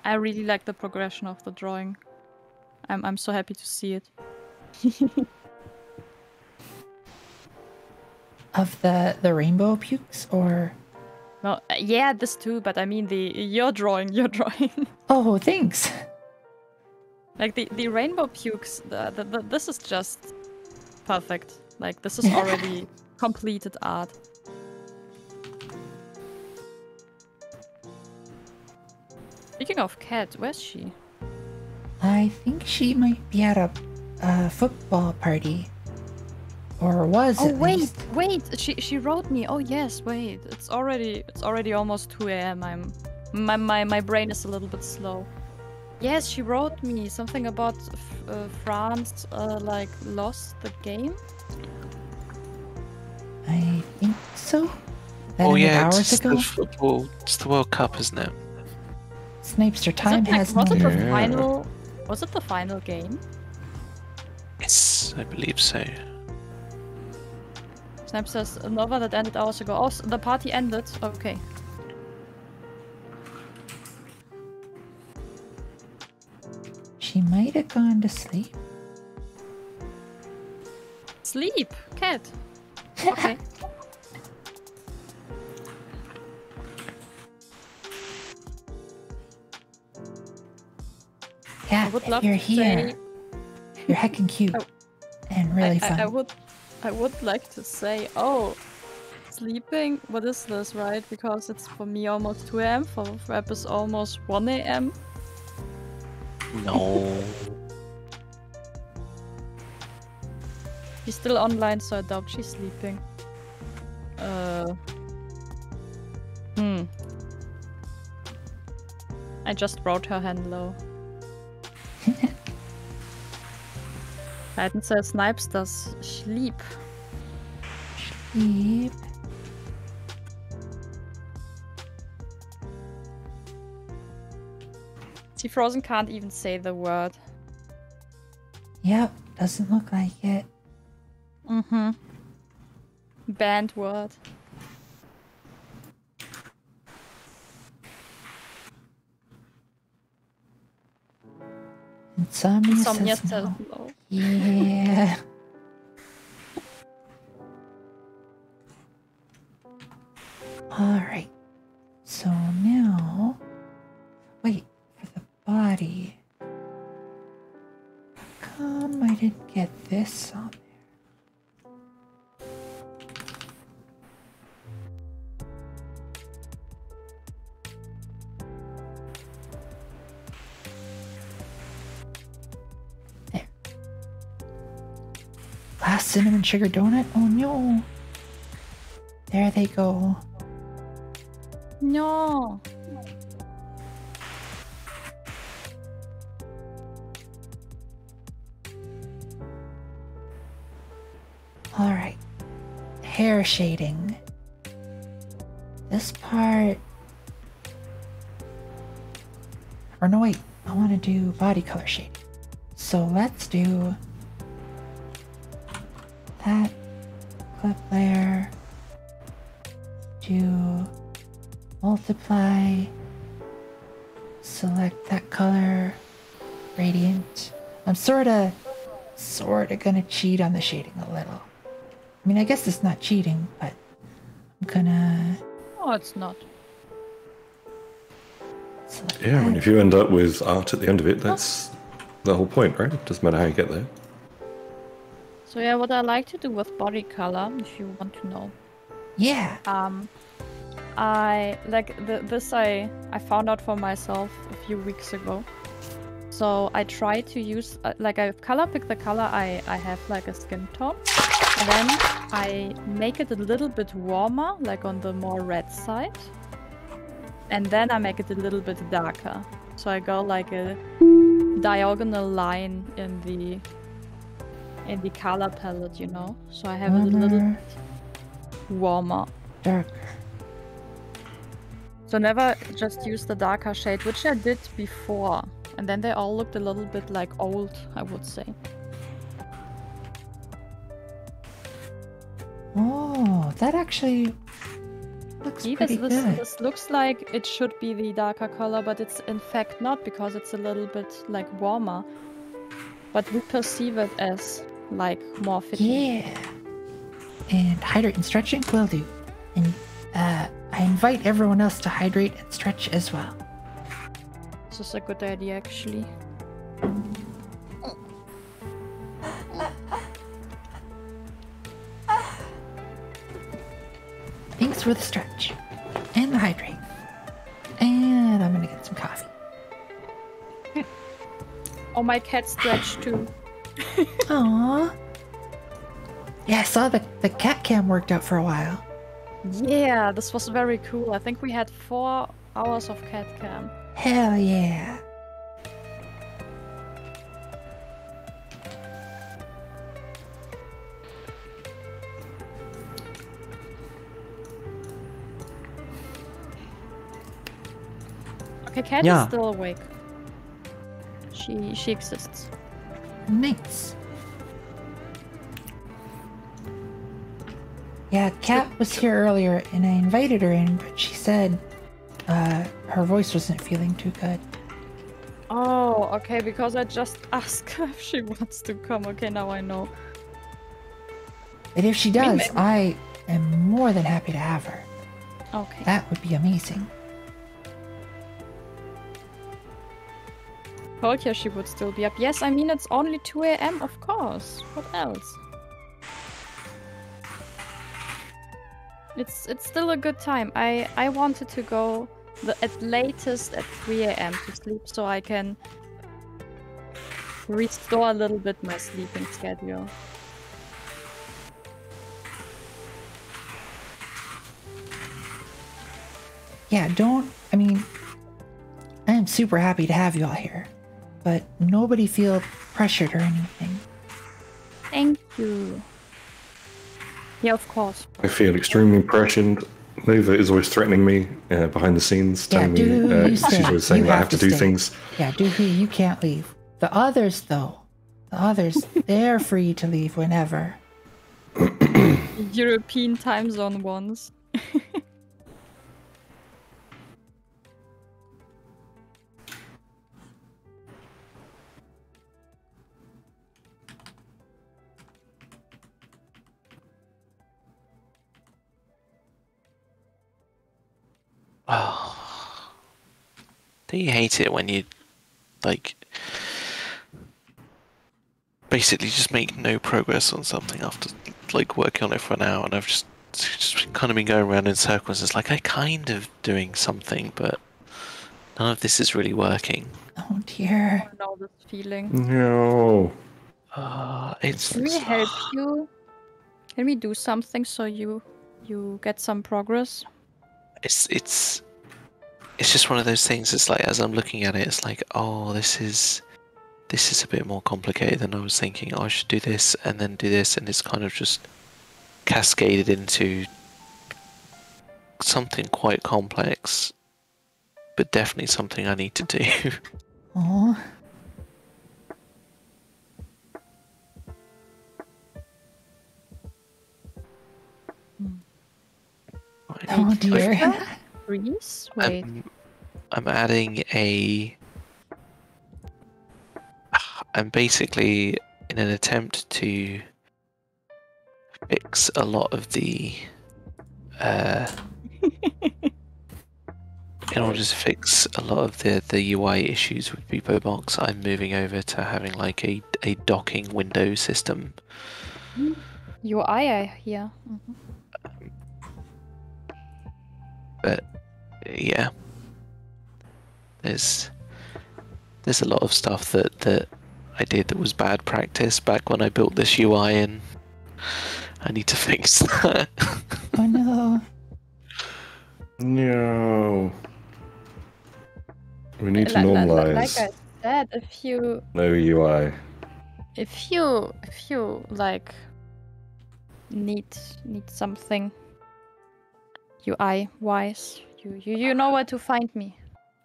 I really like the progression of the drawing. I'm so happy to see it. Of the rainbow pukes, or? No, yeah, this too, but I mean your drawing. Oh, thanks. Like the rainbow pukes, this is just perfect. Like this is already completed art. Speaking of Cat, where's she? I think she might be at a football party. Or was Oh at wait, least. wait. She wrote me. Oh yes, wait. It's already almost 2 a.m. My brain is a little bit slow. Yes, she wrote me something about France like lost the game. I think so. That Oh ended yeah, hours it's ago. the football. It's the World Cup, isn't it? Snapester time has no. Was it the Yeah. final? Was it the final game? Yes, I believe so. Snap says Nova that ended hours ago. Oh, so the party ended. Okay. She might have gone to sleep. Sleep, cat. Okay. Yeah, would if love you're to here. say- You're heckin' cute Oh. and really fun. I would like to say, oh, sleeping. What is this, right? Because it's for me almost 2 a.m. For Rep is almost 1 a.m. No. She's still online, so I doubt she's sleeping. I just wrote her hello. Titan says Snipes does sleep. Sleep. See, Frozen can't even say the word. Yep, doesn't look like it. Mm-hmm. Banned word. Insomnia says no. no. Yeah. Alright. So now... Wait, for the body... How come I didn't get this on there? There. Last cinnamon sugar donut? Oh no! There they go. No. Alright. Hair shading. This part... Or no, wait. I want to do body color shading. So let's do... that clip layer. Do... multiply. Select that color. Gradient. I'm sorta gonna cheat on the shading a little. I mean, I guess it's not cheating, but I'm gonna... Oh, it's not. Yeah, I mean, if you end up with art at the end of it, that's the whole point, right? Doesn't matter how you get there. So yeah, what I like to do with body color, if you want to know. Yeah. I like this. I found out for myself a few weeks ago. So I try to use like I color pick the color I have like a skin tone, and then I make it a little bit warmer, like on the more red side, and then I make it a little bit darker. So I go like a diagonal line in the color palette, you know. So I have it a little bit warmer. Darker. So never just use the darker shade, which I did before. And then they all looked a little bit like old, I would say. Oh, that actually looks pretty good. This looks like it should be the darker color, but it's in fact not, because it's a little bit like warmer. But we perceive it as like more fitting. Yeah. And hydrate and stretching will do. And I invite everyone else to hydrate and stretch as well. This is a good idea, actually. Thanks for the stretch. And the hydrate. And I'm gonna get some coffee. Oh, my cat stretched too. Aww. Yeah, I saw the cat cam worked out for a while. Yeah, this was very cool. I think we had 4 hours of cat cam. Hell yeah. Okay, cat Yeah. is still awake. She exists. Nice. Yeah, Kat was here earlier and I invited her in, but she said her voice wasn't feeling too good. Oh, okay, because I just asked her if she wants to come. Okay, now I know. But if she does, I am more than happy to have her. Okay. That would be amazing. Told you she would still be up. Yes, I mean, it's only 2 a.m., of course. What else? It's still a good time. I wanted to go at latest at 3 a.m. to sleep so I can restore a little bit my sleeping schedule. Yeah, I mean, I am super happy to have you all here, but nobody feel pressured or anything. Thank you. Yeah, of course. I feel extremely pressured. Nova is always threatening me behind the scenes, telling me she's always saying that I have to do things. Yeah, you can't leave. The others, though, they're free to leave whenever. European time zone ones. Oh. Do you hate it when you, like, basically just make no progress on something after, like, working on it for an hour, and I've just kind of been going around in circles. It's like, I kind of doing something, but none of this is really working. Oh dear. I know this feeling. No. It's... Can we help you? Can we do something so you get some progress? It's just one of those things. It's like, as I'm looking at it, it's like, oh, this is a bit more complicated than I was thinking. Oh, I should do this and then do this, and it's kind of just cascaded into something quite complex, but definitely something I need to do. Aww. Oh dear. Freeze? Wait. I'm adding I'm basically in an attempt to fix a lot of the in order to fix a lot of the UI issues with BeepoBox, I'm moving over to having like a docking window system. UI, I hear. Mm-hmm. But yeah, there's a lot of stuff that I did that was bad practice back when I built this UI, and I need to fix that. Oh no. No. We need to normalize. Like I said, if you like need something UI wise, you know where to find me.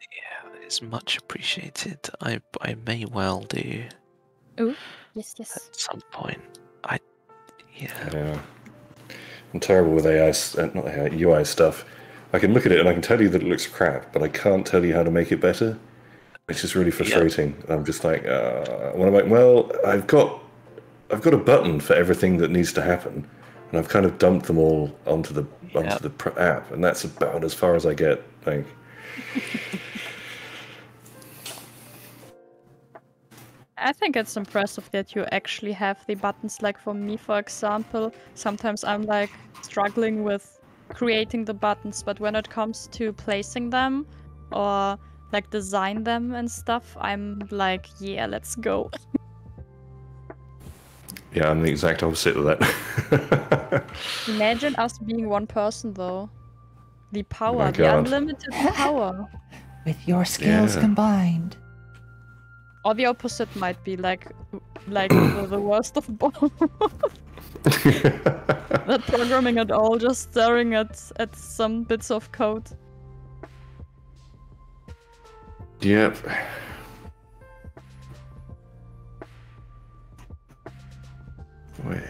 Yeah, it's much appreciated. I may well do. Oh, yes. At some point. Yeah. I'm terrible with not AI, UI stuff. I can look at it and I can tell you that it looks crap, but I can't tell you how to make it better. It's just really frustrating. Yep. I'm just like, when I'm like, well, I've got a button for everything that needs to happen, and I've kind of dumped them all onto the app, and that's about as far as I get. Like, I think it's impressive that you actually have the buttons. Like for me, for example, sometimes I'm like struggling with creating the buttons, but when it comes to placing them or like design them and stuff, I'm like, yeah, let's go. Yeah, I'm the exact opposite of that. Imagine us being one person, though. The power, my the God. unlimited power. With your skills Yeah. combined. Or the opposite might be like the worst of both. Not programming at all, just staring at some bits of code. Yep. Wait.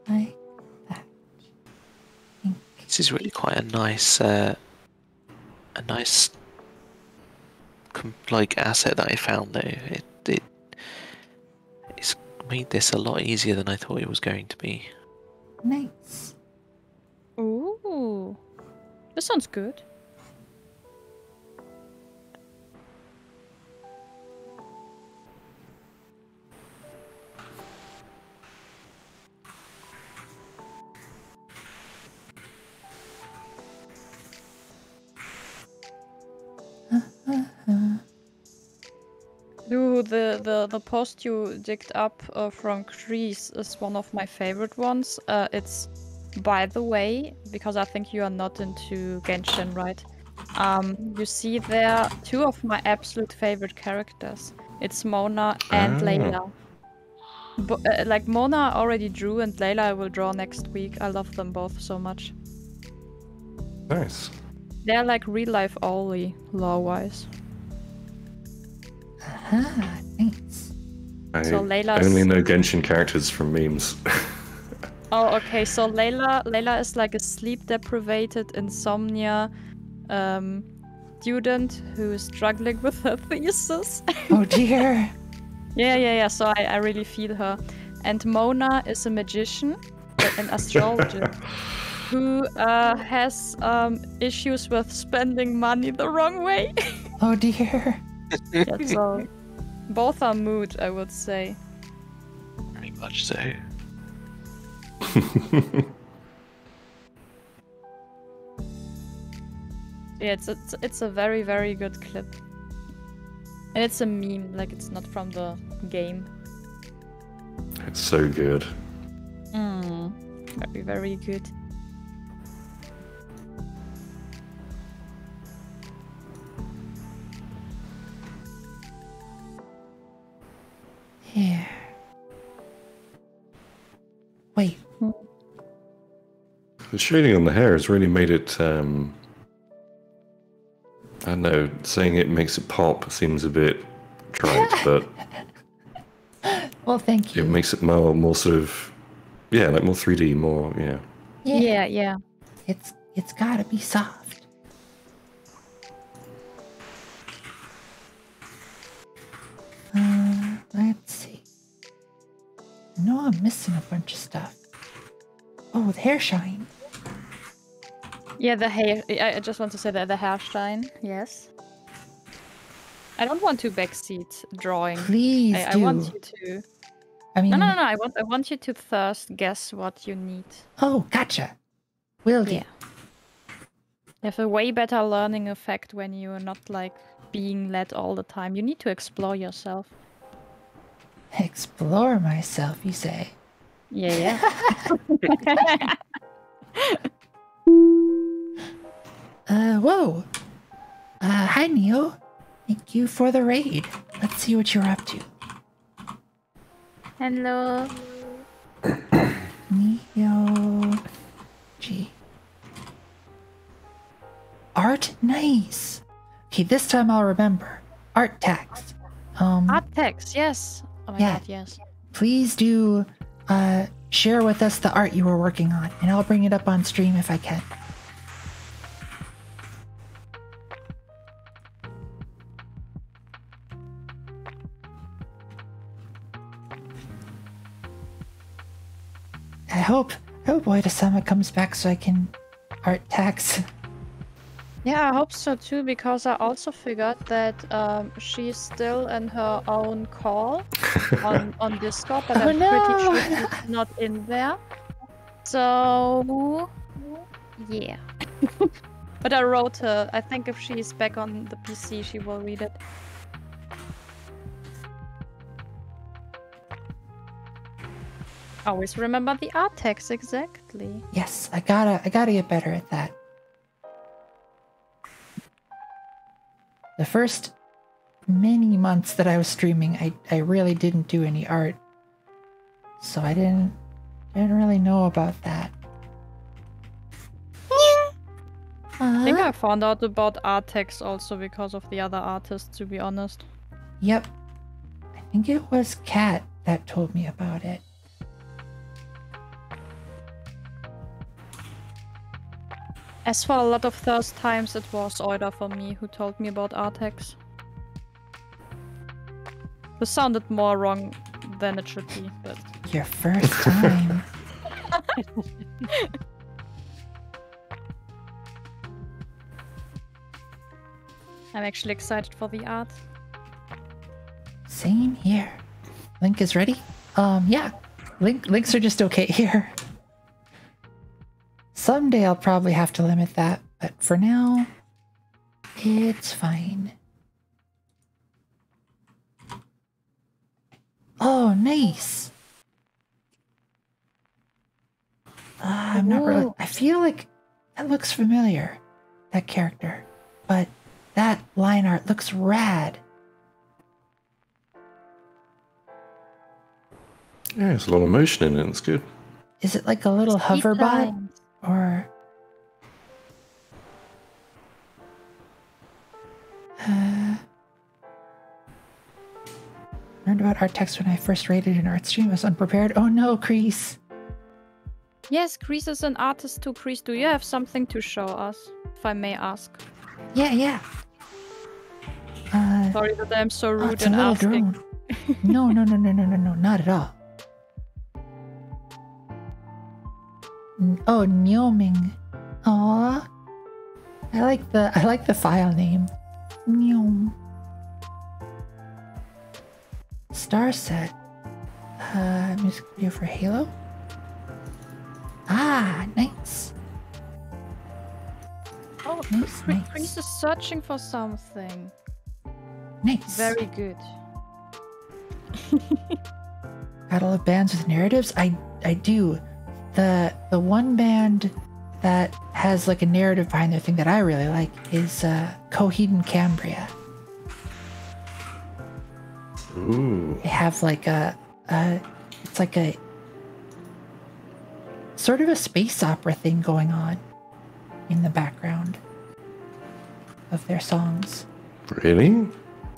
Like that. This is really quite a nice, like asset that I found though. It's made this a lot easier than I thought it was going to be. Nice. Ooh. This sounds good. Ooh, the post you digged up from Greece is one of my favorite ones. It's, by the way, because I think you are not into Genshin, right? You see there two of my absolute favorite characters. It's Mona and Layla. Like Mona I already drew, and Layla I will draw next week. I love them both so much. Nice. They're like real life Ollie, lore-wise. Ah, thanks. I So Layla's- only know Genshin characters from memes. Oh, okay. So Layla is like a sleep-deprived insomnia student who is struggling with her thesis. Oh dear. Yeah. So I really feel her. And Mona is a magician, an astrologer, who has issues with spending money the wrong way. Oh dear. Yeah, so both are mood, I would say. Very much so. Yeah, it's a very, very good clip. And it's a meme, like it's not from the game. It's so good. Very, very good. Here. Wait. The shading on the hair has really made it, I don't know, saying it makes it pop seems a bit trite, but Well, thank you. it makes it more sort of, yeah, like more 3D, more, yeah. Yeah. It's gotta be soft. Let's see. No, I'm missing a bunch of stuff. Oh, the hair shine. Yeah, the hair. I just want to say that the hairline, yes. I don't want to backseat drawing. Please I do. want you to. I mean, No. I want you to first guess what you need. Oh, gotcha. Will do. Yeah. You have a way better learning effect when you're not like being led all the time. You need to explore yourself. Explore myself, you say. Yeah. Whoa. Hi, Neo. Thank you for the raid. Let's see what you're up to. Hello. Neo. G. Art? Nice. Okay, this time I'll remember. Art tags. Art text, yes. Oh my Yeah. god, yes. Please do share with us the art you were working on, and I'll bring it up on stream if I can. I hope Oida-sama comes back so I can art tags. Yeah, I hope so too, because I also figured that she's still in her own call on Discord, but I'm pretty sure she's not in there. So, yeah. But I wrote her. I think if she's back on the PC, she will read it. Always remember the art text exactly. Yes, I gotta get better at that. The first many months that I was streaming, I really didn't do any art, so I didn't really know about that. I think I found out about art text also because of the other artists, to be honest. Yep, I think it was Kat that told me about it. As for a lot of those times, it was Oida for me who told me about Artex. This sounded more wrong than it should be, but... Your first time. I'm actually excited for the art. Same here. Link is ready? Yeah. Links are just okay here. Someday I'll probably have to limit that, but for now, it's fine. Oh, nice. I'm not really... I feel like that looks familiar, that character. But that line art looks rad. Yeah, there's a lot of motion in it. It's good. Is it like a little hoverbot? Or... learned about art text when I first rated an art stream. I was unprepared. Oh no, Kreese. Yes, Kreese is an artist too. Kreese, do you have something to show us, if I may ask? Yeah. Sorry that I'm so rude it's and a little asking. drone. No, not at all. Oh, Nyoming. Aw. I like the file name. Nyom. Star set. Music video for Halo. Ah, nice. Oh, Nice. Kreese is searching for something. Nice. Very good. Gotta love bands with narratives. I do. The one band that has like a narrative behind their thing that I really like is Coheed Cambria. Ooh. They have like it's like a sort of a space opera thing going on in the background of their songs. Really?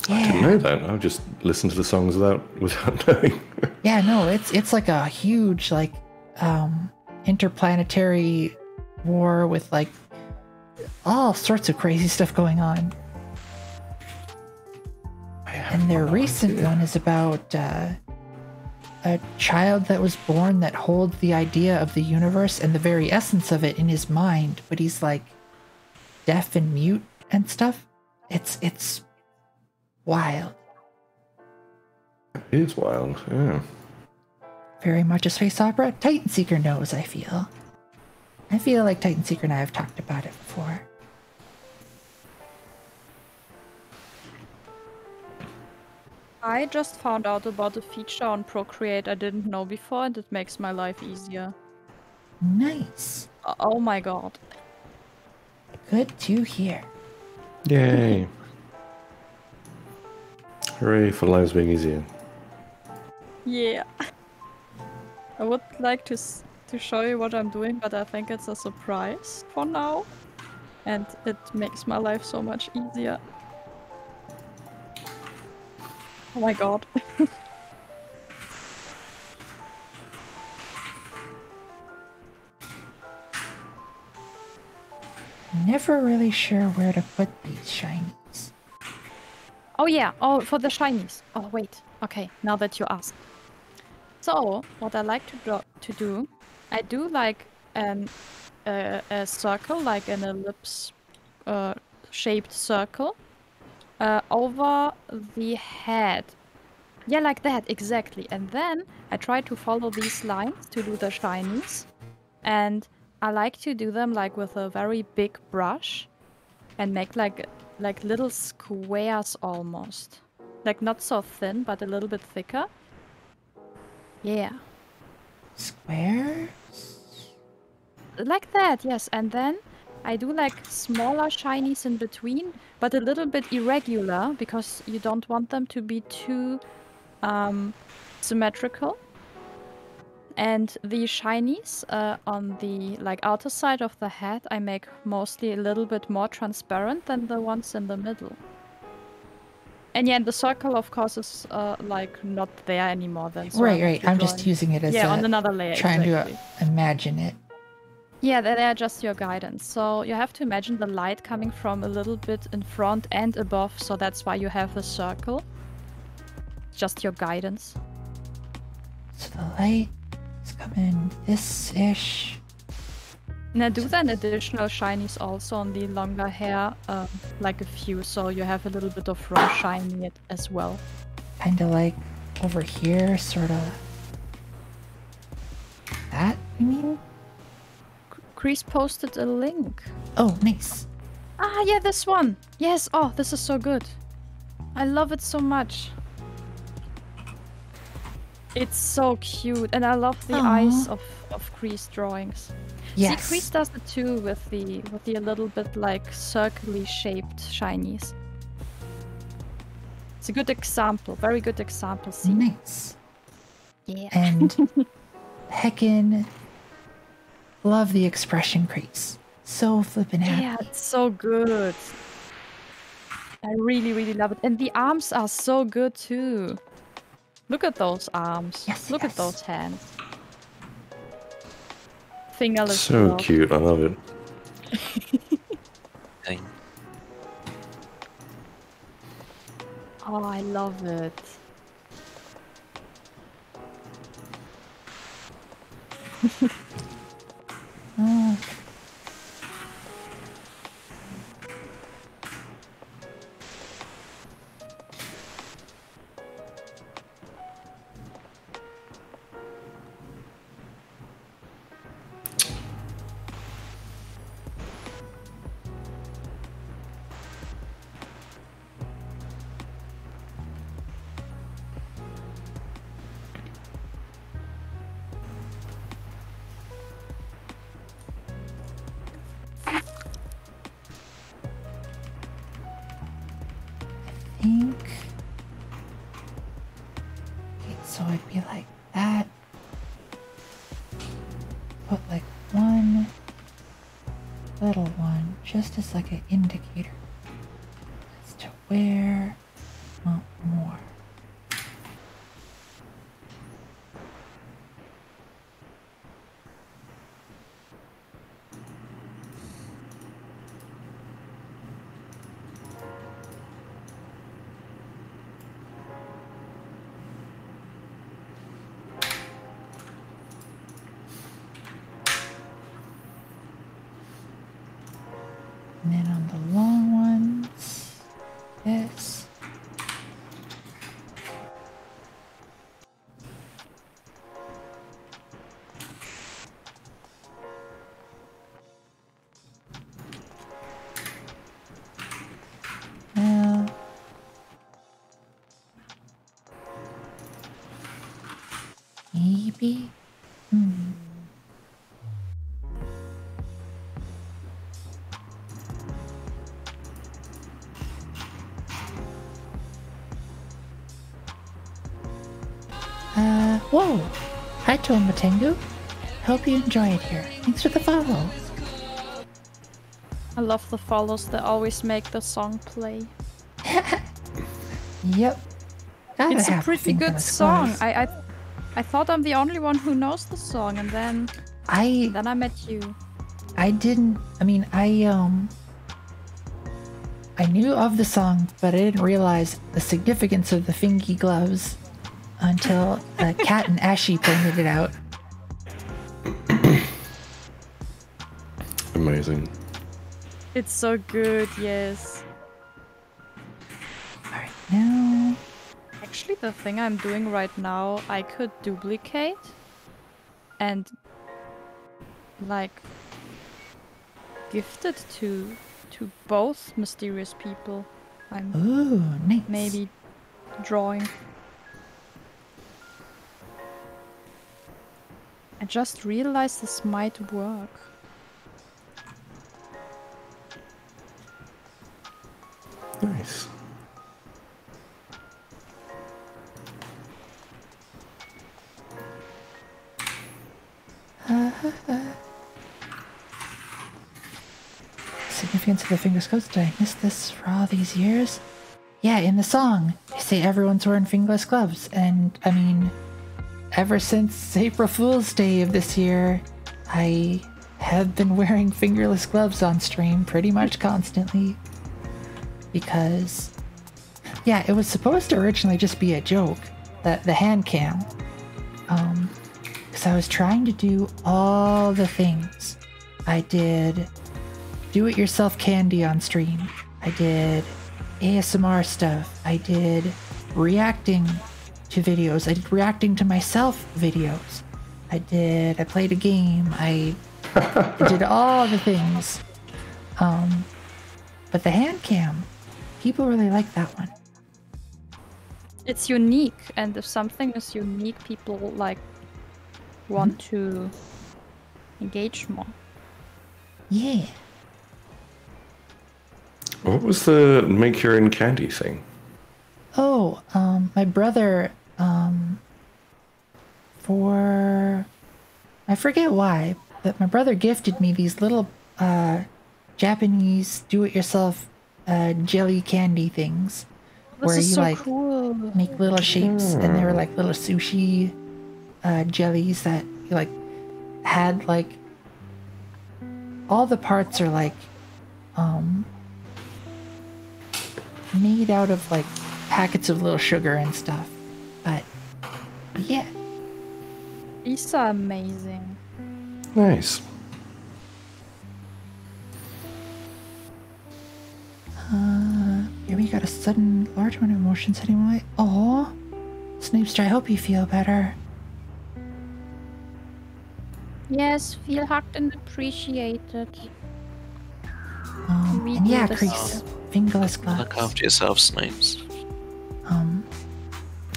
Yeah. I didn't know that. I'll just listen to the songs without knowing. Yeah, no, it's like a huge like interplanetary war with like all sorts of crazy stuff going on. And their recent one is about a child that was born that holds the idea of the universe and the very essence of it in his mind, but he's like deaf and mute and stuff. It's wild. It is wild, yeah. Very much a space opera. Titan Seeker knows, I feel. I feel like Titan Seeker and I have talked about it before. I just found out about a feature on Procreate I didn't know before, and it makes my life easier. Nice. Oh my god. Good to hear. Yay. Hooray for lives being easier. Yeah. I would like to show you what I'm doing, but I think it's a surprise for now. And it makes my life so much easier. Oh my god. Never really sure where to put these shinies. Oh yeah, oh, for the shinies. Oh wait, okay, now that you ask. So, what I like to do, I do like a circle, like an ellipse shaped circle over the head. Yeah, like that, exactly. And then I try to follow these lines to do the shinies. And I like to do them like with a very big brush and make like little squares almost. Like not so thin, but a little bit thicker. Yeah. Square? Like that, yes. And then I do like smaller shinies in between, but a little bit irregular because you don't want them to be too symmetrical. And the shinies on the outer side of the head, I make mostly a little bit more transparent than the ones in the middle. And yeah, and the circle, of course, is not there anymore. Then so right. I'm just using it as on another layer. Trying exactly. to imagine it. Yeah, they're just your guidance. So you have to imagine the light coming from a little bit in front and above. So that's why you have the circle. Just your guidance. So the light is coming this-ish. Now do then additional shinies also on the longer hair, like a few, so you have a little bit of raw shiny as well. Kind of like over here, sort of. That, you mean? Chris posted a link. Oh, nice. Ah, yeah, this one. Yes, oh, this is so good. I love it so much. It's so cute, and I love the eyes of Chris drawings. Yes. See, Chris does it too with the a little bit like circly shaped shinies. It's a good example, very good example. See? Nice. Yeah. And heckin' love the expression Chris. So flippin' happy. Yeah, it's so good. I really, really love it. And the arms are so good too. Look at those arms. Yes, Look at those hands. Fingerless. So glove. cute, I love it. Thing. Oh, I love it. Oh. think. Okay, so it'd be like that. Put like one little one, just as like an indicator as to where I want more. And then on the long ones, this. Well, maybe. Whoa! Hi, Tomatengu. Hope you enjoy it here. Thanks for the follow. I love the follows that always make the song play. Yep. Gotta It's a have pretty thing for good the song. scores. I thought I'm the only one who knows the song, and then I met you. didn't. I mean, I knew of the song, but I didn't realize the significance of the fingy gloves until Kat and Ashy pointed it out. Amazing. It's so good, yes. Alright, now... Actually, the thing I'm doing right now, I could duplicate and like gift it to both mysterious people. I'm Ooh, nice. maybe drawing. I just realized this might work. Nice. Significance of the fingerless gloves. Did I miss this for all these years? Yeah, in the song, they say everyone's wearing fingerless gloves. And, I mean, ever since April Fool's Day of this year, I have been wearing fingerless gloves on stream pretty much constantly. Because, yeah, it was supposed to originally just be a joke, the hand cam. Because I was trying to do all the things. I did do-it-yourself candy on stream. I did ASMR stuff. I did reacting to videos. I did reacting to myself videos. I played a game. I did all the things. But the hand cam, people really like that one. It's unique, and if something is unique, people like want to engage more. Yeah. What was the make your own candy thing? Oh, my brother, I forget why, but my brother gifted me these little, Japanese do-it-yourself, jelly candy things. Where you, like, cool. make little shapes, and they were, like, little sushi, jellies that, you, like, had, like, all the parts are, like, made out of, like, packets of little sugar and stuff. But, yeah. These are amazing. Nice. Here we got a sudden large amount of emotions heading away. Aw. Snapester, I hope you feel better. Yes, feel hugged and appreciated. And yeah, Crease. Fingerless gloves. Look after yourself, Snipes.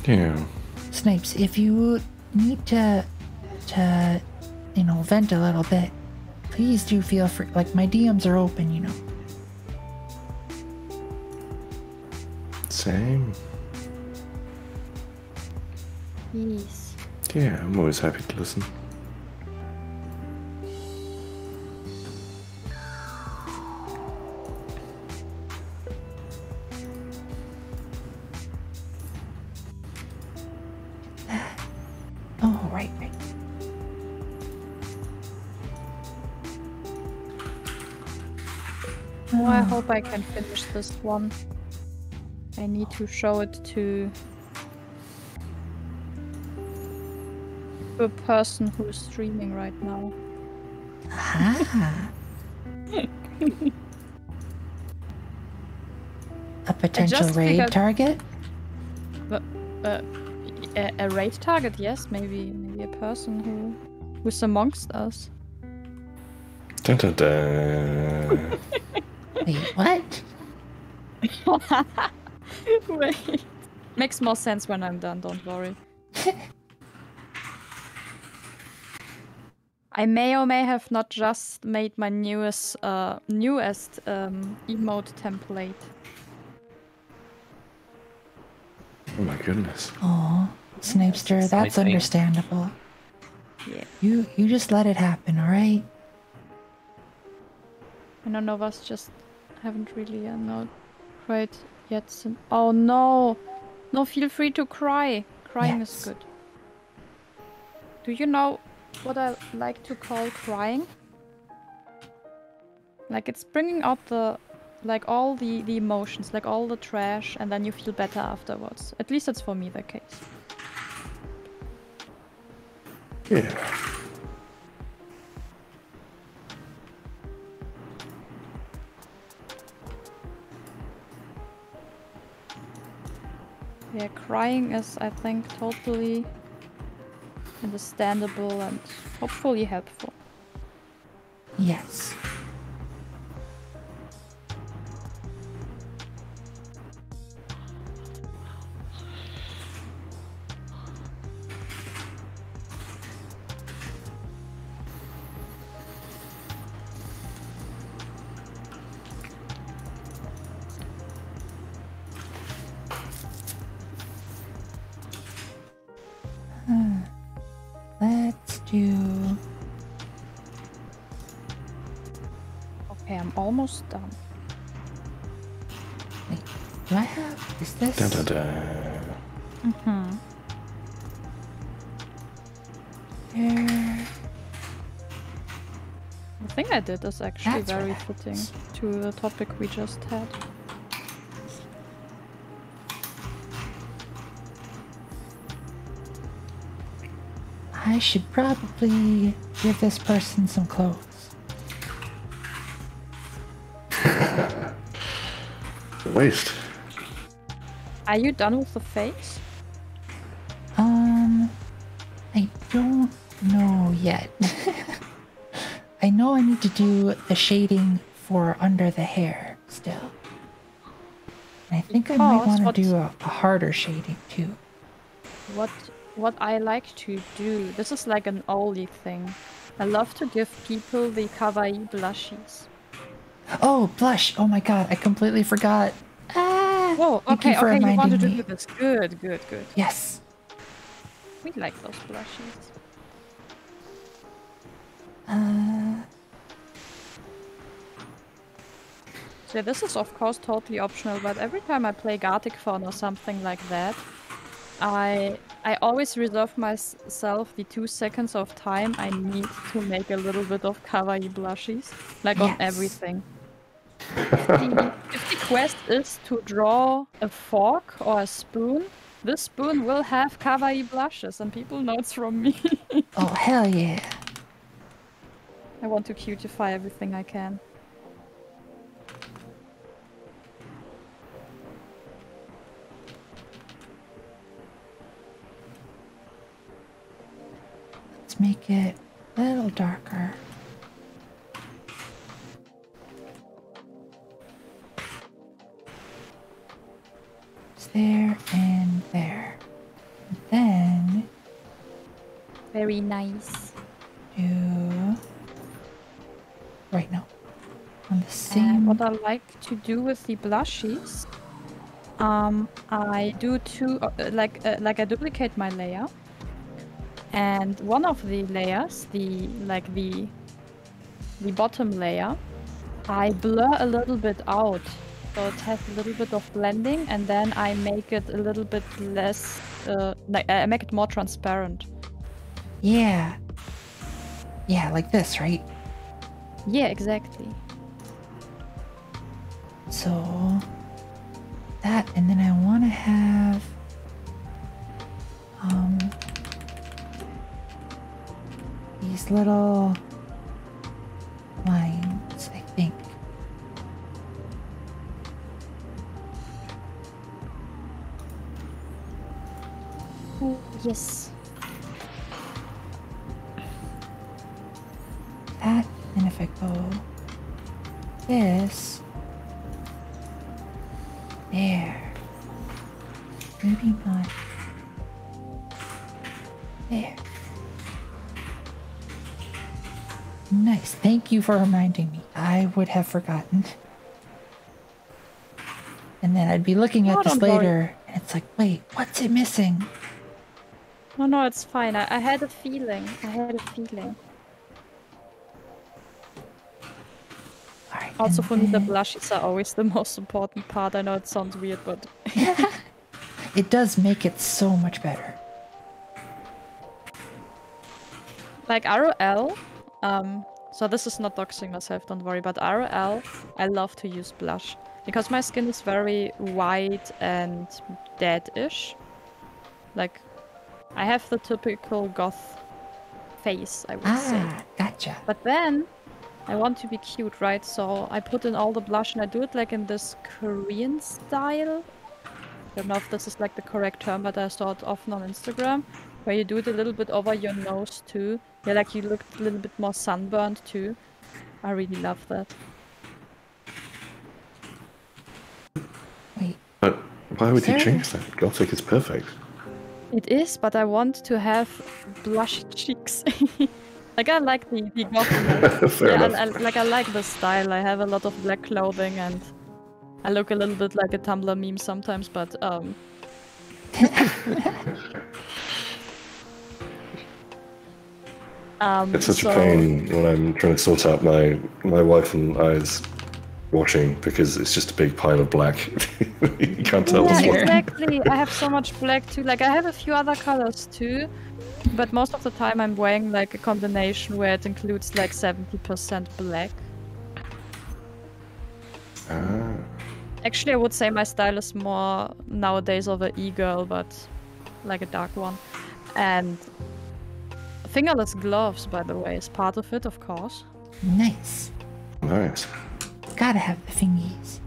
Yeah. Snipes, if you need to, you know, vent a little bit, please do feel free. Like, my DMs are open, you know. Same. Yes. Yeah, I'm always happy to listen. Oh, right. Oh, I hope I can finish this one. I need to show it to a person who's streaming right now. Ah. A potential raid target? A raid target, yes. Maybe a person who's amongst us. Dun, dun, dun. Wait, what? Wait. Makes more sense when I'm done, don't worry. I may or may have not just made my newest emote template. Oh my goodness. Aw, Snapester, that's understandable. Yeah. You just let it happen, alright? I don't know, was just haven't really not cried yet. Oh no! No, feel free to cry. Crying is good. Do you know what I like to call crying? Like, it's bringing out all the emotions, like all the trash, and then you feel better afterwards. At least that's for me the case. Yeah. Yeah, crying is, I think, totally understandable and hopefully helpful. Yes. Let's do... Okay, I'm almost done. Wait, do I have... Is this... Da, da, da. Mm-hmm. Here. The thing I did is actually That's very what fitting to the topic we just had. I should probably give this person some clothes. Waste. Are you done with the face? I don't know yet. I know I need to do the shading for under the hair still. And I think I might Because want to do a harder shading too. What I like to do, this is like an oldie thing. I love to give people the kawaii blushies. Oh, blush! Oh my god, I completely forgot. Ah! Oh, Thank you okay, for okay, you want to reminding me. do this. Good, good, good. Yes. We like those blushies. So this is of course totally optional, but every time I play Gartic Phone or something like that, I always reserve myself the 2 seconds of time I need to make a little bit of kawaii blushies, like on Yes. everything. If the quest is to draw a fork or a spoon, this spoon will have kawaii blushes, and people know it's from me. Oh, hell yeah. I want to cutify everything I can. Let's make it a little darker. It's there and there. And then Very nice. do... Right now. On the same... What I like to do with the blushies, I do two, like I duplicate my layer, and one of the layers, the bottom layer, I blur a little bit out, so it has a little bit of blending, and then I make it a little bit less, I make it more transparent. Yeah. Yeah, like this, right? Yeah, exactly. So that, and then I want to have these little lines, I think. Oh, yes. That, and if I go this, there, maybe not there. Nice, thank you for reminding me. I would have forgotten. And then I'd be looking at Oh, this don't worry. later, and it's like, wait, what's it missing? No, it's fine. I had a feeling. Alright, Also, and for me, the then- blushes are always the most important part. I know it sounds weird, but It does make it so much better. like ROL, so this is not doxing myself, don't worry, but ROL, I love to use blush because my skin is very white and dead-ish. Like, I have the typical goth face, I would say. Ah, gotcha. But then I want to be cute, right? So I put in all the blush and I do it like in this Korean style. don't know if this is like the correct term, but I saw it often on Instagram, where you do it a little bit over your nose too. Yeah, like you look a little bit more sunburned too. I really love that. Wait, But why would you Sarah? change that? Gothic is perfect. It is, but I want to have blushy cheeks. Like I like the gothic. Fair Yeah, enough. I like the style. I have a lot of black clothing and I look a little bit like a Tumblr meme sometimes, but It's such a pain when I'm trying to sort out my wife and I's washing because it's just a big pile of black. You can't tell what's Yeah, what. exactly. I have so much black too. Like I have a few other colors too, but most of the time I'm wearing like a combination where it includes like 70% black. Ah. Actually, I would say my style is more nowadays of an e-girl, but like a dark one. And fingerless gloves, by the way, is part of it, of course. nice. Nice. Gotta have the fingies.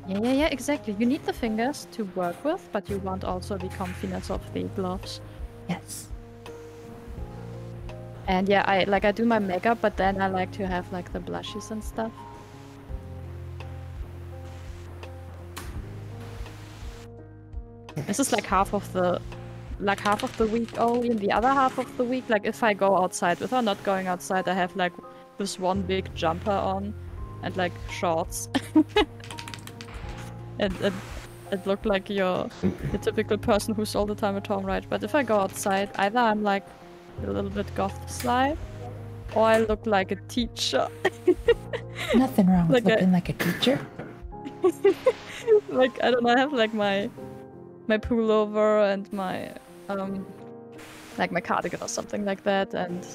Yeah, exactly. You need the fingers to work with, but you want also the comfiness of the gloves. Yes. And yeah, I do my makeup, but then I like to have like the blushes and stuff. This is like half of the week only. In the other half of the week, like if I go outside, if I'm not going outside, I have like this one big jumper on and like shorts. and it look like you're the typical person who's all the time at home, right? But if I go outside, either I'm like a little bit goth sly, or I look like a teacher. Nothing wrong with Like looking like a teacher. Like I don't know, I have like my pullover and my like my cardigan or something like that, and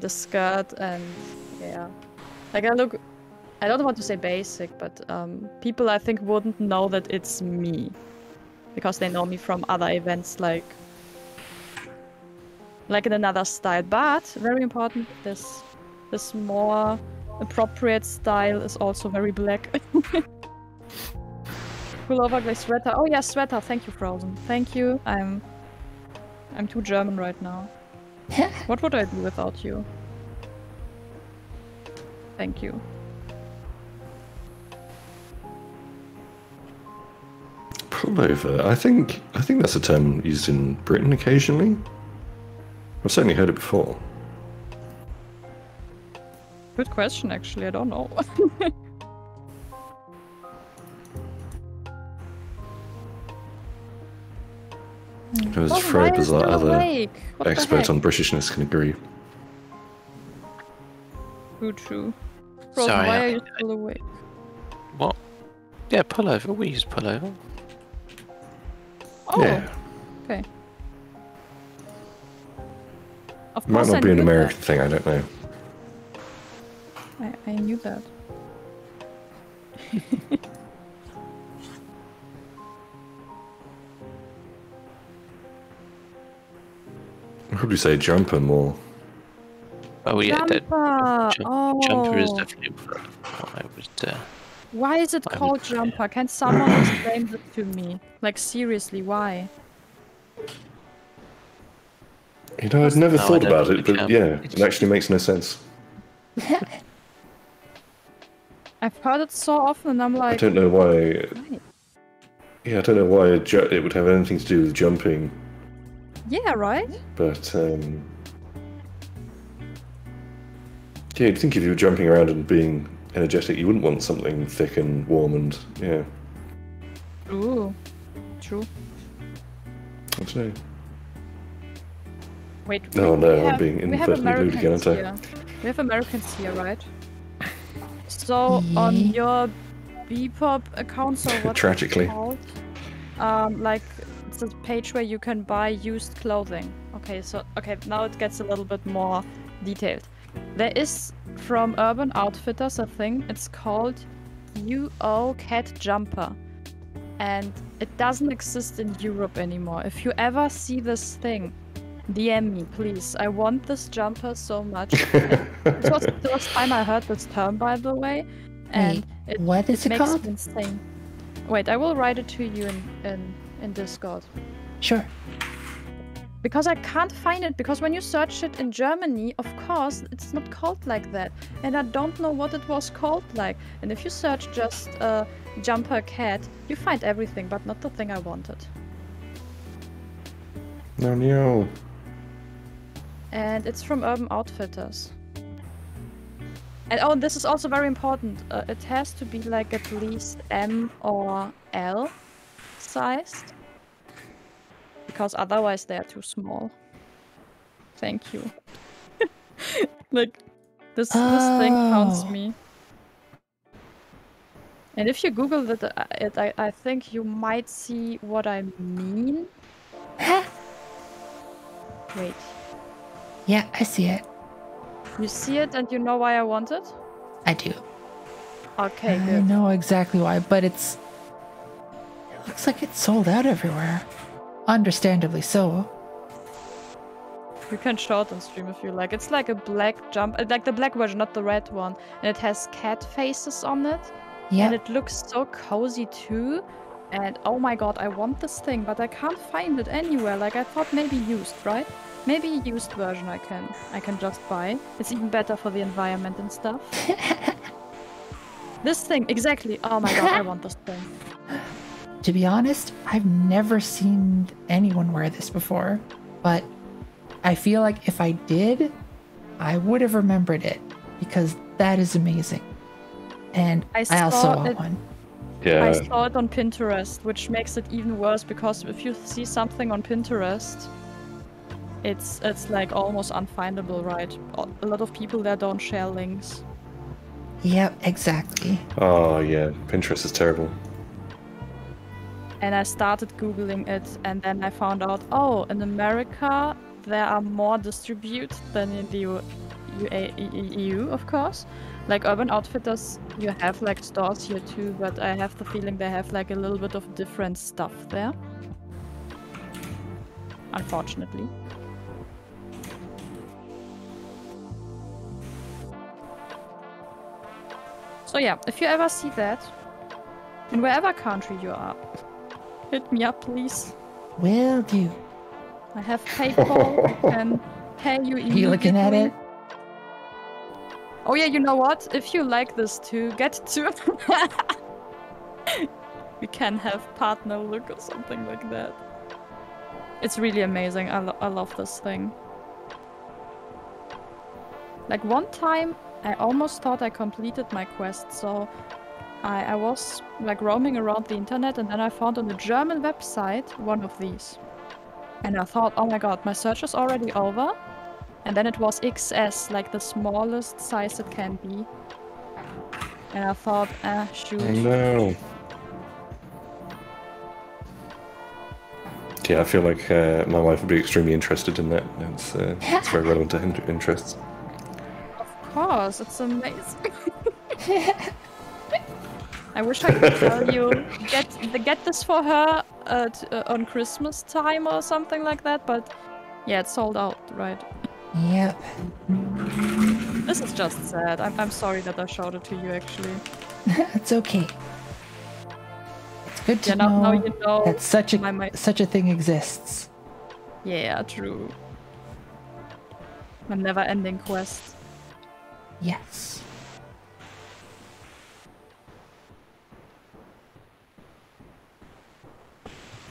a skirt, and yeah, like I don't want to say basic, but people I think wouldn't know that it's me because they know me from other events like in another style. But very important, this more appropriate style is also very black. Pullover, like sweater. Oh yeah, sweater. Thank you, Frozen. Thank you. I'm too German right now. What would I do without you? Thank you. Pullover. I think that's a term used in Britain occasionally. I've certainly heard it before. Good question, actually. I don't know. I was Oh, afraid why there's is it other awake? What the experts heck? on Britishness can agree. True. Frozen, Sorry, why I- are you still awake? What? Yeah, pullover. We use pullover. Oh, Yeah. okay. Of Might course not I be an knew American thing, I don't know. that. I knew that. I'd probably say jumper more. Oh yeah, that Jumper! jumper is Oh. definitely what I would. Why is it I would called say. jumper? Can someone explain this to me? Like seriously, why? You know, I'd never No, I thought don't about think it, we but can. yeah, it actually makes no sense. I've heard it so often and I'm I like, don't know why. why? Yeah, I don't know why it would have anything to do with jumping, Yeah, right? but yeah, you'd think if you were jumping around and being energetic, you wouldn't want something thick and warm and yeah. Ooh, true. I don't know. Wait. Oh, we no, I'm have- being we have inadvertently rude again, Americans aren't I? here. We have Americans here, right? So on your Bpop accounts or what Tragically. it's called, like it's a page where you can buy used clothing. Okay, now it gets a little bit more detailed. There is from Urban Outfitters a thing. It's called UO Cat Jumper, and it doesn't exist in Europe anymore. If you ever see this thing, DM me, please. I want this jumper so much. It was the first time I heard this term, by the way, and Wait, what is it makes called? me insane. Wait, I will write it to you in Discord. Sure. Because I can't find it, because when you search it in Germany, of course, it's not called like that. And I don't know what it was called like. And if you search just jumper cat, you find everything, but not the thing I wanted. No. And it's from Urban Outfitters. And oh, this is also very important. It has to be like at least M or L sized. Because otherwise they are too small. Thank you. Like, this thing counts me. And if you Google it, I think you might see what I mean. Wait. Yeah, I see it. You see it and you know why I want it? I do. Okay, I good. know exactly why, but it looks like it's sold out everywhere. Understandably so. You can show it on stream if you like. It's like a black jump, like the black version, not the red one. And it has cat faces on it. Yeah. And it looks so cozy too. And oh my god, I want this thing, but I can't find it anywhere. Like I thought maybe used, right? Maybe a used version I can just buy. It's even better for the environment and stuff. This thing, exactly. Oh my god, I want this thing. To be honest, I've never seen anyone wear this before, but I feel like if I did, I would have remembered it because that is amazing. And I also want one. Yeah. I saw it on Pinterest, which makes it even worse because if you see something on Pinterest, it's like almost unfindable, right? A lot of people there don't share links. Yep, exactly. Oh yeah, Pinterest is terrible. And I started Googling it, and then I found out, oh, in America, there are more distributed than in the EU, of course. Like Urban Outfitters, you have like stores here too, but I have the feeling they have like a little bit of different stuff there. Unfortunately. So yeah, if you ever see that, in wherever country you are, hit me up, please. Will do. I have PayPal. I can pay you immediately. Are you looking at it? Oh yeah, you know what? If you like this too, get to we can have partner look or something like that. It's really amazing. I love this thing. Like one time, I almost thought I completed my quest, so I was like roaming around the internet and then I found on the German website one of these. And I thought, oh my god, my search is already over. And then it was XS, like the smallest size it can be. And I thought, shoot. Oh no. Yeah, I feel like my wife would be extremely interested in that. It's very relevant to her interests. Of course, it's amazing. I wish I could tell you, get this for her on Christmas time or something like that, but yeah, it's sold out, right? Yep. This is just sad. I'm sorry that I showed it to you, actually. It's okay. It's good to now you know that such a thing exists. Yeah, true. A never-ending quest. Yes.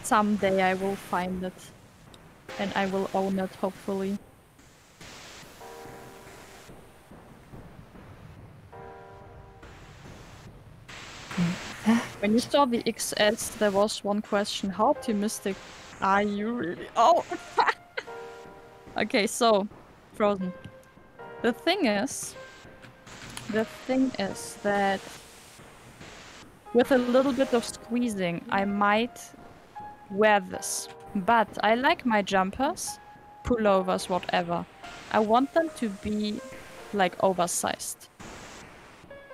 Someday I will find it. And I will own it, hopefully. When you saw the XS, there was one question. How optimistic are you really? Oh! Okay, so, Frozen. The thing is that with a little bit of squeezing, I might wear this. But I like my jumpers, pullovers, whatever. I want them to be like oversized.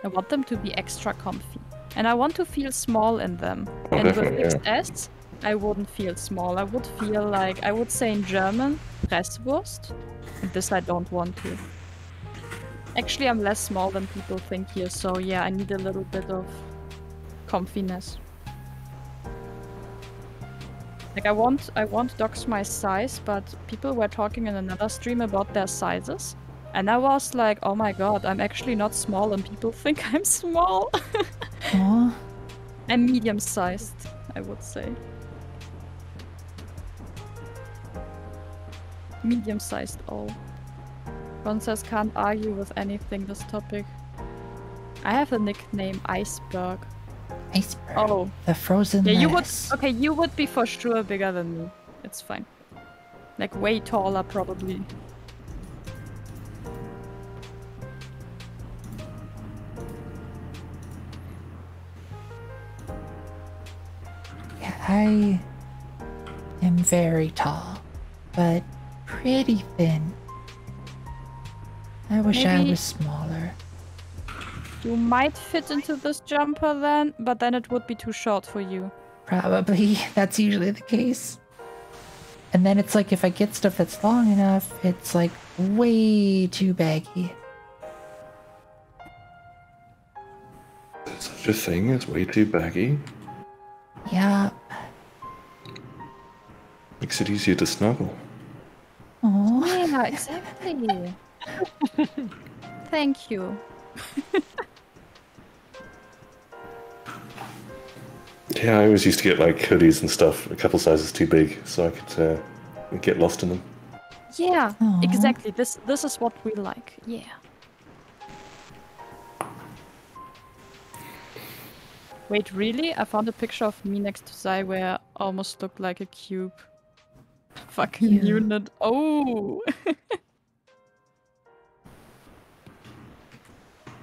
I want them to be extra comfy. And I want to feel small in them. Oh, and with yeah. XS, I wouldn't feel small. I would feel like, I would say in German, Presswurst. And this I don't want to. Actually, I'm less small than people think here, so yeah, I need a little bit of comfiness. Like I won't dox my size, but people were talking in another stream about their sizes. And I was like, oh my god, I'm actually not small and people think I'm small. Aw. I'm medium-sized, I would say. Medium-sized all. Ron says can't argue with anything this topic. I have a nickname, Iceberg. Iceberg. Oh. The frozen Yeah, you would. lettuce. Okay, you would be for sure bigger than me. It's fine. Like way taller, probably. Yeah, I am very tall, but pretty thin. I wish I Maybe- was smaller. You might fit into this jumper then, but then it would be too short for you. Probably. That's usually the case. And then it's like if I get stuff that's long enough, it's like way too baggy. Such a thing as way too baggy. Yeah. Makes it easier to snuggle. Oh. Yeah, exactly. Thank you. Yeah, I always used to get like hoodies and stuff a couple sizes too big, so I could get lost in them. Yeah, Aw. exactly. This is what we like. Yeah. Wait, really? I found a picture of me next to Zai where I almost looked like a cube. Fucking Yeah. unit. Oh!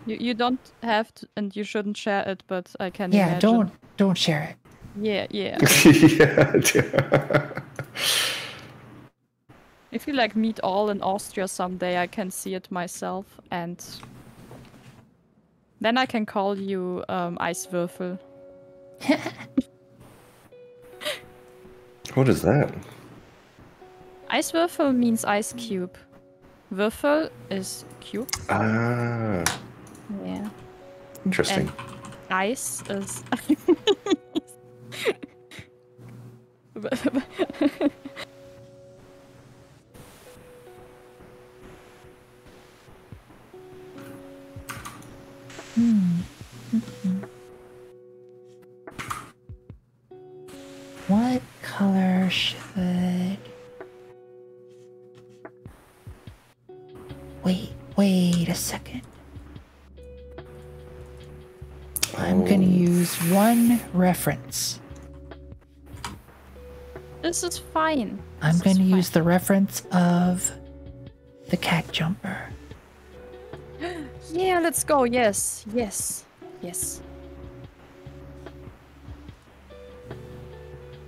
You don't have to, and you shouldn't share it, but I can Yeah, imagine. don't share it. Yeah, yeah. Yeah. If you like meet all in Austria someday, I can see it myself, and then I can call you Eiswürfel. What is that? Eiswürfel means ice cube. Würfel is cube. Ah, Yeah. interesting. Ice is. What color should... Wait a second. I'm gonna use one reference. This is fine. I'm This is gonna fine. use the reference of the cat jumper. Yeah, let's go. Yes, yes, yes.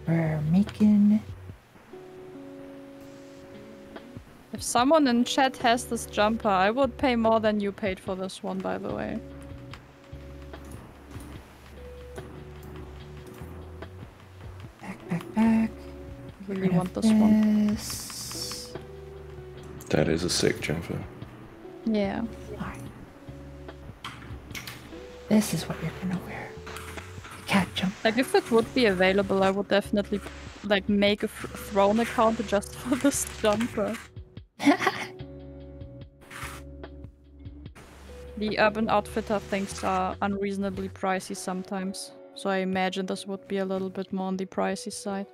We're making... If someone in chat has this jumper, I would pay more than you paid for this one, by the way. Back. Really want this one. This. That is a sick jumper. Yeah. Alright. This is what you're gonna wear. The cat jumper. Like, if it would be available, I would definitely, like, make a Throne account just for this jumper. The Urban Outfitter things are unreasonably pricey sometimes, so I imagine this would be a little bit more on the pricey side.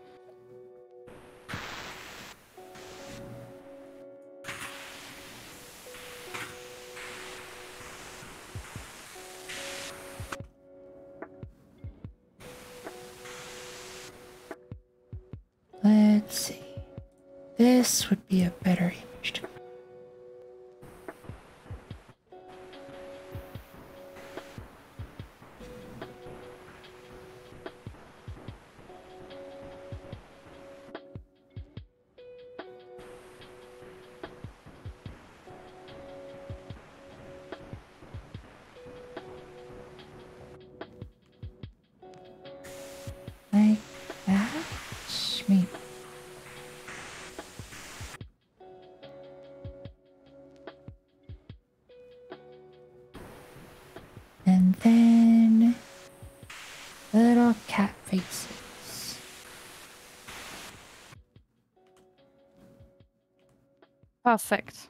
Let's see. This would be a better image to... Like that? Maybe. And then little cat faces. Perfect.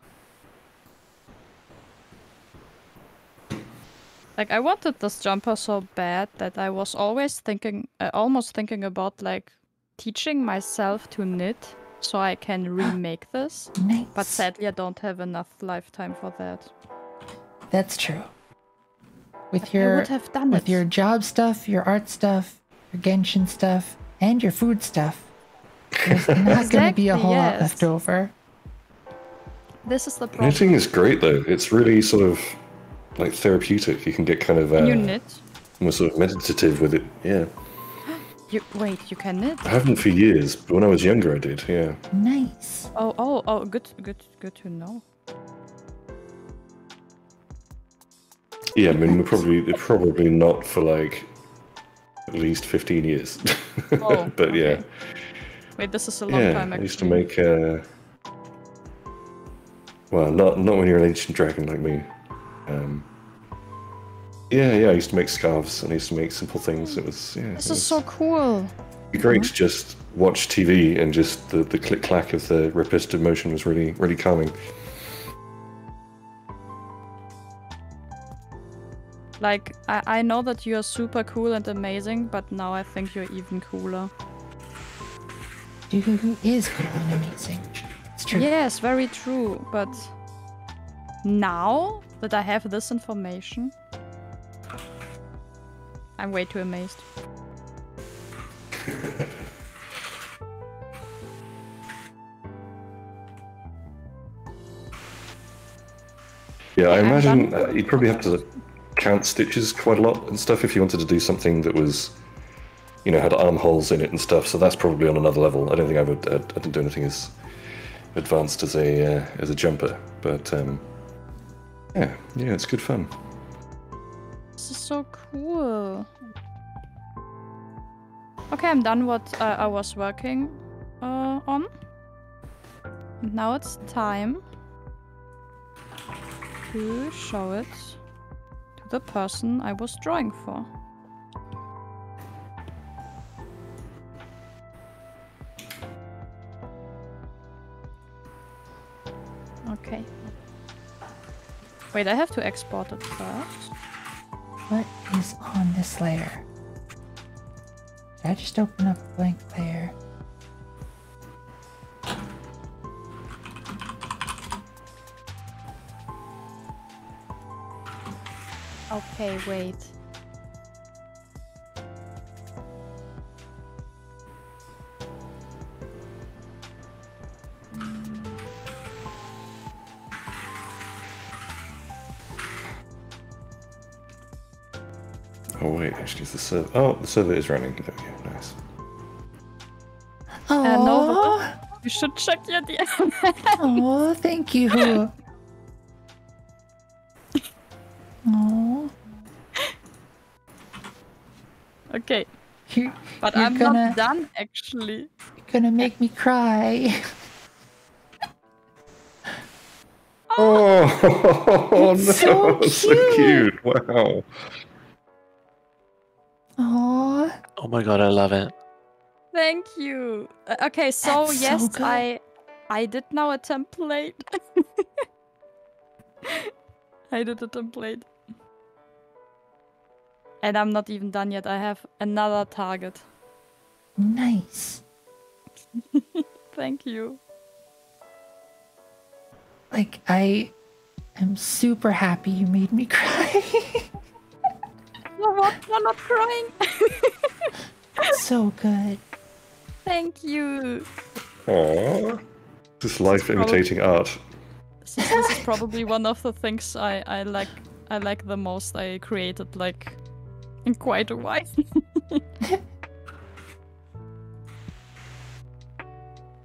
Like, I wanted this jumper so bad that I was always thinking, almost thinking about, like, teaching myself to knit so I can remake this. Nice. But sadly, I don't have enough lifetime for that. That's true. With But I your would have done with it. your job stuff, your art stuff, your Genshin stuff, and your food stuff, there's not going to be a Exactly, whole lot yes. left over. This is the problem. Knitting is great though. It's really sort of like therapeutic. You can get kind of You knit? almost sort of meditative with it. Yeah. Wait, you can knit? I haven't for years, but when I was younger, I did. Yeah. Nice. Oh, good to know. Yeah, I mean, we're probably not for like at least 15 years. Oh, but okay. yeah. Wait, this is a long Yeah, time, I actually. used to make. Well, not when you're an ancient dragon like me. Yeah, I used to make scarves and I used to make simple things. It was This is so cool. it'd be great to just watch TV and just the click clack of the repetitive motion was really really calming. Like, I know that you're super cool and amazing, but now I think you're even cooler. Dude, who is cool and amazing? It's true. Yes, very true, but now that I have this information, I'm way too amazed. Yeah, I I'm imagine done. you'd probably have to count stitches quite a lot and stuff if you wanted to do something that was, you know, had armholes in it and stuff. So that's probably on another level. I don't think I didn't do anything as advanced as a jumper, but yeah, it's good fun. This is so cool. Okay, I'm done what I was working on. And now it's time to show it to the person I was drawing for. Okay. Wait, I have to export it first. What is on this layer? Did I just open up a blank layer? Okay, wait. Oh wait, actually, it's the server. Oh, the server is running. There we go. Nice. No, you should check your DM. Oh, thank you. Oh. Okay, You, but you're I'm gonna, not done actually. You're gonna make me cry. Oh, It's no, so so cute! Wow. Oh, Oh my god, I love it. Thank you. Okay, so That's so yes, good. I did now a template. I did a template. And I'm not even done yet. I have another target. nice. Thank you. Like, I am super happy you made me cry. No, what? You're not crying. So good. Thank you. Aww. This life imitating art. This is probably one of the things I like the most. I created like in quite a while.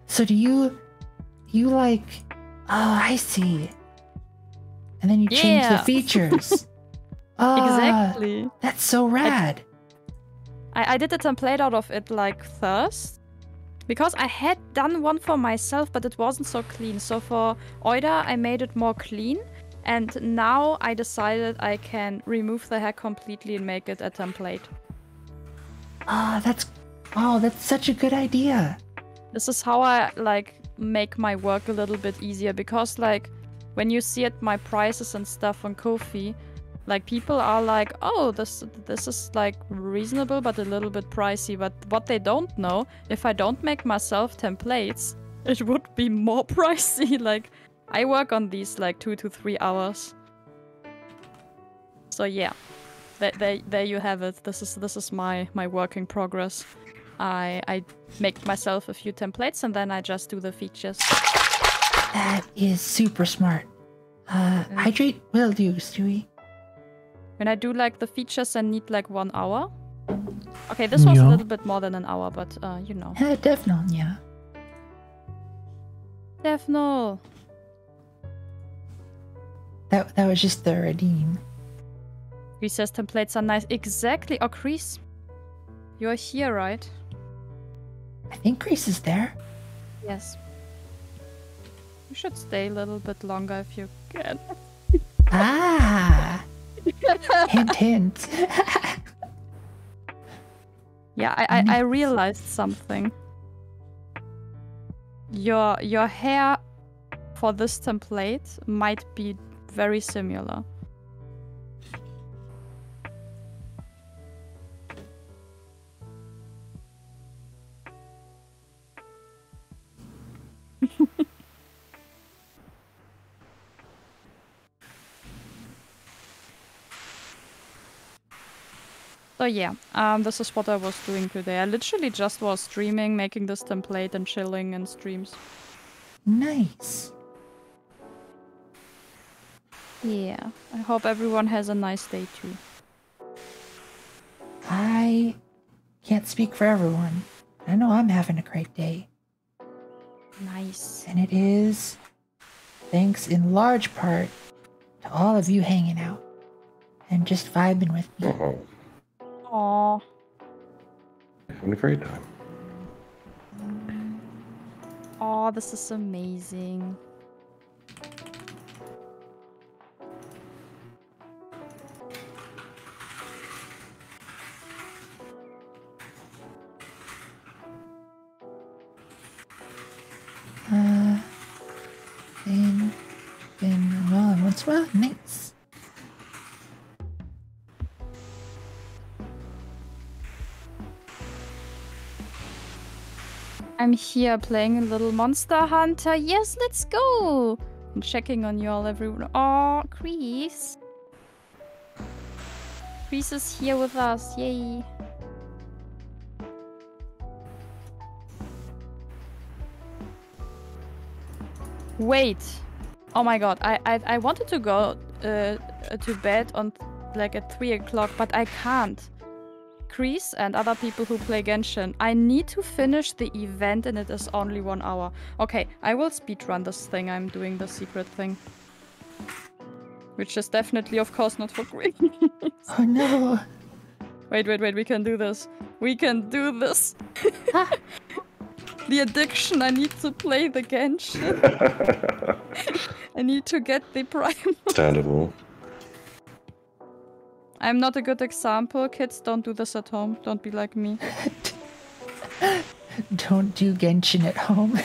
So do you like, oh, I see. And then you change the Yeah. features. Ah, Exactly. That's so rad. I did a template out of it like first. Because I had done one for myself, but it wasn't so clean. So for Oida, I made it more clean. And now I decided I can remove the hair completely and make it a template. Ah, that's such a good idea. This is how I like make my work a little bit easier, because like when you see at my prices and stuff on Ko-fi, like people are like, oh, this is like reasonable but a little bit pricey. But what they don't know, if I don't make myself templates, it would be more pricey. Like I work on these like 2 to 3 hours. So yeah, there you have it. This is my work in progress. I make myself a few templates and then I just do the features. That is super smart. Hydrate will do, Stewie. When I do like the features, I need like 1 hour. Okay, this was a little bit more than an hour, but you know. Definitely, yeah. Definitely. That was just the redeem. Chris says templates are nice. Exactly. Oh, Chris, you're here, right? I think Chris is there. Yes. You should stay a little bit longer if you can. Ah! Hint, hint. Yeah, I realized something. Your hair for this template might be very similar. So yeah, this is what I was doing today. I literally just was streaming, making this template and chilling in streams. Nice. Yeah, I hope everyone has a nice day too. I can't speak for everyone. I know I'm having a great day. Nice. And it is thanks in large part to all of you hanging out and just vibing with me. Oh, Aww. having a great time. Aw, this is amazing. Been well and once well, nice. I'm here playing a little Monster Hunter. Yes, let's go! I'm checking on you all, everyone. Oh, Chris. Chris is here with us. Yay. Wait. Oh my god. I wanted to go to bed on like at 3 o'clock, but I can't. Chris and other people who play Genshin, I need to finish the event and it is only 1 hour. Okay, I will speedrun this thing. I'm doing the secret thing. Which is definitely, of course, not for Chris. Oh no. Wait, we can do this. We can do this. The addiction, I need to play the Genshin. I need to get the Prime. Understandable. I'm not a good example. Kids, don't do this at home. Don't be like me. Don't do Genshin at home.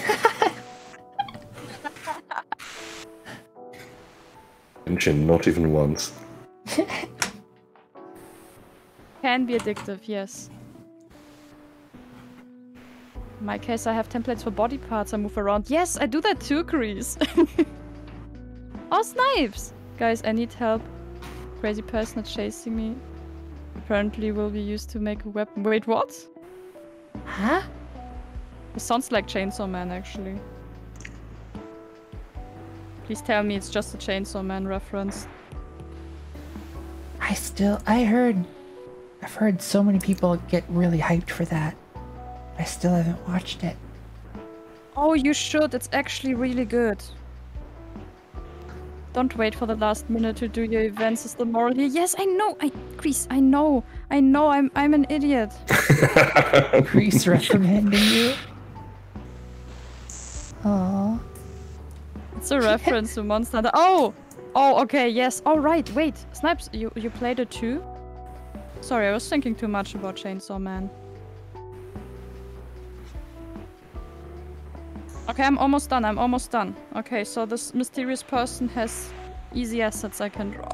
Genshin, not even once. Can be addictive, yes. In my case, I have templates for body parts I move around. Yes, I do that too, Chris. Oh, snipes! Guys, I need help. Crazy person is chasing me. Apparently will be used to make a weapon. Wait, what? Huh? It sounds like Chainsaw Man, actually. Please tell me it's just a Chainsaw Man reference. I've heard so many people get really hyped for that. I still haven't watched it. Oh, you should. It's actually really good. Don't wait for the last minute to do your events is the moral here. Yes, I know. Chris, I know. I'm an idiot. Chris reprimanding you. Aww. It's a reference to Monster Hunter. Oh, okay, yes. Oh, right. Wait, Snipes, you played it too? Sorry, I was thinking too much about Chainsaw Man. Okay, I'm almost done. I'm almost done. Okay, so this mysterious person has easy assets I can draw.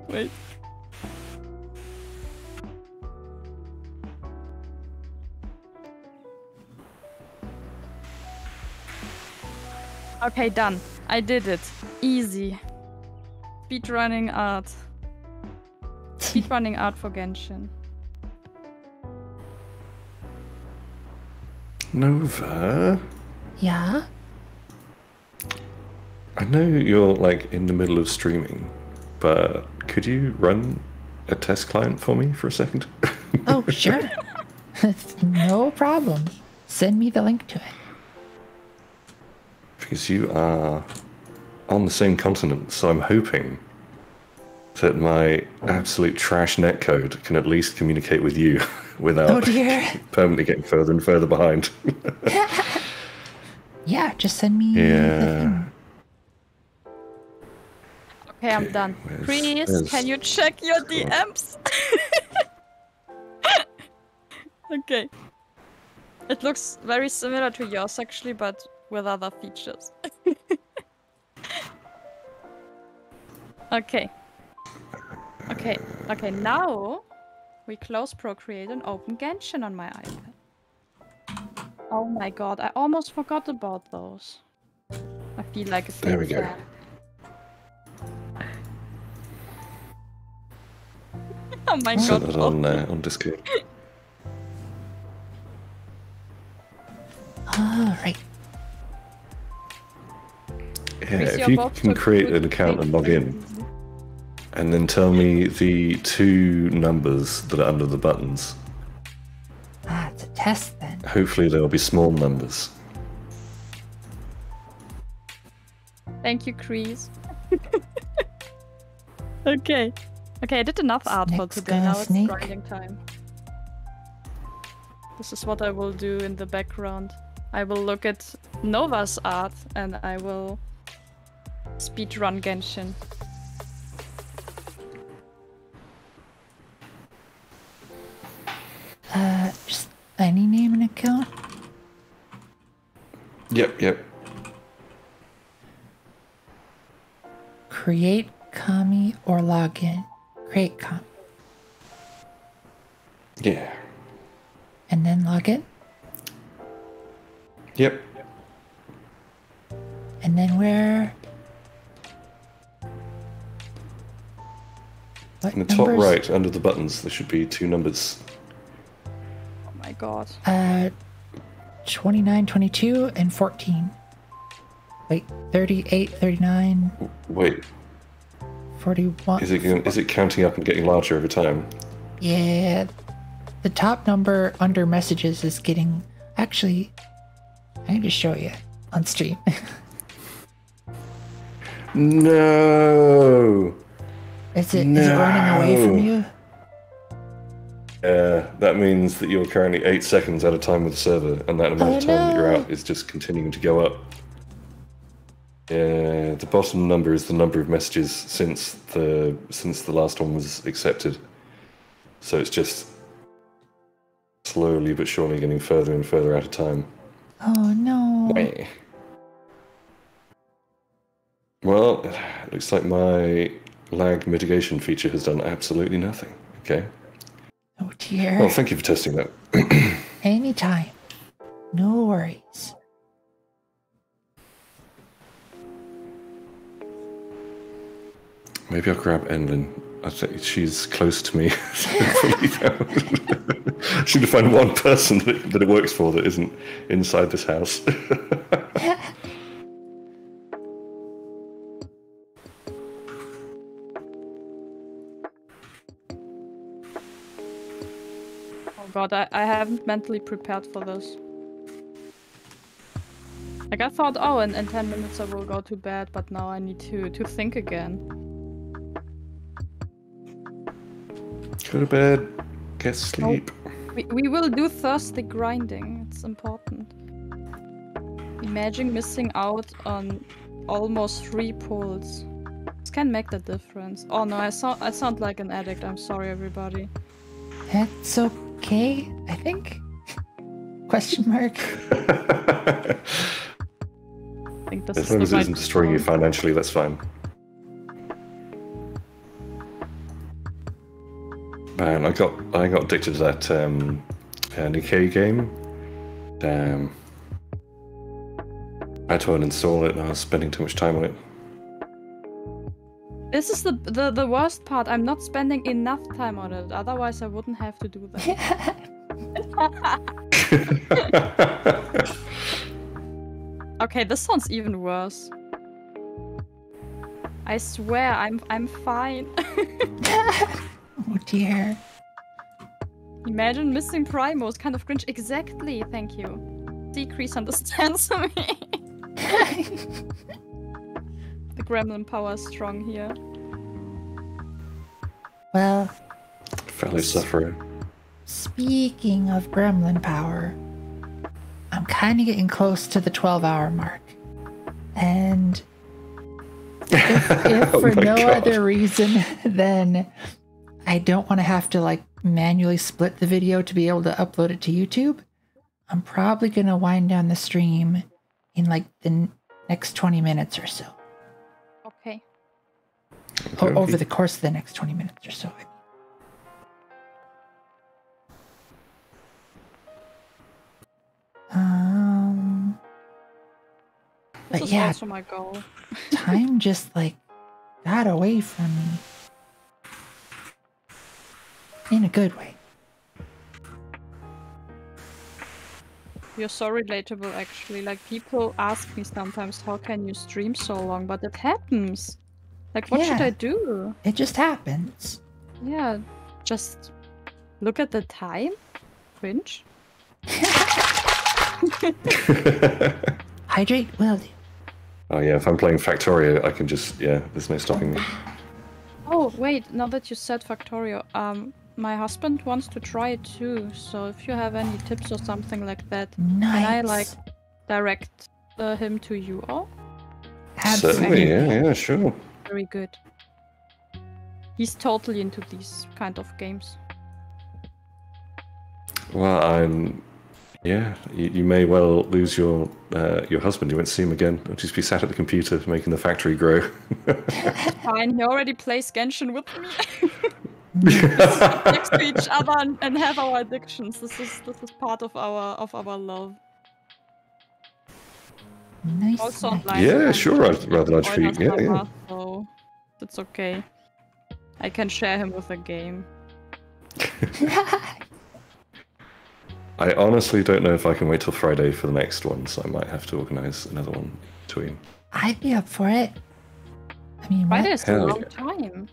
Wait. Okay, done. I did it. Easy. Speedrunning art. Speedrunning art for Genshin. Nova? Yeah? I know you're like in the middle of streaming, but could you run a test client for me for a second? Oh, sure. No problem. Send me the link to it. Because you are on the same continent, so I'm hoping that my absolute trash netcode can at least communicate with you without Oh dear. permanently getting further and further behind. Yeah, just send me the thing. Okay, I'm done. Please, can you check your DMs? Okay. It looks very similar to yours actually, but with other features. Okay. Okay, now we close Procreate and open Genshin on my iPad. Oh my god, I almost forgot about those. I feel like it's There we go. Oh my Set god. that on Discord. Alright. Yeah, if you can create an account and log in, and then tell me the two numbers that are under the buttons. Ah, it's a test then. Hopefully there will be small numbers. Thank you, Chris. Okay. Okay, I did enough art for today. Now it's grinding time. This is what I will do in the background. I will look at Nova's art and I will speedrun Genshin. Just any name and account? Yep. Create Kami or login. Create Kami. Yeah. And then login? Yep. And then where? What In the top right, under the buttons, there should be two numbers. Oh my god. 29, 22, and 14. Wait, 38, 39. Wait. 41. Is it counting up and getting larger over time? Yeah. The top number under messages is getting... Actually, I can just show you on stream. No! Is it running away from you? That means that you're currently 8 seconds at a time with the server, and that amount of time that you're out is just continuing to go up. Yeah, the bottom number is the number of messages since the last one was accepted. So it's just slowly but surely getting further and further out of time. Oh no. Well, it looks like my lag mitigation feature has done absolutely nothing. Okay. Oh dear. Well, thank you for testing that. Anytime. No worries. Maybe I'll grab Enlin. I think she's close to me. I should find one person that it works for that isn't inside this house. Oh god, I haven't mentally prepared for this. Like I thought, oh, in 10 minutes I will go to bed, but now I need to think again. Go to bed, get sleep. Oh, we will do thirsty grinding, it's important. Imagine missing out on almost 3 pulls. This can make the difference. Oh no, I sound like an addict, I'm sorry everybody. That's okay, I think. Question mark. I think this As is long the as it right isn't destroying you financially, that's fine. Man, I got addicted to that Nikkei game. Damn. I had to uninstall it and I was spending too much time on it. This is the worst part. I'm not spending enough time on it. Otherwise, I wouldn't have to do that. Okay, this sounds even worse. I swear, I'm fine. Oh dear. Imagine missing Primos, kind of cringe. Exactly, thank you. Decrease understands me. The gremlin power is strong here. Well, Fellow sufferer. speaking of gremlin power, I'm kind of getting close to the 12-hour mark. And if Oh for my no God. other reason than I don't want to have to like manually split the video to be able to upload it to YouTube, I'm probably going to wind down the stream in like the next 20 minutes or so. Okay. Or over the course of the next 20 minutes or so. This But is yeah, also my goal. time just like got away from me. In a good way. You're so relatable, actually. Like, people ask me sometimes, how can you stream so long? But it happens. Like, what should Yeah. I do? It just happens. Yeah, just look at the time. Cringe. Hydrate will do. Oh yeah, if I'm playing Factorio, I can just, yeah, there's no stopping me. Oh, wait, now that you said Factorio, my husband wants to try it too. So if you have any tips or something like that, Nice. can I, like, direct him to you all? Certainly, yeah, sure. Very good. He's totally into these kind of games. Well, yeah, you may well lose your husband. You won't see him again. He'll just be sat at the computer making the factory grow. Fine, he already plays Genshin with me. Next to each other and have our addictions. This is part of our love. Nice. Also nice. online. Yeah, sure, I'd rather not treat. Yeah, yeah. So it's okay. I can share him with a game. I honestly don't know if I can wait till Friday for the next one, so I might have to organise another one between. I'd be up for it. I mean, Friday what? is a Hell long yeah. time.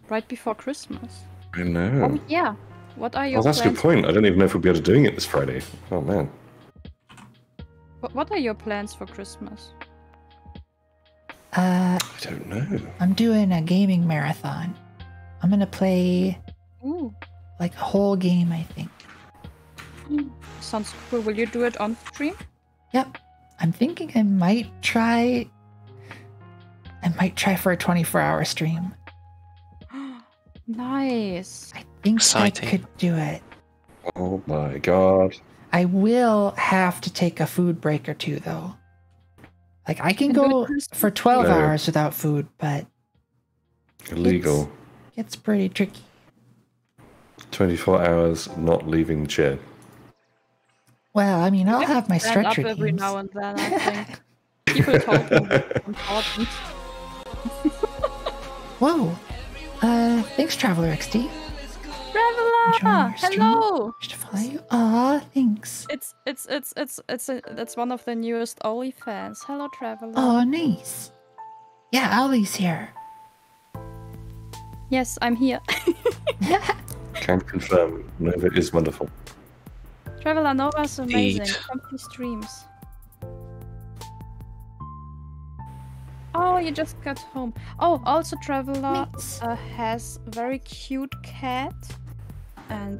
Right before Christmas. I know. Yeah. What are your Well, that's a good plans? point. I don't even know if we'll be able to doing it this Friday. Oh man. What are your plans for Christmas? I don't know. I'm doing a gaming marathon. I'm gonna play Ooh, like a whole game, I think. sounds cool. Will you do it on stream? Yep. I'm thinking I might try for a 24-hour stream. Nice. I think Exciting. I could do it. Oh my god. I will have to take a food break or two, though. Like, I can You can do go it first. for 12 No. hours without food, but Illegal. it's pretty tricky. 24 hours not leaving the chair. Well, I mean, I'll have have my Stand up stretcher every games. now and then, I think. People told me it's important. Whoa. Thanks, Traveler XD. Traveler! Enjoying our stream. Hello! Wish to follow you. Aw, thanks. It's one of the newest OnlyFans. Hello, Traveler. Oh, nice. Yeah, Ollie's here. Yes, I'm here. Can confirm. Nova is wonderful. Traveler Nova's amazing. Indeed. Comfy streams. Oh, you just got home. Oh, also Traveler Nice. has a very cute cat and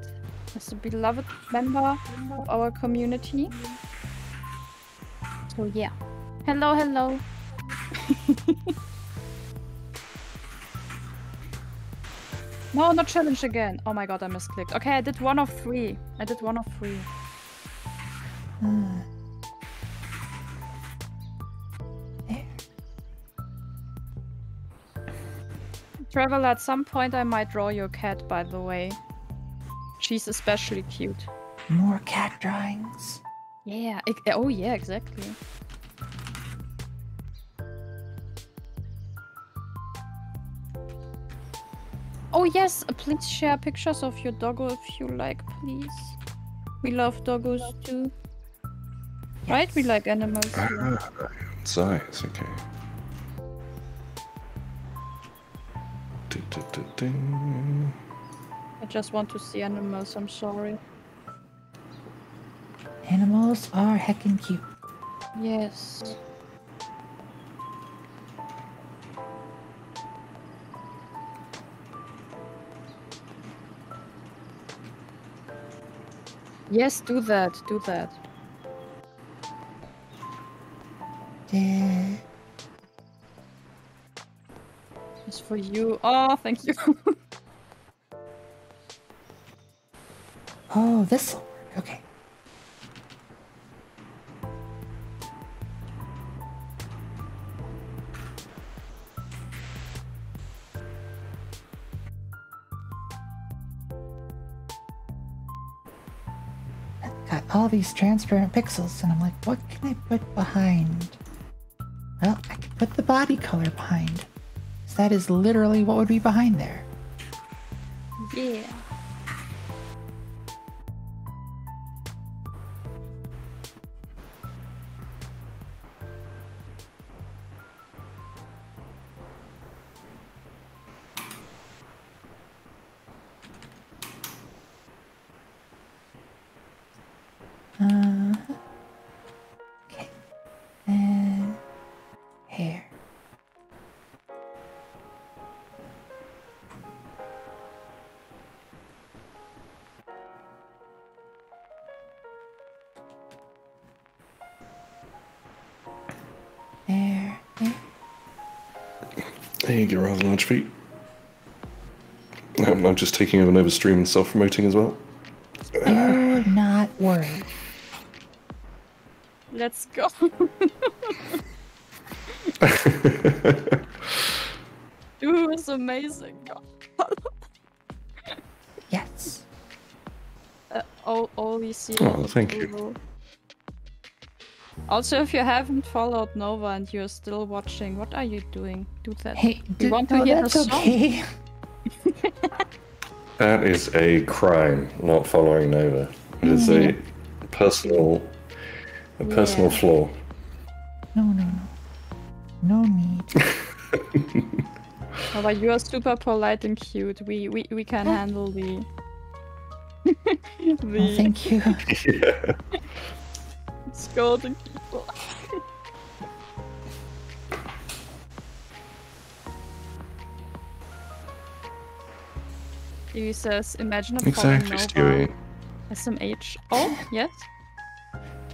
is a beloved member of our community. So yeah. Hello, hello. No, not challenge again. Oh my god, I misclicked. Okay, I did 1 of 3. Traveler, at some point I might draw your cat, by the way. She's especially cute. More cat drawings. Yeah, oh yeah, exactly. Oh yes, please share pictures of your doggo if you like, please. We love doggos too. Yes. Right? We like animals too. Size, okay. I just want to see animals, I'm sorry. Animals are heckin' cute. Yes. Yes, do that, do that. It's for you. Oh, thank you. Oh, this'll work. Okay. I've got all these transparent pixels, and I'm like, what can I put behind? Well, I could put the body color behind. So that is literally what would be behind there. Yeah. Okay. And hair. There. There you go, rather large feet. I'm just taking over Nova's stream and self-promoting as well. You're not worried. Let's go. Dude is amazing. Yes. All we see. Oh, thank you. Also, if you haven't followed Nova and you're still watching, what are you doing? Do that. Hey, you want to no, hear that's the song? okay. That is a crime, not following Nova. It is a personal flaw. No. No need. Oh, but you are super polite and cute. We can handle the. Oh, thank you. Yeah. Scolding people. He says, imagine a Exactly, Stewie. SMH. Oh, yes.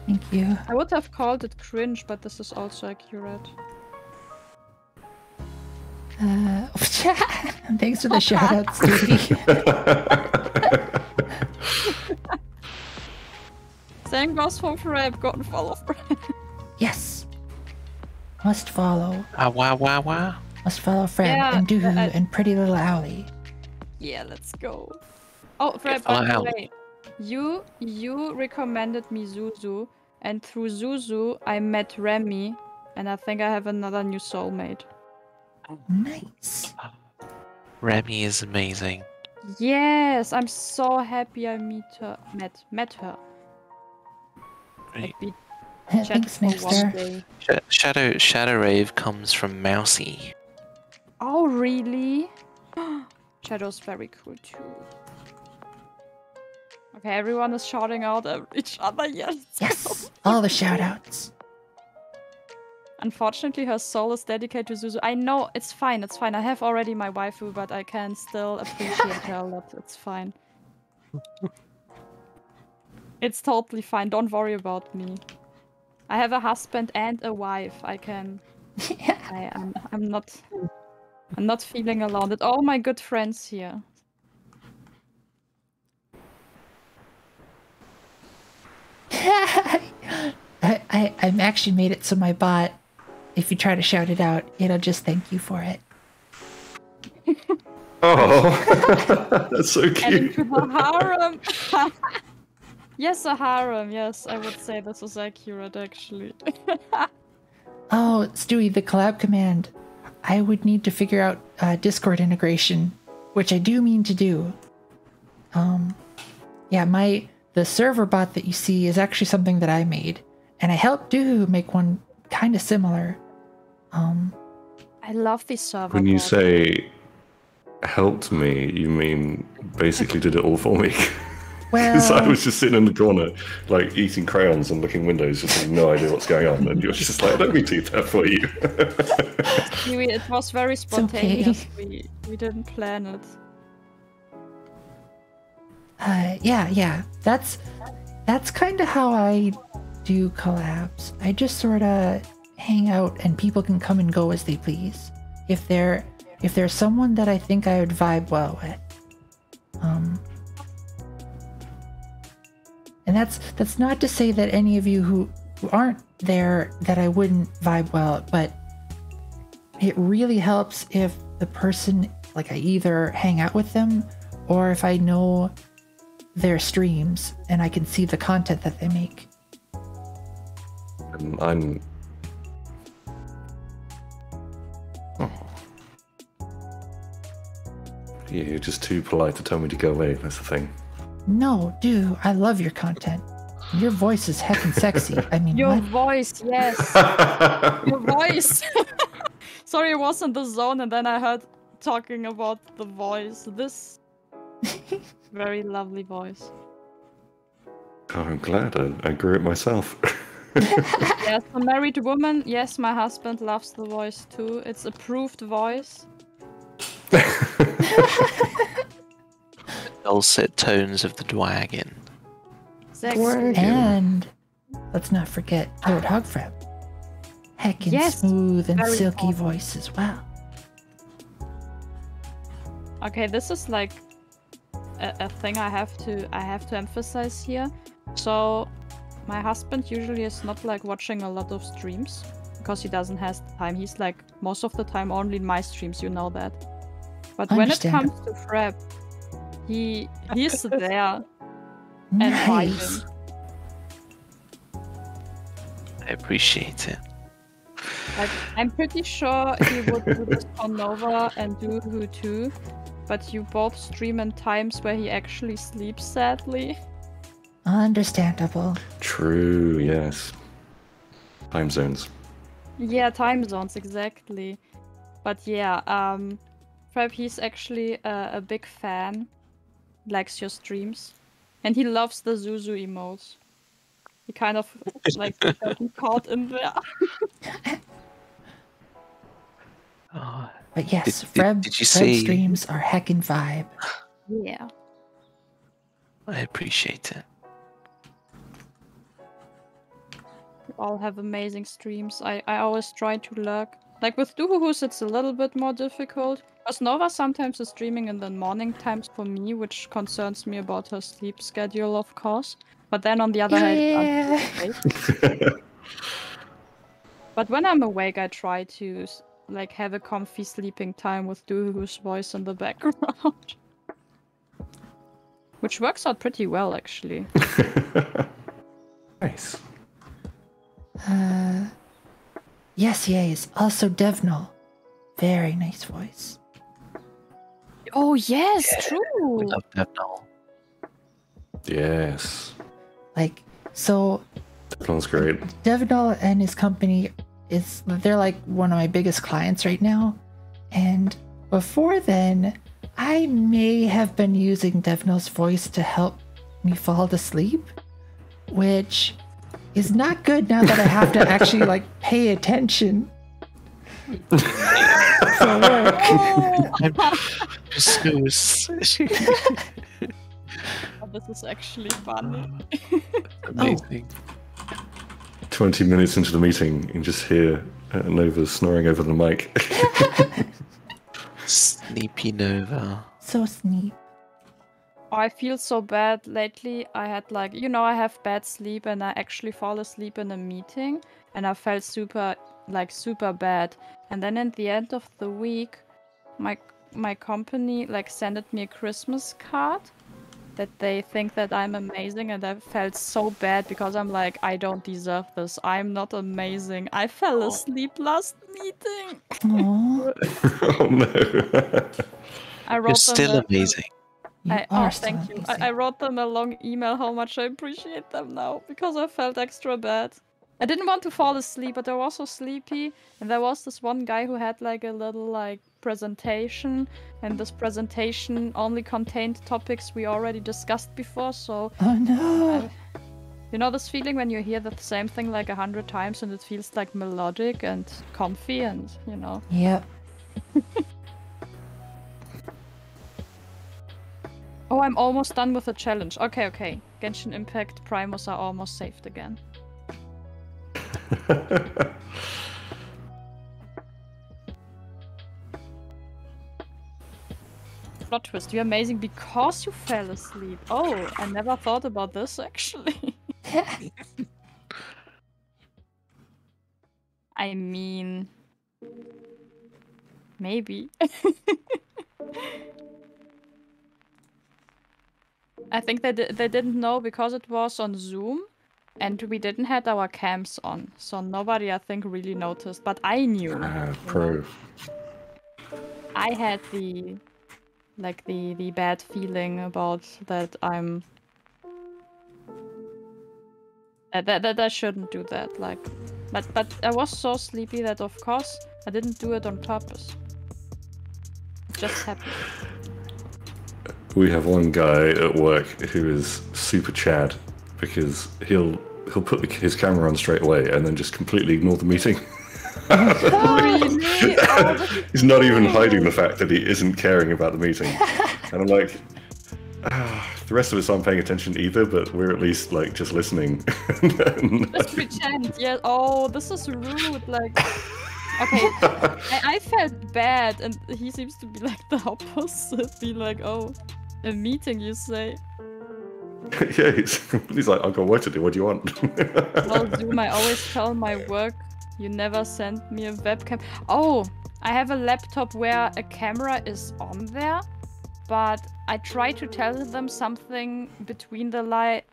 Thank you. I would have called it cringe, but this is also accurate. Thanks for the shout out, Stevie. Same goes for Freb. Go and follow Freb. Yes. Must follow. Wow. Must follow Fred Yeah, and Doohoo and Pretty Little Owlie. Yeah, let's go. Oh, Freb, by the way, you recommended me Zuzu, and through Zuzu I met Remy, and I think I have another new soulmate. Nice. Remy is amazing. Yes, I'm so happy I met her. Great. We Thanks, chat for one Nixter. day. Shadow Rave comes from Mousy. Oh, really? Shadow's very cool too. Okay, everyone is shouting out at each other. Yes, all the shout outs. Unfortunately, her soul is dedicated to Zuzu. I know, it's fine. I have already my waifu, but I can still appreciate her a lot. It's fine. It's totally fine. Don't worry about me. I have a husband and a wife. I can. I'm not feeling alone. With all my good friends here. I actually made it so my bot, if you try to shout it out, it'll just thank you for it. Oh, that's so And cute. into the harem. Yes, a harem. Yes, I would say this is accurate, actually. Oh, Stewie, the collab command. I would need to figure out Discord integration, which I do mean to do. Yeah, the server bot that you see is actually something that I made, and I helped Doohoo make one kind of similar. I love this server. When you bot. say helped me, you mean basically did it all for me? Because I Well, was just sitting in the corner, like eating crayons and looking windows, just having no idea what's going on, and you're just like, "Let me do that for you." It was very spontaneous. okay. We didn't plan it. Yeah. That's kind of how I do collabs. I just sort of hang out, and people can come and go as they please. If there's someone that I think I would vibe well with, and that's not to say that any of you who aren't there that I wouldn't vibe well, but it really helps if the person, like, I either hang out with them or if I know their streams and I can see the content that they make. I'm. Oh. Yeah, you're just too polite to tell me to go away. That's the thing. No, dude, I love your content. Your voice is heckin' sexy. I mean, Your what? voice, yes. Your voice. Sorry, I was in the zone and then I heard talking about the voice. This very lovely voice. Oh, I'm glad I grew it myself. Yes, a married woman. Yes, my husband loves the voice too. It's approved voice. Dulcet tones of the dwagon. Exactly. And let's not forget Lord Hogfrap. Heckin' Yes, smooth and very silky fun. voice as well. Okay, this is like a thing I have to emphasize here. So my husband usually is not like watching a lot of streams because he doesn't have the time. He's like most of the time only in my streams, you know that. But when it comes to Frap, he's there and Nice. vibing. I appreciate it. Like, I'm pretty sure he would do this on Nova and Doohoo too, but you both stream in times where he actually sleeps, sadly. Understandable. True, yes. Time zones. Yeah, time zones, exactly. But yeah, Frap, he's actually a big fan, likes your streams, and he loves the Zuzu emotes. He kind of like got caught in there. Oh, But yes, did you Freb see? streams are heckin' vibe. Yeah. I appreciate it. You all have amazing streams. I always try to lurk. Like with Doohoo's, it's a little bit more difficult. Because Nova sometimes is streaming in the morning times for me, which concerns me about her sleep schedule, of course. But then on the other hand, but when I'm awake, I try to like have a comfy sleeping time with Doohoo's voice in the background. Which works out pretty well, actually. Nice. Yes, also Devnal. Very nice voice. Oh yes, We true. love Devnal. Yes. Like, so Sounds great. Devnal and his company they're like one of my biggest clients right now. And before then, I may have been using Devnal's voice to help me fall to sleep, which is not good now that I have to actually like pay attention for work. Oh, this is actually funny. Amazing. 20 minutes into the meeting, you can just hear Nova snoring over the mic. Sleepy Nova. So sneak. Oh, I feel so bad lately. I had like, I have bad sleep and I actually fall asleep in a meeting and I felt super bad. And then at the end of the week, my my company like sent me a Christmas card that they think that I'm amazing, and I felt so bad because I'm like, I don't deserve this. I'm not amazing. I fell asleep last meeting. Aw, Oh no. I wrote You're them still amazing. you are still thank you. amazing. I wrote them a long email how much I appreciate them now because I felt extra bad. I didn't want to fall asleep, but I was so sleepy, and there was this one guy who had like a little like presentation, and this presentation only contained topics we already discussed before, so Oh no! you know this feeling when you hear the same thing like 100 times and it feels like melodic and comfy and, you know. Yep. Oh, I'm almost done with the challenge. Okay. Genshin Impact Primus are almost saved again. Plot twist, you're amazing because you fell asleep. Oh, I never thought about this actually. I mean, maybe. I think they didn't know because it was on Zoom and we didn't have our cams on. So nobody, I think, really noticed. But I knew. Pro. I had the bad feeling about that I'm... that I shouldn't do that. Like, but I was so sleepy that, of course, I didn't do it on purpose. It just happened. We have one guy at work who is super Chad because he'll put his camera on straight away and then just completely ignore the meeting. Oh, really? Oh, He's not even hiding the fact that he isn't caring about the meeting. And I'm like, the rest of us aren't paying attention either, but we're at least like just listening. Just pretend. Yeah. Oh, this is rude. Like, okay, I felt bad, and he seems to be like the opposite. Be like, oh, a meeting, you say? Yeah, he's like, I've got work to do. What do you want? Well, Zoom, I always tell my work, you never send me a webcam. Oh, I have a laptop where a camera is on there, but I try to tell them something between the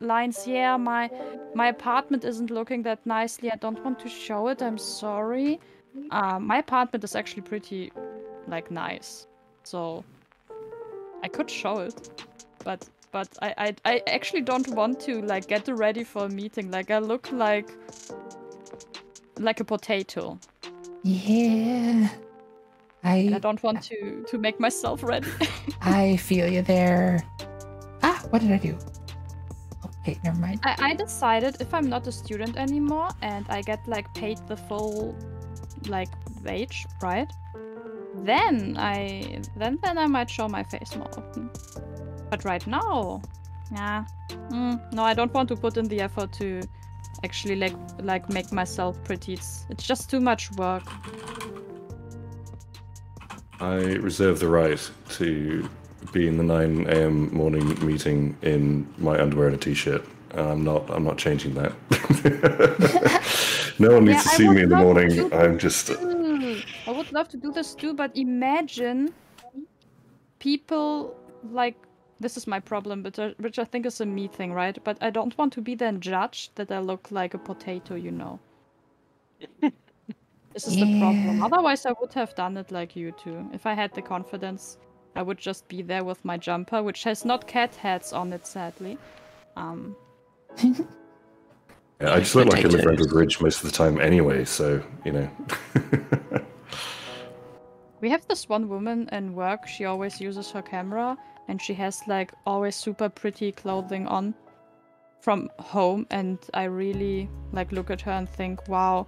lines. Yeah, my apartment isn't looking that nicely. I don't want to show it. I'm sorry. My apartment is actually pretty, like, nice. So I could show it, but I actually don't want to like get ready for a meeting. Like I look like a potato. Yeah. And I don't want to make myself ready. I feel you there. Ah, what did I do? Okay, never mind. I decided if I'm not a student anymore and I get like paid the full like wage, right? Then I might show my face more often. But right now, yeah, no, I don't want to put in the effort to actually like make myself pretty. It's just too much work. I reserve the right to be in the 9 a.m. morning meeting in my underwear and a t-shirt. I'm not changing that. No one needs to see me in the morning. I'm just. I would love to do this too, but imagine people like. This is my problem, but which I think is a me thing, right? But I don't want to be then judged that I look like a potato, you know. This is the problem. Otherwise, I would have done it like you two. If I had the confidence, I would just be there with my jumper, which has not cat heads on it, sadly. Yeah, I just look like I live under a bridge most of the time anyway, so, you know. We have this one woman in work, she always uses her camera, and she has like always super pretty clothing on from home, and I really like look at her and think, wow,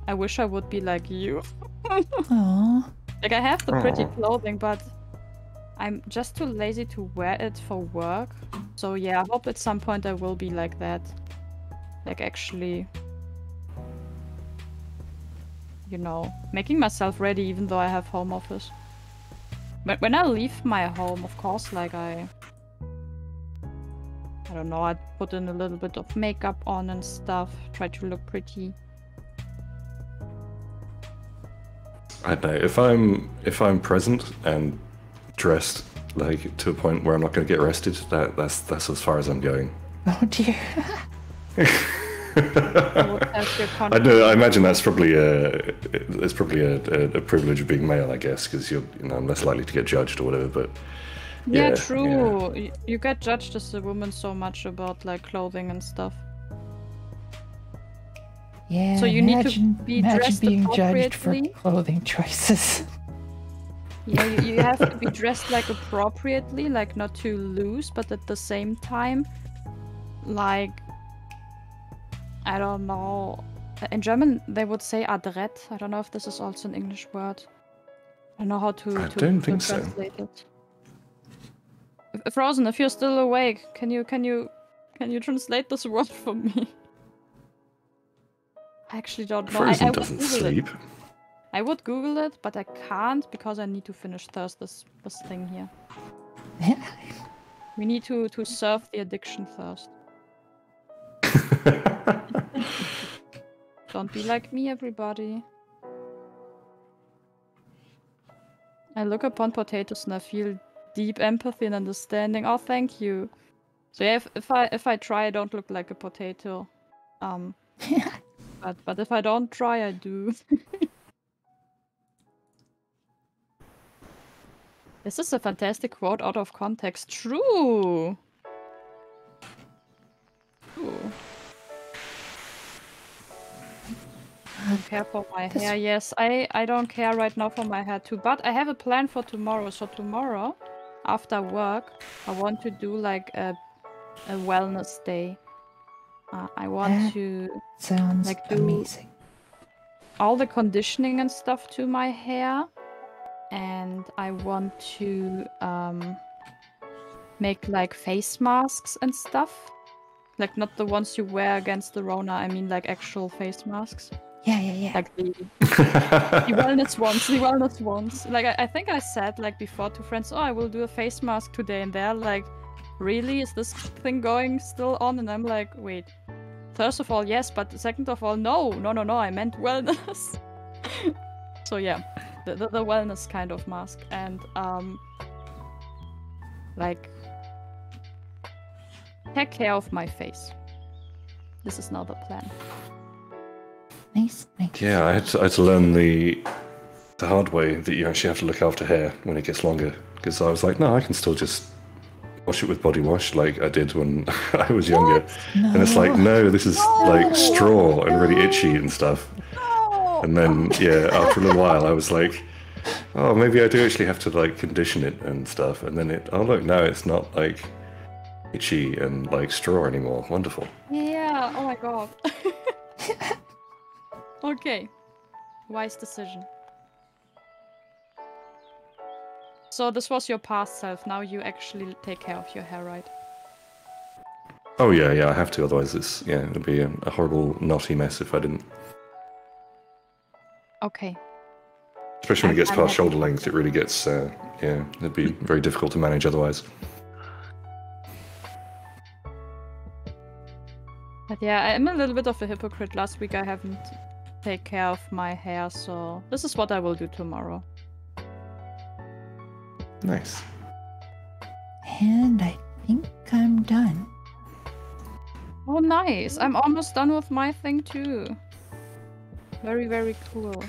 I wish I would be like you. Aww. Like I have the pretty clothing, but I'm just too lazy to wear it for work. So yeah, I hope at some point I will be like that. Like actually, you know, making myself ready even though I have home office. But when I leave my home, of course, like I don't know, I'd put in a little bit of makeup on and stuff, try to look pretty. I don't know, if I'm present and dressed like to a point where I'm not going to get arrested. That's as far as I'm going. Oh dear. I know. I imagine that's probably a privilege of being male, I guess, because I'm less likely to get judged or whatever. But yeah, true. Yeah. You get judged as a woman so much about like clothing and stuff. Yeah. So you need to be dressed being appropriately. Judged for clothing choices. Yeah, you have to be dressed like appropriately, like not too loose, but at the same time, like, I don't know. In German, they would say adrett. I don't know if this is also an English word. I don't know how to translate it. Frozen, if you're still awake, can you translate this word for me? I actually don't know. Frozen doesn't sleep. I would Google it, but I can't because I need to finish first this thing here. We need to serve the addiction first. Don't be like me, everybody. I look upon potatoes and I feel deep empathy and understanding. Oh, thank you. So yeah, if I try, I don't look like a potato. But if I don't try, I do. This is a fantastic quote out of context. True. True. I don't care for my hair. Yes, I don't care right now for my hair too. But I have a plan for tomorrow. So tomorrow, after work, I want to do like a wellness day. I want to sounds like do amazing. all the conditioning and stuff to my hair. And I want to make like face masks and stuff. Like not the ones you wear against the Rona, I mean like actual face masks. Yeah. Like the wellness ones. Like I think I said like before to friends, oh, I will do a face mask today, and they're like, really? Is this thing going still on? And I'm like, wait. First of all, yes, but second of all, no, I meant wellness. So yeah. The wellness kind of mask, and like take care of my face. This is now the plan. Nice. Yeah, I had to learn the hard way that you actually have to look after hair when it gets longer, because I was like, no, I can still just wash it with body wash like I did when I was younger. No. And it's like, no, this is like straw and really itchy and stuff. And then, yeah, after a little while, I was like, oh, maybe I do actually have to like condition it and stuff. And then oh look, now it's not like itchy and like straw anymore. Wonderful. Yeah, oh my god. Okay. Wise decision. So this was your past self, now you actually take care of your hair, right? Oh yeah, I have to, otherwise it'd be a horrible knotty mess if I didn't. Okay. Especially when it gets past shoulder length, it really gets, it'd be very difficult to manage otherwise. But yeah, I'm a little bit of a hypocrite. Last week I haven't taken care of my hair, so this is what I will do tomorrow. Nice. And I think I'm done. Oh, nice. I'm almost done with my thing too. Very, very cool.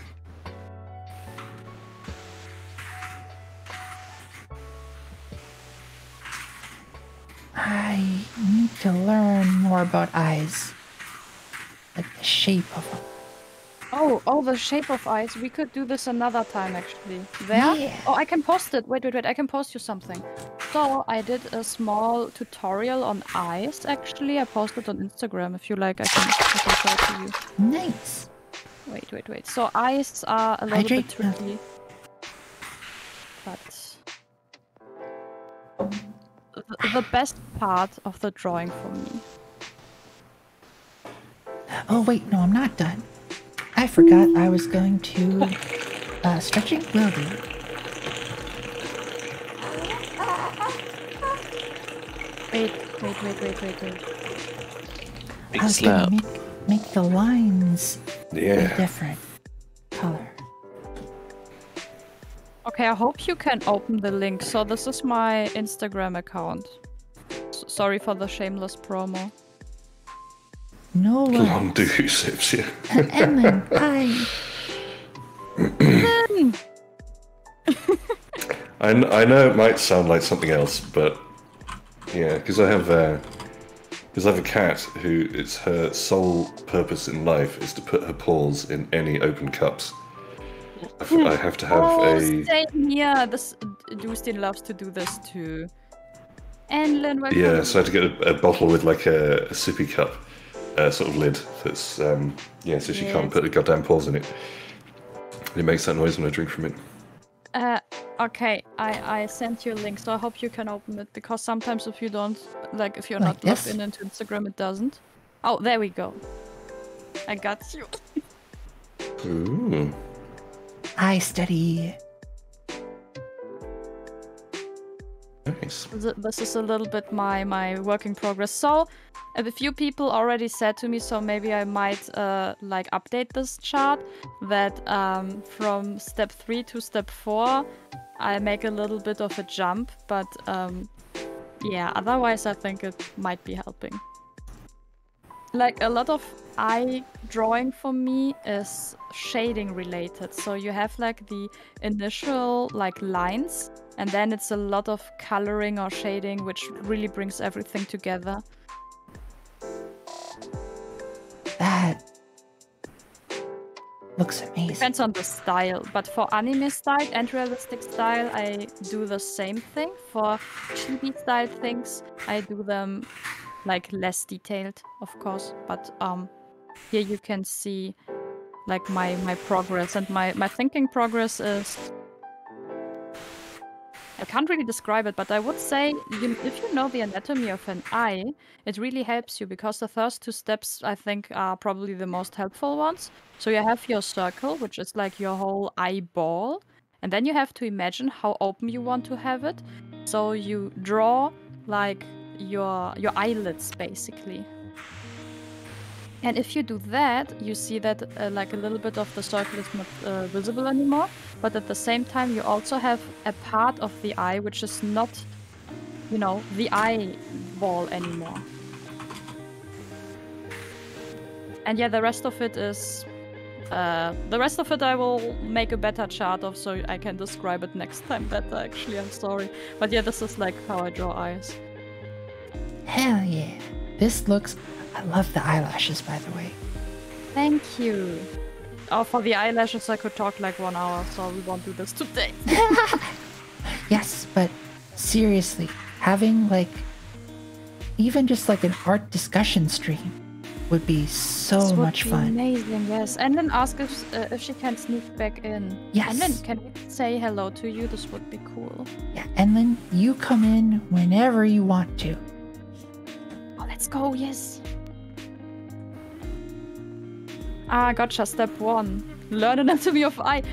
I need to learn more about eyes. Like the shape of them. Oh, the shape of eyes. We could do this another time, actually. There? Yeah. Oh, I can post it. Wait. I can post you something. So, I did a small tutorial on eyes, actually. I posted on Instagram. If you like, I can show it to you. Nice. Wait. So, eyes are a little bit tricky. But the best part of the drawing for me. Oh, wait, no, I'm not done. I forgot I was going to... stretching will do. Wait. I was going to make the lines a different color. Okay, I hope you can open the link. So this is my Instagram account. Sorry for the shameless promo. No Long worries. do sips, yeah. Ellen, hi. I know it might sound like something else, but yeah, because I have a cat who it's her sole purpose in life is to put her paws in any open cups. I have to have Same here. This Dustin loves to do this too. And Lynn, Yeah, so I had to get a bottle with like a sippy cup sort of lid that's so she can't put the goddamn paws in it. It makes that noise when I drink from it. Okay, I sent you a link, so I hope you can open it, because sometimes if you don't, if you're Like not logged this? in into Instagram, it doesn't. Oh, there we go. I got you. Ooh. Hi, Steady. Nice. This is a little bit my work in progress. So, a few people already said to me, so maybe I might update this chart, that from step 3 to step 4, I make a little bit of a jump, but yeah, otherwise I think it might be helping. Like, a lot of eye drawing for me is shading related. So you have like the initial lines, and then it's a lot of coloring or shading, which really brings everything together. That looks amazing. Depends on the style, but for anime style and realistic style, I do the same thing. For chibi style things, I do them less detailed, of course. But here you can see my progress, and my thinking progress is, I can't really describe it, but I would say if you know the anatomy of an eye, it really helps you, because the first 2 steps, I think, are probably the most helpful ones. So you have your circle, which is like your whole eyeball, and then you have to imagine how open you want to have it. So you draw your eyelids, basically. And if you do that, you see that a little bit of the circle is not visible anymore. But at the same time, you also have a part of the eye which is not, the eyeball anymore. And yeah, the rest of it is... the rest of it I will make a better chart of, so I can describe it next time better, actually. I'm sorry. But yeah, this is how I draw eyes. Hell yeah. This looks... I love the eyelashes, by the way. Thank you. Oh, for the eyelashes, I could talk 1 hour, so we won't do this today. Yes, but seriously, having even just an art discussion stream would be so much fun. Amazing, yes. And then ask if she can sneak back in. Yes. And then can we say hello to you? This would be cool. Yeah, and then you come in whenever you want to. Oh, let's go, yes. Ah, gotcha. Step 1. Learn anatomy of eye.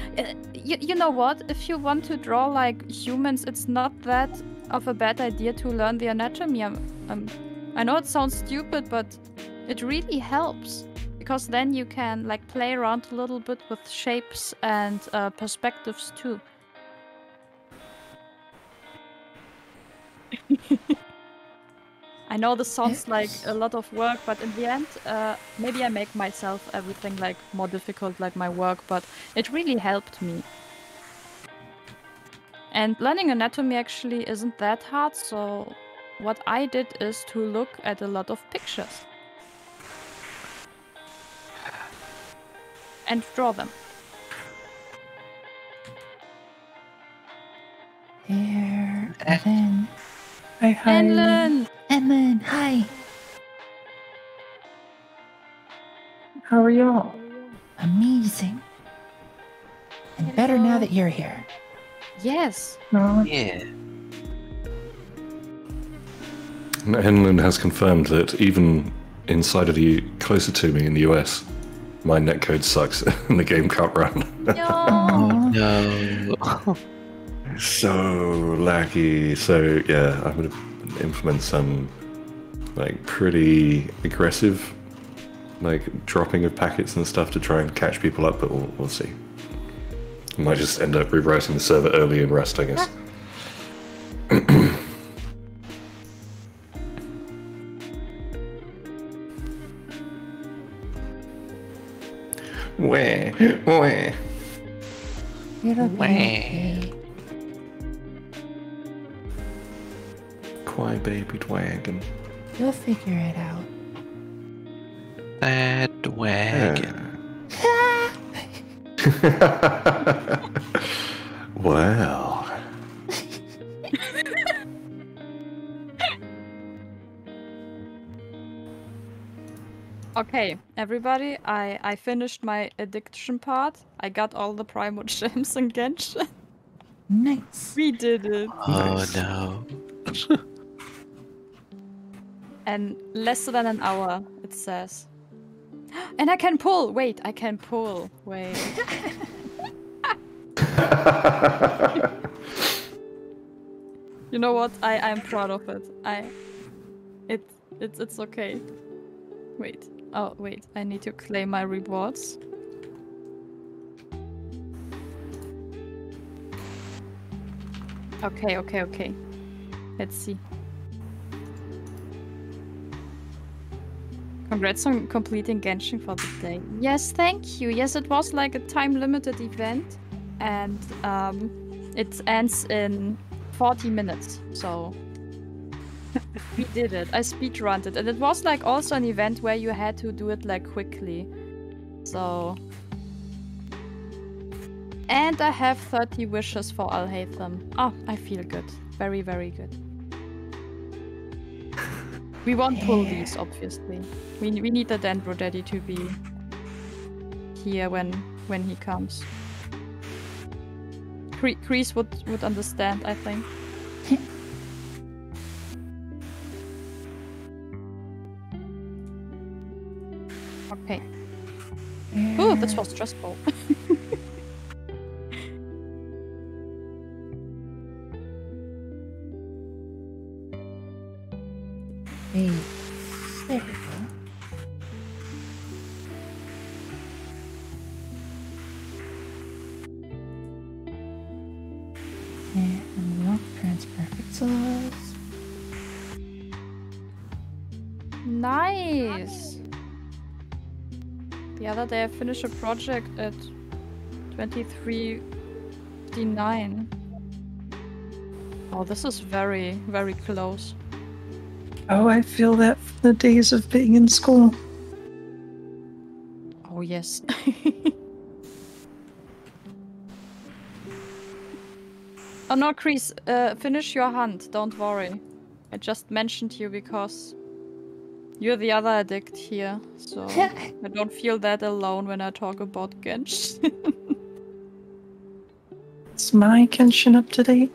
You know what? If you want to draw humans, it's not that of a bad idea to learn the anatomy. I know it sounds stupid, but it really helps. Because then you can play around a little bit with shapes and perspectives too. I know this sounds like a lot of work, but in the end, maybe I make myself everything more difficult, my work, but it really helped me. And learning anatomy actually isn't that hard, so what I did is to look at a lot of pictures. And draw them. There, and then... Hi, hi. Enlin, hi. How are y'all? Amazing. And better now that you're here. Yes. No. Yeah. Henlin has confirmed that even inside of the closer to me in the US, my netcode sucks and the game can't run. No. No. So laggy. So yeah, I'm gonna implement some pretty aggressive dropping of packets and stuff to try and catch people up, but we'll see. I might just end up rewriting the server early in Rust, I guess. Where? It'll be okay. Quiet baby dragon. You'll figure it out. That wagon. Well. Okay, everybody, I finished my addiction part. I got all the Primo gems in Genshin. Nice. We did it. Oh Nice. no. And less than an hour, it says. And I can pull! Wait, I can pull. Wait. You know what? I'm proud of it. It's okay. Wait. Oh, wait. I need to claim my rewards. Okay. Let's see. Congrats on completing Genshin for the day. Yes, thank you. Yes, it was like a time-limited event. And it ends in 40 minutes. So we did it. I speedrunned it. And it was like also an event where you had to do it like quickly. So... And I have 30 wishes for Alhaitham. Oh, I feel good. Very, very good. We won't pull these, obviously. We need the Dendro Daddy to be here when he comes. Kreese would understand, I think. Okay. Oh, this was stressful. Hey, there we go. And unlock transfer pixels. Nice! The other day I finished a project at 23:59. Oh, this is very, very close. Oh, I feel that from the days of being in school. Oh, yes. Oh no, Kreese, finish your hunt, don't worry. I just mentioned you because you're the other addict here, so I don't feel that alone when I talk about Genshin. Is my Genshin up to date?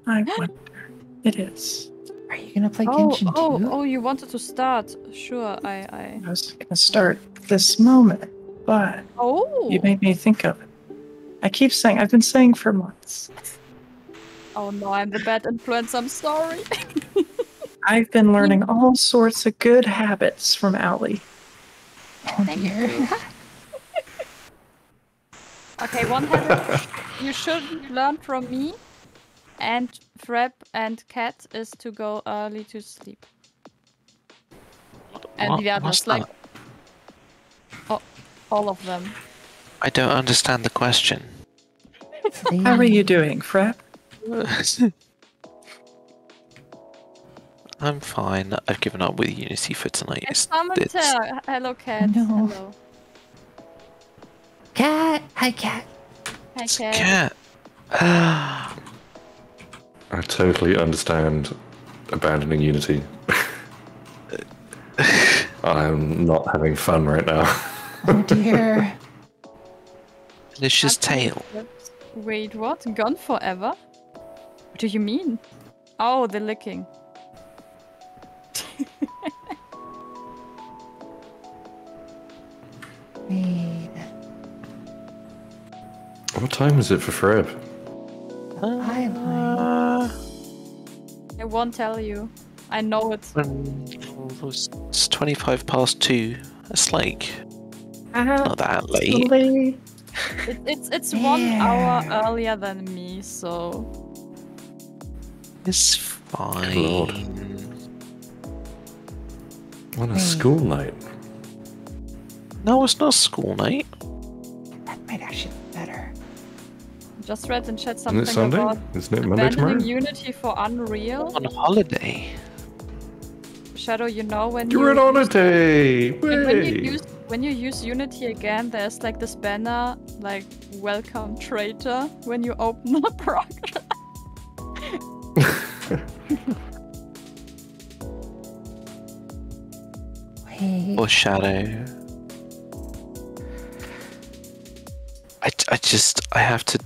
I wonder. It is. Are you gonna play Genshin too? Oh, you wanted to start. Sure, I I was gonna start this moment, but Oh! you made me think of it. I've been saying for months. Oh no, I'm the bad influence, I'm sorry. I've been learning all sorts of good habits from Allie. Oh dear. Okay, one habit you should learn from me and Freb and Cat is to go early to sleep. And the others, like... Oh, all of them. I don't understand the question. How are you doing, Freb? I'm fine. I've given up with Unity for tonight. It's Samantha. Hello, Cat. No. Hello. Cat! Hi, Cat. Hi, Cat. Cat. I totally understand abandoning Unity. I'm not having fun right now. Oh dear. Delicious tail. Wait, what? Gone forever? What do you mean? Oh, the licking. Wait. What time is it for Freb? Hi, I won't tell you. I know it. It's 25 past 2. It's like not that late. It's 1 hour earlier than me, so It's fine. Good lord. On a school night. No, it's not school night. That might actually be better. just read in chat Isn't something it Sunday? about Isn't it Monday tomorrow? abandoning Unity for Unreal. On holiday. Shadow, you know when You're on holiday! when you use Unity again, there's like this banner like "Welcome traitor" when you open the program. Wait. Or Shadow. I have to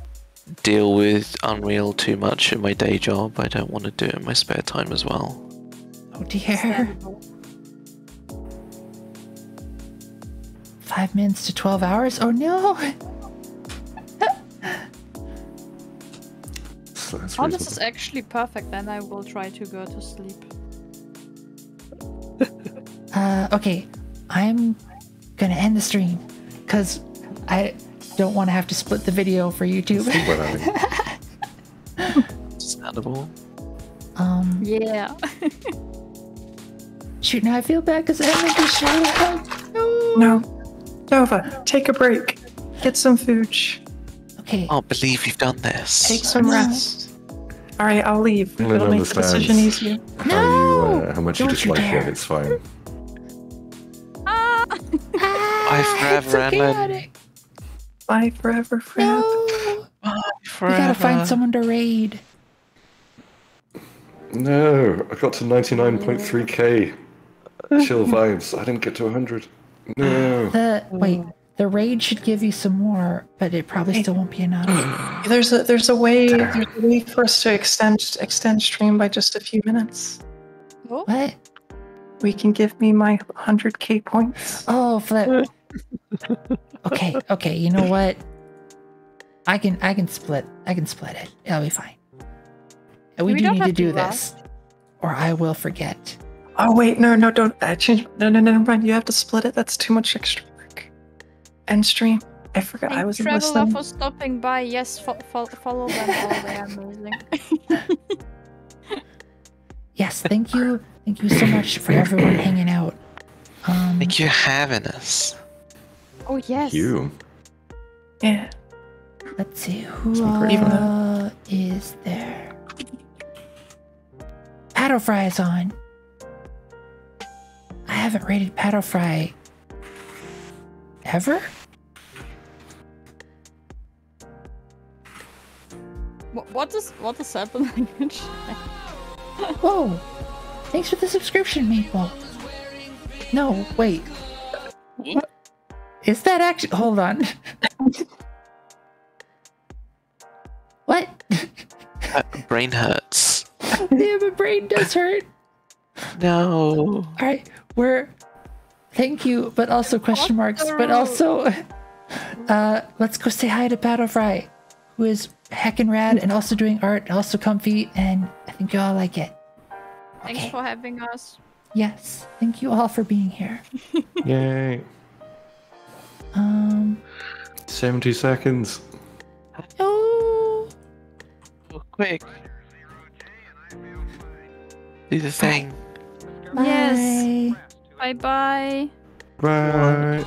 deal with Unreal too much in my day job. I don't want to do it in my spare time as well. Oh dear. 5 minutes to 12 hours? Oh no! So that's Oh, reasonable. this is actually perfect. Then I will try to go to sleep. Okay. I'm gonna end the stream. Because I don't want to have to split the video for YouTube. Understandable. Yeah. Shoot, now I feel bad because I haven't been shout out. No. No. Nova, take a break. Get some food. Okay. I can't believe you've done this. Take some rest. Alright, I'll leave. Lynn It'll make the decision understands. easier. How much you Don't you dislike dare. it, it's fine. Bye forever, it's so Ellen. chaotic. Bye forever, friend. No. Bye We forever. gotta find someone to raid. No, I got to 99.3k. Chill vibes. I didn't get to 100. No. The raid should give you some more, but it probably still won't be enough. There's a way for us to extend stream by just a few minutes. What? We can give me my 100k points. Oh, flip. Okay. You know what? I can split. I can split it. It'll be fine. And we do don't need to have to do rush. this, or I will forget. Oh wait, no, don't change. No, never mind. You have to split it. That's too much extra work. End stream. I forgot. I was Traveler listening. for stopping by. Yes, follow them all. They are amazing. Yes, thank you. Thank you so much for everyone hanging out. Thank you for having us. Oh yes. You. Yeah. Let's see who Even is there. Paddlefry is on. I haven't rated Paddlefry ever. What is happening? Whoa! Thanks for the subscription, Maple. No, wait. Is that actually? Hold on. What? Brain hurts. Yeah, my brain does hurt. No. All right, thank you, but also question marks, but also, let's go say hi to Paddlefry, who is heckin' rad and also doing art, also comfy, and I think you all like it. Thanks for having us. Yes, thank you all for being here. Yay. 70 seconds. Oh, Quick. Do the thing. bye. Yes. Bye bye. Bye.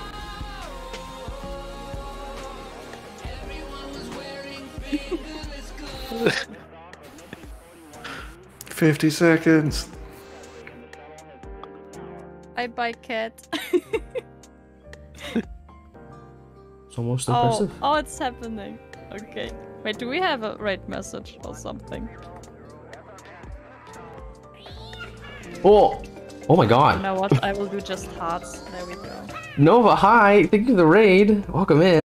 $50 seconds. Bye bye, cat. It's almost impressive. Oh, it's happening. Okay. Wait, do we have a raid message or something? Oh! Oh my god. You know what? I will do just hearts. There we go. Nova, hi! Thank you for the raid. Welcome in.